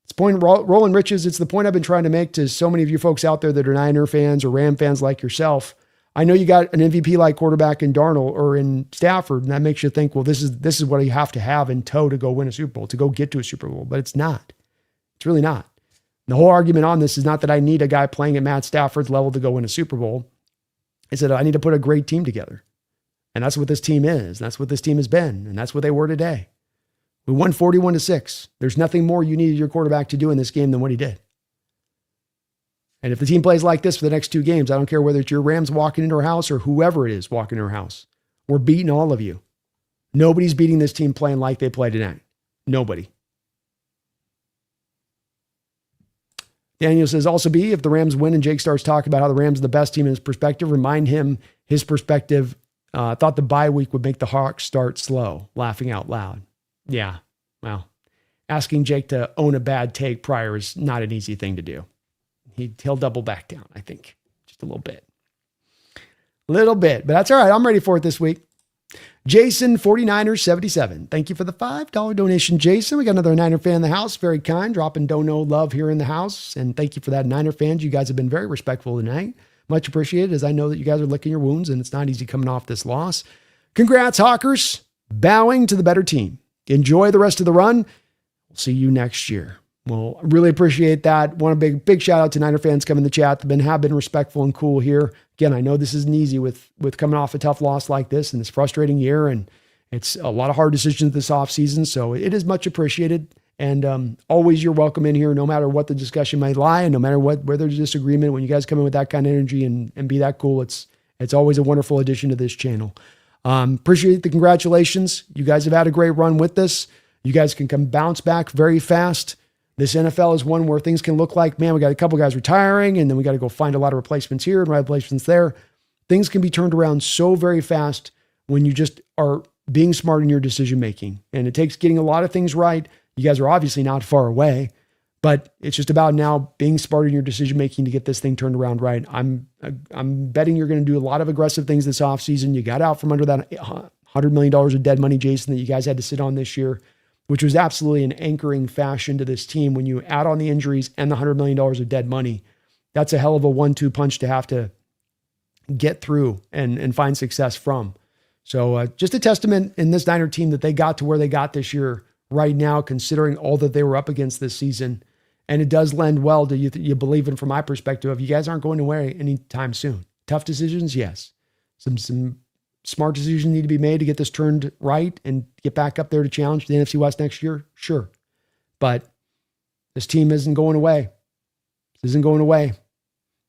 It's point, Roland Riches, it's the point I've been trying to make to so many of you folks out there that are Niner fans or Ram fans like yourself. I know you got an MVP-like quarterback in Darnold or in Stafford, and that makes you think, well, this is what you have to have in tow to go win a Super Bowl, to go get to a Super Bowl. But it's not. It's really not. The whole argument on this is not that I need a guy playing at Matt Stafford's level to go win a Super Bowl. It's that I need to put a great team together. And that's what this team is. That's what this team has been. And that's what they were today. We won 41-6. There's nothing more you needed your quarterback to do in this game than what he did. And if the team plays like this for the next two games, I don't care whether it's your Rams walking into our house or whoever it is walking into our house. We're beating all of you. Nobody's beating this team playing like they play tonight. Nobody. Daniel says, also B, if the Rams win and Jake starts talking about how the Rams are the best team in his perspective, remind him his perspective. Thought the bye week would make the Hawks start slow, laughing out loud. Yeah, well, asking Jake to own a bad take prior is not an easy thing to do. He'll double back down, I think, just a little bit. Little bit, but that's all right. I'm ready for it this week. Jason 49ers77. Thank you for the $5 donation, Jason. We got another Niner fan in the house. Very kind. Dropping dono love here in the house. And thank you for that, Niner fans. You guys have been very respectful tonight. Much appreciated, as I know that you guys are licking your wounds and it's not easy coming off this loss. Congrats, Hawkers. Bowing to the better team. Enjoy the rest of the run. We'll see you next year. Well, I really appreciate that. Want a big shout out to Niner fans coming in the chat. Have been respectful and cool here. Again, I know this isn't easy with coming off a tough loss like this and this frustrating year, and it's a lot of hard decisions this offseason, so it is much appreciated. And always you're welcome in here, no matter what the discussion might lie, and no matter where there's disagreement. When you guys come in with that kind of energy and be that cool, it's always a wonderful addition to this channel. Appreciate the congratulations. You guys have had a great run with this. You guys can bounce back very fast. This NFL is one where things can look like, man, we got a couple guys retiring, and then we got to go find a lot of replacements here and replacements there. Things can be turned around so very fast when you just are being smart in your decision-making. And it takes getting a lot of things right. You guys are obviously not far away, but it's just about now being smart in your decision-making to get this thing turned around right. I'm betting you're going to do a lot of aggressive things this offseason. You got out from under that $100 million of dead money, Jason, that you guys had to sit on this year, which was absolutely an anchoring fashion to this team. When you add on the injuries and the $100 million of dead money, that's a hell of a 1-2 punch to have to get through and find success from. So just a testament in this Niner team that they got to where they got this year right now, considering all that they were up against this season. And it does lend well to you believing, from my perspective, of you guys aren't going away anytime soon. Tough decisions, yes. Some smart decisions need to be made to get this turned right and get back up there to challenge the NFC West next year. Sure. But this team isn't going away. This isn't going away.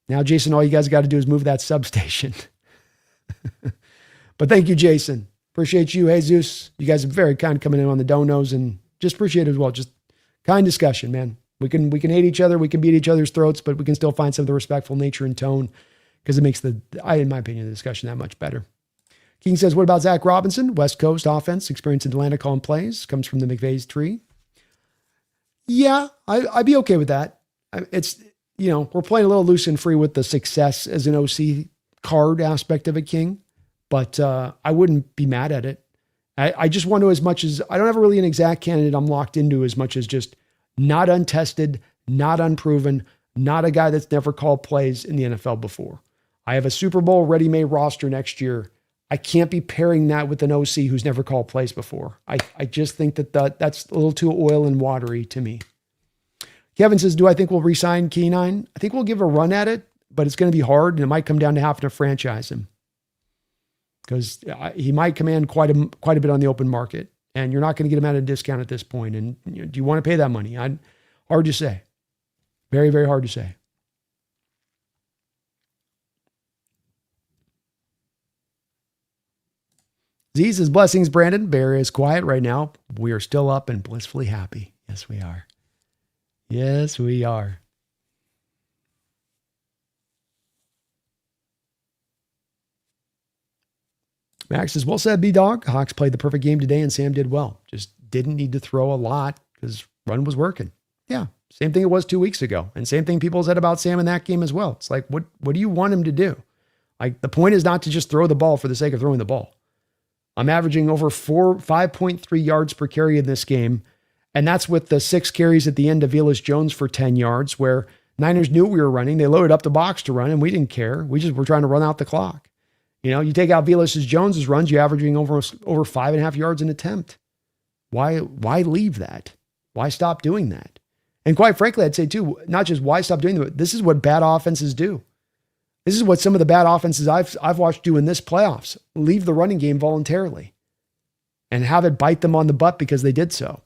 Now, Jason, all you guys got to do is move that substation. But thank you, Jason. Appreciate you, Jesus. You guys are very kind coming in on the donos, and just appreciate it as well. Just kind discussion, man. We can hate each other. We can beat each other's throats, but we can still find some of the respectful nature and tone, because it makes in my opinion, the discussion that much better. King says, what about Zach Robinson? West Coast offense, experience in Atlanta calling plays, comes from the McVay's tree. Yeah, I'd be okay with that. It's, we're playing a little loose and free with the success as an OC card aspect of it, King, but I wouldn't be mad at it. I just want to, as much as, I don't have really an exact candidate I'm locked into, as much as just not untested, not unproven, not a guy that's never called plays in the NFL before. I have a Super Bowl ready-made roster next year. I can't be pairing that with an OC who's never called plays before. I just think that's a little too oil and watery to me. Kevin says, do I think we'll re-sign Keenan? I think we'll give a run at it, but it's going to be hard, and it might come down to having to franchise him, because he might command quite a bit on the open market, and you're not going to get him at a discount at this point. And do you want to pay that money? Hard to say. Very, very hard to say. Z says, blessings, Brandon. Bear is quiet right now. We are still up and blissfully happy. Yes, we are. Yes, we are. Max says, well said, B-Dog. Hawks played the perfect game today and Sam did well. Just didn't need to throw a lot because run was working. Yeah, same thing it was 2 weeks ago. And same thing people said about Sam in that game as well. It's like, what do you want him to do? Like, the point is not to just throw the ball for the sake of throwing the ball. I'm averaging over 5.3 yards per carry in this game. And that's with the 6 carries at the end of Velus Jones for 10 yards, where Niners knew we were running. They loaded up the box to run, and we didn't care. We just were trying to run out the clock. You take out Velus Jones's runs, you're averaging over 5.5 yards an attempt. Why leave that? Why stop doing that? And quite frankly, I'd say too, not just why stop doing that, but this is what bad offenses do. This is what some of the bad offenses I've watched do in this playoffs. Leave the running game voluntarily and have it bite them on the butt because they did so.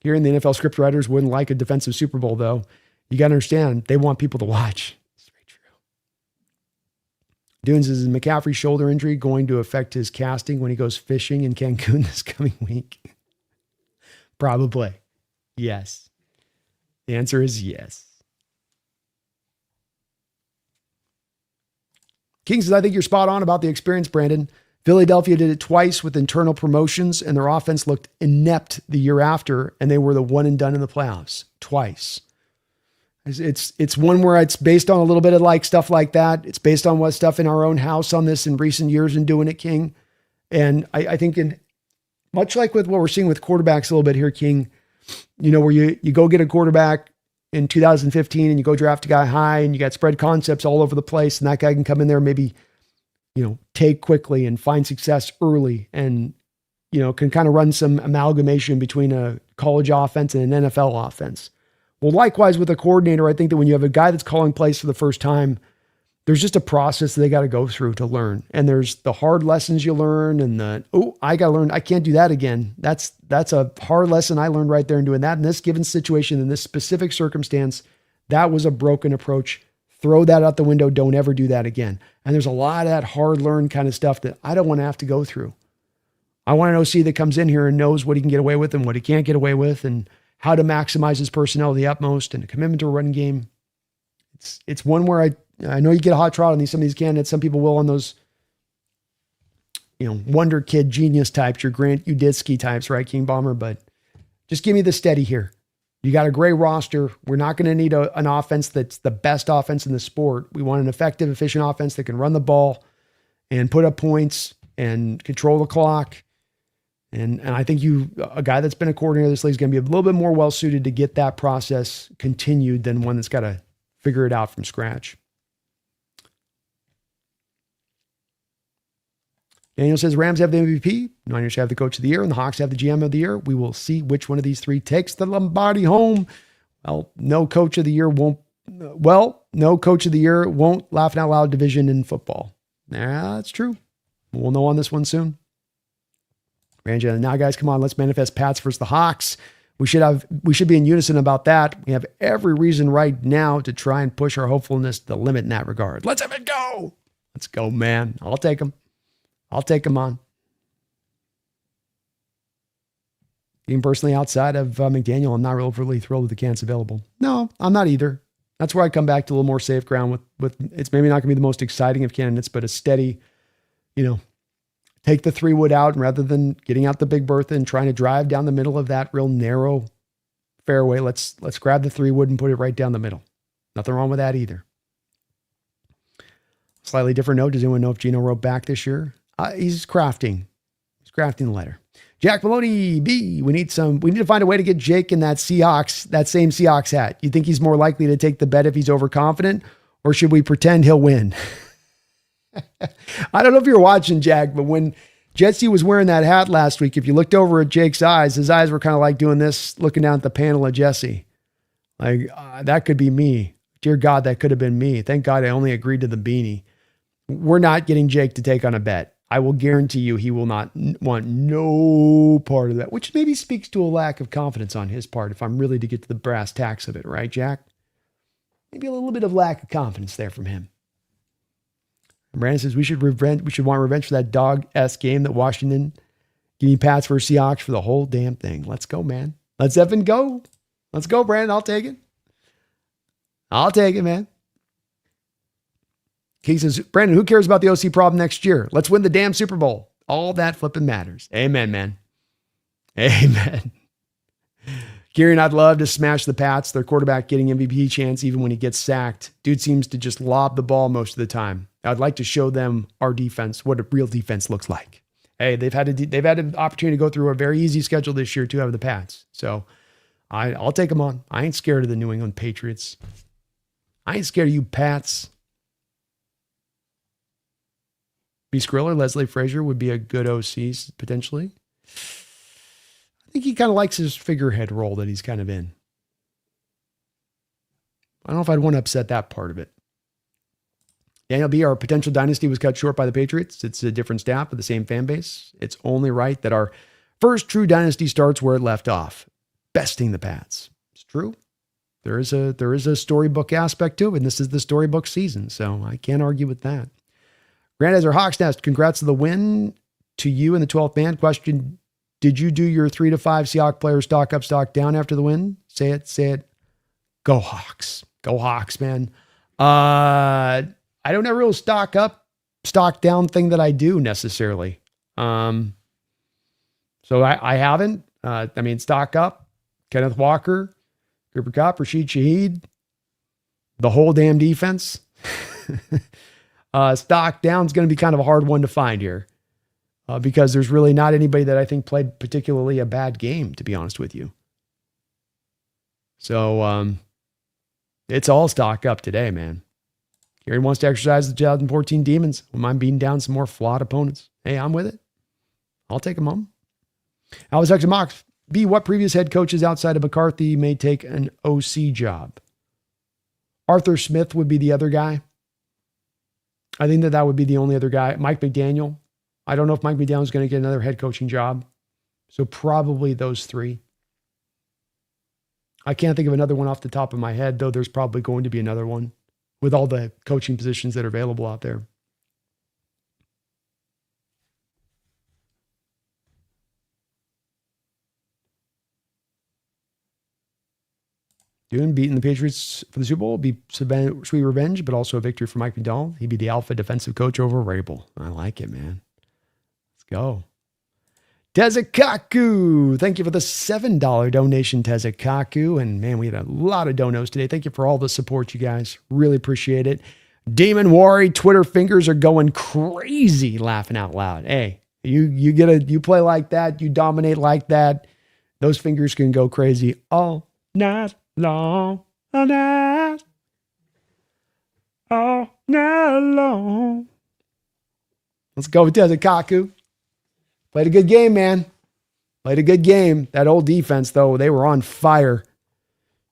Here in the NFL, script writers wouldn't like a defensive Super Bowl, though. You got to understand, they want people to watch. It's very true. Dunes, is McCaffrey's shoulder injury going to affect his casting when he goes fishing in Cancun this coming week? Probably. Yes. The answer is yes. King says, I think you're spot on about the experience, Brandon. Philadelphia did it twice with internal promotions, and their offense looked inept the year after, and they were the one and done in the playoffs twice. It's one where it's based on a little bit of like stuff like that. It's based on what stuff in our own house on this in recent years and doing it, King. And I think in much like with what we're seeing with quarterbacks a little bit here, King, where you go get a quarterback in 2015 and you go draft a guy high and you got spread concepts all over the place. And that guy can come in there and maybe, take quickly and find success early and, can kind of run some amalgamation between a college offense and an NFL offense. Well, likewise with a coordinator, I think that when you have a guy that's calling plays for the first time, there's just a process that they got to go through to learn. And there's the hard lessons you learn and I got to learn. I can't do that again. That's a hard lesson I learned right there in doing that. In this given situation, in this specific circumstance, that was a broken approach. Throw that out the window. Don't ever do that again. And there's a lot of that hard learned kind of stuff that I don't want to have to go through. I want an OC that comes in here and knows what he can get away with and what he can't get away with and how to maximize his personnel to the utmost and a commitment to a running game. It's one where I know you get a hot trot on some of these candidates. Some people will on those, wonder kid genius types, your Grant Uditsky types, right, King Bomber? But just give me the steady here. You got a great roster. We're not going to need an offense that's the best offense in the sport. We want an effective, efficient offense that can run the ball and put up points and control the clock. And I think a guy that's been a coordinator of this league is going to be a little bit more well-suited to get that process continued than one that's got to figure it out from scratch. Daniel says, Rams have the MVP, Niners have the coach of the year, and the Hawks have the GM of the year. We will see which one of these three takes the Lombardi home. Well, no coach of the year won't laugh out loud division in football. Yeah, that's true. We'll know on this one soon. Ranjan, now guys, come on, let's manifest Pats versus the Hawks. We should be in unison about that. We have every reason right now to try and push our hopefulness to the limit in that regard. Let's have it go. Let's go, man. I'll take them on. Even personally, outside of McDaniel, I'm not really thrilled with the candidates available. No, I'm not either. That's where I come back to a little more safe ground with it's maybe not going to be the most exciting of candidates, but a steady, take the 3-wood out rather than getting out the Big Bertha and trying to drive down the middle of that real narrow fairway. Let's grab the 3-wood and put it right down the middle. Nothing wrong with that either. Slightly different note. Does anyone know if Gino wrote back this year? He's crafting. He's crafting the letter. Jack Maloney B. We need to find a way to get Jake in that same Seahawks hat. You think he's more likely to take the bet if he's overconfident, or should we pretend he'll win? I don't know if you're watching, Jack, but when Jesse was wearing that hat last week, if you looked over at Jake's eyes, his eyes were kind of like doing this, looking down at the panel of Jesse. Like, that could be me. Dear God, that could have been me. Thank God I only agreed to the beanie. We're not getting Jake to take on a bet. I will guarantee you he will not want no part of that, which maybe speaks to a lack of confidence on his part if I'm really to get to the brass tacks of it, right, Jack? Maybe a little bit of lack of confidence there from him. Brandon says we should want revenge for that dog-esque game that Washington give me Pats versus Seahawks for the whole damn thing. Let's go, man. Let's effing go. Let's go, Brandon. I'll take it, man. He says, Brandon, who cares about the OC problem next year? Let's win the damn Super Bowl. All that flipping matters. Amen, man. Amen. Kieran, I'd love to smash the Pats. Their quarterback getting MVP chance even when he gets sacked. Dude seems to just lob the ball most of the time. I'd like to show them our defense, what a real defense looks like. Hey, they've had an opportunity to go through a very easy schedule this year too out of the Pats. So I'll take them on. I ain't scared of the New England Patriots. I ain't scared of you Pats. B. Skriller, Leslie Frazier would be a good OC potentially. I think he kind of likes his figurehead role that he's kind of in. I don't know if I'd want to upset that part of it. Daniel B., our potential dynasty was cut short by the Patriots. It's a different staff with the same fan base. It's only right that our first true dynasty starts where it left off, besting the Pats. It's true. There is a storybook aspect to it, and this is the storybook season, so I can't argue with that. Grant as our Hawks Nest, congrats to the win to you and the 12th man. Question, did you do your 3 to 5 Seahawks players stock up, stock down after the win? Say it. Go Hawks. Go Hawks, man. I don't have a real stock up, stock down thing that I do necessarily. So I haven't. Stock up, Kenneth Walker, Cooper Kupp, Rashid Shaheed, the whole damn defense, stock down is going to be kind of a hard one to find here because there's really not anybody that I think played particularly a bad game, to be honest with you. So it's all stock up today, man. Gary wants to exercise the 2014 Demons. Wouldn't mind beating down some more flawed opponents. Hey, I'm with it. I'll take them home. Alex X Mox. B, what previous head coaches outside of McCarthy may take an OC job? Arthur Smith would be the other guy. I think that would be the only other guy. Mike McDaniel. I don't know if Mike McDaniel is going to get another head coaching job. So probably those three. I can't think of another one off the top of my head, though there's probably going to be another one with all the coaching positions that are available out there. Doing beating the Patriots for the Super Bowl would be sweet revenge, but also a victory for Mike McDonald. He'd be the alpha defensive coach over Rabel. I like it, man. Let's go. Tezakaku. Thank you for the $7 donation, Tezakaku. And man, we had a lot of donos today. Thank you for all the support, you guys. Really appreciate it. Demon Wari, Twitter fingers are going crazy laughing out loud. Hey, you play like that, you dominate like that. Those fingers can go crazy all night long, all night long. Let's go with Tezakaku. Played a good game, man. Played a good game. That old defense, though, they were on fire.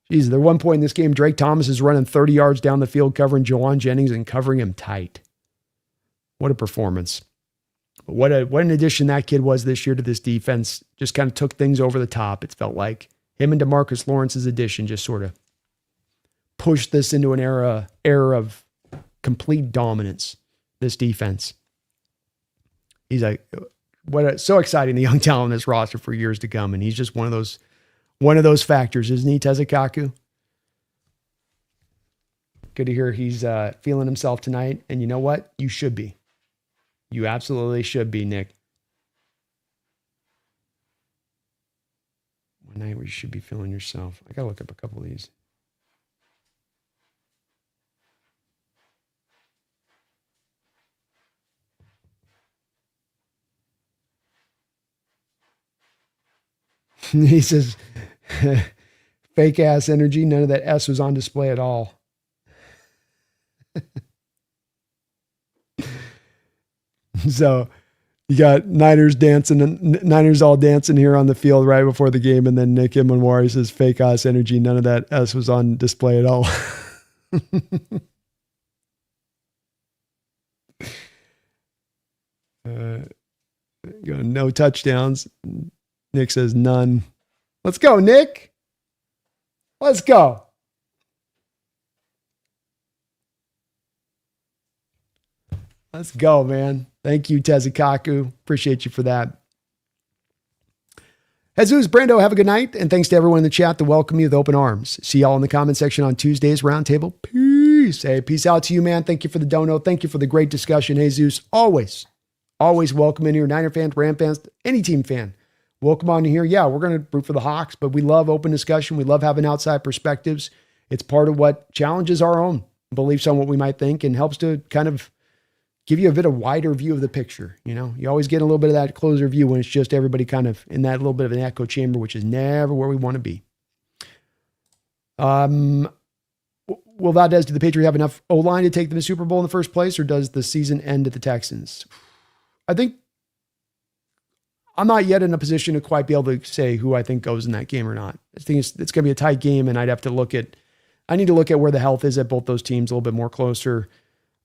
Jeez, at one point in this game, Drake Thomas is running 30 yards down the field, covering Jawan Jennings and covering him tight. What a performance. What an addition that kid was this year to this defense. Just kind of took things over the top. It felt like him and DeMarcus Lawrence's addition just sort of pushed this into an era of complete dominance, this defense. He's like, so exciting, the young talent in this roster for years to come. And he's just one of those factors, isn't he, Tezakaku? Good to hear he's feeling himself tonight. And you know what? You should be. You absolutely should be, Nick. One night where you should be feeling yourself. I got to look up a couple of these. He says, fake ass energy. None of that S was on display at all. So you got Niners all dancing here on the field right before the game. And then Nick Imanwari says, fake ass energy. None of that S was on display at all. No touchdowns. Nick says none. Let's go, Nick. Let's go. Let's go, man. Thank you, Tezakaku. Appreciate you for that. Jesus, Brando, have a good night. And thanks to everyone in the chat to welcome you with open arms. See y'all in the comment section on Tuesday's roundtable. Peace. Hey, peace out to you, man. Thank you for the dono. Thank you for the great discussion, Jesus. Always welcome in here. Niner fans, Ram fans, any team fan. Welcome on here. Yeah, we're going to root for the Hawks, but we love open discussion. We love having outside perspectives. It's part of what challenges our own beliefs on what we might think and helps to kind of give you a bit of wider view of the picture. You know, you always get a little bit of that closer view when it's just everybody kind of in that little bit of an echo chamber, which is never where we want to be. Will Valdez, do the Patriots have enough O-line to take them to the Super Bowl in the first place, or does the season end at the Texans? I think I'm not yet in a position to quite be able to say who I think goes in that game or not. I think it's going to be a tight game, and I need to look at where the health is at both those teams a little bit more closer.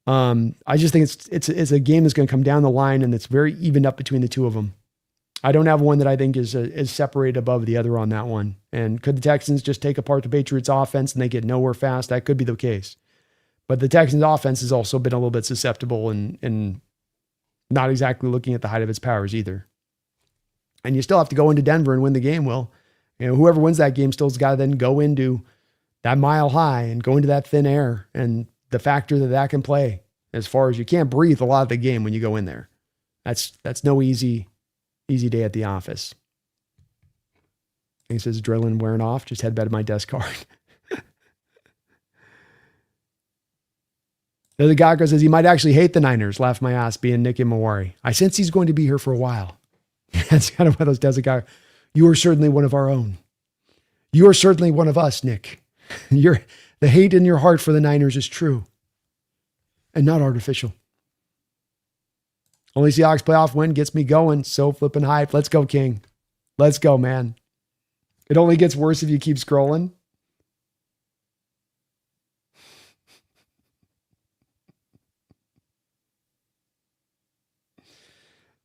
I just think it's a game that's going to come down the line, and it's very evened up between the two of them. I don't have one that I think is separated above the other on that one. And could the Texans just take apart the Patriots offense and they get nowhere fast? That could be the case. But the Texans offense has also been a little bit susceptible and not exactly looking at the height of its powers either. And you still have to go into Denver and win the game. Well, you know, whoever wins that game still has got to then go into that mile high and go into that thin air, and the factor that can play as far as you can't breathe a lot of the game when you go in there. That's no easy day at the office. He says, adrenaline wearing off, just head back to my desk card. The Gakko says he might actually hate the Niners. Laugh my ass being Nick Imawari. I sense he's going to be here for a while. That's kind of one of those Desert. You are certainly one of our own. You are certainly one of us, Nick. The hate in your heart for the Niners is true and not artificial. Only Seahawks playoff win gets me going. So flipping hype. Let's go, King. Let's go, man. It only gets worse if you keep scrolling.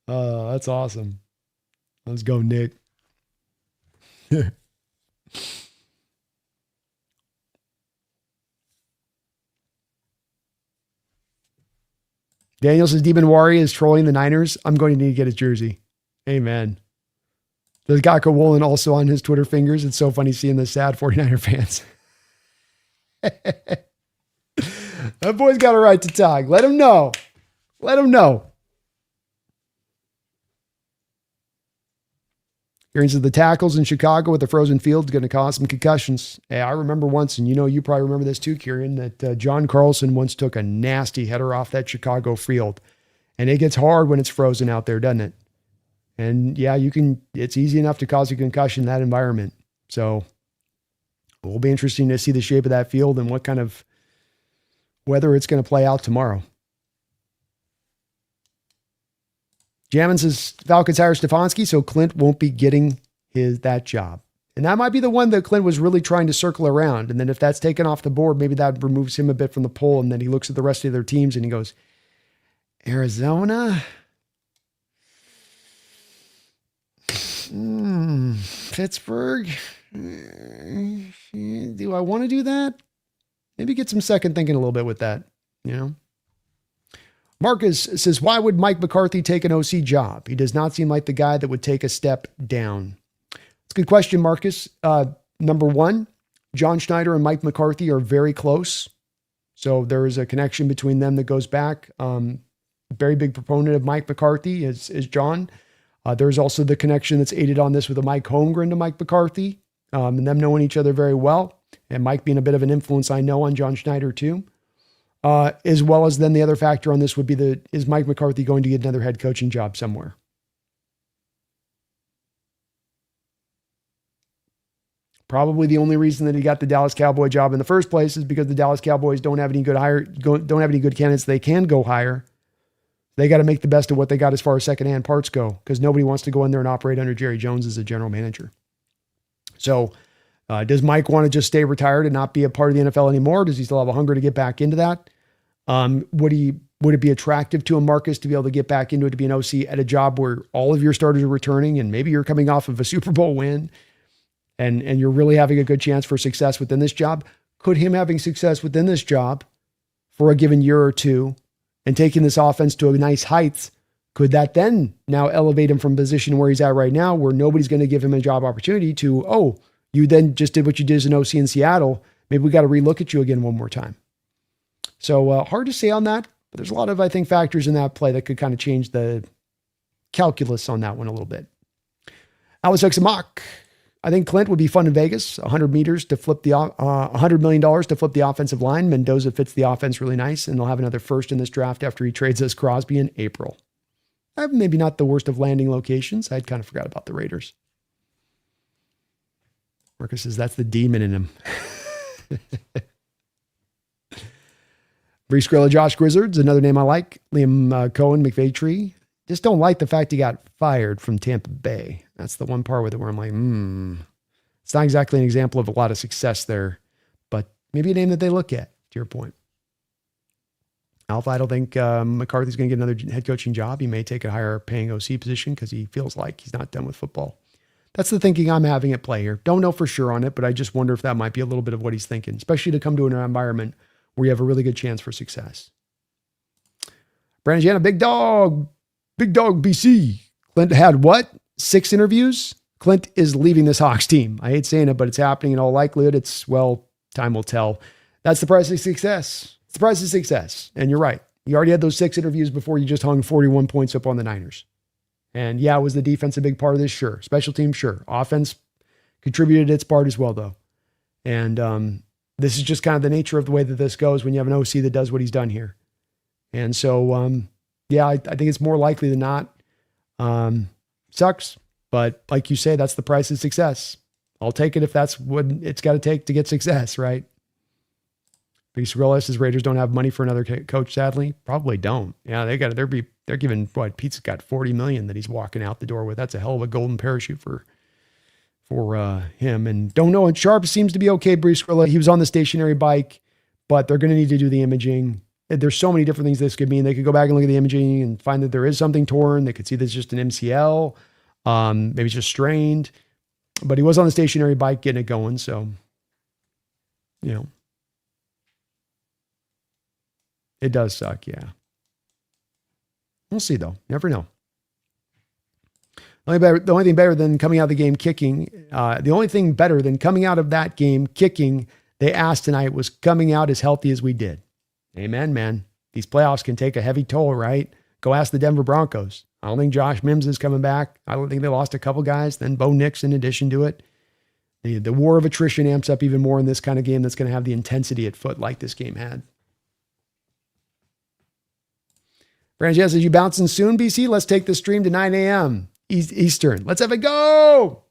That's awesome. Let's go, Nick. Daniel says Demon Warrior is trolling the Niners. I'm going to need to get his jersey. Amen. There's Gakko Woolen also on his Twitter fingers. It's so funny seeing the sad 49er fans. That boy's got a right to talk. Let him know. Let him know. Hearings of the tackles in Chicago with the frozen field is going to cause some concussions. Hey, I remember once, and you probably remember this too, Kieran, that John Carlson once took a nasty header off that Chicago field. And it gets hard when it's frozen out there, doesn't it? And yeah, it's easy enough to cause a concussion in that environment. So it will be interesting to see the shape of that field and what kind of weather it's going to play out tomorrow. Jammin says Falcons hire Stefanski, so Clint won't be getting that job. And that might be the one that Clint was really trying to circle around. And then if that's taken off the board, maybe that removes him a bit from the poll. And then he looks at the rest of their teams and he goes, Arizona? Pittsburgh? Do I want to do that? Maybe get some second thinking a little bit with that, Marcus says, why would Mike McCarthy take an OC job? He does not seem like the guy that would take a step down. It's a good question, Marcus. Number one, John Schneider and Mike McCarthy are very close. So there is a connection between them that goes back. Very big proponent of Mike McCarthy is John. There's also the connection that's aided on this with a Mike Holmgren to Mike McCarthy, and them knowing each other very well. And Mike being a bit of an influence, I know, on John Schneider too. As well as then the other factor on this would be is Mike McCarthy going to get another head coaching job somewhere? Probably the only reason that he got the Dallas Cowboy job in the first place is because the Dallas Cowboys don't have any good candidates they can go hire. They got to make the best of what they got as far as secondhand parts go, because nobody wants to go in there and operate under Jerry Jones as a general manager. So does Mike want to just stay retired and not be a part of the NFL anymore? Does he still have a hunger to get back into that? Would it be attractive to a Marcus to be able to get back into it, to be an OC at a job where all of your starters are returning and maybe you're coming off of a Super Bowl win and you're really having a good chance for success within this job? Could him having success within this job for a given year or two and taking this offense to a nice height, could that then now elevate him from a position where he's at right now, where nobody's going to give him a job opportunity to, oh, you then just did what you did as an OC in Seattle. Maybe we got to relook at you again one more time. So hard to say on that, but there's a lot of, I think, factors in that play that could kind of change the calculus on that one a little bit. Alice Mock. I think Clint would be fun in Vegas. 100 meters to flip the $100 million to flip the offensive line. Mendoza fits the offense really nice, and they'll have another first in this draft after he trades us Crosby in April. Maybe not the worst of landing locations. I'd kind of forgot about the Raiders. Marcus says that's the demon in him. Bree Skrilla, Josh Grizzards, another name I like. Liam Cohen, McVaytree. Just don't like the fact he got fired from Tampa Bay. That's the one part with it where I'm like, It's not exactly an example of a lot of success there, but maybe a name that they look at, to your point. Alpha, I don't think McCarthy's going to get another head coaching job. He may take a higher paying OC position because he feels like he's not done with football. That's the thinking I'm having at play here. Don't know for sure on it, but I just wonder if that might be a little bit of what he's thinking, especially to come to an environment where you have a really good chance for success. Brandon Jana, Big Dog BC. Clint had what? 6 interviews? Clint is leaving this Hawks team. I hate saying it, but it's happening in all likelihood. Time will tell. That's the price of success. It's the price of success. And you're right. You already had those 6 interviews before you just hung 41 points up on the Niners. And yeah, was the defense a big part of this? Sure. Special teams? Sure. Offense contributed its part as well, though. And this is just kind of the nature of the way that this goes when you have an OC that does what he's done here. And so, yeah, I think it's more likely than not. Sucks, but like you say, that's the price of success. I'll take it if that's what it's got to take to get success, right? Because realize Raiders don't have money for another coach, sadly. Probably don't. Yeah, they're giving Pete's got $40 million that he's walking out the door with. That's a hell of a golden parachute for him. And don't know. And Sharp seems to be okay. Bruce Skrilla, he was on the stationary bike, but they're going to need to do the imaging. There's so many different things this could mean. They could go back and look at the imaging and find that there is something torn. They could see this just an MCL. Maybe it's just strained. But he was on the stationary bike getting it going. So, it does suck. Yeah. We'll see though. Never know. The only thing better than coming out of the game kicking, the only thing better than coming out of that game kicking, they asked tonight, was coming out as healthy as we did. Amen, man. These playoffs can take a heavy toll, right? Go ask the Denver Broncos. I don't think Josh Mims is coming back. I don't think they lost a couple guys. Then Bo Nix in addition to it. The war of attrition amps up even more in this kind of game that's going to have the intensity at foot like this game had. Frances, as you bouncing soon, BC? Let's take the stream to 9 a.m. Eastern. Let's have it go.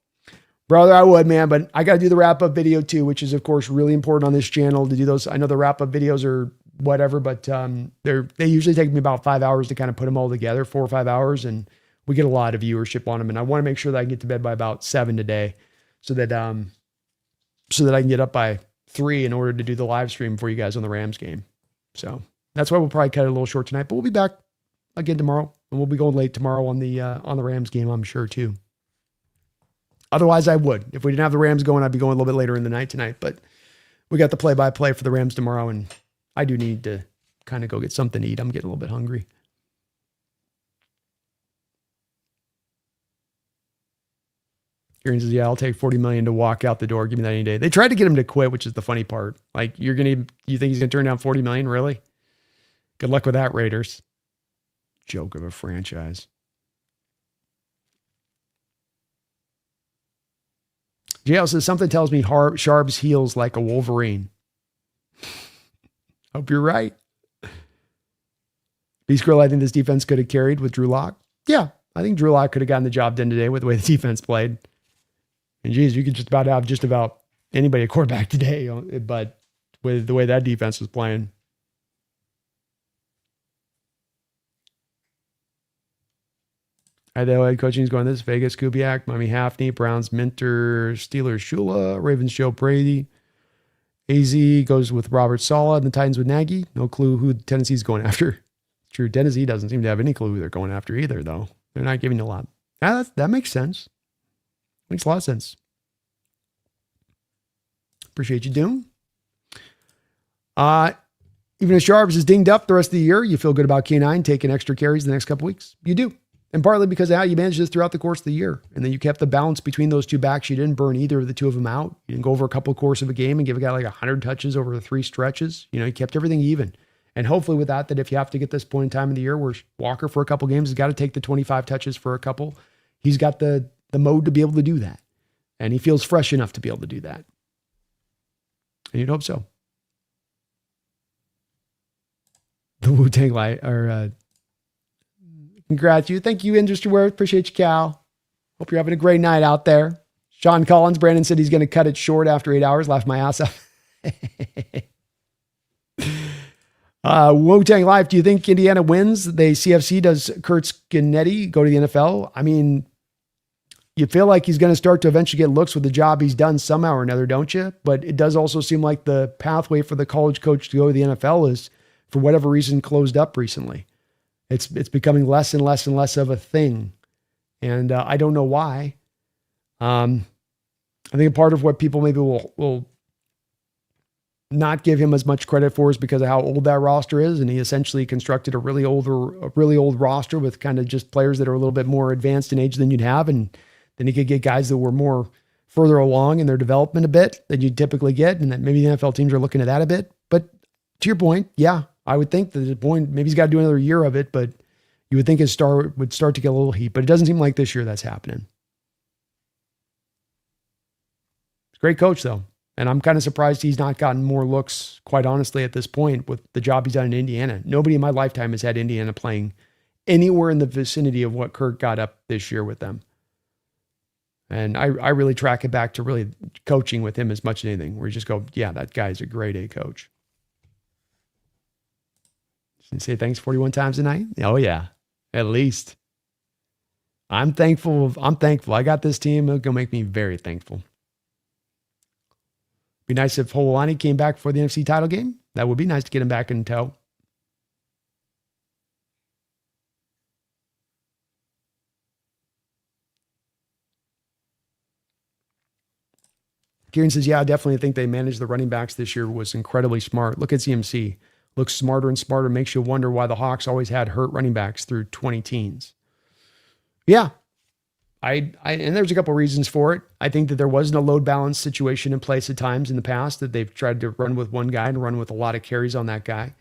Brother, I would, man, but I got to do the wrap-up video too, which is, of course, really important on this channel to do those. I know the wrap-up videos are whatever, but they usually take me about 5 hours to kind of put them all together, 4 or 5 hours, and we get a lot of viewership on them. And I want to make sure that I can get to bed by about 7 today, so that I can get up by 3 in order to do the live stream for you guys on the Rams game. So that's why we'll probably cut it a little short tonight, but we'll be back again tomorrow, and we'll be going late tomorrow on the Rams game, I'm sure too. Otherwise, I would. If we didn't have the Rams going, I'd be going a little bit later in the night tonight. But we got the play-by-play for the Rams tomorrow, and I do need to kind of go get something to eat. I'm getting a little bit hungry. Kieran says, yeah, I'll take $40 million to walk out the door. Give me that any day. They tried to get him to quit, which is the funny part. Like, you think he's going to turn down $40 million? Really? Good luck with that, Raiders. Joke of a franchise. JL says, something tells me Sharps heals like a Wolverine. Hope you're right. Beast Girl, I think this defense could have carried with Drew Lock. Yeah, I think Drew Lock could have gotten the job done today with the way the defense played. And geez, you could just about have just about anybody a quarterback today, but with the way that defense was playing. The head coaching is going this: Vegas, Kubiak, Miami, Hafney, Browns, Minter, Steelers, Shula, Ravens, Joe Brady. AZ goes with Robert Saleh, and the Titans with Nagy. No clue who Tennessee's going after. True, Tennessee doesn't seem to have any clue who they're going after either, though. They're not giving a lot. That makes sense. Makes a lot of sense. Appreciate you, Doom. Even if Sharps is dinged up the rest of the year, you feel good about K9 taking extra carries the next couple weeks. You do. And partly because of how you managed this throughout the course of the year. And then you kept the balance between those two backs. You didn't burn either of the two of them out. You didn't go over a couple of course of a game and give a guy like 100 touches over the 3 stretches. You kept everything even. And hopefully with that if you have to get this point in time of the year where Walker for a couple games has got to take the 25 touches for a couple, he's got the mode to be able to do that. And he feels fresh enough to be able to do that. And you'd hope so. The Wu-Tang Light, or congrats you. Thank you, Industry Worth. Appreciate you, Cal. Hope you're having a great night out there. Sean Collins, Brandon said he's going to cut it short after 8 hours. Laughed my ass off. Wu-Tang Life, do you think Indiana wins the CFC? Does Kurt Scanetti go to the NFL? I mean, you feel like he's going to start to eventually get looks with the job he's done somehow or another, don't you? But it does also seem like the pathway for the college coach to go to the NFL is, for whatever reason, closed up recently. It's becoming less and less and less of a thing. And I don't know why. I think part of what people maybe will not give him as much credit for is because of how old that roster is. And he essentially constructed a really old roster with kind of just players that are a little bit more advanced in age than you'd have. And then he could get guys that were more further along in their development a bit than you'd typically get. And that maybe the NFL teams are looking at that a bit. But to your point, yeah, I would think that the point, maybe he's got to do another year of it, but you would think his star would start to get a little heat. But it doesn't seem like this year that's happening. Great coach, though. And I'm kind of surprised he's not gotten more looks, quite honestly, at this point with the job he's done in Indiana. Nobody in my lifetime has had Indiana playing anywhere in the vicinity of what Kirk got up this year with them. And I really track it back to really coaching with him as much as anything, where you just go, yeah, that guy's a grade A coach. You say thanks 41 times tonight? Oh, yeah, at least. I'm thankful. I got this team. It'll make me very thankful. Be nice if Hololani came back for the NFC title game. That would be nice to get him back in tow. Kieran says, yeah, I definitely think they managed the running backs this year was incredibly smart. Look at CMC. Looks smarter and smarter. Makes you wonder why the Hawks always had hurt running backs through 20 teens. Yeah. And there's a couple reasons for it. I think that there wasn't a load balance situation in place at times in the past, that they've tried to run with one guy and run with a lot of carries on that guy.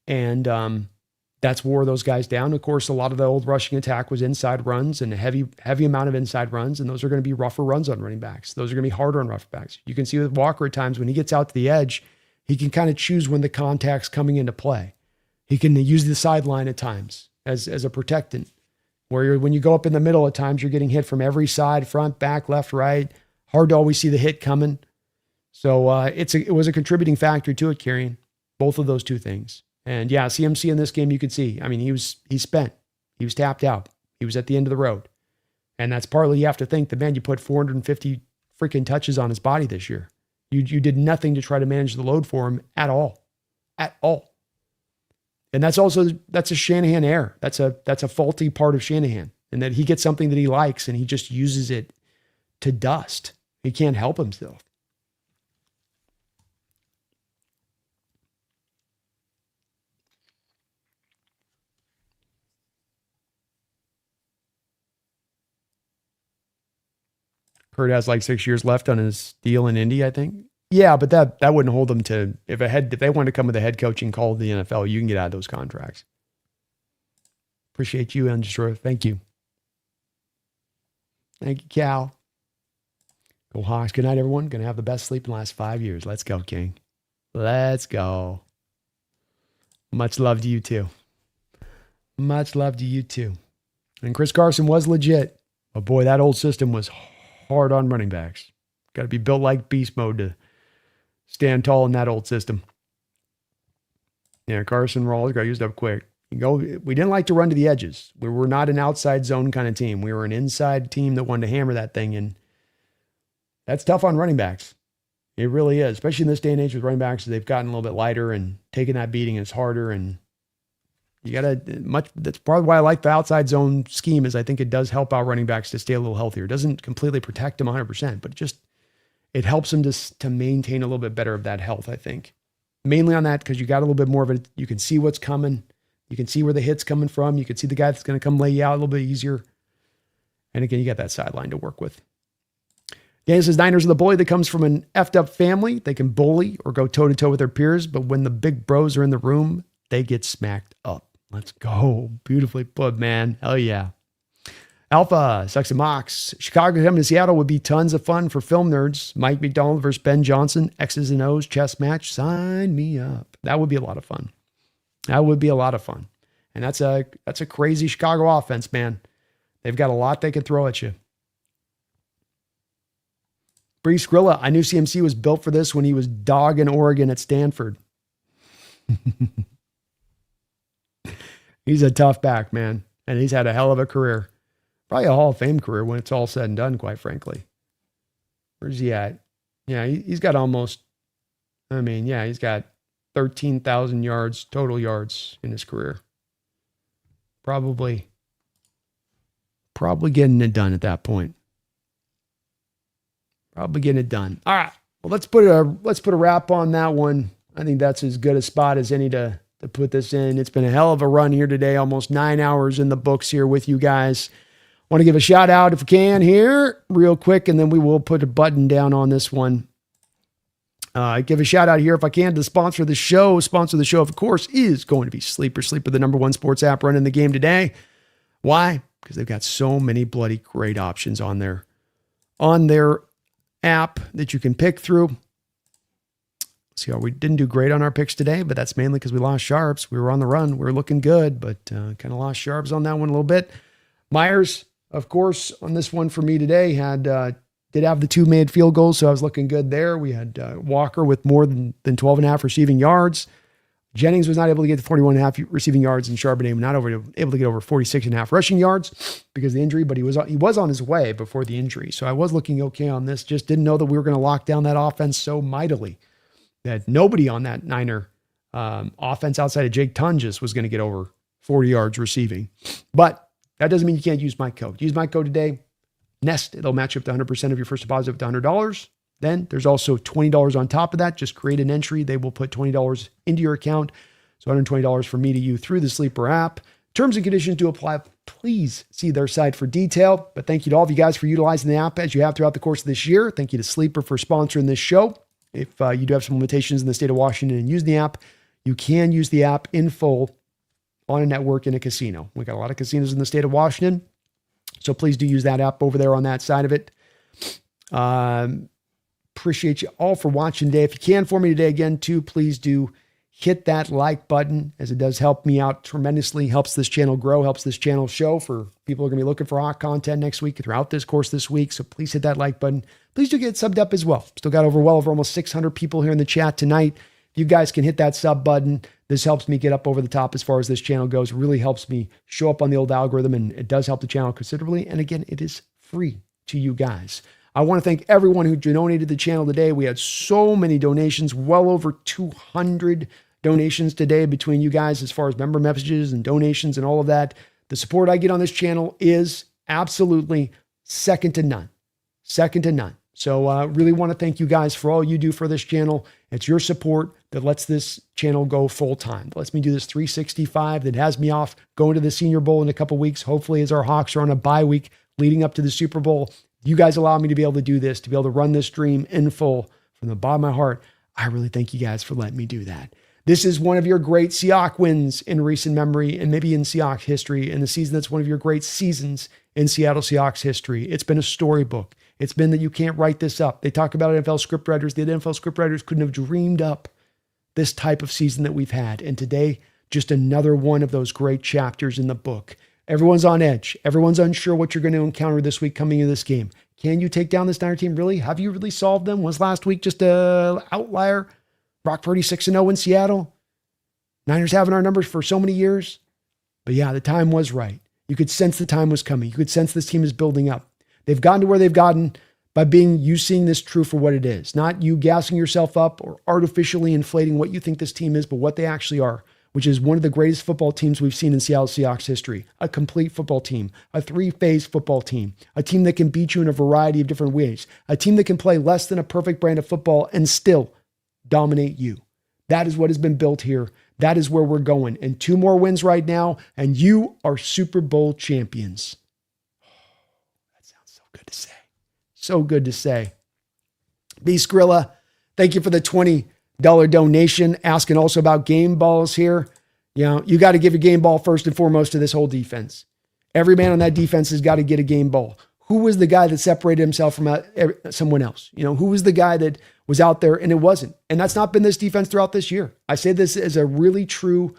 And that's wore those guys down. Of course, a lot of the old rushing attack was inside runs and a heavy amount of inside runs. And those are going to be rougher runs on running backs. Those are going to be harder on rough backs. You can see with Walker at times when he gets out to the edge, he can kind of choose when the contact's coming into play. He can use the sideline at times as a protectant. When you go up in the middle at times, you're getting hit from every side, front, back, left, right. Hard to always see the hit coming. So it was a contributing factor to it, Kieran. Both of those two things. And yeah, CMC in this game, you could see. I mean, he's spent. He was tapped out. He was at the end of the road. And that's partly you have to think that, man, you put 450 freaking touches on his body this year. You did nothing to try to manage the load for him at all. At all. And that's a Shanahan error. That's a faulty part of Shanahan, and that he gets something that he likes and he just uses it to dust. He can't help himself. Kurt has like 6 years left on his deal in Indy, I think. Yeah, but that wouldn't hold them to, if they want to come with a head coaching call to the NFL, you can get out of those contracts. Appreciate you, Andrew. Thank you. Thank you, Cal. Go Hawks. Good night, everyone. Going to have the best sleep in the last 5 years. Let's go, King. Let's go. Much love to you, too. Much love to you, too. And Chris Carson was legit. But boy, that old system was hard on running backs. Got to be built like beast mode to stand tall in that old system. Yeah, Carson Rawls got used up quick. We didn't like to run to the edges. We were not an outside zone kind of team. We were an inside team that wanted to hammer that thing in. That's tough on running backs. It really is, especially in this day and age with running backs. They've gotten a little bit lighter, and taking that beating is harder. And that's probably why I like the outside zone scheme, is I think it does help out running backs to stay a little healthier. It doesn't completely protect them 100%, but it helps them to maintain a little bit better of that health, I think. Mainly on that, because you got a little bit more of it. You can see what's coming. You can see where the hit's coming from. You can see the guy that's going to come lay you out a little bit easier. And again, you got that sideline to work with. Dan says, Niners are the bully that comes from an effed up family. They can bully or go toe-to-toe with their peers, but when the big bros are in the room, they get smacked up. Let's go. Beautifully put, man. Hell yeah. Alpha, Sucks and Mox. Chicago coming to Seattle would be tons of fun for film nerds. Mike McDonald versus Ben Johnson. X's and O's chess match. Sign me up. That would be a lot of fun. That would be a lot of fun. And that's a crazy Chicago offense, man. They've got a lot they can throw at you. Brees Grilla. I knew CMC was built for this when he was dogging Oregon at Stanford. He's a tough back, man. And he's had a hell of a career. Probably a Hall of Fame career when it's all said and done, quite frankly. Where's he at? Yeah, he's got he's got 13,000 yards, total yards in his career. Probably getting it done at that point. Probably getting it done. All right. Well, let's put a wrap on that one. I think that's as good a spot as any to put this in. It's been a hell of a run here today. Almost 9 hours in the books here with you guys. Want to give a shout out if we can here real quick, and then we will put a button down on this one. Give a shout out here if I can to sponsor the show. Sponsor the show, of course, is going to be Sleeper. Sleeper, the number one sports app running the game today. Why? Because they've got so many bloody great options on their app that you can pick through. See how we didn't do great on our picks today, but that's mainly because we lost sharps. We were on the run. We were looking good, but kind of lost sharps on that one a little bit. Myers, of course, on this one for me today did have the 2 made field goals, so I was looking good there. We had Walker with more than 12.5 receiving yards. Jennings was not able to get to 41.5 receiving yards, and Charbonnet was not able to get over 46.5 rushing yards because of the injury, but he was on his way before the injury. So I was looking okay on this. Just didn't know that we were going to lock down that offense so mightily that nobody on that Niner offense outside of Jake Tunges was going to get over 40 yards receiving. But that doesn't mean you can't use my code. Use my code today. Nest, it'll match up to 100% of your first deposit up to $100. Then there's also $20 on top of that. Just create an entry. They will put $20 into your account. So $120 from me to you through the Sleeper app. Terms and conditions do apply. Please see their site for detail. But thank you to all of you guys for utilizing the app as you have throughout the course of this year. Thank you to Sleeper for sponsoring this show. If you do have some limitations in the state of Washington and use the app, you can use the app in full on a network in a casino. We got a lot of casinos in the state of Washington. So please do use that app over there on that side of it. Appreciate you all for watching today. If you can for me today again too, please do hit that like button as it does help me out tremendously, helps this channel grow, helps this channel show for people who are going to be looking for hot content next week throughout this course this week. So please hit that like button. Please do get subbed up as well. Still got over almost 600 people here in the chat tonight. If you guys can hit that sub button, this helps me get up over the top as far as this channel goes. It really helps me show up on the old algorithm, and it does help the channel considerably. And again, it is free to you guys. I want to thank everyone who donated to the channel today. We had so many donations, well over 200 donations today between you guys as far as member messages and donations and all of that. The support I get on this channel is absolutely second to none. Second to none. So I really want to thank you guys for all you do for this channel. It's your support that lets this channel go full time. That lets me do this 365, that has me off going to the Senior Bowl in a couple weeks. Hopefully, as our Hawks are on a bye week leading up to the Super Bowl, you guys allow me to be able to do this, to be able to run this stream in full from the bottom of my heart. I really thank you guys for letting me do that. This is one of your great Seahawks wins in recent memory and maybe in Seahawks history, and the season that's one of your great seasons in Seattle Seahawks history. It's been a storybook. It's been that you can't write this up. They talk about NFL scriptwriters. The NFL scriptwriters couldn't have dreamed up this type of season that we've had. And today, just another one of those great chapters in the book. Everyone's on edge. Everyone's unsure what you're going to encounter this week coming into this game. Can you take down this Niner team? Really? Have you really solved them? Was last week just a outlier? Brock Purdy 6-0 in Seattle. Niners having our numbers for so many years. But yeah, the time was right. You could sense the time was coming. You could sense this team is building up. They've gotten to where they've gotten by you seeing this true for what it is. Not you gassing yourself up or artificially inflating what you think this team is, but what they actually are, which is one of the greatest football teams we've seen in Seattle Seahawks history. A complete football team, a 3-phase football team, a team that can beat you in a variety of different ways, a team that can play less than a perfect brand of football and still dominate you. That is what has been built here. That is where we're going. And 2 more wins right now, and you are Super Bowl champions. That sounds so good to say. So good to say. B. Skrilla, thank you for the $20 donation. Asking also about game balls here. You know, you got to give your game ball first and foremost to this whole defense. Every man on that defense has got to get a game ball. Who was the guy that separated himself from someone else? You know, who was the guy that was out there and it wasn't? And that's not been this defense throughout this year. I say this as a really true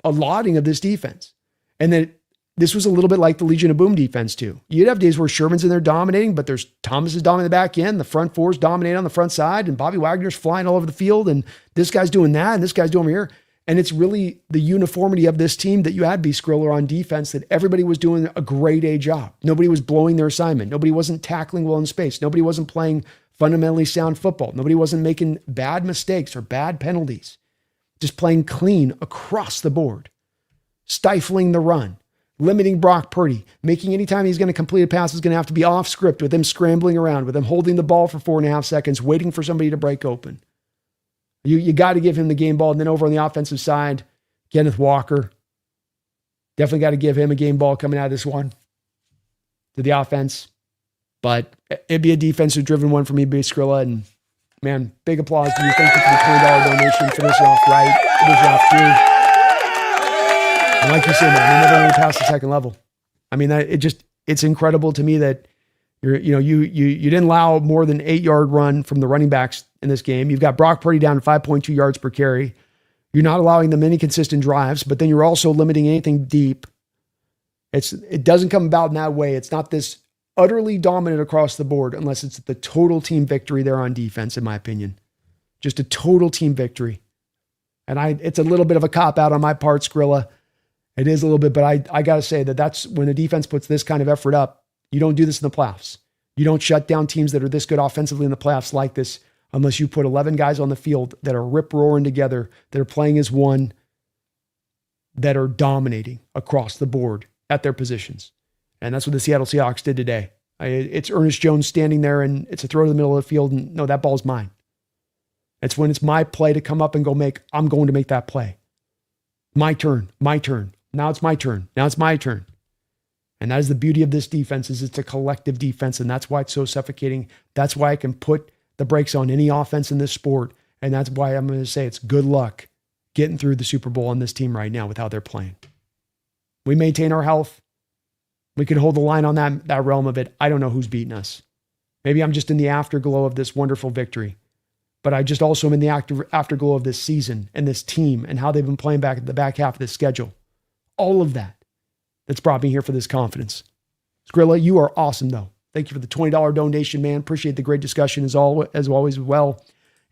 allotting of this defense. And that this was a little bit like the Legion of Boom defense too. You'd have days where Sherman's in there dominating, but there's Thomas is dominating the back end, the front fours dominate on the front side, and Bobby Wagner's flying all over the field, and this guy's doing that, and this guy's doing over here. And it's really the uniformity of this team that you had B. Skriller on defense, that everybody was doing a grade A job. Nobody was blowing their assignment. Nobody wasn't tackling well in space. Nobody wasn't playing fundamentally sound football. Nobody wasn't making bad mistakes or bad penalties. Just playing clean across the board, stifling the run, limiting Brock Purdy, making any time he's going to complete a pass is going to have to be off script with him scrambling around, with him holding the ball for 4.5 seconds, waiting for somebody to break open. You got to give him the game ball. And then over on the offensive side, Kenneth Walker. Definitely got to give him a game ball coming out of this one to the offense. But it'd be a defensive-driven one for me, B. Skrilla. And, man, big applause to you. Thank you for the $20 donation. Finish off right. Finish off true. And like you said, man, we never went past the second level. I mean, it's incredible to me that You didn't allow more than 8-yard run from the running backs in this game. You've got Brock Purdy down to 5.2 yards per carry. You're not allowing them any consistent drives, but then you're also limiting anything deep. It doesn't come about in that way. It's not this utterly dominant across the board unless it's the total team victory there on defense, in my opinion. Just a total team victory. And it's a little bit of a cop-out on my part, Skrilla. It is a little bit, but I got to say that's when a defense puts this kind of effort up. You don't do this in the playoffs. You don't shut down teams that are this good offensively in the playoffs like this unless you put 11 guys on the field that are rip-roaring together, that are playing as one, that are dominating across the board at their positions. And that's what the Seattle Seahawks did today. It's Ernest Jones standing there, and it's a throw to the middle of the field, and no, that ball's mine. It's when it's my play to come up and I'm going to make that play. My turn. Now it's my turn. Now it's my turn. And that is the beauty of this defense, is it's a collective defense, and that's why it's so suffocating. That's why I can put the brakes on any offense in this sport, and that's why I'm going to say it's good luck getting through the Super Bowl on this team right now with how they're playing. We maintain our health. We can hold the line on that realm of it. I don't know who's beating us. Maybe I'm just in the afterglow of this wonderful victory, but I just also am in the afterglow of this season and this team and how they've been playing back at the back half of the schedule. All of that's brought me here for this confidence. Skrilla, you are awesome, though. Thank you for the $20 donation, man. Appreciate the great discussion as always as well.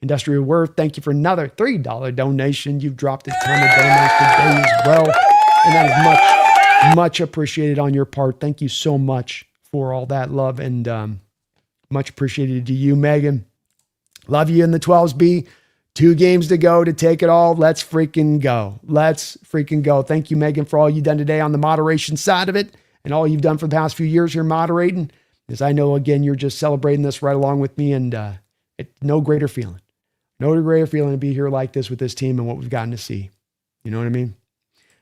Industrial Worth, thank you for another $3 donation. You've dropped a ton of donations today as well, and that is much appreciated on your part. Thank you so much for all that love, and much appreciated to you, Megan. Love you in the 12s, 2 games to go to take it all. Let's freaking go. Thank you, Megan, for all you've done today on the moderation side of it and all you've done for the past few years here moderating. As I know, again, you're just celebrating this right along with me, and no greater feeling to be here like this with this team and what we've gotten to see. You know what I mean?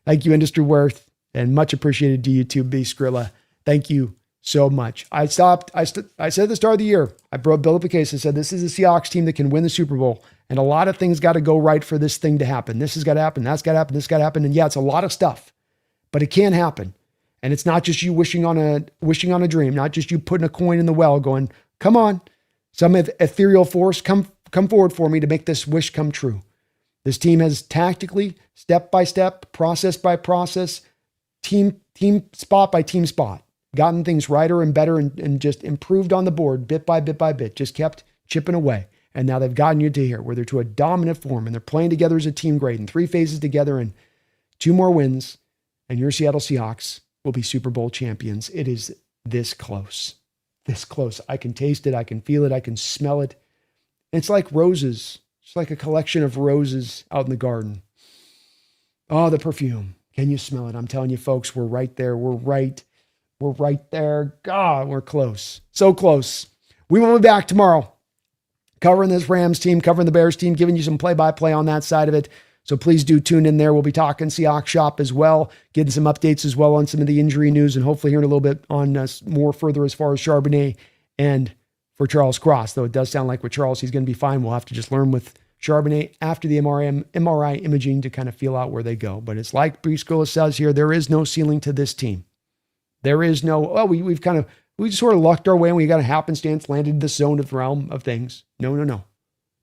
Thank you, Industry Worth, and much appreciated to you too, B. Skrilla. Thank you so much. I said at the start of the year, I built up a case. I said, this is a Seahawks team that can win the Super Bowl. And a lot of things got to go right for this thing to happen. This has got to happen. That's got to happen. This got to happen. And yeah, it's a lot of stuff, but it can happen. And it's not just you wishing on a dream, not just you putting a coin in the well going, come on, some ethereal force, come forward for me to make this wish come true. This team has tactically, step by step, process by process, team spot by team spot, gotten things righter and better and just improved on the board bit by bit, just kept chipping away. And now they've gotten you to here where they're to a dominant form and they're playing together as a team great in 3 phases together and 2 more wins. And your Seattle Seahawks will be Super Bowl champions. It is this close. I can taste it. I can feel it. I can smell it. It's like roses. It's like a collection of roses out in the garden. Oh, the perfume. Can you smell it? I'm telling you, folks, we're right there. We're right there. God, we're close. So close. We will be back tomorrow covering this Rams team, covering the Bears team, giving you some play-by-play on that side of it. So please do tune in there. We'll be talking Seahawks shop as well, getting some updates as well on some of the injury news, and hopefully hearing a little bit on more further as far as Charbonnet and for Charles Cross. Though it does sound like with Charles, he's going to be fine. We'll have to just learn with Charbonnet after the MRI imaging to kind of feel out where they go. But it's like Briscoe says here, there is no ceiling to this team. There is no, we just sort of lucked our way and we got a happenstance, landed in this zone of the realm of things. No.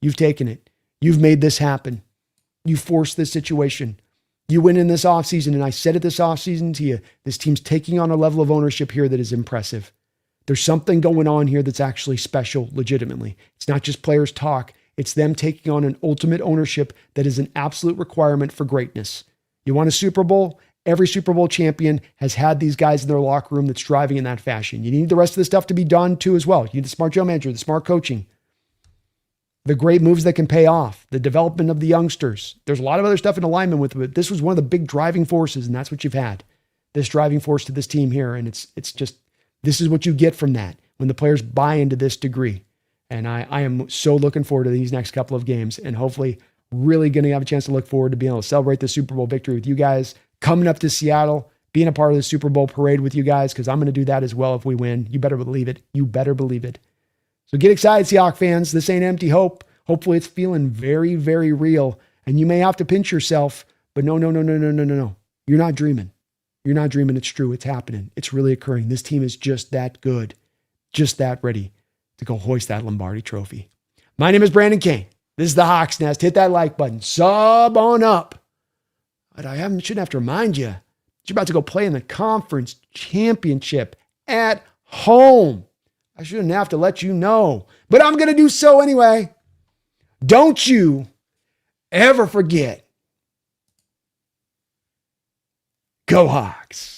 You've taken it. You've made this happen. You forced this situation. You went in this offseason, and I said it this offseason to you, this team's taking on a level of ownership here that is impressive. There's something going on here that's actually special, legitimately. It's not just players talk. It's them taking on an ultimate ownership that is an absolute requirement for greatness. You want a Super Bowl? Every Super Bowl champion has had these guys in their locker room that's driving in that fashion. You need the rest of the stuff to be done too as well. You need the smart general manager, the smart coaching, the great moves that can pay off, the development of the youngsters. There's a lot of other stuff in alignment with it, but this was one of the big driving forces, and that's what you've had, this driving force to this team here. And it's just, this is what you get from that when the players buy into this degree. And I am so looking forward to these next couple of games, and hopefully really going to have a chance to look forward to being able to celebrate the Super Bowl victory with you guys, coming up to Seattle, being a part of the Super Bowl parade with you guys, because I'm going to do that as well if we win. You better believe it. You better believe it. So get excited, Seahawks fans. This ain't empty hope. Hopefully it's feeling very, very real. And you may have to pinch yourself, but no. You're not dreaming. You're not dreaming. It's true. It's happening. It's really occurring. This team is just that good. just that ready to go hoist that Lombardi trophy. My name is Brandon Kane. This is the Hawks Nest. Hit that like button. Sub on up. But shouldn't have to remind you, you're about to go play in the conference championship at home. I shouldn't have to let you know, but I'm going to do so anyway. Don't you ever forget. Go Hawks.